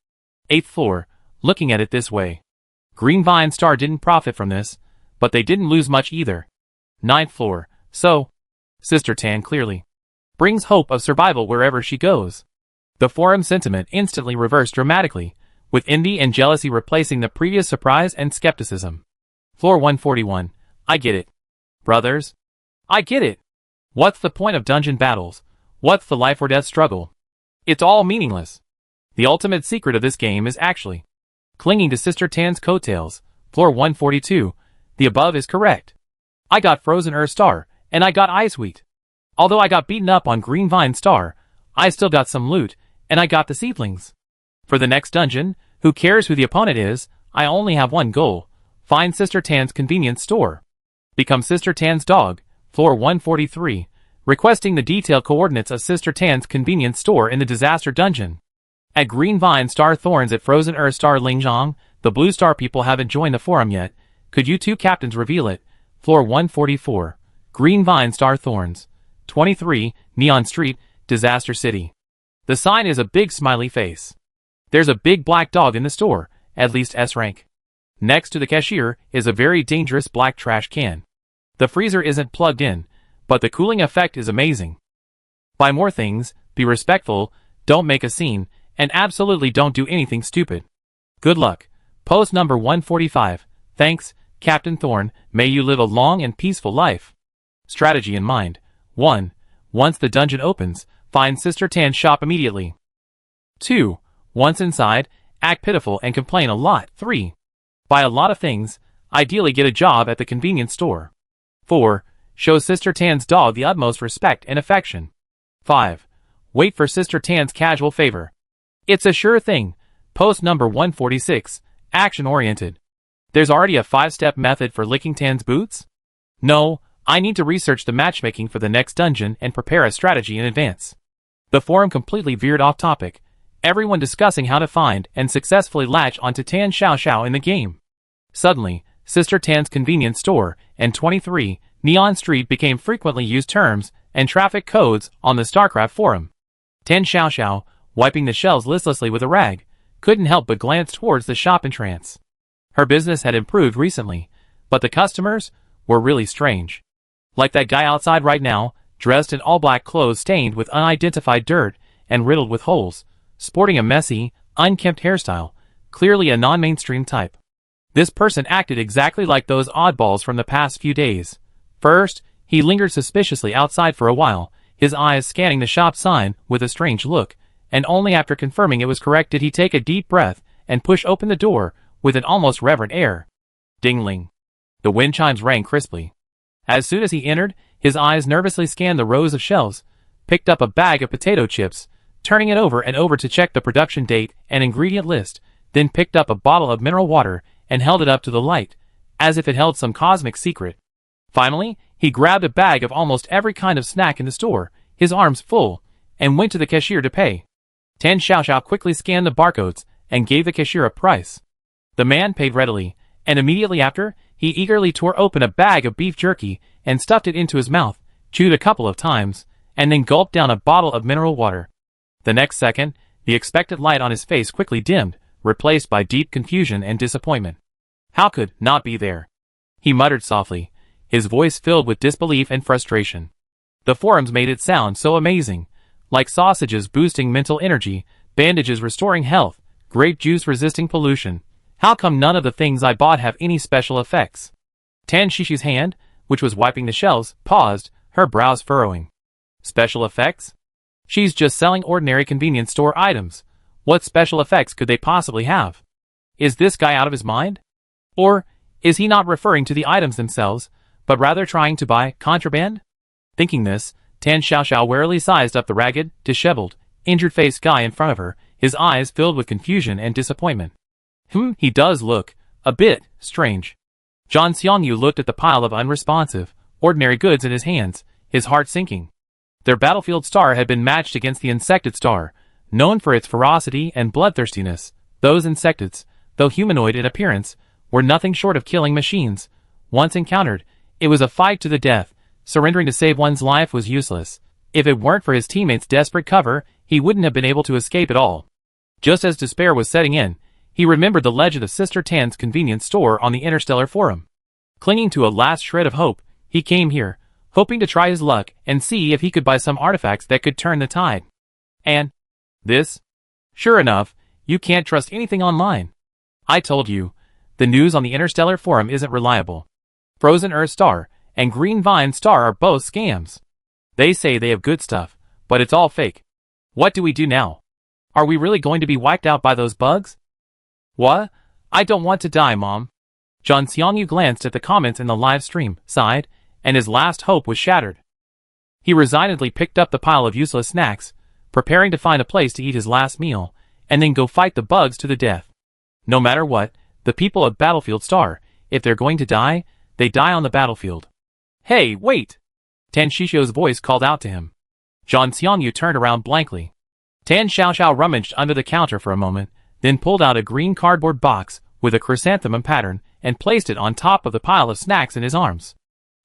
8th floor. Looking at it this way, Green Vine Star didn't profit from this, but they didn't lose much either. 9th floor. So, Sister Tan clearly brings hope of survival wherever she goes. The forum sentiment instantly reversed dramatically, with envy and jealousy replacing the previous surprise and skepticism. Floor 141. I get it. Brothers. I get it. What's the point of dungeon battles? What's the life or death struggle? It's all meaningless. The ultimate secret of this game is actually clinging to Sister Tan's coattails. Floor 142. The above is correct. I got Frozen Earth Star, and I got Ice Wheat. Although I got beaten up on Green Vine Star, I still got some loot, and I got the seedlings. For the next dungeon, who cares who the opponent is, I only have one goal. Find Sister Tan's convenience store. Become Sister Tan's dog. Floor 143. Requesting the detailed coordinates of Sister Tan's convenience store in the disaster dungeon. At Green Vine Star Thorns at Frozen Earth Star Lingzhong, the Blue Star people haven't joined the forum yet. Could you two captains reveal it? Floor 144. Green Vine Star Thorns. 23, Neon Street, Disaster City. The sign is a big smiley face. There's a big black dog in the store, at least S rank. Next to the cashier is a very dangerous black trash can. The freezer isn't plugged in, but the cooling effect is amazing. Buy more things, be respectful, don't make a scene, and absolutely don't do anything stupid. Good luck. Post number 145. Thanks, Captain Thorn, may you live a long and peaceful life. Strategy in mind. 1. Once the dungeon opens, find Sister Tan's shop immediately. 2. Once inside, act pitiful and complain a lot. 3. Buy a lot of things, ideally get a job at the convenience store. 4. Show Sister Tan's dog the utmost respect and affection. 5. Wait for Sister Tan's casual favor. It's a sure thing. Post number 146. Action-oriented. There's already a 5-step method for licking Tan's boots? No, I need to research the matchmaking for the next dungeon and prepare a strategy in advance. The forum completely veered off topic, everyone discussing how to find and successfully latch onto Tan Xiao Xiao in the game. Suddenly, Sister Tan's convenience store and 23, Neon Street became frequently used terms and traffic codes on the StarCraft forum. Tan Xiao Xiao, wiping the shelves listlessly with a rag, couldn't help but glance towards the shop in trance. Her business had improved recently, but the customers were really strange. Like that guy outside right now, dressed in all black clothes stained with unidentified dirt and riddled with holes, sporting a messy, unkempt hairstyle, clearly a non-mainstream type. This person acted exactly like those oddballs from the past few days. First, he lingered suspiciously outside for a while, his eyes scanning the shop sign with a strange look, and only after confirming it was correct did he take a deep breath and push open the door with an almost reverent air. Ding-ling. The wind chimes rang crisply. As soon as he entered, his eyes nervously scanned the rows of shelves, picked up a bag of potato chips, turning it over and over to check the production date and ingredient list, then picked up a bottle of mineral water and held it up to the light, as if it held some cosmic secret. Finally, he grabbed a bag of almost every kind of snack in the store, his arms full, and went to the cashier to pay. Tan Xiao Xiao quickly scanned the barcodes and gave the cashier a price. The man paid readily, and immediately after, he eagerly tore open a bag of beef jerky and stuffed it into his mouth, chewed a couple of times, and then gulped down a bottle of mineral water. The next second, the expectant light on his face quickly dimmed, replaced by deep confusion and disappointment. How could not be there? He muttered softly, his voice filled with disbelief and frustration. The forums made it sound so amazing, like sausages boosting mental energy, bandages restoring health, grape juice resisting pollution. How come none of the things I bought have any special effects? Tan Shishi's hand, which was wiping the shelves, paused, her brows furrowing. Special effects? She's just selling ordinary convenience store items. What special effects could they possibly have? Is this guy out of his mind? Or is he not referring to the items themselves, but rather trying to buy contraband? Thinking this, Tan Xiaoxiao warily sized up the ragged, disheveled, injured-faced guy in front of her, his eyes filled with confusion and disappointment. He does look a bit strange. Zhang Xiangyu looked at the pile of unresponsive, ordinary goods in his hands, his heart sinking. Their battlefield star had been matched against the insected star, known for its ferocity and bloodthirstiness. Those insectids, though humanoid in appearance, were nothing short of killing machines. Once encountered, it was a fight to the death. Surrendering to save one's life was useless. If it weren't for his teammates' desperate cover, he wouldn't have been able to escape at all. Just as despair was setting in, he remembered the legend of Sister Tan's convenience store on the Interstellar Forum. Clinging to a last shred of hope, he came here, hoping to try his luck and see if he could buy some artifacts that could turn the tide. And this? Sure enough, you can't trust anything online. I told you, the news on the Interstellar Forum isn't reliable. Frozen Earth Star and Green Vine Star are both scams. They say they have good stuff, but it's all fake. What do we do now? Are we really going to be wiped out by those bugs? What? I don't want to die, Mom. Zhang Xiangyu glanced at the comments in the live stream, sighed, and his last hope was shattered. He resignedly picked up the pile of useless snacks, preparing to find a place to eat his last meal, and then go fight the bugs to the death. No matter what, the people of Battlefield Star, if they're going to die, they die on the battlefield. Hey, wait! Tan Shishou's voice called out to him. Zhang Xiangyu turned around blankly. Tan Xiaoxiao rummaged under the counter for a moment, then pulled out a green cardboard box with a chrysanthemum pattern and placed it on top of the pile of snacks in his arms.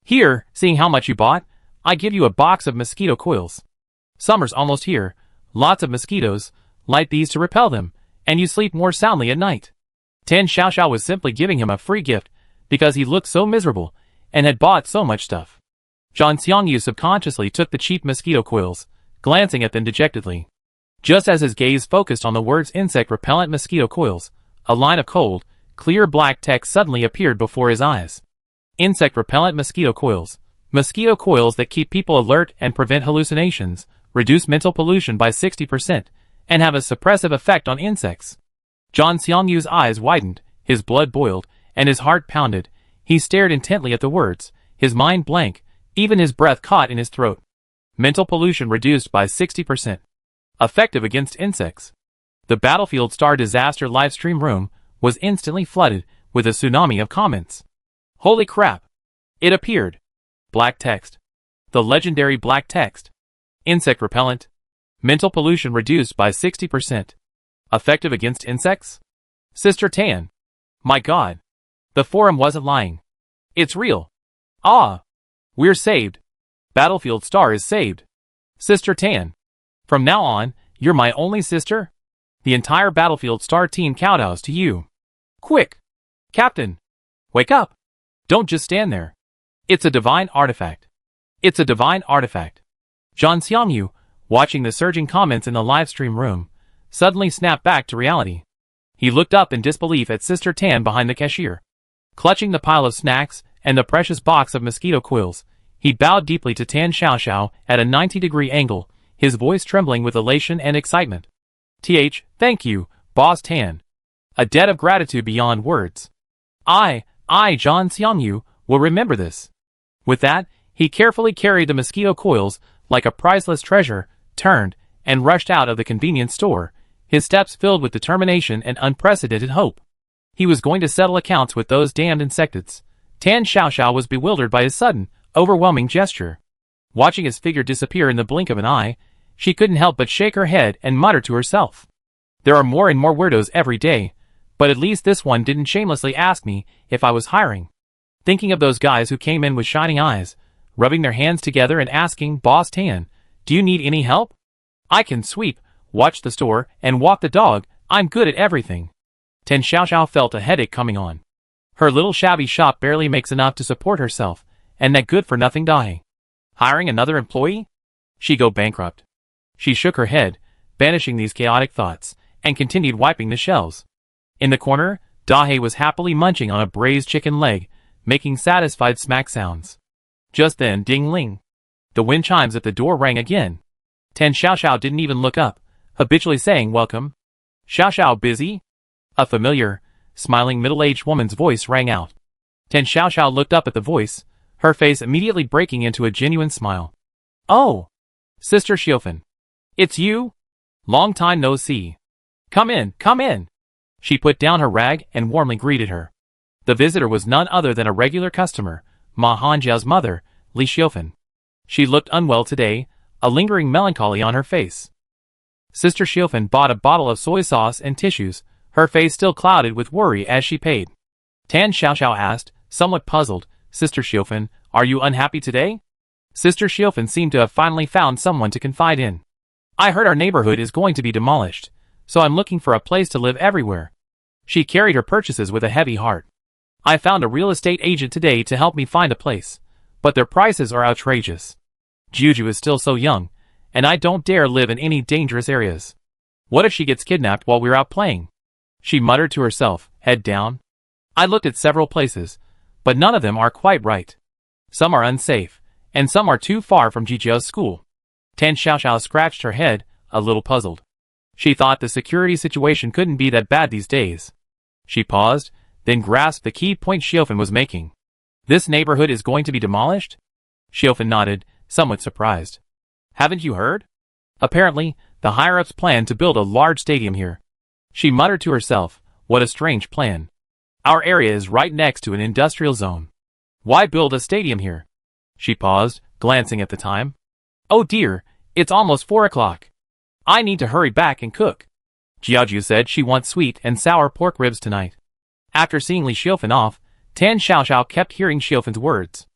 Here, seeing how much you bought, I give you a box of mosquito coils. Summer's almost here, lots of mosquitoes, light these to repel them, and you sleep more soundly at night. Tan Xiaoxiao was simply giving him a free gift because he looked so miserable and had bought so much stuff. Zhang Xiangyu subconsciously took the cheap mosquito coils, glancing at them dejectedly. Just as his gaze focused on the words insect repellent mosquito coils, a line of cold, clear black text suddenly appeared before his eyes. Insect repellent mosquito coils. Mosquito coils that keep people alert and prevent hallucinations, reduce mental pollution by 60%, and have a suppressive effect on insects. Zhang Xiangyu's eyes widened, his blood boiled, and his heart pounded. He stared intently at the words, his mind blank, even his breath caught in his throat. Mental pollution reduced by 60%. Effective against insects. The Battlefield Star Disaster livestream room was instantly flooded with a tsunami of comments. Holy crap! It appeared. Black text. The legendary black text. Insect repellent. Mental pollution reduced by 60%. Effective against insects? Sister Tan. My God. The forum wasn't lying. It's real. Ah! We're saved. Battlefield Star is saved. Sister Tan. From now on, you're my only sister? The entire Battlefield Star team kowtows to you. Quick! Captain! Wake up! Don't just stand there. It's a divine artifact. It's a divine artifact. Zhang Xiangyu, watching the surging comments in the livestream room, suddenly snapped back to reality. He looked up in disbelief at Sister Tan behind the cashier. Clutching the pile of snacks and the precious box of mosquito coils, he bowed deeply to Tan Xiaoxiao at a 90-degree angle, his voice trembling with elation and excitement. Thank you, Boss Tan. A debt of gratitude beyond words. I, Zhang Xiangyu, will remember this. With that, he carefully carried the mosquito coils like a priceless treasure, turned, and rushed out of the convenience store, his steps filled with determination and unprecedented hope. He was going to settle accounts with those damned insectids. Tan Xiaoxiao was bewildered by his sudden, overwhelming gesture. Watching his figure disappear in the blink of an eye, she couldn't help but shake her head and mutter to herself. There are more and more weirdos every day, but at least this one didn't shamelessly ask me if I was hiring. Thinking of those guys who came in with shining eyes, rubbing their hands together and asking, Boss Tan, do you need any help? I can sweep, watch the store, and walk the dog. I'm good at everything. Tan Xiaoxiao felt a headache coming on. Her little shabby shop barely makes enough to support herself, and that good-for-nothing Dahe. Hiring another employee? She go bankrupt. She shook her head, banishing these chaotic thoughts, and continued wiping the shelves. In the corner, Dahe was happily munching on a braised chicken leg, making satisfied smack sounds. Just then, ding-ling. The wind chimes at the door rang again. Tan Xiaoxiao didn't even look up, habitually saying welcome. Xiaoxiao busy? A familiar, smiling middle-aged woman's voice rang out. Tan Xiaoxiao looked up at the voice, her face immediately breaking into a genuine smile. "Oh! Sister Xiaofan. It's you? Long time no see. Come in, come in." She put down her rag and warmly greeted her. The visitor was none other than a regular customer, Ma Hanjiao's mother, Li Xiaofan. She looked unwell today, a lingering melancholy on her face. Sister Xiaofan bought a bottle of soy sauce and tissues, her face still clouded with worry as she paid. Tan Xiaoxiao asked, somewhat puzzled, "Sister Xiaofan, are you unhappy today?" Sister Xiaofan seemed to have finally found someone to confide in. "I heard our neighborhood is going to be demolished, so I'm looking for a place to live everywhere." She carried her purchases with a heavy heart. "I found a real estate agent today to help me find a place, but their prices are outrageous. Juju is still so young, and I don't dare live in any dangerous areas. What if she gets kidnapped while we're out playing?" She muttered to herself, head down. "I looked at several places, but none of them are quite right. Some are unsafe, and some are too far from Jijia's school." Tan Xiaoxiao scratched her head, a little puzzled. She thought the security situation couldn't be that bad these days. She paused, then grasped the key point Xiaofan was making. "This neighborhood is going to be demolished?" Xiaofan nodded, somewhat surprised. "Haven't you heard? Apparently, the higher-ups plan to build a large stadium here." She muttered to herself, "What a strange plan. Our area is right next to an industrial zone. Why build a stadium here?" She paused, glancing at the time. "Oh dear, it's almost 4 o'clock. I need to hurry back and cook." Jiaju said she wants sweet and sour pork ribs tonight. After seeing Li Xiaofan off, Tan Xiaoxiao kept hearing Xiaofan's words.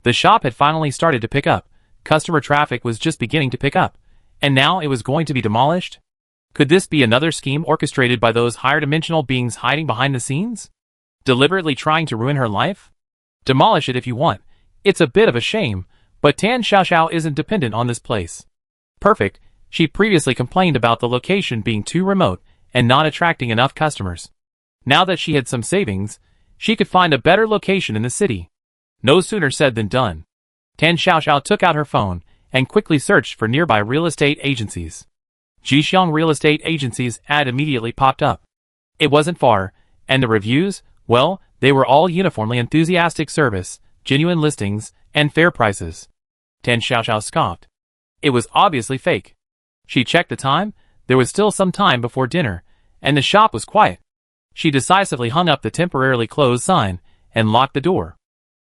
The shop had finally started to pick up, customer traffic was just beginning to pick up, and now it was going to be demolished? Could this be another scheme orchestrated by those higher dimensional beings hiding behind the scenes? Deliberately trying to ruin her life? Demolish it if you want. It's a bit of a shame, but Tan Xiaoxiao isn't dependent on this place. Perfect. She previously complained about the location being too remote and not attracting enough customers. Now that she had some savings, she could find a better location in the city. No sooner said than done. Tan Xiaoxiao took out her phone and quickly searched for nearby real estate agencies. Jixiang Real Estate Agency's ad immediately popped up. It wasn't far, and the reviews, well, they were all uniformly enthusiastic service, genuine listings, and fair prices. Tan Xiaoxiao scoffed. It was obviously fake. She checked the time, there was still some time before dinner, and the shop was quiet. She decisively hung up the temporarily closed sign and locked the door.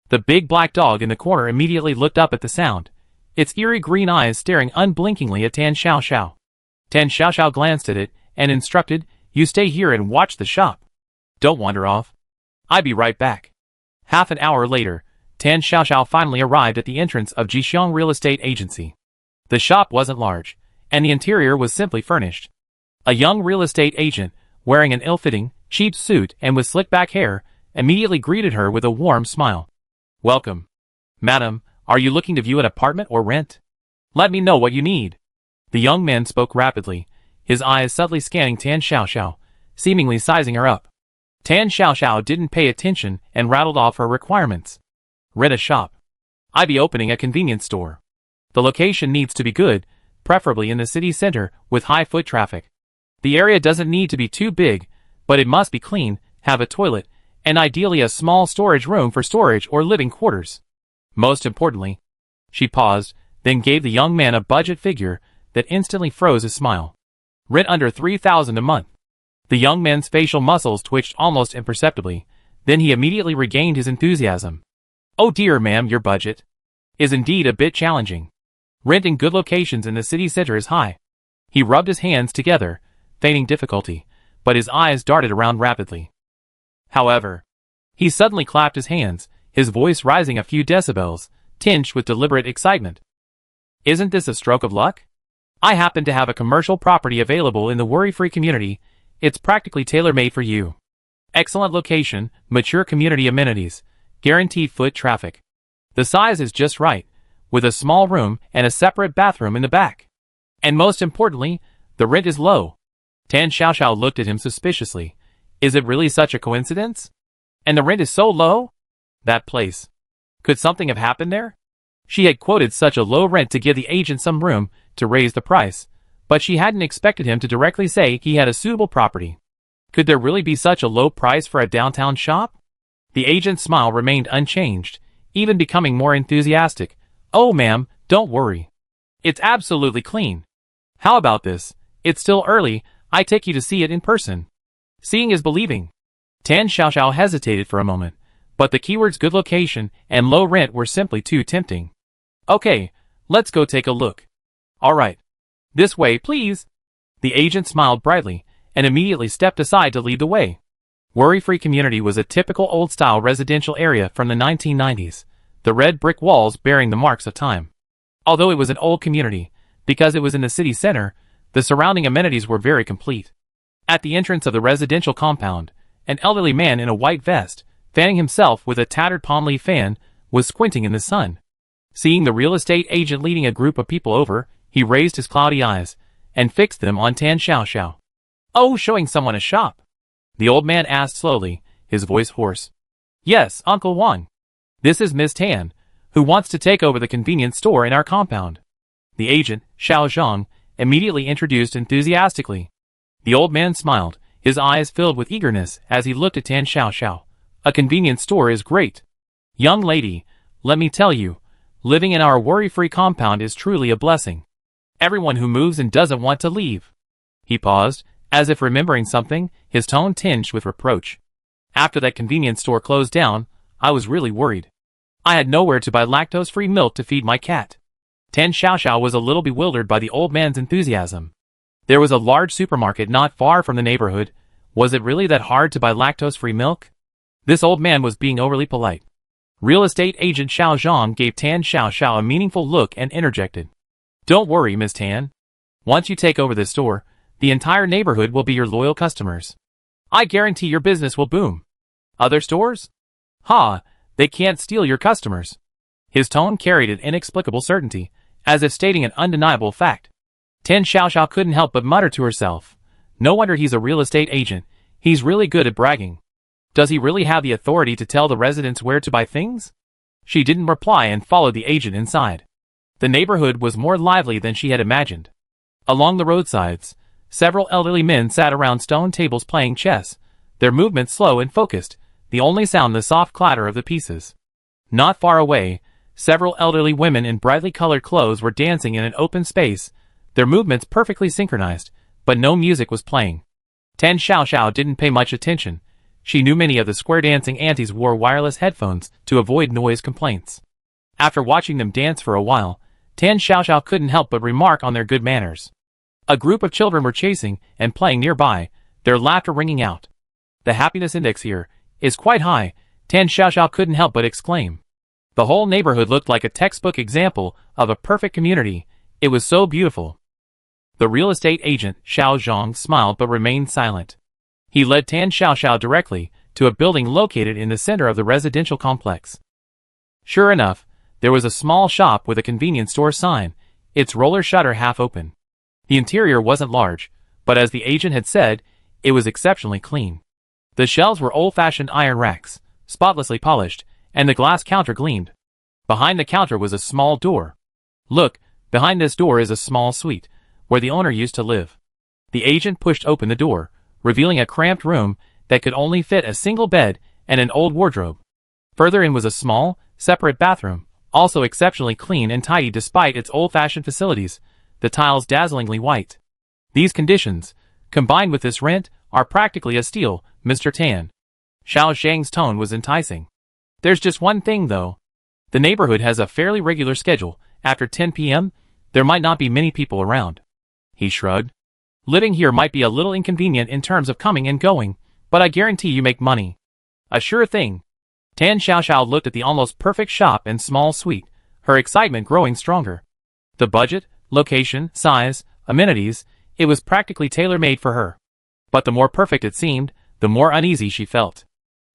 The big black dog in the corner immediately looked up at the sound, its eerie green eyes staring unblinkingly at Tan Xiaoxiao. Tan Xiaoxiao glanced at it and instructed, "You stay here and watch the shop. Don't wander off. I'll be right back." Half an hour later, Tan Xiaoxiao finally arrived at the entrance of Jixiang Real Estate Agency. The shop wasn't large, and the interior was simply furnished. A young real estate agent, wearing an ill-fitting, cheap suit and with slick-back hair, immediately greeted her with a warm smile. "Welcome. Madam, are you looking to view an apartment or rent? Let me know what you need." The young man spoke rapidly, his eyes subtly scanning Tan Xiaoxiao, seemingly sizing her up. Tan Xiaoxiao didn't pay attention and rattled off her requirements. "Rent a shop. I'll be opening a convenience store. The location needs to be good, preferably in the city center with high foot traffic. The area doesn't need to be too big, but it must be clean, have a toilet, and ideally a small storage room for storage or living quarters. Most importantly." She paused, then gave the young man a budget figure that instantly froze his smile. "Rent under 3,000 a month." The young man's facial muscles twitched almost imperceptibly, then he immediately regained his enthusiasm. "Oh dear ma'am, your budget is indeed a bit challenging. Rent in good locations in the city center is high." He rubbed his hands together, feigning difficulty, but his eyes darted around rapidly. However, he suddenly clapped his hands, his voice rising a few decibels, tinged with deliberate excitement. "Isn't this a stroke of luck? I happen to have a commercial property available in the worry-free community. It's practically tailor-made for you. Excellent location, mature community amenities, guaranteed foot traffic. The size is just right, with a small room and a separate bathroom in the back. And most importantly, the rent is low." Tan Xiaoxiao looked at him suspiciously. Is it really such a coincidence? And the rent is so low? That place. Could something have happened there? She had quoted such a low rent to give the agent some room to raise the price, but she hadn't expected him to directly say he had a suitable property. Could there really be such a low price for a downtown shop? The agent's smile remained unchanged, even becoming more enthusiastic. Oh ma'am, don't worry. It's absolutely clean. How about this? It's still early, I take you to see it in person. Seeing is believing. Tan Xiaoxiao hesitated for a moment, but the keywords good location and low rent were simply too tempting. Okay, let's go take a look. Alright. This way, please. The agent smiled brightly, and immediately stepped aside to lead the way. Worry-Free Community was a typical old-style residential area from the 1990s, the red brick walls bearing the marks of time. Although it was an old community, because it was in the city center, the surrounding amenities were very complete. At the entrance of the residential compound, an elderly man in a white vest, fanning himself with a tattered palm leaf fan, was squinting in the sun. Seeing the real estate agent leading a group of people over, he raised his cloudy eyes and fixed them on Tan Xiaoxiao. Oh, showing someone a shop? The old man asked slowly, his voice hoarse. Yes, Uncle Wang. This is Miss Tan, who wants to take over the convenience store in our compound. The agent, Xiao Zhang, immediately introduced enthusiastically. The old man smiled, his eyes filled with eagerness as he looked at Tan Xiaoxiao. A convenience store is great. Young lady, let me tell you, living in our worry-free compound is truly a blessing. Everyone who moves in doesn't want to leave. He paused, as if remembering something, his tone tinged with reproach. After that convenience store closed down, I was really worried. I had nowhere to buy lactose-free milk to feed my cat. Tan Xiaoxiao was a little bewildered by the old man's enthusiasm. There was a large supermarket not far from the neighborhood. Was it really that hard to buy lactose-free milk? This old man was being overly polite. Real estate agent Xiao Zhang gave Tan Xiaoxiao a meaningful look and interjected. Don't worry, Miss Tan. Once you take over this store, the entire neighborhood will be your loyal customers. I guarantee your business will boom. Other stores? Ha, they can't steal your customers. His tone carried an inexplicable certainty, as if stating an undeniable fact. Tan Xiaoxiao couldn't help but mutter to herself. No wonder he's a real estate agent. He's really good at bragging. Does he really have the authority to tell the residents where to buy things? She didn't reply and followed the agent inside. The neighborhood was more lively than she had imagined. Along the roadsides, several elderly men sat around stone tables playing chess, their movements slow and focused, the only sound the soft clatter of the pieces. Not far away, several elderly women in brightly colored clothes were dancing in an open space, their movements perfectly synchronized, but no music was playing. Tan Xiaoxiao didn't pay much attention. She knew many of the square dancing aunties wore wireless headphones to avoid noise complaints. After watching them dance for a while, Tan Xiaoxiao couldn't help but remark on their good manners. A group of children were chasing and playing nearby, their laughter ringing out. The happiness index here is quite high, Tan Xiaoxiao couldn't help but exclaim. The whole neighborhood looked like a textbook example of a perfect community. It was so beautiful. The real estate agent, Xiao Zhang, smiled but remained silent. He led Tan Xiaoxiao directly to a building located in the center of the residential complex. Sure enough, there was a small shop with a convenience store sign, its roller shutter half open. The interior wasn't large, but as the agent had said, it was exceptionally clean. The shelves were old-fashioned iron racks, spotlessly polished, and the glass counter gleamed. Behind the counter was a small door. Look, behind this door is a small suite, where the owner used to live. The agent pushed open the door, revealing a cramped room that could only fit a single bed and an old wardrobe. Further in was a small, separate bathroom, also exceptionally clean and tidy despite its old-fashioned facilities, the tiles dazzlingly white. These conditions, combined with this rent, are practically a steal, Mr. Tan. Xiao Zhang's tone was enticing. There's just one thing though. The neighborhood has a fairly regular schedule. After 10 p.m., there might not be many people around. He shrugged. Living here might be a little inconvenient in terms of coming and going, but I guarantee you make money. A sure thing. Tan Xiaoxiao looked at the almost perfect shop and small suite, her excitement growing stronger. The budget, location, size, amenities, it was practically tailor-made for her. But the more perfect it seemed, the more uneasy she felt.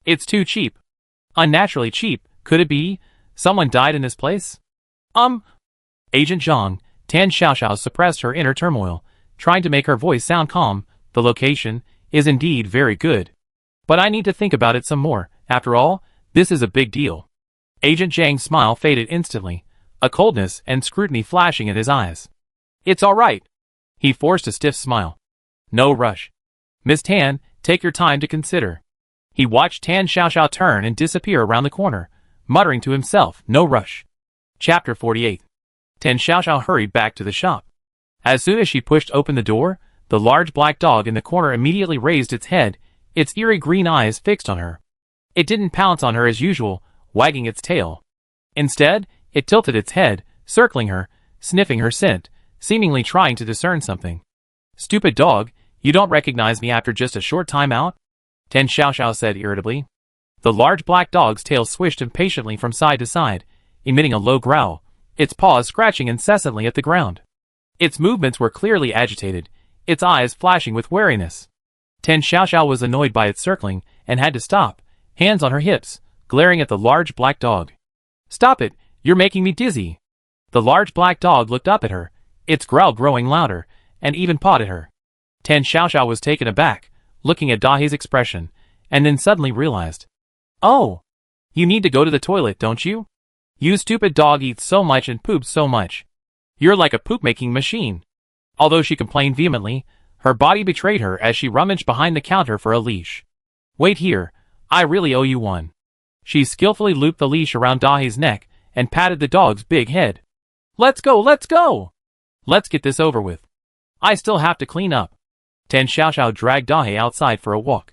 It's too cheap. Unnaturally cheap, could it be? Someone died in this place? Agent Zhang, Tan Xiaoxiao suppressed her inner turmoil, trying to make her voice sound calm. The location is indeed very good. But I need to think about it some more. After all, this is a big deal. Agent Zhang's smile faded instantly, a coldness and scrutiny flashing at his eyes. It's all right. He forced a stiff smile. No rush. Miss Tan, Take your time to consider. He watched Tan Xiaoxiao turn and disappear around the corner, muttering to himself, no rush. Chapter 48. Tan Xiaoxiao hurried back to the shop. As soon as she pushed open the door, the large black dog in the corner immediately raised its head, its eerie green eyes fixed on her. It didn't pounce on her as usual, wagging its tail. Instead, it tilted its head, circling her, sniffing her scent, seemingly trying to discern something. Stupid dog, you don't recognize me after just a short time out? Tan Xiaoxiao said irritably. The large black dog's tail swished impatiently from side to side, emitting a low growl, its paws scratching incessantly at the ground. Its movements were clearly agitated, its eyes flashing with wariness. Tan Xiaoxiao was annoyed by its circling and had to stop, hands on her hips, glaring at the large black dog. Stop it, you're making me dizzy. The large black dog looked up at her, its growl growing louder, and even pawed at her. Tan Xiaoxiao was taken aback, looking at Dahai's expression, and then suddenly realized. Oh! You need to go to the toilet, don't you? You stupid dog eats so much and poops so much. You're like a poop-making machine. Although she complained vehemently, her body betrayed her as she rummaged behind the counter for a leash. Wait here, I really owe you one. She skillfully looped the leash around Dahai's neck and patted the dog's big head. Let's go, let's go! Let's get this over with. I still have to clean up. Tan Xiaoxiao dragged Dahai outside for a walk.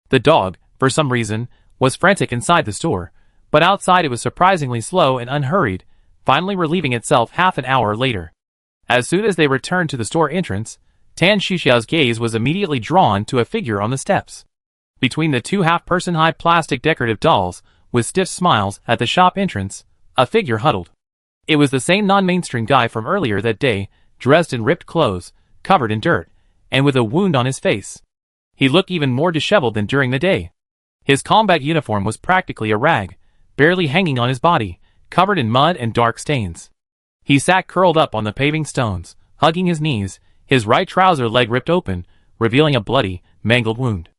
The dog, for some reason, was frantic inside the store, but outside it was surprisingly slow and unhurried, finally relieving itself half an hour later. As soon as they returned to the store entrance, Tan Xiaoxiao's gaze was immediately drawn to a figure on the steps. Between the two half-person-high plastic decorative dolls, with stiff smiles at the shop entrance, a figure huddled. It was the same non-mainstream guy from earlier that day, dressed in ripped clothes, covered in dirt, and with a wound on his face. He looked even more disheveled than during the day. His combat uniform was practically a rag, barely hanging on his body, covered in mud and dark stains. He sat curled up on the paving stones, hugging his knees, his right trouser leg ripped open, revealing a bloody, mangled wound.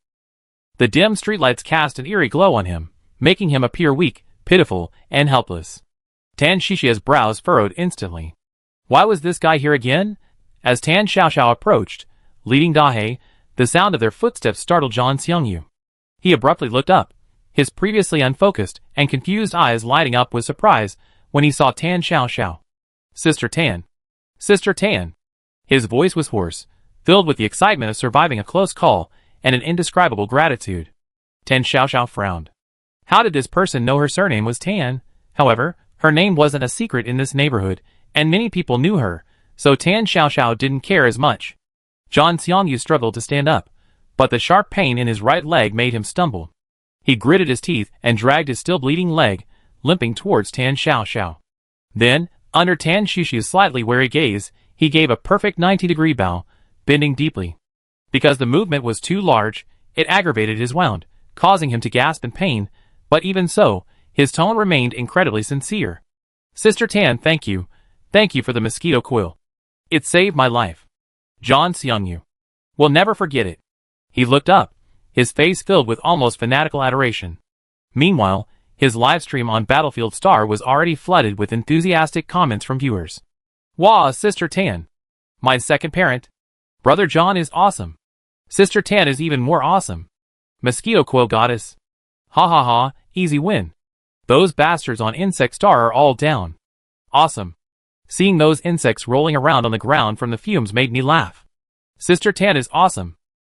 The dim streetlights cast an eerie glow on him, making him appear weak, pitiful, and helpless. Tan Xiaoxiao's brows furrowed instantly. Why was this guy here again? As Tan Xiaoxiao approached, leading Dahai, the sound of their footsteps startled Zhang Xiangyu. He abruptly looked up, his previously unfocused and confused eyes lighting up with surprise when he saw Tan Xiaoxiao. Sister Tan. Sister Tan. His voice was hoarse, filled with the excitement of surviving a close call and an indescribable gratitude. Tan Xiaoxiao frowned. How did this person know her surname was Tan? However, her name wasn't a secret in this neighborhood, and many people knew her, so Tan Xiaoxiao didn't care as much. Zhang Xiangyu struggled to stand up, but the sharp pain in his right leg made him stumble. He gritted his teeth and dragged his still bleeding leg, limping towards Tan Xiaoxiao. Then, under Tan Xiaoxiao's slightly wary gaze, he gave a perfect 90-degree bow, bending deeply. Because the movement was too large, it aggravated his wound, causing him to gasp in pain, but even so, his tone remained incredibly sincere. Sister Tan, thank you. Thank you for the mosquito coil. It saved my life. Zhang Xiangyu. We'll never forget it. He looked up, his face filled with almost fanatical adoration. Meanwhile, his livestream on Battlefield Star was already flooded with enthusiastic comments from viewers. Wow, Sister Tan. My second parent. Brother John is awesome. Sister Tan is even more awesome. Mosquito coil goddess. Ha ha ha, easy win. Those bastards on Insect Star are all down. Awesome. Seeing those insects rolling around on the ground from the fumes made me laugh. Sister Tan is awesome.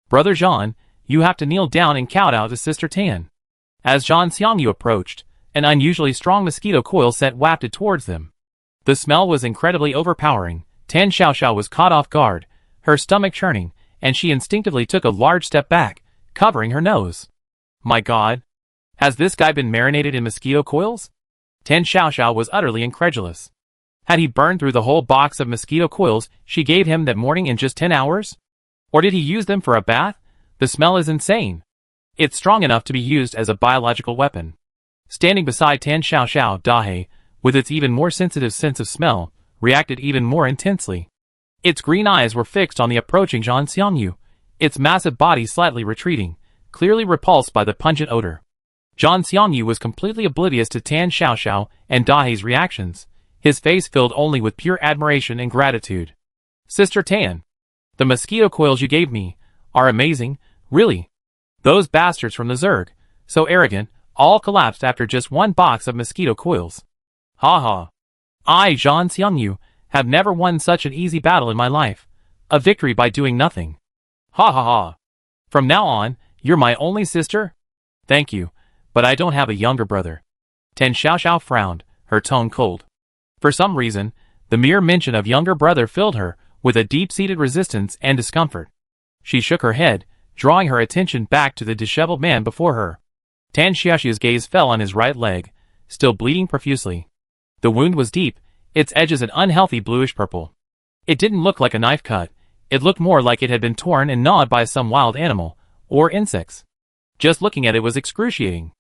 Brother John, you have to kneel down and kowtow to Sister Tan. As Zhang Xiangyu approached, an unusually strong mosquito coil scent wafted towards them. The smell was incredibly overpowering. Tan Xiaoxiao was caught off guard, her stomach churning, and she instinctively took a large step back, covering her nose. My God! Has this guy been marinated in mosquito coils? Tan Xiaoxiao was utterly incredulous. Had he burned through the whole box of mosquito coils she gave him that morning in just 10 hours? Or did he use them for a bath? The smell is insane. It's strong enough to be used as a biological weapon. Standing beside Tan Xiaoxiao, Dahai, with its even more sensitive sense of smell, reacted even more intensely. Its green eyes were fixed on the approaching Zhang Xiangyu, its massive body slightly retreating, clearly repulsed by the pungent odor. Zhang Xiangyu was completely oblivious to Tan Xiaoxiao and Dahai's reactions, his face filled only with pure admiration and gratitude. Sister Tan, the mosquito coils you gave me are amazing, really. Those bastards from the Zerg, so arrogant, all collapsed after just one box of mosquito coils. Ha ha. I, Zhan Xiangyu, have never won such an easy battle in my life. A victory by doing nothing. Ha ha ha. From now on, you're my only sister? Thank you, but I don't have a younger brother. Tan Xiaoxiao frowned, her tone cold. For some reason, the mere mention of younger brother filled her with a deep-seated resistance and discomfort. She shook her head, drawing her attention back to the disheveled man before her. Tan Xiaoxiao's gaze fell on his right leg, still bleeding profusely. The wound was deep, its edges an unhealthy bluish-purple. It didn't look like a knife cut, it looked more like it had been torn and gnawed by some wild animal, or insects. Just looking at it was excruciating.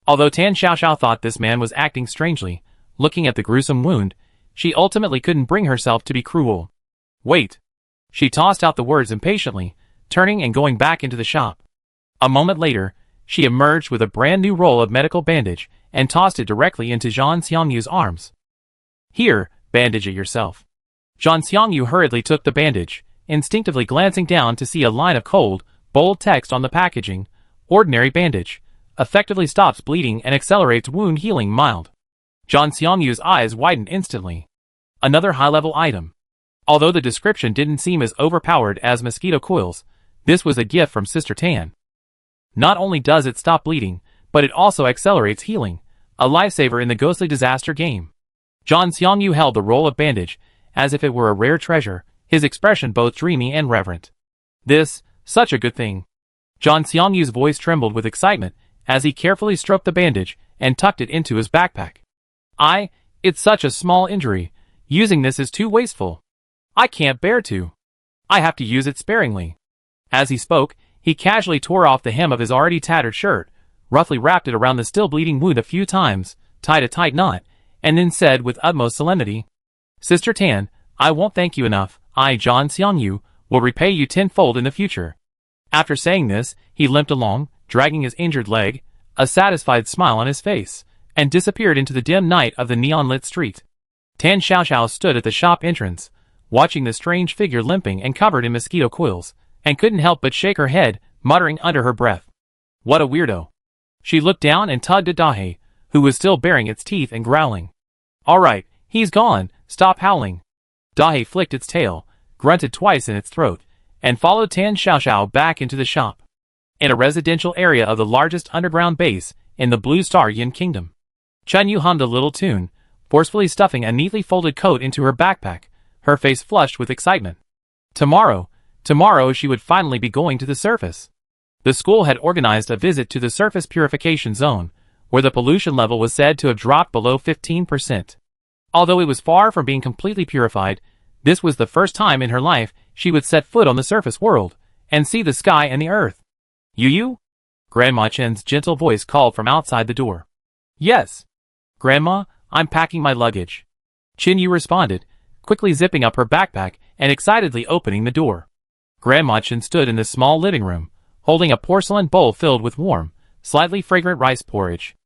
Although Tan Xiaoxiao thought this man was acting strangely, looking at the gruesome wound, she ultimately couldn't bring herself to be cruel. Wait. She tossed out the words impatiently, turning and going back into the shop. A moment later, she emerged with a brand new roll of medical bandage and tossed it directly into Zhan Xiangyu's arms. Here, bandage it yourself. Zhan Xiangyu hurriedly took the bandage, instinctively glancing down to see a line of cold, bold text on the packaging. Ordinary bandage. Effectively stops bleeding and accelerates wound healing mild. Zhan Xiangyu's eyes widened instantly. Another high-level item. Although the description didn't seem as overpowered as mosquito coils, this was a gift from Sister Tan. Not only does it stop bleeding, but it also accelerates healing, a lifesaver in the ghostly disaster game. Zhan Xiangyu held the roll of bandage, as if it were a rare treasure, his expression both dreamy and reverent. This, such a good thing. Zhan Xiangyu's voice trembled with excitement, as he carefully stroked the bandage, and tucked it into his backpack. It's such a small injury, using this is too wasteful. I can't bear to. I have to use it sparingly. As he spoke, he casually tore off the hem of his already tattered shirt, roughly wrapped it around the still bleeding wound a few times, tied a tight knot, and then said with utmost solemnity, Sister Tan, I won't thank you enough. I, Zhan Xiangyu, will repay you tenfold in the future. After saying this, he limped along, dragging his injured leg, a satisfied smile on his face, and disappeared into the dim night of the neon-lit street. Tan Xiaoxiao stood at the shop entrance, watching the strange figure limping and covered in mosquito coils, and couldn't help but shake her head, muttering under her breath. What a weirdo. She looked down and tugged at Dahe, who was still baring its teeth and growling. All right, he's gone, stop howling. Dahe flicked its tail, grunted twice in its throat, and followed Tan Xiaoxiao back into the shop. In a residential area of the largest underground base in the Blue Star Yin Kingdom, Chen Yu hummed a little tune, forcefully stuffing a neatly folded coat into her backpack, her face flushed with excitement. Tomorrow she would finally be going to the surface. The school had organized a visit to the surface purification zone, where the pollution level was said to have dropped below 15%. Although it was far from being completely purified, this was the first time in her life she would set foot on the surface world, and see the sky and the earth. You? Grandma Chen's gentle voice called from outside the door. Yes. Grandma, I'm packing my luggage. Qin Yu responded, quickly zipping up her backpack and excitedly opening the door. Grandma Chen stood in the small living room, holding a porcelain bowl filled with warm, slightly fragrant rice porridge.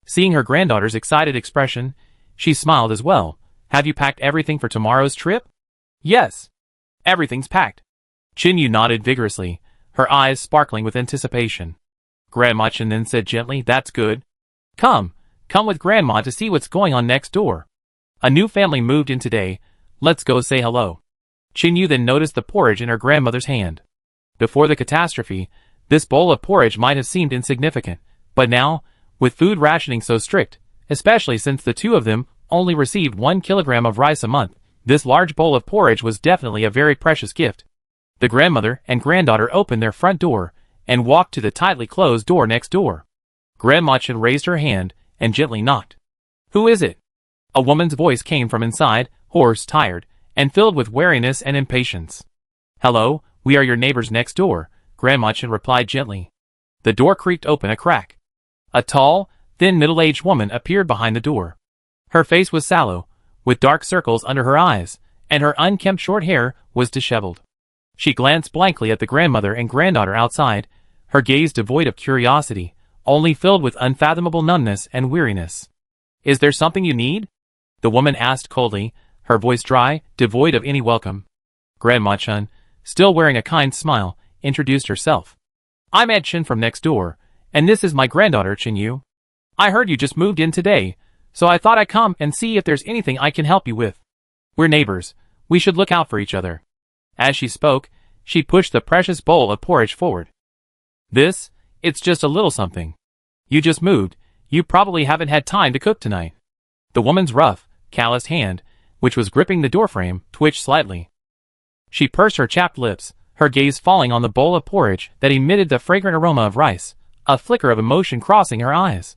Seeing her granddaughter's excited expression, she smiled as well. Have you packed everything for tomorrow's trip? Yes. Everything's packed. Qin Yu nodded vigorously, her eyes sparkling with anticipation. Grandma Chen then said gently, That's good. Come with Grandma to see what's going on next door. A new family moved in today, let's go say hello. Qin Yu then noticed the porridge in her grandmother's hand. Before the catastrophe, this bowl of porridge might have seemed insignificant, but now, with food rationing so strict, especially since the two of them only received 1 kilogram of rice a month, this large bowl of porridge was definitely a very precious gift. The grandmother and granddaughter opened their front door and walked to the tightly closed door next door. Grandma Chen raised her hand and gently knocked. Who is it? A woman's voice came from inside, hoarse, tired, and filled with weariness and impatience. Hello, we are your neighbors next door, Grandma Chen replied gently. The door creaked open a crack. A tall, thin middle-aged woman appeared behind the door. Her face was sallow, with dark circles under her eyes, and her unkempt short hair was disheveled. She glanced blankly at the grandmother and granddaughter outside, her gaze devoid of curiosity, only filled with unfathomable numbness and weariness. Is there something you need? The woman asked coldly, her voice dry, devoid of any welcome. Grandma Chen, still wearing a kind smile, introduced herself. I'm Ed Chin from next door, and this is my granddaughter Chin-yu. I heard you just moved in today, so I thought I'd come and see if there's anything I can help you with. We're neighbors. We should look out for each other. As she spoke, she pushed the precious bowl of porridge forward. It's just a little something. You just moved. You probably haven't had time to cook tonight. The woman's rough, calloused hand, which was gripping the doorframe, twitched slightly. She pursed her chapped lips, her gaze falling on the bowl of porridge that emitted the fragrant aroma of rice, a flicker of emotion crossing her eyes.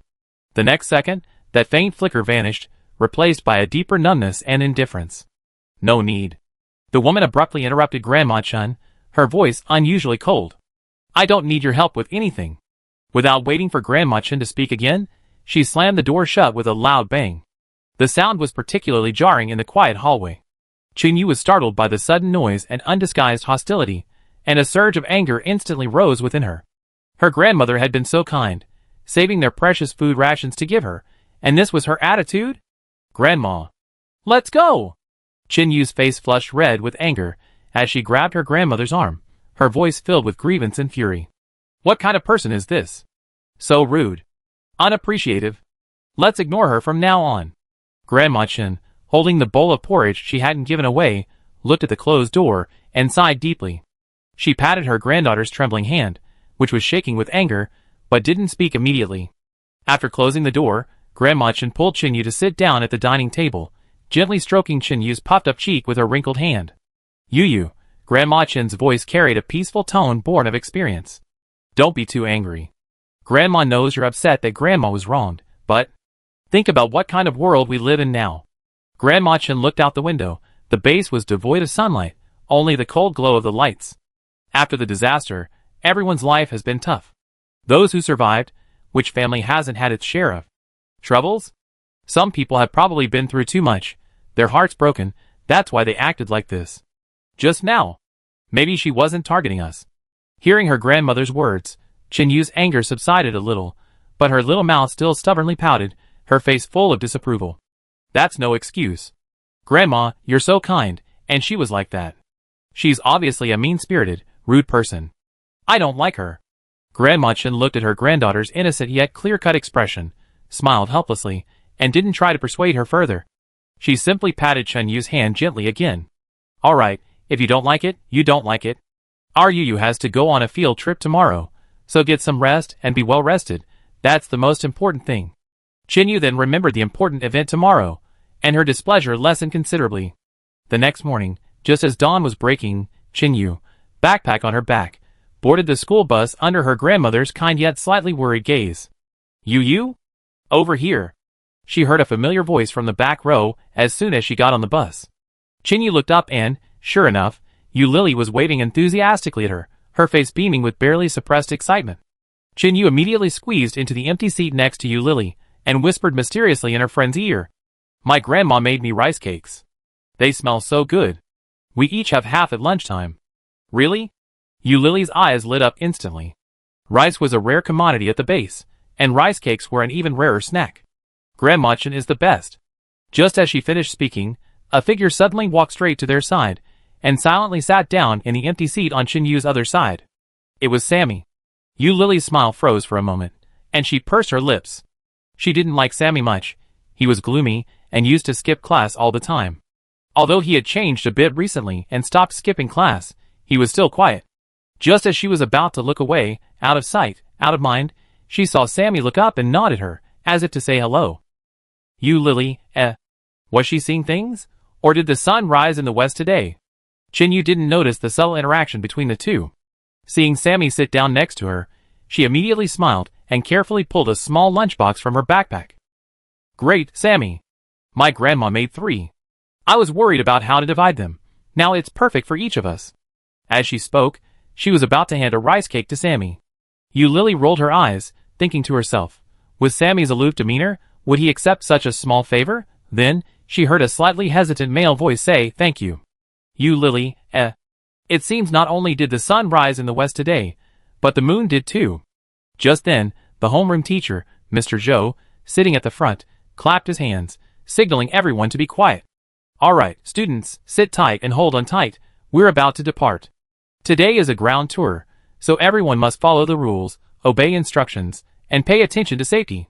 The next second, that faint flicker vanished, replaced by a deeper numbness and indifference. No need. The woman abruptly interrupted Grandma Chun, her voice unusually cold. I don't need your help with anything. Without waiting for Grandma Chun to speak again, she slammed the door shut with a loud bang. The sound was particularly jarring in the quiet hallway. Chin-yu was startled by the sudden noise and undisguised hostility, and a surge of anger instantly rose within her. Her grandmother had been so kind, saving their precious food rations to give her, and this was her attitude? Grandma. Let's go! Chin-yu's face flushed red with anger as she grabbed her grandmother's arm, her voice filled with grievance and fury. What kind of person is this? So rude. Unappreciative. Let's ignore her from now on. Grandma Chin, holding the bowl of porridge she hadn't given away, looked at the closed door and sighed deeply. She patted her granddaughter's trembling hand, which was shaking with anger, but didn't speak immediately. After closing the door, Grandma Chin pulled Chin-yu to sit down at the dining table, gently stroking Chin-yu's puffed-up cheek with her wrinkled hand. Yu, Grandma Chin's voice carried a peaceful tone born of experience. Don't be too angry. Grandma knows you're upset that Grandma was wronged, but think about what kind of world we live in now. Grandma Chin looked out the window. The base was devoid of sunlight, only the cold glow of the lights. After the disaster, everyone's life has been tough. Those who survived, which family hasn't had its share of troubles? Some people have probably been through too much, their hearts broken, that's why they acted like this. Just now. Maybe she wasn't targeting us. Hearing her grandmother's words, Chin-yu's anger subsided a little, but her little mouth still stubbornly pouted, her face full of disapproval. That's no excuse. Grandma, you're so kind, and she was like that. She's obviously a mean-spirited, rude person. I don't like her. Grandma Chin looked at her granddaughter's innocent yet clear-cut expression, smiled helplessly, and didn't try to persuade her further. She simply patted Chin-yu's hand gently again. All right, if you don't like it, you don't like it. Our Yu has to go on a field trip tomorrow, so get some rest and be well rested. That's the most important thing. Chin-yu then remembered the important event tomorrow, and her displeasure lessened considerably. The next morning, just as dawn was breaking, Chin-yu, backpack on her back, boarded the school bus under her grandmother's kind yet slightly worried gaze. Yu? Over here. She heard a familiar voice from the back row as soon as she got on the bus. Chin-yu looked up and, sure enough, Yu Lily was waving enthusiastically at her face beaming with barely suppressed excitement. Chin-yu immediately squeezed into the empty seat next to Yu Lily and whispered mysteriously in her friend's ear. My grandma made me rice cakes. They smell so good. We each have half at lunchtime. Really? Yu Lily's eyes lit up instantly. Rice was a rare commodity at the base, and rice cakes were an even rarer snack. Grandma Chin is the best. Just as she finished speaking, a figure suddenly walked straight to their side, and silently sat down in the empty seat on Chin-yu's other side. It was Sammy. Yu Lily's smile froze for a moment, and she pursed her lips. She didn't like Sammy much. He was gloomy, and used to skip class all the time. Although he had changed a bit recently and stopped skipping class, he was still quiet. Just as she was about to look away, out of sight, out of mind, she saw Sammy look up and nod at her, as if to say hello. Yu Lily, was she seeing things? Or did the sun rise in the west today? Chin-yu didn't notice the subtle interaction between the two. Seeing Sammy sit down next to her, she immediately smiled and carefully pulled a small lunchbox from her backpack. Great, Sammy. My grandma made 3. I was worried about how to divide them. Now it's perfect for each of us. As she spoke, she was about to hand a rice cake to Sammy. Yu Lily rolled her eyes, thinking to herself, with Sammy's aloof demeanor, would he accept such a small favor? Then, she heard a slightly hesitant male voice say, thank you. Yu Lily, It seems not only did the sun rise in the west today, but the moon did too. Just then, the homeroom teacher, Mr. Zhou, sitting at the front, clapped his hands, signaling everyone to be quiet. All right, students, sit tight and hold on tight, we're about to depart. Today is a ground tour, so everyone must follow the rules, obey instructions, and pay attention to safety.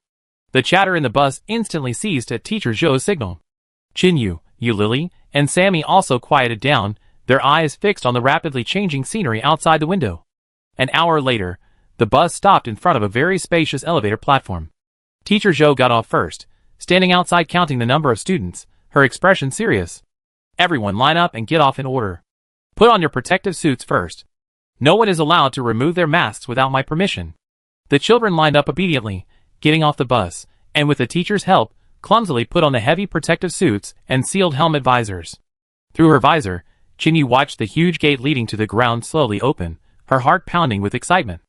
The chatter in the bus instantly ceased at Teacher Zhou's signal. Chinyu, Lily, and Sammy also quieted down, their eyes fixed on the rapidly changing scenery outside the window. An hour later, the bus stopped in front of a very spacious elevator platform. Teacher Zhou got off first, standing outside counting the number of students, her expression serious. Everyone line up and get off in order. Put on your protective suits first. No one is allowed to remove their masks without my permission. The children lined up obediently, getting off the bus, and with the teacher's help, clumsily put on the heavy protective suits and sealed helmet visors. Through her visor, Chinyu watched the huge gate leading to the ground slowly open, her heart pounding with excitement.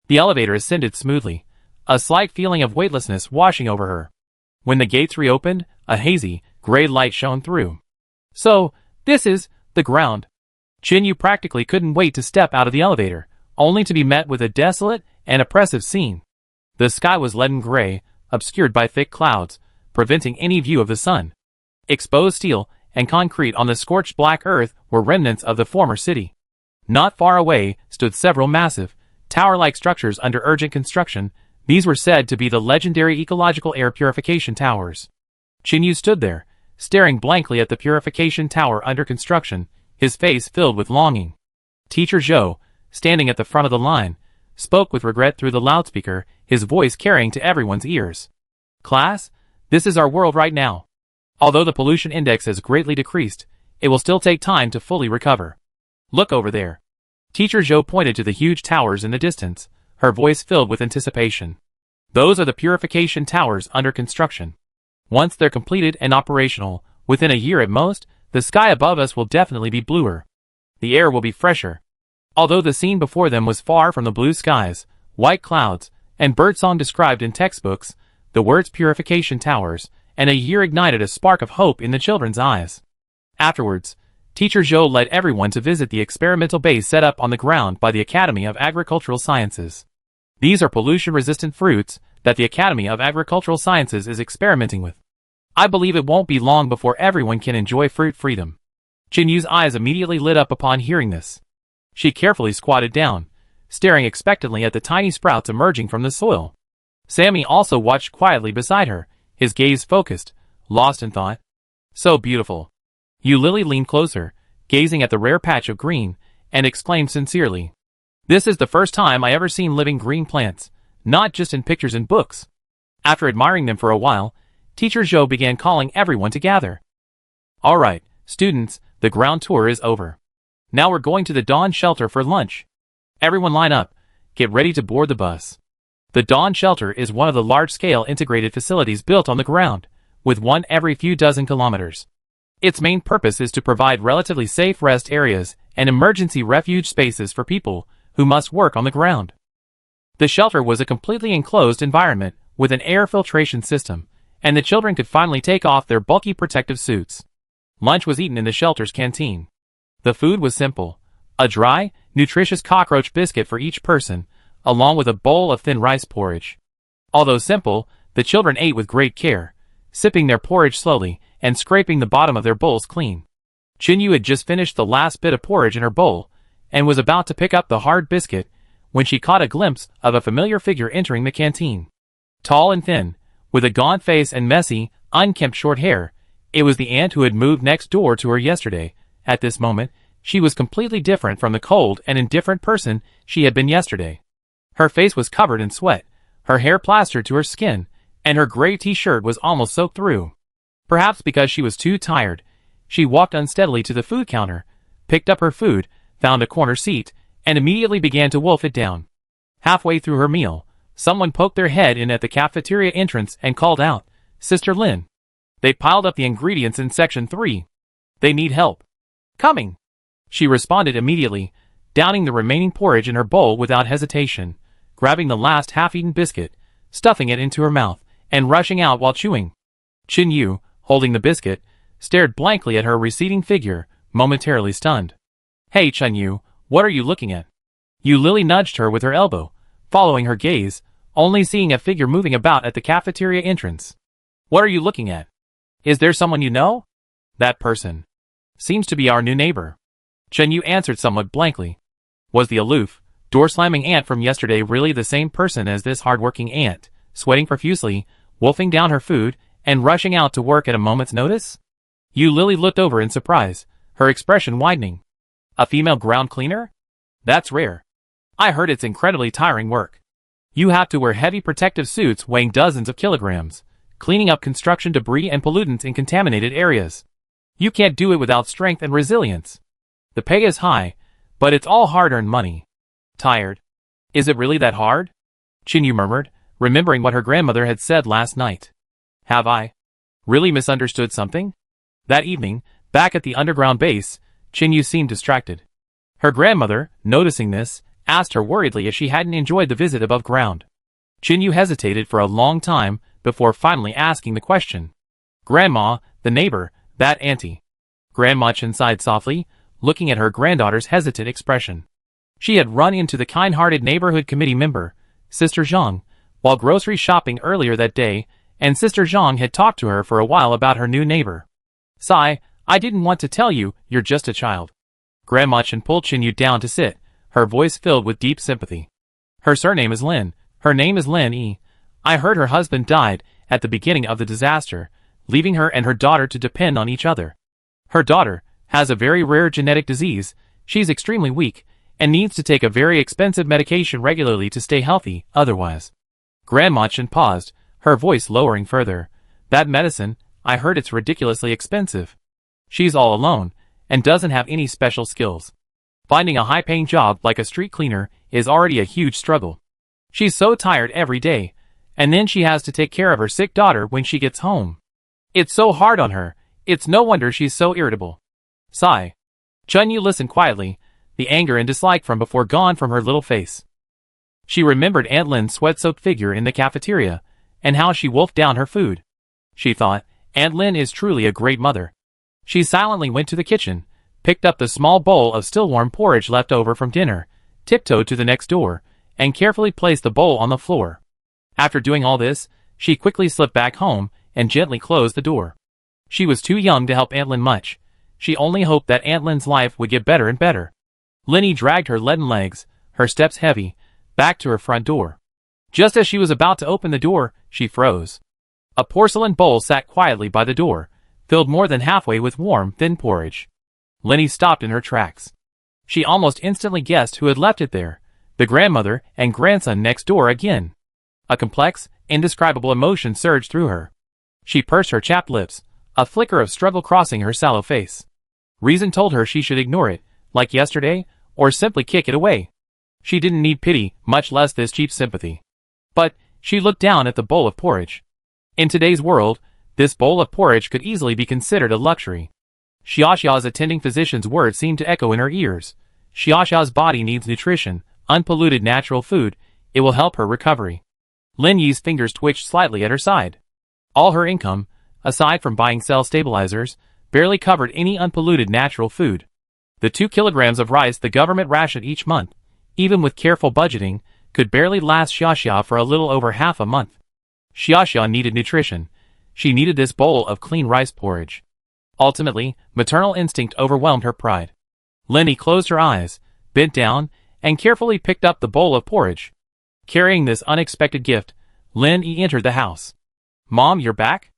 The elevator ascended smoothly, a slight feeling of weightlessness washing over her. When the gates reopened, a hazy, gray light shone through. So, this is the ground. Chinyu practically couldn't wait to step out of the elevator, only to be met with a desolate and oppressive scene. The sky was leaden gray, obscured by thick clouds, preventing any view of the sun. Exposed steel and concrete on the scorched black earth were remnants of the former city. Not far away stood several massive, tower-like structures under urgent construction. These were said to be the legendary ecological air purification towers. Chinyu stood there, staring blankly at the purification tower under construction, his face filled with longing. Teacher Zhou, standing at the front of the line, spoke with regret through the loudspeaker, his voice carrying to everyone's ears. Class, this is our world right now. Although the pollution index has greatly decreased, it will still take time to fully recover. Look over there. Teacher Zhou pointed to the huge towers in the distance, her voice filled with anticipation. Those are the purification towers under construction. Once they're completed and operational, within a year at most, the sky above us will definitely be bluer. The air will be fresher. Although the scene before them was far from the blue skies, white clouds, and birdsong described in textbooks, the words purification towers, and a year ignited a spark of hope in the children's eyes. Afterwards, Teacher Zhou led everyone to visit the experimental base set up on the ground by the Academy of Agricultural Sciences. These are pollution-resistant fruits that the Academy of Agricultural Sciences is experimenting with. I believe it won't be long before everyone can enjoy fruit freedom. Chinyu's eyes immediately lit up upon hearing this. She carefully squatted down, staring expectantly at the tiny sprouts emerging from the soil. Sammy also watched quietly beside her, his gaze focused, lost in thought. So beautiful. Lily leaned closer, gazing at the rare patch of green, and exclaimed sincerely. This is the first time I ever seen living green plants, not just in pictures and books. After admiring them for a while, Teacher Zhou began calling everyone to gather. Alright, students, the ground tour is over. Now we're going to the Dawn Shelter for lunch. Everyone line up, get ready to board the bus. The Dawn Shelter is one of the large-scale integrated facilities built on the ground, with one every few dozen kilometers. Its main purpose is to provide relatively safe rest areas and emergency refuge spaces for people who must work on the ground. The shelter was a completely enclosed environment with an air filtration system, and the children could finally take off their bulky protective suits. Lunch was eaten in the shelter's canteen. The food was simple: a dry, nutritious cockroach biscuit for each person, along with a bowl of thin rice porridge. Although simple, the children ate with great care, sipping their porridge slowly and scraping the bottom of their bowls clean. Chinyu had just finished the last bit of porridge in her bowl, and was about to pick up the hard biscuit, when she caught a glimpse of a familiar figure entering the canteen. Tall and thin, with a gaunt face and messy, unkempt short hair, it was the aunt who had moved next door to her yesterday. At this moment, she was completely different from the cold and indifferent person she had been yesterday. Her face was covered in sweat, her hair plastered to her skin, and her gray t-shirt was almost soaked through. Perhaps because she was too tired, she walked unsteadily to the food counter, picked up her food, found a corner seat, and immediately began to wolf it down. Halfway through her meal, someone poked their head in at the cafeteria entrance and called out, "Sister Lin." They piled up the ingredients in section 3. They need help. Coming. She responded immediately, downing the remaining porridge in her bowl without hesitation, grabbing the last half-eaten biscuit, stuffing it into her mouth, and rushing out while chewing. Chinyu, holding the biscuit, stared blankly at her receding figure, momentarily stunned. Hey Chinyu, what are you looking at? Lily nudged her with her elbow, following her gaze, only seeing a figure moving about at the cafeteria entrance. What are you looking at? Is there someone you know? That person seems to be our new neighbor. Chinyu answered somewhat blankly. Was the aloof, Door-slamming aunt from yesterday really the same person as this hard-working aunt, sweating profusely, wolfing down her food, and rushing out to work at a moment's notice? Lily looked over in surprise, her expression widening. A female ground cleaner? That's rare. I heard it's incredibly tiring work. You have to wear heavy protective suits weighing dozens of kilograms, cleaning up construction debris and pollutants in contaminated areas. You can't do it without strength and resilience. The pay is high, but it's all hard-earned money. Tired. Is it really that hard? Chinyu murmured, remembering what her grandmother had said last night. Have I really misunderstood something? That evening, back at the underground base, Chinyu seemed distracted. Her grandmother, noticing this, asked her worriedly if she hadn't enjoyed the visit above ground. Chinyu hesitated for a long time before finally asking the question. Grandma, the neighbor, that auntie. Grandma Chen sighed softly, looking at her granddaughter's hesitant expression. She had run into the kind-hearted neighborhood committee member, Sister Zhang, while grocery shopping earlier that day, and Sister Zhang had talked to her for a while about her new neighbor. Sigh, I didn't want to tell you, you're just a child. Grandma Chen pulled Chinyu down to sit, her voice filled with deep sympathy. Her surname is Lin. Her name is Lin Yi. I heard her husband died at the beginning of the disaster, leaving her and her daughter to depend on each other. Her daughter has a very rare genetic disease, she's extremely weak, and needs to take a very expensive medication regularly to stay healthy, otherwise. Grandma Chen paused, her voice lowering further. That medicine, I heard it's ridiculously expensive. She's all alone, and doesn't have any special skills. Finding a high-paying job like a street cleaner is already a huge struggle. She's so tired every day, and then she has to take care of her sick daughter when she gets home. It's so hard on her, it's no wonder she's so irritable. Sigh. Chinyu listened quietly, the anger and dislike from before gone from her little face. She remembered Aunt Lin's sweat-soaked figure in the cafeteria, and how she wolfed down her food. She thought, Aunt Lin is truly a great mother. She silently went to the kitchen, picked up the small bowl of still-warm porridge left over from dinner, tiptoed to the next door, and carefully placed the bowl on the floor. After doing all this, she quickly slipped back home and gently closed the door. She was too young to help Aunt Lin much. She only hoped that Aunt Lin's life would get better and better. Linny dragged her leaden legs, her steps heavy, back to her front door. Just as she was about to open the door, she froze. A porcelain bowl sat quietly by the door, filled more than halfway with warm, thin porridge. Linny stopped in her tracks. She almost instantly guessed who had left it there, the grandmother and grandson next door again. A complex, indescribable emotion surged through her. She pursed her chapped lips, a flicker of struggle crossing her sallow face. Reason told her she should ignore it, like yesterday, or simply kick it away. She didn't need pity, much less this cheap sympathy. But she looked down at the bowl of porridge. In today's world, this bowl of porridge could easily be considered a luxury. Xiaoxia's attending physician's words seemed to echo in her ears. Xiaoxia's body needs nutrition, unpolluted natural food. It will help her recovery. Lin Yi's fingers twitched slightly at her side. All her income, aside from buying cell stabilizers, barely covered any unpolluted natural food. The 2 kilograms of rice the government rationed each month, even with careful budgeting, could barely last Xiaoxia for a little over half a month. Xiaoxia needed nutrition. She needed this bowl of clean rice porridge. Ultimately, maternal instinct overwhelmed her pride. Linny closed her eyes, bent down, and carefully picked up the bowl of porridge. Carrying this unexpected gift, Lin Yi entered the house. Mom, you're back?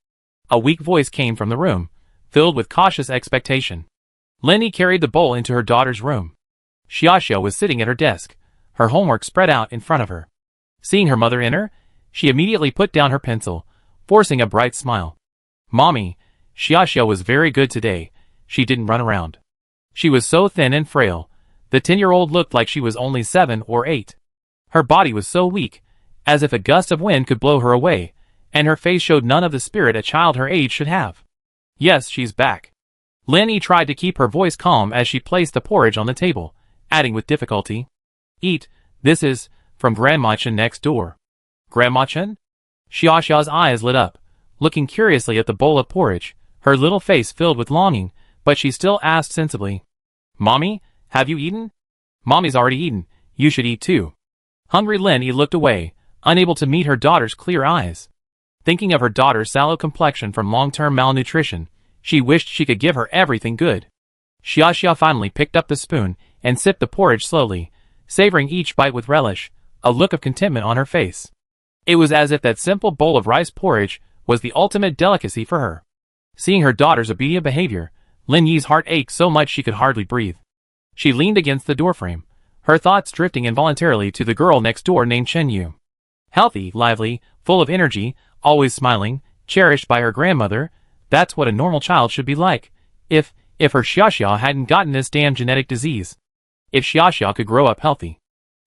A weak voice came from the room, filled with cautious expectation. Lin Yi carried the bowl into her daughter's room. Xiaoxia was sitting at her desk, her homework spread out in front of her. Seeing her mother enter, she immediately put down her pencil, forcing a bright smile. Mommy, Xiaoxia was very good today. She didn't run around. She was so thin and frail, the 10-year-old looked like she was only 7 or 8. Her body was so weak, as if a gust of wind could blow her away, and her face showed none of the spirit a child her age should have. Yes, she's back. Lin Yi tried to keep her voice calm as she placed the porridge on the table, adding with difficulty, Eat, this is, from Grandma Chen next door. Grandma Chen? Xiaoxia's eyes lit up, looking curiously at the bowl of porridge, her little face filled with longing, but she still asked sensibly, Mommy, have you eaten? Mommy's already eaten, you should eat too. Hungry Lin Yi looked away, unable to meet her daughter's clear eyes. Thinking of her daughter's sallow complexion from long-term malnutrition, she wished she could give her everything good. Xiaoxia finally picked up the spoon and sipped the porridge slowly, savoring each bite with relish, a look of contentment on her face. It was as if that simple bowl of rice porridge was the ultimate delicacy for her. Seeing her daughter's obedient behavior, Lin Yi's heart ached so much she could hardly breathe. She leaned against the doorframe, her thoughts drifting involuntarily to the girl next door named Chen Yu. Healthy, lively, full of energy, always smiling, cherished by her grandmother, that's what a normal child should be like, if her Xiaxia hadn't gotten this damn genetic disease. If Xiaxia could grow up healthy.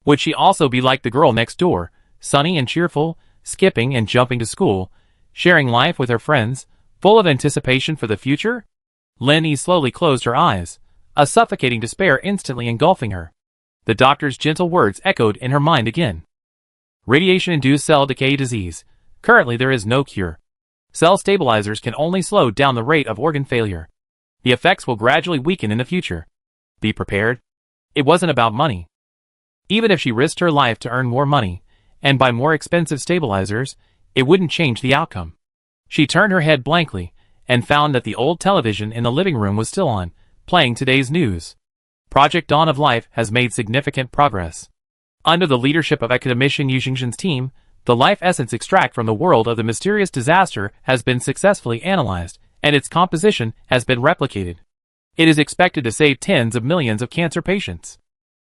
Would she also be like the girl next door, sunny and cheerful, skipping and jumping to school, sharing life with her friends, full of anticipation for the future? Lin Yi slowly closed her eyes, a suffocating despair instantly engulfing her. The doctor's gentle words echoed in her mind again. Radiation-induced cell decay disease. Currently there is no cure. Cell stabilizers can only slow down the rate of organ failure. The effects will gradually weaken in the future. Be prepared. It wasn't about money. Even if she risked her life to earn more money, and buy more expensive stabilizers, it wouldn't change the outcome. She turned her head blankly, and found that the old television in the living room was still on, playing today's news. Project Dawn of Life has made significant progress. Under the leadership of academician Yu Xingzhen's team, the life essence extract from the world of the mysterious disaster has been successfully analyzed, and its composition has been replicated. It is expected to save tens of millions of cancer patients.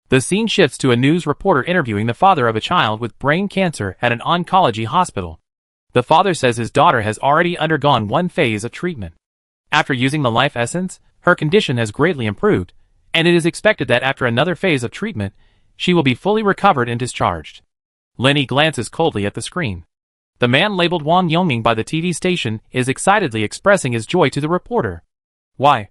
The scene shifts to a news reporter interviewing the father of a child with brain cancer at an oncology hospital. The father says his daughter has already undergone one phase of treatment. After using the life essence, her condition has greatly improved, and it is expected that after another phase of treatment, she will be fully recovered and discharged. Lin Yi glances coldly at the screen. The man labeled Wang Yongming by the TV station is excitedly expressing his joy to the reporter. Why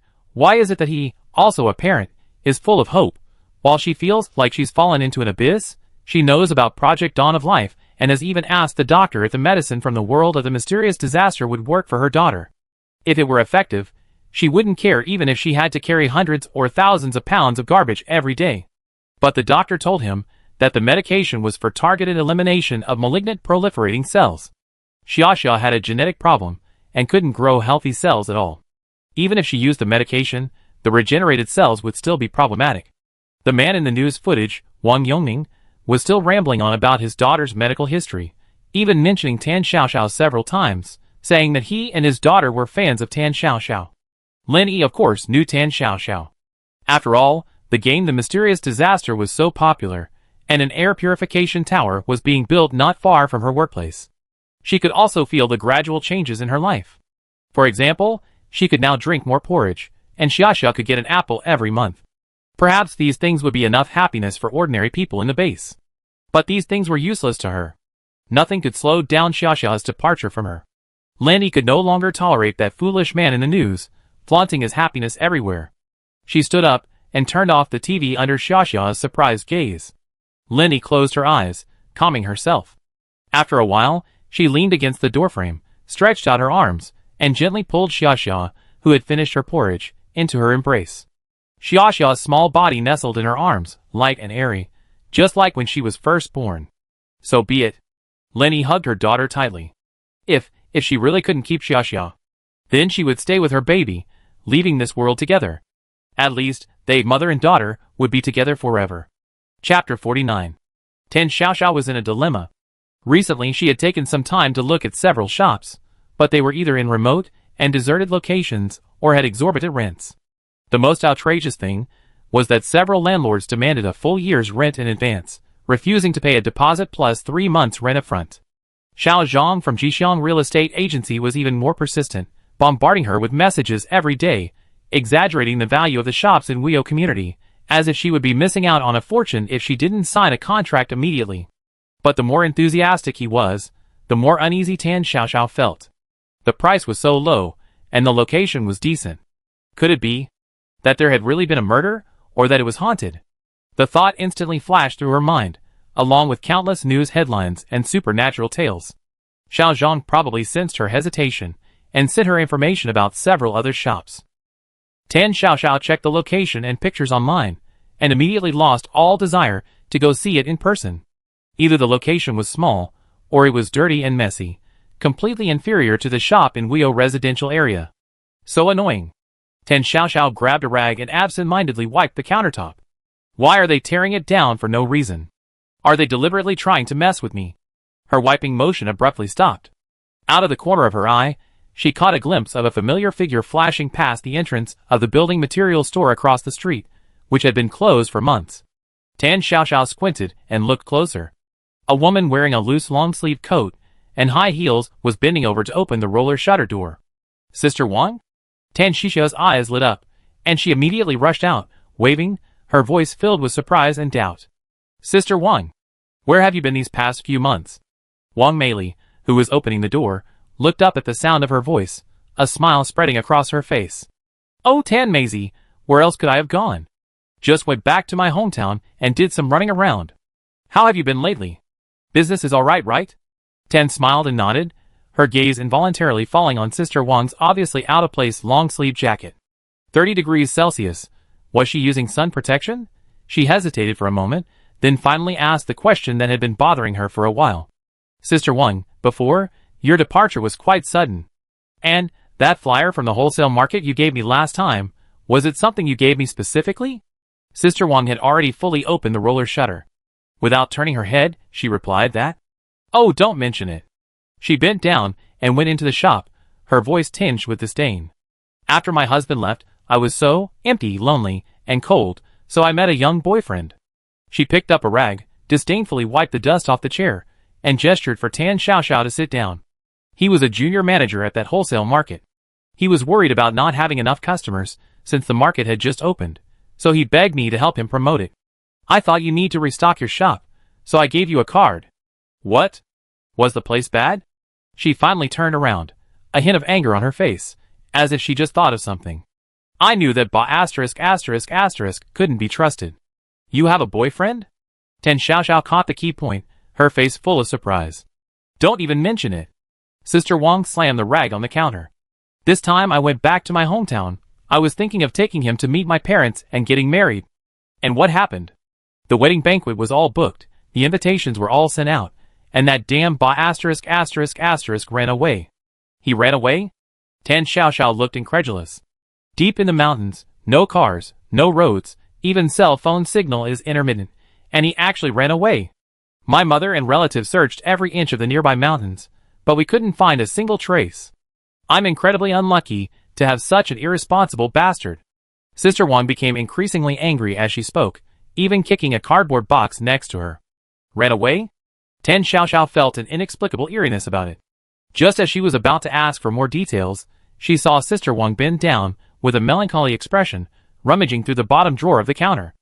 is it that he, also a parent, is full of hope? While she feels like she's fallen into an abyss, she knows about Project Dawn of Life, and has even asked the doctor if the medicine from the world of the mysterious disaster would work for her daughter. If it were effective, she wouldn't care even if she had to carry hundreds or thousands of pounds of garbage every day. But the doctor told him that the medication was for targeted elimination of malignant proliferating cells. Xiaxia had a genetic problem, and couldn't grow healthy cells at all. Even if she used the medication, the regenerated cells would still be problematic. The man in the news footage, Wang Yongming, was still rambling on about his daughter's medical history, even mentioning Tan Xiaoxiao several times, saying that he and his daughter were fans of Tan Xiaoxiao. Lin Yi of course knew Tan Xiaoxiao. After all, the game The Mysterious Disaster was so popular, and an air purification tower was being built not far from her workplace. She could also feel the gradual changes in her life. For example, she could now drink more porridge, and Xiaxia could get an apple every month. Perhaps these things would be enough happiness for ordinary people in the base. But these things were useless to her. Nothing could slow down Xiaxia's departure from her. Lin Yi could no longer tolerate that foolish man in the news, flaunting his happiness everywhere. She stood up and turned off the TV under Xiaxia's surprised gaze. Lin Yi closed her eyes, calming herself. After a while, she leaned against the doorframe, stretched out her arms, and gently pulled Xiaxia, who had finished her porridge, into her embrace. Xiaxia's small body nestled in her arms, light and airy, just like when she was first born. So be it. Lin Yi hugged her daughter tightly. If she really couldn't keep Xiaxia, then she would stay with her baby, leaving this world together. At least, they, mother and daughter, would be together forever. Chapter 49. Tan Xiaoxiao was in a dilemma. Recently she had taken some time to look at several shops, but they were either in remote and deserted locations or had exorbitant rents. The most outrageous thing was that several landlords demanded a full year's rent in advance, refusing to pay a deposit plus 3 months rent upfront. Xiao Zhang from Jixiang Real Estate Agency was even more persistent, bombarding her with messages every day, exaggerating the value of the shops in Wuyo community, as if she would be missing out on a fortune if she didn't sign a contract immediately. But the more enthusiastic he was, the more uneasy Tan Xiaoxiao felt. The price was so low, and the location was decent. Could it be that there had really been a murder, or that it was haunted? The thought instantly flashed through her mind, along with countless news headlines and supernatural tales. Xiao Zhang probably sensed her hesitation, and sent her information about several other shops. Tan Xiaoxiao checked the location and pictures online, and immediately lost all desire to go see it in person. Either the location was small, or it was dirty and messy, completely inferior to the shop in Wuyo residential area. So annoying. Tan Xiaoxiao grabbed a rag and absent-mindedly wiped the countertop. Why are they tearing it down for no reason? Are they deliberately trying to mess with me? Her wiping motion abruptly stopped. Out of the corner of her eye, she caught a glimpse of a familiar figure flashing past the entrance of the building materials store across the street, which had been closed for months. Tan Xiaoxiao squinted and looked closer. A woman wearing a loose long-sleeved coat and high heels was bending over to open the roller shutter door. Sister Wang? Tan Xiaoxiao's eyes lit up, and she immediately rushed out, waving, her voice filled with surprise and doubt. Sister Wang, where have you been these past few months? Wang Meili, who was opening the door, looked up at the sound of her voice, a smile spreading across her face. Oh, Tan Maisie, where else could I have gone? Just went back to my hometown and did some running around. How have you been lately? Business is alright, right? Tan smiled and nodded, her gaze involuntarily falling on Sister Wang's obviously out-of-place long-sleeve jacket. 30 degrees Celsius. Was she using sun protection? She hesitated for a moment, then finally asked the question that had been bothering her for a while. Sister Wang, before, your departure was quite sudden. And, that flyer from the wholesale market you gave me last time, was it something you gave me specifically? Sister Wang had already fully opened the roller shutter. Without turning her head, she replied that. Oh, don't mention it. She bent down and went into the shop, her voice tinged with disdain. After my husband left, I was so empty, lonely, and cold, so I met a young boyfriend. She picked up a rag, disdainfully wiped the dust off the chair, and gestured for Tan Xiaoxiao to sit down. He was a junior manager at that wholesale market. He was worried about not having enough customers, since the market had just opened, so he begged me to help him promote it. I thought you need to restock your shop, so I gave you a card. What? Was the place bad? She finally turned around, a hint of anger on her face, as if she just thought of something. I knew that couldn't be trusted. You have a boyfriend? Tan Xiaoxiao caught the key point, her face full of surprise. Don't even mention it. Sister Wang slammed the rag on the counter. This time I went back to my hometown. I was thinking of taking him to meet my parents and getting married. And what happened? The wedding banquet was all booked, the invitations were all sent out, and that damn ran away. He ran away? Tan Xiaoxiao looked incredulous. Deep in the mountains, no cars, no roads, even cell phone signal is intermittent, and he actually ran away. My mother and relatives searched every inch of the nearby mountains, but we couldn't find a single trace. I'm incredibly unlucky to have such an irresponsible bastard. Sister Wang became increasingly angry as she spoke, even kicking a cardboard box next to her. Ran away? Tan Xiaoxiao felt an inexplicable eeriness about it. Just as she was about to ask for more details, she saw Sister Wang bend down, with a melancholy expression, rummaging through the bottom drawer of the counter.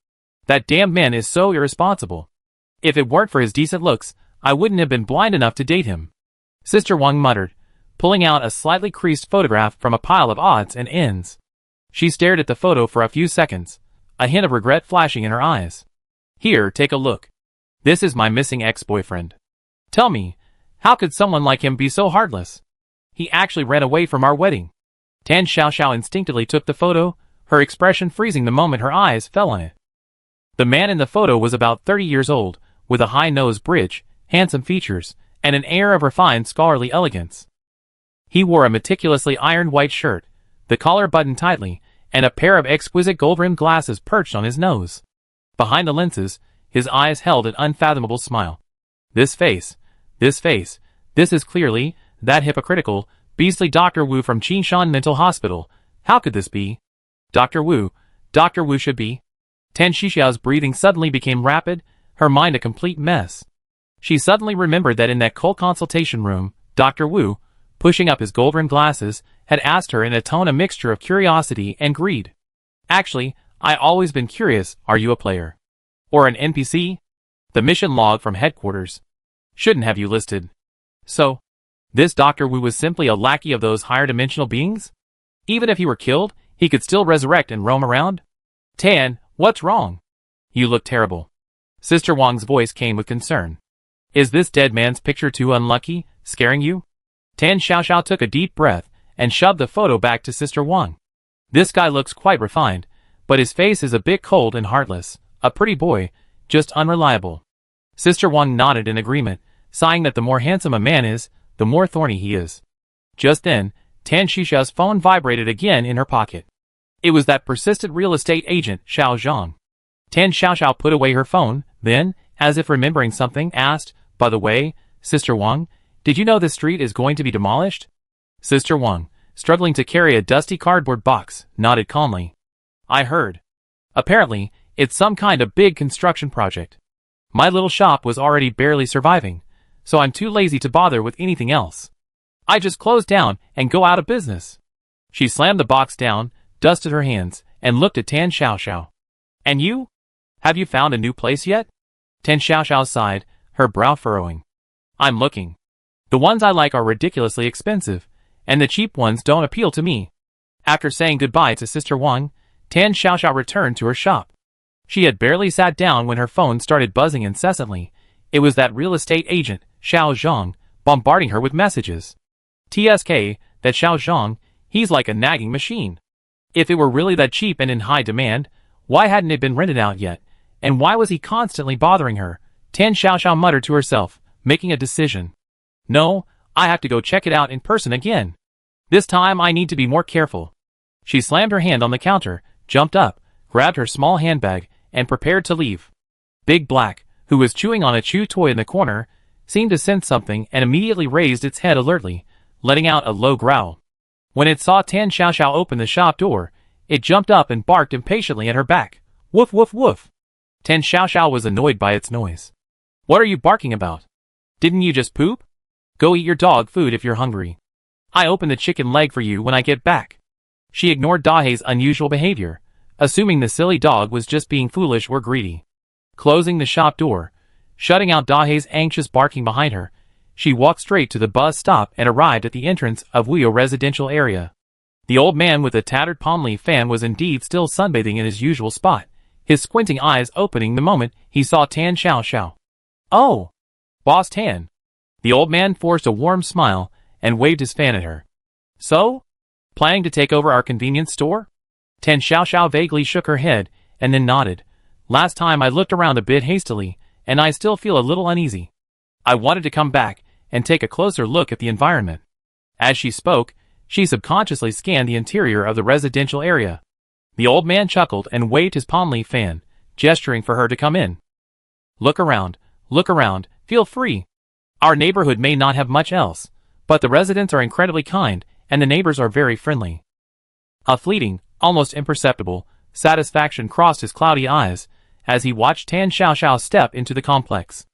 That damn man is so irresponsible. If it weren't for his decent looks, I wouldn't have been blind enough to date him. Sister Wang muttered, pulling out a slightly creased photograph from a pile of odds and ends. She stared at the photo for a few seconds, a hint of regret flashing in her eyes. Here, take a look. This is my missing ex-boyfriend. Tell me, how could someone like him be so heartless? He actually ran away from our wedding. Tan Xiaoxiao instinctively took the photo, her expression freezing the moment her eyes fell on it. The man in the photo was about 30 years old, with a high nose bridge, handsome features, and an air of refined scholarly elegance. He wore a meticulously ironed white shirt, the collar buttoned tightly, and a pair of exquisite gold-rimmed glasses perched on his nose. Behind the lenses, his eyes held an unfathomable smile. This face is clearly that hypocritical, beastly Dr. Wu from Qinshan Mental Hospital. How could this be? Dr. Wu should be. Tan Xiaoxiao's breathing suddenly became rapid, her mind a complete mess. She suddenly remembered that in that cold consultation room, Dr. Wu, pushing up his gold-rimmed glasses, had asked her in a tone a mixture of curiosity and greed. Actually, I always been curious, are you a player? Or an NPC? The mission log from headquarters. Shouldn't have you listed. So, this Dr. Wu was simply a lackey of those higher dimensional beings? Even if he were killed, he could still resurrect and roam around? Tan, what's wrong? You look terrible. Sister Wang's voice came with concern. Is this dead man's picture too unlucky, scaring you? Tan Xiaoxiao took a deep breath and shoved the photo back to Sister Wang. This guy looks quite refined, but his face is a bit cold and heartless, a pretty boy, just unreliable. Sister Wang nodded in agreement, sighing that the more handsome a man is, the more thorny he is. Just then, Tan Xiaoxiao's phone vibrated again in her pocket. It was that persistent real estate agent, Xiao Zhang. Tan Xiaoxiao put away her phone, then, as if remembering something, asked, "By the way, Sister Wang, did you know this street is going to be demolished?" Sister Wang, struggling to carry a dusty cardboard box, nodded calmly. "I heard. Apparently, it's some kind of big construction project. My little shop was already barely surviving, so I'm too lazy to bother with anything else. I just close down and go out of business." She slammed the box down, dusted her hands, and looked at Tan Xiaoxiao. "And you? Have you found a new place yet?" Tan Xiaoxiao sighed, her brow furrowing. "I'm looking. The ones I like are ridiculously expensive, and the cheap ones don't appeal to me." After saying goodbye to Sister Wang, Tan Xiaoxiao returned to her shop. She had barely sat down when her phone started buzzing incessantly. It was that real estate agent, Xiao Zhang, bombarding her with messages. TSK, that Xiao Zhang, he's like a nagging machine. If it were really that cheap and in high demand, why hadn't it been rented out yet? And why was he constantly bothering her? Tan Xiaoxiao muttered to herself, making a decision. "No, I have to go check it out in person again. This time I need to be more careful." She slammed her hand on the counter, jumped up, grabbed her small handbag, and prepared to leave. Big Black, who was chewing on a chew toy in the corner, seemed to sense something and immediately raised its head alertly, letting out a low growl. When it saw Tan Xiaoxiao open the shop door, it jumped up and barked impatiently at her back. "Woof woof woof." Tan Xiaoxiao was annoyed by its noise. "What are you barking about? Didn't you just poop? Go eat your dog food if you're hungry. I opened the chicken leg for you when I get back." She ignored Dahei's unusual behavior, assuming the silly dog was just being foolish or greedy. Closing the shop door, shutting out Dahei's anxious barking behind her, she walked straight to the bus stop and arrived at the entrance of Wuyo residential area. The old man with the tattered palm leaf fan was indeed still sunbathing in his usual spot, his squinting eyes opening the moment he saw Tan Xiaoxiao. "Oh, Boss Tan." The old man forced a warm smile and waved his fan at her. "So? Planning to take over our convenience store?" Tan Xiaoxiao vaguely shook her head and then nodded. "Last time I looked around a bit hastily, and I still feel a little uneasy. I wanted to come back and take a closer look at the environment." As she spoke, she subconsciously scanned the interior of the residential area. The old man chuckled and waved his palm leaf fan, gesturing for her to come in. Look around, feel free. Our neighborhood may not have much else, but the residents are incredibly kind, and the neighbors are very friendly." A fleeting, almost imperceptible, satisfaction crossed his cloudy eyes as he watched Tan Xiaoxiao step into the complex.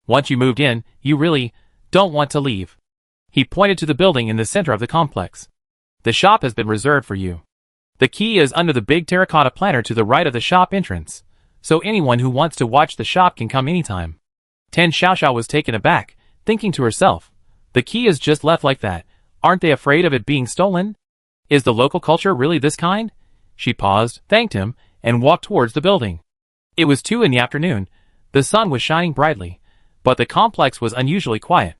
"Once you moved in, you really don't want to leave." He pointed to the building in the center of the complex. "The shop has been reserved for you. The key is under the big terracotta planter to the right of the shop entrance, so anyone who wants to watch the shop can come anytime." Tan Xiaoxiao was taken aback, thinking to herself, "The key is just left like that. Aren't they afraid of it being stolen? Is the local culture really this kind?" She paused, thanked him, and walked towards the building. It was 2 in the afternoon. The sun was shining brightly, but the complex was unusually quiet.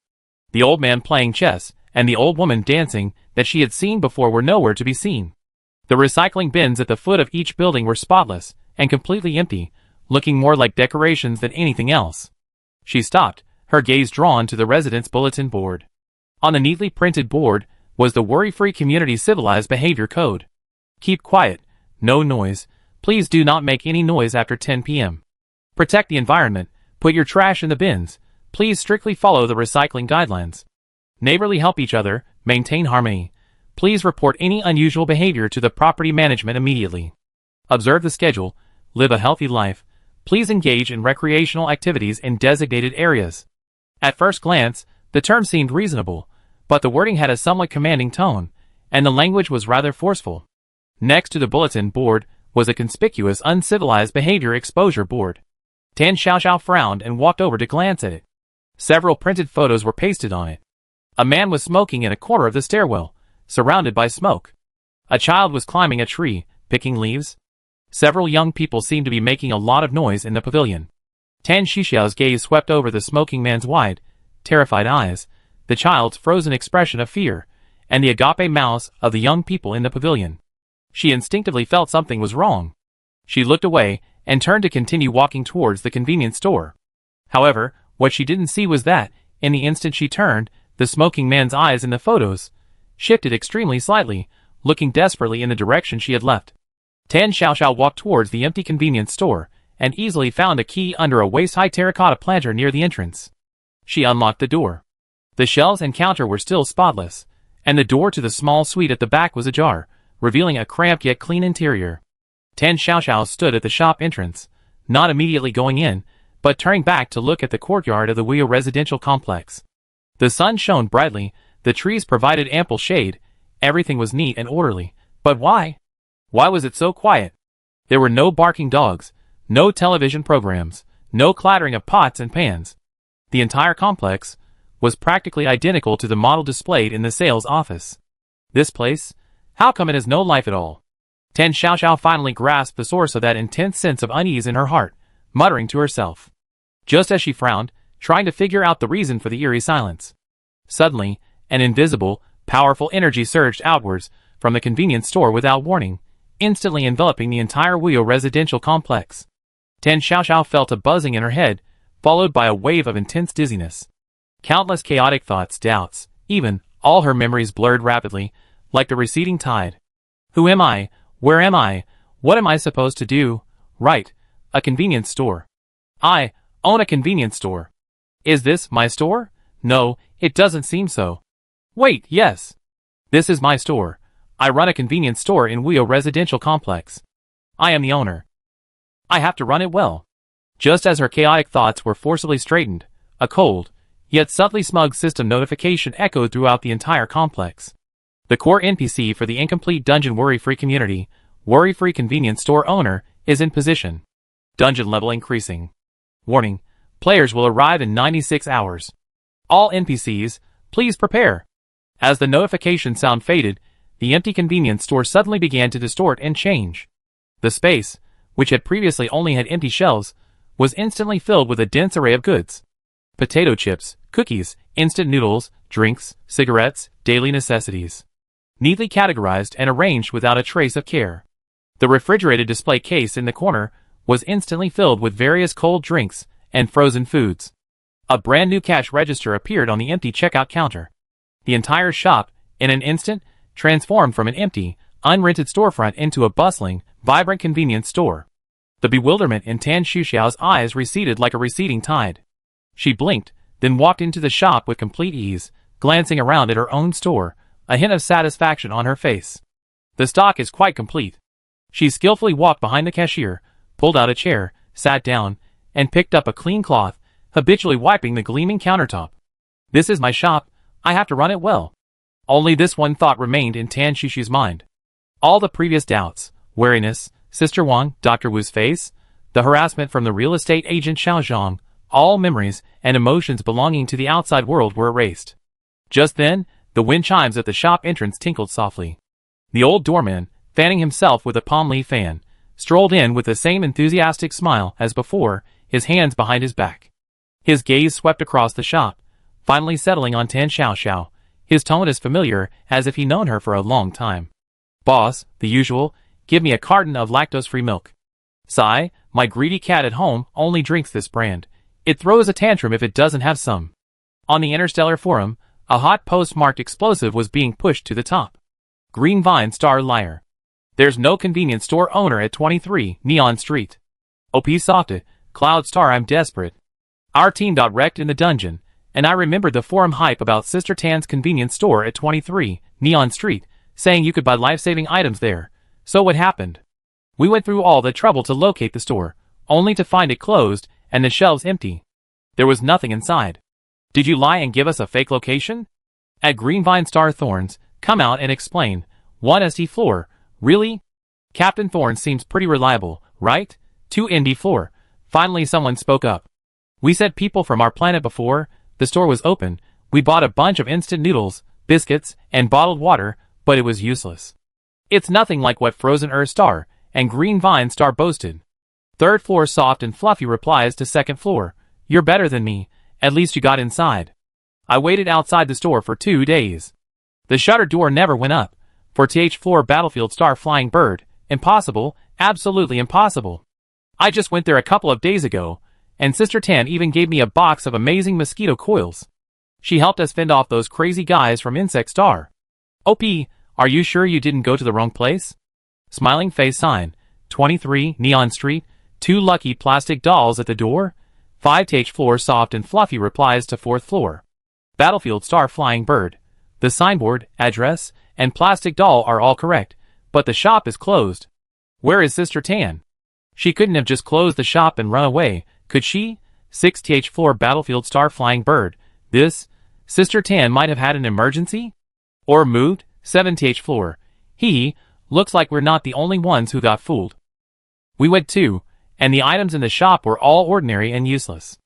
The old man playing chess and the old woman dancing that she had seen before were nowhere to be seen. The recycling bins at the foot of each building were spotless and completely empty, looking more like decorations than anything else. She stopped, her gaze drawn to the residence bulletin board. On the neatly printed board was the Worry-Free Community Civilized Behavior Code. "Keep quiet, no noise, please do not make any noise after 10 p.m. Protect the environment, put your trash in the bins, please strictly follow the recycling guidelines. Neighborly help each other, maintain harmony. Please report any unusual behavior to the property management immediately. Observe the schedule, live a healthy life, please engage in recreational activities in designated areas." At first glance, the term seemed reasonable, but the wording had a somewhat commanding tone, and the language was rather forceful. Next to the bulletin board was a conspicuous uncivilized behavior exposure board. Tan Xiaoxiao frowned and walked over to glance at it. Several printed photos were pasted on it. A man was smoking in a corner of the stairwell, surrounded by smoke. A child was climbing a tree, picking leaves. Several young people seemed to be making a lot of noise in the pavilion. Tan Xiaoxiao's gaze swept over the smoking man's wide, terrified eyes, the child's frozen expression of fear, and the agape mouths of the young people in the pavilion. She instinctively felt something was wrong. She looked away and turned to continue walking towards the convenience store. However, what she didn't see was that, in the instant she turned, the smoking man's eyes in the photos shifted extremely slightly, looking desperately in the direction she had left. Tan Xiaoxiao walked towards the empty convenience store and easily found a key under a waist-high terracotta planter near the entrance. She unlocked the door. The shelves and counter were still spotless, and the door to the small suite at the back was ajar, revealing a cramped yet clean interior. Tan Xiaoxiao stood at the shop entrance, not immediately going in, but turning back to look at the courtyard of the Wuyo residential complex. The sun shone brightly, the trees provided ample shade, everything was neat and orderly. But why? Why was it so quiet? There were no barking dogs, no television programs, no clattering of pots and pans. The entire complex was practically identical to the model displayed in the sales office. This place? How come it has no life at all? Tan Xiaoxiao finally grasped the source of that intense sense of unease in her heart, muttering to herself. Just as she frowned, trying to figure out the reason for the eerie silence. Suddenly, an invisible, powerful energy surged outwards from the convenience store without warning, instantly enveloping the entire Wuyo residential complex. Tan Xiaoxiao felt a buzzing in her head, followed by a wave of intense dizziness. Countless chaotic thoughts, doubts, even, all her memories blurred rapidly, like the receding tide. Who am I? Where am I? What am I supposed to do? Right, a convenience store. I own a convenience store. Is this my store? No, it doesn't seem so. Wait, yes. This is my store. I run a convenience store in Wuyo residential complex. I am the owner. I have to run it well. Just as her chaotic thoughts were forcibly straightened, a cold, yet subtly smug system notification echoed throughout the entire complex. The core NPC for the incomplete dungeon worry-free community, worry-free convenience store owner, is in position. Dungeon level increasing. Warning, players will arrive in 96 hours. All NPCs, please prepare. As the notification sound faded, the empty convenience store suddenly began to distort and change. The space, which had previously only had empty shelves, was instantly filled with a dense array of goods. Potato chips, cookies, instant noodles, drinks, cigarettes, daily necessities. Neatly categorized and arranged without a trace of care. The refrigerated display case in the corner was instantly filled with various cold drinks and frozen foods. A brand new cash register appeared on the empty checkout counter. The entire shop, in an instant, transformed from an empty, unrented storefront into a bustling, vibrant convenience store. The bewilderment in Tan Xiaoxiao's eyes receded like a receding tide. She blinked, then walked into the shop with complete ease, glancing around at her own store, a hint of satisfaction on her face. The stock is quite complete. She skillfully walked behind the cashier, pulled out a chair, sat down, and picked up a clean cloth, habitually wiping the gleaming countertop. This is my shop, I have to run it well. Only this one thought remained in Tan Xiaoxiao's mind. All the previous doubts, wariness, Sister Wang, Dr. Wu's face, the harassment from the real estate agent Xiao Zhang, all memories and emotions belonging to the outside world were erased. Just then, the wind chimes at the shop entrance tinkled softly. The old doorman, fanning himself with a palm leaf fan, strolled in with the same enthusiastic smile as before, his hands behind his back. His gaze swept across the shop, finally settling on Tan Xiaoxiao, his tone as familiar as if he'd known her for a long time. Boss, the usual, give me a carton of lactose-free milk. Sigh, my greedy cat at home only drinks this brand. It throws a tantrum if it doesn't have some. On the Interstellar Forum, a hot post-marked explosive was being pushed to the top. Green Vine Star Liar. There's no convenience store owner at 23 Neon Street. OP Softed, Cloud Star I'm desperate. Our team got wrecked in the dungeon, and I remembered the forum hype about Sister Tan's convenience store at 23 Neon Street, saying you could buy life-saving items there. So what happened? We went through all the trouble to locate the store, only to find it closed and the shelves empty. There was nothing inside. Did you lie and give us a fake location? At Greenvine Star Thorns, come out and explain. 1ST floor, really? Captain Thorns seems pretty reliable, right? 2ND floor. Finally someone spoke up. We said people from our planet before, the store was open, we bought a bunch of instant noodles, biscuits, and bottled water, but it was useless. It's nothing like what Frozen Earth Star and Green Vine Star boasted. Third floor soft and fluffy replies to second floor, you're better than me, at least you got inside. I waited outside the store for 2 days. The shutter door never went up. For TH floor Battlefield Star Flying Bird, impossible, absolutely impossible. I just went there a couple of days ago, and Sister Tan even gave me a box of amazing mosquito coils. She helped us fend off those crazy guys from Insect Star. OP, are you sure you didn't go to the wrong place? Smiling face sign, 23 Neon Street, 2 lucky plastic dolls at the door. 5th floor soft and fluffy replies to 4th floor. Battlefield star flying bird. The signboard, address, and plastic doll are all correct, but the shop is closed. Where is Sister Tan? She couldn't have just closed the shop and run away, could she? 6th floor battlefield star flying bird. This, Sister Tan might have had an emergency? Or moved? 7th floor. Looks like we're not the only ones who got fooled. We went too, and the items in the shop were all ordinary and useless.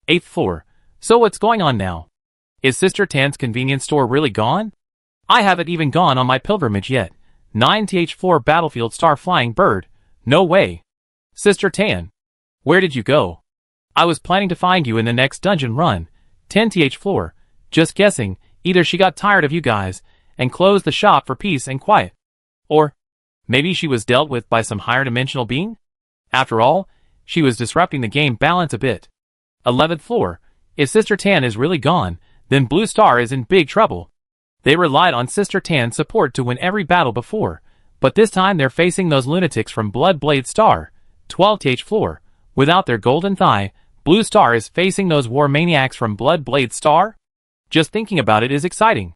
8th floor. So what's going on now? Is Sister Tan's convenience store really gone? I haven't even gone on my pilgrimage yet. 9th floor battlefield star flying bird. No way. Sister Tan. Where did you go? I was planning to find you in the next dungeon run. 10th floor. Just guessing, either she got tired of you guys and closed the shop for peace and quiet. Or maybe she was dealt with by some higher dimensional being? After all, she was disrupting the game balance a bit. 11th floor. If Sister Tan is really gone, then Blue Star is in big trouble. They relied on Sister Tan's support to win every battle before, but this time they're facing those lunatics from Bloodblade Star. 12th floor. Without their golden thigh, Blue Star is facing those war maniacs from Bloodblade Star? Just thinking about it is exciting.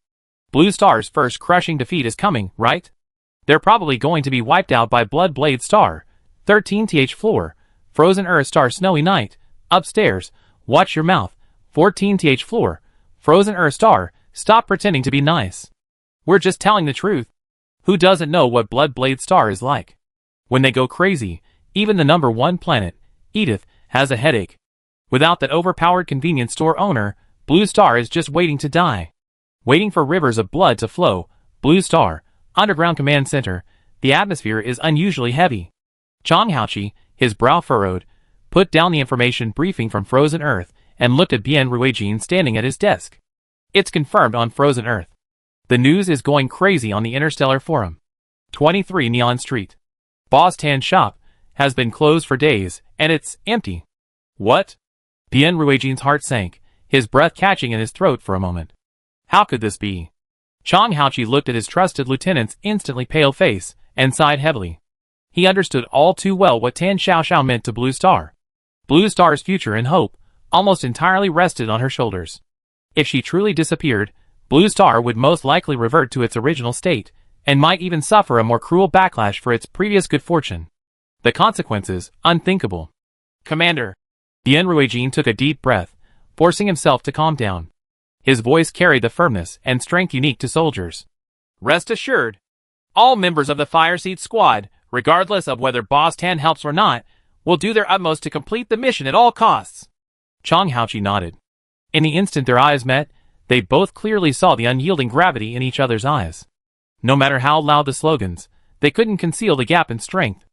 Blue Star's first crushing defeat is coming, right? They're probably going to be wiped out by Bloodblade Star. 13th floor. Frozen Earth Star Snowy Night. Upstairs. Watch your mouth. 14th floor. Frozen Earth Star, stop pretending to be nice. We're just telling the truth. Who doesn't know what Bloodblade Star is like? When they go crazy, even the number 1 planet, Edith, has a headache. Without that overpowered convenience store owner, Blue Star is just waiting to die. Waiting for rivers of blood to flow. Blue Star, underground command center. The atmosphere is unusually heavy. Chang Haoqi, his brow furrowed, put down the information briefing from Frozen Earth and looked at Bian Ruijin standing at his desk. It's confirmed on Frozen Earth. The news is going crazy on the Interstellar Forum. 23 Neon Street. Boss Tan's shop has been closed for days, and it's empty. What? Bian Ruijin's heart sank, his breath catching in his throat for a moment. How could this be? Chang Haoqi looked at his trusted lieutenant's instantly pale face and sighed heavily. He understood all too well what Tan Xiaoxiao meant to Blue Star. Blue Star's future and hope almost entirely rested on her shoulders. If she truly disappeared, Blue Star would most likely revert to its original state, and might even suffer a more cruel backlash for its previous good fortune. The consequences, unthinkable. Commander. Bian Ruijin took a deep breath, forcing himself to calm down. His voice carried the firmness and strength unique to soldiers. Rest assured, all members of the Fireseed Squad, regardless of whether Boss Tan helps or not, will do their utmost to complete the mission at all costs. Chang Haoqi nodded. In the instant their eyes met, they both clearly saw the unyielding gravity in each other's eyes. No matter how loud the slogans, they couldn't conceal the gap in strength.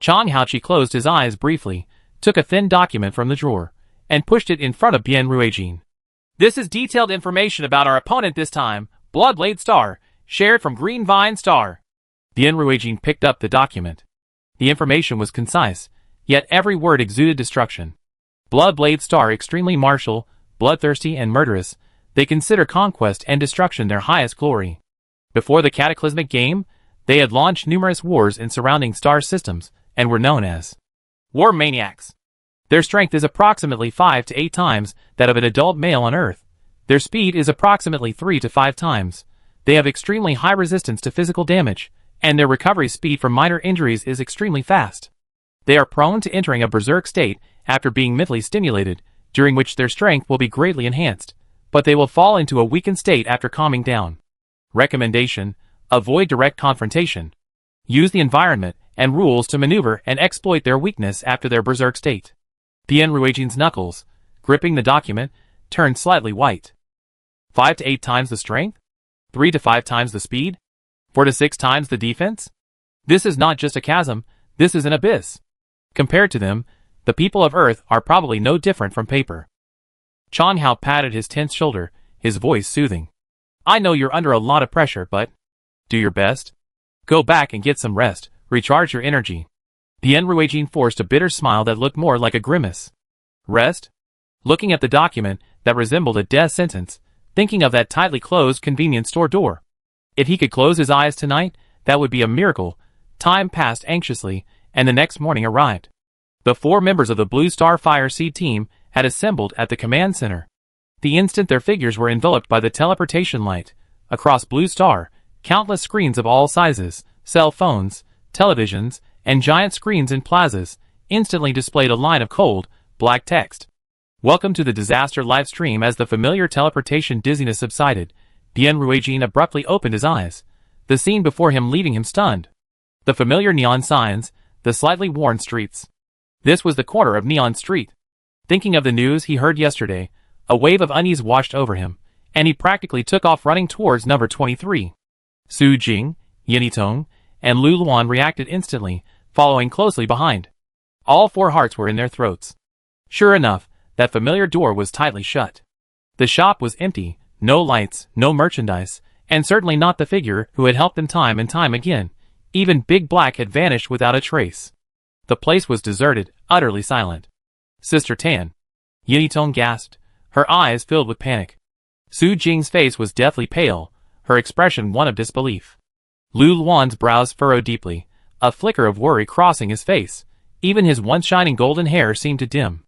Chang Haoqi closed his eyes briefly, took a thin document from the drawer, and pushed it in front of Bian Ruijin. This is detailed information about our opponent this time, Bloodblade Star, shared from Green Vine Star. Bian Ruijin picked up the document. The information was concise, yet every word exuded destruction. Bloodblade Star extremely martial, bloodthirsty and murderous, they consider conquest and destruction their highest glory. Before the cataclysmic game, they had launched numerous wars in surrounding star systems, and were known as war maniacs. Their strength is approximately 5 to 8 times that of an adult male on Earth. Their speed is approximately 3 to 5 times. They have extremely high resistance to physical damage, and their recovery speed from minor injuries is extremely fast. They are prone to entering a berserk state after being mentally stimulated, during which their strength will be greatly enhanced, but they will fall into a weakened state after calming down. Recommendation: avoid direct confrontation. Use the environment and rules to maneuver and exploit their weakness after their berserk state. Bian Ruijin's knuckles, gripping the document, turned slightly white. 5 to 8 times the strength? 3 to 5 times the speed? 4 to 6 times the defense? This is not just a chasm, this is an abyss. Compared to them, the people of Earth are probably no different from paper. Chang Hao patted his tense shoulder, his voice soothing. I know you're under a lot of pressure, but do your best. Go back and get some rest, recharge your energy. Bian Ruijin forced a bitter smile that looked more like a grimace. Rest? Looking at the document that resembled a death sentence, thinking of that tightly closed convenience store door. If he could close his eyes tonight, that would be a miracle. Time passed anxiously, and the next morning arrived. The 4 members of the Blue Star Fire Seed team had assembled at the command center. The instant their figures were enveloped by the teleportation light, across Blue Star, countless screens of all sizes, cell phones, televisions, and giant screens in plazas, instantly displayed a line of cold, black text. Welcome to the disaster live stream. As the familiar teleportation dizziness subsided, Bien Ruijin abruptly opened his eyes, the scene before him leaving him stunned. The familiar neon signs, the slightly worn streets. This was the corner of Neon Street. Thinking of the news he heard yesterday, a wave of unease washed over him, and he practically took off running towards number 23. Su Jing, Yinitong, and Lu Luan reacted instantly, following closely behind. All 4 hearts were in their throats. Sure enough, that familiar door was tightly shut. The shop was empty, no lights, no merchandise, and certainly not the figure who had helped them time and time again. Even Big Black had vanished without a trace. The place was deserted, utterly silent. Sister Tan. Yinitong gasped, her eyes filled with panic. Su Jing's face was deathly pale, her expression one of disbelief. Lu Luan's brows furrowed deeply, a flicker of worry crossing his face. Even his once shining golden hair seemed to dim.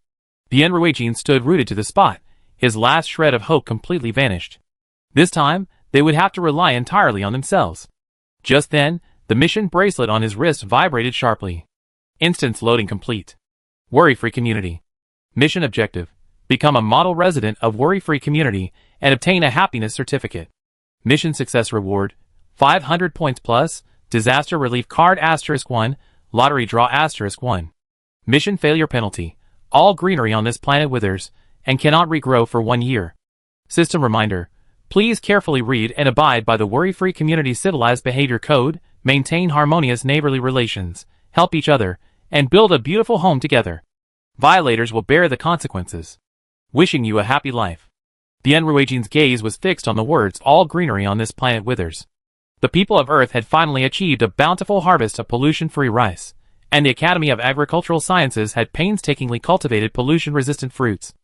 Bien Ruijin stood rooted to the spot, his last shred of hope completely vanished. This time, they would have to rely entirely on themselves. Just then, the mission bracelet on his wrist vibrated sharply. Instance loading complete. Worry-free community. Mission objective: become a model resident of worry-free community and obtain a happiness certificate. Mission success reward: 500 points plus, disaster relief card *1, lottery draw *1. Mission failure penalty: all greenery on this planet withers and cannot regrow for 1 year. System reminder: please carefully read and abide by the worry-free community civilized behavior code, maintain harmonious neighborly relations, help each other, and build a beautiful home together. Violators will bear the consequences. Wishing you a happy life. Bien Ruijin's gaze was fixed on the words all greenery on this planet withers. The people of Earth had finally achieved a bountiful harvest of pollution-free rice, and the Academy of Agricultural Sciences had painstakingly cultivated pollution-resistant fruits.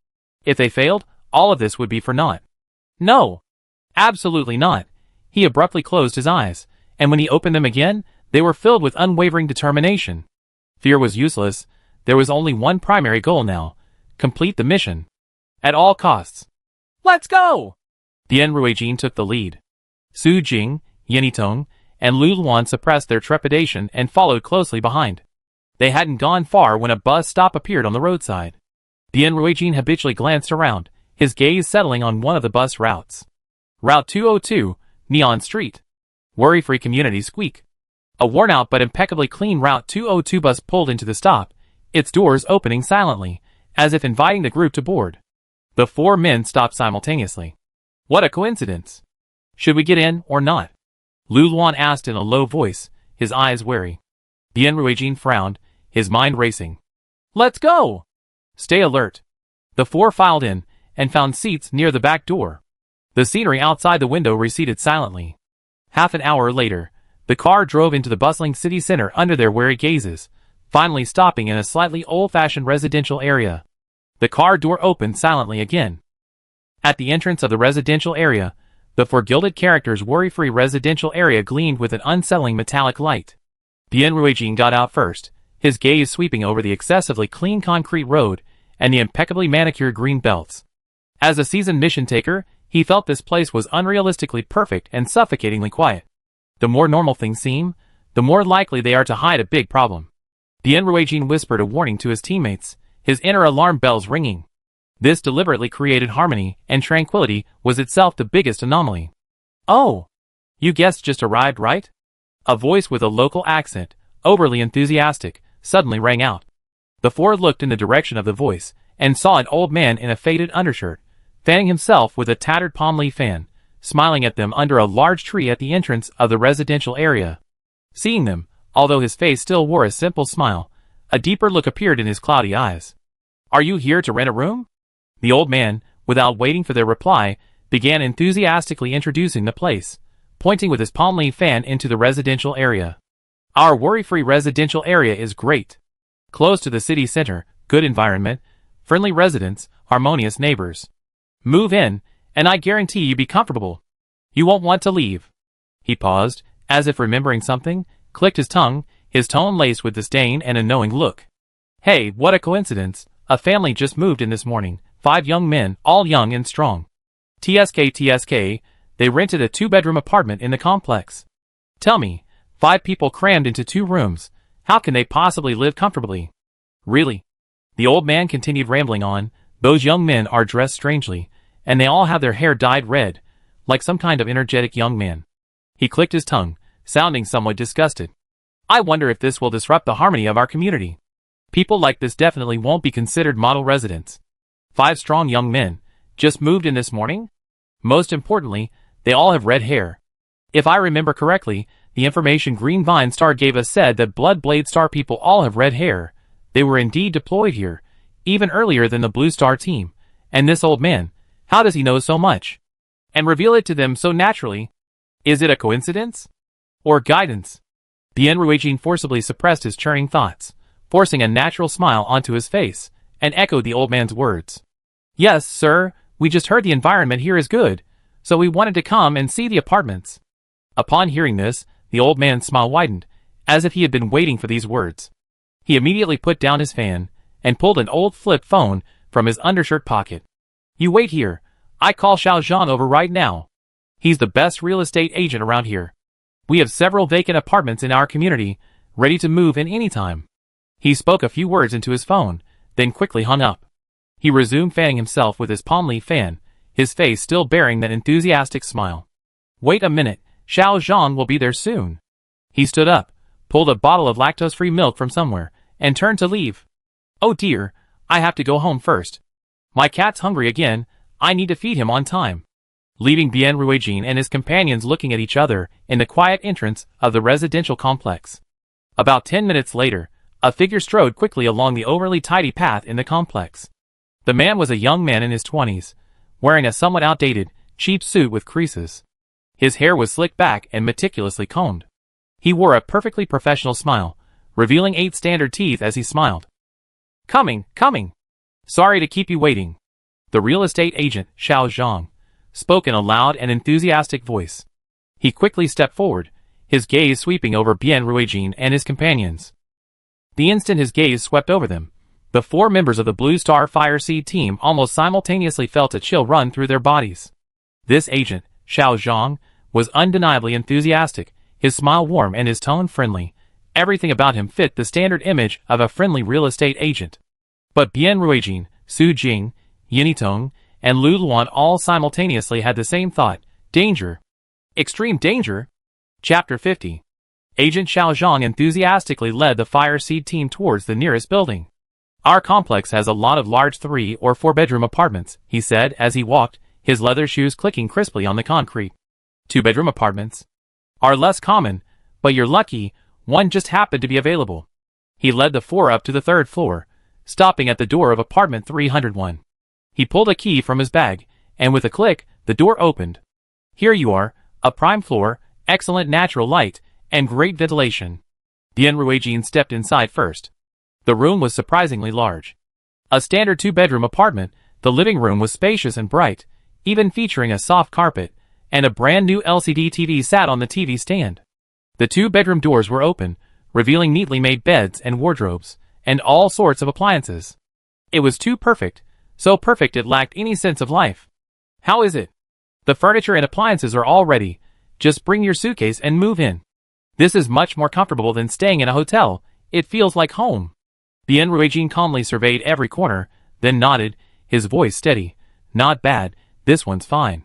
If they failed, all of this would be for naught. No! Absolutely not. He abruptly closed his eyes, and when he opened them again, they were filled with unwavering determination. Fear was useless. There was only one primary goal now: complete the mission. At all costs. Let's go! Bien Ruijin took the lead. Su Jing, Yinitong, and Lu Luan suppressed their trepidation and followed closely behind. They hadn't gone far when a bus stop appeared on the roadside. Bien Ruijin habitually glanced around, his gaze settling on one of the bus routes. Route 202, Neon Street. Worry-free community squeak. A worn-out but impeccably clean Route 202 bus pulled into the stop, its doors opening silently, as if inviting the group to board. The 4 men stopped simultaneously. What a coincidence! Should we get in or not? Lu Luan asked in a low voice, his eyes wary. Bien Ruijin frowned, his mind racing. Let's go! Stay alert. The 4 filed in, and found seats near the back door. The scenery outside the window receded silently. Half an hour later, the car drove into the bustling city center under their wary gazes, finally stopping in a slightly old-fashioned residential area. The car door opened silently again. At the entrance of the residential area, the 4 gilded characters' worry-free residential area gleamed with an unsettling metallic light. Bien Ruijin got out first, his gaze sweeping over the excessively clean concrete road and the impeccably manicured green belts. As a seasoned mission taker, he felt this place was unrealistically perfect and suffocatingly quiet. The more normal things seem, the more likely they are to hide a big problem. Bien Ruijin whispered a warning to his teammates, his inner alarm bells ringing. This deliberately created harmony and tranquility was itself the biggest anomaly. Oh! You guests just arrived, right? A voice with a local accent, overly enthusiastic, suddenly rang out. The 4 looked in the direction of the voice, and saw an old man in a faded undershirt, fanning himself with a tattered palm leaf fan, smiling at them under a large tree at the entrance of the residential area. Seeing them, although his face still wore a simple smile, a deeper look appeared in his cloudy eyes. Are you here to rent a room? The old man, without waiting for their reply, began enthusiastically introducing the place, pointing with his palm leaf fan into the residential area. Our worry-free residential area is great. Close to the city center, good environment, friendly residents, harmonious neighbors. Move in, and I guarantee you be comfortable. You won't want to leave. He paused, as if remembering something, clicked his tongue, his tone laced with disdain and a knowing look. Hey, what a coincidence. A family just moved in this morning. 5 young men, all young and strong. TSK, they rented a 2-bedroom apartment in the complex. Tell me, 5 people crammed into 2 rooms. How can they possibly live comfortably? Really? The old man continued rambling on. Those young men are dressed strangely, and they all have their hair dyed red, like some kind of energetic young man. He clicked his tongue, sounding somewhat disgusted. I wonder if this will disrupt the harmony of our community. People like this definitely won't be considered model residents. 5 strong young men, just moved in this morning? Most importantly, they all have red hair. If I remember correctly, the information Greenvine Star gave us said that Blood Blade Star people all have red hair. They were indeed deployed here, even earlier than the Blue Star team. And this old man, how does he know so much? And reveal it to them so naturally? Is it a coincidence? Or guidance? Bien Ruijin forcibly suppressed his churning thoughts, forcing a natural smile onto his face, and echoed the old man's words. Yes, sir, we just heard the environment here is good, so we wanted to come and see the apartments. Upon hearing this, the old man's smile widened, as if he had been waiting for these words. He immediately put down his fan, and pulled an old flip phone from his undershirt pocket. You wait here, I call Xiao Zhang over right now. He's the best real estate agent around here. We have several vacant apartments in our community, ready to move in any time. He spoke a few words into his phone, then quickly hung up. He resumed fanning himself with his palm leaf fan, his face still bearing that enthusiastic smile. Wait a minute, Xiao Zhang will be there soon. He stood up, pulled a bottle of lactose-free milk from somewhere, and turned to leave. Oh dear, I have to go home first. My cat's hungry again, I need to feed him on time. Leaving Bien Ruijin and his companions looking at each other in the quiet entrance of the residential complex. About 10 minutes later, a figure strode quickly along the overly tidy path in the complex. The man was a young man in his 20s, wearing a somewhat outdated, cheap suit with creases. His hair was slicked back and meticulously combed. He wore a perfectly professional smile, revealing 8 standard teeth as he smiled. Coming. Sorry to keep you waiting. The real estate agent, Xiao Zhang, spoke in a loud and enthusiastic voice. He quickly stepped forward, his gaze sweeping over Bien Ruijin and his companions. The instant his gaze swept over them, the 4 members of the Blue Star Fire Seed team almost simultaneously felt a chill run through their bodies. This agent, Xiao Zhang, was undeniably enthusiastic, his smile warm and his tone friendly. Everything about him fit the standard image of a friendly real estate agent. But Bien Ruijin, Su Jing, Yinitong, and Lu Luan all simultaneously had the same thought: danger. Extreme danger? Chapter 50. Agent Xiao Zhang enthusiastically led the Fire Seed team towards the nearest building. Our complex has a lot of large 3- or 4-bedroom apartments, he said as he walked, his leather shoes clicking crisply on the concrete. 2-bedroom apartments are less common, but you're lucky, one just happened to be available. He led the 4 up to the 3rd floor, stopping at the door of apartment 301. He pulled a key from his bag, and with a click, the door opened. Here you are, a prime floor, excellent natural light, and great ventilation. Bien Ruijin stepped inside first. The room was surprisingly large. A standard 2-bedroom apartment, the living room was spacious and bright, even featuring a soft carpet, and a brand new LCD TV sat on the TV stand. The 2-bedroom doors were open, revealing neatly made beds and wardrobes, and all sorts of appliances. It was too perfect, so perfect it lacked any sense of life. How is it? The furniture and appliances are all ready, just bring your suitcase and move in. This is much more comfortable than staying in a hotel, it feels like home. Bien Ruijin calmly surveyed every corner, then nodded, his voice steady. Not bad, this one's fine.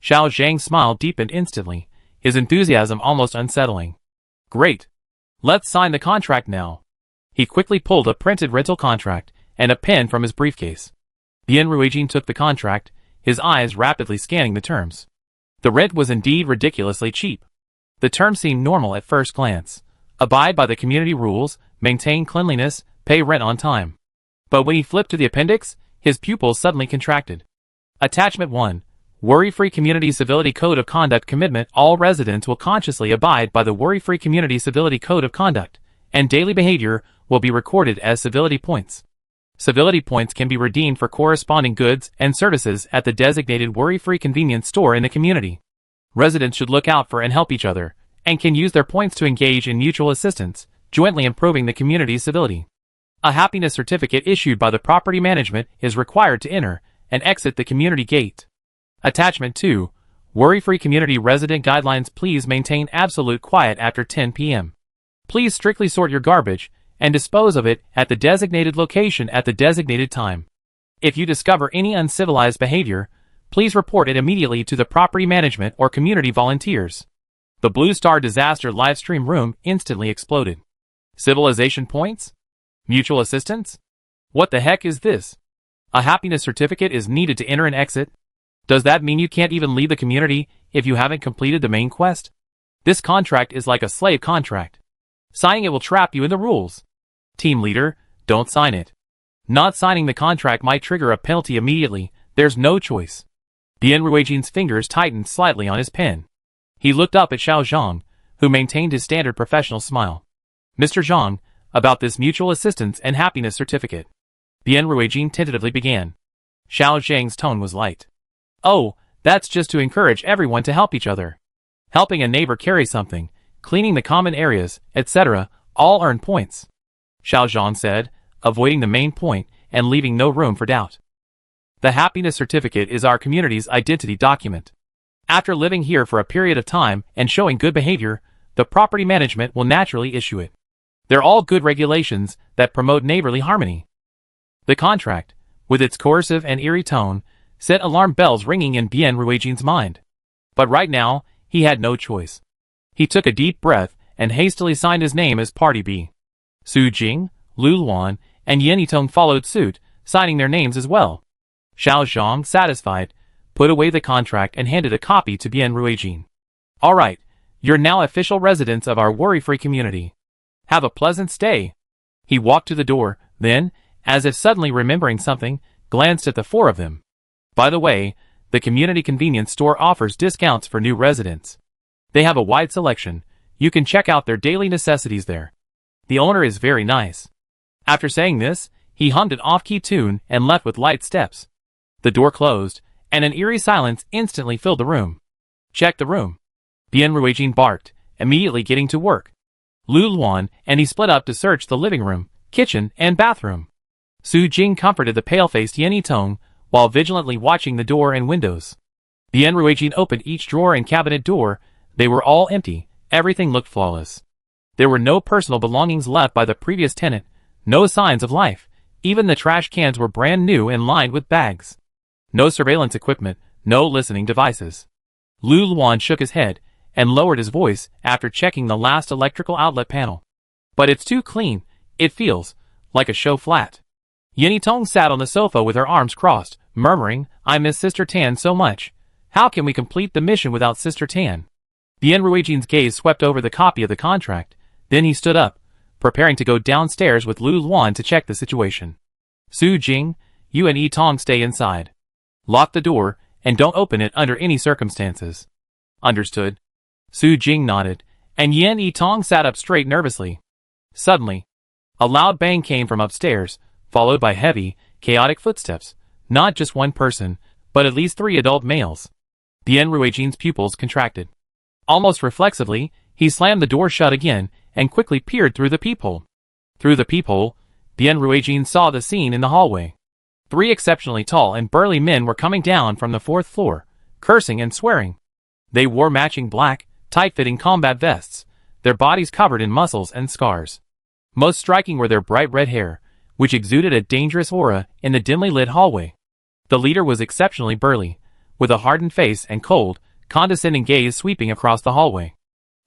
Xiao Zhang's smile deepened instantly, his enthusiasm almost unsettling. Great. Let's sign the contract now. He quickly pulled a printed rental contract and a pen from his briefcase. Bien Ruijin took the contract, his eyes rapidly scanning the terms. The rent was indeed ridiculously cheap. The terms seemed normal at first glance. Abide by the community rules, maintain cleanliness, pay rent on time. But when he flipped to the appendix, his pupils suddenly contracted. Attachment 1. Worry-Free Community Civility Code of Conduct Commitment. All residents will consciously abide by the Worry-Free Community Civility Code of Conduct, and daily behavior will be recorded as civility points. Civility points can be redeemed for corresponding goods and services at the designated worry-free convenience store in the community. Residents should look out for and help each other, and can use their points to engage in mutual assistance, jointly improving the community's civility. A happiness certificate issued by the property management is required to enter and exit the community gate. Attachment 2. Worry-free community resident guidelines. Please maintain absolute quiet after 10 p.m. Please strictly sort your garbage and dispose of it at the designated location at the designated time. If you discover any uncivilized behavior, please report it immediately to the property management or community volunteers. The Blue Star Disaster Livestream room instantly exploded. Civilization points? Mutual assistance? What the heck is this? A happiness certificate is needed to enter and exit? Does that mean you can't even leave the community if you haven't completed the main quest? This contract is like a slave contract. Signing it will trap you in the rules. Team leader, don't sign it. Not signing the contract might trigger a penalty immediately. There's no choice. Bien Ruijin's fingers tightened slightly on his pen. He looked up at Xiao Zhang, who maintained his standard professional smile. Mr. Zhang, about this mutual assistance and happiness certificate. Bien Ruijin tentatively began. Xiao Zhang's tone was light. Oh, that's just to encourage everyone to help each other. Helping a neighbor carry something, cleaning the common areas, etc., all earn points. Xiao Zhang said, avoiding the main point and leaving no room for doubt. The happiness certificate is our community's identity document. After living here for a period of time and showing good behavior, the property management will naturally issue it. They're all good regulations that promote neighborly harmony. The contract, with its coercive and eerie tone, set alarm bells ringing in Bien Ruijin's mind. But right now, he had no choice. He took a deep breath and hastily signed his name as Party B. Su Jing, Lu Luan, and Yen Yitong followed suit, signing their names as well. Xiao Zhang, satisfied, put away the contract and handed a copy to Bien Ruijin. All right, you're now official residents of our worry-free community. Have a pleasant stay. He walked to the door, then, as if suddenly remembering something, glanced at the four of them. By the way, the community convenience store offers discounts for new residents. They have a wide selection. You can check out their daily necessities there. The owner is very nice. After saying this, he hummed an off-key tune and left with light steps. The door closed, and an eerie silence instantly filled the room. Check the room. Bien Ruijin barked, immediately getting to work. Lu Luan and he split up to search the living room, kitchen, and bathroom. Su Jing comforted the pale-faced Yen Yitong while vigilantly watching the door and windows. Bien Ruijin opened each drawer and cabinet door. They were all empty. Everything looked flawless. There were no personal belongings left by the previous tenant, no signs of life. Even the trash cans were brand new and lined with bags. No surveillance equipment, no listening devices. Lu Luan shook his head and lowered his voice after checking the last electrical outlet panel. But it's too clean. It feels like a show flat. Yen Yitong sat on the sofa with her arms crossed, murmuring, I miss Sister Tan so much. How can we complete the mission without Sister Tan? Bien Ruijin's gaze swept over the copy of the contract. Then he stood up, preparing to go downstairs with Lu Luan to check the situation. Su Jing, you and Yitong stay inside. Lock the door, and don't open it under any circumstances. Understood. Su Jing nodded, and Yen Yitong sat up straight nervously. Suddenly, a loud bang came from upstairs, followed by heavy, chaotic footsteps. Not just one person, but at least 3 adult males. Bien Ruijin's pupils contracted. Almost reflexively, he slammed the door shut again and quickly peered through the peephole. Through the peephole, Bien Ruijin saw the scene in the hallway. 3 exceptionally tall and burly men were coming down from the 4th floor, cursing and swearing. They wore matching black, tight-fitting combat vests, their bodies covered in muscles and scars. Most striking were their bright red hair, which exuded a dangerous aura in the dimly lit hallway. The leader was exceptionally burly, with a hardened face and cold, condescending gaze sweeping across the hallway.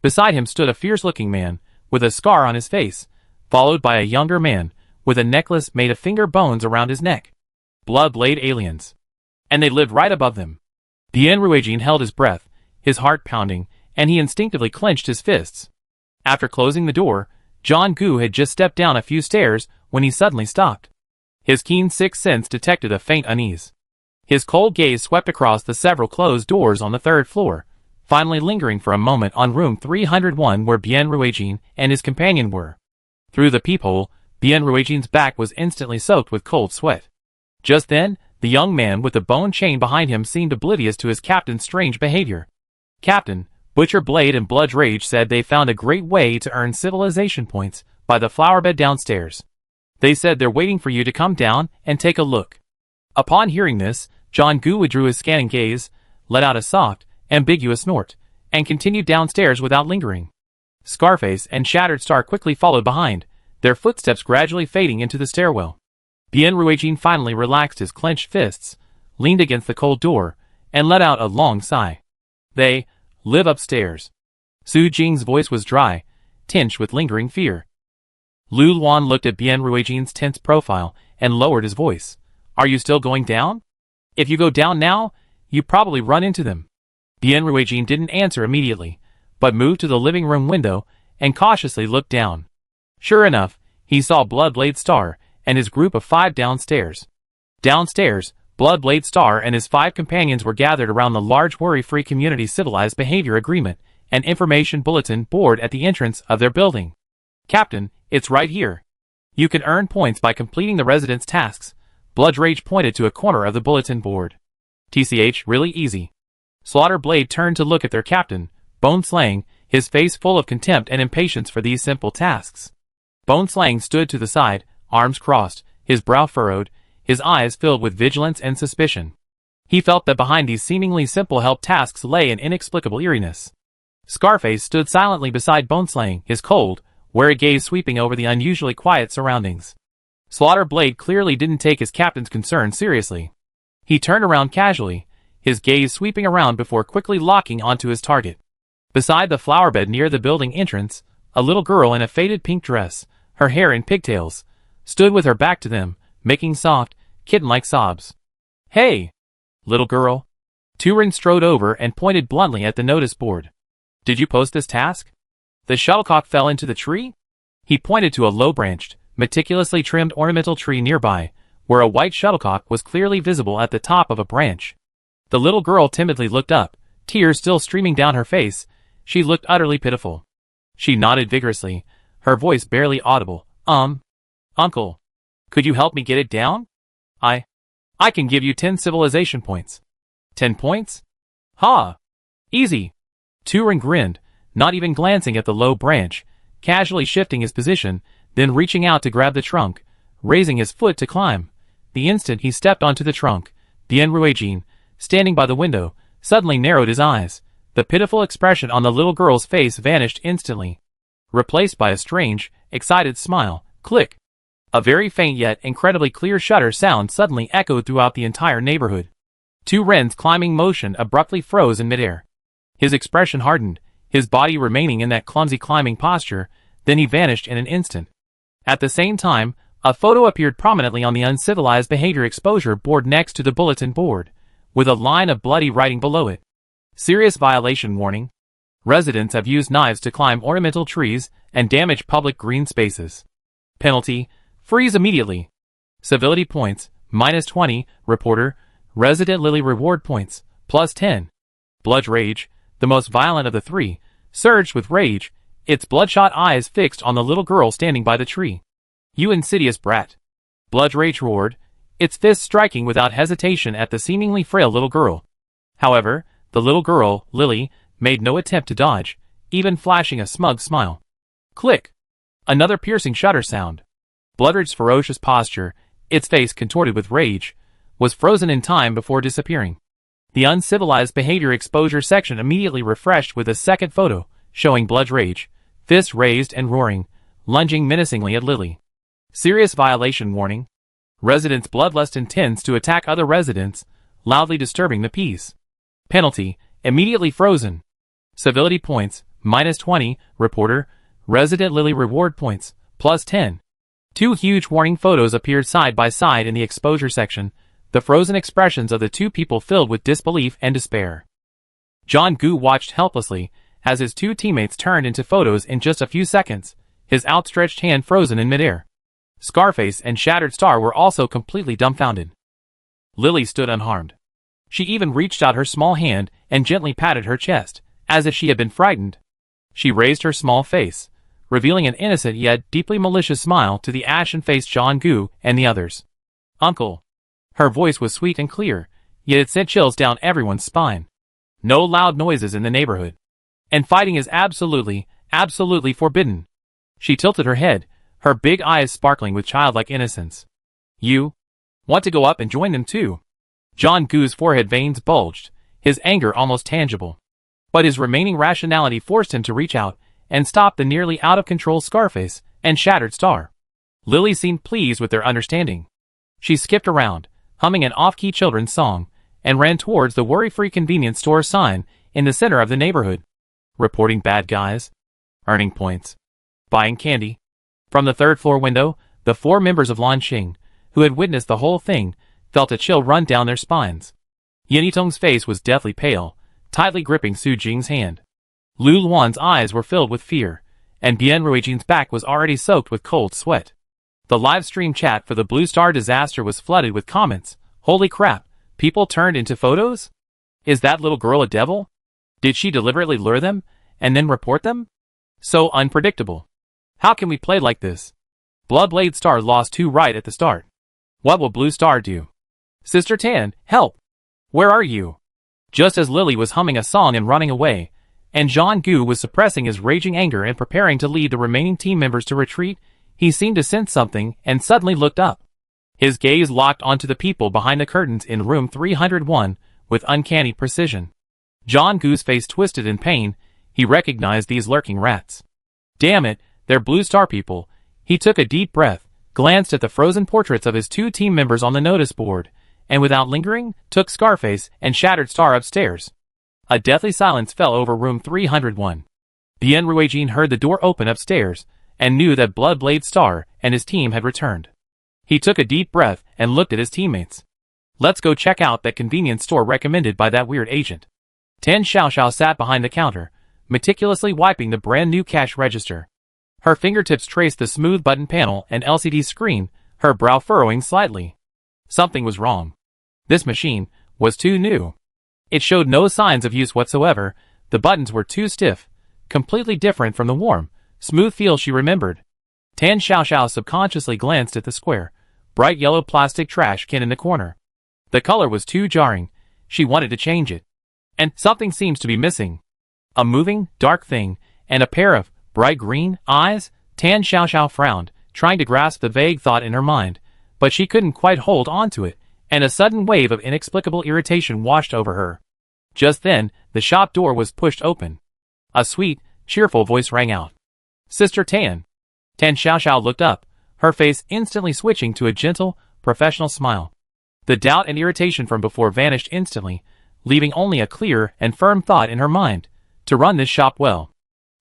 Beside him stood a fierce-looking man, with a scar on his face, followed by a younger man, with a necklace made of finger bones around his neck. Blood-blade aliens. And they lived right above them. Bien Ruijin held his breath, his heart pounding, and he instinctively clenched his fists. After closing the door, John Gu had just stepped down a few stairs when he suddenly stopped. His keen sixth sense detected a faint unease. His cold gaze swept across the several closed doors on the 3rd floor, finally lingering for a moment on room 301 where Bien Ruijin and his companion were. Through the peephole, Bien Ruijin's back was instantly soaked with cold sweat. Just then, the young man with the bone chain behind him seemed oblivious to his captain's strange behavior. Captain, Butcher Blade and Blood Rage said they found a great way to earn civilization points by the flowerbed downstairs. They said they're waiting for you to come down and take a look. Upon hearing this, John Gu withdrew his scanning gaze, let out a soft, ambiguous snort, and continued downstairs without lingering. Scarface and Shattered Star quickly followed behind, their footsteps gradually fading into the stairwell. Bien Ruijin finally relaxed his clenched fists, leaned against the cold door, and let out a long sigh. They live upstairs. Su Jing's voice was dry, tinged with lingering fear. Lu Luan looked at Bien Ruijin's tense profile and lowered his voice. Are you still going down? If you go down now, you probably run into them. Bien Ruijin didn't answer immediately, but moved to the living room window and cautiously looked down. Sure enough, he saw Bloodblade Star and his group of 5 downstairs. Downstairs, Bloodblade Star and his 5 companions were gathered around the large worry-free community civilized behavior agreement and information bulletin board at the entrance of their building. Captain, it's right here. You can earn points by completing the residents' tasks. Bloodrage pointed to a corner of the bulletin board. TCH, really easy. Slaughterblade turned to look at their captain, Bone Slang, his face full of contempt and impatience for these simple tasks. Bone Slang stood to the side, arms crossed, his brow furrowed, his eyes filled with vigilance and suspicion. He felt that behind these seemingly simple help tasks lay an inexplicable eeriness. Scarface stood silently beside Bone Slang, his cold, wary gaze sweeping over the unusually quiet surroundings. Slaughterblade clearly didn't take his captain's concern seriously. He turned around casually, his gaze sweeping around before quickly locking onto his target. Beside the flower bed near the building entrance, a little girl in a faded pink dress, her hair in pigtails, stood with her back to them, making soft, kitten-like sobs. Hey! Little girl. Turin strode over and pointed bluntly at the notice board. Did you post this task? The shuttlecock fell into the tree? He pointed to a low-branched, meticulously trimmed ornamental tree nearby, where a white shuttlecock was clearly visible at the top of a branch. The little girl timidly looked up, tears still streaming down her face. She looked utterly pitiful. She nodded vigorously, her voice barely audible. Uncle. Could you help me get it down? I can give you 10 civilization points. 10 points? Ha! Easy. Turin grinned, not even glancing at the low branch, casually shifting his position, then reaching out to grab the trunk, raising his foot to climb. The instant he stepped onto the trunk, Bien Ruijin, standing by the window, suddenly narrowed his eyes. The pitiful expression on the little girl's face vanished instantly, replaced by a strange, excited smile. Click! A very faint yet incredibly clear shutter sound suddenly echoed throughout the entire neighborhood. Turin's climbing motion abruptly froze in midair. His expression hardened, his body remaining in that clumsy climbing posture, then he vanished in an instant. At the same time, a photo appeared prominently on the uncivilized behavior exposure board next to the bulletin board, with a line of bloody writing below it. Serious violation warning. Residents have used knives to climb ornamental trees and damage public green spaces. Penalty: freeze immediately. Civility points, -20, reporter, resident Lily reward points, +10. Bloodrage, the most violent of the three, surged with rage, its bloodshot eyes fixed on the little girl standing by the tree. You insidious brat. Bloodrage roared, its fist striking without hesitation at the seemingly frail little girl. However, the little girl, Lily, made no attempt to dodge, even flashing a smug smile. Click! Another piercing shudder sound. Bloodrage's ferocious posture, its face contorted with rage, was frozen in time before disappearing. The uncivilized behavior exposure section immediately refreshed with a second photo, showing Bloodrage, fists raised and roaring, lunging menacingly at Lily. Serious violation warning. Residents' bloodlust intends to attack other residents, loudly disturbing the peace. Penalty: immediately frozen. Civility points, -20, reporter, resident Lily reward points, +10. Two huge warning photos appeared side by side in the exposure section, the frozen expressions of the two people filled with disbelief and despair. John Gu watched helplessly as his two teammates turned into photos in just a few seconds, his outstretched hand frozen in midair. Scarface and Shattered Star were also completely dumbfounded. Lily stood unharmed. She even reached out her small hand and gently patted her chest, as if she had been frightened. She raised her small face, revealing an innocent yet deeply malicious smile to the ashen-faced John Gu and the others. Uncle. Her voice was sweet and clear, yet it sent chills down everyone's spine. No loud noises in the neighborhood. And fighting is absolutely forbidden. She tilted her head, her big eyes sparkling with childlike innocence. You want to go up and join them too? John Goo's forehead veins bulged, his anger almost tangible. But his remaining rationality forced him to reach out and stop the nearly out-of-control Scarface and Shattered Star. Lily seemed pleased with their understanding. She skipped around, humming an off-key children's song, and ran towards the worry-free convenience store sign in the center of the neighborhood. Reporting bad guys. Earning points. Buying candy. From the third-floor window, the 4 members of Lan Xing, who had witnessed the whole thing, felt a chill run down their spines. Yin Yitong's face was deathly pale, tightly gripping Su Jing's hand. Lu Luan's eyes were filled with fear, and Bian Ruijin's back was already soaked with cold sweat. The live stream chat for the Blue Star disaster was flooded with comments. Holy crap, people turned into photos? Is that little girl a devil? Did she deliberately lure them, and then report them? So unpredictable. How can we play like this? Bloodblade Star lost 2 right at the start. What will Blue Star do? Sister Tan, help! Where are you? Just as Lily was humming a song and running away, and John Gu was suppressing his raging anger and preparing to lead the remaining team members to retreat, he seemed to sense something and suddenly looked up. His gaze locked onto the people behind the curtains in room 301 with uncanny precision. John Gu's face twisted in pain. He recognized these lurking rats. Damn it, they're Blue Star people. He took a deep breath, glanced at the frozen portraits of his 2 team members on the notice board, and without lingering, took Scarface and Shattered Star upstairs. A deathly silence fell over room 301. Bian Ruijin heard the door open upstairs, and knew that Bloodblade Star and his team had returned. He took a deep breath and looked at his teammates. Let's go check out that convenience store recommended by that weird agent. Tan Xiaoxiao sat behind the counter, meticulously wiping the brand new cash register. Her fingertips traced the smooth button panel and LCD screen, her brow furrowing slightly. Something was wrong. This machine was too new. It showed no signs of use whatsoever. The buttons were too stiff, completely different from the warm, smooth feel she remembered. Tan Xiaoxiao subconsciously glanced at the square, bright yellow plastic trash can in the corner. The color was too jarring. She wanted to change it. And something seems to be missing. A moving, dark thing, and a pair of bright green eyes. Tan Xiaoxiao frowned, trying to grasp the vague thought in her mind, but she couldn't quite hold on to it, and a sudden wave of inexplicable irritation washed over her. Just then, the shop door was pushed open. A sweet, cheerful voice rang out. Sister Tan. Tan Xiaoxiao looked up, her face instantly switching to a gentle, professional smile. The doubt and irritation from before vanished instantly, leaving only a clear and firm thought in her mind, to run this shop well.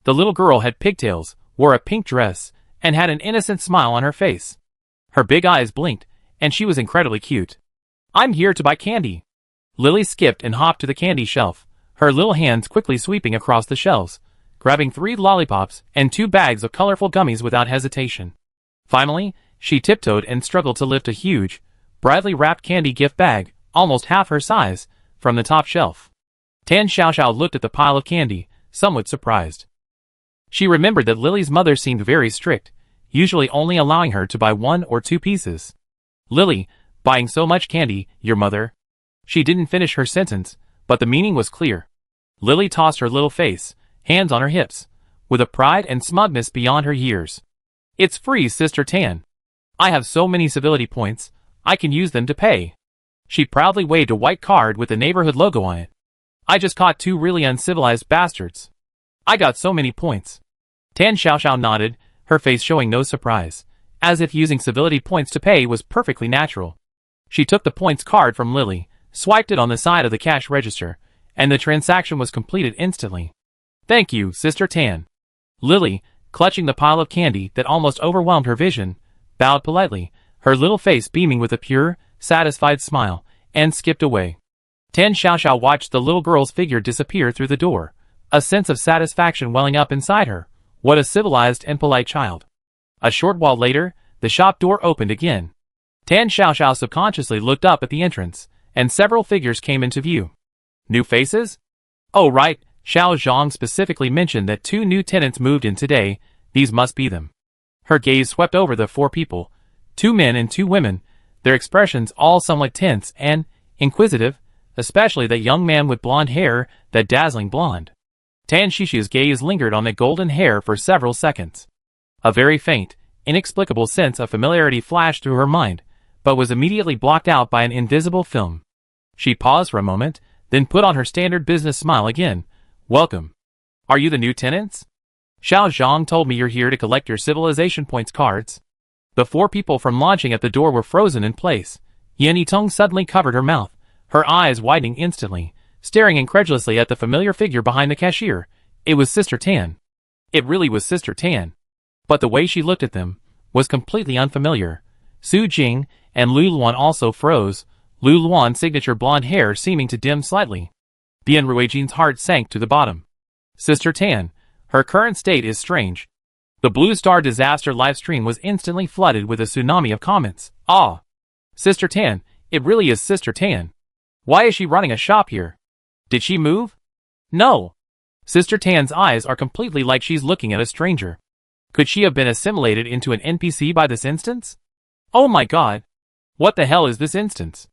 The little girl had pigtails, wore a pink dress, and had an innocent smile on her face. Her big eyes blinked, and she was incredibly cute. I'm here to buy candy. Lily skipped and hopped to the candy shelf, her little hands quickly sweeping across the shelves, grabbing 3 lollipops and 2 bags of colorful gummies without hesitation. Finally, she tiptoed and struggled to lift a huge, brightly wrapped candy gift bag, almost half her size, from the top shelf. Tan Xiaoxiao looked at the pile of candy, somewhat surprised. She remembered that Lily's mother seemed very strict, usually only allowing her to buy 1 or 2 pieces. Lily, buying so much candy, your mother? She didn't finish her sentence, but the meaning was clear. Lily tossed her little face, hands on her hips, with a pride and smugness beyond her years. It's free, Sister Tan. I have so many civility points, I can use them to pay. She proudly waved a white card with the neighborhood logo on it. I just caught 2 really uncivilized bastards. I got so many points. Tan Xiaoxiao nodded, her face showing no surprise, as if using civility points to pay was perfectly natural. She took the points card from Lily, swiped it on the side of the cash register, and the transaction was completed instantly. Thank you, Sister Tan. Lily, clutching the pile of candy that almost overwhelmed her vision, bowed politely, her little face beaming with a pure, satisfied smile, and skipped away. Tan Xiaoxiao watched the little girl's figure disappear through the door, a sense of satisfaction welling up inside her. What a civilized and polite child. A short while later, the shop door opened again. Tan Xiaoxiao subconsciously looked up at the entrance, and several figures came into view. New faces? Oh right, Xiao Zhang specifically mentioned that 2 new tenants moved in today, these must be them. Her gaze swept over the 4 people, 2 men and 2 women, their expressions all somewhat tense and inquisitive, especially that young man with blonde hair, that dazzling blonde. Tan Shishi's gaze lingered on the golden hair for several seconds. A very faint, inexplicable sense of familiarity flashed through her mind, but was immediately blocked out by an invisible film. She paused for a moment, then put on her standard business smile again. Welcome. Are you the new tenants? Xiao Zhang told me you're here to collect your civilization points cards. The four people from lodging at the door were frozen in place. Yan Yitong suddenly covered her mouth, her eyes widening instantly, staring incredulously at the familiar figure behind the cashier. It was Sister Tan. It really was Sister Tan. But the way she looked at them was completely unfamiliar. Su Jing and Lu Luan also froze, Lu Luan's signature blonde hair seeming to dim slightly. Bian Ruijin's heart sank to the bottom. Sister Tan, her current state is strange. The Blue Star Disaster livestream was instantly flooded with a tsunami of comments. Ah! Sister Tan, it really is Sister Tan. Why is she running a shop here? Did she move? No. Sister Tan's eyes are completely like she's looking at a stranger. Could she have been assimilated into an NPC by this instance? Oh my god. What the hell is this instance?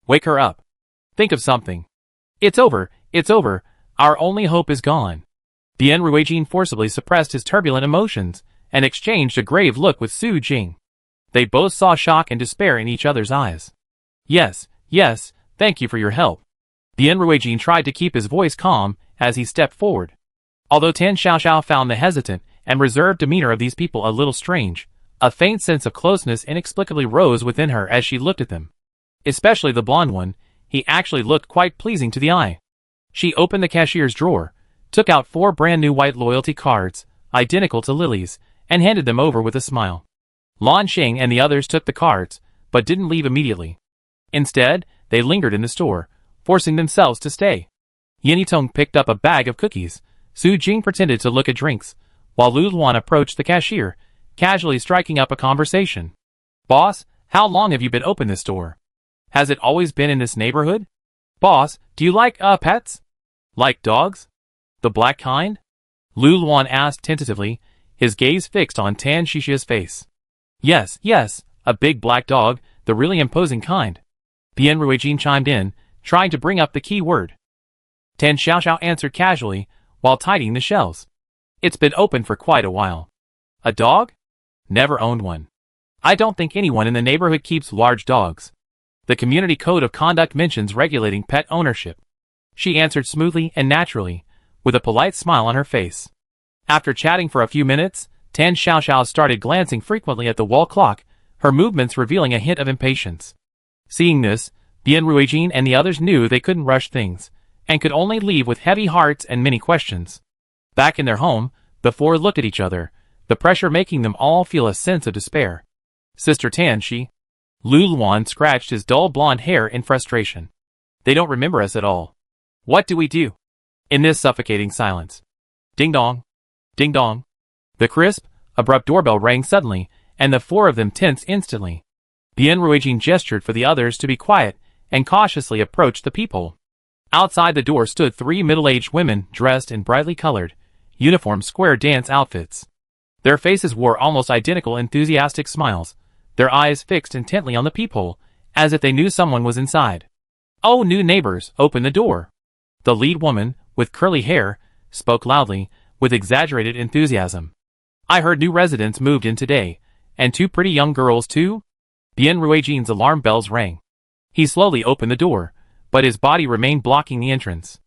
Wake her up. Think of something. It's over, our only hope is gone. Bian Ruijin forcibly suppressed his turbulent emotions, and exchanged a grave look with Su Jing. They both saw shock and despair in each other's eyes. Yes, thank you for your help. Bian Ruijin tried to keep his voice calm as he stepped forward. Although Tan Xiaoxiao found the hesitant and reserved demeanor of these people a little strange, a faint sense of closeness inexplicably rose within her as she looked at them. Especially the blonde one, he actually looked quite pleasing to the eye. She opened the cashier's drawer, took out 4 brand new white loyalty cards, identical to Lily's, and handed them over with a smile. Lan Xing and the others took the cards, but didn't leave immediately. Instead, they lingered in the store, forcing themselves to stay. Yan Yitong picked up a bag of cookies. Su Jing pretended to look at drinks, while Lu Luan approached the cashier, casually striking up a conversation. Boss, how long have you been open this store? Has it always been in this neighborhood? Boss, do you like, pets? Like dogs? The black kind? Lu Luan asked tentatively, his gaze fixed on Tan Xixia's face. Yes, a big black dog, the really imposing kind. Bian Ruijin chimed in, trying to bring up the key word. Tan Xiaoxiao answered casually, while tidying the shelves. It's been open for quite a while. A dog? Never owned one. I don't think anyone in the neighborhood keeps large dogs. The community code of conduct mentions regulating pet ownership. She answered smoothly and naturally, with a polite smile on her face. After chatting for a few minutes, Tan Xiaoxiao started glancing frequently at the wall clock, her movements revealing a hint of impatience. Seeing this, Bian Ruijin and the others knew they couldn't rush things, and could only leave with heavy hearts and many questions. Back in their home, the four looked at each other, the pressure making them all feel a sense of despair. Sister Tan, Lu Luan scratched his dull blonde hair in frustration. They don't remember us at all. What do we do? In this suffocating silence. Ding dong. Ding dong. The crisp, abrupt doorbell rang suddenly, and the four of them tensed instantly. Bian Ruijin gestured for the others to be quiet, and cautiously approached the peephole. Outside the door stood 3 middle-aged women dressed in brightly colored, uniform square dance outfits. Their faces wore almost identical enthusiastic smiles, their eyes fixed intently on the peephole, as if they knew someone was inside. Oh, new neighbors, open the door. The lead woman, with curly hair, spoke loudly, with exaggerated enthusiasm. I heard new residents moved in today, and 2 pretty young girls too? Bian Ruijin's alarm bells rang. He slowly opened the door, but his body remained blocking the entrance.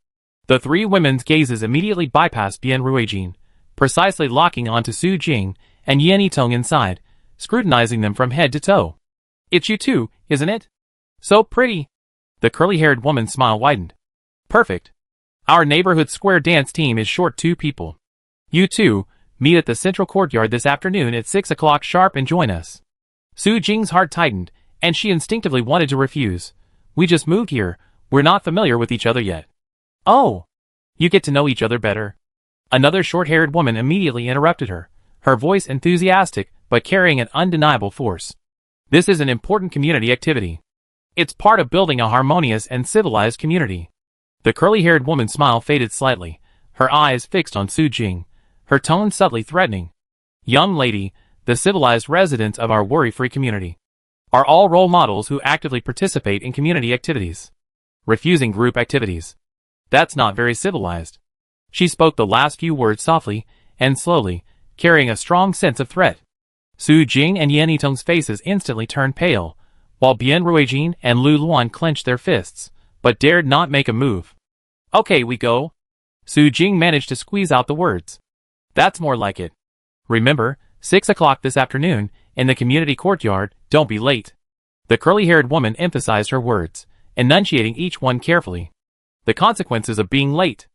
The 3 women's gazes immediately bypassed Bian Ruijin, precisely locking onto Su Jing and Yan Yitong inside, scrutinizing them from head to toe. It's you two, isn't it? So pretty. The curly-haired woman's smile widened. Perfect. Our neighborhood square dance team is short 2 people. You two, meet at the central courtyard this afternoon at 6 o'clock sharp and join us. Su Jing's heart tightened, and she instinctively wanted to refuse. We just moved here, we're not familiar with each other yet. Oh, you get to know each other better. Another short-haired woman immediately interrupted her, her voice enthusiastic but carrying an undeniable force. This is an important community activity. It's part of building a harmonious and civilized community. The curly-haired woman's smile faded slightly, her eyes fixed on Su Jing, her tone subtly threatening. Young lady, the civilized residents of our worry-free community are all role models who actively participate in community activities. Refusing group activities. That's not very civilized. She spoke the last few words softly and slowly, carrying a strong sense of threat. Su Jing and Yan Yitong's faces instantly turned pale, while Bian Ruijin and Lu Luan clenched their fists, but dared not make a move. Okay, we go. Su Jing managed to squeeze out the words. That's more like it. Remember, 6 o'clock this afternoon, in the community courtyard, don't be late. The curly-haired woman emphasized her words, enunciating each one carefully. The consequences of being late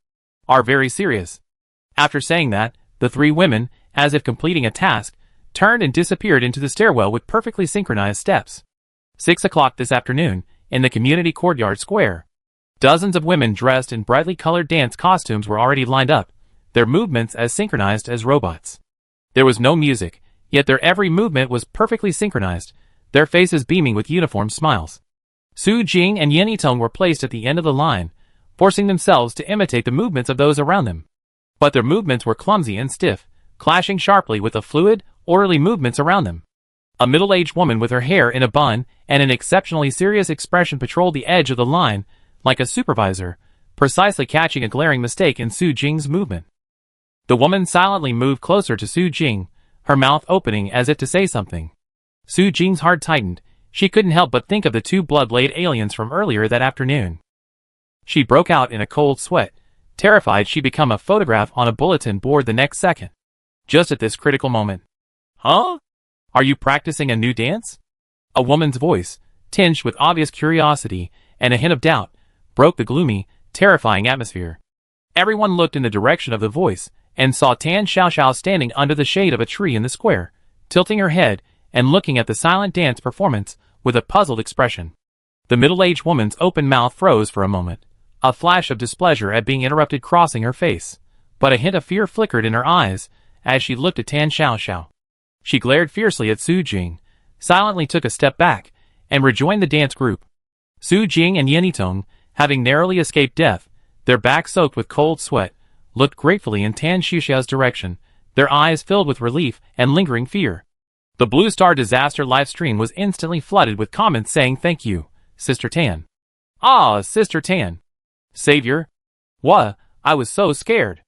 are very serious. After saying that, the three women, as if completing a task, turned and disappeared into the stairwell with perfectly synchronized steps. 6 o'clock this afternoon, in the community courtyard square. Dozens of women dressed in brightly colored dance costumes were already lined up, their movements as synchronized as robots. There was no music, yet their every movement was perfectly synchronized, their faces beaming with uniform smiles. Su Jing and Yan Yitong were placed at the end of the line, forcing themselves to imitate the movements of those around them. But their movements were clumsy and stiff, clashing sharply with the fluid, orderly movements around them. A middle-aged woman with her hair in a bun and an exceptionally serious expression patrolled the edge of the line, like a supervisor, precisely catching a glaring mistake in Su Jing's movement. The woman silently moved closer to Su Jing, her mouth opening as if to say something. Su Jing's heart tightened. She couldn't help but think of the two blood-laid aliens from earlier that afternoon. She broke out in a cold sweat, terrified she'd become a photograph on a bulletin board the next second. Just at this critical moment. Huh? Are you practicing a new dance? A woman's voice, tinged with obvious curiosity and a hint of doubt, broke the gloomy, terrifying atmosphere. Everyone looked in the direction of the voice and saw Tan Xiaoxiao standing under the shade of a tree in the square, tilting her head and looking at the silent dance performance with a puzzled expression. The middle-aged woman's open mouth froze for a moment, a flash of displeasure at being interrupted crossing her face, but a hint of fear flickered in her eyes as she looked at Tan Xiaoxiao. She glared fiercely at Su Jing, silently took a step back, and rejoined the dance group. Su Jing and Yan Yitong, having narrowly escaped death, their backs soaked with cold sweat, looked gratefully in Tan Xiaoxiao's direction, their eyes filled with relief and lingering fear. The Blue Star Disaster live stream was instantly flooded with comments saying thank you, Sister Tan. Ah, Sister Tan. Savior. What? I was so scared.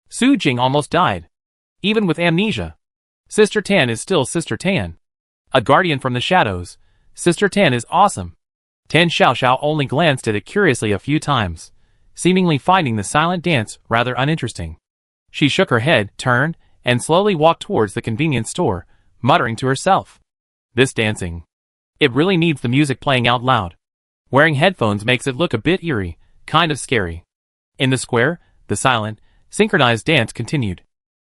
Su Jing almost died. Even with amnesia. Sister Tan is still Sister Tan. A guardian from the shadows. Sister Tan is awesome. Tan Xiaoxiao only glanced at it curiously a few times, seemingly finding the silent dance rather uninteresting. She shook her head, turned, and slowly walked towards the convenience store, muttering to herself. This dancing. It really needs the music playing out loud. Wearing headphones makes it look a bit eerie, kind of scary. In the square, the silent, synchronized dance continued.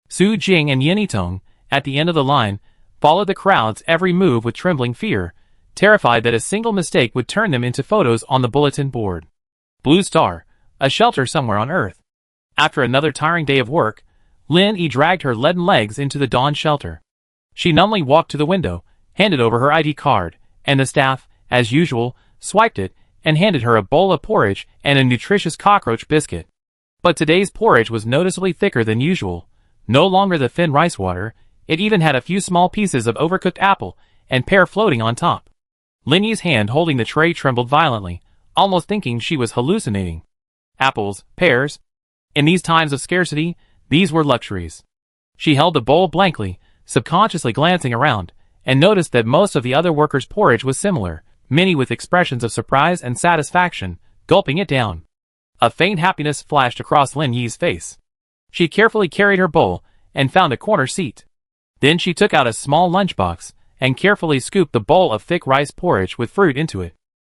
Su Jing and Yan Yitong, at the end of the line, followed the crowd's every move with trembling fear, terrified that a single mistake would turn them into photos on the bulletin board. Blue Star, a shelter somewhere on Earth. After another tiring day of work, Lin Yi dragged her leaden legs into the dawn shelter. She numbly walked to the window, handed over her ID card, and the staff, as usual, swiped it and handed her a bowl of porridge and a nutritious cockroach biscuit. But today's porridge was noticeably thicker than usual, no longer the thin rice water, it even had a few small pieces of overcooked apple and pear floating on top. Lin Yi's hand holding the tray trembled violently, almost thinking she was hallucinating. Apples, pears. In these times of scarcity, these were luxuries. She held the bowl blankly, subconsciously glancing around, and noticed that most of the other workers' porridge was similar, many with expressions of surprise and satisfaction, gulping it down. A faint happiness flashed across Lin Yi's face. She carefully carried her bowl and found a corner seat. Then she took out a small lunchbox and carefully scooped the bowl of thick rice porridge with fruit into it.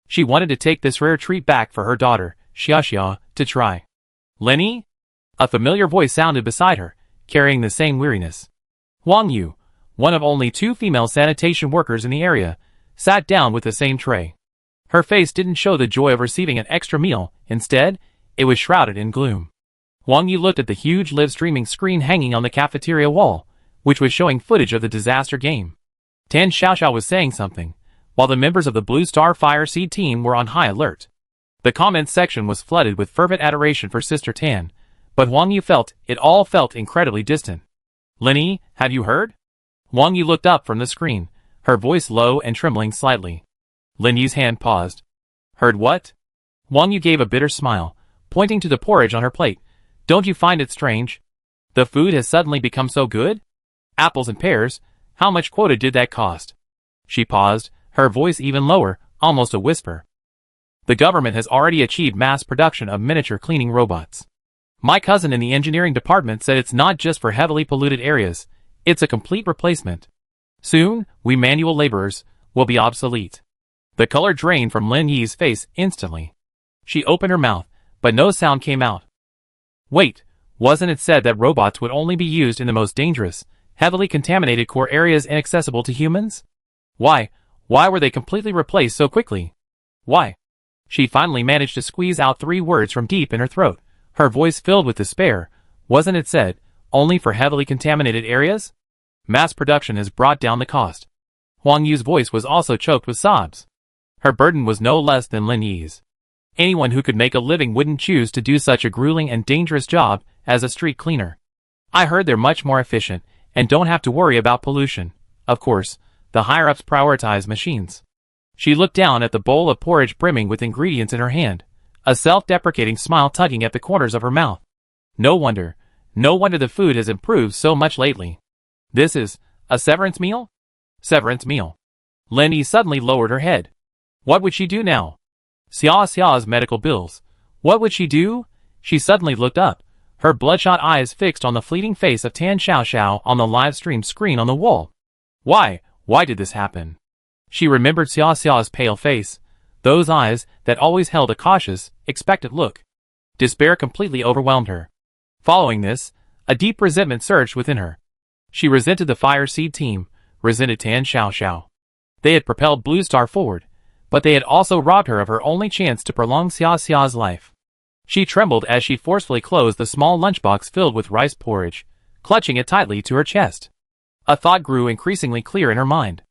She wanted to take this rare treat back for her daughter, Xiaoxia, to try. Lin Yi? A familiar voice sounded beside her, carrying the same weariness. Wang Yu, one of only 2 female sanitation workers in the area, sat down with the same tray. Her face didn't show the joy of receiving an extra meal, instead, it was shrouded in gloom. Wang Yu looked at the huge live-streaming screen hanging on the cafeteria wall, which was showing footage of the disaster game. Tan Xiaoxiao was saying something, while the members of the Blue Star Fire Seed team were on high alert. The comments section was flooded with fervent adoration for Sister Tan, but Wang Yu felt it all felt incredibly distant. Lin Yi, have you heard? Wang Yu looked up from the screen, her voice low and trembling slightly. Lin Yi's hand paused. Heard what? Wang Yu gave a bitter smile, pointing to the porridge on her plate. Don't you find it strange? The food has suddenly become so good? Apples and pears, How much quota did that cost? She paused, her voice even lower, almost a whisper. The government has already achieved mass production of miniature cleaning robots. My cousin in the engineering department said it's not just for heavily polluted areas, it's a complete replacement. Soon, we manual laborers will be obsolete. The color drained from Lin Yi's face instantly. She opened her mouth, but no sound came out. Wait, wasn't it said that robots would only be used in the most dangerous, heavily contaminated core areas inaccessible to humans? Why were they completely replaced so quickly? Why? She finally managed to squeeze out 3 words from deep in her throat, her voice filled with despair. Wasn't it said, only for heavily contaminated areas? Mass production has brought down the cost. Huang Yu's voice was also choked with sobs. Her burden was no less than Lin Yi's. Anyone who could make a living wouldn't choose to do such a grueling and dangerous job as a street cleaner. I heard they're much more efficient and don't have to worry about pollution. Of course, the higher-ups prioritize machines. She looked down at the bowl of porridge brimming with ingredients in her hand, a self-deprecating smile tugging at the corners of her mouth. No wonder the food has improved so much lately. This is a severance meal? Severance meal. Lin Yi suddenly lowered her head. What would she do now? Xiao's medical bills. What would she do? She suddenly looked up, her bloodshot eyes fixed on the fleeting face of Tan Xiao on the live stream screen on the wall. Why did this happen? She remembered Xiao's pale face, those eyes that always held a cautious, expectant look. Despair completely overwhelmed her. Following this, a deep resentment surged within her. She resented the Fire Seed team, resented Tan Xiao. They had propelled Blue Star forward, but they had also robbed her of her only chance to prolong Xiao's life. She trembled as she forcefully closed the small lunchbox filled with rice porridge, clutching it tightly to her chest. A thought grew increasingly clear in her mind.